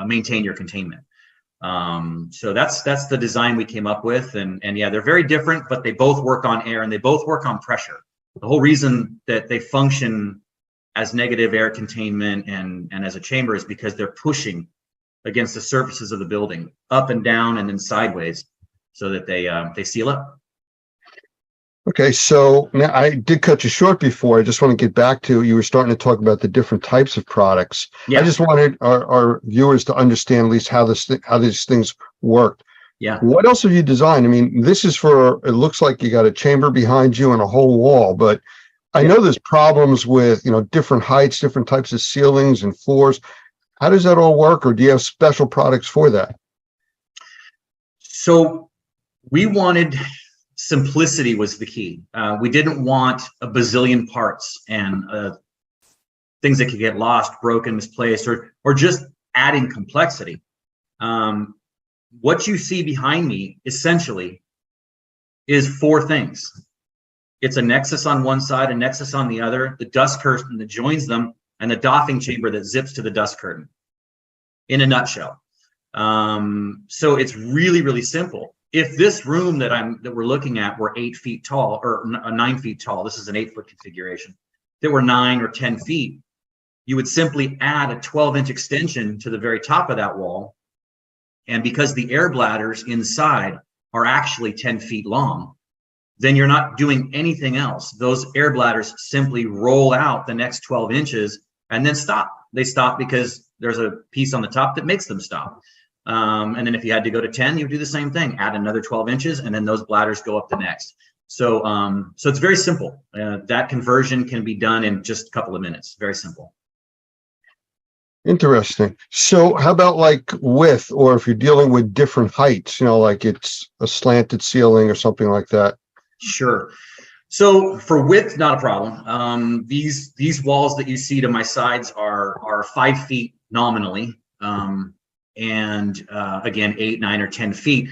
maintain your containment. So that's the design we came up with, and yeah, they're very different, but they both work on air and they both work on pressure. The whole reason that they function as negative air containment and as a chamber is because they're pushing against the surfaces of the building, up and down and then sideways, so that they seal up.
Okay, so now I did cut you short before. I just want to get back to, you were starting to talk about the different types of products.
Yeah.
I just wanted our viewers to understand at least how these things work.
Yeah.
What else have you designed? I mean, this is for, it looks like you got a chamber behind you and a whole wall, but I know there's problems with, different heights, different types of ceilings and floors. How does that all work, or do you have special products for that?
So we wanted, simplicity was the key. We didn't want a bazillion parts and things that could get lost, broken, misplaced, or just adding complexity. What you see behind me essentially is four things. It's a nexus on one side, a nexus on the other, the dust curtain that joins them, and the doffing chamber that zips to the dust curtain, in a nutshell. So it's really, really simple. If this room that we're looking at were 8 feet tall, or 9 feet tall, this is an 8-foot configuration, that were 9 or 10 feet, you would simply add a 12-inch extension to the very top of that wall. And because the air bladders inside are actually 10 feet long, then you're not doing anything else. Those air bladders simply roll out the next 12 inches and then stop. They stop because there's a piece on the top that makes them stop. And then if you had to go to 10, you would do the same thing, add another 12 inches, and then those bladders go up the next. So, so it's very simple. That conversion can be done in just a couple of minutes. Very simple.
Interesting. So how about like width, or if you're dealing with different heights, like it's a slanted ceiling or something like that?
Sure. So for width, not a problem. These walls that you see to my sides are 5 feet nominally. And again, 8, 9, or 10 feet.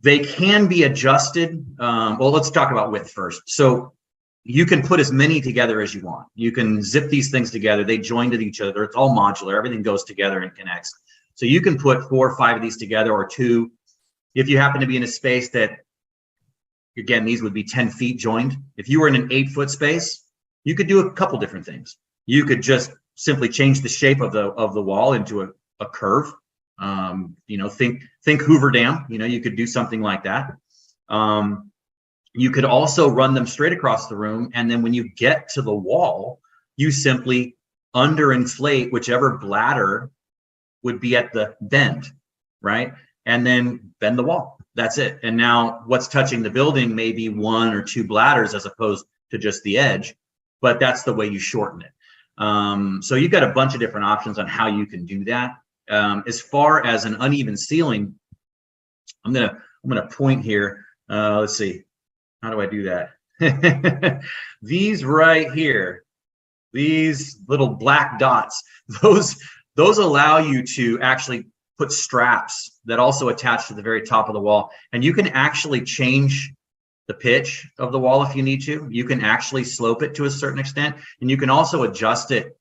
They can be adjusted. Well, let's talk about width first. So you can put as many together as you want. You can zip these things together. They join to each other. It's all modular. Everything goes together and connects. So you can put 4 or 5 of these together, or 2. If you happen to be in a space that, again, these would be 10 feet joined. If you were in an 8-foot space, you could do a couple different things. You could just simply change the shape of the wall into a curve. Think Hoover Dam. You could do something like that. You could also run them straight across the room, and then when you get to the wall, you simply underinflate whichever bladder would be at the bend, right? And then bend the wall. That's it. And now what's touching the building may be 1 or 2 bladders as opposed to just the edge, but that's the way you shorten it. So you've got a bunch of different options on how you can do that. As far as an uneven ceiling, I'm gonna point here. Let's see, how do I do that? These right here, these little black dots, those allow you to actually put straps that also attach to the very top of the wall, and you can actually change the pitch of the wall if you need to. You can actually slope it to a certain extent, and you can also adjust it.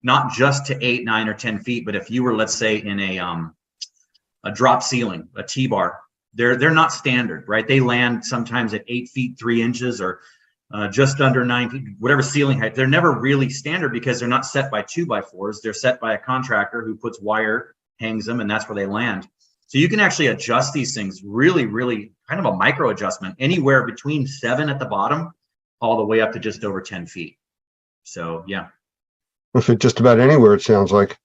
Not just to 8, 9, or 10 feet, but if you were, let's say, in a drop ceiling, a T-bar, they're not standard, right? They land sometimes at 8 feet 3 inches, or just under 9 feet, whatever ceiling height. They're never really standard because they're not set by 2x4s. They're set by a contractor who puts wire, hangs them, and that's where they land. So you can actually adjust these things really, really kind of a micro adjustment, anywhere between 7 at the bottom, all the way up to just over 10 feet. So yeah.
Will fit just about anywhere, it sounds like.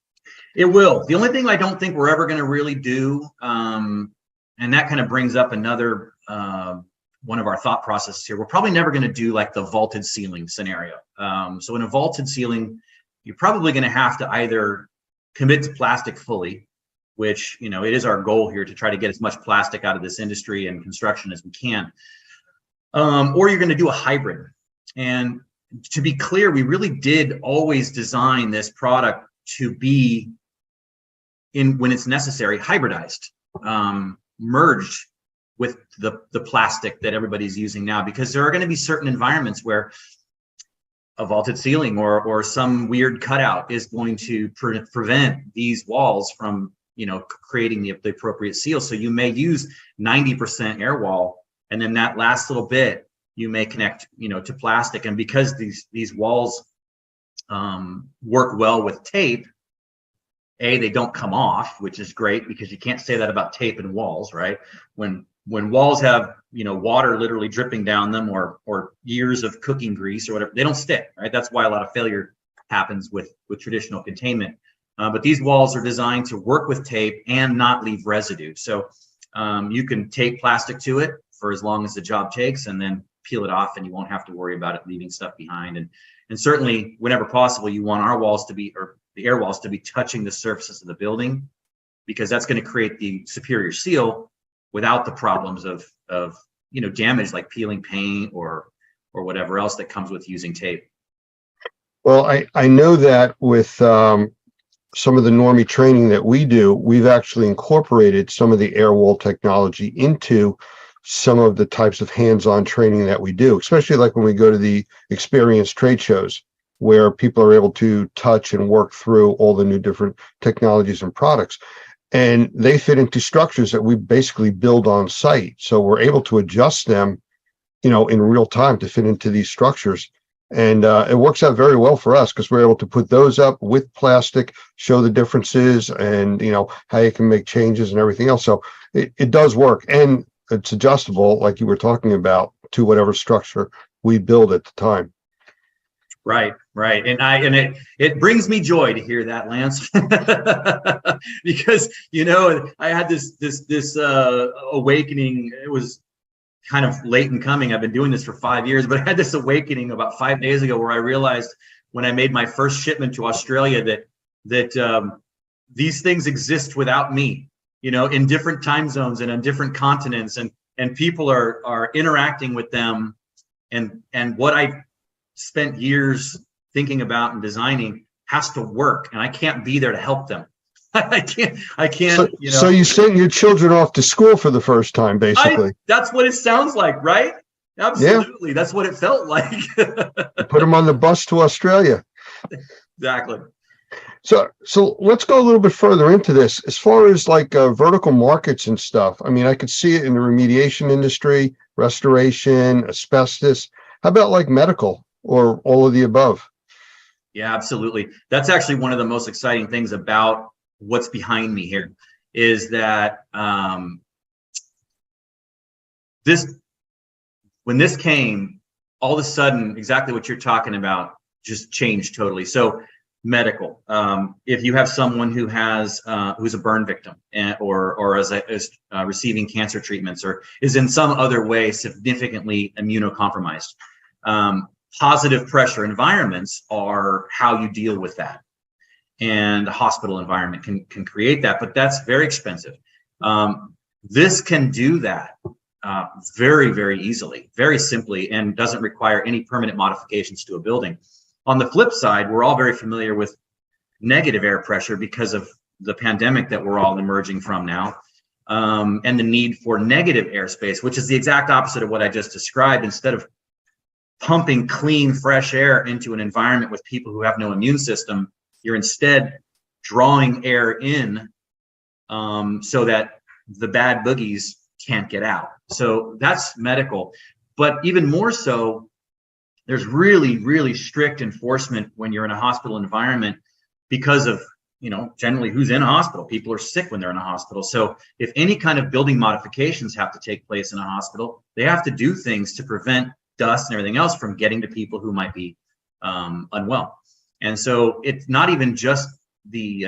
It will. The only thing I don't think we're ever going to really do, and that kind of brings up another one of our thought processes here. We're probably never going to do like the vaulted ceiling scenario. So in a vaulted ceiling, you're probably going to have to either commit to plastic fully, which, it is our goal here to try to get as much plastic out of this industry and construction as we can, or you're going to do a hybrid. And to be clear, we really did always design this product to be, when it's necessary, hybridized, merged with the plastic that everybody's using now, because there are going to be certain environments where a vaulted ceiling or some weird cutout is going to prevent these walls from, creating the appropriate seal. So you may use 90% air wall, and then that last little bit you may connect, to plastic. And because these walls work well with tape, they don't come off, which is great, because you can't say that about tape and walls, right? When walls have, water literally dripping down them or years of cooking grease or whatever, they don't stick, right? That's why a lot of failure happens with traditional containment. But these walls are designed to work with tape and not leave residue. So you can tape plastic to it for as long as the job takes, and then peel it off, and you won't have to worry about it leaving stuff behind. And certainly, whenever possible, you want our walls to be, or the air walls to be, touching the surfaces of the building, because that's going to create the superior seal without the problems of damage like peeling paint or whatever else that comes with using tape.
Well, I know that with some of the normie training that we do, we've actually incorporated some of the air wall technology into some of the types of hands-on training that we do, especially like when we go to the experience trade shows, where people are able to touch and work through all the new different technologies and products. And they fit into structures that we basically build on site. So we're able to adjust them, in real time to fit into these structures. And it works out very well for us, because we're able to put those up with plastic, show the differences, and, how you can make changes and everything else. So it does work. And it's adjustable, like you were talking about, to whatever structure we build at the time.
Right. And it brings me joy to hear that, Lance, because, I had this awakening. It was kind of late in coming. I've been doing this for 5 years, but I had this awakening about 5 days ago, where I realized, when I made my first shipment to Australia, that these things exist without me, in different time zones and on different continents, and people are interacting with them, and what I spent years thinking about and designing has to work, and I can't be there to help them. I can't.
So you sent your children off to school for the first time, basically.
That's what it sounds like, right? Absolutely. Yeah. That's what it felt like.
Put them on the bus to Australia.
Exactly.
So let's go a little bit further into this. As far as like vertical markets and stuff, I mean, I could see it in the remediation industry, restoration, asbestos. How about like medical, or all of the above?
Yeah, absolutely. That's actually one of the most exciting things about what's behind me here, is that when this came, all of a sudden, exactly what you're talking about just changed totally. So medical, if you have someone who has who's a burn victim, or is receiving cancer treatments, or is in some other way significantly immunocompromised, positive pressure environments are how you deal with that. And a hospital environment can create that, but that's very expensive. This can do that very, very easily, very simply, and doesn't require any permanent modifications to a building. On the flip side, we're all very familiar with negative air pressure because of the pandemic that we're all emerging from now, and the need for negative airspace, which is the exact opposite of what I just described. Instead of pumping clean, fresh air into an environment with people who have no immune system, you're instead drawing air in so that the bad boogies can't get out. So that's medical. But even more so, there's really, really strict enforcement when you're in a hospital environment, because of, generally who's in a hospital. People are sick when they're in a hospital. So if any kind of building modifications have to take place in a hospital, they have to do things to prevent dust and everything else from getting to people who might be unwell. And so it's not even just the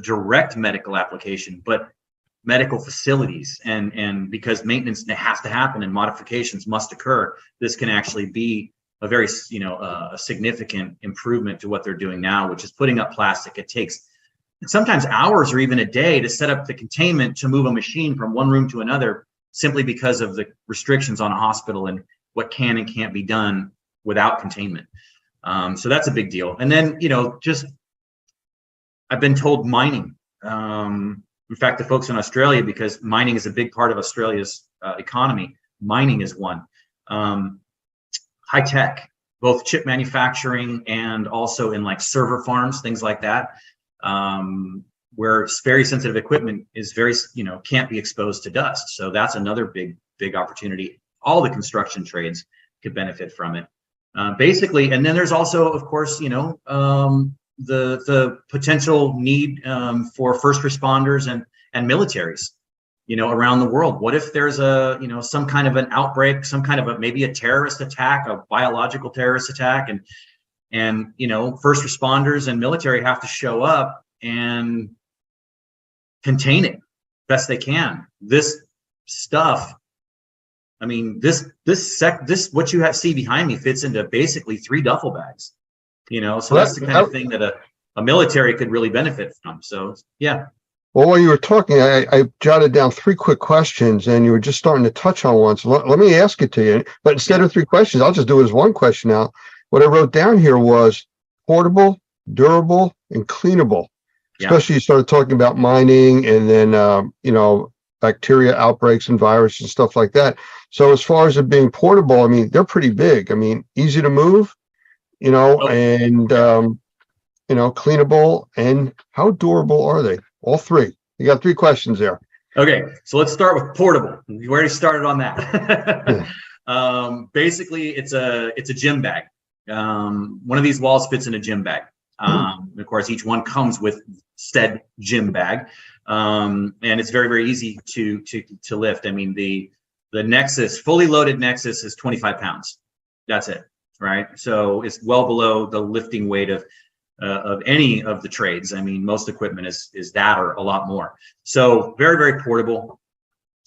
direct medical application, but medical facilities, and because maintenance has to happen and modifications must occur, this can actually be a very a significant improvement to what they're doing now, which is putting up plastic. It takes sometimes hours or even a day to set up the containment to move a machine from one room to another, simply because of the restrictions on a hospital and what can and can't be done without containment. So that's a big deal. And then, just, I've been told mining. In fact, the folks in Australia, because mining is a big part of Australia's economy, mining is one. High tech, both chip manufacturing and also in like server farms, things like that, where it's very sensitive equipment is very, can't be exposed to dust. So that's another big opportunity. All the construction trades could benefit from it. Basically, and then there's also, of course, the potential need for first responders and militaries, around the world. What if there's some kind of an outbreak, some kind of maybe a terrorist attack, a biological terrorist attack, and first responders and military have to show up and contain it best they can. This stuff, I mean, this what you see behind me fits into basically 3 duffel bags, so that's the kind of thing that a military could really benefit from. So, yeah.
Well, while you were talking, I jotted down 3 quick questions, and you were just starting to touch on one. So let me ask it to you. But instead of 3 questions, I'll just do it as 1 question now. What I wrote down here was portable, durable, and cleanable.
Yeah.
Especially you started talking about mining and then, bacteria outbreaks and viruses and stuff like that. So as far as it being portable, I mean, they're pretty big. I mean, easy to move, and, cleanable. And how durable are they? All 3. You got 3 questions there.
Okay, so let's start with portable. We already started on that. Basically, it's a gym bag. One of these walls fits in a gym bag. Of course, each one comes with said gym bag, and it's very, very easy to lift. I mean, the Nexus, fully loaded Nexus, is 25 pounds. That's it, right? So it's well below the lifting weight of any of the trades. I mean, most equipment is that or a lot more. So very, very portable,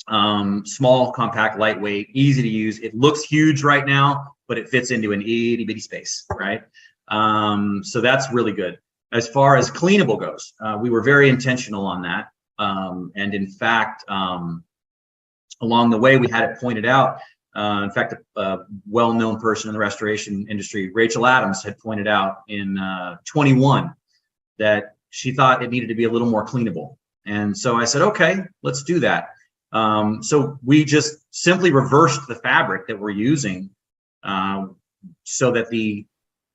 small, compact, lightweight, easy to use. It looks huge right now, but it fits into an itty bitty space, right? So that's really good. As far as cleanable goes, we were very intentional on that. And in fact, along the way, we had it pointed out. In fact, a well-known person in the restoration industry, Rachel Adams, had pointed out in 21 that she thought it needed to be a little more cleanable. And so I said, okay, let's do that. So we just simply reversed the fabric that we're using so that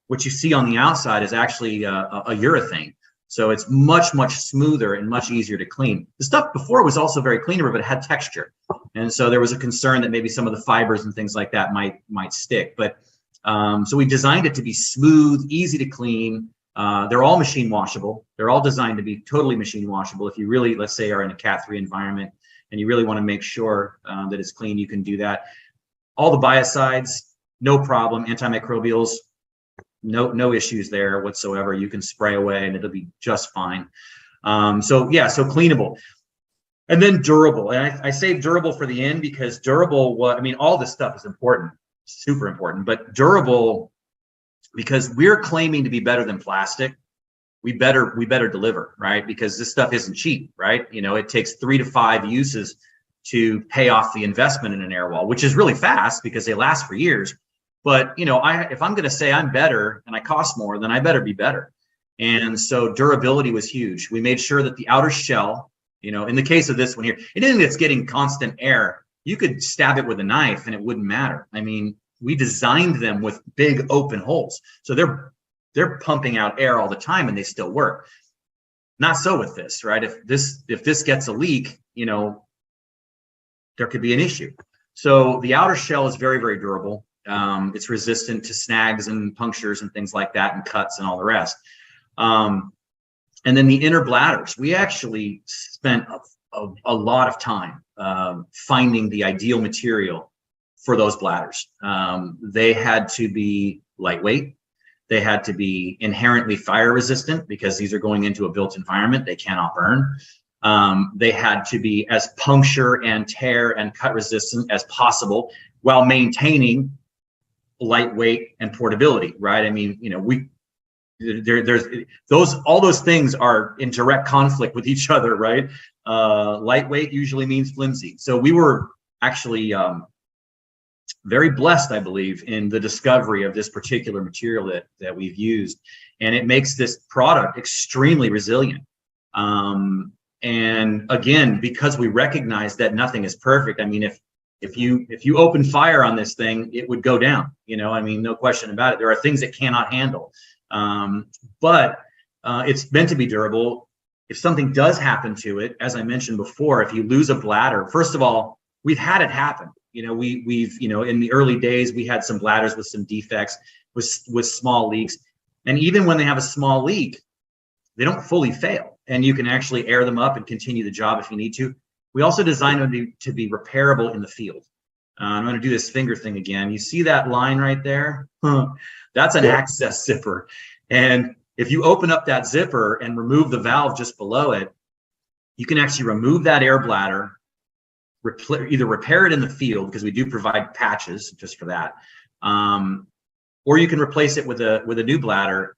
what you see on the outside is actually a urethane. So it's much, much smoother and much easier to clean. The stuff before was also very cleanable, but it had texture. And so there was a concern that maybe some of the fibers and things like that might stick. But so we designed it to be smooth, easy to clean. They're all machine washable. They're all designed to be totally machine washable. If you really, let's say, are in a Cat 3 environment and you really want to make sure that it's clean, you can do that. All the biocides, no problem. Antimicrobials, no issues there whatsoever. You can spray away and it'll be just fine. So cleanable. And then durable. And I say durable for the end because durable, all this stuff is important, super important, but durable, because we're claiming to be better than plastic, we better deliver, right? Because this stuff isn't cheap, right? It takes 3 to 5 uses to pay off the investment in an air wall, which is really fast because they last for years. But, if I'm going to say I'm better and I cost more, then I better be better. And so durability was huge. We made sure that the outer shell, in the case of this one here, anything that's getting constant air, you could stab it with a knife and it wouldn't matter. I mean, we designed them with big open holes. So they're pumping out air all the time and they still work. Not so with this, right? If this gets a leak, there could be an issue. So the outer shell is very, very durable. It's resistant to snags and punctures and things like that and cuts and all the rest. And then the inner bladders, we actually spent a lot of time finding the ideal material for those bladders. They had to be lightweight. They had to be inherently fire resistant because these are going into a built environment. They cannot burn. They had to be as puncture and tear and cut resistant as possible while maintaining lightweight and portability, right? I mean, all those things are in direct conflict with each other, right? Lightweight usually means flimsy. So we were actually very blessed, I believe, in the discovery of this particular material that we've used, and it makes this product extremely resilient. And again, because we recognize that nothing is perfect. I mean, if you open fire on this thing, it would go down, you know, I mean, no question about it. There are things it cannot handle. But it's meant to be durable. If something does happen to it, as I mentioned before, if you lose a bladder, first of all, we've had it happen. You know, we've, you know, in the early days, we had some bladders with some defects, with small leaks. And even when they have a small leak, they don't fully fail. And you can actually air them up and continue the job if you need to. We also designed them to be repairable in the field. I'm going to do this finger thing again. You see that line right there? That's an access zipper. And if you open up that zipper and remove the valve just below it, you can actually remove that air bladder, either repair it in the field, because we do provide patches just for that, or you can replace it with a new bladder.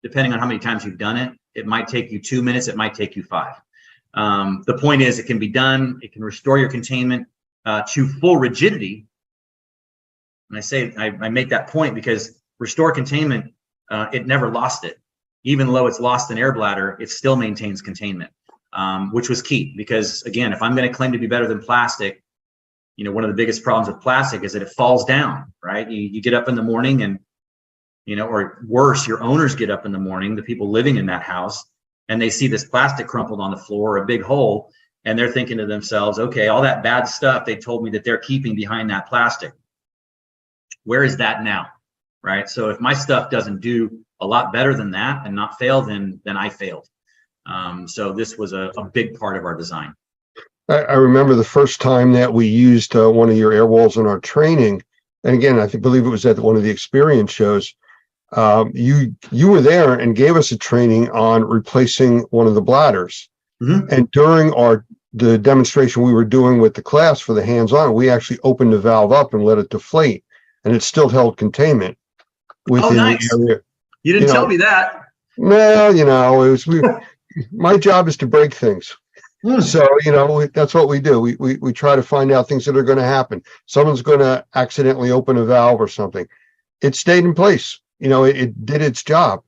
Depending on how many times you've done it, it might take you 2 minutes, it might take you 5. The point is, it can be done. It can restore your containment to full rigidity. And I say I make that point because restore containment, it never lost it. Even though it's lost an air bladder, it still maintains containment, which was key. Because again, if I'm going to claim to be better than plastic, you know, one of the biggest problems with plastic is that it falls down, right? You get up in the morning and, you know, or worse, your owners get up in the morning, the people living in that house, and they see this plastic crumpled on the floor, a big hole, and they're thinking to themselves, okay, all that bad stuff they told me that they're keeping behind that plastic, where is that now, right? So if my stuff doesn't do a lot better than that and not fail, then I failed. So this was a big part of our design.
I remember the first time that we used one of your air walls in our training, and again, I believe it was at one of the experience shows. You were there and gave us a training on replacing one of the bladders. Mm-hmm. And during the demonstration we were doing with the class for the hands-on, we actually opened the valve up and let it deflate, and it still held containment within the area.
You didn't tell me that.
Well, you know, it was my job is to break things. So, you know, that's what we do. We try to find out things that are going to happen. Someone's going to accidentally open a valve or something. It stayed in place. You know, it did its job.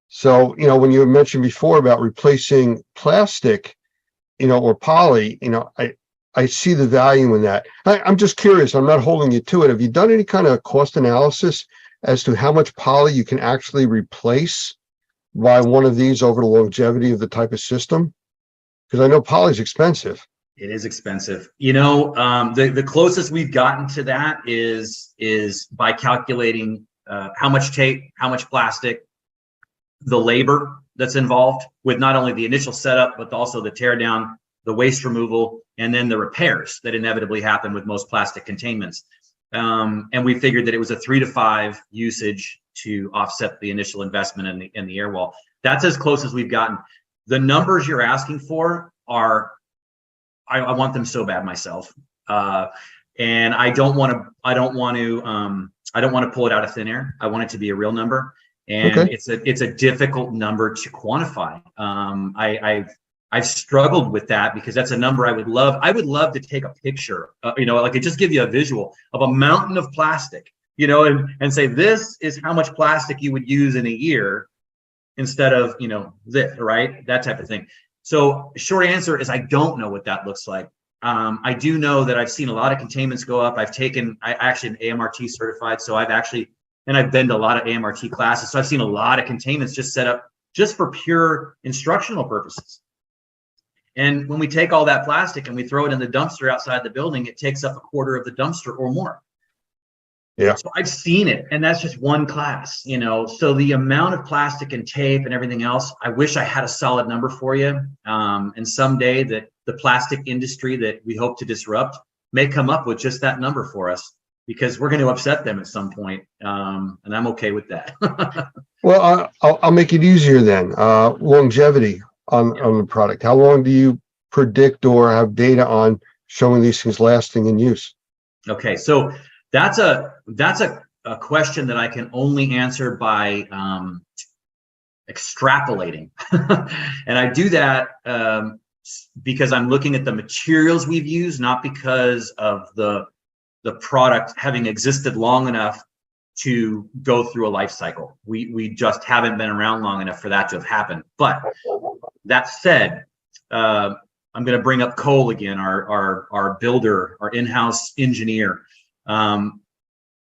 So, you know, when you mentioned before about replacing plastic, you know, or poly, you know, I see the value in that. I'm just curious. I'm not holding you to it. Have you done any kind of cost analysis as to how much poly you can actually replace by one of these over the longevity of the type of system? Because I know poly is expensive.
It is expensive. You know, the closest we've gotten to that is by calculating how much tape, how much plastic, the labor that's involved with not only the initial setup, but also the tear down, the waste removal, and then the repairs that inevitably happen with most plastic containments. And we figured that it was a 3 to 5 usage to offset the initial investment in the air wall. That's as close as we've gotten. The numbers you're asking for are, I want them so bad myself. And I don't want to pull it out of thin air. I want it to be a real number. And okay. It's a difficult number to quantify. I've struggled with that because that's a number I would love to take a picture, you know, like it just give you a visual of a mountain of plastic, you know, and say, this is how much plastic you would use in a year instead of, you know, this, right? That type of thing. So short answer is I don't know what that looks like. I do know that I've seen a lot of containments go up. I actually am AMRT certified. So I've been to a lot of AMRT classes. So I've seen a lot of containments just set up just for pure instructional purposes. And when we take all that plastic and we throw it in the dumpster outside the building, it takes up a quarter of the dumpster or more. Yeah. So I've seen it, and that's just one class, you know. So the amount of plastic and tape and everything else, I wish I had a solid number for you. And someday that the plastic industry that we hope to disrupt may come up with just that number for us, because we're going to upset them at some point. And I'm okay with that.
Well, I'll make it easier then. Longevity on the product. How long do you predict or have data on showing these things lasting in use? Okay, so that's a question that I can only answer by extrapolating. And I do that because I'm looking at the materials we've used, not because of the product having existed long enough to go through a life cycle. We just haven't been around long enough for that to have happened. But that said,
I'm going to bring up Cole again, our builder, our in-house engineer.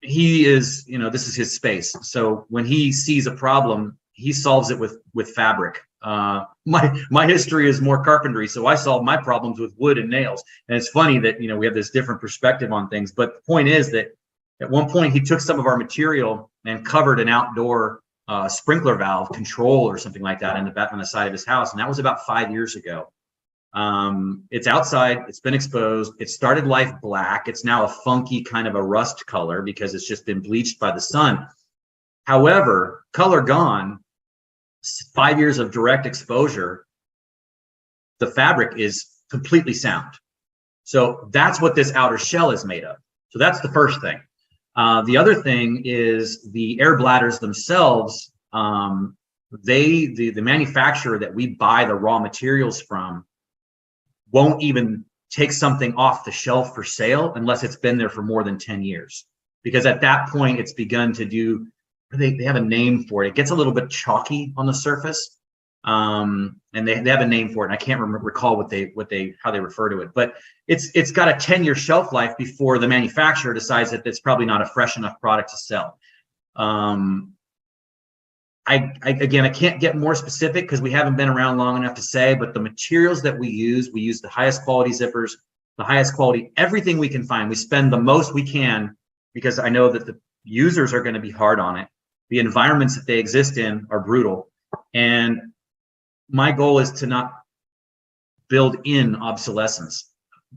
He is, this is his space. So when he sees a problem, he solves it with fabric. My history is more carpentry, so I solve my problems with wood and nails. And it's funny that we have this different perspective on things. But the point is that at one point he took some of our material and covered an outdoor sprinkler valve control or something like that on the side of his house, and that was about 5 years ago. It's outside, it's been exposed, it started life black. It's now a funky kind of a rust color because it's just been bleached by the sun. However, color gone, 5 years of direct exposure, the fabric is completely sound. So that's what this outer shell is made of. So that's the first thing. The other thing is the air bladders themselves. The manufacturer that we buy the raw materials from won't even take something off the shelf for sale unless it's been there for more than 10 years. Because at that point, it's begun to do, they have a name for it. It gets a little bit chalky on the surface. And they have a name for it. And I can't recall how they refer to it, but it's got a 10-year shelf life before the manufacturer decides that it's probably not a fresh enough product to sell. Again, I can't get more specific because we haven't been around long enough to say, but the materials that we use the highest quality zippers, the highest quality, everything we can find. We spend the most we can because I know that the users are going to be hard on it. The environments that they exist in are brutal. And my goal is to not build in obsolescence.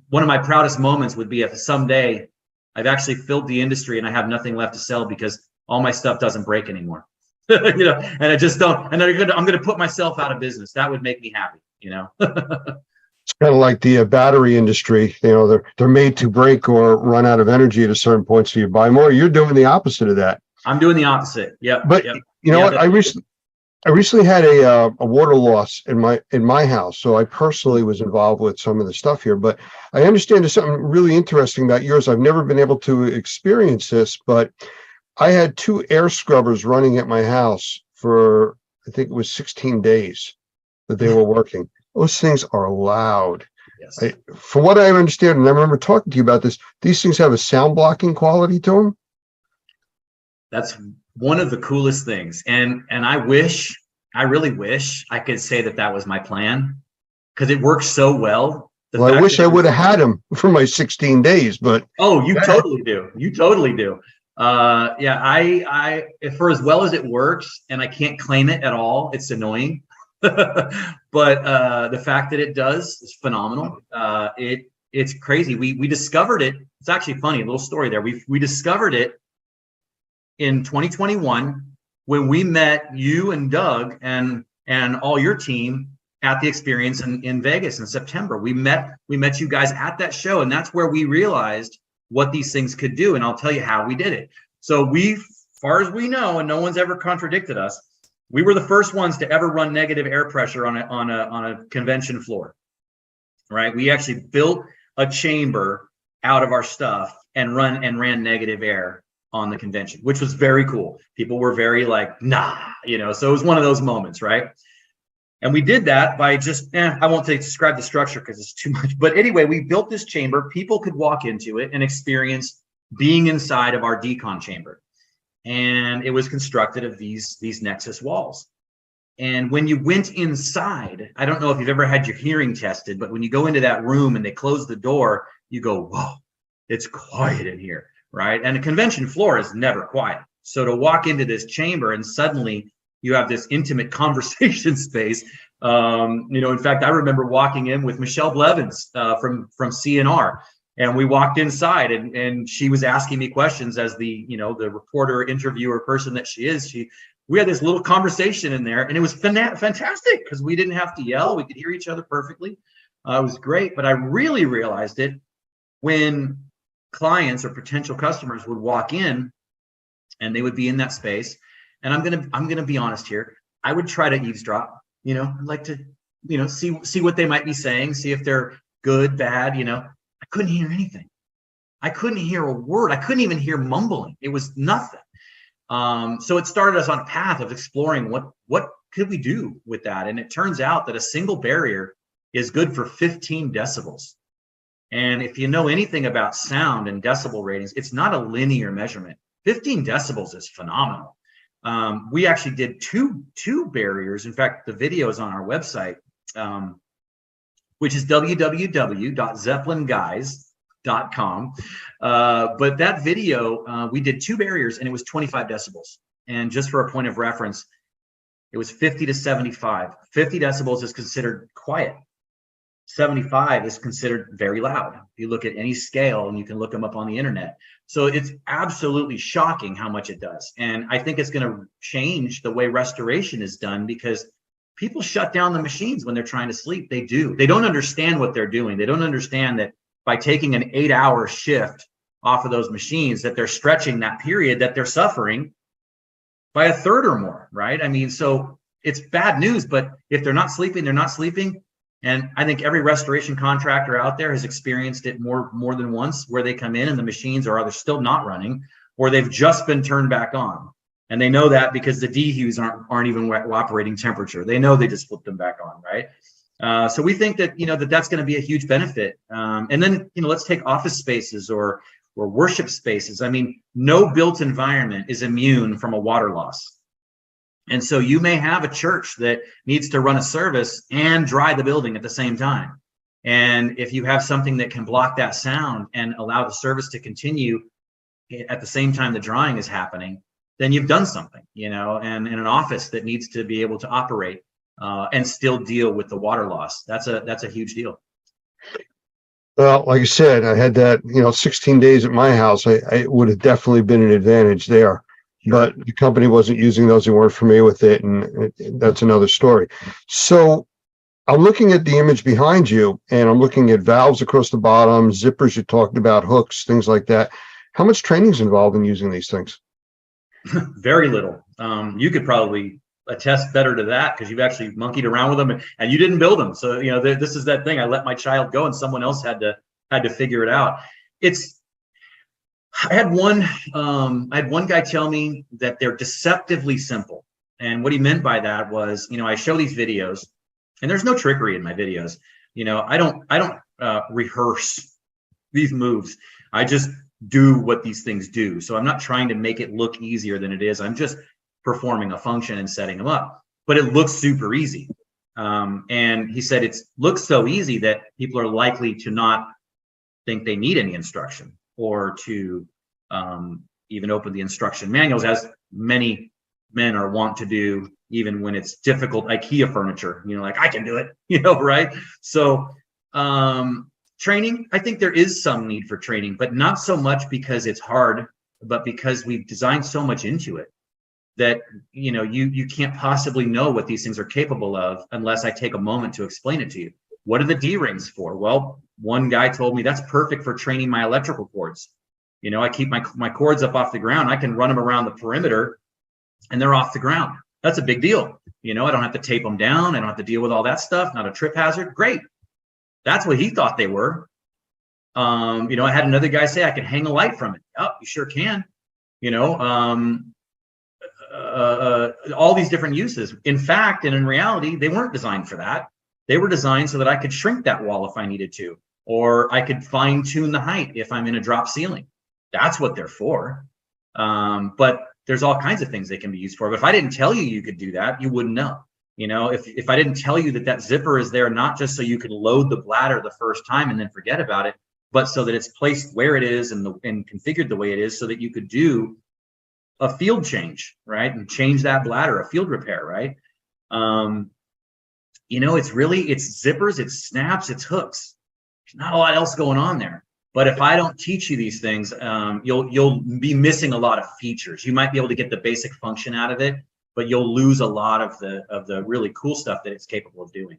One of my proudest moments would be if someday I've actually filled the industry and I have nothing left to sell because all my stuff doesn't break anymore. And I just don't, and I'm going to put myself out of business. That would make me happy,
It's kind of like the battery industry. They're made to break or run out of energy at a certain point, so you buy more. You're doing the opposite of that.
I'm doing the opposite. Yeah.
But you know what? I recently had a water loss in my house, so I personally was involved with some of the stuff here. But I understand there's something really interesting about yours. I've never been able to experience this, but I had 2 air scrubbers running at my house for, I think it was 16 days that they were working. Those things are loud.
Yes.
From what I understand, and I remember talking to you about this, these things have a sound blocking quality to them.
That's one of the coolest things. And I really wish I could say that was my plan because it works so well.
Well, I wish I would have had them for my 16 days, but.
Oh, you totally do. You totally do. I for as well as it works, and I can't claim it at all, it's annoying. But the fact that it does is phenomenal. It's crazy. We discovered it. It's actually funny, a little story there. We discovered it in 2021 when we met you and Doug and all your team at the experience in Vegas in September. We met you guys at that show, and that's where we realized what these things could do. And I'll tell you how we did it. So far as we know, and no one's ever contradicted us, we were the first ones to ever run negative air pressure on a convention floor, right? We actually built a chamber out of our stuff and ran negative air on the convention, which was very cool. People were very like, nah, so it was one of those moments, right? And we did that by just, I won't describe the structure because it's too much. But anyway, we built this chamber. People could walk into it and experience being inside of our decon chamber. And it was constructed of these Nexus walls. And when you went inside, I don't know if you've ever had your hearing tested, but when you go into that room and they close the door, you go, whoa, it's quiet in here, right? And a convention floor is never quiet. So to walk into this chamber and suddenly you have this intimate conversation space. In fact, I remember walking in with Michelle Blevins from CNR, and we walked inside, and she was asking me questions as the reporter, interviewer person that she is. We had this little conversation in there, and it was fantastic because we didn't have to yell. We could hear each other perfectly. It was great, but I really realized it when clients or potential customers would walk in, and they would be in that space. And I'm gonna be honest here. I would try to eavesdrop. I'd like to, see what they might be saying, see if they're good, bad. I couldn't hear anything. I couldn't hear a word. I couldn't even hear mumbling. It was nothing. So it started us on a path of exploring what could we do with that. And it turns out that a single barrier is good for 15 decibels. And if you know anything about sound and decibel ratings, it's not a linear measurement. 15 decibels is phenomenal. We actually did two barriers. In fact, the video is on our website, which is www.zeppelinguys.com. But that video, we did 2 barriers and it was 25 decibels. And just for a point of reference, it was 50 to 75. 50 decibels is considered quiet. 75 is considered very loud. If you look at any scale, and you can look them up on the internet. So it's absolutely shocking how much it does. And I think it's going to change the way restoration is done, because people shut down the machines when they're trying to sleep. They do. They don't understand what they're doing. They don't understand that by taking an 8-hour shift off of those machines, that they're stretching that period that they're suffering by a third or more, right? I mean, so it's bad news, but if they're not sleeping, they're not sleeping. And I think every restoration contractor out there has experienced it more than once, where they come in and the machines are either still not running or they've just been turned back on. And they know that because the dehues aren't even operating temperature. They know they just flipped them back on, right? So we think that, that's going to be a huge benefit. And then, let's take office spaces or worship spaces. I mean, no built environment is immune from a water loss. And so you may have a church that needs to run a service and dry the building at the same time. And if you have something that can block that sound and allow the service to continue at the same time the drying is happening, then you've done something, and in an office that needs to be able to operate and still deal with the water loss. That's a huge deal.
Well, like I said, I had that, 16 days at my house. I would have definitely been an advantage there. But the company wasn't using those. They weren't familiar with it. And that's another story. So I'm looking at the image behind you, and I'm looking at valves across the bottom, zippers you talked about, hooks, things like that. How much training is involved in using these things?
Very little. You could probably attest better to that, because you've actually monkeyed around with them and you didn't build them. So, this is that thing. I let my child go and someone else had to figure it out. I had one guy tell me that they're deceptively simple. And what he meant by that was, I show these videos and there's no trickery in my videos. I don't rehearse these moves. I just do what these things do. So I'm not trying to make it look easier than it is. I'm just performing a function and setting them up, but it looks super easy. And he said, it looks so easy that people are likely to not think they need any instruction, or to even open the instruction manuals, as many men are wont to do, even when it's difficult IKEA furniture, like, I can do it, right? So training, I think there is some need for training, but not so much because it's hard, but because we've designed so much into it that, you can't possibly know what these things are capable of unless I take a moment to explain it to you. What are the D-rings for? Well, one guy told me that's perfect for training my electrical cords. I keep my cords up off the ground. I can run them around the perimeter and they're off the ground. That's a big deal. I don't have to tape them down. I don't have to deal with all that stuff. Not a trip hazard. Great. That's what he thought they were. I had another guy say I could hang a light from it. Oh, you sure can. All these different uses. In fact, and in reality, they weren't designed for that. They were designed so that I could shrink that wall if I needed to, or I could fine tune the height if I'm in a drop ceiling. That's what they're for. But there's all kinds of things they can be used for. But if I didn't tell you you could do that, you wouldn't know. If I didn't tell you that zipper is there, not just so you can load the bladder the first time and then forget about it, but so that it's placed where it is and configured the way it is, so that you could do a field change, right? And change that bladder, a field repair, right? It's zippers, it's snaps, it's hooks. There's not a lot else going on there. But if I don't teach you these things, you'll be missing a lot of features. You might be able to get the basic function out of it, but you'll lose a lot of the really cool stuff that it's capable of doing.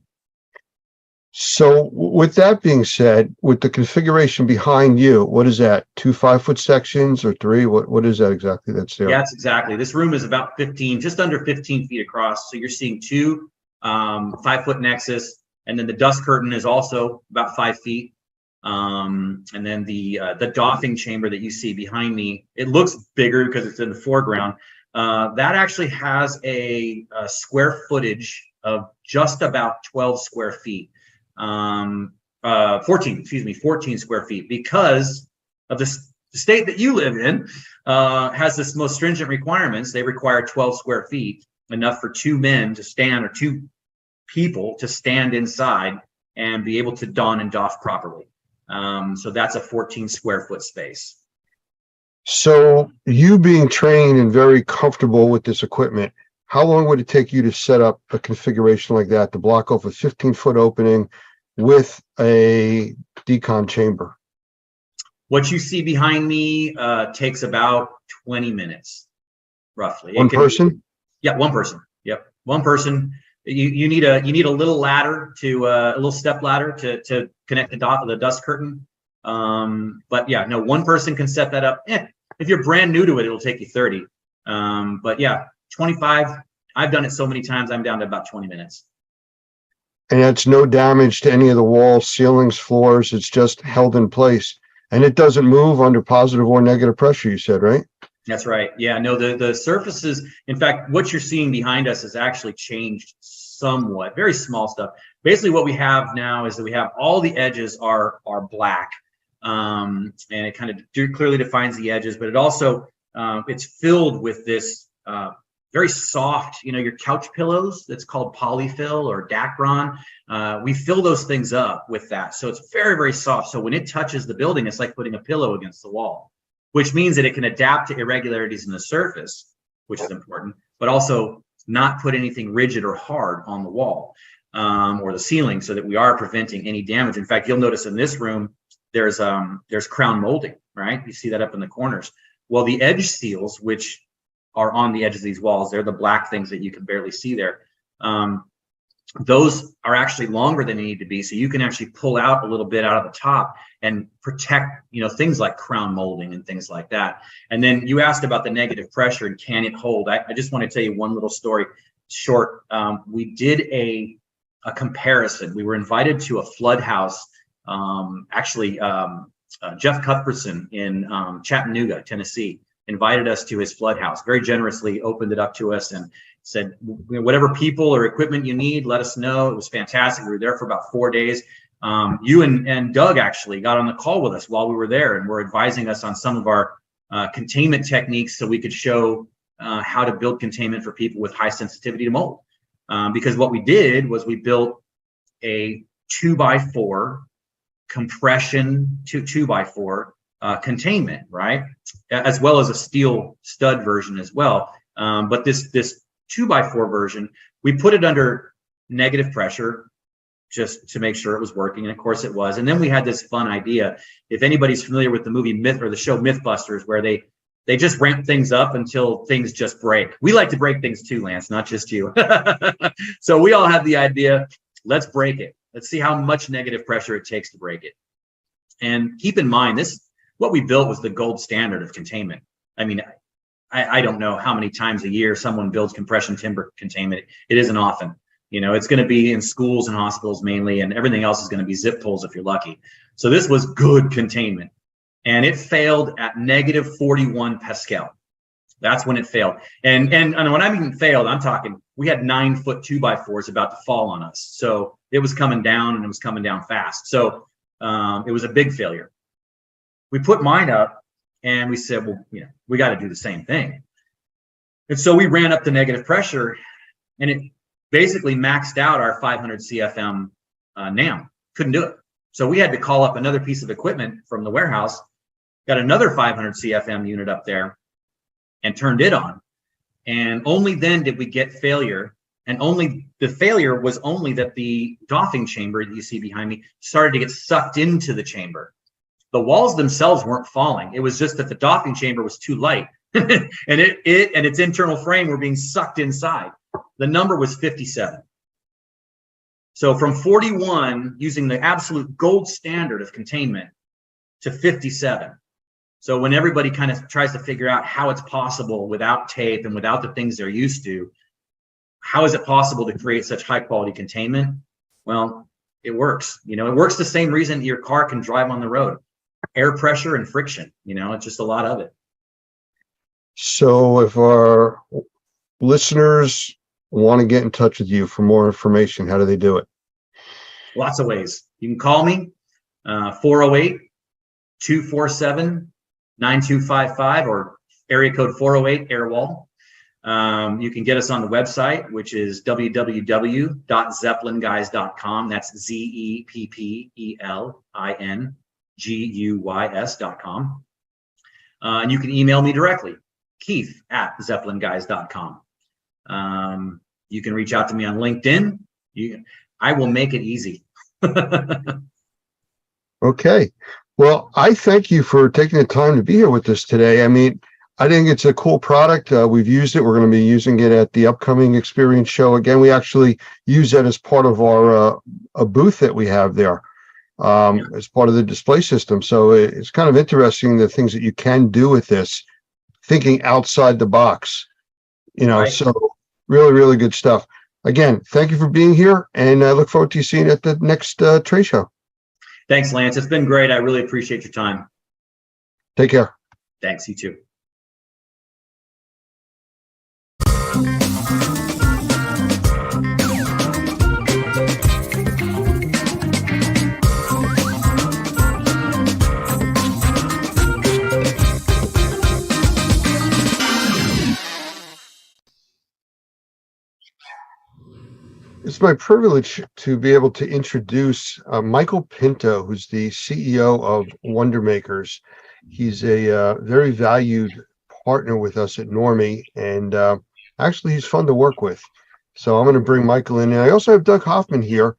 So with that being said, with the configuration behind you, what is that? 2 5-foot sections or 3? What is that exactly that's there?
Yeah, that's exactly. This room is about just under 15 feet across. So you're seeing 2 5-foot nexus, and then the dust curtain is also about 5 feet. And then the doffing chamber that you see behind me, it looks bigger because it's in the foreground. That actually has a square footage of just about 12 square feet. 14 square feet, because of the state that you live in has this most stringent requirements. They require 12 square feet, enough for 2 men to stand, or 2 people to stand inside and be able to don and doff properly. So that's a 14 square foot space.
So you being trained and very comfortable with this equipment, how long would it take you to set up a configuration like that to block off a 15-foot opening with a decon chamber?
What you see behind me takes about 20 minutes, roughly.
One person?
Yeah, one person. Yep, one person. You need a little ladder to a little step ladder to connect the dust curtain. But yeah, no, one person can set that up. If you're brand new to it, it'll take you 30. But yeah, 25. I've done it so many times, I'm down to about 20 minutes.
And that's no damage to any of the walls, ceilings, floors. It's just held in place. And it doesn't move under positive or negative pressure, you said, right?
That's right. Yeah, no, the surfaces, in fact, what you're seeing behind us has actually changed somewhat, very small stuff. Basically what we have now is that we have all the edges are black. And it kind of clearly defines the edges, but it also, it's filled with this very soft, your couch pillows, that's called polyfill or Dacron. We fill those things up with that. So it's very, very soft. So when it touches the building, it's like putting a pillow against the wall, which means that it can adapt to irregularities in the surface, which is important, but also not put anything rigid or hard on the wall or the ceiling, so that we are preventing any damage. In fact, you'll notice in this room, there's crown molding, right? You see that up in the corners. Well, the edge seals, which are on the edges of these walls, they're the black things that you can barely see there. Those are actually longer than they need to be, so you can actually pull out a little bit out of the top and protect, things like crown molding and things like that. And then you asked about the negative pressure and can it hold. I just want to tell you one little story, short. We did a comparison. We were invited to a flood house. Jeff Cuthbertson in Chattanooga, Tennessee, invited us to his flood house, very generously opened it up to us and said, whatever people or equipment you need, let us know. It was fantastic. We were there for about 4 days. You and Doug actually got on the call with us while we were there and were advising us on some of our containment techniques, so we could show how to build containment for people with high sensitivity to mold. Because what we did was we built a 2x4 compression to 2x4 containment, right? As well as a steel stud version as well. But this 2x4 version, we put it under negative pressure just to make sure it was working. And of course it was. And then we had this fun idea. If anybody's familiar with the movie Myth or the show Mythbusters, where they just ramp things up until things just break. We like to break things too, Lance, not just you. So we all had the idea, let's break it. Let's see how much negative pressure it takes to break it. And keep in mind, what we built was the gold standard of containment. I mean, I don't know how many times a year someone builds compression timber containment. It isn't often. It's going to be in schools and hospitals mainly, and everything else is going to be zip pulls if you're lucky. So this was good containment. And it failed at negative 41 Pascal. That's when it failed. And when I mean failed, I'm talking, we had 9-foot 2x4s about to fall on us. So it was coming down, and it was coming down fast. So it was a big failure. We put mine up and we said, well, we got to do the same thing. And so we ran up the negative pressure, and it basically maxed out our 500 CFM NAM. Couldn't do it. So we had to call up another piece of equipment from the warehouse, got another 500 CFM unit up there, and turned it on. And only then did we get failure. And the failure was only that the doffing chamber that you see behind me started to get sucked into the chamber. The walls themselves weren't falling. It was just that the doffing chamber was too light, and it and its internal frame were being sucked inside. The number was 57. So from 41, using the absolute gold standard of containment, to 57. So when everybody kind of tries to figure out how it's possible without tape and without the things they're used to, how is it possible to create such high quality containment? Well, it works. It works the same reason your car can drive on the road. Air pressure and friction, it's just a lot of it.
So if our listeners want to get in touch with you for more information, how do they do it?
Lots of ways. You can call me, 408-247-9255 or area code 408 Airwall. You can get us on the website, which is www.zeppelinguys.com. That's ZEPPELINGUYS.com. And you can email me directly, Keith@zeppelinguys.com. You can reach out to me on LinkedIn. I will make it easy.
Okay. Well, I thank you for taking the time to be here with us today. I mean, I think it's a cool product. We've used it. We're going to be using it at the upcoming Experience Show. Again, we actually use that as part of our a booth that we have there as part of the display system. So it's kind of interesting the things that you can do with this, thinking outside the box,
Right.
So really, really good stuff. Again, thank you for being here, and I look forward to you seeing you at the next trade show.
Thanks, Lance. It's been great. I really appreciate your time.
Take care.
Thanks. You too.
It's my privilege to be able to introduce Michael Pinto, who's the CEO of Wonder Makers. He's a very valued partner with us at Normie, and actually he's fun to work with. So I'm going to bring Michael in. And I also have Doug Hoffman here,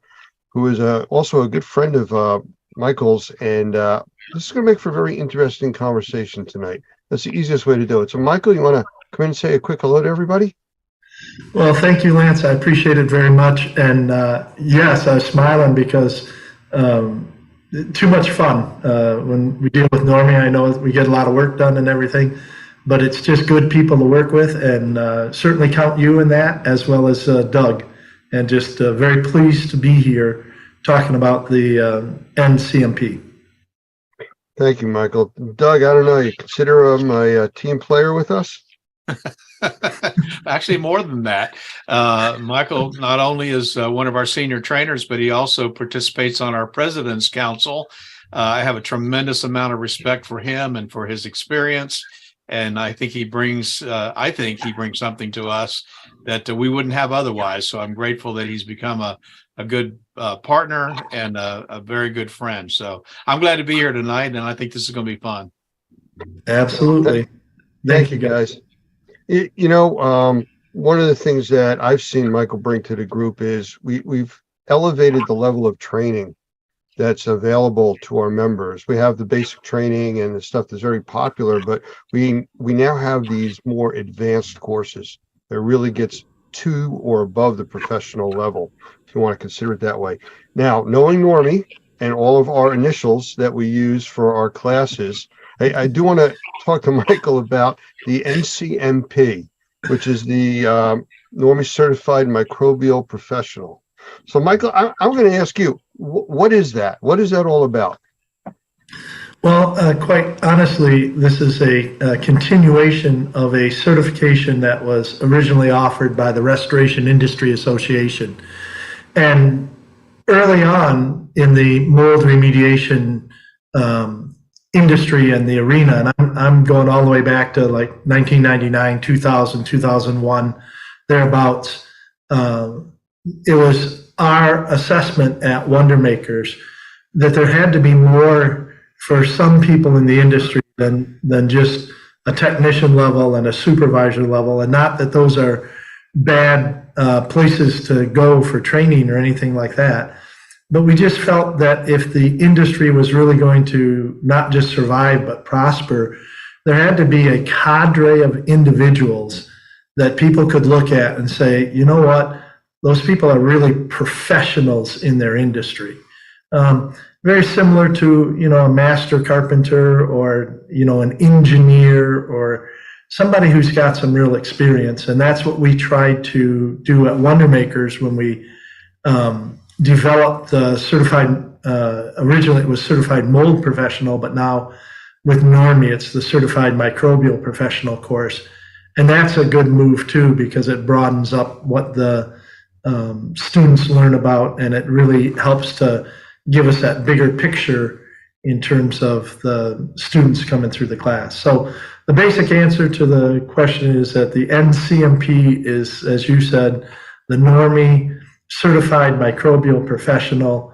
who is also a good friend of Michael's, and this is going to make for a very interesting conversation tonight. That's the easiest way to do it. So Michael, you want to come in and say a quick hello to everybody?
Well, thank you, Lance. I appreciate it very much. And yes, I was smiling because too much fun. When we deal with Normie, I know we get a lot of work done and everything, but it's just good people to work with, and certainly count you in that, as well as Doug. And just very pleased to be here talking about the NCMP.
Thank you, Michael. Doug, I don't know, you consider him a team player with us?
Actually, more than that. Michael not only is one of our senior trainers, but he also participates on our President's Council. I have a tremendous amount of respect for him and for his experience, and I think he brings something to us that we wouldn't have otherwise. So I'm grateful that he's become a good partner and a very good friend. So I'm glad to be here tonight, and I think this is going to be fun.
Absolutely.
Thank you, guys. One of the things that I've seen Michael bring to the group is we've elevated the level of training that's available to our members. We have the basic training and the stuff that's very popular, but we now have these more advanced courses that really gets to or above the professional level, if you want to consider it that way. Now, knowing Normie and all of our initials that we use for our classes, I do want to talk to Michael about the NCMP, which is the Normie Certified Microbial Professional. So, Michael, I'm going to ask you, what is that? What is that all about?
Well, quite honestly, this is a continuation of a certification that was originally offered by the Restoration Industry Association. And early on in the mold remediation industry and the arena, and I'm going all the way back to like 1999, 2000, 2001, thereabouts. It was our assessment at Wonder Makers that there had to be more for some people in the industry than just a technician level and a supervisor level, and not that those are bad places to go for training or anything like that. But we just felt that if the industry was really going to not just survive but prosper, there had to be a cadre of individuals that people could look at and say, you know what, those people are really professionals in their industry. Very similar to, a master carpenter or, an engineer or somebody who's got some real experience. And that's what we tried to do at Wonder Makers when we developed the certified, originally it was certified mold professional, but now with Normie, it's the certified microbial professional course. And that's a good move too, because it broadens up what the students learn about, and it really helps to give us that bigger picture in terms of the students coming through the class. So the basic answer to the question is that the NCMP is, as you said, the Normie Certified Microbial Professional.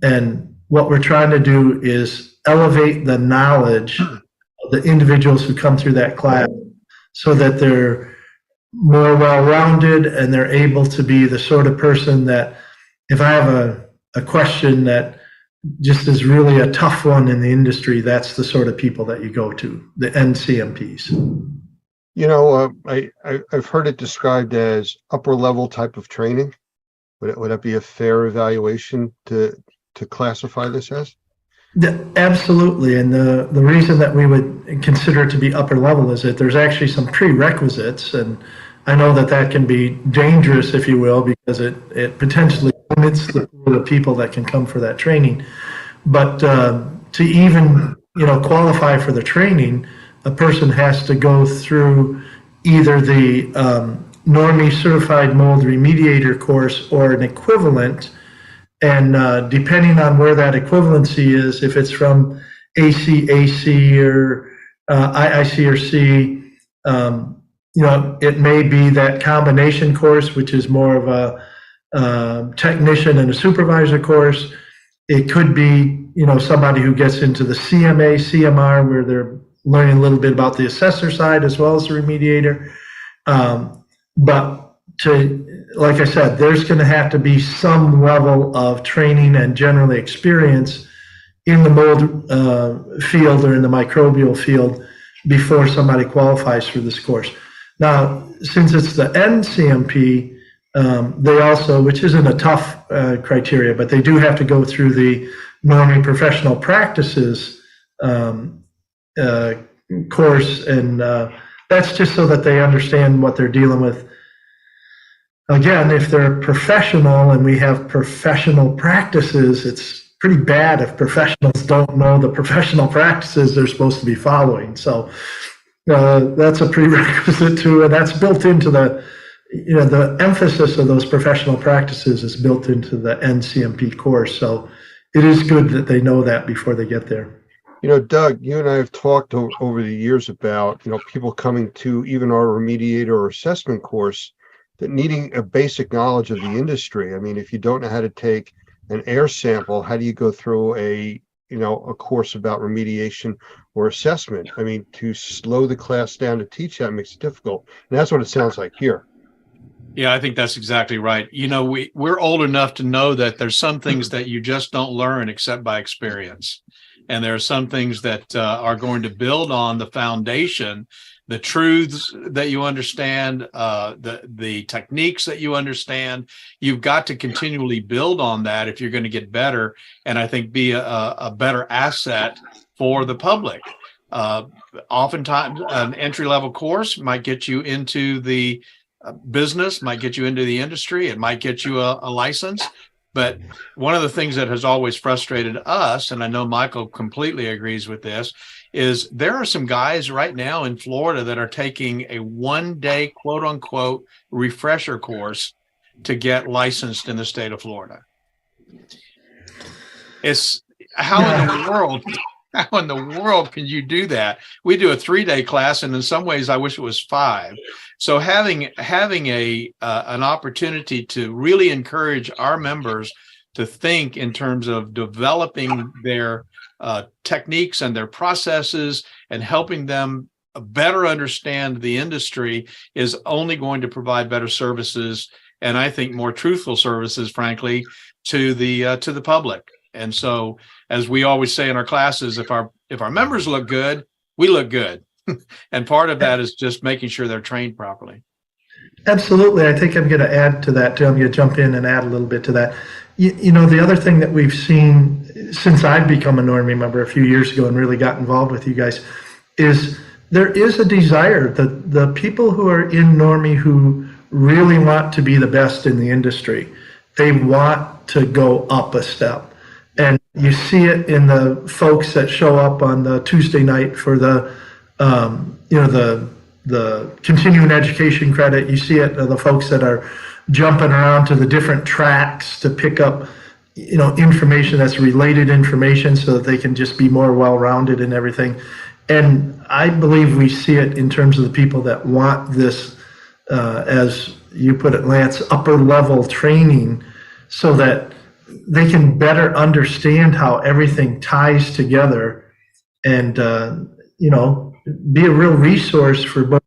And what we're trying to do is elevate the knowledge of the individuals who come through that class so that they're more well-rounded and they're able to be the sort of person that if I have a question that just is really a tough one in the industry, that's the sort of people that you go to, the NCMPs.
You know, I've heard it described as upper level type of training. Would that be a fair evaluation to classify this as?
Absolutely. And the reason that we would consider it to be upper level is that there's actually some prerequisites. And I know that that can be dangerous, if you will, because it potentially limits the pool of people that can come for that training. But to even, qualify for the training, a person has to go through either the Normie Certified Mold Remediator course or an equivalent. And depending on where that equivalency is, if it's from ACAC or IICRC, it may be that combination course, which is more of a technician and a supervisor course. It could be, somebody who gets into the CMA, CMR, where they're learning a little bit about the assessor side as well as the remediator. But like I said, there's going to have to be some level of training and generally experience in the mold field or in the microbial field before somebody qualifies for this course. Now, since it's the NCMP, they also, which isn't a tough criteria, but they do have to go through the Normie Professional Practices course, and that's just so that they understand what they're dealing with. Again, if they're professional and we have professional practices, it's pretty bad if professionals don't know the professional practices they're supposed to be following. So that's a prerequisite too, and that's built into the emphasis of those professional practices is built into the NCMP course. So it is good that they know that before they get there.
Doug, you and I have talked over the years about, people coming to even our remediator or assessment course that needing a basic knowledge of the industry. I mean, if you don't know how to take an air sample, how do you go through a course about remediation or assessment? I mean, to slow the class down to teach that makes it difficult. And that's what it sounds like here.
Yeah, I think that's exactly right. We're old enough to know that there's some things that you just don't learn except by experience. And there are some things that are going to build on the foundation, the truths that you understand, the techniques that you understand. You've got to continually build on that if you're going to get better, and I think be a better asset for the public. Oftentimes, an entry-level course might get you into the business, might get you into the industry, it might get you a license. But one of the things that has always frustrated us, and I know Michael completely agrees with this, is there are some guys right now in Florida that are taking a one-day, quote-unquote, refresher course to get licensed in the state of Florida. It's how in the world can you do that? We do a 3-day class, and in some ways, I wish it was 5. So having an opportunity to really encourage our members to think in terms of developing their techniques and their processes and helping them better understand the industry is only going to provide better services, and I think more truthful services, frankly, to the public. And so, as we always say in our classes, if our members look good, we look good. And part of that is just making sure they're trained properly.
Absolutely. I think I'm going to add to that too. I'm going to jump in and add a little bit to that. The other thing that we've seen since I've become a Normie member a few years ago and really got involved with you guys is there is a desire that the people who are in Normie who really want to be the best in the industry, they want to go up a step. And you see it in the folks that show up on the Tuesday night for the continuing education credit. You see it in the folks that are jumping around to the different tracks to pick up, information that's related information so that they can just be more well-rounded in everything. And I believe we see it in terms of the people that want this, as you put it, Lance, upper level training so that they can better understand how everything ties together and, be a real resource for both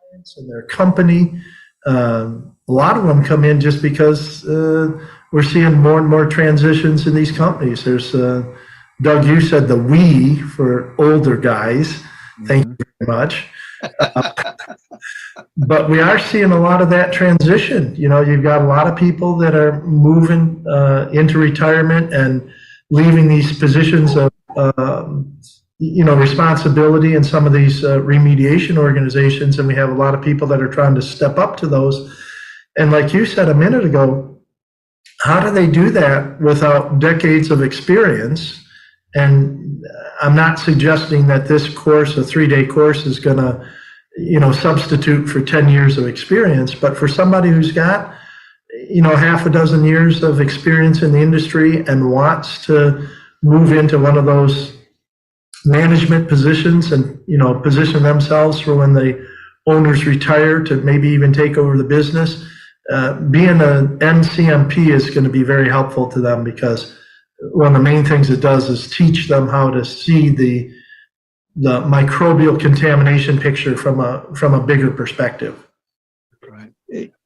clients and their company. A lot of them come in just because we're seeing more and more transitions in these companies. There's, Doug, you said the we for older guys. Thank you very much. But we are seeing a lot of that transition. You've got a lot of people that are moving into retirement and leaving these positions of, responsibility in some of these remediation organizations. And we have a lot of people that are trying to step up to those. And like you said a minute ago, how do they do that without decades of experience? And I'm not suggesting that this course, a 3-day course, is going to, substitute for 10 years of experience. But for somebody who's got, half a dozen years of experience in the industry and wants to move into one of those management positions and, position themselves for when the owners retire to maybe even take over the business, being an NCMP is going to be very helpful to them, because one of the main things it does is teach them how to see the microbial contamination picture from a bigger perspective.
Right.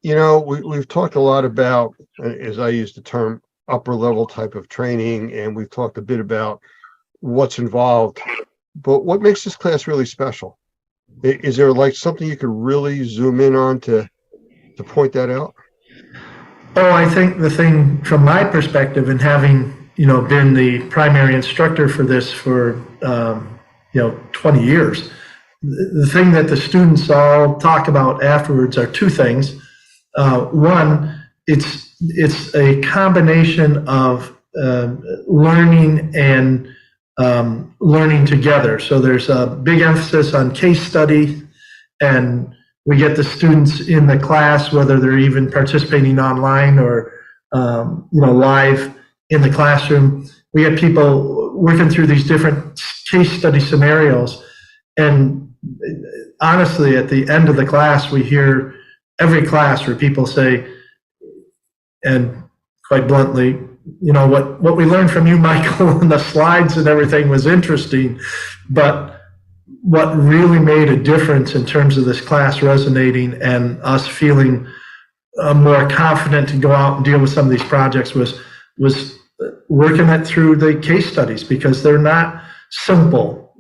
We've talked a lot about, as I use the term, upper level type of training, and we've talked a bit about what's involved. But what makes this class really special? Is there like something you could really zoom in on to point that out?
Oh, I think the thing from my perspective, and having been the primary instructor for this for 20 years, the thing that the students all talk about afterwards are two things. One, it's a combination of learning and learning together. So there's a big emphasis on case study, and we get the students in the class, whether they're even participating online or live in the classroom. We get people working through these different case study scenarios. And honestly, at the end of the class, we hear every class where people say, and quite bluntly, what we learned from you, Michael, and the slides and everything was interesting, but what really made a difference in terms of this class resonating and us feeling more confident to go out and deal with some of these projects was working it through the case studies, because they're not simple.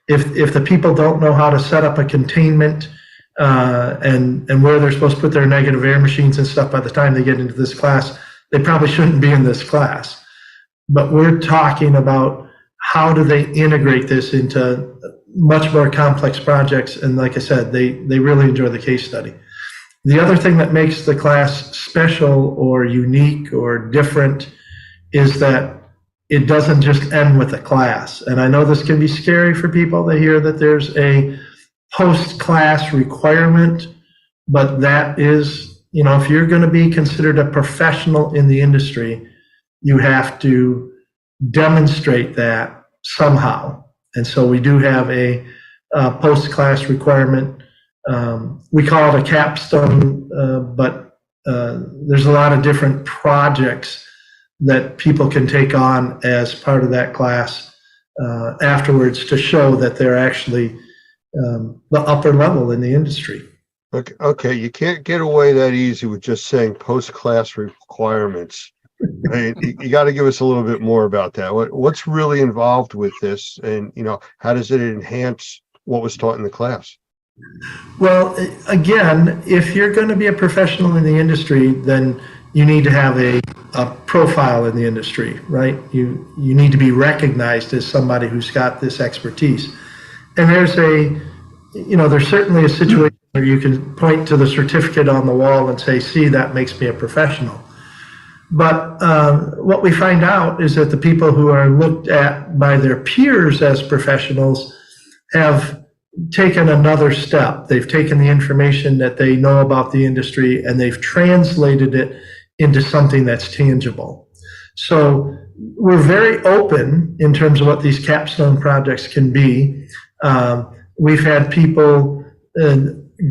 If the people don't know how to set up a containment and where they're supposed to put their negative air machines and stuff by the time they get into this class, they probably shouldn't be in this class. But we're talking about how do they integrate this into much more complex projects. And like I said, they really enjoy the case study. The other thing that makes the class special or unique or different is that it doesn't just end with a class. And I know this can be scary for people. They hear that there's a post-class requirement, but that is, if you're going to be considered a professional in the industry, you have to demonstrate that somehow. And so we do have a post-class requirement. We call it a capstone, but there's a lot of different projects that people can take on as part of that class afterwards to show that they're actually the upper level in the industry.
Okay, you can't get away that easy with just saying post-class requirements. I mean, you got to give us a little bit more about that. What's really involved with this, and how does it enhance what was taught in the class?
Well, again, if you're going to be a professional in the industry, then you need to have a profile in the industry, right? You need to be recognized as somebody who's got this expertise. And there's certainly a situation where you can point to the certificate on the wall and say, see, that makes me a professional. But what we find out is that the people who are looked at by their peers as professionals have taken another step. They've taken the information that they know about the industry and they've translated it into something that's tangible. So we're very open in terms of what these capstone projects can be. We've had people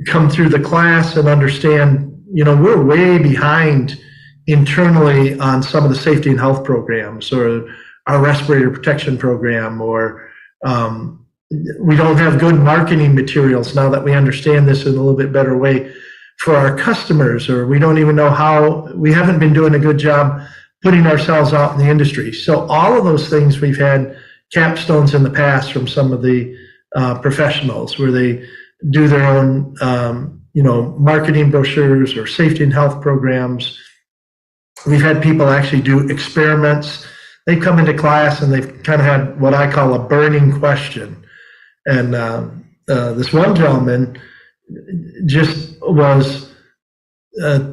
come through the class and understand, we're way behind internally on some of the safety and health programs or our respirator protection program, or we don't have good marketing materials now that we understand this in a little bit better way for our customers, or we don't even know we haven't been doing a good job putting ourselves out in the industry. So all of those things, we've had capstones in the past from some of the professionals where they do their own, marketing brochures or safety and health programs. We've had people actually do experiments. They come into class and they've kind of had what I call a burning question. And this one gentleman just was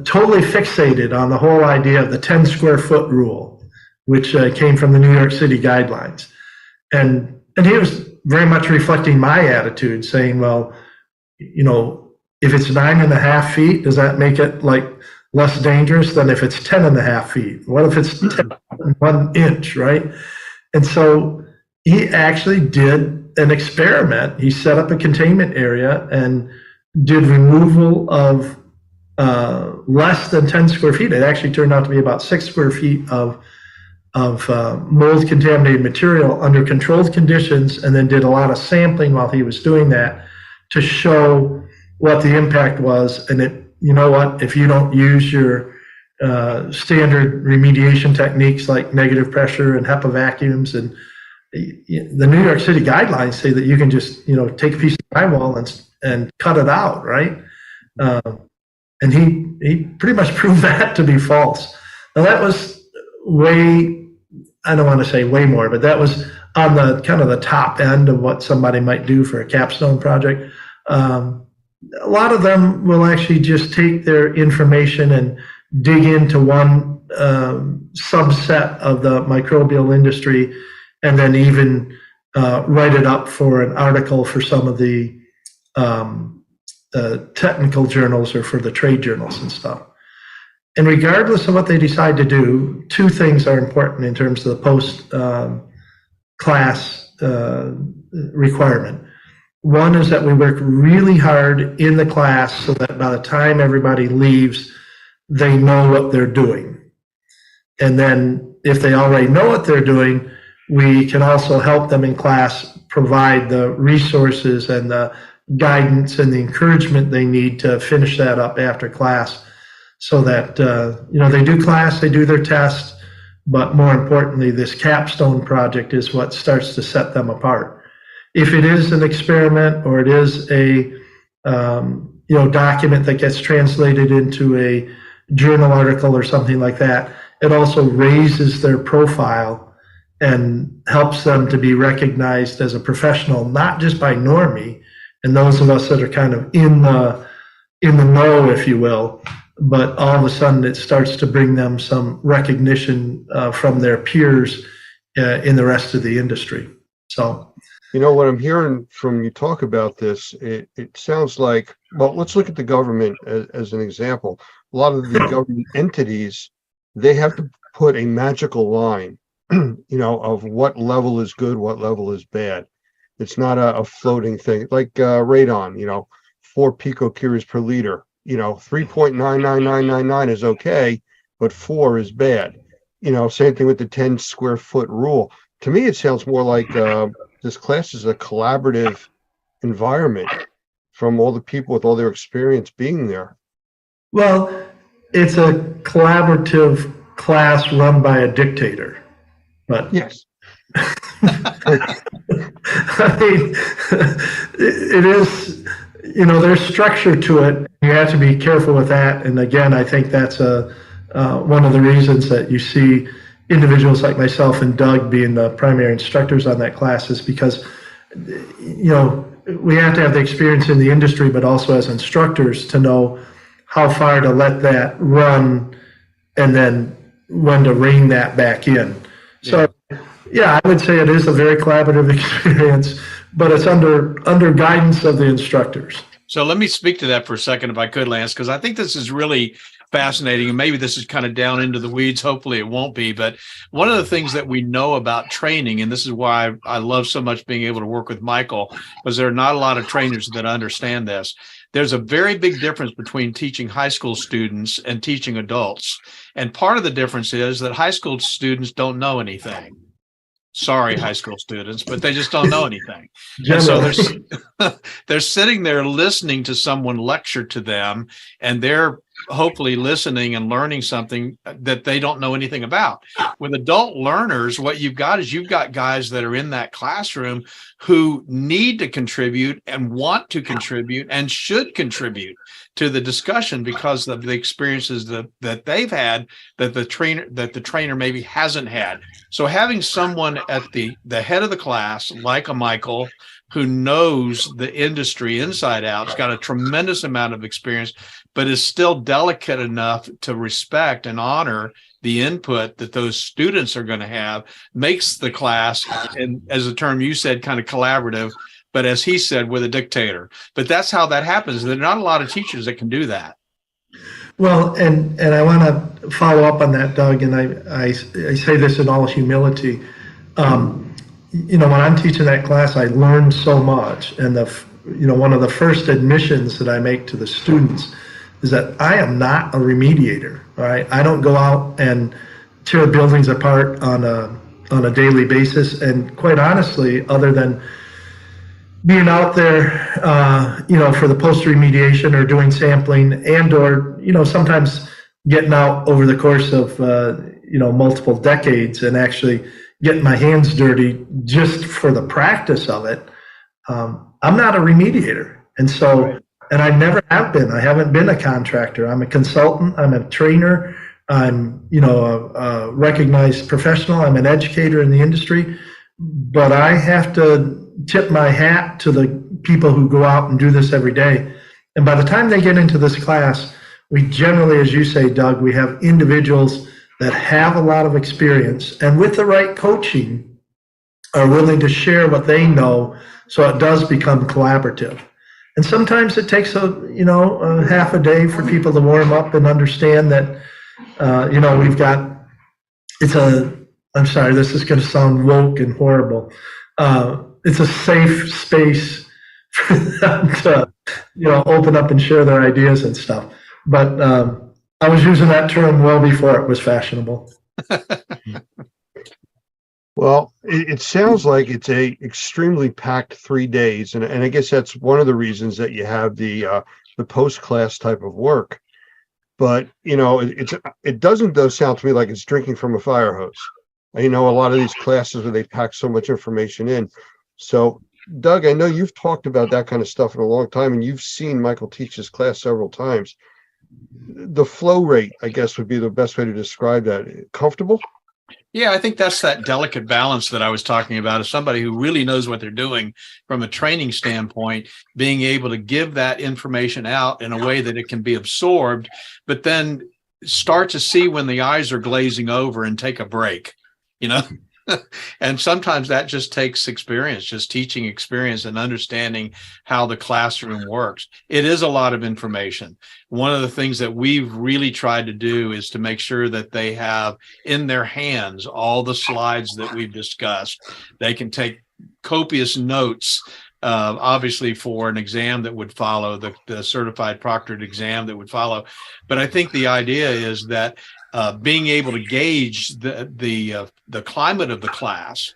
totally fixated on the whole idea of the 10 square foot rule, which came from the New York City guidelines. And he was very much reflecting my attitude, saying, well, if it's 9.5 feet, does that make it like less dangerous than if it's 10.5 feet? What if it's 1 inch, right? And so he actually did an experiment. He set up a containment area and did removal of less than 10 square feet. It actually turned out to be about 6 square feet of mold contaminated material under controlled conditions, and then did a lot of sampling while he was doing that to show what the impact was. And if you don't use your standard remediation techniques like negative pressure and HEPA vacuums, and the New York City guidelines say that you can just take a piece of drywall and cut it out, right? And he pretty much proved that to be false. Now that was I don't want to say way more, but that was on the kind of the top end of what somebody might do for a capstone project. A lot of them will actually just take their information and dig into one subset of the microbial industry, and then even write it up for an article for some of the technical journals or for the trade journals and stuff. And regardless of what they decide to do, two things are important in terms of the post class requirement. One is that we work really hard in the class so that by the time everybody leaves, they know what they're doing. And then if they already know what they're doing, we can also help them in class provide the resources and the guidance and the encouragement they need to finish that up after class, so that they do class, they do their test, but more importantly, this capstone project is what starts to set them apart. If it is an experiment or it is a document that gets translated into a journal article or something like that, it also raises their profile and helps them to be recognized as a professional, not just by Normie and those of us that are kind of in the know, if you will, but all of a sudden it starts to bring them some recognition from their peers in the rest of the industry. So,
what I'm hearing from you talk about this, it sounds like, well, let's look at the government as an example. A lot of the government entities, they have to put a magical line, of what level is good, what level is bad. It's not a floating thing like radon, 4 picocuries per liter. 3.99999 is okay, but 4 is bad. Same thing with the 10 square foot rule. To me, it sounds more like this class is a collaborative environment from all the people with all their experience being there.
Well, it's a collaborative class run by a dictator, but
yes.
I mean, it is, there's structure to it. You have to be careful with that. And again, I think that's one of the reasons that you see individuals like myself and Doug being the primary instructors on that class, is because, we have to have the experience in the industry, but also as instructors to know how far to let that run and then when to rein that back in. So, yeah, I would say it is a very collaborative experience but it's under guidance of the instructors.
So let me speak to that for a second, if I could, Lance, because I think this is really fascinating, and maybe this is kind of down into the weeds. Hopefully it won't be. But one of the things that we know about training, and this is why I love so much being able to work with Michael, because there are not a lot of trainers that understand this. There's a very big difference between teaching high school students and teaching adults. And part of the difference is that high school students don't know anything. Sorry, high school students, but they just don't know anything. And so they're sitting there listening to someone lecture to them, and they're hopefully listening and learning something that they don't know anything about. With adult learners, what you've got is you've got guys that are in that classroom who need to contribute and want to contribute and should contribute to the discussion because of the experiences that they've had that the trainer maybe hasn't had. So having someone at the head of the class like a Michael who knows the industry inside out, has got a tremendous amount of experience, but is still delicate enough to respect and honor the input that those students are going to have, makes the class, and as a term you said, kind of collaborative, but as he said, with a dictator. But that's how that happens. There are not a lot of teachers that can do that.
Well, and I want to follow up on that, Doug, and I say this in all humility. When I'm teaching that class, I learn so much, and one of the first admissions that I make to the students is that I am not a remediator. Right? I don't go out and tear buildings apart on a daily basis, and quite honestly, other than being out there, for the post remediation or doing sampling or sometimes getting out over the course of, multiple decades and actually getting my hands dirty just for the practice of it. I'm not a remediator. And so, and I never have been. I haven't been a contractor. I'm a consultant. I'm a trainer. I'm, a recognized professional. I'm an educator in the industry. But I have to tip my hat to the people who go out and do this every day. And by the time they get into this class, we generally, as you say, Doug, we have individuals that have a lot of experience and with the right coaching are willing to share what they know, so it does become collaborative. And sometimes it takes a half a day for people to warm up and understand that, we've got, I'm sorry, this is going to sound woke and horrible. It's a safe space for them to, open up and share their ideas and stuff. But I was using that term well before it was fashionable.
Well, it sounds like it's a extremely packed 3 days, and I guess that's one of the reasons that you have the post-class type of work. But it doesn't though sound to me like it's drinking from a fire hose. A lot of these classes where they pack so much information in. So, Doug, I know you've talked about that kind of stuff in a long time, and you've seen Michael teach his class several times. The flow rate, I guess, would be the best way to describe that. Comfortable?
Yeah, I think that's that delicate balance that I was talking about, as somebody who really knows what they're doing from a training standpoint, being able to give that information out in a way that it can be absorbed, but then start to see when the eyes are glazing over and take a break, And sometimes that just takes experience, just teaching experience and understanding how the classroom works. It is a lot of information. One of the things that we've really tried to do is to make sure that they have in their hands all the slides that we've discussed. They can take copious notes, obviously for an exam that would follow, the certified proctored exam that would follow. But I think the idea is that being able to gauge the climate of the class,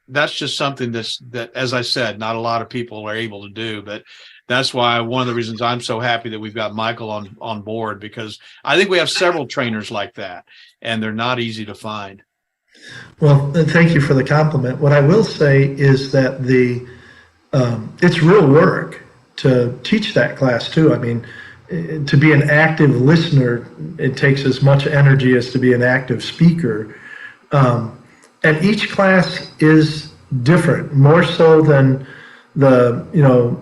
that's just something that, as I said, not a lot of people are able to do. But that's why one of the reasons I'm so happy that we've got Michael on board, because I think we have several trainers like that, and they're not easy to find.
Well, thank you for the compliment. What I will say is that it's real work to teach that class too. I mean, to be an active listener, it takes as much energy as to be an active speaker. And each class is different, more so than the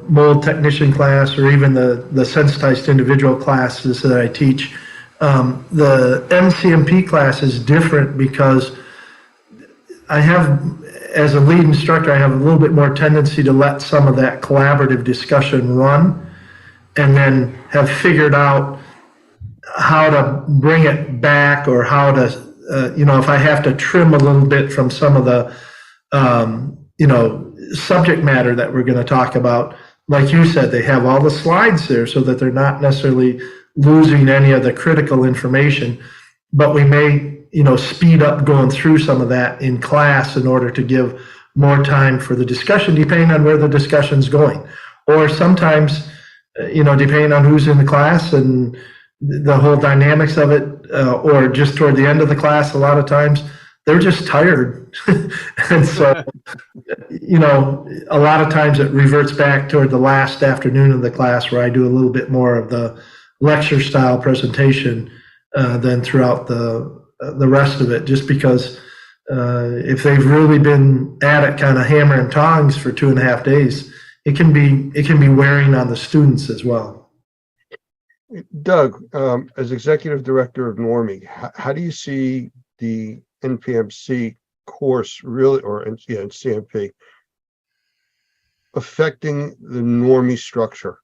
mold technician class or even the sensitized individual classes that I teach. The MCMP class is different because I have as a lead instructor, I have a little bit more tendency to let some of that collaborative discussion run, and then have figured out how to bring it back, or how to, if I have to trim a little bit from some of the, subject matter that we're going to talk about. Like you said, they have all the slides there so that they're not necessarily losing any of the critical information, but we may, speed up going through some of that in class in order to give more time for the discussion, depending on where the discussion's going. Or sometimes, depending on who's in the class and the whole dynamics of it, or just toward the end of the class, a lot of times they're just tired. And so, a lot of times it reverts back toward the last afternoon of the class, where I do a little bit more of the lecture style presentation than throughout the rest of it, just because if they've really been at it kind of hammer and tongs for 2.5 days, it can be wearing on the students as well.
Doug, as executive director of Normie, how do you see the NPMC course really, or CMP, affecting the Normie structure?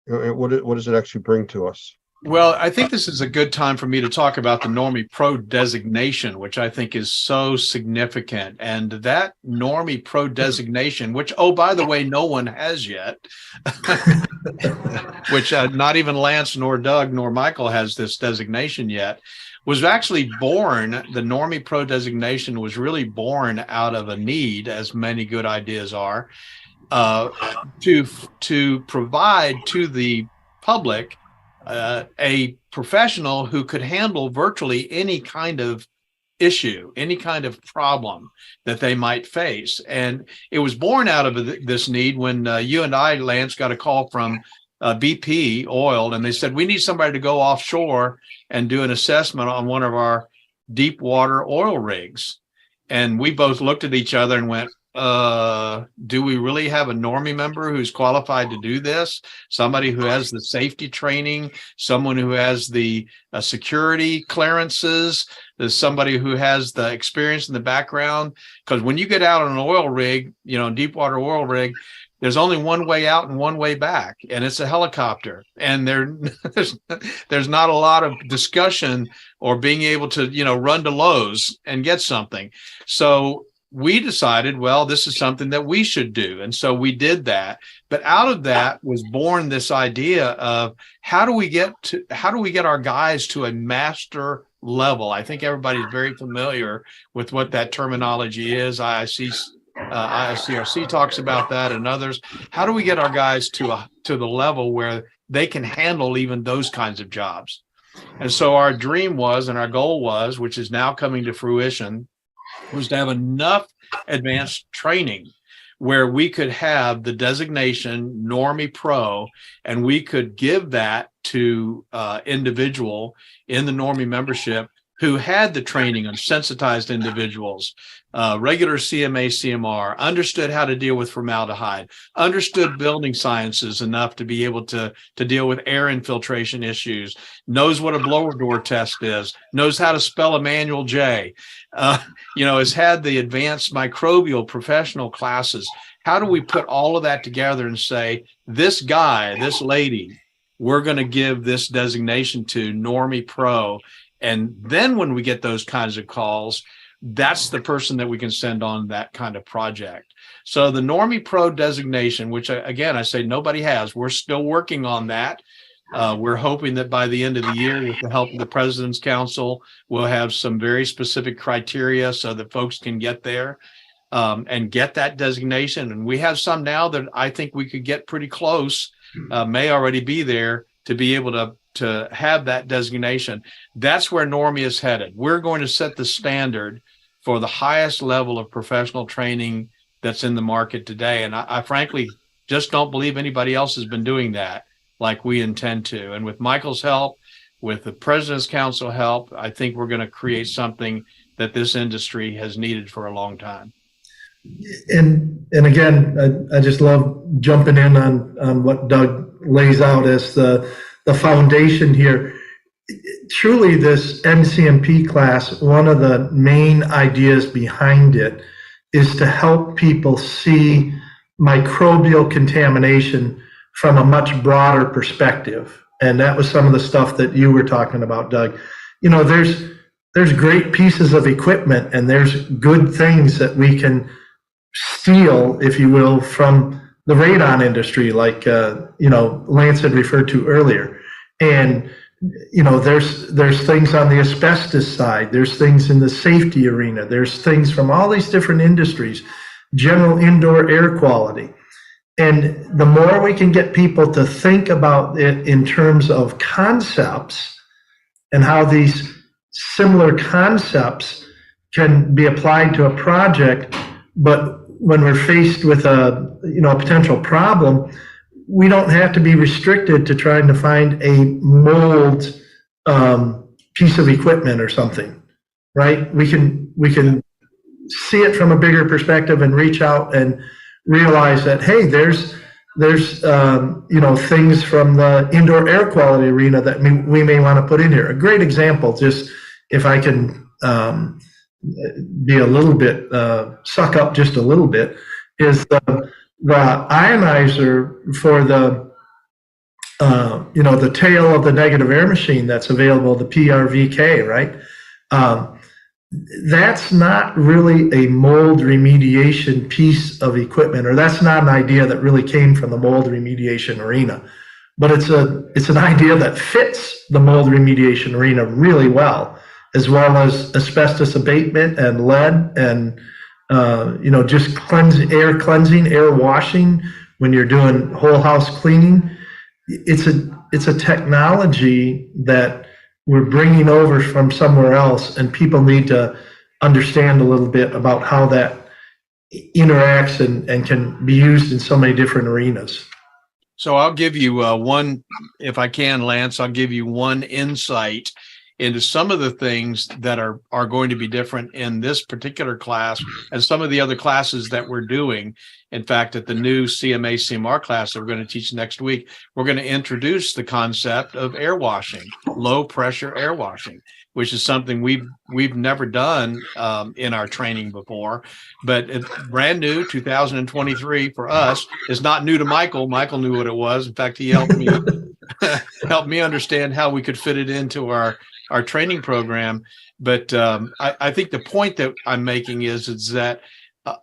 What does it actually bring to us?
Well, I think this is a good time for me to talk about the Normie Pro designation, which I think is so significant. And that Normie Pro designation, which, oh, by the way, no one has yet, which not even Lance nor Doug nor Michael has this designation yet, was actually born. The Normie Pro designation was really born out of a need, as many good ideas are, to provide to the public a professional who could handle virtually any kind of issue, any kind of problem that they might face. And it was born out of this need when you and I, Lance, got a call from BP Oil, and they said, we need somebody to go offshore and do an assessment on one of our deep water oil rigs. And we both looked at each other and went, do we really have a Normie member who's qualified to do this? Somebody who has the safety training, someone who has the security clearances, there's somebody who has the experience in the background. Because when you get out on an oil rig, deep water oil rig, there's only one way out and one way back, and it's a helicopter. And there's not a lot of discussion or being able to, run to Lowe's and get something. So we decided, well, this is something that we should do. And so we did that. But out of that was born this idea of how do we get our guys to a master level? I think everybody's very familiar with what that terminology is. ICRC talks about that, and others. How do we get our guys to the level where they can handle even those kinds of jobs? And so our dream was, and our goal was, which is now coming to fruition, was to have enough advanced training where we could have the designation Normie Pro, and we could give that to individual in the Normie membership who had the training on sensitized individuals, regular CMA, CMR, understood how to deal with formaldehyde, understood building sciences enough to be able to deal with air infiltration issues, knows what a blower door test is, knows how to spell a manual J, has had the advanced microbial professional classes. How do we put all of that together and say, this guy, this lady, we're going to give this designation to Normie Pro? And then when we get those kinds of calls, that's the person that we can send on that kind of project. So the Normie Pro designation, which again, I say nobody has, we're still working on that. We're hoping that by the end of the year, with the help of the President's Council, we'll have some very specific criteria so that folks can get there and get that designation. And we have some now that I think we could get pretty close, may already be there, to be able to have that designation. That's where Normie is headed. We're going to set the standard for the highest level of professional training that's in the market today. And I frankly just don't believe anybody else has been doing that like we intend to. And with Michael's help, with the President's Council help, I think we're going to create something that this industry has needed for a long time.
And again, I just love jumping in on what Doug lays out as the foundation here. Truly, this NCMP class, one of the main ideas behind it is to help people see microbial contamination from a much broader perspective. And that was some of the stuff that you were talking about, Doug. You know, there's great pieces of equipment and there's good things that we can steal, if you will, from the radon industry, like, you know, Lance had referred to earlier. And, you know, there's things on the asbestos side, there's things in the safety arena, there's things from all these different industries, general indoor air quality. And the more we can get people to think about it in terms of concepts and how these similar concepts can be applied to a project, but when we're faced with a, you know, a potential problem, we don't have to be restricted to trying to find a mold piece of equipment or something, right? We can see it from a bigger perspective and reach out and realize that, hey, there's you know, things from the indoor air quality arena that we may want to put in here. A great example, just if I can be a little bit, suck up just a little bit, is the ionizer for the, you know, the tail of the negative air machine that's available, the PRVK, right? That's not really a mold remediation piece of equipment, or that's not an idea that really came from the mold remediation arena. But it's an idea that fits the mold remediation arena really well, as well as asbestos abatement and lead and you know, just air cleansing, air washing when you're doing whole house cleaning. It's a technology that we're bringing over from somewhere else, and people need to understand a little bit about how that interacts and can be used in so many different arenas.
So I'll give you one, if I can, Lance, I'll give you one insight into some of the things that are going to be different in this particular class and some of the other classes that we're doing. In fact, at the new CMA CMR class that we're going to teach next week, we're going to introduce the concept of air washing, low pressure air washing, which is something we've never done in our training before. But it's brand new, 2023 for us. It's not new to Michael. Michael knew what it was. In fact, he helped me helped me understand how we could fit it into our training program. But I think the point that I'm making is that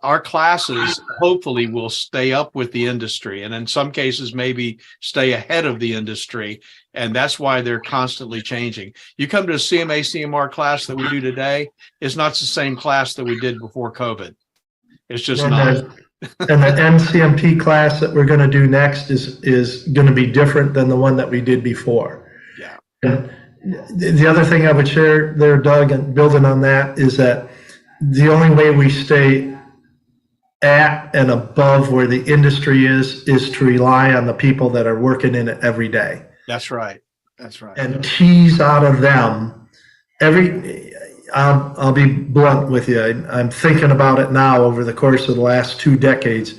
our classes hopefully will stay up with the industry, and in some cases maybe stay ahead of the industry. And that's why they're constantly changing. You come to a CMA CMR class that we do today, it's not the same class that we did before COVID. It's just not.
And the NCMP class that we're going to do next is going to be different than the one that we did before.
Yeah.
And the other thing I would share there, Doug, and building on that, is that the only way we stay at and above where the industry is to rely on the people that are working in it every day.
That's right. That's right.
And tease out of them I'll be blunt with you. I'm thinking about it now over the course of the last 2 decades.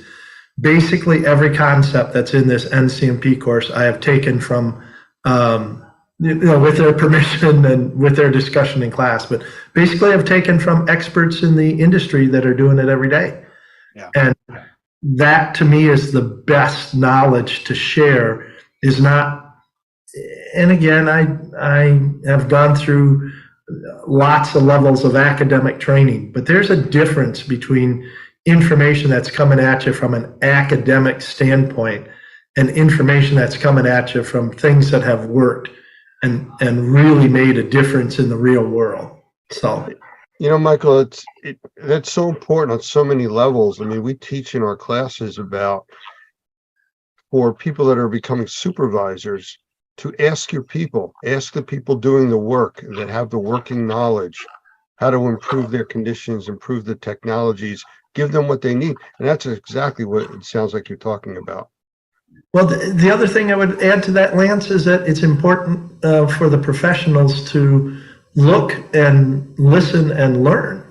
Basically every concept that's in this NCMP course I have taken from you know, with their permission and with their discussion in class, but basically I've taken from experts in the industry that are doing it every day.
Yeah.
And that to me is the best knowledge to share. Is not, and again, I have gone through lots of levels of academic training, but there's a difference between information that's coming at you from an academic standpoint and information that's coming at you from things that have worked and really made a difference in the real world. So,
you know, Michael, that's so important on so many levels. I mean, we teach in our classes about, for people that are becoming supervisors, to ask the people doing the work that have the working knowledge, how to improve their conditions, improve the technologies, give them what they need. And that's exactly what it sounds like you're talking about.
Well, the other thing I would add to that, Lance, is that it's important for the professionals to look and listen and learn.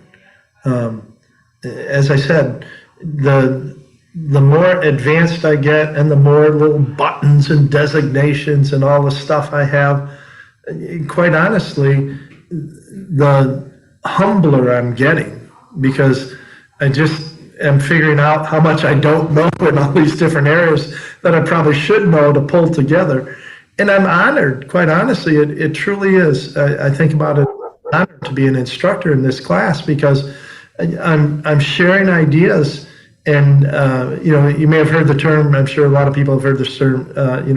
As I said, the more advanced I get and the more little buttons and designations and all the stuff I have, quite honestly, the humbler I'm getting, because I just, am figuring out how much I don't know in all these different areas that I probably should know to pull together. And I'm honored, quite honestly, it truly is. I think about it, honored to be an instructor in this class because I'm sharing ideas. And, you may have heard the term, I'm sure a lot of people have heard this term,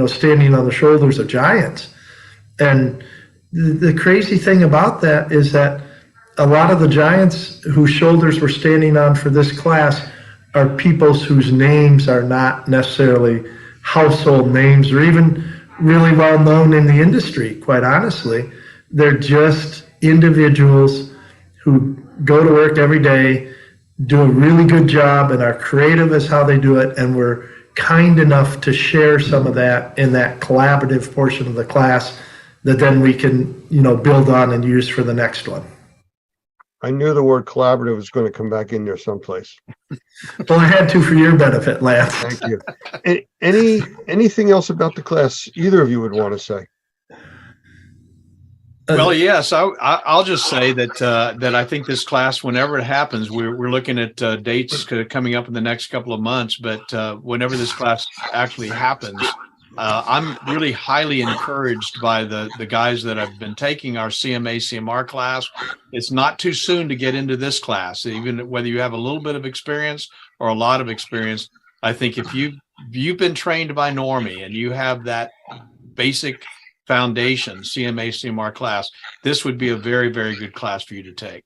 standing on the shoulders of giants. And the crazy thing about that is that a lot of the giants whose shoulders we're standing on for this class are peoples whose names are not necessarily household names or even really well known in the industry, quite honestly. They're just individuals who go to work every day, do a really good job, and are creative as how they do it. And we're kind enough to share some of that in that collaborative portion of the class that then we can, build on and use for the next one.
I knew the word collaborative was going to come back in there someplace.
Well, I had to for your benefit, Lance.
Thank you. Anything else about the class either of you would want to say?
Well, yes, I'll just say that I think this class, whenever it happens, we're looking at dates coming up in the next couple of months. But whenever this class actually happens, I'm really highly encouraged by the guys that have been taking our CMA CMR class. It's not too soon to get into this class, even whether you have a little bit of experience or a lot of experience. I think if you've been trained by Normie and you have that basic foundation CMA CMR class, this would be a very, very good class for you to take.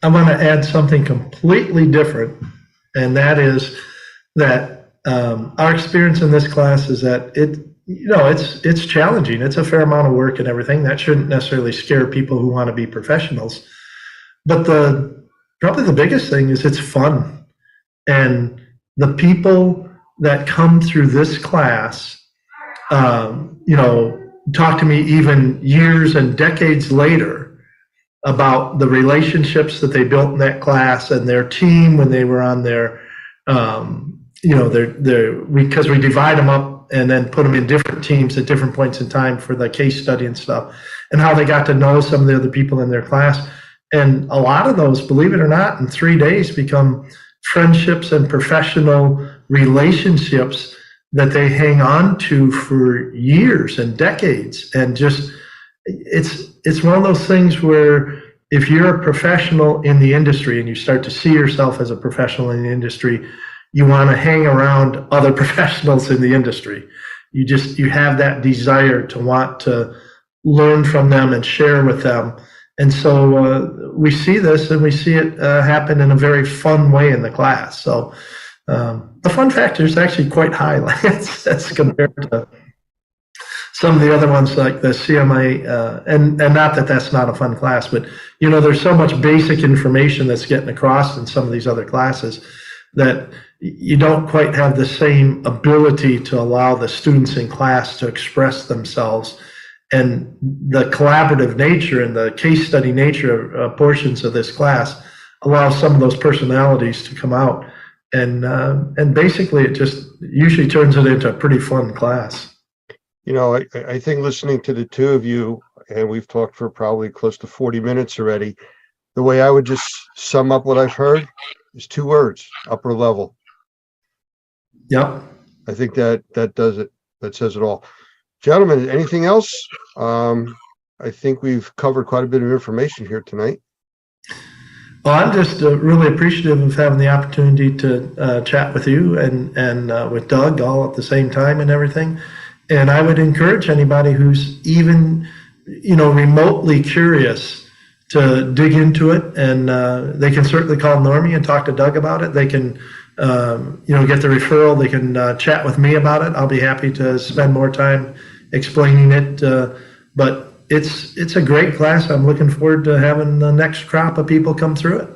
I want to add something completely different, and that is that our experience in this class is that it's challenging. It's a fair amount of work and everything. That shouldn't necessarily scare people who want to be professionals. But probably the biggest thing is it's fun. And the people that come through this class, talk to me even years and decades later about the relationships that they built in that class and their team when they were on their, because we divide them up and then put them in different teams at different points in time for the case study and stuff, and how they got to know some of the other people in their class. And a lot of those, believe it or not, in 3 days become friendships and professional relationships that they hang on to for years and decades. And just, it's one of those things where if you're a professional in the industry and you start to see yourself as a professional in the industry, you want to hang around other professionals in the industry. You have that desire to want to learn from them and share with them. And so we see this, and we see it happen in a very fun way in the class. So the fun factor is actually quite high, as compared to some of the other ones like the CMA, and not that that's not a fun class, but there's so much basic information that's getting across in some of these other classes that you don't quite have the same ability to allow the students in class to express themselves. And the collaborative nature and the case study nature of portions of this class allow some of those personalities to come out. And basically it just usually turns it into a pretty fun class.
I think listening to the two of you, and we've talked for probably close to 40 minutes already, the way I would just sum up what I've heard is 2 words: upper level.
Yep.
I think that does it. That says it all. Gentlemen, anything else? I think we've covered quite a bit of information here tonight.
Well, I'm just really appreciative of having the opportunity to chat with you and with Doug all at the same time and everything. And I would encourage anybody who's even, remotely curious to dig into it. And they can certainly call Normie and talk to Doug about it. They can, get the referral. They can chat with me about it. I'll be happy to spend more time explaining it. But it's a great class. I'm looking forward to having the next crop of people come through it.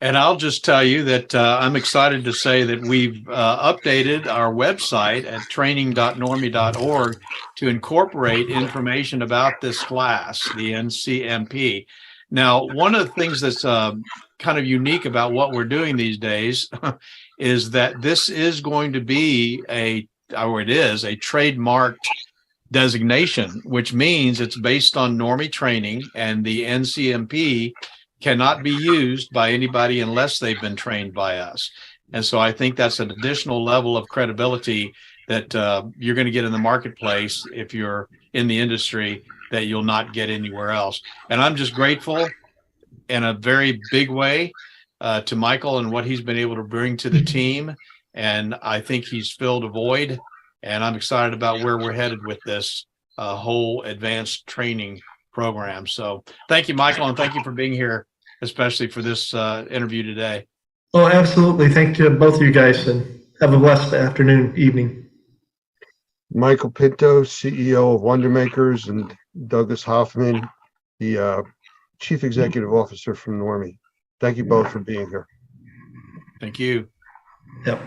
And I'll just tell you that I'm excited to say that we've updated our website at training.normie.org to incorporate information about this class, the NCMP. Now, one of the things that's kind of unique about what we're doing these days is that this is going to be a trademarked designation, which means it's based on Normie training, and the NCMP cannot be used by anybody unless they've been trained by us. And so I think that's an additional level of credibility that you're going to get in the marketplace if you're in the industry that you'll not get anywhere else. And I'm just grateful in a very big way to Michael and what he's been able to bring to the team. And I think he's filled a void. And I'm excited about where we're headed with this whole advanced training program. So thank you, Michael, and thank you for being here, especially for this interview today.
Oh, absolutely. Thank you, both of you guys, and have a blessed afternoon, evening.
Michael Pinto, CEO of Wonder Makers, and Douglas Hoffman, the Chief Executive Officer from Normie. Thank you both for being here.
Thank you.
Yep.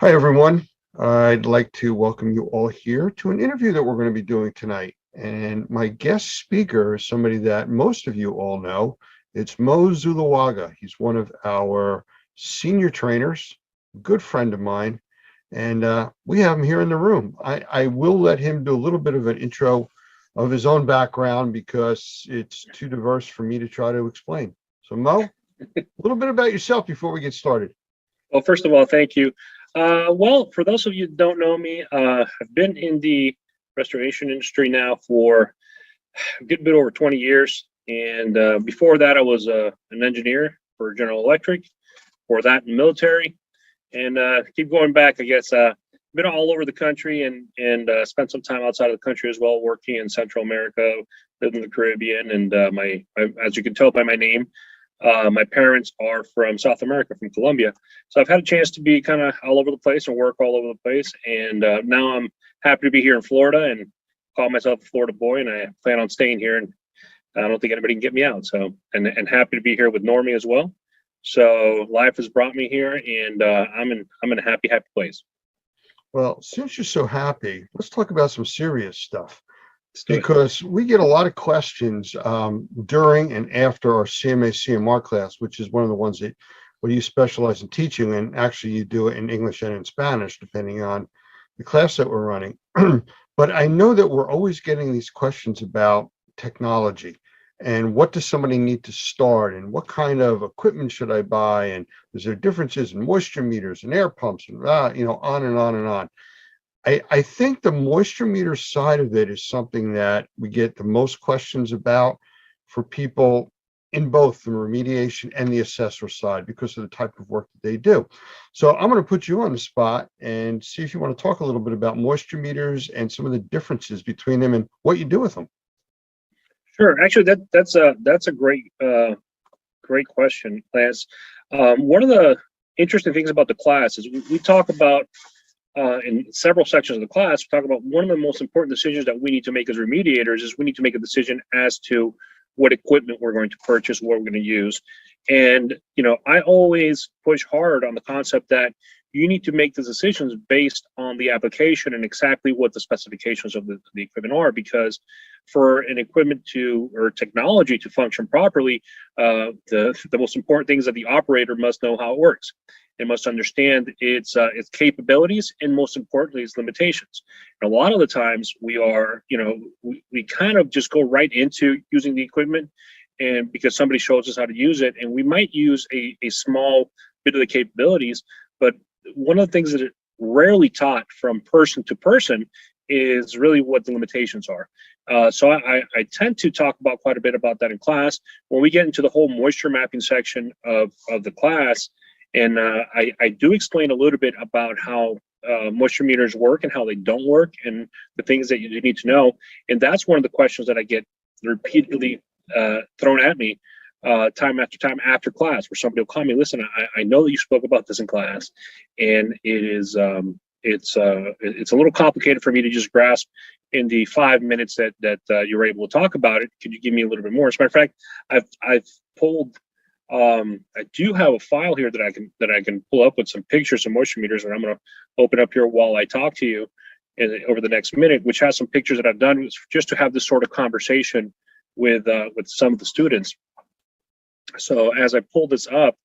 Hi, everyone. I'd like to welcome you all here to an interview that we're going to be doing tonight. And my guest speaker is somebody that most of you all know. It's Mo Zulawaga. He's one of our senior trainers, a good friend of mine, and we have him here in the room. I will let him do a little bit of an intro of his own background because it's too diverse for me to try to explain. So Mo, a little bit about yourself before we get started.
Well, first of all, thank you. Well, for those of you that don't know me, I've been in the restoration industry now for a good bit over 20 years. And before that, I was an engineer for General Electric, for that in the military. And keep going back, I guess, been all over the country and spent some time outside of the country as well, working in Central America, lived in the Caribbean. And as you can tell by my name, my parents are from South America, from Colombia. So I've had a chance to be kind of all over the place and work all over the place. And now I'm happy to be here in Florida and call myself a Florida boy. And I plan on staying here. And I don't think anybody can get me out. So, and happy to be here with Normie as well. So life has brought me here, and I'm in a happy place.
Well, since you're so happy, let's talk about some serious stuff. Because we get a lot of questions during and after our CMA CMR class, which is one of the ones that where you specialize in teaching, and actually you do it in English and in Spanish, depending on the class that we're running. But I know that we're always getting these questions about technology and what does somebody need to start and what kind of equipment should I buy, and is there differences in moisture meters and air pumps and on and on and on. I think the moisture meter side of it is something that we get the most questions about for people in both the remediation and the assessor side because of the type of work that they do. So I'm going to put you on the spot and see if you want to talk a little bit about moisture meters and some of the differences between them and what you do with them.
Sure. Actually, that's a great question, Lance. One of the interesting things about the class is we talk about in several sections of the class, we talk about one of the most important decisions that we need to make as remediators is we need to make a decision as to what equipment we're going to purchase, what we're going to use. And, I always push hard on the concept that you need to make the decisions based on the application and exactly what the specifications of the equipment are, because for an equipment or technology to function properly, the most important thing is that the operator must know how it works. It must understand its capabilities and, most importantly, its limitations. And a lot of the times we kind of just go right into using the equipment, and because somebody shows us how to use it, and we might use a small bit of the capabilities, but one of the things that is rarely taught from person to person is really what the limitations are. So I tend to talk about quite a bit about that in class. When we get into the whole moisture mapping section of the class, and I do explain a little bit about how moisture meters work and how they don't work and the things that you need to know. And that's one of the questions that I get repeatedly thrown at me time after time after class, where somebody will call me, listen, I know that you spoke about this in class, and it is it's a little complicated for me to just grasp in the 5 minutes that you were able to talk about it. Could you give me a little bit more? As a matter of fact, I've pulled I do have a file here that I can pull up with some pictures of moisture meters, and I'm going to open up here while I talk to you over the next minute, which has some pictures that I've done just to have this sort of conversation with some of the students. So as I pull this up,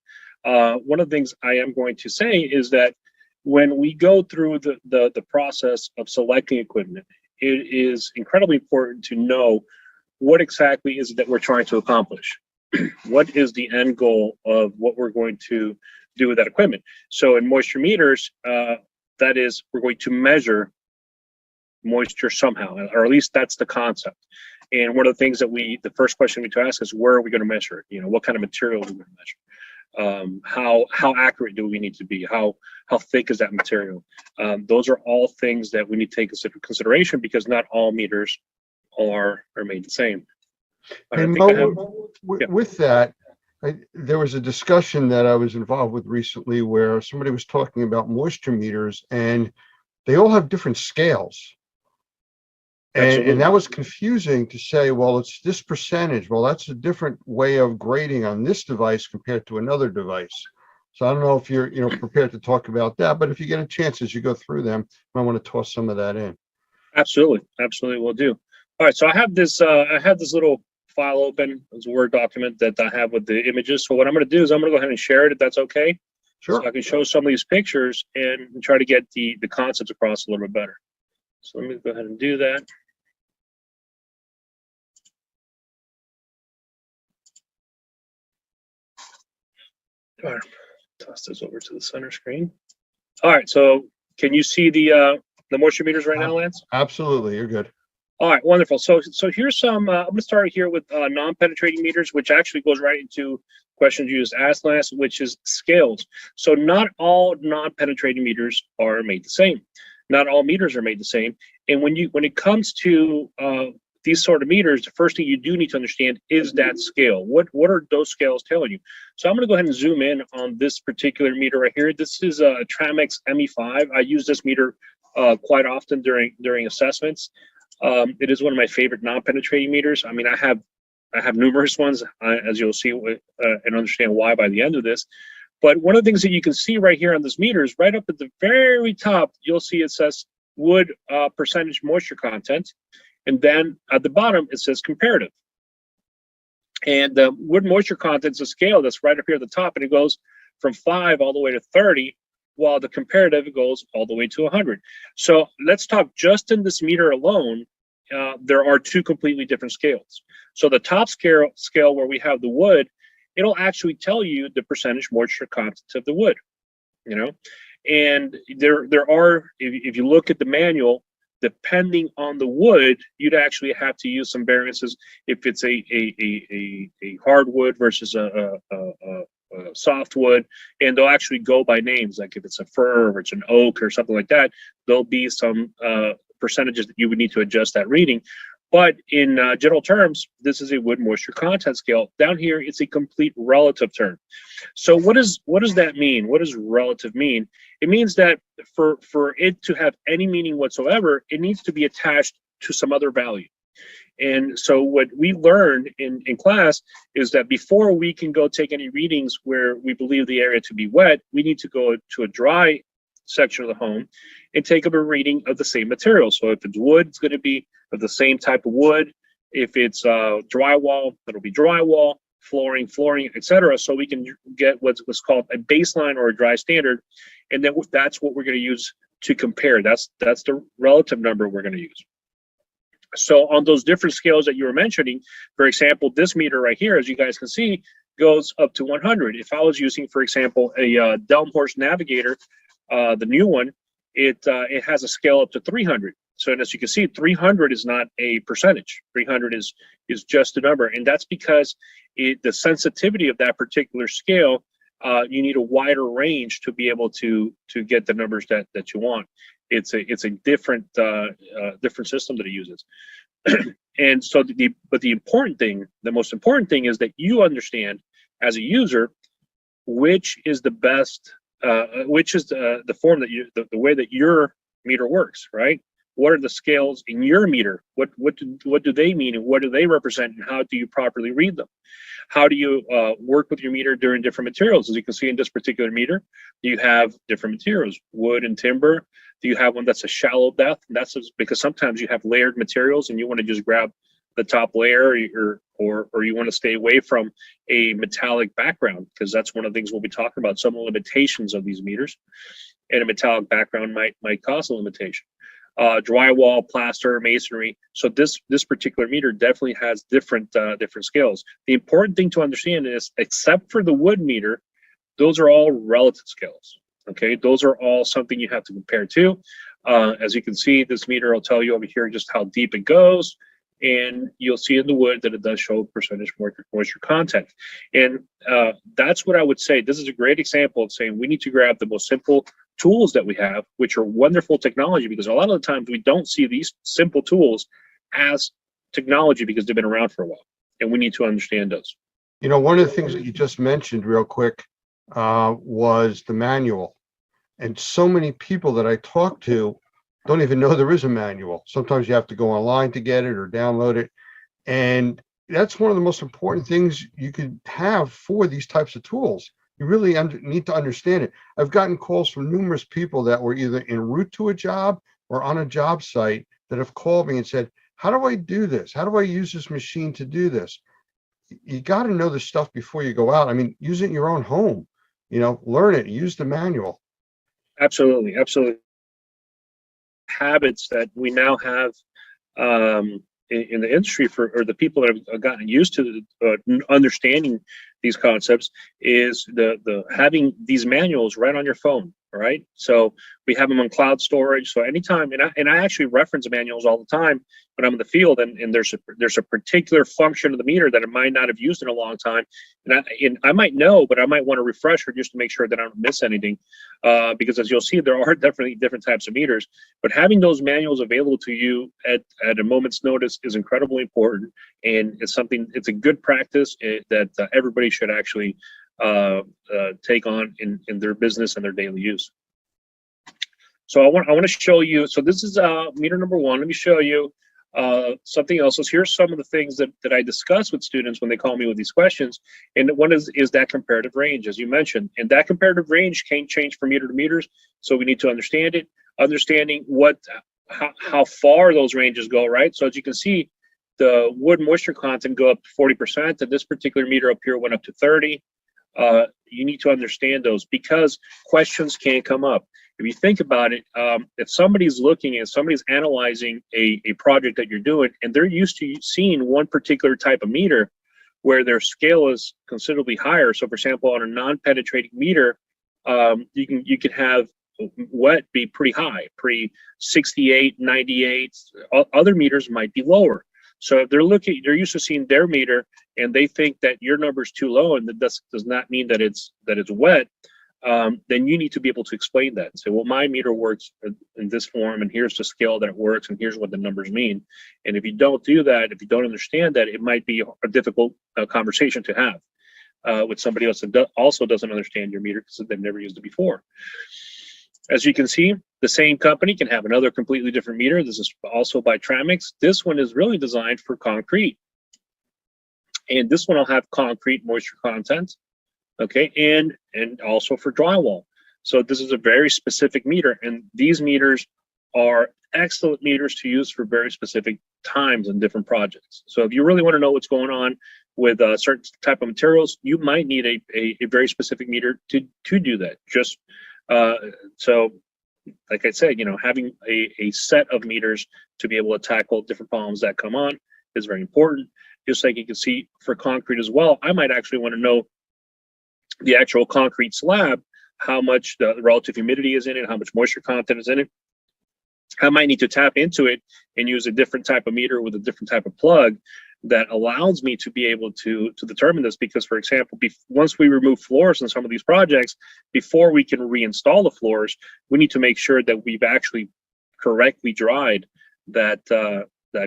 one of the things I am going to say is that when we go through the process of selecting equipment, it is incredibly important to know what exactly is it that we're trying to accomplish. What is the end goal of what we're going to do with that equipment? So in moisture meters, that is, we're going to measure moisture somehow, or at least that's the concept. And one of the things that the first question we need to ask is, where are we going to measure it? You know, what kind of material are we going to measure? How accurate do we need to be? How thick is that material? Those are all things that we need to take into consideration, because not all meters are made the same.
And Mo, with that, there was a discussion that I was involved with recently where somebody was talking about moisture meters, and they all have different scales. And that was confusing to say, well, it's this percentage. Well, that's a different way of grading on this device compared to another device. So I don't know if you're, prepared to talk about that, but if you get a chance as you go through them, you might want to toss some of that in.
Absolutely, will do. All right, so I have this little file open. It's a Word document that I have with the images. So what I'm going to do is I'm going to go ahead and share it, if that's okay.
Sure.
So I can show some of these pictures and try to get the concepts across a little bit better. So let me go ahead and do that. All right, toss this over to the center screen. All right, so can you see the moisture meters right now, Lance?
Absolutely, you're good.
All right, wonderful. So here's some. I'm going to start here with non-penetrating meters, which actually goes right into questions you just asked, Lance, which is scales. So not all non-penetrating meters are made the same. Not all meters are made the same. And when it comes to these sort of meters, the first thing you do need to understand is that scale. What are those scales telling you? So I'm going to go ahead and zoom in on this particular meter right here. This is a Tramex ME5. I use this meter quite often during assessments. It is one of my favorite non-penetrating meters. I mean, I have numerous ones, as you'll see and understand why by the end of this. But one of the things that you can see right here on this meter is right up at the very top, you'll see it says wood percentage moisture content. And then at the bottom, it says comparative. And the wood moisture content is a scale that's right up here at the top, and it goes from 5 all the way to 30, while the comparative goes all the way to 100. So let's talk just in this meter alone. There are two completely different scales. So the top scale where we have the wood, it'll actually tell you the percentage moisture content of the wood, and there are, if you look at the manual, depending on the wood, you'd actually have to use some variances if it's a hardwood versus a softwood, and they'll actually go by names. Like if it's a fir or it's an oak or something like that, there'll be some percentages that you would need to adjust that reading. But in general terms, this is a wood moisture content scale. Down here, it's a complete relative term. So what does that mean? What does relative mean? It means that for it to have any meaning whatsoever, it needs to be attached to some other value. And so what we learned in class is that before we can go take any readings where we believe the area to be wet, we need to go to a dry section of the home and take up a reading of the same material. So if it's wood, it's going to be of the same type of wood. If it's drywall, it'll be drywall, flooring, etc. So we can get what's called a baseline or a dry standard, and then that's what we're going to use to compare. That's the relative number we're going to use. So on those different scales that you were mentioning, for example, this meter right here, as you guys can see, goes up to 100. If I was using, for example, a Delmhorst Navigator, the new one, it has a scale up to 300. So as you can see, 300 is not a percentage. 300 is just a number, and that's because the sensitivity of that particular scale, you need a wider range to be able to get the numbers that you want. It's a different system that it uses. And so the most important thing is that you understand as a user which is the best, which is the form that the way that your meter works, right? What are the scales in your meter? What do they mean, and what do they represent, and how do you properly read them? How do you work with your meter during different materials? As you can see in this particular meter, you have different materials, wood and timber. Do you have one that's a shallow depth? And that's because sometimes you have layered materials and you want to just grab the top layer, or you want to stay away from a metallic background, because that's one of the things we'll be talking about, some of the limitations of these meters. And a metallic background might cause a limitation. Drywall, plaster, masonry. So this particular meter definitely has different scales. The important thing to understand is, except for the wood meter, those are all relative scales. Okay, those are all something you have to compare to. As you can see, this meter will tell you over here just how deep it goes, and you'll see in the wood that it does show percentage moisture content. And that's what I would say. This is a great example of saying we need to grab the most simple tools that we have, which are wonderful technology, because a lot of the times we don't see these simple tools as technology because they've been around for a while, and we need to understand those.
You know, one of the things that you just mentioned real quick was the manual. And so many people that I talk to don't even know there is a manual. Sometimes you have to go online to get it or download it. And that's one of the most important things you could have for these types of tools. You really need to understand it. I've gotten calls from numerous people that were either en route to a job or on a job site that have called me and said, how do I do this? How do I use this machine to do this? You got to know the stuff before you go out. I mean, use it in your own home, you know, learn it, use the manual.
Absolutely. Absolutely. Habits that we now have in the industry or the people that have gotten used to understanding these concepts is the having these manuals right on your phone. Right. So we have them on cloud storage. So anytime, and I actually reference manuals all the time when I'm in the field, and there's a particular function of the meter that I might not have used in a long time. And I might know, but I might want to refresh her just to make sure that I don't miss anything. Because as you'll see, there are definitely different types of meters, but having those manuals available to you at a moment's notice is incredibly important. And it's a good practice that everybody should actually take on in their business and their daily use. So I want to show you. So this is meter number one. Let me show you something else. So here's some of the things that I discuss with students when they call me with these questions. And one is that comparative range, as you mentioned. And that comparative range can change from meter to meters. So we need to understand it. Understanding how far those ranges go, right? So as you can see, the wood moisture content go up to 40%, and this particular meter up here went up to 30. You need to understand those because questions can come up. If you think about it, if somebody's analyzing a project that you're doing, and they're used to seeing one particular type of meter where their scale is considerably higher. So for example, on a non-penetrating meter, you can have wet be pretty high, pre 68, 98. Other meters might be lower. So if they're used to seeing their meter and they think that your number is too low and that does not mean that it's wet, then you need to be able to explain that and say, well, my meter works in this form, and here's the scale that it works, and here's what the numbers mean. And if you don't do that, if you don't understand that, it might be a difficult conversation to have with somebody else that also doesn't understand your meter because they've never used it before. As you can see, the same company can have another completely different meter. This is also by Tramix. This one is really designed for concrete. And this one will have concrete moisture content, okay, and also for drywall. So this is a very specific meter, and these meters are excellent meters to use for very specific times and different projects. So if you really want to know what's going on with certain type of materials, you might need a very specific meter to do that. So like I said, having a set of meters to be able to tackle different problems that come on is very important. Just like you can see for concrete as well, I might actually want to know the actual concrete slab, how much the relative humidity is in it, how much moisture content is in it. I might need to tap into it and use a different type of meter with a different type of plug that allows me to be able to determine this. Because, for example, once we remove floors in some of these projects, before we can reinstall the floors, we need to make sure that we've actually correctly dried that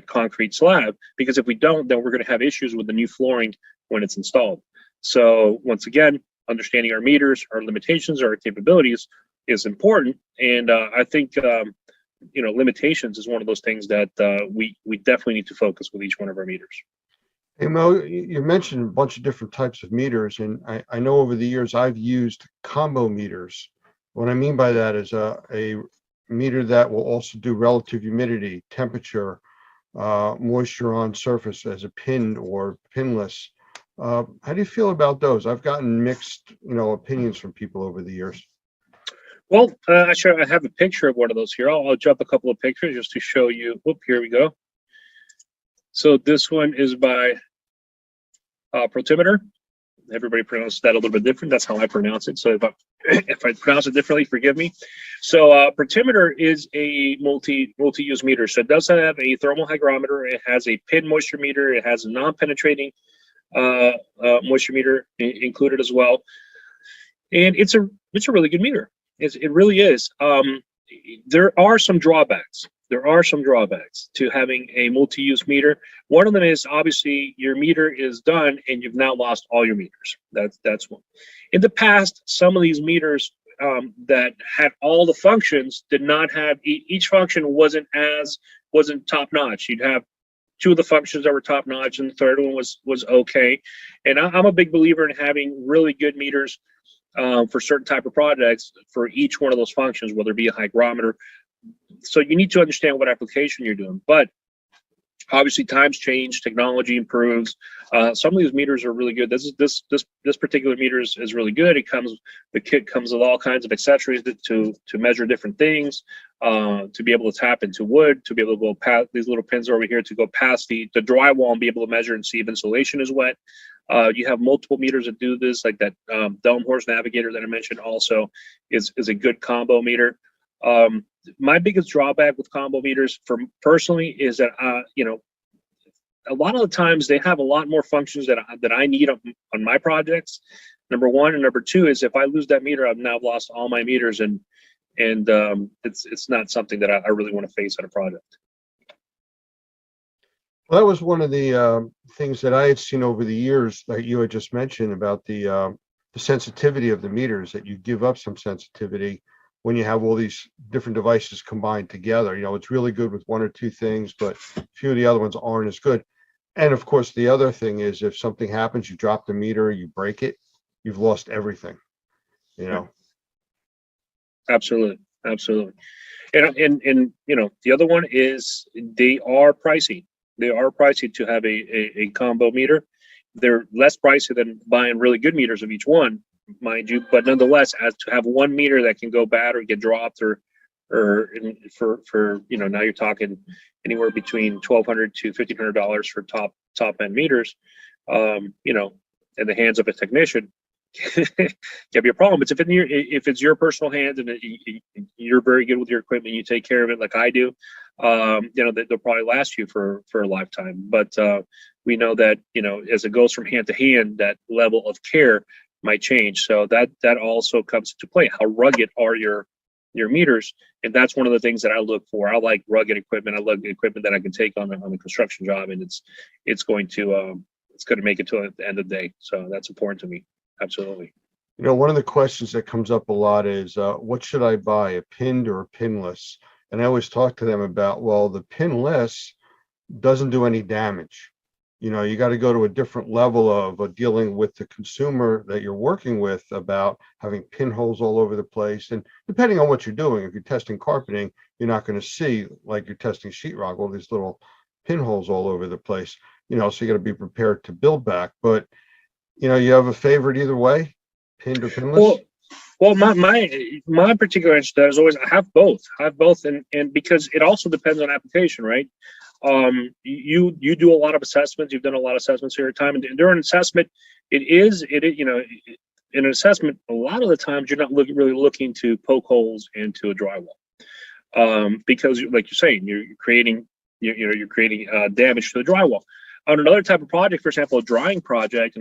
concrete slab. Because if we don't, then we're going to have issues with the new flooring when it's installed. So once again, understanding our meters, our limitations, our capabilities is important. And I think limitations is one of those things that we definitely need to focus with each one of our meters.
Hey Mo, you mentioned a bunch of different types of meters, and I know over the years I've used combo meters. What I mean by that is a meter that will also do relative humidity, temperature, moisture on surface as a pinned or pinless. How do you feel about those? I've gotten mixed, opinions from people over the years.
Well, actually, I have a picture of one of those here. I'll drop a couple of pictures just to show you. Whoop, here we go. So this one is by Protimeter. Everybody pronounces that a little bit different. That's how I pronounce it. So if I pronounce it differently, forgive me. So Protimeter is a multi-use meter. So it does have a thermal hygrometer. It has a pin moisture meter. It has a non-penetrating moisture meter included as well. And it's a really good meter. It really is. There are some drawbacks. There are some drawbacks to having a multi-use meter. One of them is obviously your meter is done and you've now lost all your meters. That's one. In the past, some of these meters that had all the functions did not have each function wasn't top notch. You'd have two of the functions that were top notch and the third one was okay. And I'm a big believer in having really good meters for certain type of projects for each one of those functions, whether it be a hygrometer. So you need to understand what application you're doing, but obviously times change, technology improves. Some of these meters are really good. This particular meter is really good. The kit comes with all kinds of accessories to measure different things, to be able to tap into wood, to be able to go past these little pins over here to go past the drywall and be able to measure and see if insulation is wet. You have multiple meters that do this, like that Delmhorst Navigator that I mentioned also is a good combo meter. My biggest drawback with combo meters personally is that, a lot of the times they have a lot more functions that I need on my projects. Number one, and number two is if I lose that meter, I've now lost all my meters, and it's not something that I really want to face on a project.
Well, that was one of the things that I had seen over the years that you had just mentioned about the sensitivity of the meters, that you give up some sensitivity when you have all these different devices combined together. It's really good with one or two things, but a few of the other ones aren't as good. And of course, the other thing is if something happens, you drop the meter, you break it, you've lost everything,
Absolutely. And the other one is they are pricey. They are pricey to have a combo meter. They're less pricey than buying really good meters of each one, mind you, but nonetheless, as to have one meter that can go bad or get dropped or now you're talking anywhere between $1,200 to $1,500 for top end meters, in the hands of a technician can be a problem. It's if it's your personal hands and you're very good with your equipment, you take care of it like I do, they'll probably last you for a lifetime. But we know that as it goes from hand to hand, that level of care might change. So that also comes into play. How rugged are your meters? And that's one of the things that I look for. I like rugged equipment. I like the equipment that I can take on a construction job, and it's going to make it to the end of the day. So that's important to me. Absolutely.
One of the questions that comes up a lot is, what should I buy, a pinned or a pinless? And I always talk to them about, well, the pinless doesn't do any damage. You got to go to a different level of dealing with the consumer that you're working with about having pinholes all over the place. And depending on what you're doing, if you're testing carpeting, you're not going to see, like you're testing sheetrock, all these little pinholes all over the place, so you got to be prepared to build back. But, you have a favorite either way, pinned or pinless?
Well, my particular answer is always I have both. And because it also depends on application, right? You do a lot of assessments. You've done a lot of assessments in your time, and during an assessment, in an assessment, a lot of the times you're not really looking to poke holes into a drywall, because like you're saying, you're creating damage to the drywall. On another type of project, for example, a drying project,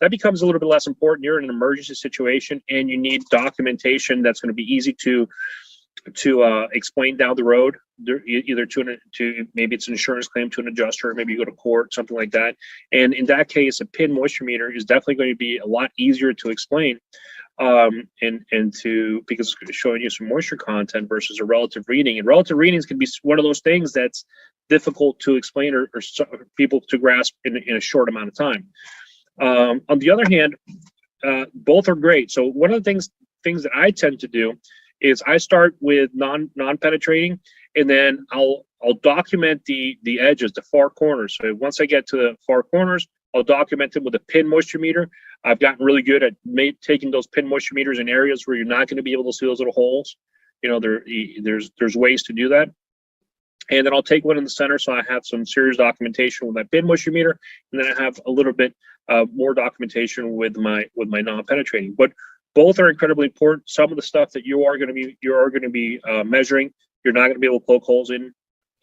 that becomes a little bit less important. You're in an emergency situation and you need documentation that's going to be easy to explain down the road, either to maybe it's an insurance claim to an adjuster, maybe you go to court, something like that. And in that case, a pin moisture meter is definitely going to be a lot easier to explain, because it's showing you some moisture content versus a relative reading. And relative readings can be one of those things that's difficult to explain or people to grasp in a short amount of time. On the other hand, both are great. So one of the things that I tend to do is I start with non-penetrating, and then I'll document the edges, the far corners. So once I get to the far corners, I'll document them with a pin moisture meter. I've gotten really good at taking those pin moisture meters in areas where you're not going to be able to see those little holes. You know, there's ways to do that. And then I'll take one in the center, so I have some serious documentation with my pin moisture meter, and then I have a little bit more documentation with my non-penetrating. But both are incredibly important. Some of the stuff that you are going to be measuring, you're not going to be able to poke holes in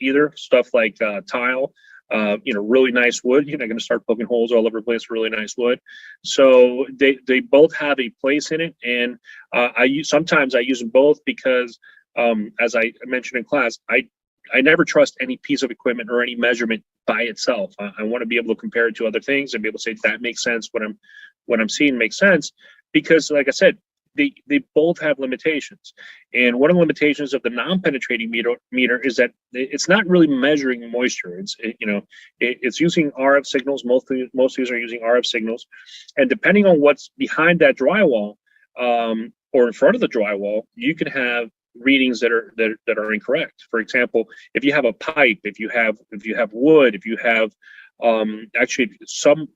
either. Stuff like tile, really nice wood. You're not going to start poking holes all over the place. Really nice wood. So they both have a place in it, and sometimes I use them both because, as I mentioned in class, I never trust any piece of equipment or any measurement by itself. I want to be able to compare it to other things and be able to say that makes sense. What I'm seeing makes sense, because, like I said, they both have limitations. And one of the limitations of the non-penetrating meter is that it's not really measuring moisture. It's using RF signals. Most of these are using RF signals, and depending on what's behind that drywall or in front of the drywall, you can have readings that are incorrect. For example, if you have a pipe, if you have wood, if you have actually some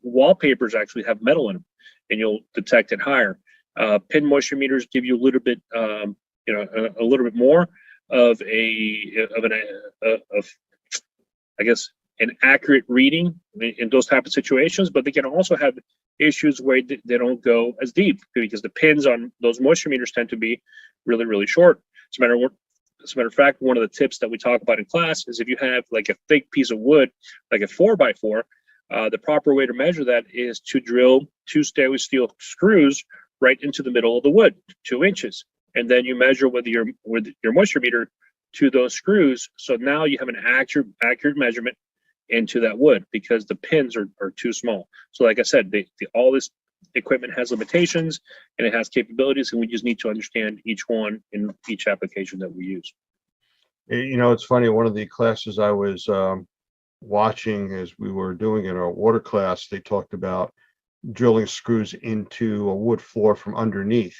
wallpapers actually have metal in them, and you'll detect it higher. Pin moisture meters give you a little bit a little bit more of I guess an accurate reading in those type of situations, but they can also have issues where they don't go as deep, because the pins on those moisture meters tend to be really, really short. As a matter of fact, one of the tips that we talk about in class is if you have like a thick piece of wood, like a 4x4, the proper way to measure that is to drill 2 stainless steel screws right into the middle of the wood, 2 inches, and then you measure with your moisture meter to those screws. So now you have an accurate measurement into that wood, because the pins are too small. So like I said, all this equipment has limitations and it has capabilities, and we just need to understand each one in each application that we use.
It's funny, one of the classes I was watching as we were doing in our water class, they talked about drilling screws into a wood floor from underneath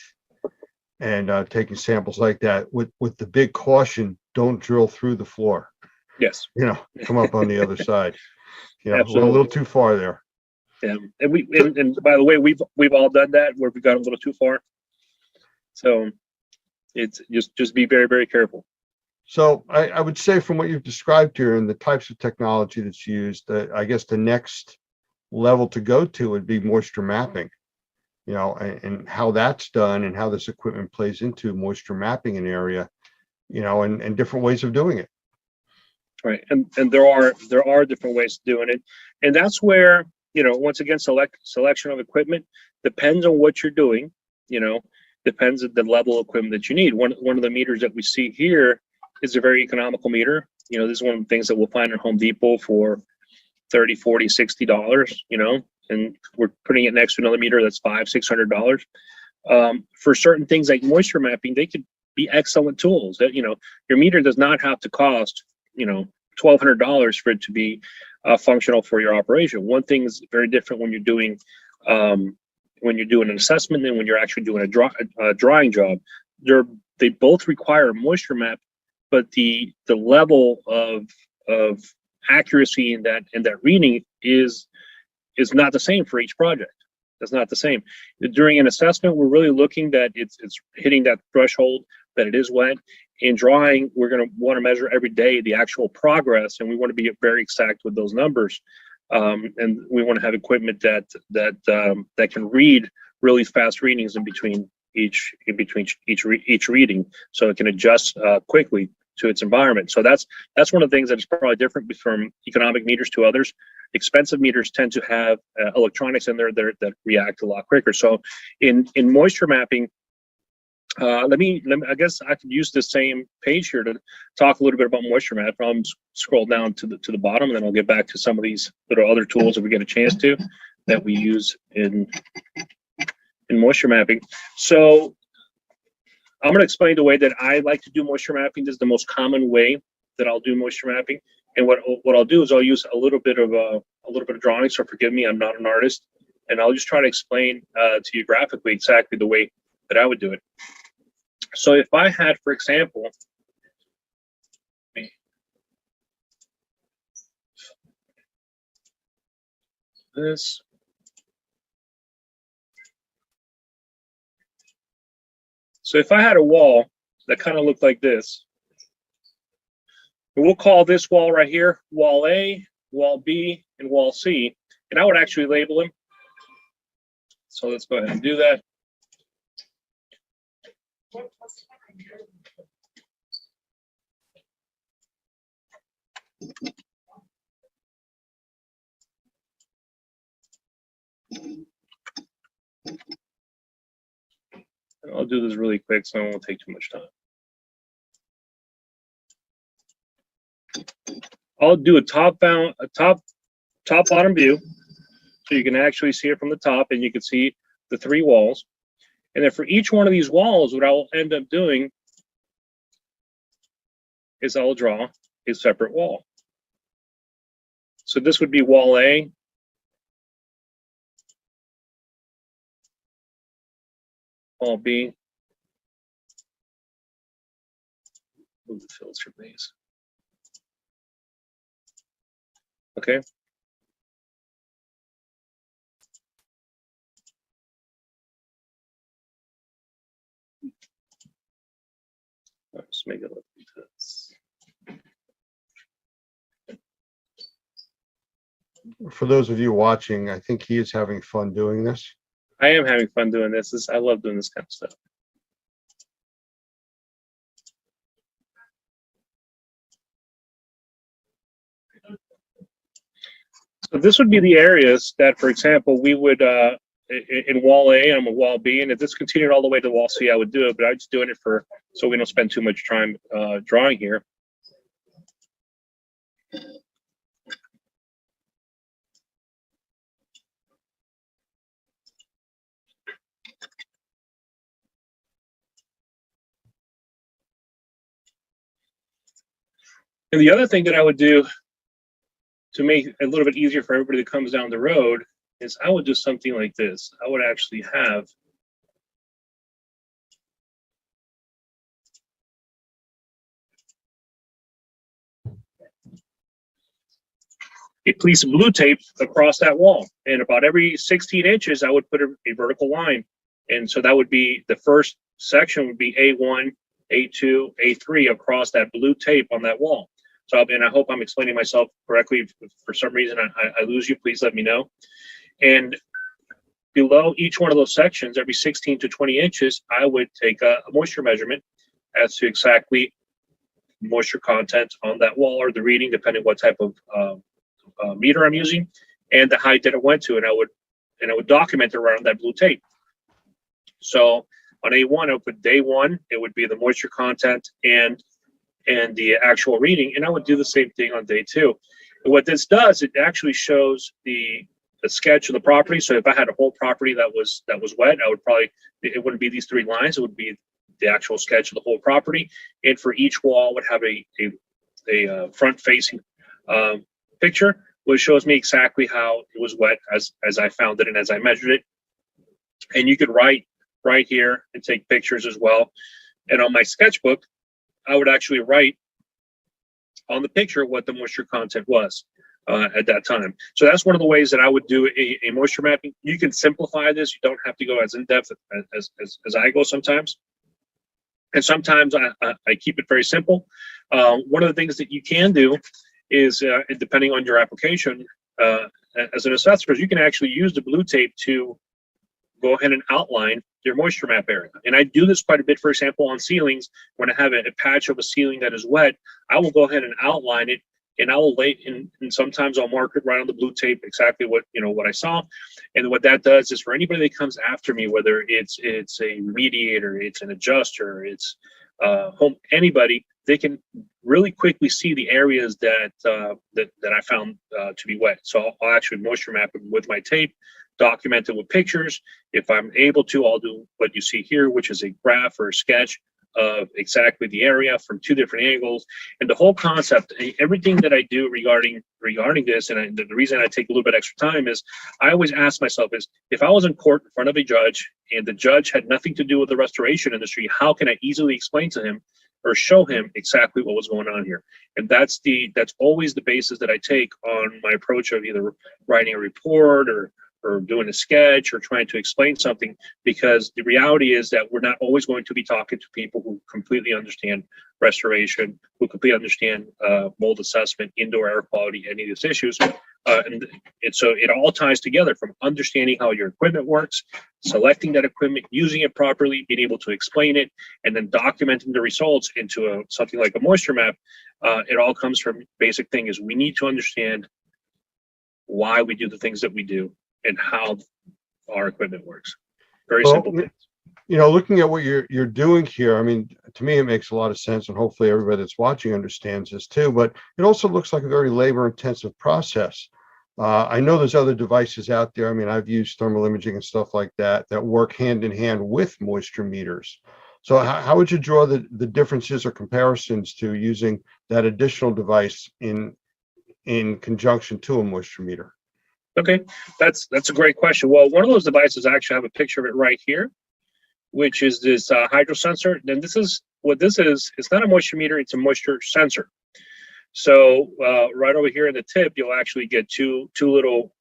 and taking samples like that with the big caution, don't drill through the floor.
Yes.
Come up on the other side.
Absolutely.
A little too far there.
Yeah, and by the way, we've all done that where we got a little too far. So it's just be very, very careful.
So I would say, from what you've described here and the types of technology that's used, I guess the next level to go to would be moisture mapping. And how that's done and how this equipment plays into moisture mapping an area, and different ways of doing it.
Right, and there are different ways of doing it, and that's where, once again, selection of equipment depends on what you're doing. Depends on the level of equipment that you need. One of the meters that we see here is a very economical meter. This is one of the things that we'll find at Home Depot for $30, $40, $60. And we're putting it next to another meter that's $500, $600. For certain things like moisture mapping, they could be excellent tools. That your meter does not have to cost $1,200 for it to be functional for your operation. One thing is very different when you're doing an assessment and when you're actually doing a drawing job. They both require a moisture map, but the level of accuracy in that reading is not the same for each project. It's not the same. During an assessment, we're really looking that it's hitting that threshold, that it is wet. In drawing, we're going to want to measure every day the actual progress, and we want to be very exact with those numbers. And we want to have equipment that can read really fast readings in between each reading, so it can adjust quickly to its environment. So that's one of the things that is probably different from economic meters to others. Expensive meters tend to have electronics in there that react a lot quicker. So in moisture mapping, let me I guess I could use the same page here to talk a little bit about moisture map. I'll scroll down to the bottom, and then I'll get back to some of these little other tools that we get a chance to that we use in moisture mapping. So I'm going to explain the way that I like to do moisture mapping. This is the most common way that I'll do moisture mapping. And what I'll do is I'll use a little bit of drawing. So forgive me, I'm not an artist, and I'll just try to explain to you graphically exactly the way that I would do it. So if I had, for example, this. So if I had a wall that kind of looked like this, we'll call this wall right here wall A, wall B, and wall C, and I would actually label them. So let's go ahead and do that. I'll do this really quick so it won't take too much time. I'll do a top bottom view, so you can actually see it from the top, and you can see the 3 walls. And then for each one of these walls, what I'll end up doing is I'll draw a separate wall. So this would be wall A. Wall B. Move the filter base. Okay. Let's make it look like this.
For those of you watching, I think he is having fun doing this.
I am having fun doing this. I love doing this kind of stuff. So this would be the areas that, for example, we would, in wall A, I'm a wall B, and if this continued all the way to wall C, I would do it, but I'm just doing it for, so we don't spend too much time drawing here. And the other thing that I would do to make it a little bit easier for everybody that comes down the road is I would do something like this. I would actually have a piece of blue tape across that wall. And about every 16 inches, I would put a vertical line. And so that would be, the first section would be A1, A2, A3 across that blue tape on that wall. So, and I hope I'm explaining myself correctly. If for some reason I lose you, please let me know. And below each one of those sections, every 16 to 20 inches, I would take a moisture measurement as to exactly moisture content on that wall, or the reading, depending what type of meter I'm using, and the height that it went to, and I would document it around that blue tape. So on A1, I would put day 1, it would be the moisture content and the actual reading, and I would do the same thing on day 2. And what this does, it actually shows the sketch of the property. So if I had a whole property that was wet, I would probably, it wouldn't be these 3 lines, it would be the actual sketch of the whole property. And for each wall would have a front facing picture, which shows me exactly how it was wet as I found it and as I measured it. And you could write right here and take pictures as well. And on my sketchbook, I would actually write on the picture what the moisture content was at that time. So that's one of the ways that I would do a moisture mapping. You can simplify this. You don't have to go as in depth as I go sometimes. And sometimes I keep it very simple. One of the things that you can do is, depending on your application, as an assessor, you can actually use the blue tape to go ahead and outline your moisture map area. And I do this quite a bit, for example, on ceilings. When I have a patch of a ceiling that is wet, I will go ahead and outline it, and I will lay and sometimes I'll mark it right on the blue tape exactly what I saw. And what that does is, for anybody that comes after me, whether it's a mediator, it's an adjuster, it's anybody, they can really quickly see the areas that I found to be wet. So I'll actually moisture map it with my tape, document it with pictures. If I'm able to, I'll do what you see here, which is a graph or a sketch of exactly the area from 2 different angles. And the whole concept, everything that I do regarding this, and the reason I take a little bit extra time is, I always ask myself is, if I was in court in front of a judge and the judge had nothing to do with the restoration industry, how can I easily explain to him or show him exactly what was going on here. And that's always the basis that I take on my approach of either writing a report or doing a sketch or trying to explain something, because the reality is that we're not always going to be talking to people who completely understand restoration, who completely understand mold assessment, indoor air quality, any of these issues. And so it all ties together, from understanding how your equipment works, selecting that equipment, using it properly, being able to explain it, and then documenting the results into something like a moisture map. It all comes from basic thing is we need to understand why we do the things that we do and how our equipment works. Very simple things.
You know, looking at what you're doing here, I mean, to me, it makes a lot of sense, and hopefully everybody that's watching understands this too, but it also looks like a very labor-intensive process. I know there's other devices out there. I mean, I've used thermal imaging and stuff like that work hand in hand with moisture meters. So how would you draw the differences or comparisons to using that additional device in conjunction to a moisture meter?
Okay, that's a great question. Well, one of those devices, I actually have a picture of it right here, which is this hydro sensor. Then this is what this is. It's not a moisture meter, it's a moisture sensor. So right over here in the tip, you'll actually get two little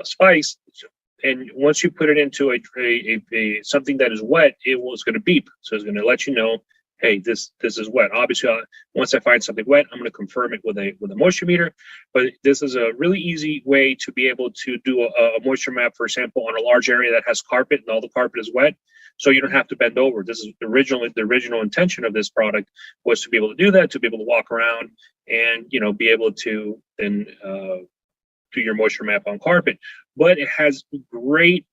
spikes. And once you put it into a something that is wet, it's going to beep. So it's going to let you know, hey, this is wet. Obviously, once I find something wet, I'm going to confirm it with a moisture meter. But this is a really easy way to be able to do a moisture map, for example, on a large area that has carpet and all the carpet is wet. So you don't have to bend over. This is the original intention of this product was to be able to do that, to be able to walk around and be able to then do your moisture map on carpet. But it has great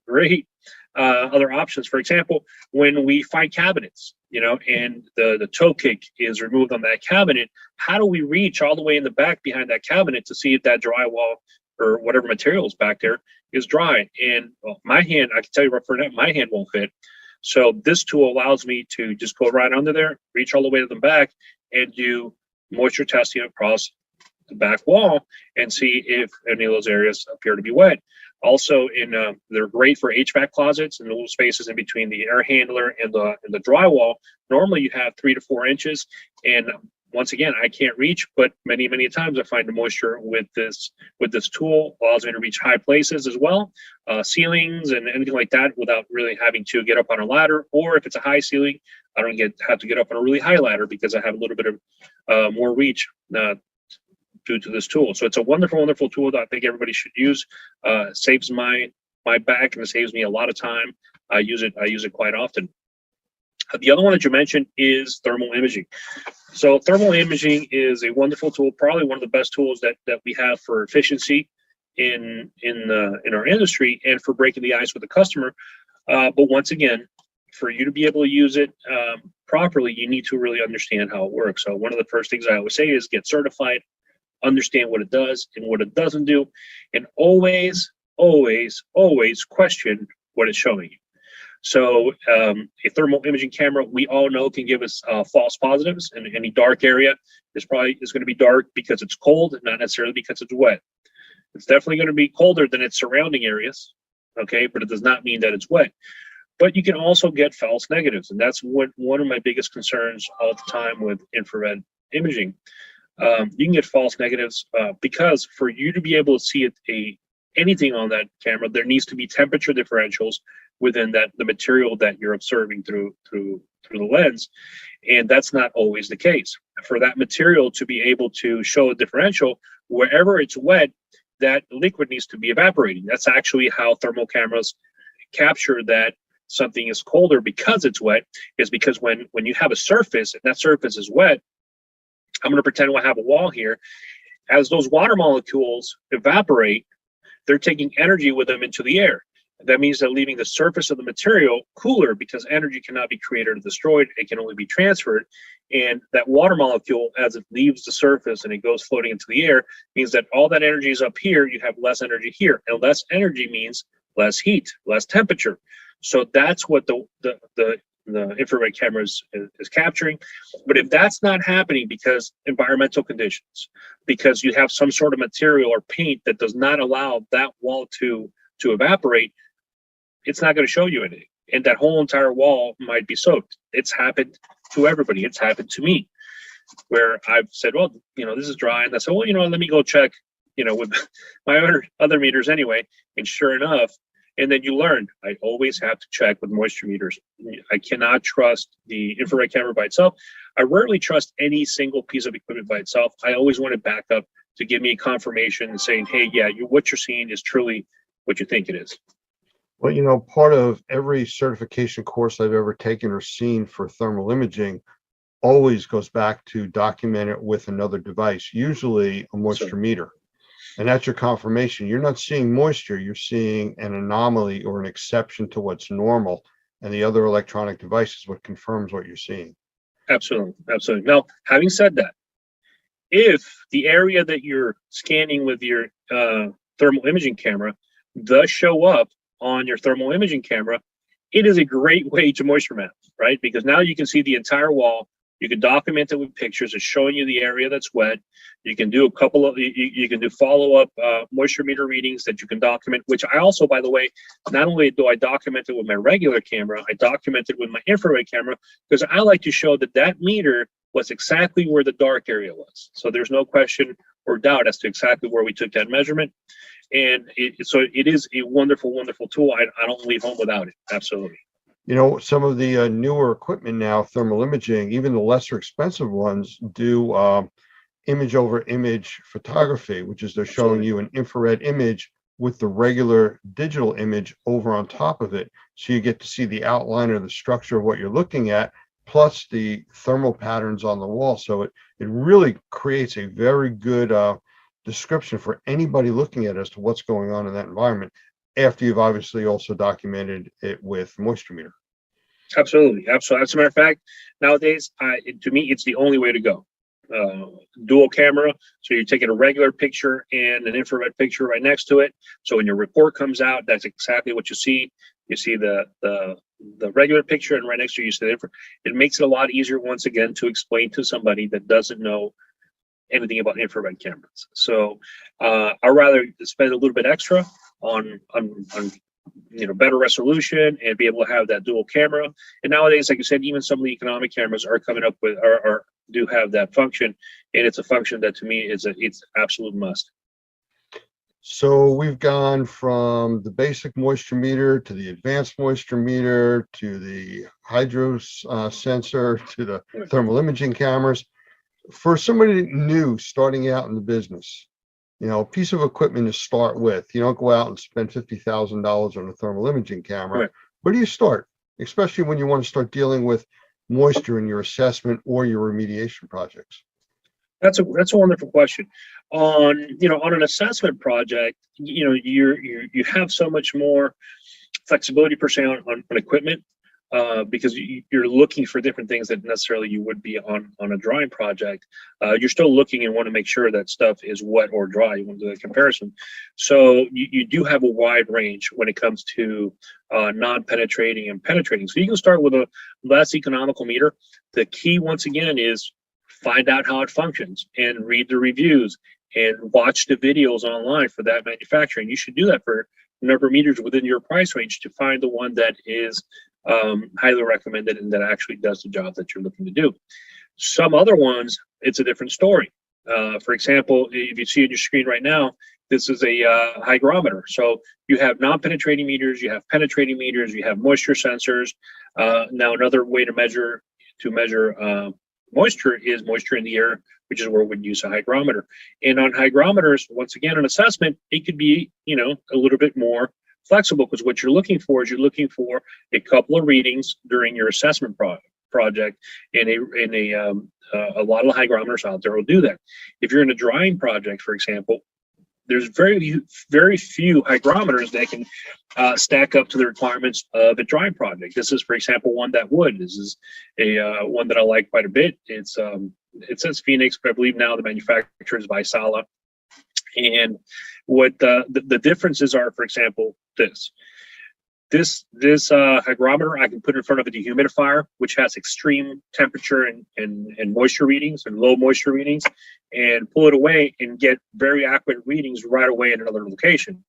other options. For example, when we find cabinets, and the toe kick is removed on that cabinet, how do we reach all the way in the back behind that cabinet to see if that drywall or whatever material is back there is dry? And my hand, I can tell you right for now, my hand won't fit. So this tool allows me to just go right under there, reach all the way to the back, and do moisture testing across the back wall and see if any of those areas appear to be wet. Also, they're great for HVAC closets and the little spaces in between the air handler and the drywall. Normally, you have 3 to 4 inches, and once again, I can't reach, but many times I find the moisture with this tool allows me to reach high places as well, ceilings and anything like that, without really having to get up on a ladder. Or if it's a high ceiling, I don't have to get up on a really high ladder because I have a little bit of more reach due to this tool. So it's a wonderful tool that I think everybody should use. Saves my back, and it saves me a lot of time. I use it quite often. The other one that you mentioned is thermal imaging. So thermal imaging is a wonderful tool, probably one of the best tools that we have for efficiency in our industry and for breaking the ice with the customer. But once again, for you to be able to use it properly, you need to really understand how it works. So one of the first things I always say is get certified, understand what it does and what it doesn't do, and always question what it's showing you. So a thermal imaging camera, we all know, can give us false positives, and any dark area is going to be dark because it's cold, not necessarily because it's wet. It's definitely going to be colder than its surrounding areas, okay, but it does not mean that it's wet. But you can also get false negatives, and that's one of my biggest concerns all the time with infrared imaging. You can get false negatives because for you to be able to see anything on that camera, there needs to be temperature differentials within the material that you're observing through the lens, and that's not always the case. For that material to be able to show a differential, wherever it's wet, that liquid needs to be evaporating. That's actually how thermal cameras capture that something is colder because it's wet, is because when you have a surface and that surface is wet, I'm going to pretend I have a wall here. As those water molecules evaporate, they're taking energy with them into the air. That means they're leaving the surface of the material cooler because energy cannot be created or destroyed. It can only be transferred. And that water molecule, as it leaves the surface and it goes floating into the air, means that all that energy is up here. You have less energy here. And less energy means less heat, less temperature. So that's what the infrared camera is capturing. But if that's not happening because environmental conditions, because you have some sort of material or paint that does not allow that wall to evaporate, it's not going to show you anything. and that whole entire wall might be soaked. It's happened to everybody. It's happened to me, where I've said, well, this is dry, and I said, well, let me go check, with my other meters anyway. And sure enough, and then you learn, I always have to check with moisture meters. I cannot trust the infrared camera by itself. I rarely trust any single piece of equipment by itself. I always want to back up to give me confirmation and saying, hey, yeah, what you're seeing is truly what you think it is.
Well, part of every certification course I've ever taken or seen for thermal imaging always goes back to document it with another device, usually a moisture meter. And that's your confirmation. You're not seeing moisture, you're seeing an anomaly or an exception to what's normal. And the other electronic device is what confirms what you're seeing.
Absolutely. Absolutely. Now, having said that, if the area that you're scanning with your thermal imaging camera does show up on your thermal imaging camera, it is a great way to moisture map, right? Because now you can see the entire wall. You can document it with pictures. It's showing you the area that's wet. You can do you can do follow-up moisture meter readings that you can document, which I also, by the way, not only do I document it with my regular camera, I document it with my infrared camera, because I like to show that meter was exactly where the dark area was. So there's no question or doubt as to exactly where we took that measurement. And so it is a wonderful, wonderful tool. I don't leave home without it. Absolutely.
Some of the newer equipment now, thermal imaging, even the lesser expensive ones, do image over image photography, which is they're showing you an infrared image with the regular digital image over on top of it. So you get to see the outline or the structure of what you're looking at, plus the thermal patterns on the wall. So it really creates a very good description for anybody looking at it as to what's going on in that environment, after you've obviously also documented it with moisture meter.
Absolutely. Absolutely. As a matter of fact, nowadays, to me, it's the only way to go. Dual camera. So you're taking a regular picture and an infrared picture right next to it. So when your report comes out, that's exactly what you see. You see the regular picture, and right next to you see the infrared. It makes it a lot easier, once again, to explain to somebody that doesn't know anything about infrared cameras. So I'd rather spend a little bit extra on better resolution and be able to have that dual camera. And nowadays, like I said, even some of the economic cameras are coming up with or do have that function, and it's a function that to me it's absolute must.
So we've gone from the basic moisture meter to the advanced moisture meter to the hydro sensor to the thermal imaging cameras. For somebody new starting out in the business, a piece of equipment to start with. You don't go out and spend $50,000 on a thermal imaging camera.
Right.
Where do you start? Especially when you want to start dealing with moisture in your assessment or your remediation projects.
That's a wonderful question. On an assessment project, you have so much more flexibility per se on equipment. Because you're looking for different things that necessarily you would be on a drying project. You're still looking and want to make sure that stuff is wet or dry. You want to do that comparison. So you do have a wide range when it comes to non-penetrating and penetrating. So you can start with a less economical meter. The key, once again, is find out how it functions and read the reviews and watch the videos online for that manufacturer. And you should do that for a number of meters within your price range to find the one that is highly recommended and that actually does the job that you're looking to do. Some other ones, it's a different story. For example, if you see on your screen right now, this is a hygrometer. So you have non-penetrating meters, you have penetrating meters, you have moisture sensors. Now another way to measure moisture is moisture in the air, which is where we'd use a hygrometer. And on hygrometers, once again, an assessment, it could be a little bit more flexible, because what you're looking for a couple of readings during your assessment project, and a lot of hygrometers out there will do that. If you're in a drying project, for example, there's very few hygrometers that can stack up to the requirements of a drying project. This is, for example, one that would. This is a one that I like quite a bit. It says Phoenix, but I believe now the manufacturer is Vaisala. And what the differences are, for example, this hygrometer I can put in front of a dehumidifier, which has extreme temperature and moisture readings and low moisture readings, and pull it away and get very accurate readings right away in another location.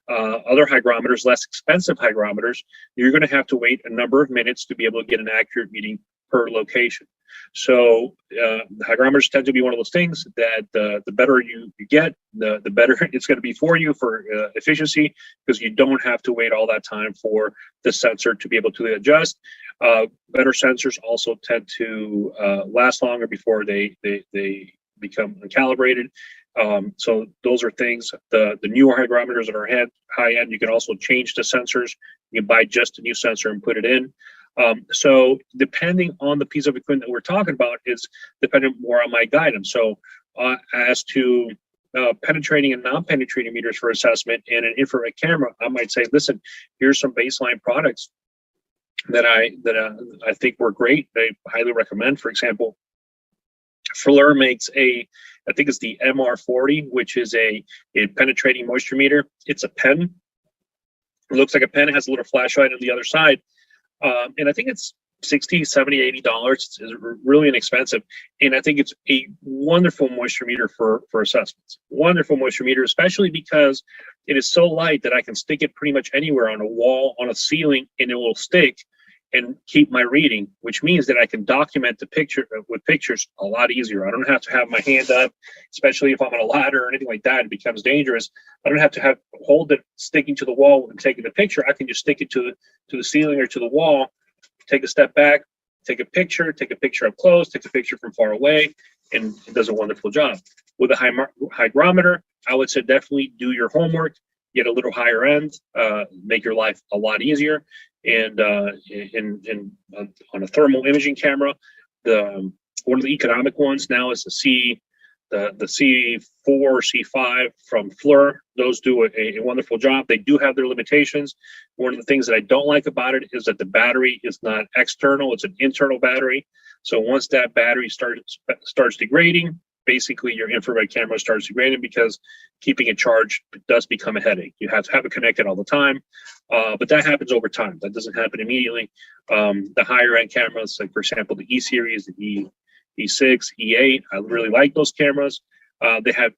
other hygrometers, less expensive hygrometers, you're going to have to wait a number of minutes to be able to get an accurate reading per location. So the hygrometers tend to be one of those things that the better you get, the better it's going to be for you for efficiency, because you don't have to wait all that time for the sensor to be able to adjust. Better sensors also tend to last longer before they become calibrated. So those are things. The newer hygrometers that are high end, you can also change the sensors. You can buy just a new sensor and put it in. So depending on the piece of equipment that we're talking about is dependent more on my guidance. So as to penetrating and non-penetrating meters for assessment and an infrared camera, I might say, listen, here's some baseline products that I think were great. I highly recommend. For example, FLIR makes I think it's the MR40, which is a penetrating moisture meter. It's a pen. It looks like a pen. It has a little flashlight on the other side. And I think it's $60, $70, $80. It's really inexpensive. And I think it's a wonderful moisture meter for assessments. Wonderful moisture meter, especially because it is so light that I can stick it pretty much anywhere, on a wall, on a ceiling, and it will stick and keep my reading, which means that I can document the picture with pictures a lot easier. I don't have to have my hand up, especially if I'm on a ladder or anything like that. It becomes dangerous. I don't have to hold it sticking to the wall and taking the picture. I can just stick it to the ceiling or to the wall, take a step back, take a picture up close, take a picture from far away, and it does a wonderful job. With a hygrometer, I would say definitely do your homework, get a little higher end, make your life a lot easier. And on a thermal imaging camera, one of the economic ones now is the C4 or C5 from FLIR. Those do a wonderful job. They do have their limitations. One of the things that I don't like about it is that the battery is not external, it's an internal battery. So once that battery starts degrading, basically your infrared camera starts degrading, because keeping it charged does become a headache. You have to have it connected all the time, but that happens over time. That doesn't happen immediately. The higher end cameras, like for example, the E series, the E6, E8, I really like those cameras. They have,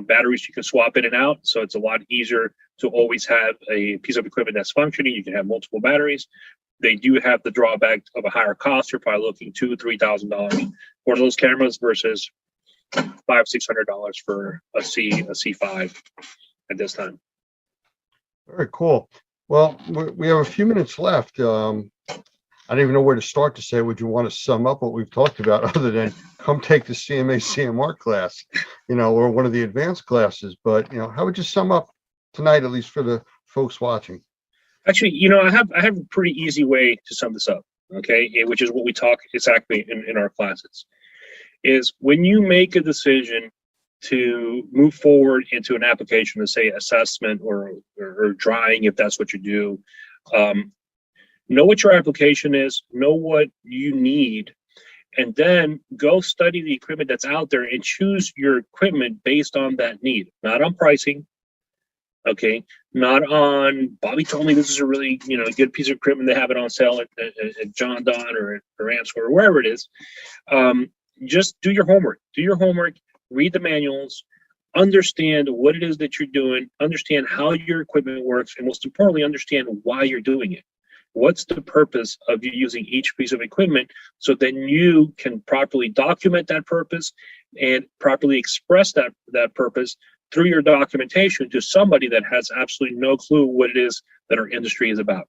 batteries you can swap in and out, so it's a lot easier to always have a piece of equipment that's functioning. You can have multiple batteries. They do have the drawback of a higher cost. You're probably looking $2,000-$3,000 for those cameras versus $500-$600 for a C5 at this time.
Very cool. Well, we have a few minutes left. I don't even know where to start to say. Would you want to sum up what we've talked about, other than come take the CMA CMR class, or one of the advanced classes? But how would you sum up tonight, at least for the folks watching?
Actually, I have a pretty easy way to sum this up. Okay, which is what we talk exactly in our classes. Is when you make a decision to move forward into an application, to say assessment or drying, if that's what you do, know what your application is, know what you need, and then go study the equipment that's out there and choose your equipment based on that need, not on pricing. Okay, not on Bobby told me this is a really good piece of equipment. They have it on sale at John Don or at Answer or wherever it is. Just do your homework. Read the manuals, understand what it is that you're doing, understand how your equipment works, and most importantly, understand why you're doing it. What's the purpose of you using each piece of equipment, so then you can properly document that purpose and properly express that purpose through your documentation to somebody that has absolutely no clue what it is that our industry is about.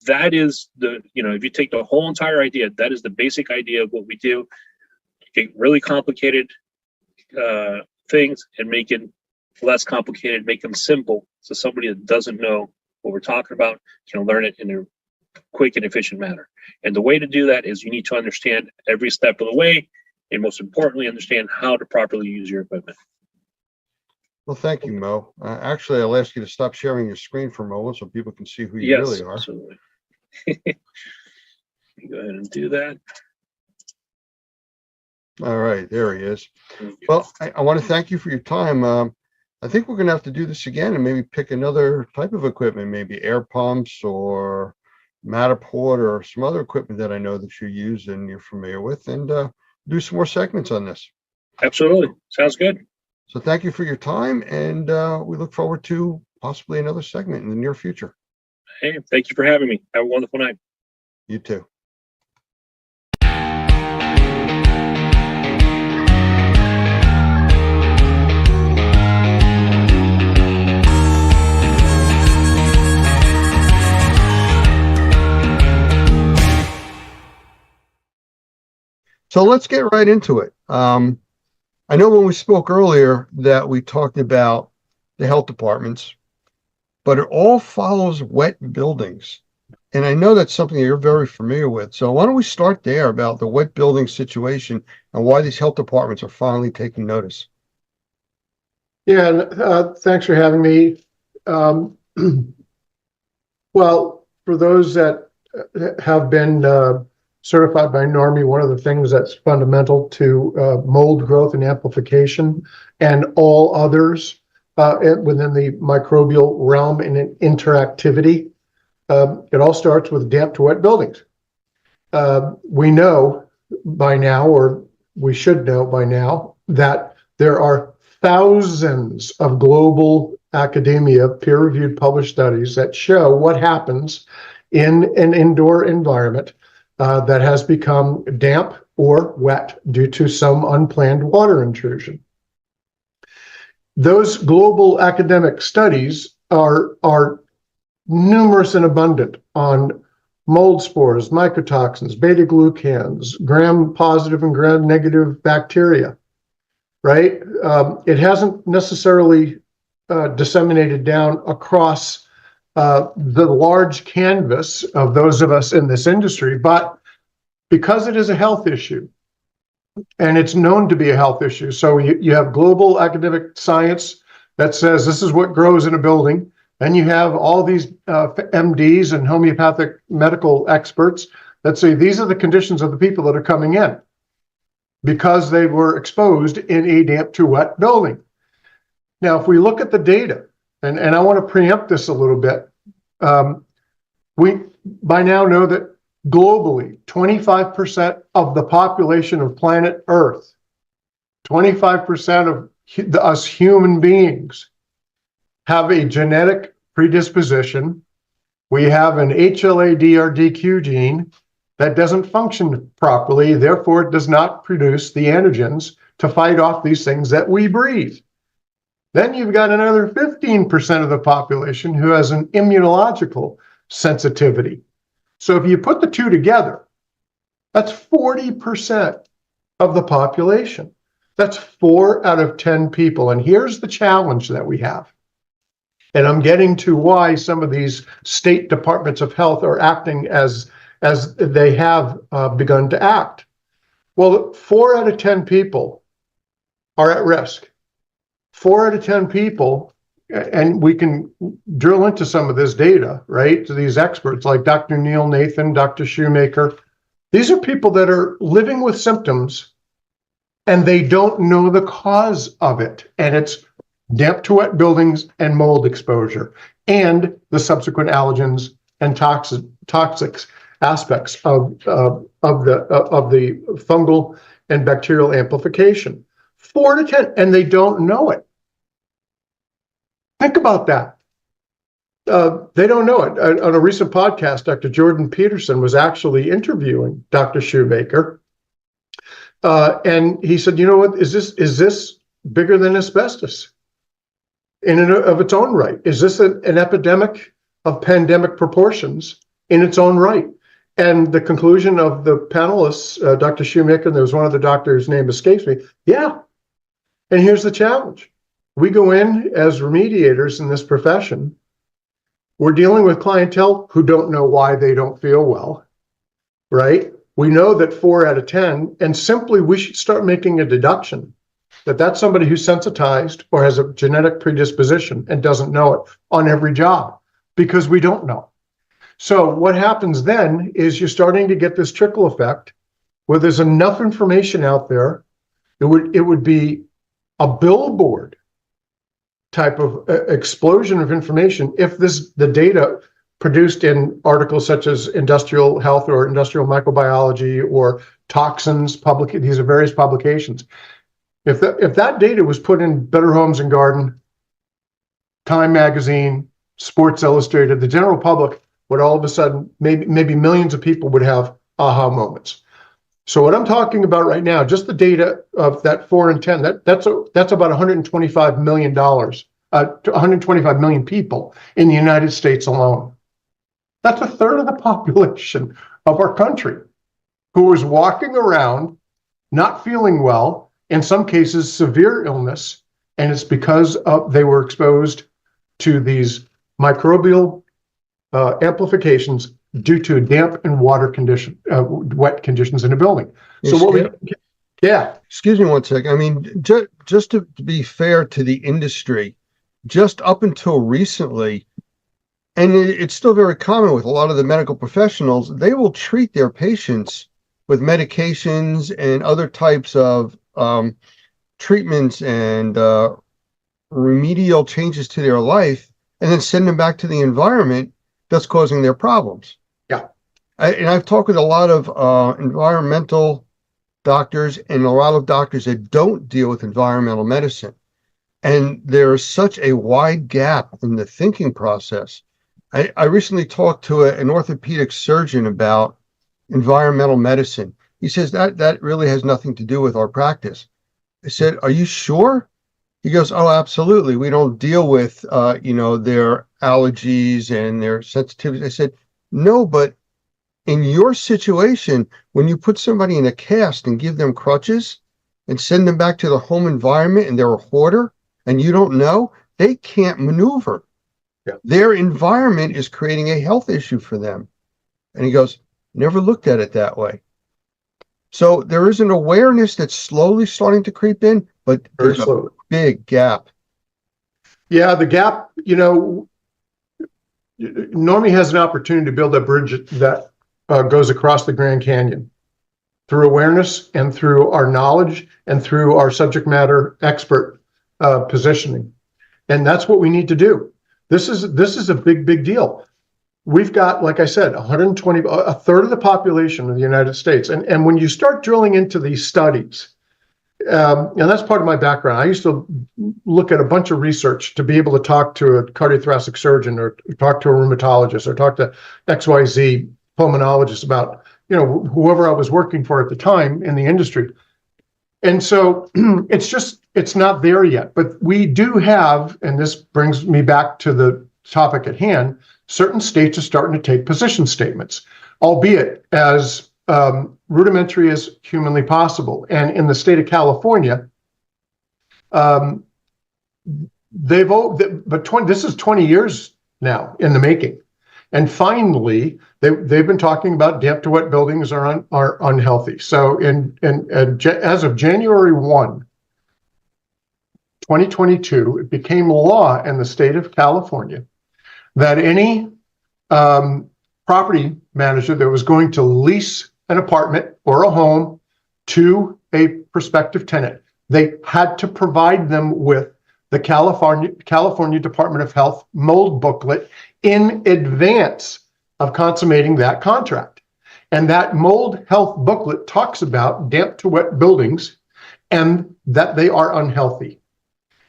That is if you take the whole entire idea, that is the basic idea of what we do. Take really complicated things and make it less complicated, make them simple, so somebody that doesn't know what we're talking about can learn it in a quick and efficient manner. And the way to do that is you need to understand every step of the way, and most importantly, understand how to properly use your equipment.
Well, thank you, Mo. Actually, I'll ask you to stop sharing your screen for a moment so people can see who you really are.
Absolutely. Go ahead and do that.
All right, there he is. Well, I want to thank you for your time. I think we're going to have to do this again and maybe pick another type of equipment, maybe air pumps or Matterport or some other equipment that I know that you use and you're familiar with, and do some more segments on this.
Absolutely. Sounds good.
So thank you for your time, and we look forward to possibly another segment in the near future.
Hey, thank you for having me. Have a wonderful night.
You too. So let's get right into it. I know when we spoke earlier that we talked about the health departments, but it all follows wet buildings. And I know that's something that you're very familiar with. So why don't we start there about the wet building situation and why these health departments are finally taking notice?
Yeah, and thanks for having me. Well, for those that have been certified by NORMI, one of the things that's fundamental to mold growth and amplification and all others within the microbial realm and in interactivity, it all starts with damp to wet buildings. We know by now, or we should know by now, that there are thousands of global academia, peer-reviewed published studies that show what happens in an indoor environment that has become damp or wet due to some unplanned water intrusion. Those global academic studies are numerous and abundant on mold spores, mycotoxins, beta-glucans, gram-positive and gram-negative bacteria, right? It hasn't necessarily disseminated down across the large canvas of those of us in this industry, but because it is a health issue, and it's known to be a health issue, so you have global academic science that says this is what grows in a building, and you have all these MDs and homeopathic medical experts that say these are the conditions of the people that are coming in because they were exposed in a damp to wet building. Now, if we look at the data, and I want to preempt this a little bit. We by now know that globally, 25% of the population of planet Earth, 25% of us human beings have a genetic predisposition. We have an HLA-DRDQ gene that doesn't function properly. Therefore, it does not produce the antigens to fight off these things that we breathe. Then you've got another 15% of the population who has an immunological sensitivity. So if you put the two together, that's 40% of the population. That's 4 out of 10 people. And here's the challenge that we have. And I'm getting to why some of these state departments of health are acting as they have begun to act. Well, 4 out of 10 people are at risk. 4 out of 10 people, and we can drill into some of this data, right? To these experts like Dr. Neil Nathan, Dr. Shoemaker. These are people that are living with symptoms and they don't know the cause of it. And it's damp to wet buildings and mold exposure and the subsequent allergens and toxic aspects of the fungal and bacterial amplification. 4 to 10, and they don't know it. Think about that. They don't know it. On a recent podcast, Dr. Jordan Peterson was actually interviewing Dr. Shoemaker. And he said, you know what, is this bigger than asbestos in and of its own right? Is this an epidemic of pandemic proportions in its own right? And the conclusion of the panelists, Dr. Shoemaker, and there was one other doctor whose name escapes me. Yeah. And here's the challenge. We go in as remediators in this profession. We're dealing with clientele who don't know why they don't feel well, right? We know that 4 out of 10, and simply we should start making a deduction that that's somebody who's sensitized or has a genetic predisposition and doesn't know it on every job because we don't know. So what happens then is you're starting to get this trickle effect where there's enough information out there. It would be a billboard type of explosion of information if the data produced in articles such as Industrial Health or Industrial Microbiology or Toxins, these are various publications. If that data was put in Better Homes and Garden, Time Magazine, Sports Illustrated, the general public would all of a sudden, maybe millions of people would have aha moments. So what I'm talking about right now, just the data of that 4 and 10, that's about $125 million, to 125 million people in the United States alone. That's a third of the population of our country who is walking around not feeling well, in some cases severe illness, and it's because they were exposed to these microbial amplifications due to damp and water condition, wet conditions in a building. So yeah.
Excuse me one second. I mean, just to be fair to the industry, just up until recently, and it's still very common with a lot of the medical professionals, they will treat their patients with medications and other types of treatments and remedial changes to their life, and then send them back to the environment that's causing their problems.
Yeah.
And I've talked with a lot of environmental doctors and a lot of doctors that don't deal with environmental medicine. And there is such a wide gap in the thinking process. I recently talked to an orthopedic surgeon about environmental medicine. He says that really has nothing to do with our practice. I said, are you sure? He goes, oh, absolutely. We don't deal with, their allergies and their sensitivities. I said, no, but in your situation, when you put somebody in a cast and give them crutches and send them back to the home environment and they're a hoarder and you don't know, they can't maneuver.
Yeah.
Their environment is creating a health issue for them. And he goes, never looked at it that way. So there is an awareness that's slowly starting to creep in, but there's a big gap.
Yeah, the gap, Normie has an opportunity to build a bridge that goes across the Grand Canyon through awareness and through our knowledge and through our subject matter expert positioning. And that's what we need to do. This is a big deal. We've got, like I said, a third of the population of the United States. And when you start drilling into these studies, and that's part of my background. I used to look at a bunch of research to be able to talk to a cardiothoracic surgeon or talk to a rheumatologist or talk to XYZ pulmonologist about, whoever I was working for at the time in the industry. And so it's not there yet, but we do have, and this brings me back to the topic at hand, certain states are starting to take position statements, albeit as rudimentary as humanly possible. And in the state of California, this is 20 years now in the making. And finally, they've been talking about damp to wet buildings are unhealthy. So as of January 1, 2022, it became law in the state of California that any property manager that was going to lease an apartment or a home to a prospective tenant, they had to provide them with the California Department of Health mold booklet in advance of consummating that contract. And that mold health booklet talks about damp to wet buildings and that they are unhealthy.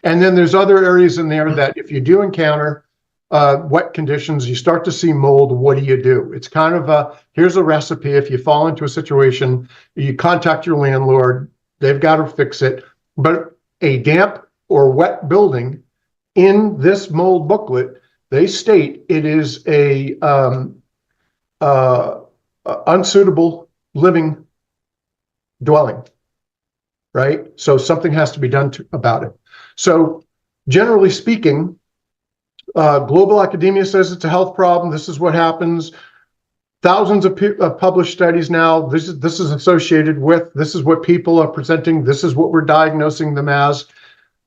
And then there's other areas in there that if you do encounter wet conditions, you start to see mold, what do? It's kind of here's a recipe. If you fall into a situation, you contact your landlord, they've got to fix it. But a damp or wet building, in this mold booklet, they state it is a unsuitable living dwelling, right? So something has to be done about it. So generally speaking, global academia says it's a health problem. This is what happens. Thousands of published studies now. This is associated with. This is what people are presenting. This is what we're diagnosing them as.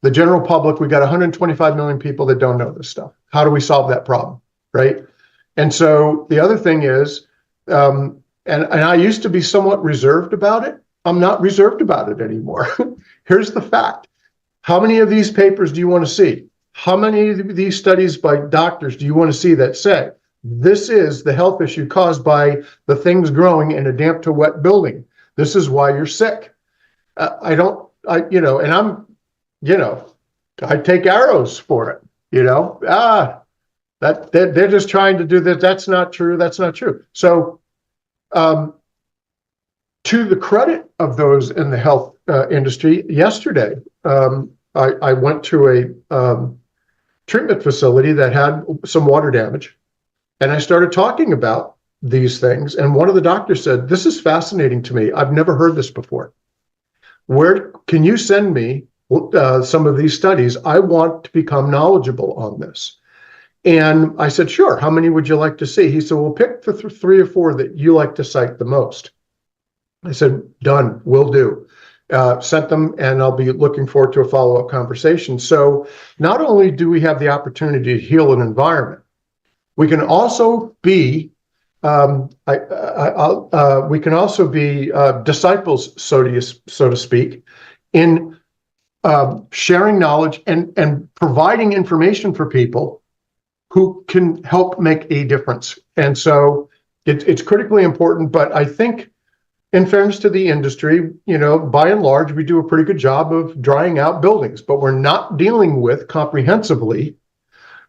The general public, we got 125 million people that don't know this stuff. How do we solve that problem, right? And so the other thing is, and I used to be somewhat reserved about it. I'm not reserved about it anymore. Here's the fact. How many of these papers do you want to see? How many of these studies by doctors do you want to see that say, this is the health issue caused by the things growing in a damp to wet building? This is why you're sick. I take arrows for it. That they're just trying to do that. That's not true. That's not true. So, to the credit of those in the health industry, yesterday, I went to a treatment facility that had some water damage, and I started talking about these things. And one of the doctors said, "This is fascinating to me. I've never heard this before. Where can you send me some of these studies? I want to become knowledgeable on this." And I said, "Sure. How many would you like to see?" He said, "Well, pick the 3 or 4 that you like to cite the most." I said, "Done, will do." Sent them, and I'll be looking forward to a follow-up conversation. So not only do we have the opportunity to heal an environment, we can also be disciples, so to speak, in sharing knowledge and providing information for people who can help make a difference. And so it's critically important. But I think, in fairness to the industry, by and large, we do a pretty good job of drying out buildings, but we're not dealing with comprehensively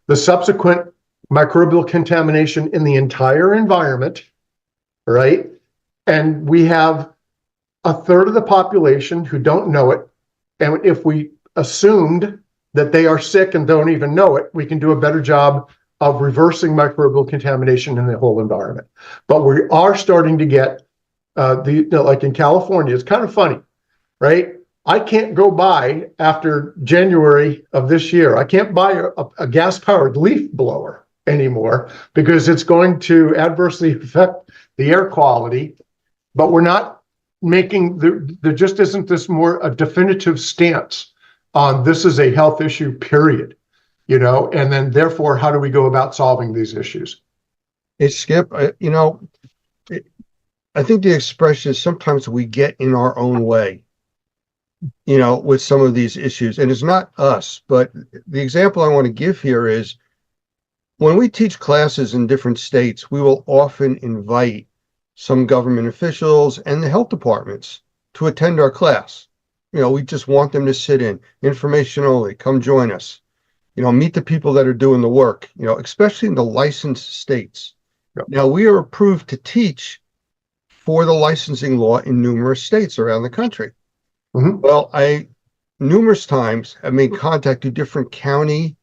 the subsequent microbial contamination in the entire environment, right? And we have a third of the population who don't know it. And if we assumed that they are sick and don't even know it, we can do a better job of reversing microbial contamination in the whole environment. But we are starting to get like in California, it's kind of funny, right? I can't go buy after January of this year. I can't buy a gas-powered leaf blower anymore because it's going to adversely affect the air quality. But we're not making there just isn't this more a definitive stance on this is a health issue, period. And then therefore, how do we go about solving these issues?
Hey, Skip, I think the expression is sometimes we get in our own way, with some of these issues. And it's not us, but the example I want to give here is when we teach classes in different states, we will often invite some government officials and the health departments to attend our class. We just want them to sit in, information only, come join us, meet the people that are doing the work, especially in the licensed states. Now, we are approved to teach for the licensing law in numerous states around the country. Well, I numerous times have made contact to different county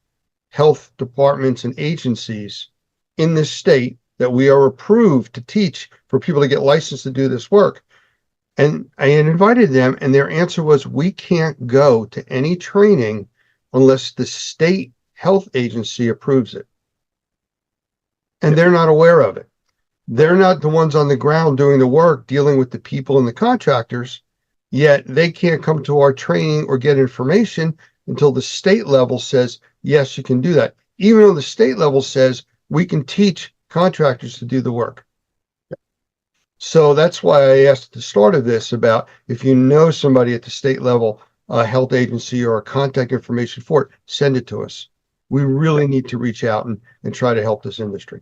health departments and agencies in this state that we are approved to teach for people to get licensed to do this work. And I invited them, and their answer was, we can't go to any training unless the state health agency approves it. And they're not aware of it. They're not the ones on the ground doing the work, dealing with the people and the contractors, yet they can't come to our training or get information until the state level says, yes, you can do that. Even though the state level says we can teach contractors to do the work. So that's why I asked at the start of this about if you know somebody at the state level, a health agency or a contact information for it, send it to us. We really need to reach out and try to help this industry.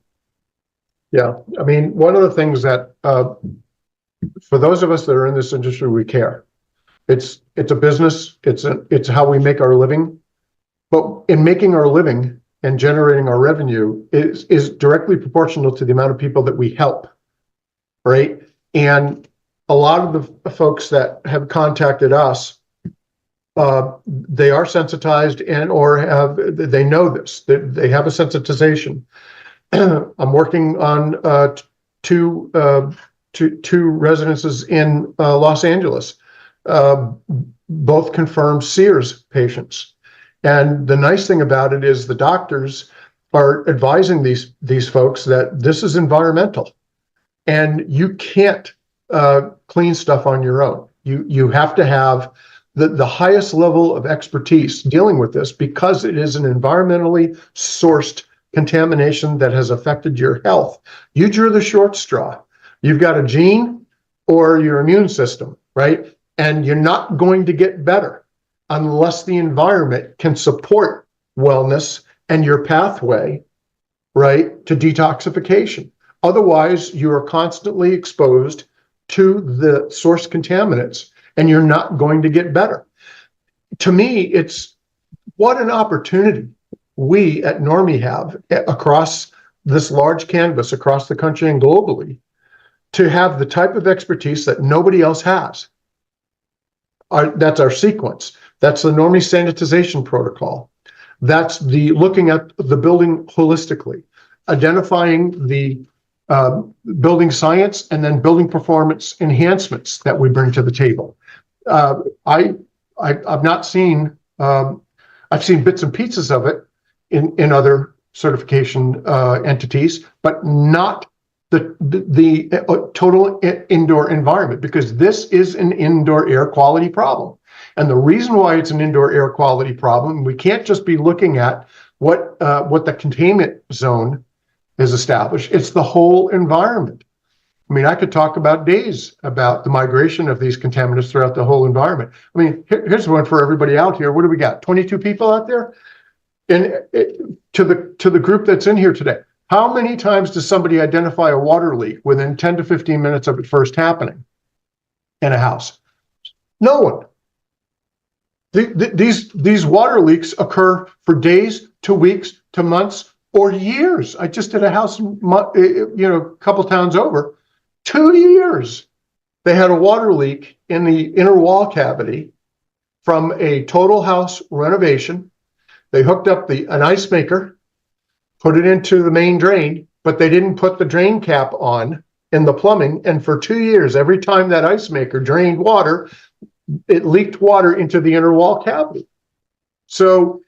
Yeah, I mean, one of the things that for those of us that are in this industry, we care. It's a business. It's how we make our living. But in making our living and generating our revenue is directly proportional to the amount of people that we help, right? And a lot of the folks that have contacted us, they are sensitized they know this. They have a sensitization. I'm working on two residences in Los Angeles, both confirmed Sears patients. And the nice thing about it is the doctors are advising these folks that this is environmental, and you can't clean stuff on your own. You have to have the highest level of expertise dealing with this because it is an environmentally sourced contamination that has affected your health. You drew the short straw. You've got a gene or your immune system, right? And you're not going to get better unless the environment can support wellness and your pathway, right, to detoxification. Otherwise, you are constantly exposed to the source contaminants and you're not going to get better. To me, it's what an opportunity we at Normie have across this large canvas, across the country and globally, to have the type of expertise that nobody else has. That's our sequence. That's the Normie sanitization protocol. That's the looking at the building holistically, identifying the building science and then building performance enhancements that we bring to the table. I've not seen, I've seen bits and pieces of it in other certification entities, but not the total indoor environment, because this is an indoor air quality problem. And the reason why it's an indoor air quality problem, we can't just be looking at what the containment zone is established. It's the whole environment. I mean, I could talk about days about the migration of these contaminants throughout the whole environment. I mean, here's one for everybody out here. What do we got? 22 people out there? And to the group that's in here today, how many times does somebody identify a water leak within 10 to 15 minutes of it first happening in a house? No one. These water leaks occur for days to weeks to months or years. I just did a house, a couple towns over, 2 years. They had a water leak in the inner wall cavity from a total house renovation. They hooked up an ice maker, put it into the main drain, but they didn't put the drain cap on in the plumbing. And for 2 years, every time that ice maker drained water, it leaked water into the inner wall cavity. So,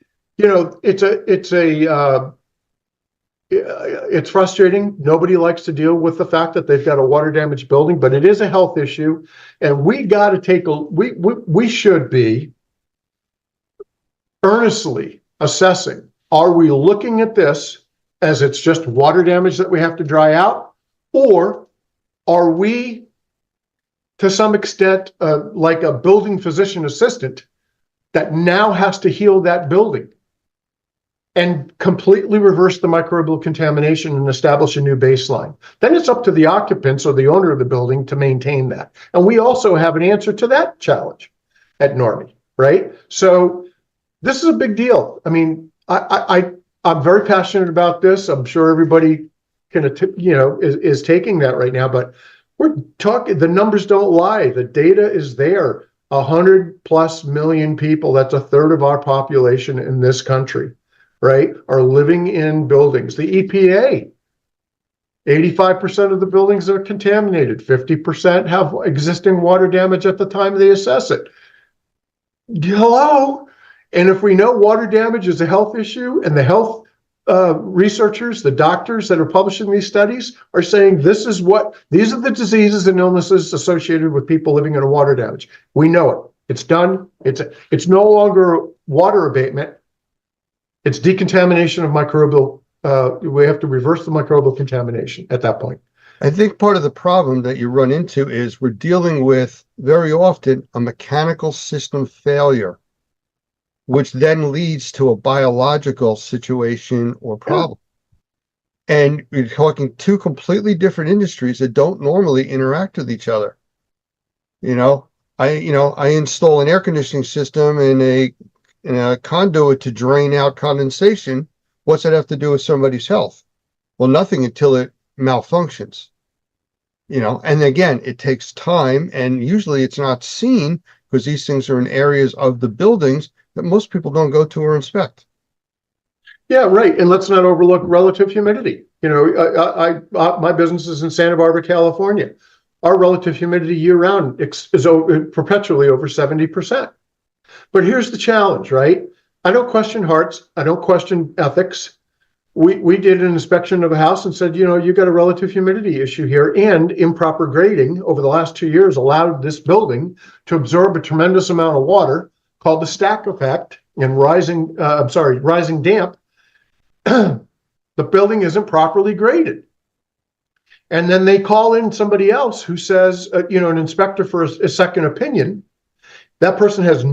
it's frustrating. Nobody likes to deal with the fact that they've got a water damaged building, but it is a health issue. And we got to we should be earnestly assessing, are we looking at this as it's just water damage that we have to dry out? Or are we, to some extent, like a building physician assistant that now has to heal that building and completely reverse the microbial contamination and establish a new baseline? Then it's up to the occupants or the owner of the building to maintain that. And we also have an answer to that challenge at Normie, right? So this is a big deal. I mean, I'm very passionate about this. I'm sure everybody is taking that right now, but we're talking, the numbers don't lie. The data is there. 100+ million people, that's a third of our population in this country, right, are living in buildings. The EPA, 85% of the buildings are contaminated. 50% have existing water damage at the time they assess it. Hello? And if we know water damage is a health issue, and the health researchers, the doctors that are publishing these studies are saying these are the diseases and illnesses associated with people living in a water damage. We know it. It's done. It's no longer water abatement. It's decontamination of microbial. We have to reverse the microbial contamination at that point.
I think part of the problem that you run into is we're dealing with very often a mechanical system failure, which then leads to a biological situation or problem. And you're talking two completely different industries that don't normally interact with each other. I install an air conditioning system in a conduit to drain out condensation. What's that have to do with somebody's health? Well, nothing until it malfunctions. And again, it takes time, and usually it's not seen because these things are in areas of the buildings that most people don't go to or inspect.
Yeah, right. And let's not overlook relative humidity. My business is in Santa Barbara, California. Our relative humidity year-round is perpetually over 70%. But here's the challenge, right? I don't question hearts. I don't question ethics. We did an inspection of a house and said, you got a relative humidity issue here, and improper grading over the last 2 years allowed this building to absorb a tremendous amount of water called the stack effect and rising damp. The building isn't properly graded. And then they call in somebody else who says, an inspector for a second opinion. That person has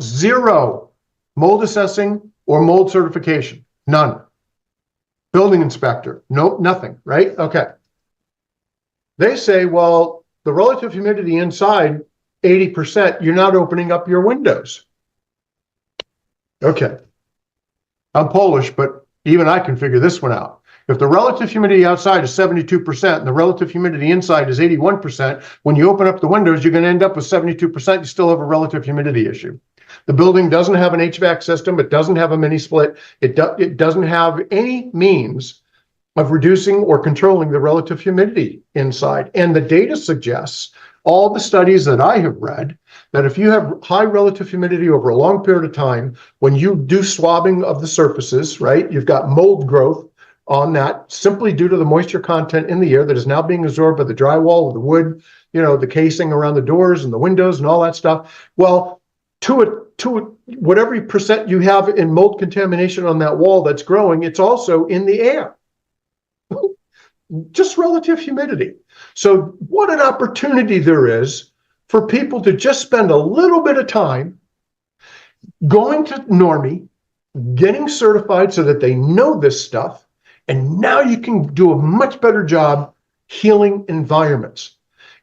zero mold assessing or mold certification. None. Building inspector. Nope, nothing, right? Okay. They say, well, the relative humidity inside 80%, you're not opening up your windows. Okay. I'm Polish, but even I can figure this one out. If the relative humidity outside is 72% and the relative humidity inside is 81%, when you open up the windows, you're going to end up with 72%. You still have a relative humidity issue. The building doesn't have an HVAC system. It doesn't have a mini split. It doesn't have any means of reducing or controlling the relative humidity inside. And the data suggests, all the studies that I have read, that if you have high relative humidity over a long period of time, when you do swabbing of the surfaces, right, you've got mold growth on that simply due to the moisture content in the air that is now being absorbed by the drywall, the wood, the casing around the doors and the windows and all that stuff. Well, whatever percent you have in mold contamination on that wall that's growing, it's also in the air. Just relative humidity. So what an opportunity there is for people to just spend a little bit of time going to Normie, getting certified so that they know this stuff, and now you can do a much better job healing environments.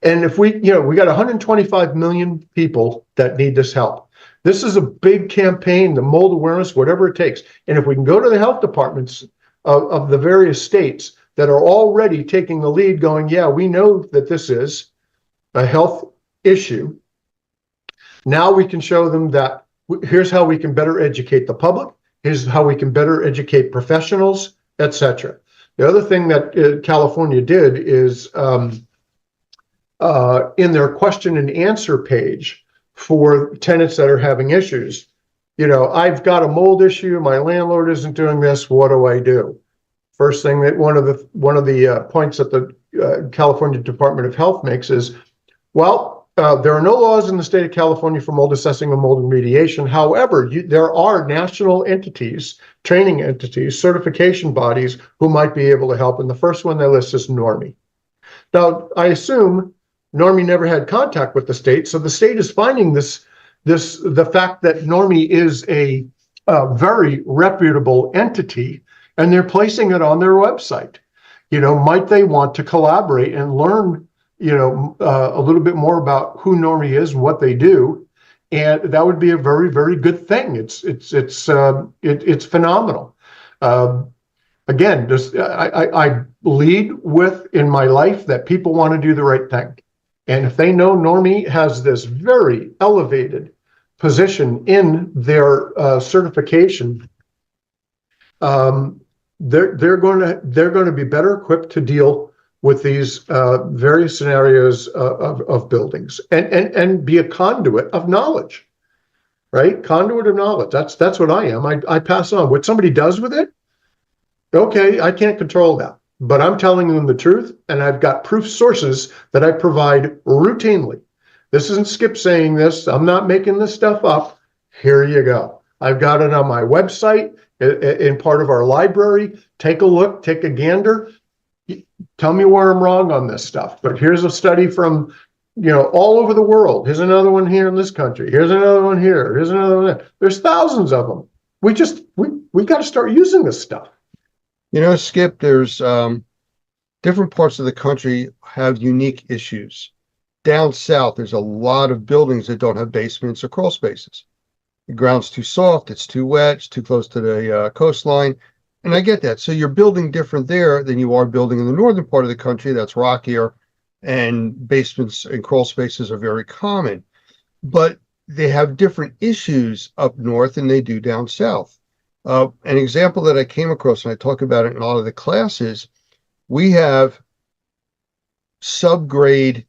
And if we got 125 million people that need this help. This is a big campaign, the mold awareness, whatever it takes. And if we can go to the health departments of the various states that are already taking the lead going, yeah, we know that this is a health issue. Now we can show them that here's how we can better educate the public. Here's how we can better educate professionals, etc. The other thing that California did is in their question and answer page for tenants that are having issues, I've got a mold issue, my landlord isn't doing this, what do I do? First thing that one of the points that the California Department of Health makes is, well, there are no laws in the state of California for mold assessing and mold remediation. However, there are national entities, training entities, certification bodies who might be able to help. And the first one they list is Normie. Now, I assume Normie never had contact with the state, so the state is finding the fact that Normie is a very reputable entity, and they're placing it on their website. Might they want to collaborate and learn, a little bit more about who Normie is and what they do? And that would be a very, very good thing. It's phenomenal. Again, I lead with in my life that people want to do the right thing. And if they know Normie has this very elevated position in their certification, they're going to be better equipped to deal with these various scenarios of buildings and be a conduit of knowledge, right? Conduit of knowledge. That's what I am. I pass on what somebody does with it. Okay, I can't control that, but I'm telling them the truth, and I've got proof sources that I provide routinely. This isn't Skip saying this. I'm not making this stuff up. Here you go. I've got it on my website in part of our library. Take a look, take a gander. Tell me where I'm wrong on this stuff. But here's a study from, all over the world. Here's another one here in this country. Here's another one here. Here's another one there. There's thousands of them. We got to start using this stuff.
Skip, there's different parts of the country have unique issues. Down south, there's a lot of buildings that don't have basements or crawl spaces. The ground's too soft, it's too wet, it's too close to the coastline. And I get that. So you're building different there than you are building in the northern part of the country that's rockier, and basements and crawl spaces are very common. But they have different issues up north than they do down south. An example that I came across, and I talk about it in a lot of the classes, we have subgrade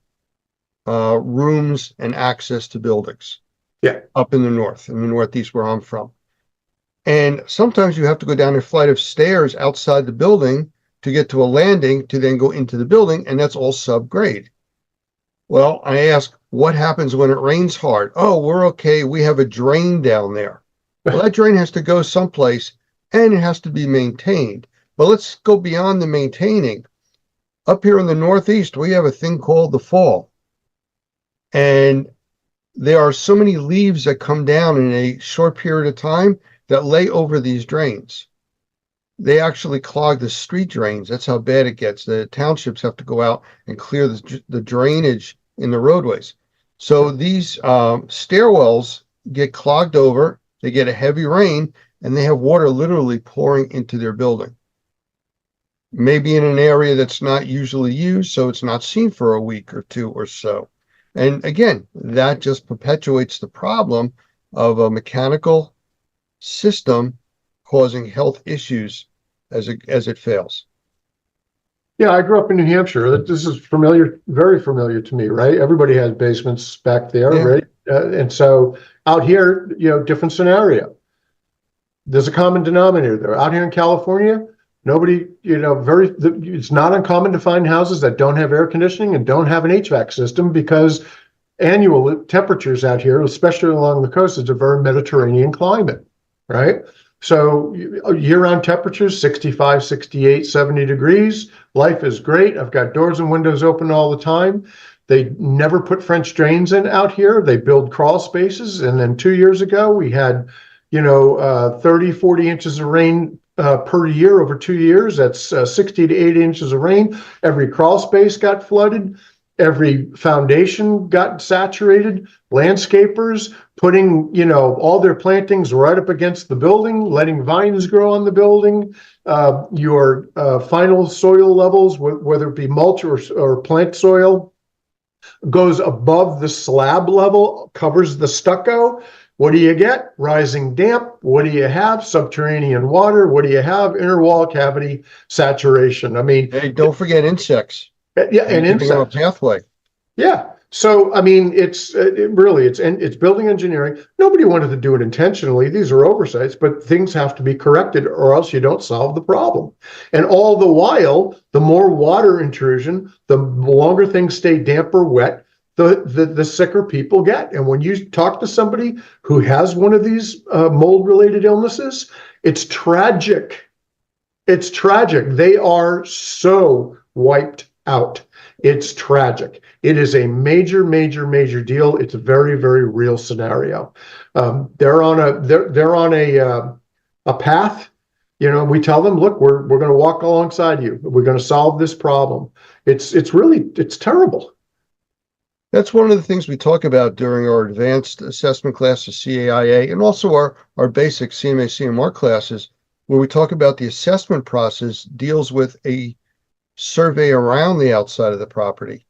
rooms and access to buildings.
Yeah,
up in the northeast where I'm from. And sometimes you have to go down a flight of stairs outside the building to get to a landing to then go into the building, and that's all subgrade. Well, I ask, what happens when it rains hard? Oh, we're okay. We have a drain down there. Well, that drain has to go someplace, and it has to be maintained. But let's go beyond the maintaining. Up here in the Northeast, we have a thing called the fall. And there are so many leaves that come down in a short period of time that lay over these drains. They actually clog the street drains. That's how bad it gets. The townships have to go out and clear the drainage in the roadways. So these stairwells get clogged over, they get a heavy rain, and they have water literally pouring into their building. Maybe in an area that's not usually used, so it's not seen for a week or two or so. And again, that just perpetuates the problem of a mechanical system causing health issues as it fails.
Yeah, I grew up in New Hampshire. This is familiar, very familiar to me, right? Everybody has basements back there,
Yeah.
right? And so out here, different scenario. There's a common denominator there. Out here in California, nobody, it's not uncommon to find houses that don't have air conditioning and don't have an HVAC system because annual temperatures out here, especially along the coast, is a very Mediterranean climate, right? So year-round temperatures, 65, 68, 70 degrees. Life is great. I've got doors and windows open all the time. They never put French drains in out here. They build crawl spaces. And then 2 years ago, we had, 30, 40 inches of rain per year over 2 years. That's 60 to 80 inches of rain. Every crawl space got flooded. Every foundation got saturated. Landscapers putting, all their plantings right up against the building, letting vines grow on the building. Your final soil levels, whether it be mulch or plant soil, goes above the slab level, covers the stucco. What do you get? Rising damp. What do you have? Subterranean water. What do you have? Inner wall cavity saturation. I mean,
hey, don't forget insects.
Yeah, and insects.
A pathway.
Yeah. So, I mean, it's building engineering. Nobody wanted to do it intentionally. These are oversights, but things have to be corrected or else you don't solve the problem. And all the while, the more water intrusion, the longer things stay damp or wet, the sicker people get. And when you talk to somebody who has one of these mold-related illnesses, it's tragic. It's tragic. They are so wiped out. It's tragic. It is a major, major, major deal. It's a very, very real scenario. They're on a path. We tell them, look, we're going to walk alongside you. We're going to solve this problem. It's terrible.
That's one of the things we talk about during our advanced assessment classes, CAIA, and also our basic CMA, CMR classes, where we talk about the assessment process deals with a survey around the outside of the property.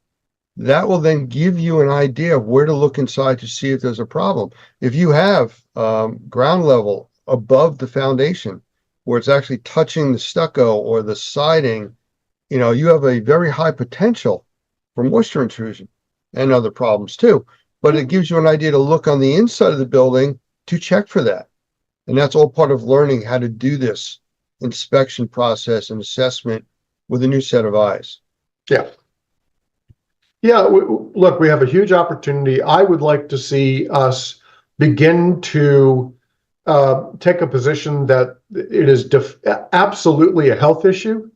That will then give you an idea of where to look inside to see if there's a problem. If you have ground level above the foundation, where it's actually touching the stucco or the siding, you have a very high potential for moisture intrusion and other problems too. But it gives you an idea to look on the inside of the building to check for that. And that's all part of learning how to do this inspection process and assessment with a new set of eyes.
Yeah. Yeah, look, we have a huge opportunity. I would like to see us begin to take a position that it is absolutely a health issue.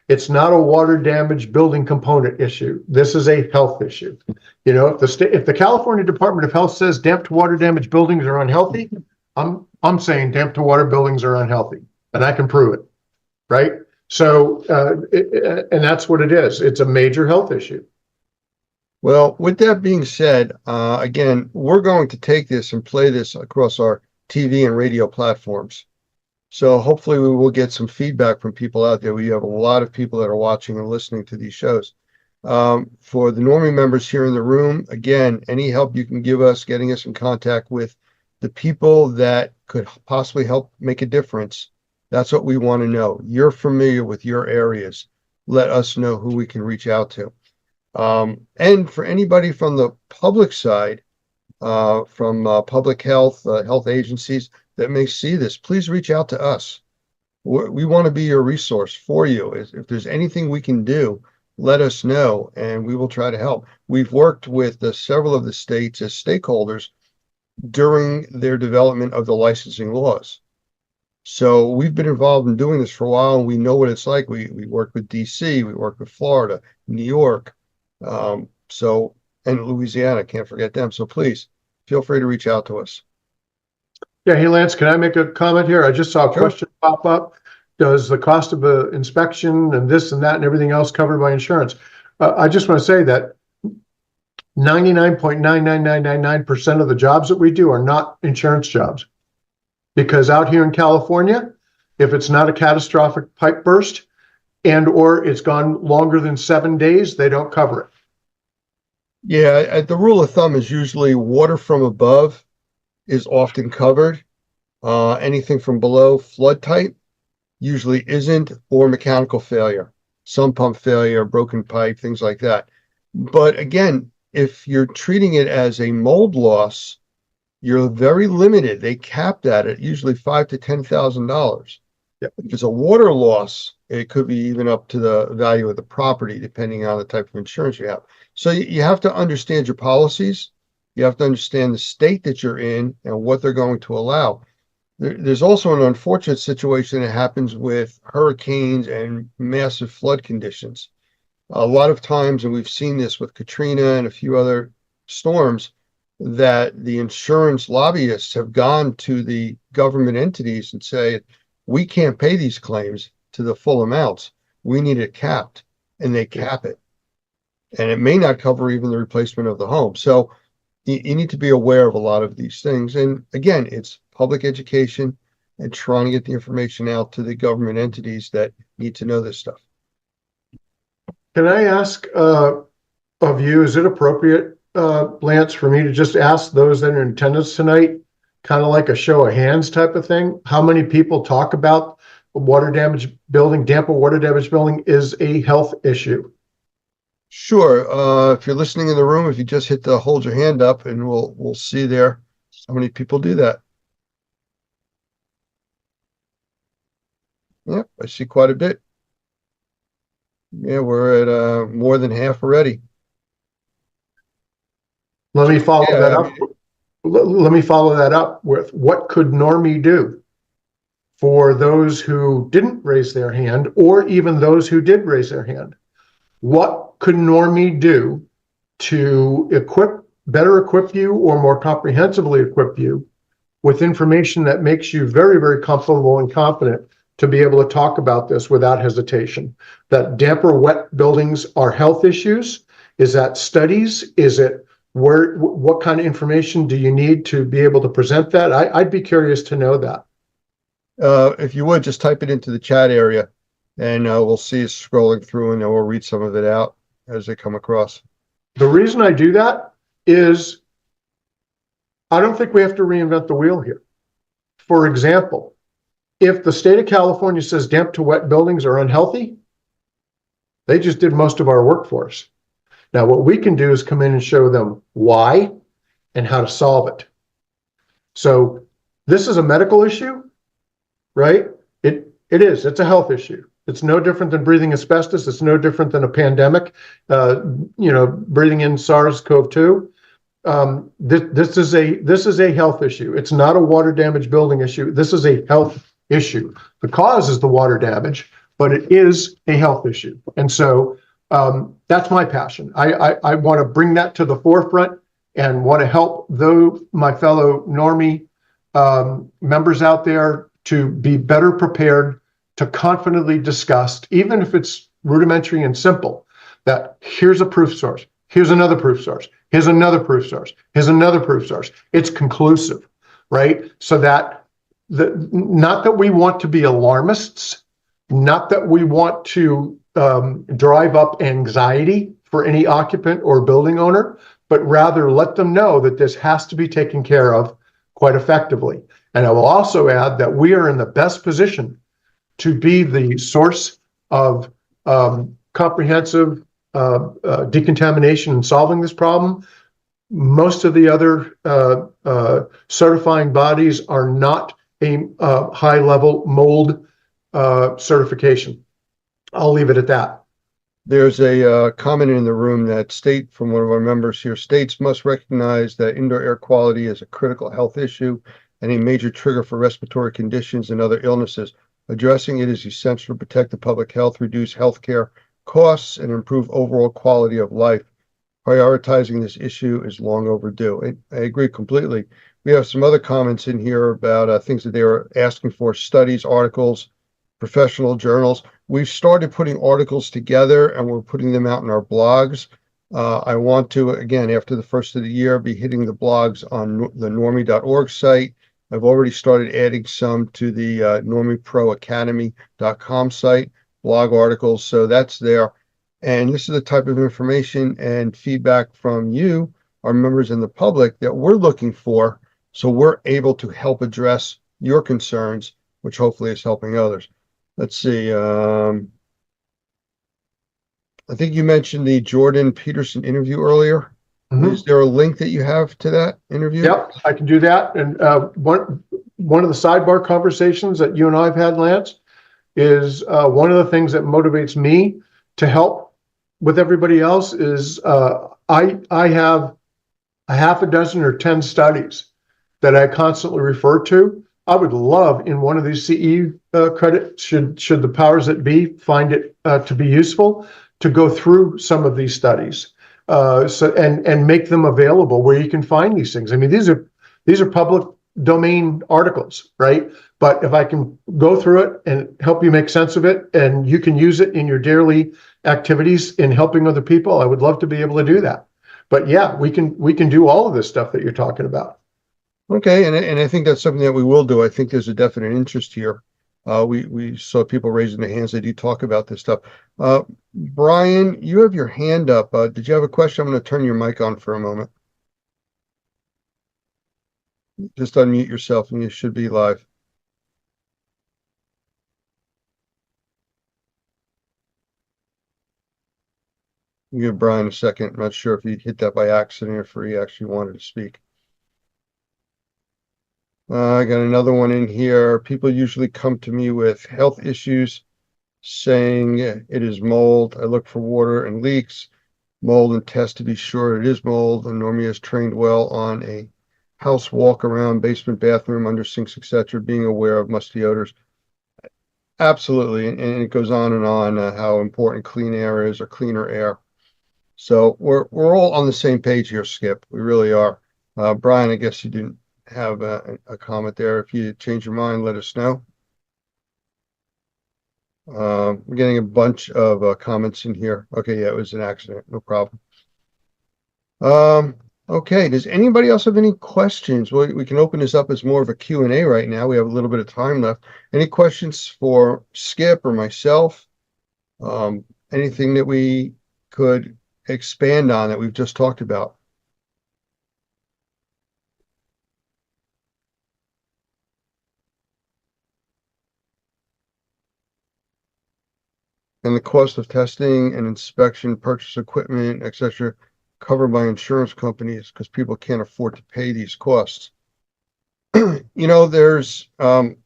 It's not a water damage building component issue. This is a health issue. If the California Department of Health says damp to water damage buildings are unhealthy, I'm saying damp to water buildings are unhealthy, and I can prove it, right? So, and that's what it is. It's a major health issue.
Well, with that being said, again, we're going to take this and play this across our TV and radio platforms. So hopefully we will get some feedback from people out there. We have a lot of people that are watching and listening to these shows. For the Normie members here in the room, again, any help you can give us, getting us in contact with the people that could possibly help make a difference. That's what we want to know. You're familiar with your areas. Let us know who we can reach out to. And for anybody from the public side, from public health, health agencies that may see this, please reach out to us. We want to be your resource for you. If there's anything we can do, let us know, and we will try to help. We've worked with several of the states as stakeholders during their development of the licensing laws. So we've been involved in doing this for a while, and we know what it's like. We work with DC, we work with Florida, New York, and Louisiana, can't forget them. So please feel free to reach out to us.
Yeah, hey Lance, can I make a comment here? I just saw a question pop up. Does the cost of an inspection and this and that and everything else covered by insurance? I just want to say that 99.99999% of the jobs that we do are not insurance jobs. Because out here in California, if it's not a catastrophic pipe burst and or it's gone longer than 7 days, they don't cover it.
Yeah, the rule of thumb is usually water from above is often covered. Anything from below, flood type, usually isn't, or mechanical failure, sump pump failure, broken pipe, things like that. But again, if you're treating it as a mold loss, you're very limited. They cap that at usually $5,000 to $10,000. If it's a water loss, it could be even up to the value of the property, depending on the type of insurance you have. So you have to understand your policies. You have to understand the state that you're in and what they're going to allow. There's also an unfortunate situation that happens with hurricanes and massive flood conditions. A lot of times, and we've seen this with Katrina and a few other storms, that the insurance lobbyists have gone to the government entities and say, we can't pay these claims to the full amounts. We need it capped, and they cap it. And it may not cover even the replacement of the home. So you need to be aware of a lot of these things. And again, it's public education and trying to get the information out to the government entities that need to know this stuff.
Can I ask of you, is it appropriate, Lance, for me to just ask those that are in attendance tonight, kind of like a show of hands type of thing? How many people talk about water damage building, damp or water damage building is a health issue?
Sure. If you're listening in the room, if you just hit the hold your hand up, and we'll see there how many people do that. Yep, I see quite a bit. Yeah, we're at more than half already.
Let me follow that up. Let me follow that up with, what could Normie do for those who didn't raise their hand, or even those who did raise their hand? What could Normie do to better equip you, or more comprehensively equip you with information that makes you very, very comfortable and confident to be able to talk about this without hesitation? That damp or wet buildings are health issues? Is that studies? Is it what kind of information do you need to be able to present that? I'd be curious to know that.
If you would, just type it into the chat area, and we'll see it scrolling through, and then we'll read some of it out as they come across.
The reason I do that is I don't think we have to reinvent the wheel here. For example, if the state of California says damp to wet buildings are unhealthy, they just did most of our work for us. Now, what we can do is come in and show them why and how to solve it. So this is a medical issue, right? It is. It's a health issue. It's no different than breathing asbestos. It's no different than a pandemic, breathing in SARS-CoV-2. This is a health issue. It's not a water damage building issue. This is a health issue. The cause is the water damage, but it is a health issue. And so that's my passion. I want to bring that to the forefront and want to help my fellow Normie members out there to be better prepared to confidently discuss, even if it's rudimentary and simple, that here's a proof source, here's another proof source, here's another proof source, here's another proof source. It's conclusive, right? So that not that we want to be alarmists, not that we want to drive up anxiety for any occupant or building owner, but rather let them know that this has to be taken care of quite effectively. And I will also add that we are in the best position to be the source of comprehensive decontamination and solving this problem. Most of the other certifying bodies are not a high-level mold certification. I'll leave it at that.
There's a comment in the room that from one of our members here, states must recognize that indoor air quality is a critical health issue and a major trigger for respiratory conditions and other illnesses. Addressing it is essential to protect the public health, reduce healthcare costs, and improve overall quality of life. Prioritizing this issue is long overdue. I agree completely. We have some other comments in here about things that they were asking for: studies, articles, professional journals. We've started putting articles together, and we're putting them out in our blogs. I want to, again, after the first of the year, be hitting the blogs on the normie.org site I've already started adding some to the NormieProAcademy.com site, blog articles. So that's there. And this is the type of information and feedback from you, our members in the public, that we're looking for. So we're able to help address your concerns, which hopefully is helping others. Let's see. I think you mentioned the Jordan Peterson interview earlier. Is there a link that you have to that interview?
Yep, I can do that. And one of the sidebar conversations that you and I have had, Lance, is one of the things that motivates me to help with everybody else is I have a half a dozen or 10 studies that I constantly refer to. I would love in one of these CE credits, should the powers that be find it to be useful, to go through some of these studies. And make them available where you can find these things. I mean, these are public domain articles, right? But if I can go through it and help you make sense of it, and you can use it in your daily activities in helping other people, I would love to be able to do that. But yeah, we can do all of this stuff that you're talking about.
Okay, and I think that's something that we will do. I think there's a definite interest here. We saw people raising their hands. They do talk about this stuff. Brian, you have your hand up. Did you have a question? I'm going to turn your mic on for a moment. Just unmute yourself and you should be live. Give Brian a second. I'm not sure if he hit that by accident or if he actually wanted to speak. I got another one in here. People usually come to me with health issues saying it is mold. I look for water and leaks, mold, and test to be sure it is mold. And Normie is trained well on a house walk around, basement, bathroom, under sinks, etc., being aware of musty odors. Absolutely. And it goes on and on how important clean air is, or cleaner air. So we're all on the same page here, Skip. We really are. Brian, I guess you didn't have a comment there. If you change your mind, let us know. We're getting a bunch of comments in here. Okay, yeah, it was an accident. No problem. Okay, does anybody else have any questions? Well, we can open this up as more of a Q&A right now. We have a little bit of time left. Any questions for Skip or myself? Anything that we could expand on that we've just talked about? And the cost of testing and inspection, purchase equipment, etc., covered by insurance companies because people can't afford to pay these costs. You know, there's an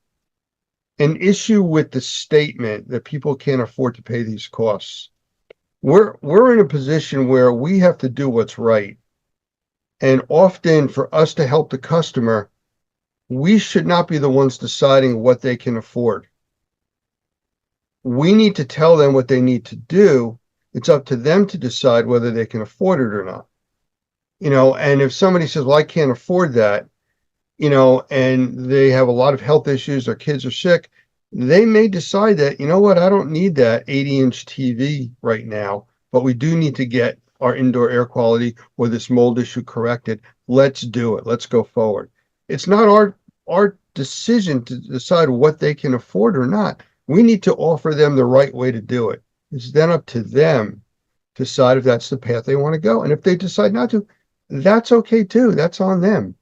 issue with the statement that people can't afford to pay these costs. We're in a position where we have to do what's right. And often for us to help the customer, we should not be the ones deciding what they can afford. We need to tell them what they need to do. It's up to them to decide whether they can afford it or not. You know, and if somebody says, well, I can't afford that, you know, and they have a lot of health issues, their kids are sick, they may decide that, you know what, I don't need that 80-inch TV right now, but we do need to get our indoor air quality or this mold issue corrected. Let's do it. Let's go forward. It's not our decision to decide what they can afford or not. We need to offer them the right way to do it. It's then up to them to decide if that's the path they want to go. And if they decide not to, that's okay too. That's on them.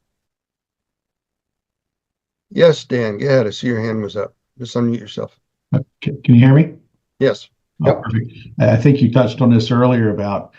Yes, Dan, go ahead. I see your hand was up. Just unmute yourself.
Can you hear me?
Yes.
Oh, perfect. I think you touched on this earlier about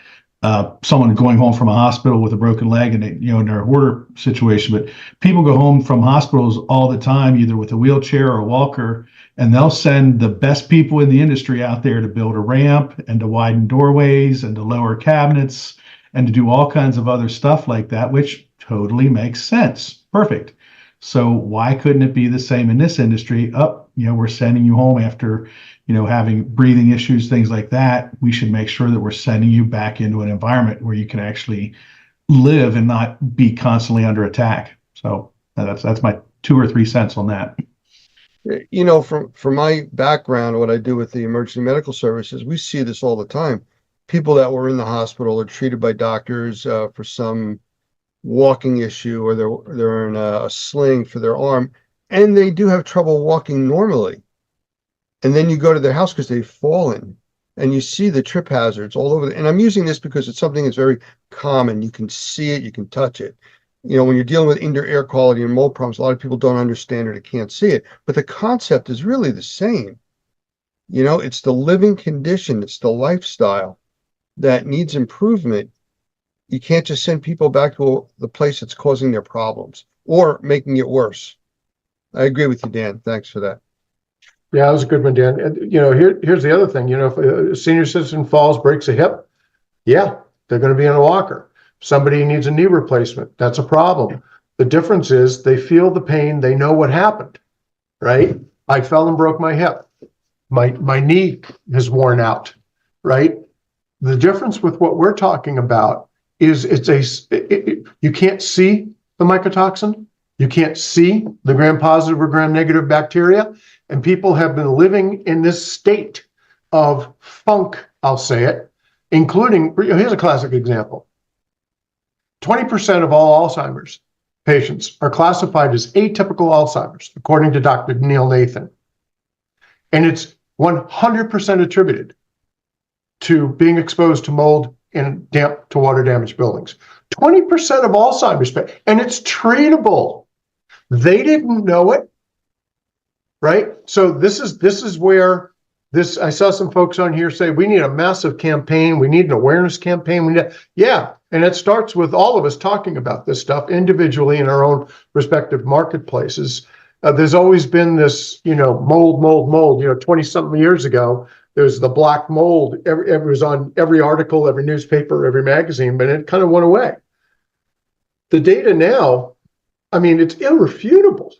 someone going home from a hospital with a broken leg and in their order situation, but people go home from hospitals all the time, either with a wheelchair or a walker, and they'll send the best people in the industry out there to build a ramp and to widen doorways and to lower cabinets and to do all kinds of other stuff like that, which totally makes sense. Perfect. So why couldn't it be the same in this industry? We're sending you home after, having breathing issues, things like that. We should make sure that we're sending you back into an environment where you can actually live and not be constantly under attack. So that's my 2 or 3 cents on that.
You know, from my background, what I do with the emergency medical services, we see this all the time. People that were in the hospital are treated by doctors for some walking issue, or they're in a sling for their arm, and they do have trouble walking normally. And then you go to their house because they've fallen, and you see the trip hazards all over. And I'm using this because it's something that's very common. You can see it, you can touch it. You know, when you're dealing with indoor air quality and mold problems, a lot of people don't understand it, they can't see it. But the concept is really the same. You know, it's the living condition, it's the lifestyle that needs improvement. You can't just send people back to the place that's causing their problems or making it worse. I agree with you, Dan. Thanks for that.
Yeah, that was a good one, Dan. And, you know, here's the other thing. You know, if a senior citizen falls, breaks a hip, yeah, they're going to be in a walker. Somebody needs a knee replacement. That's a problem. The difference is they feel the pain. They know what happened, right? I fell and broke my hip. My knee has worn out, right? The difference with what we're talking about is you can't see the mycotoxin. You can't see the gram-positive or gram-negative bacteria. And people have been living in this state of funk, I'll say it, including, here's a classic example. 20% of all Alzheimer's patients are classified as atypical Alzheimer's, according to Dr. Neil Nathan. And it's 100% attributed to being exposed to mold in damp to water damaged buildings. 20% of Alzheimer's, and it's treatable. They didn't know it, right? So this is where I saw some folks on here say we need a massive campaign, we need an awareness campaign. And it starts with all of us talking about this stuff individually in our own respective marketplaces. There's always been this, mold. 20-something years ago, there's the black mold. It was on every article, every newspaper, every magazine, but it kind of went away. The data now, I mean, it's irrefutable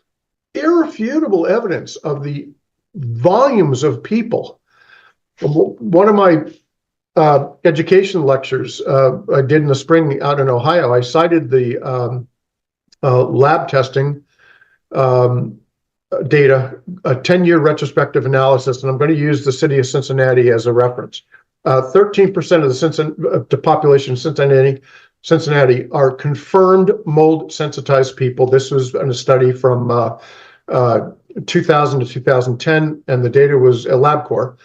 evidence of the volumes of people. One of my education lectures I did in the spring out in Ohio, I cited the lab testing data, a 10-year retrospective analysis, and I'm going to use the city of Cincinnati as a reference. 13% of the population of Cincinnati are confirmed mold sensitized people. This was in a study from 2000 to 2010, and the data was LabCorp.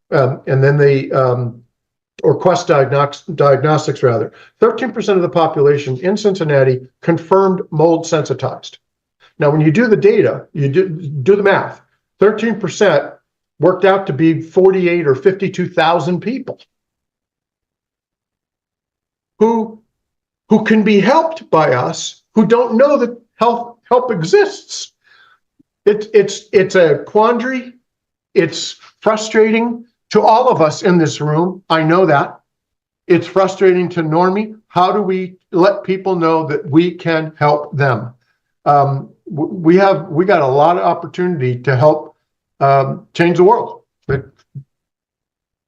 And then or Quest Diagnostics rather, 13% of the population in Cincinnati confirmed mold sensitized. Now, when you do the data, you do the math, 13% worked out to be 48 or 52,000 people who can be helped by us, who don't know that help exists. It's a quandary. It's frustrating to all of us in this room. I know that. It's frustrating to Normie. How do we let people know that we can help them? We got a lot of opportunity to help change the world. But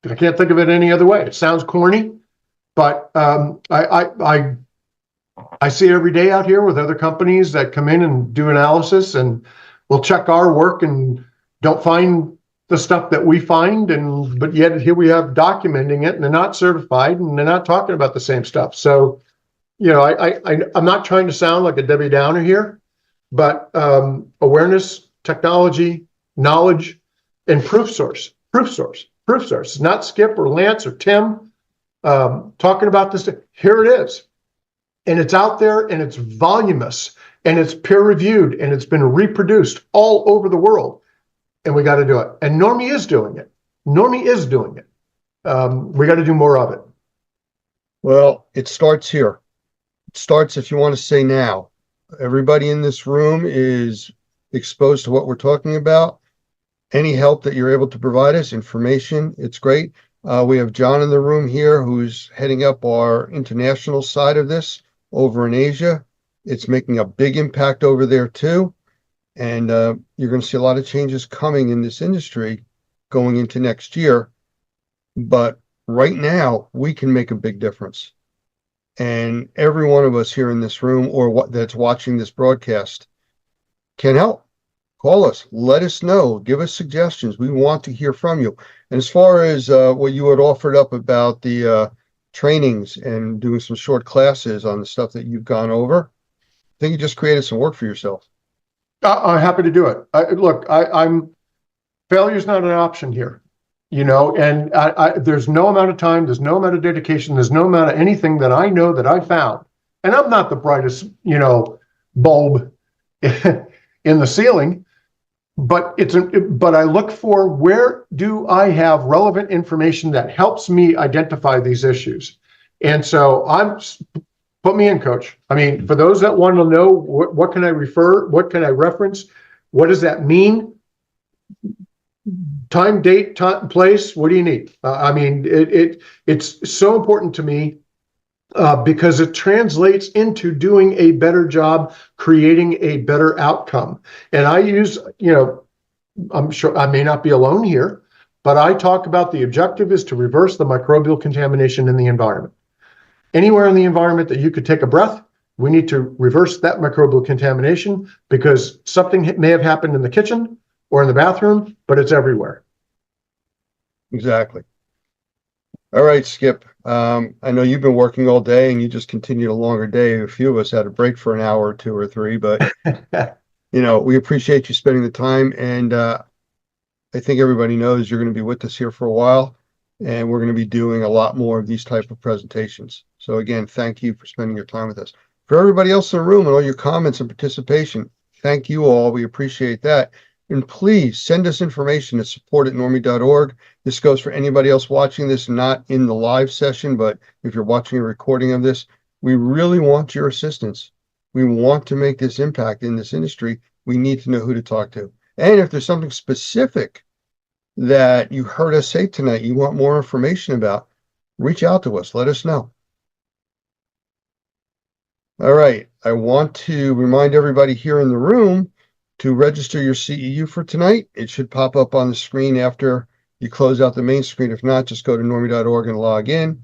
I can't think of it any other way. It sounds corny, but I see it every day out here with other companies that come in and do analysis, and we'll check our work and don't find the stuff that we find, but yet here we have documenting it, and they're not certified, and they're not talking about the same stuff. So, I'm not trying to sound like a Debbie Downer here, but awareness, technology, knowledge, and proof source. It's not Skip or Lance or Tim talking about this. Here it is. And it's out there, and it's voluminous, and it's peer reviewed, and it's been reproduced all over the world. And we got to do it. And Normie is doing it. We got to do more of it.
Well, it starts here. It starts, if you want to say now. Everybody in this room is exposed to what we're talking about. Any help that you're able to provide us, information, it's great. We have John in the room here who's heading up our international side of this over in Asia. It's making a big impact over there too. And you're going to see a lot of changes coming in this industry going into next year. But right now, we can make a big difference. And every one of us here in this room or that's watching this broadcast can help. Call us. Let us know. Give us suggestions. We want to hear from you. And as far as what you had offered up about the trainings and doing some short classes on the stuff that you've gone over, I think you just created some work for yourself.
I'm happy to do it. I'm failure's not an option here, and there's no amount of time, there's no amount of dedication, there's no amount of anything that I know that I found. And I'm not the brightest, bulb in the ceiling, but I look for, where do I have relevant information that helps me identify these issues? And so put me in, Coach. I mean, for those that want to know, what can I refer? What can I reference? What does that mean? Time, date, time, place. What do you need? It's so important to me because it translates into doing a better job, creating a better outcome. And I use, I'm sure I may not be alone here, but I talk about the objective is to reverse the microbial contamination in the environment. Anywhere in the environment that you could take a breath, we need to reverse that microbial contamination, because something may have happened in the kitchen or in the bathroom, but it's everywhere.
Exactly. All right, Skip. I know you've been working all day and you just continued a longer day. A few of us had a break for an hour or two or three, but we appreciate you spending the time. And I think everybody knows you're going to be with us here for a while, and we're going to be doing a lot more of these type of presentations. So again, thank you for spending your time with us. For everybody else in the room and all your comments and participation, thank you all. We appreciate that. And please send us information at support@normie.org. This goes for anybody else watching this, not in the live session, but if you're watching a recording of this, we really want your assistance. We want to make this impact in this industry. We need to know who to talk to. And if there's something specific that you heard us say tonight, you want more information about, reach out to us. Let us know. All right. I want to remind everybody here in the room to register your CEU for tonight. It should pop up on the screen after you close out the main screen. If not, just go to normie.org and log in.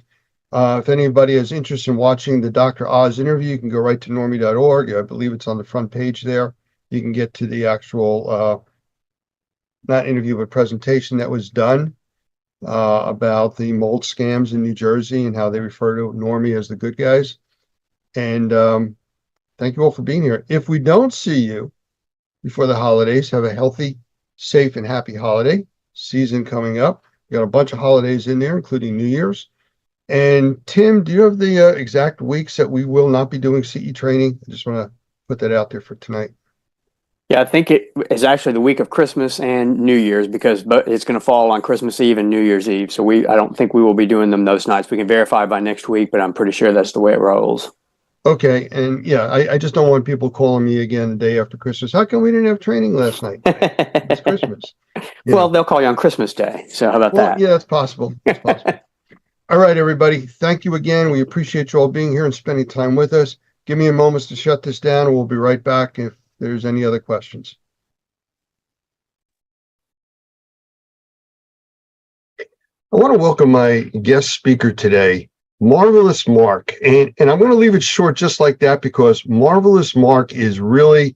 If anybody has interest in watching the Dr. Oz interview, you can go right to normie.org. I believe it's on the front page there. You can get to the actual, not interview, but presentation that was done about the mold scams in New Jersey and how they refer to Normie as the good guys. And thank you all for being here. If we don't see you before the holidays, have a healthy, safe, and happy holiday season coming up. We got a bunch of holidays in there, including New Year's. And Tim, do you have the exact weeks that we will not be doing CE training? I just want to put that out there for tonight.
Yeah, I think it is actually the week of Christmas and New Year's, because it's going to fall on Christmas Eve and New Year's Eve. So I don't think we will be doing them those nights. We can verify by next week, but I'm pretty sure that's the way it rolls.
Okay. And yeah, I just don't want people calling me again the day after Christmas. How come we didn't have training last night? It's Christmas.
Well, they'll call you on Christmas Day. So how about that?
Yeah, that's possible. That's possible. All right, everybody. Thank you again. We appreciate you all being here and spending time with us. Give me a moment to shut this down, and we'll be right back if there's any other questions. I want to welcome my guest speaker today, Marvelous Mark. And I'm going to leave it short just like that, because Marvelous Mark is really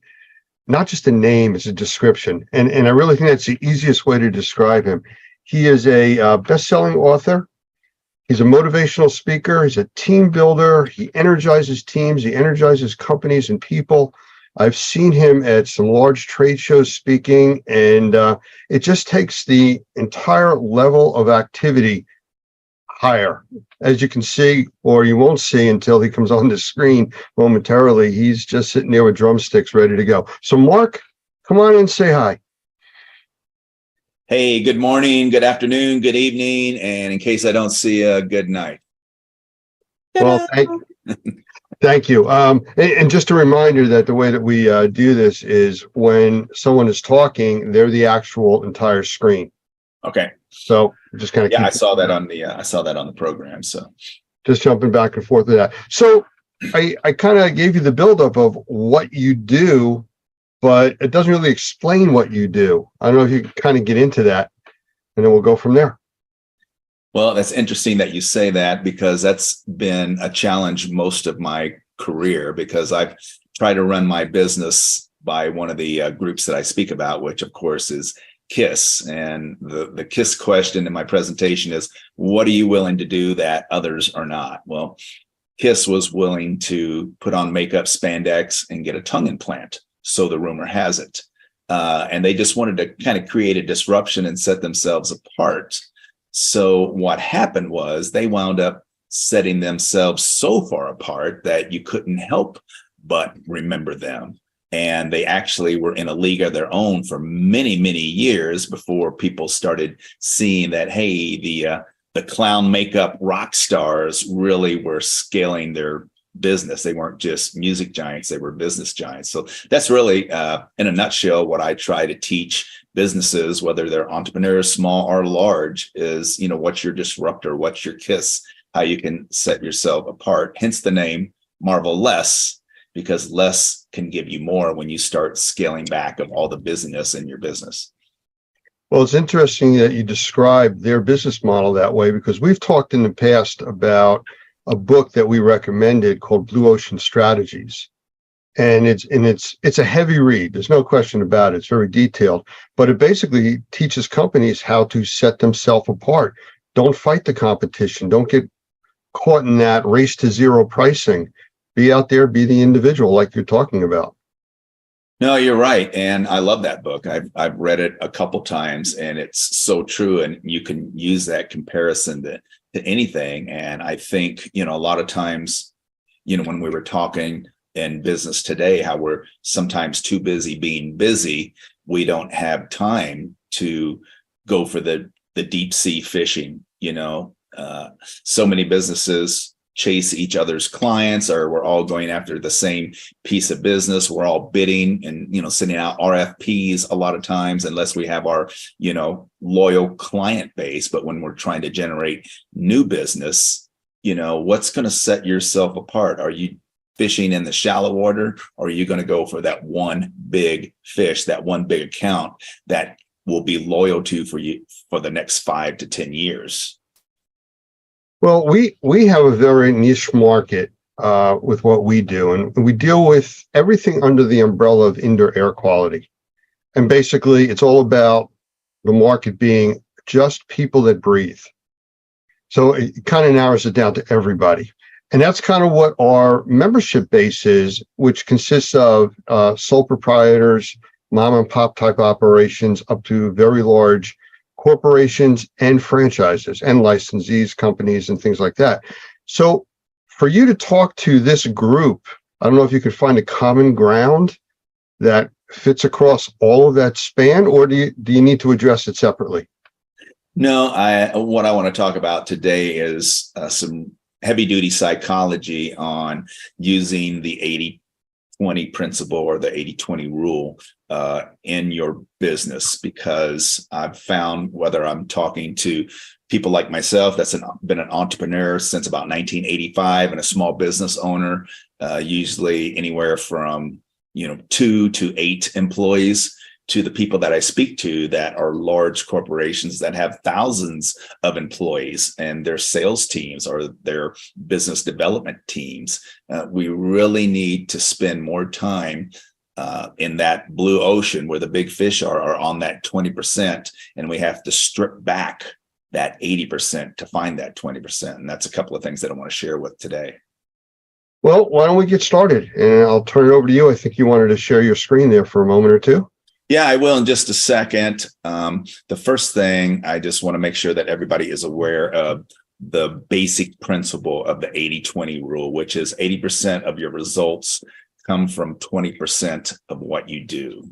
not just a name, it's a description. And I really think that's the easiest way to describe him. He is a best-selling author. He's a motivational speaker. He's a team builder. He energizes teams. He energizes companies and people. I've seen him at some large trade shows speaking, and it just takes the entire level of activity higher. As you can see, or you won't see until he comes on the screen momentarily, he's just sitting there with drumsticks ready to go. So Mark, come on in, say hi.
Hey, good morning, good afternoon, good evening, and in case I don't see you, good night.
Well, thank you. And just a reminder that the way that we do this is when someone is talking, they're the actual entire screen.
Okay.
So just kind of
I saw that on the program. So
just jumping back and forth with that. So I kind of gave you the buildup of what you do, but it doesn't really explain what you do. I don't know if you can kind of get into that, and then we'll go from there.
Well, that's interesting that you say that, because that's been a challenge most of my career, because I've tried to run my business by one of the groups that I speak about, which of course is KISS. And the KISS question in my presentation is, what are you willing to do that others are not? Well, KISS was willing to put on makeup, spandex, and get a tongue implant. So the rumor has it. And they just wanted to kind of create a disruption and set themselves apart. So what happened was they wound up setting themselves so far apart that you couldn't help but remember them. And they actually were in a league of their own for many, many years before people started seeing that, hey, the clown makeup rock stars really were scaling their business. They weren't just music giants, they were business giants. So that's really, in a nutshell, what I try to teach businesses, whether they're entrepreneurs, small or large, is, what's your disruptor, what's your KISS, how you can set yourself apart. Hence the name Marvel Less, because less can give you more when you start scaling back of all the busyness in your business.
Well, it's interesting that you describe their business model that way, because we've talked in the past about a book that we recommended called Blue Ocean Strategies. And it's a heavy read. There's no question about it. It's very detailed, but it basically teaches companies how to set themselves apart. Don't fight the competition. Don't get caught in that race to zero pricing. Be out there, be the individual like you're talking about.
No, you're right. And I love that book. I've read it a couple times, and it's so true. And you can use that comparison to anything. And I think, a lot of times, when we were talking in business today, how we're sometimes too busy being busy, we don't have time to go for the deep sea fishing. So many businesses chase each other's clients, or we're all going after the same piece of business. We're all bidding and, sending out RFPs a lot of times, unless we have our, loyal client base. But when we're trying to generate new business, what's going to set yourself apart? Are you fishing in the shallow water, or are you going to go for that one big fish, that one big account that will be loyal to for you for the next 5 to 10 years?
Well, we have a very niche market with what we do, and we deal with everything under the umbrella of indoor air quality. And basically, it's all about the market being just people that breathe. So it kind of narrows it down to everybody. And that's kind of what our membership base is, which consists of sole proprietors, mom and pop type operations, up to very large corporations and franchises and licensees, companies, and things like that. So for you to talk to this group, I don't know if you could find a common ground that fits across all of that span, or do you need to address it separately?
No, what I want to talk about today is some heavy duty psychology on using the 80-20 principle, or the 80-20 rule, in your business, because I've found, whether I'm talking to people like myself that's been an entrepreneur since about 1985 and a small business owner, usually anywhere from 2 to 8 employees, to the people that I speak to that are large corporations that have thousands of employees and their sales teams or their business development teams. We really need to spend more time in that blue ocean where the big fish are on that 20%, and we have to strip back that 80% to find that 20%. And that's a couple of things that I want to share with today.
Well, why don't we get started? And I'll turn it over to you. I think you wanted to share your screen there for a moment or two.
Yeah, I will in just a second. The first thing, I just want to make sure that everybody is aware of the basic principle of the 80-20 rule, which is 80% of your results come from 20% of what you do.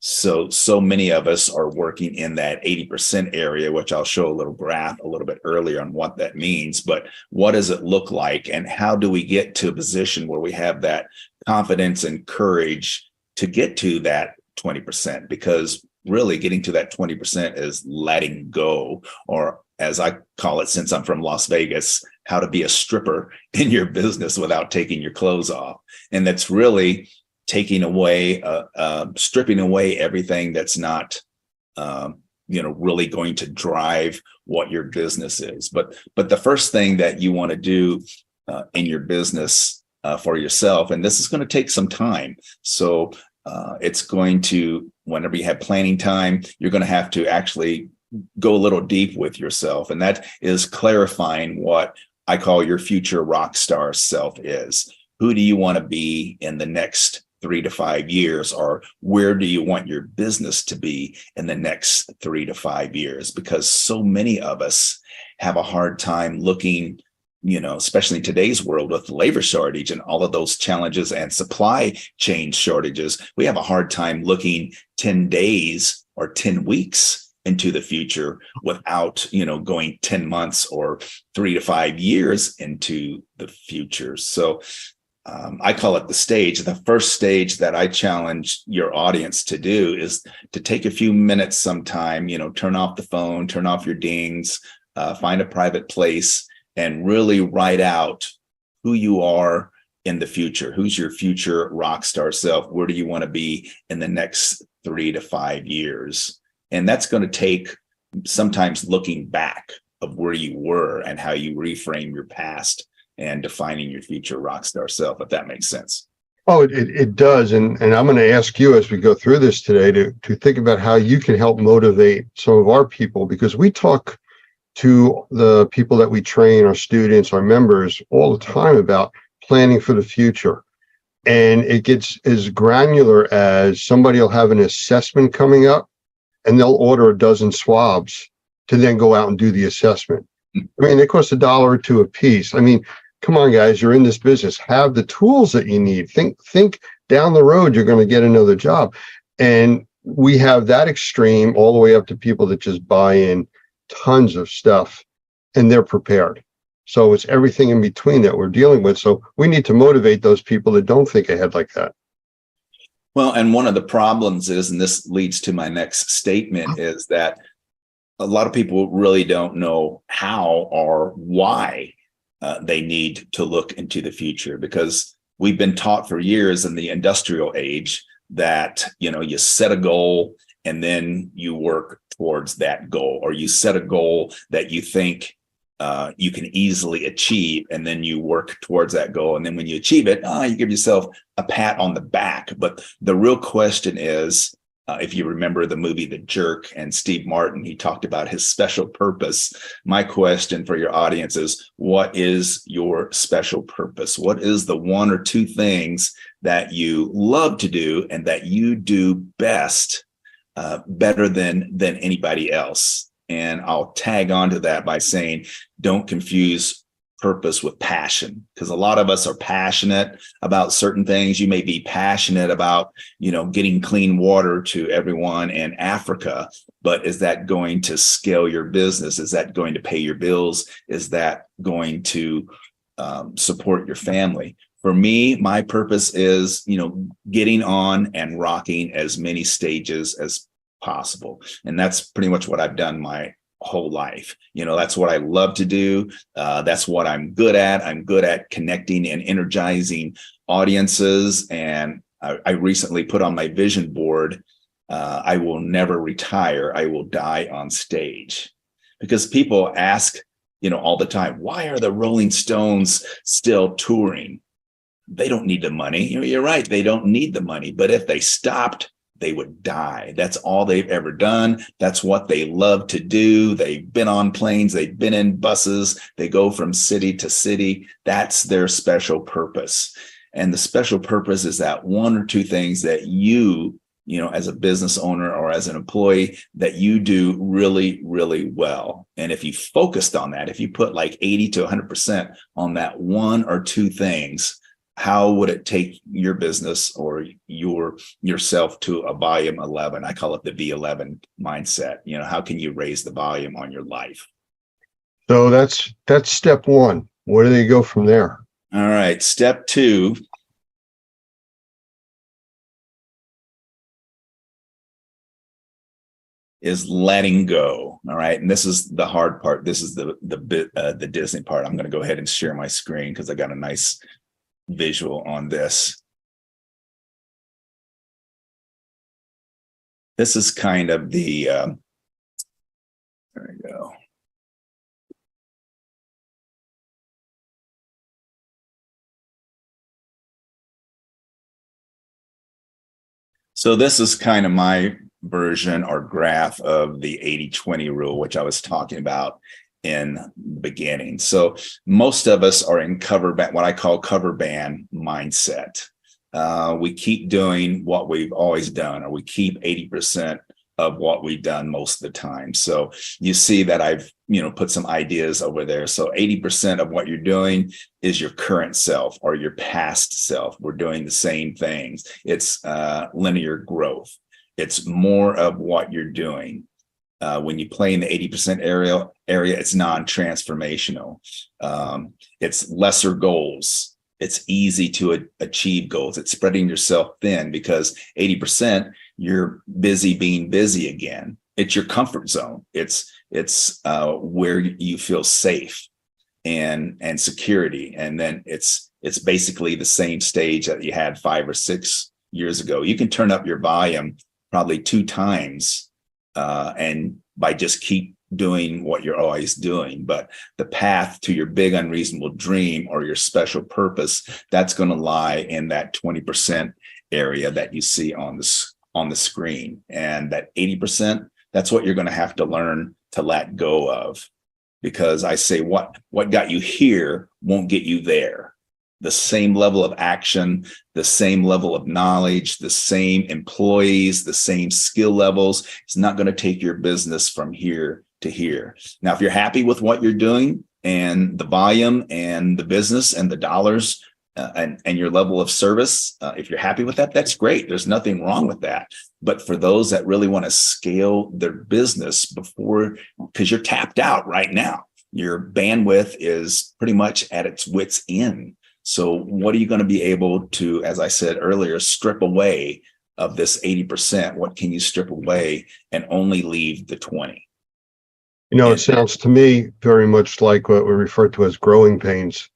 So many of us are working in that 80% area, which I'll show a little graph a little bit earlier on what that means. But what does it look like, and how do we get to a position where we have that confidence and courage to get to that 20%? Because really getting to that 20% is letting go, or as I call it, since I'm from Las Vegas, how to be a stripper in your business without taking your clothes off. And that's really taking away, stripping away everything that's not, really going to drive what your business is. But the first thing that you want to do in your business for yourself, and this is going to take some time. So It's going to, whenever you have planning time, you're going to have to actually go a little deep with yourself. And that is clarifying what I call your future rock star self is. Who do you want to be in the next 3 to 5 years, or where do you want your business to be in the next 3 to 5 years? Because so many of us have a hard time looking, especially in today's world with the labor shortage and all of those challenges and supply chain shortages. We have a hard time looking 10 days or 10 weeks into the future without, going 10 months or 3 to 5 years into the future. So I call it the stage. The first stage that I challenge your audience to do is to take a few minutes sometime, turn off the phone, turn off your dings, find a private place, and really write out who you are in the future. Who's your future rock star self? Where do you want to be in the next 3 to 5 years? And that's going to take sometimes looking back of where you were and how you reframe your past and defining your future rock star self, if that makes sense.
Oh, it does. And I'm going to ask you as we go through this today to think about how you can help motivate some of our people, because we talk to the people that we train, our students, our members, all the time about planning for the future. And it gets as granular as somebody will have an assessment coming up and they'll order a dozen swabs to then go out and do the assessment. I mean, they cost $1 or $2 a piece. I mean, come on, guys, you're in this business. Have the tools that you need. Think down the road, you're going to get another job. And we have that extreme all the way up to people that just buy in tons of stuff and they're prepared. So it's everything in between that we're dealing with. So we need to motivate those people that don't think ahead like that.
Well, and one of the problems is, and this leads to my next statement, is that a lot of people really don't know how or why they need to look into the future, because we've been taught for years in the industrial age that, you set a goal and then you work towards that goal, or you set a goal that you think you can easily achieve, and then you work towards that goal. And then when you achieve it, you give yourself a pat on the back. But the real question is, if you remember the movie The Jerk and Steve Martin, he talked about his special purpose. My question for your audience is, what is your special purpose? What is the 1 or 2 things that you love to do and that you do best, better than anybody else? And I'll tag on to that by saying, don't confuse purpose with passion, because a lot of us are passionate about certain things. You may be passionate about, getting clean water to everyone in Africa, but is that going to scale your business? Is that going to pay your bills? Is that going to support your family? For me, my purpose is, getting on and rocking as many stages as possible. And that's pretty much what I've done my whole life. That's what I love to do. That's what I'm good at. I'm good at connecting and energizing audiences. And I recently put on my vision board, I will never retire. I will die on stage. Because people ask, all the time, why are the Rolling Stones still touring? They don't need the money. You're right. They don't need the money. But if they stopped, they would die. That's all they've ever done. That's what they love to do. They've been on planes. They've been in buses. They go from city to city. That's their special purpose. And the special purpose is that 1 or 2 things that you, as a business owner or as an employee, that you do really, really well. And if you focused on that, if you put like 80 to 100% on that 1 or 2 things, how would it take your business or yourself to a volume 11? I call it the V11 mindset. How can you raise the volume on your life?
So that's step 1. Where do they go from there?
All right. Step 2. Is letting go. All right. And this is the hard part. This is the Disney part. I'm going to go ahead and share my screen because I got a nice visual on this. This is kind of the, there we go. So this is kind of my version or graph of the 80-20 rule, which I was talking about in the beginning. So most of us are in cover band, what I call cover band mindset. We keep doing what we've always done, or we keep 80% of what we've done most of the time. So you see that I've, put some ideas over there. So 80% of what you're doing is your current self or your past self. We're doing the same things. It's linear growth. It's more of what you're doing. When you play in the 80% area, it's non-transformational. It's lesser goals. It's easy to achieve goals. It's spreading yourself thin because 80%, you're busy being busy again. It's your comfort zone. It's where you feel safe and security. And then it's basically the same stage that you had 5 or 6 years ago. You can turn up your volume probably 2 times and by just keep doing what you're always doing. But the path to your big unreasonable dream or your special purpose, that's going to lie in that 20% area that you see on the screen. And that 80%, that's what you're going to have to learn to let go of, because I say what got you here won't get you there. The same level of action, the same level of knowledge, the same employees, the same skill levels. It's not going to take your business from here to here. Now, if you're happy with what you're doing and the volume and the business and the dollars and your level of service, if you're happy with that, that's great. There's nothing wrong with that. But for those that really want to scale their business because you're tapped out right now, your bandwidth is pretty much at its wit's end. So what are you going to be able to, as I said earlier, strip away of this 80%? What can you strip away and only leave the 20?
It sounds to me very much like what we refer to as growing pains.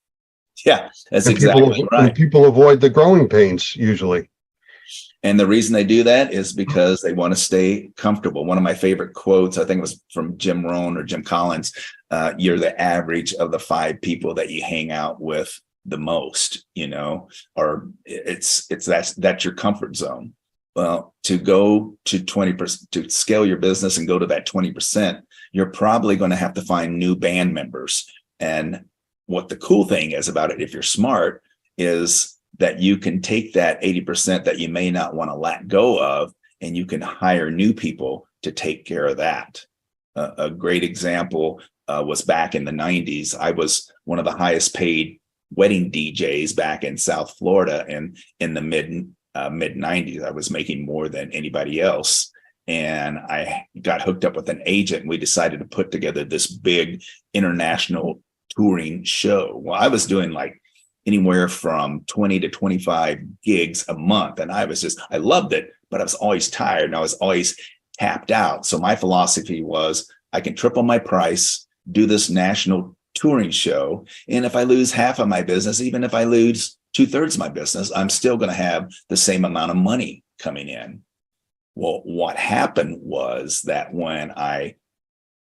Yeah, that's exactly right.
And people avoid the growing pains usually.
And the reason they do that is because they want to stay comfortable. One of my favorite quotes, I think it was from Jim Rohn or Jim Collins, you're the average of the 5 people that you hang out with the most, or that's your comfort zone. Well, to go to 20%, to scale your business and go to that 20%, you're probably going to have to find new band members. And what the cool thing is about it, if you're smart, is that you can take that 80% that you may not want to let go of, and you can hire new people to take care of that. A great example was back in the 90s. I was one of the highest paid wedding DJs back in South Florida, and in the mid 90s, I was making more than anybody else. And I got hooked up with an agent, and we decided to put together this big international touring show. Well, I was doing like anywhere from 20 to 25 gigs a month. And I loved it, but I was always tired and I was always tapped out. So my philosophy was, I can triple my price, do this national touring show. And if I lose half of my business, even if I lose 2/3 of my business, I'm still going to have the same amount of money coming in. Well, what happened was that when I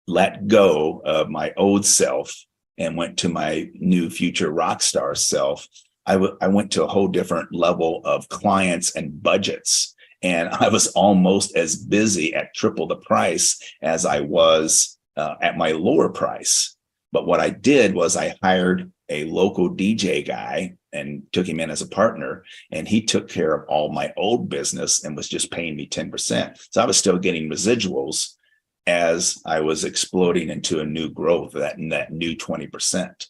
let go of my old self and went to my new future rock star self, I went to a whole different level of clients and budgets. And I was almost as busy at triple the price as I was at my lower price. But what I did was I hired a local DJ guy and took him in as a partner, and he took care of all my old business and was just paying me 10%. So I was still getting residuals as I was exploding into a new growth, that new 20%.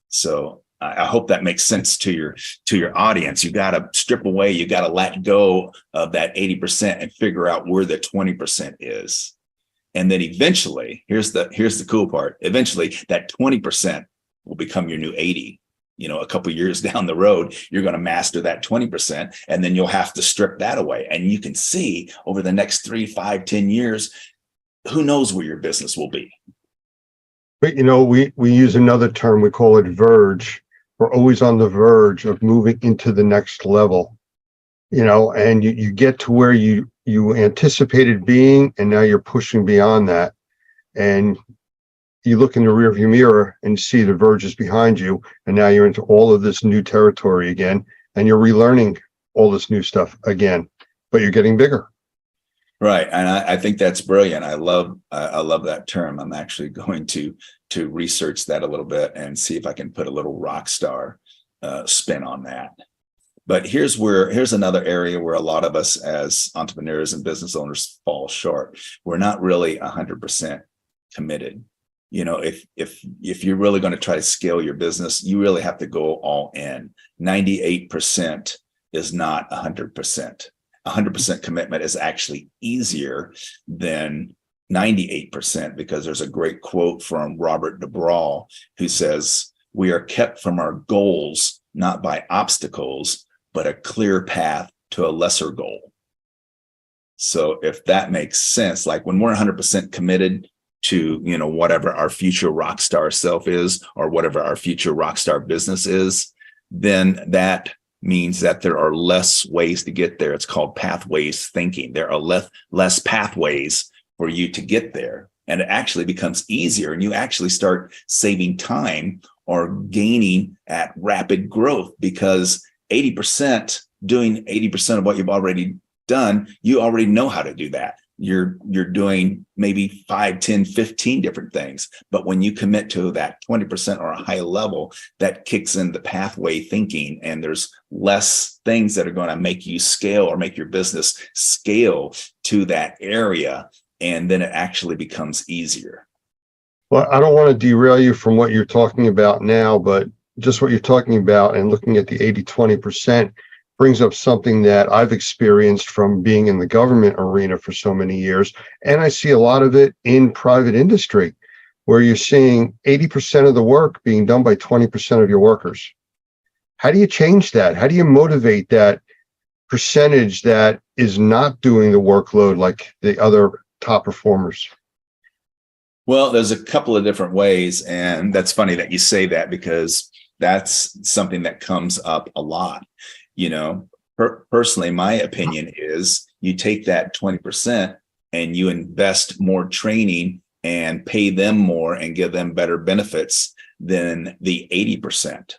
So I hope that makes sense to your audience. You got to strip away, you got to let go of that 80% and figure out where the 20% is. And then eventually, here's the cool part. Eventually that 20% will become your new 80. A couple of years down the road, you're going to master that 20%, and then you'll have to strip that away. And you can see over the next 3, 5, 10 years, who knows where your business will be.
But we use another term, we call it verge. We're always on the verge of moving into the next level, and you get to where you anticipated being, and now you're pushing beyond that. And you look in the rearview mirror and see the verges behind you, and now you're into all of this new territory again, and you're relearning all this new stuff again. but you're getting bigger.
Right. And I think that's brilliant. I love that term. I'm actually going to research that a little bit and see if I can put a little rock star spin on that. But here's another area where a lot of us as entrepreneurs and business owners fall short. We're not really 100% committed. You know, if you're really going to try to scale your business, you really have to go all in. 98% is not 100%. 100% commitment is actually easier than 98%, because there's a great quote from Robert DeBraw who says, "We are kept from our goals not by obstacles, but a clear path to a lesser goal." So if that makes sense, like when we're 100% committed to, you know, whatever our future rock star self is, or whatever our future rock star business is, then that means that there are less ways to get there. It's called pathways thinking. There are less pathways for you to get there. And it actually becomes easier, and you actually start saving time or gaining at rapid growth, because 80% doing 80% of what you've already done, you already know how to do that. You're doing maybe 5, 10, 15 different things. But when you commit to that 20% or a high level, that kicks in the pathway thinking, and there's less things that are going to make you scale or make your business scale to that area. And then it actually becomes easier.
Well, I don't want to derail you from what you're talking about now, but just what you're talking about and looking at the 80-20% brings up something that I've experienced from being in the government arena for so many years. And I see a lot of it in private industry, where you're seeing 80% of the work being done by 20% of your workers. How do you change that? How do you motivate that percentage that is not doing the workload like the other top performers?
Well, there's a couple of different ways. And that's funny that you say that, because that's something that comes up a lot. You know, personally, my opinion is you take that 20% and you invest more training and pay them more and give them better benefits than the 80%,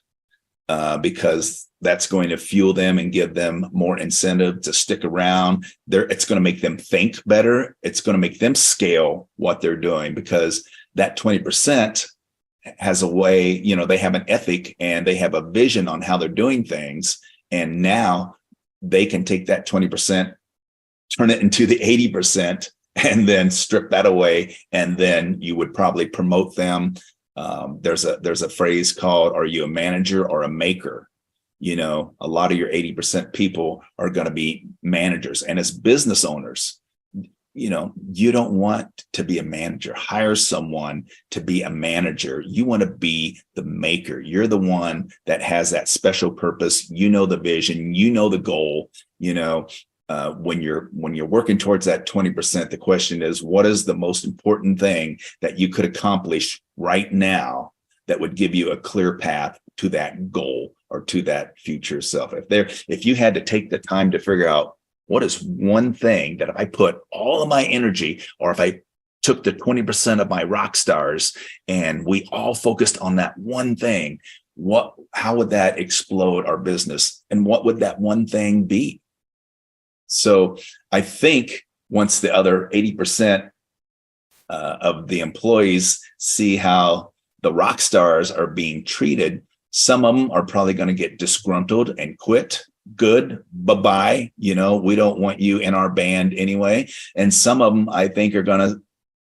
because that's going to fuel them and give them more incentive to stick around. It's going to make them think better. It's going to make them scale what they're doing, because that 20% has a way, you know, they have an ethic and they have a vision on how they're doing things. And now they can take that 20%, turn it into the 80%, and then strip that away. And then you would probably promote them. There's a phrase called, are you a manager or a maker? You know, a lot of your 80% people are going to be managers. And as business owners, you know, you don't want to be a manager. Hire someone to be a manager. You want to be the maker. You're the one that has that special purpose. You know the vision. You know the goal. You know, when you're working towards that 20%, the question is, what is the most important thing that you could accomplish right now that would give you a clear path to that goal or to that future self? If you had to take the time to figure out, what is one thing that if I put all of my energy, or if I took the 20% of my rock stars and we all focused on that one thing, how would that explode our business? And what would that one thing be? So I think once the other 80% of the employees see how the rock stars are being treated, some of them are probably going to get disgruntled and quit. Good, bye-bye. You know, we don't want you in our band anyway. And some of them, I think, are going to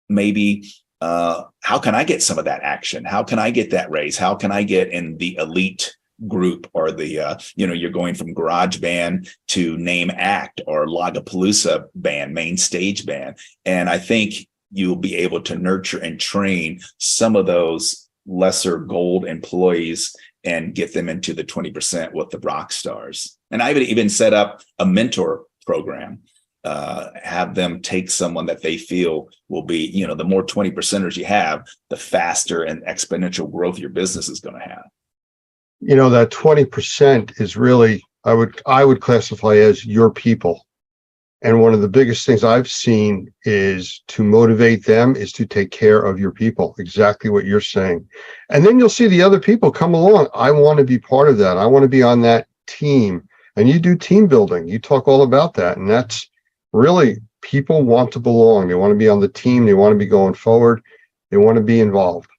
maybe, how can I get some of that action? How can I get that raise? How can I get in the elite group, or the, you know, you're going from garage band to name act or Lollapalooza band, main stage band. And I think you'll be able to nurture and train some of those lesser gold employees and get them into the 20% with the rock stars. And I would even set up a mentor program, have them take someone that they feel will be, you know, the more 20%ers you have, the faster and exponential growth your business is going to have.
You know, that 20% is really, I would classify as your people. And one of the biggest things I've seen is to motivate them is to take care of your people, exactly what you're saying. And then you'll see the other people come along. I want to be part of that. I want to be on that team. and you do team building. You talk all about that. And that's really, people want to belong. They want to be on the team. They want to be going forward. They want to be involved.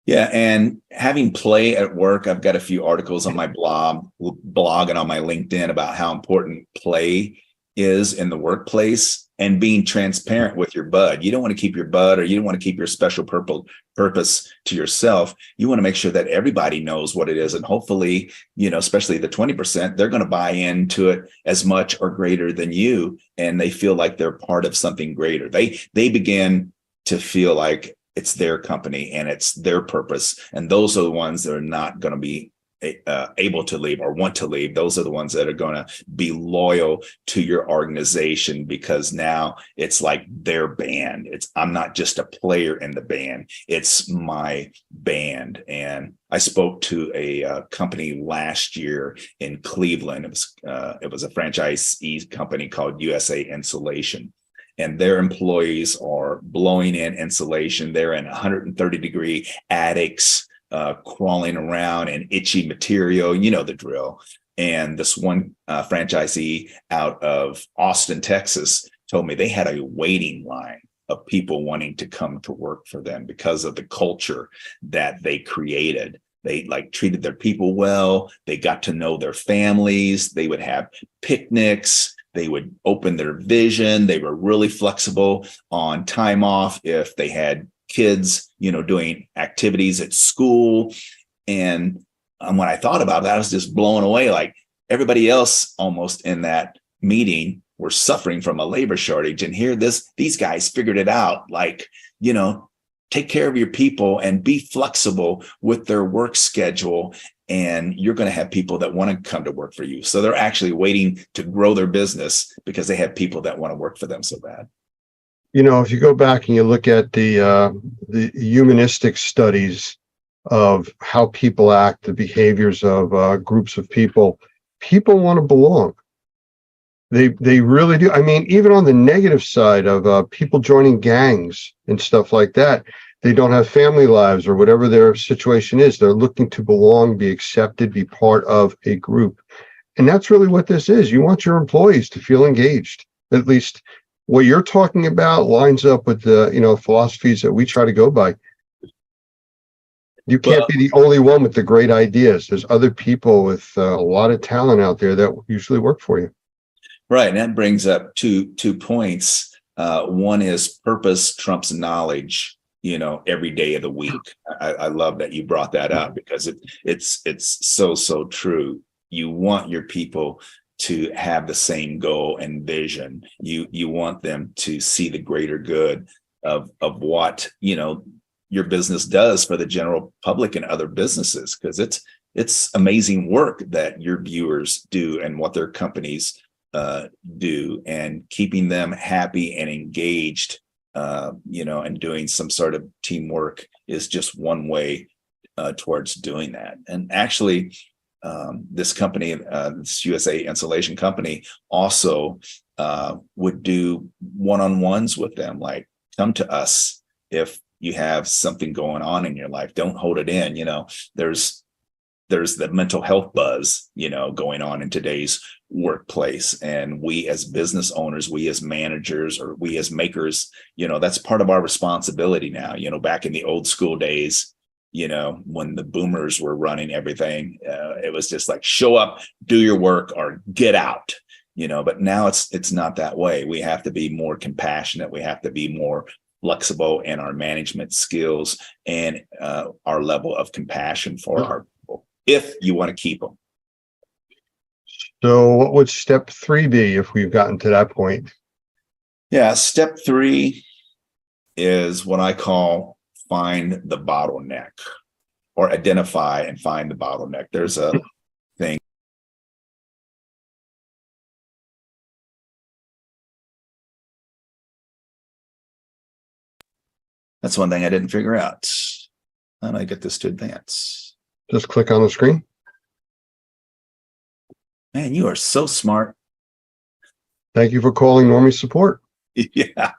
Yeah, and having play at work, I've got a few articles on my blog and on my LinkedIn about how important play is in the workplace, and being transparent with your bud. You don't want to keep your bud, or you don't want to keep your special purpose to yourself. You want to make sure that everybody knows what it is. And hopefully, especially the 20%, they're going to buy into it as much or greater than you. And they feel like they're part of something greater. They begin to feel like it's their company and it's their purpose. And those are the ones that are not going to be able to leave or want to leave. Those are the ones that are going to be loyal to your organization, because now it's like their band. I'm not just a player in the band, it's my band. And I spoke to a company last year in Cleveland. It was a franchisee company called USA Insulation. And their employees are blowing in insulation. They're in 130-degree attics, crawling around in itchy material, the drill. And this one franchisee out of Austin, Texas, told me they had a waiting line of people wanting to come to work for them because of the culture that they created. They treated their people well. They got to know their families. They would have picnics. They would open their vision. They were really flexible on time off if they had kids, doing activities at school. And when I thought about that, I was just blown away. Like everybody else almost in that meeting were suffering from a labor shortage. And here these guys figured it out. Take care of your people and be flexible with their work schedule. And you're going to have people that want to come to work for you. So they're actually waiting to grow their business because they have people that want to work for them so bad.
If you go back and you look at the humanistic studies of how people act, the behaviors of groups of people want to belong. They really do. I mean, even on the negative side of people joining gangs and stuff like that, they don't have family lives or whatever their situation is. They're looking to belong, be accepted, be part of a group. And that's really what this is. You want your employees to feel engaged. At least what you're talking about lines up with the, philosophies that we try to go by. You can't be the only one with the great ideas. There's other people with a lot of talent out there that usually work for you.
Right. And that brings up two points. One is purpose trumps knowledge, every day of the week. I love that you brought that up, because it's so true. You want your people to have the same goal and vision. You want them to see the greater good of what, your business does for the general public and other businesses, because it's amazing work that your viewers do and what their companies do, and keeping them happy and engaged, and doing some sort of teamwork is just one way towards doing that. And actually, this company, this USA Insulation company, also would do one-on-ones with them. Like, come to us if you have something going on in your life. Don't hold it in. There's the mental health buzz, going on in today's workplace. And we as business owners, we as managers, or we as makers, that's part of our responsibility now. Back in the old school days, when the boomers were running everything, it was just like, show up, do your work, or get out, but now it's not that way. We have to be more compassionate. We have to be more flexible in our management skills and our level of compassion for our people, if you want to keep them.
So what would step 3 be if we've gotten to that point?
Yeah, step 3 is what I call find the bottleneck, or identify and find the bottleneck. There's a thing. That's one thing I didn't figure out. How do I get this to advance?
Just click on the screen.
Man, you are so smart.
Thank you for calling Normie Support.
Yeah.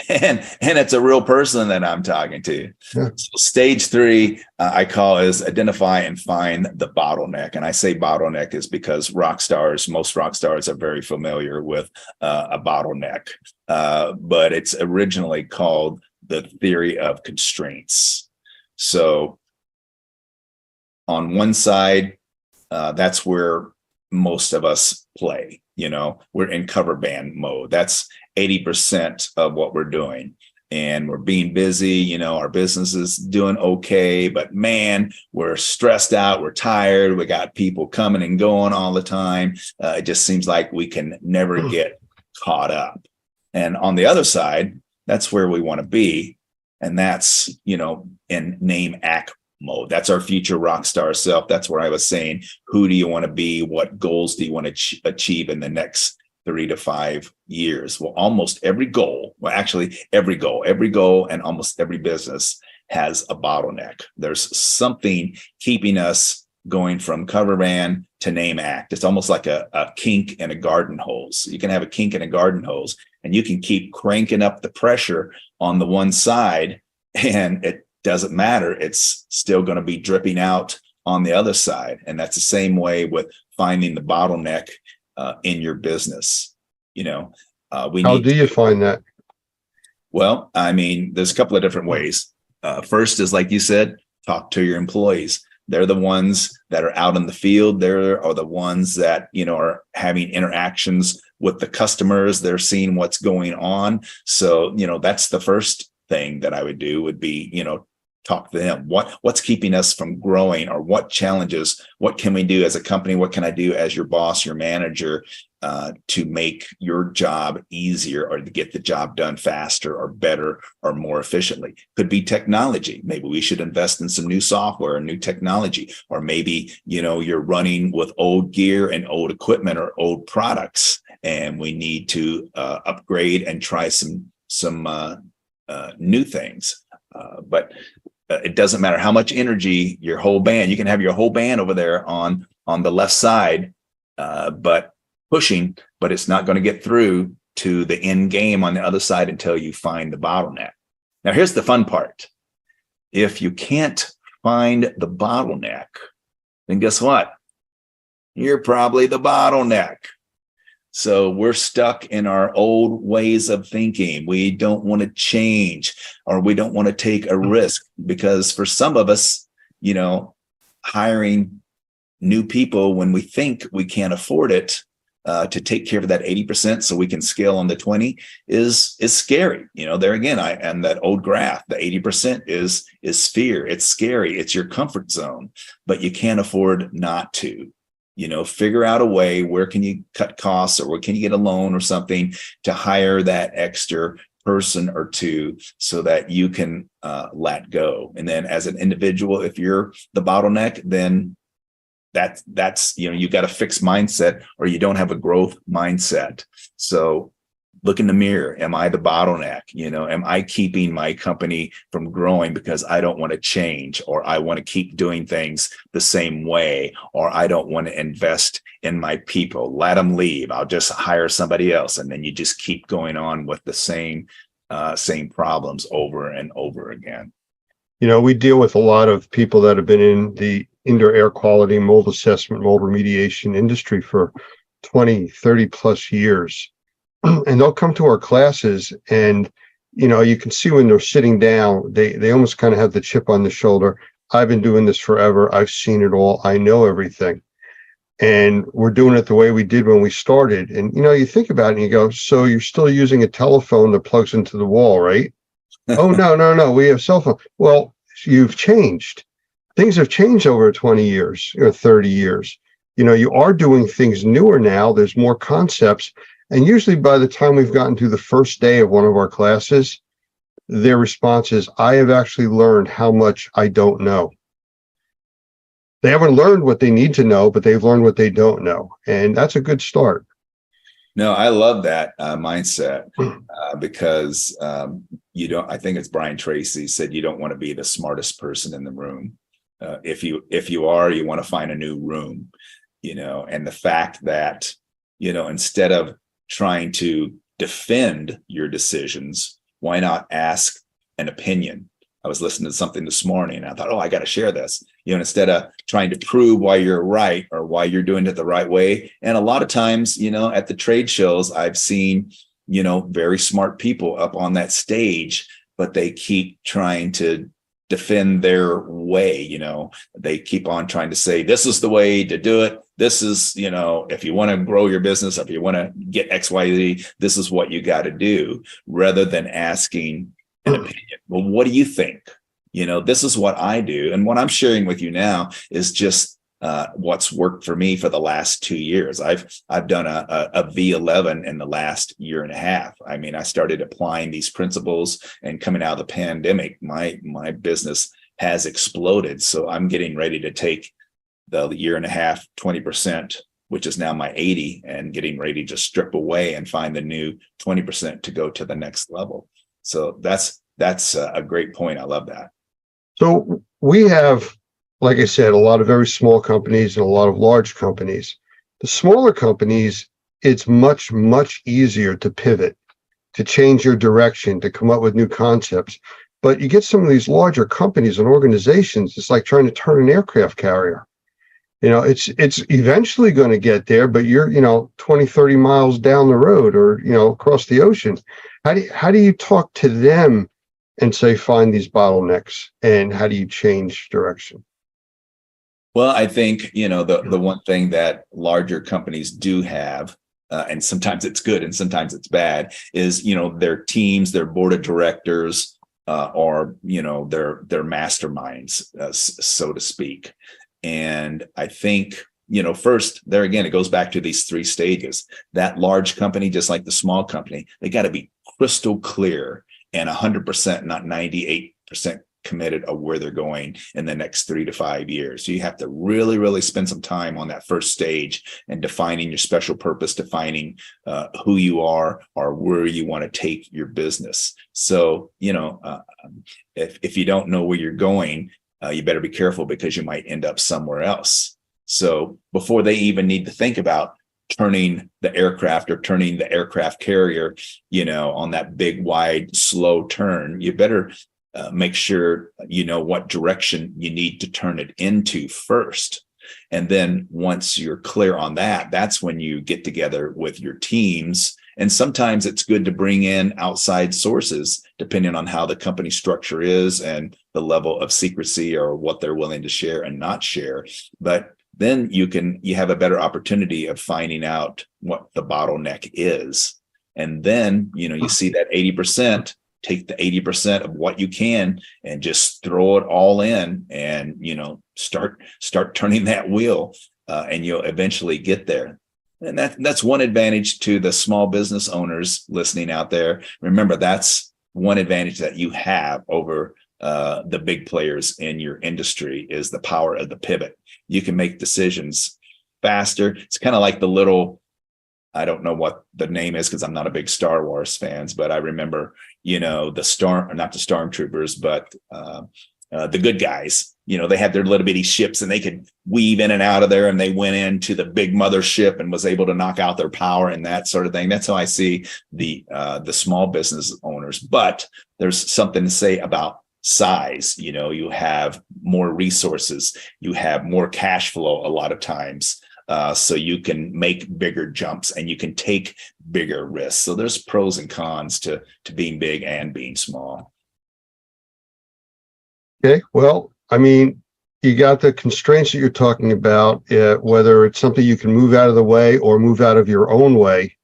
and it's a real person that I'm talking to.
Yeah.
So stage 3, I call is identify and find the bottleneck. And I say bottleneck is because most rock stars are very familiar with a bottleneck, but it's originally called the theory of constraints. So on one side, that's where most of us play. We're in cover band mode. That's 80% of what we're doing. And we're being busy, our business is doing okay, but man, we're stressed out, we're tired, we got people coming and going all the time. It just seems like we can never get caught up. And on the other side, that's where we want to be. And that's, in name, act mode. That's our future rock star self. That's where I was saying, who do you want to be? What goals do you want to achieve in the next 3 to 5 years? Well, almost every goal, every goal and almost every business has a bottleneck. There's something keeping us going from cover band to name act. It's almost like a kink in a garden hose. You can have a kink in a garden hose and you can keep cranking up the pressure on the one side and it doesn't matter. It's still going to be dripping out on the other side. And that's the same way with finding the bottleneck in your business. How
do you find that?
Well, there's a couple of different ways. First is, like you said, talk to your employees. They're the ones that are out in the field. They're the ones that, are having interactions with the customers. They're seeing what's going on. So, that's the first thing that I would do would be, talk to them. What's keeping us from growing, or what challenges, what can we do as a company? What can I do as your boss, your manager, to make your job easier, or to get the job done faster or better or more efficiently? Could be technology. Maybe we should invest in some new software and new technology, or maybe, you're running with old gear and old equipment or old products, and we need to upgrade and try some new things. But it doesn't matter how much energy your whole band, you can have your whole band over there on the left side, but pushing, but it's not going to get through to the end game on the other side until you find the bottleneck. Now, here's the fun part. If you can't find the bottleneck, then guess what? You're probably the bottleneck. So we're stuck in our old ways of thinking. We don't want to change, or we don't want to take a risk, because for some of us, hiring new people when we think we can't afford it to take care of that 80% so we can scale on the 20 is scary. There again, and that old graph, the 80% is fear. It's scary. It's your comfort zone, but you can't afford not to. Figure out a way, where can you cut costs, or where can you get a loan or something to hire that extra person or two so that you can let go. And then as an individual, if you're the bottleneck, then that's you got a fixed mindset, or you don't have a growth mindset. So look in the mirror. Am I the bottleneck? Am I keeping my company from growing because I don't want to change, or I want to keep doing things the same way, or I don't want to invest in my people? Let them leave. I'll just hire somebody else. And then you just keep going on with the same problems over and over again.
We deal with a lot of people that have been in the indoor air quality, mold assessment, mold remediation industry for 20, 30 plus years. And they'll come to our classes, and you can see when they're sitting down, they almost kind of have the chip on the shoulder. I've been doing this forever. I've seen it all. I know everything. And we're doing it the way we did when we started. And you think about it and you go, so you're still using a telephone that plugs into the wall, right? Oh, no, we have cell phone. Well, you've changed. Things have changed over 20 years or 30 years. You are doing things newer now. There's more concepts. And usually by the time we've gotten to the first day of one of our classes, their response is, I have actually learned how much I don't know. They haven't learned what they need to know, but they've learned what they don't know. And that's a good start.
No, I love that mindset because I think it's Brian Tracy said, you don't want to be the smartest person in the room. If you are, you want to find a new room, and the fact that, instead of trying to defend your decisions, why not ask an opinion? I was listening to something this morning and I thought, oh, I got to share this, instead of trying to prove why you're right or why you're doing it the right way. And a lot of times, at the trade shows, I've seen, very smart people up on that stage, but they keep trying to defend their way. They keep on trying to say, this is the way to do it. This is, if you want to grow your business, if you want to get XYZ, this is what you got to do, rather than asking an opinion. Well, what do you think? This is what I do. And what I'm sharing with you now is just what's worked for me for the last 2 years. I've done a V11 in the last year and a half. I mean, I started applying these principles, and coming out of the pandemic, my business has exploded. So I'm getting ready to take the year and a half, 20%, which is now my 80, and getting ready to strip away and find the new 20% to go to the next level. So that's a great point. I love that.
So we have, like I said, a lot of very small companies and a lot of large companies. The smaller companies, it's much, much easier to pivot, to change your direction, to come up with new concepts. But you get some of these larger companies and organizations, it's like trying to turn an aircraft carrier. It's eventually going to get there, but you're, 20, 30 miles down the road or, across the ocean. How do you talk to them and say, find these bottlenecks, and how do you change direction?
Well, I think, the one thing that larger companies do have, and sometimes it's good and sometimes it's bad, is, their teams, their board of directors, or, their masterminds, so to speak. And I think, first, there again, it goes back to these 3 stages. That large company, just like the small company, they got to be crystal clear and 100%, not 98% committed of where they're going in the next 3 to 5 years. So you have to really, really spend some time on that first stage and defining your special purpose, defining who you are or where you want to take your business. So, if you don't know where you're going, you better be careful, because you might end up somewhere else. So before they even need to think about turning the aircraft or turning the aircraft carrier, on that big, wide, slow turn, you better make sure you know what direction you need to turn it into first. And then once you're clear on that, that's when you get together with your teams. And sometimes it's good to bring in outside sources, depending on how the company structure is and the level of secrecy or what they're willing to share and not share. But then you have a better opportunity of finding out what the bottleneck is. And then, you see that 80%, take the 80% of what you can and just throw it all in and, start turning that wheel, and you'll eventually get there. And that's one advantage to the small business owners listening out there. Remember, that's one advantage that you have over the big players in your industry, is the power of the pivot. You can make decisions faster. It's kind of like the little, I don't know what the name is because I'm not a big Star Wars fans, but I remember, not the stormtroopers, but the good guys. They had their little bitty ships and they could weave in and out of there, and they went into the big mothership and was able to knock out their power and that sort of thing. That's how I see the small business owners. But there's something to say about size. You have more resources, you have more cash flow a lot of times. So you can make bigger jumps and you can take bigger risks. So there's pros and cons to being big and being small.
Okay, well, I mean, you got the constraints that you're talking about, whether it's something you can move out of the way or move out of your own way.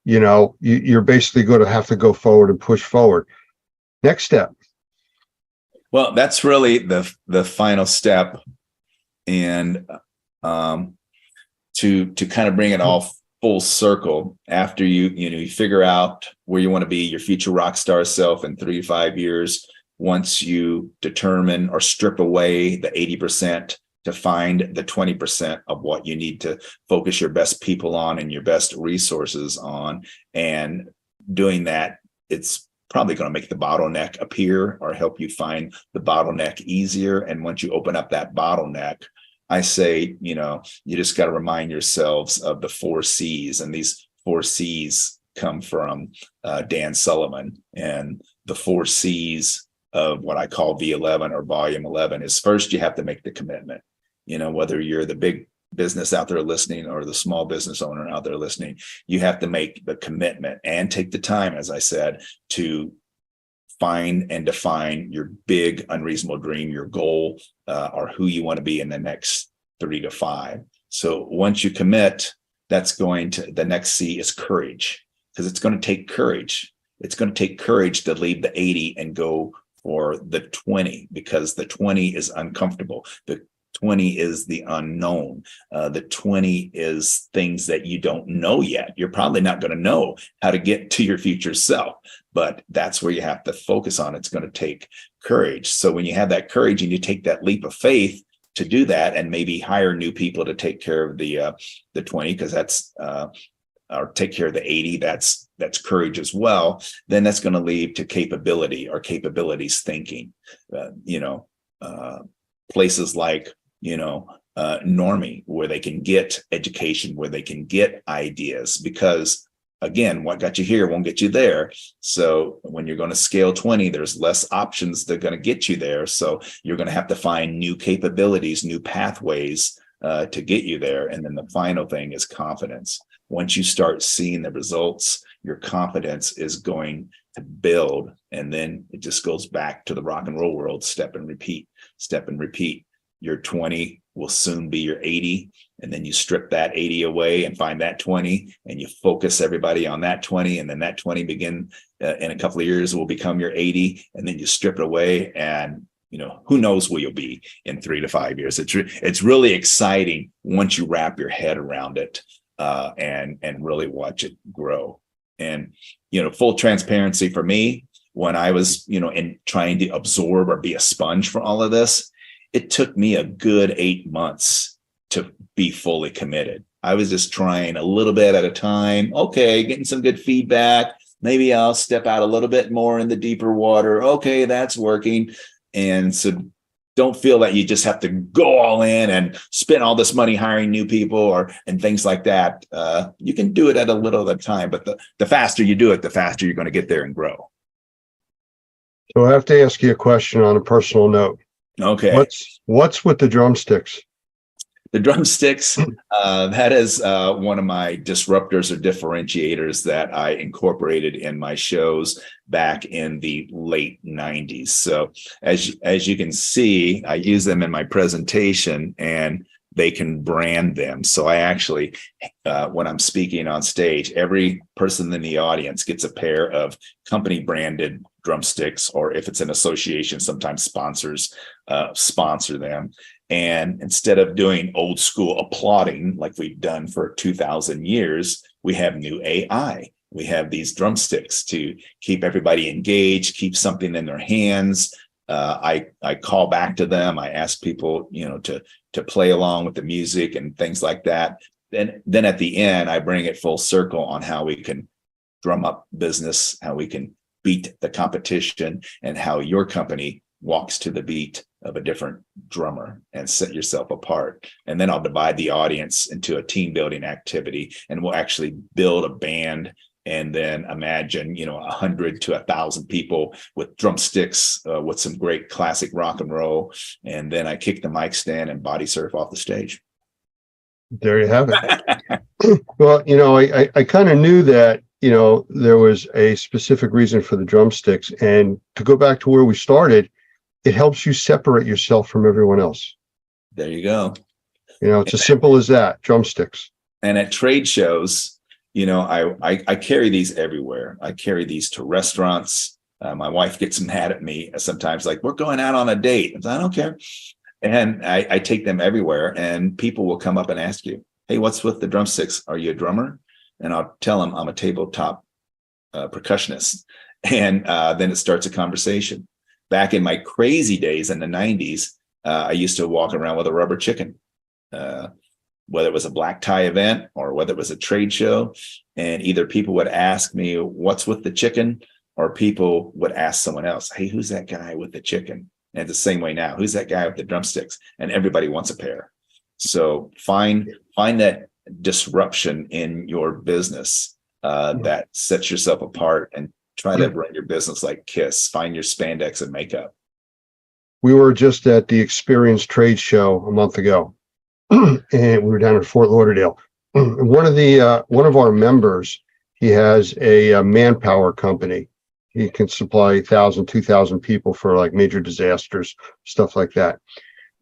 You're basically going to have to go forward and push forward. Next step.
Well, that's really the final step. And to kind of bring it all full circle, after you figure out where you want to be, your future rock star self in 3 to 5 years, once you determine or strip away the 80% to find the 20% of what you need to focus your best people on and your best resources on, and doing that, it's probably going to make the bottleneck appear or help you find the bottleneck easier. And once you open up that bottleneck, I say, you just got to remind yourselves of the 4 C's, and these 4 C's come from Dan Sullivan. And the 4 C's of what I call V11 or volume 11 is, first, you have to make the commitment. You know, whether you're the big business out there listening or the small business owner out there listening, you have to make the commitment and take the time, as I said, to find and define your big unreasonable dream, your goal, or who you want to be in the next 3 to 5. So once you commit, the next C is courage, because it's going to take courage. It's going to take courage to leave the 80 and go for the 20, because the 20 is uncomfortable. The 20 is the unknown. The 20 is things that you don't know yet. You're probably not going to know how to get to your future self, but that's where you have to focus on. It's going to take courage. So when you have that courage and you take that leap of faith to do that, and maybe hire new people to take care of the 20, because that's or take care of the 80, that's courage as well, then that's going to lead to capability or capabilities thinking. Places like Normie, where they can get education, where they can get ideas, because again, what got you here won't get you there. So when you're going to scale 20, there's less options that are going to get you there. So you're going to have to find new capabilities, new pathways to get you there. And then the final thing is confidence. Once you start seeing the results, your confidence is going to build. And then it just goes back to the rock and roll world, step and repeat, step and repeat. Your 20 will soon be your 80. And then you strip that 80 away and find that 20, and you focus everybody on that 20. And then that 20 in a couple of years will become your 80. And then you strip it away, and who knows where you'll be in 3 to 5 years. It's really exciting once you wrap your head around it and really watch it grow. And, full transparency for me, when I was, in trying to absorb or be a sponge for all of this, it took me a good 8 months to be fully committed. I was just trying a little bit at a time. Okay, getting some good feedback. Maybe I'll step out a little bit more in the deeper water. Okay, that's working. And so don't feel that you just have to go all in and spend all this money hiring new people and things like that. You can do it at a little at a time, but the faster you do it, the faster you're going to get there and grow.
So I have to ask you a question on a personal note.
Okay.
What's with the drumsticks?
The drumsticks, that is one of my disruptors or differentiators that I incorporated in my shows back in the late 90s. So as you can see, I use them in my presentation, and they can brand them. So I actually, when I'm speaking on stage, every person in the audience gets a pair of company branded drumsticks, or if it's an association, sometimes sponsors sponsor them. And instead of doing old school applauding like we've done for 2,000 years, we have new AI. We have these drumsticks to keep everybody engaged, keep something in their hands. I call back to them. I ask people, to play along with the music and things like that. Then at the end, I bring it full circle on how we can drum up business, how we can beat the competition, and how your company walks to the beat of a different drummer and set yourself apart. And then I'll divide the audience into a team building activity, and we'll actually build a band, and then imagine, 100 to 1,000 people with drumsticks with some great classic rock and roll. And then I kick the mic stand and body surf off the stage.
There you have it. Well, I kind of knew that, there was a specific reason for the drumsticks. And to go back to where we started, it helps you separate yourself from everyone else.
There you go.
It's as simple as that, drumsticks.
And at trade shows, I carry these everywhere. I carry these to restaurants. My wife gets mad at me sometimes, like, we're going out on a date. I don't care. And I take them everywhere, and people will come up and ask you, hey, what's with the drumsticks? Are you a drummer? And I'll tell them I'm a tabletop percussionist. And then it starts a conversation. Back in my crazy days in the 90s, I used to walk around with a rubber chicken, whether it was a black tie event or whether it was a trade show. And either people would ask me, what's with the chicken? Or people would ask someone else, hey, who's that guy with the chicken? And the same way now, who's that guy with the drumsticks? And everybody wants a pair. So find that disruption in your business that sets yourself apart, and try to run your business like KISS. Find your spandex and makeup.
We were just at the Experience Trade Show a month ago, and we were down in Fort Lauderdale. One of our members, he has a manpower company. He can supply 1,000, 2,000 people for like major disasters, stuff like that.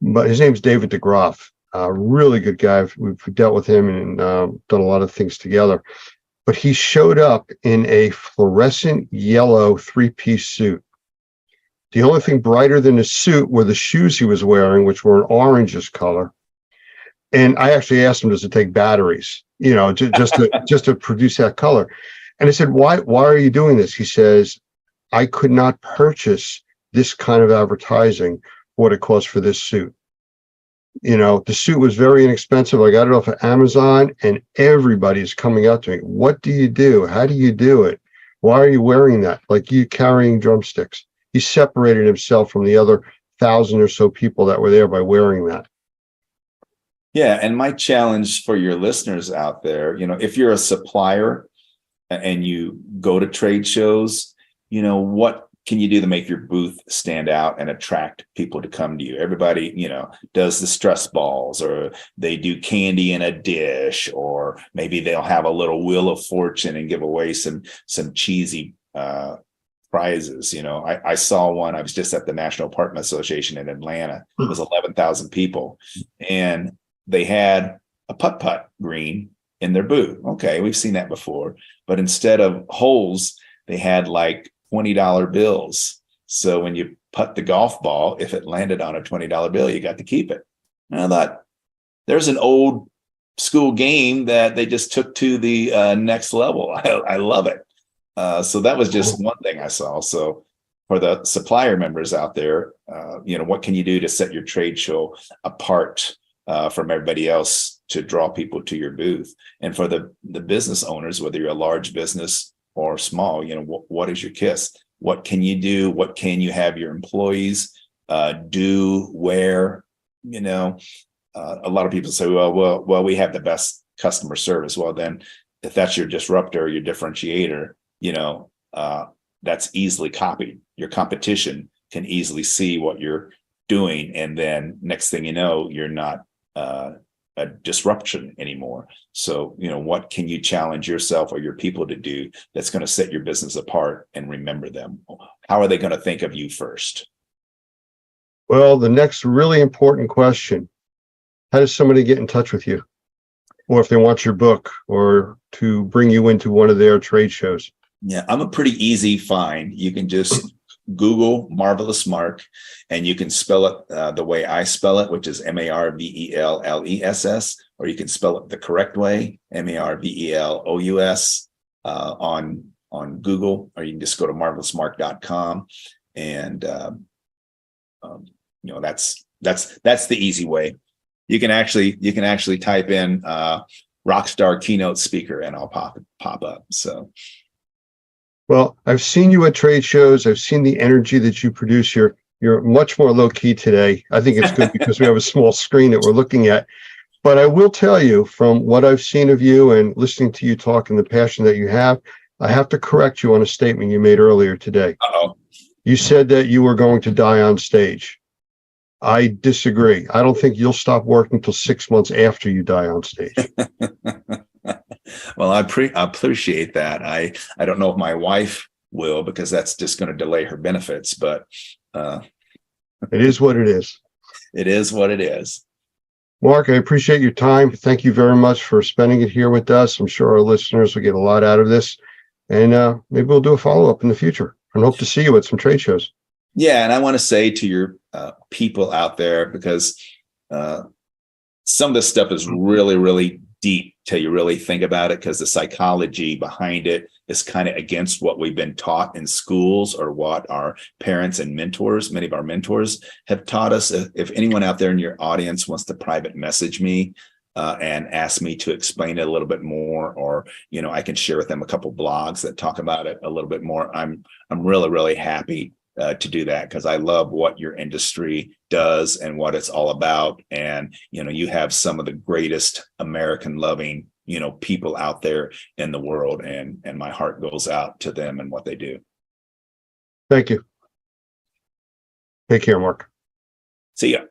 But his name's David DeGroff, a really good guy. We've dealt with him and done a lot of things together. But he showed up in a fluorescent yellow 3-piece suit. The only thing brighter than his suit were the shoes he was wearing, which were an orangish color. And I actually asked him, does it take batteries, just to produce that color? And I said, why are you doing this? He says, I could not purchase this kind of advertising for what it cost for this suit. The suit was very inexpensive. I got it off of Amazon, and everybody's coming up to me. What do you do? How do you do it? Why are you wearing that? Like you carrying drumsticks. He separated himself from the other 1,000 or so people that were there by wearing that.
Yeah. And my challenge for your listeners out there, if you're a supplier and you go to trade shows, what can you do to make your booth stand out and attract people to come to you? Everybody, does the stress balls, or they do candy in a dish, or maybe they'll have a little wheel of fortune and give away some cheesy prizes. I saw one. I was just at the National Apartment Association in Atlanta. It was 11,000 people, and they had a putt-putt green in their booth. Okay, we've seen that before. But instead of holes, they had like $20 bills. So when you putt the golf ball, if it landed on a $20 bill, you got to keep it. And I thought, there's an old school game that they just took to the next level. I love it. So that was just one thing I saw. So for the supplier members out there, what can you do to set your trade show apart from everybody else to draw people to your booth? And for the business owners, whether you're a large business or small, what is your KISS? What can you do? What can you have your employees do? Where, a lot of people say, well, we have the best customer service. Well, then if that's your disruptor, your differentiator, that's easily copied. Your competition can easily see what you're doing. And then next thing you know, you're not a disruption anymore. So, what can you challenge yourself or your people to do that's going to set your business apart and remember them? How are they going to think of you first?
Well, the next really important question, how does somebody get in touch with you? Or if they want your book or to bring you into one of their trade shows?
Yeah, I'm a pretty easy find. You can just Google Marvelous Mark, and you can spell it the way I spell it, which is Marveless, or you can spell it the correct way, Marvelous, on Google, or you can just go to marvelousmark.com, and that's the easy way. You can actually type in Rockstar Keynote Speaker, and I'll pop up. So.
Well, I've seen you at trade shows. I've seen the energy that you produce. You're much more low key today. I think it's good because we have a small screen that we're looking at. But I will tell you, from what I've seen of you and listening to you talk and the passion that you have, I have to correct you on a statement you made earlier today.
Uh-oh.
You said that you were going to die on stage. I disagree. I don't think you'll stop working until 6 months after you die on stage.
Well, I appreciate that. I don't know if my wife will, because that's just going to delay her benefits, but
it is what it is.
It is what it is.
Mark, I appreciate your time. Thank you very much for spending it here with us. I'm sure our listeners will get a lot out of this, and maybe we'll do a follow-up in the future and hope to see you at some trade shows.
Yeah, and I want to say to your people out there, because some of this stuff is really, really deep till you really think about it, because the psychology behind it is kind of against what we've been taught in schools or what our parents and mentors, many of our mentors, have taught us. If anyone out there in your audience wants to private message me and ask me to explain it a little bit more, or I can share with them a couple blogs that talk about it a little bit more, I'm really, really happy to do that, because I love what your industry does and what it's all about. And, you have some of the greatest American loving people out there in the world, and my heart goes out to them and what they do.
Thank you. Take care, Mark.
See ya.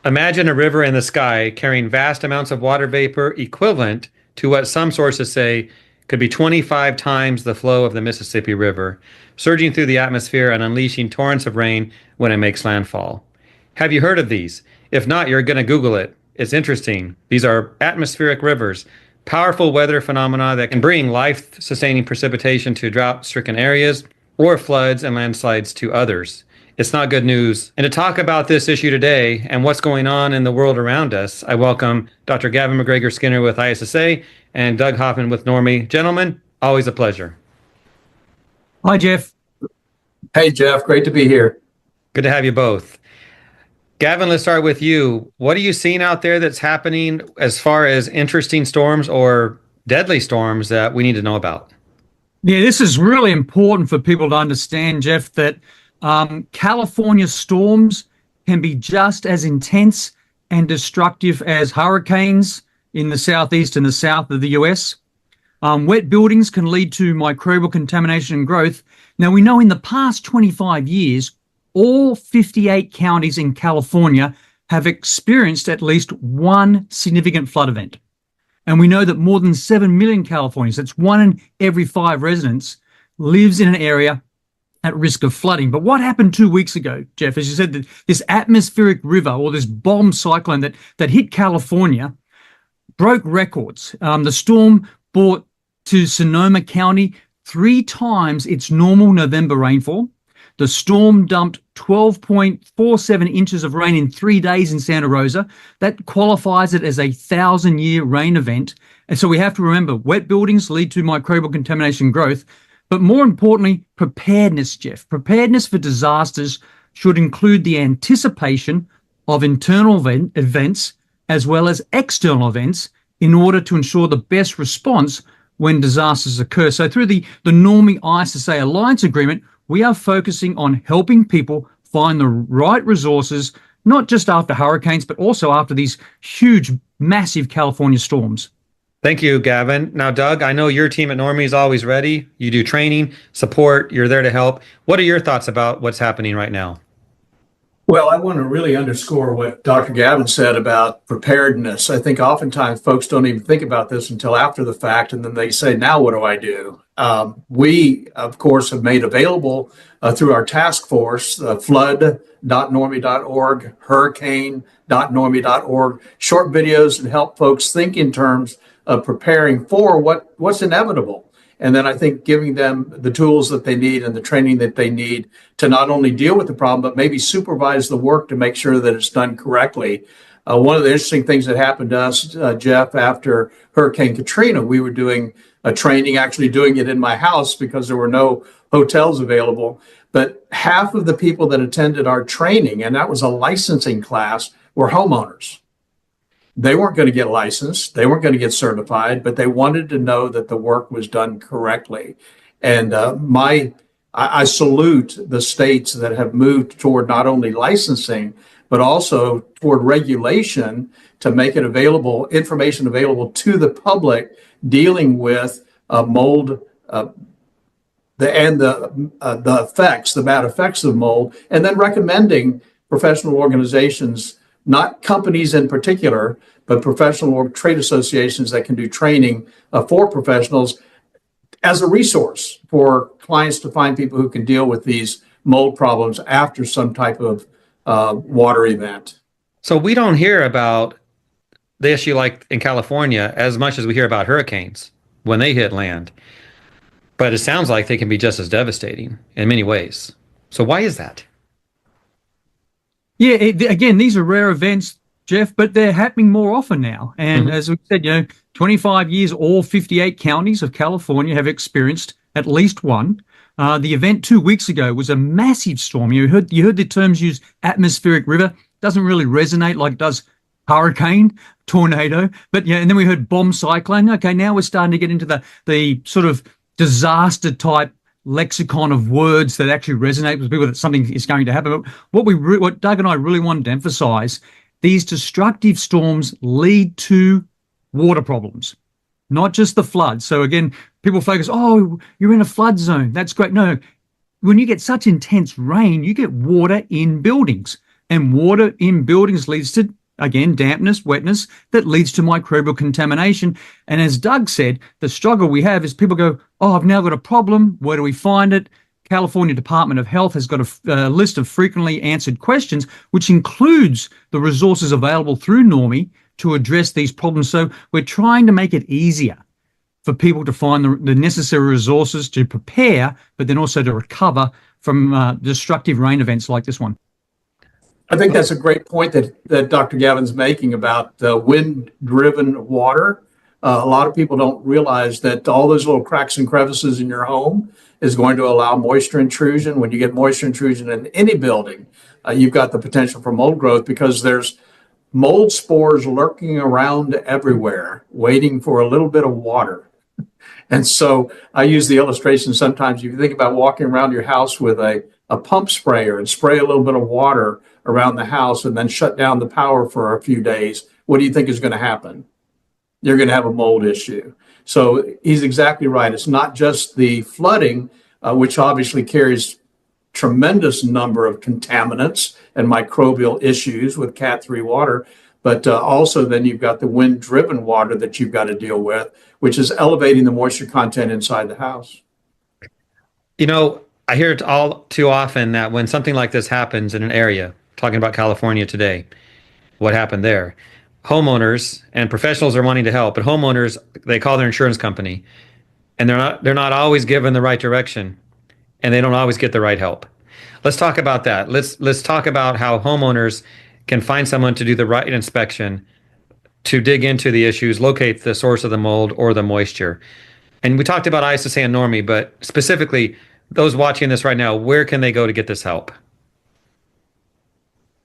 Imagine a river in the sky carrying vast amounts of water vapor equivalent to what some sources say could be 25 times the flow of the Mississippi River, surging through the atmosphere and unleashing torrents of rain when it makes landfall. Have you heard of these? If not, you're going to Google it. It's interesting. These are atmospheric rivers, powerful weather phenomena that can bring life-sustaining precipitation to drought-stricken areas or floods and landslides to others. It's not good news. And to talk about this issue today and what's going on in the world around us, I welcome Dr. Gavin McGregor Skinner with ISSA and Doug Hoffman with Normie. Gentlemen, always a pleasure.
Hi, Jeff.
Hey, Jeff. Great to be here.
Good to have you both. Gavin, let's start with you. What are you seeing out there that's happening as far as interesting storms or deadly storms that we need to know about?
Yeah, this is really important for people to understand, Jeff, that California storms can be just as intense and destructive as hurricanes in the southeast and the south of the US. Wet buildings can lead to microbial contamination and growth. Now, we know in the past 25 years, all 58 counties in California have experienced at least one significant flood event. And we know that more than 7 million Californians, that's 1 in every 5 residents, lives in an area at risk of flooding. But what happened 2 weeks ago, Jeff, as you said, that this atmospheric river or this bomb cyclone that hit California broke records. The storm brought to Sonoma County 3 times its normal November rainfall. The storm dumped 12.47 inches of rain in 3 days in Santa Rosa. That qualifies it as a 1,000-year rain event. And so we have to remember, wet buildings lead to microbial contamination growth. But more importantly, preparedness, Jeff. Preparedness for disasters should include the anticipation of internal events as well as external events in order to ensure the best response when disasters occur. So through the Normie ISSA Alliance Agreement, we are focusing on helping people find the right resources, not just after hurricanes, but also after these huge, massive California storms.
Thank you, Gavin. Now, Doug, I know your team at Normie is always ready. You do training, support, you're there to help. What are your thoughts about what's happening right now?
Well, I want to really underscore what Dr. Gavin said about preparedness. I think oftentimes folks don't even think about this until after the fact, and then they say, now what do I do? We, of course, have made available through our task force, flood.normie.org, hurricane.normie.org, short videos and help folks think in terms of preparing for what's inevitable. And then I think giving them the tools that they need and the training that they need to not only deal with the problem, but maybe supervise the work to make sure that it's done correctly. One of the interesting things that happened to us, Jeff, after Hurricane Katrina, we were doing a training, actually doing it in my house because there were no hotels available. But half of the people that attended our training, and that was a licensing class, were homeowners. They weren't going to get licensed. They weren't going to get certified, but they wanted to know that the work was done correctly. And I salute the states that have moved toward not only licensing, but also toward regulation to make it available, information available to the public dealing with mold, the effects, the bad effects of mold, and then recommending professional organizations, not companies in particular, but professional or trade associations that can do training for professionals as a resource for clients to find people who can deal with these mold problems after some type of water event.
So we don't hear about the issue like in California as much as we hear about hurricanes when they hit land. But it sounds like they can be just as devastating in many ways. So why is that?
Yeah, again, these are rare events, Jeff, but they're happening more often now. And as we said, 25 years, all 58 counties of California have experienced at least one. The event 2 weeks ago was a massive storm. You heard the terms used, atmospheric river. Doesn't really resonate like it does hurricane, tornado. But yeah, and then we heard bomb cyclone. Okay, now we're starting to get into the sort of disaster type lexicon of words that actually resonate with people that something is going to happen. But what Doug and I really wanted to emphasize, these destructive storms lead to water problems, not just the flood. So again, people focus, oh, you're in a flood zone. That's great. No, when you get such intense rain, you get water in buildings, and water in buildings leads to, again, dampness, wetness, that leads to microbial contamination. And as Doug said, the struggle we have is people go, oh, I've now got a problem. Where do we find it? California Department of Health has got a list of frequently answered questions, which includes the resources available through Normie to address these problems. So we're trying to make it easier for people to find the necessary resources to prepare, but then also to recover from destructive rain events like this one.
I think that's a great point that Dr. Gavin's making about wind-driven water. A lot of people don't realize that all those little cracks and crevices in your home is going to allow moisture intrusion. When you get moisture intrusion in any building, you've got the potential for mold growth because there's mold spores lurking around everywhere, waiting for a little bit of water. And so I use the illustration sometimes. If you think about walking around your house with a pump sprayer and spray a little bit of water around the house and then shut down the power for a few days, what do you think is going to happen? You're going to have a mold issue. So he's exactly right. It's not just the flooding, which obviously carries tremendous number of contaminants and microbial issues with Cat 3 water, but also then you've got the wind-driven water that you've got to deal with, which is elevating the moisture content inside the house.
You know, I hear it all too often that when something like this happens in an area, talking about California today, what happened there, homeowners and professionals are wanting to help, but homeowners, they call their insurance company and they're not always given the right direction and they don't always get the right help. Let's talk about that. Let's talk about how homeowners can find someone to do the right inspection, to dig into the issues, locate the source of the mold or the moisture. And we talked about ISSA and Normie, but specifically those watching this right now, where can they go to get this help?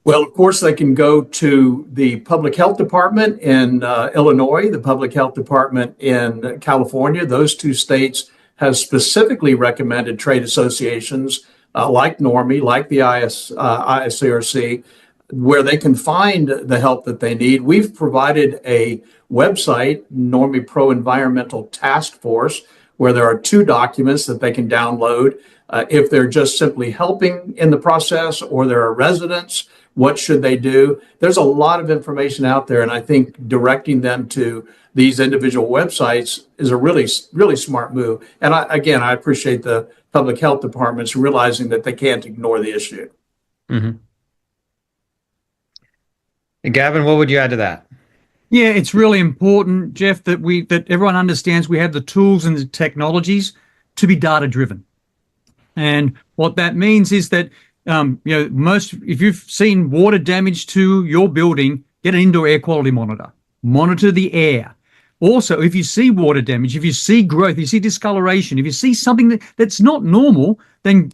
Well, of course, they can go to the Public Health Department in Illinois, the Public Health Department in California. Those two states have specifically recommended trade associations like Normie, like the ISCRC, where they can find the help that they need. We've provided a website, Normie Pro Environmental Task Force, where there are 2 documents that they can download. If they're just simply helping in the process or they're a residents, what should they do? There's a lot of information out there, and I think directing them to these individual websites is a really, really smart move. And I appreciate the public health departments realizing that they can't ignore the issue.
Mm-hmm. And Gavin, what would you add to that?
Yeah, it's really important, Jeff, that everyone understands we have the tools and the technologies to be data driven. And what that means is that if you've seen water damage to your building, get an indoor air quality monitor. Monitor the air. Also, if you see water damage, if you see growth, if you see discoloration, if you see something that's not normal, then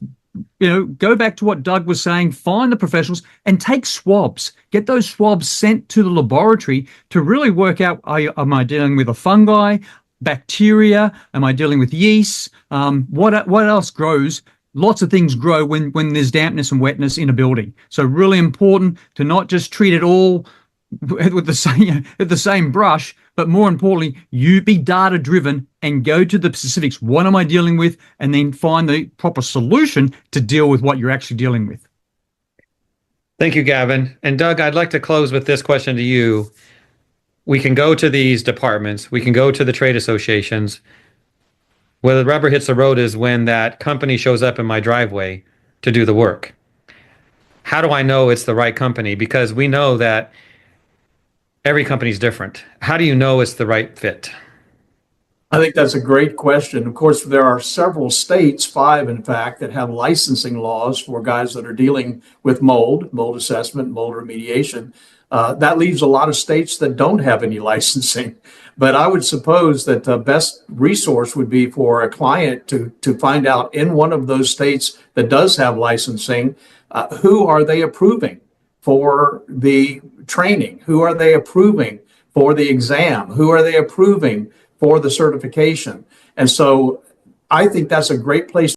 go back to what Doug was saying, find the professionals and take swabs. Get those swabs sent to the laboratory to really work out, am I dealing with a fungi, bacteria? Am I dealing with yeast? What else grows? Lots of things grow when there's dampness and wetness in a building. So really important to not just treat it all with the same brush, but more importantly, you be data driven and go to the specifics. What am I dealing with? And then find the proper solution to deal with what you're actually dealing with.
Thank you, Gavin. And Doug, I'd like to close with this question to you. We can go to these departments. We can go to the trade associations. Where the rubber hits the road is when that company shows up in my driveway to do the work. How do I know it's the right company? Because we know that every company is different. How do you know it's the right fit?
I think that's a great question. Of course, there are several states, 5 in fact, that have licensing laws for guys that are dealing with mold assessment, mold remediation. That leaves a lot of states that don't have any licensing. But I would suppose that the best resource would be for a client to find out in one of those states that does have licensing, who are they approving for the training? Who are they approving for the exam? Who are they approving for the certification? And so I think that's a great place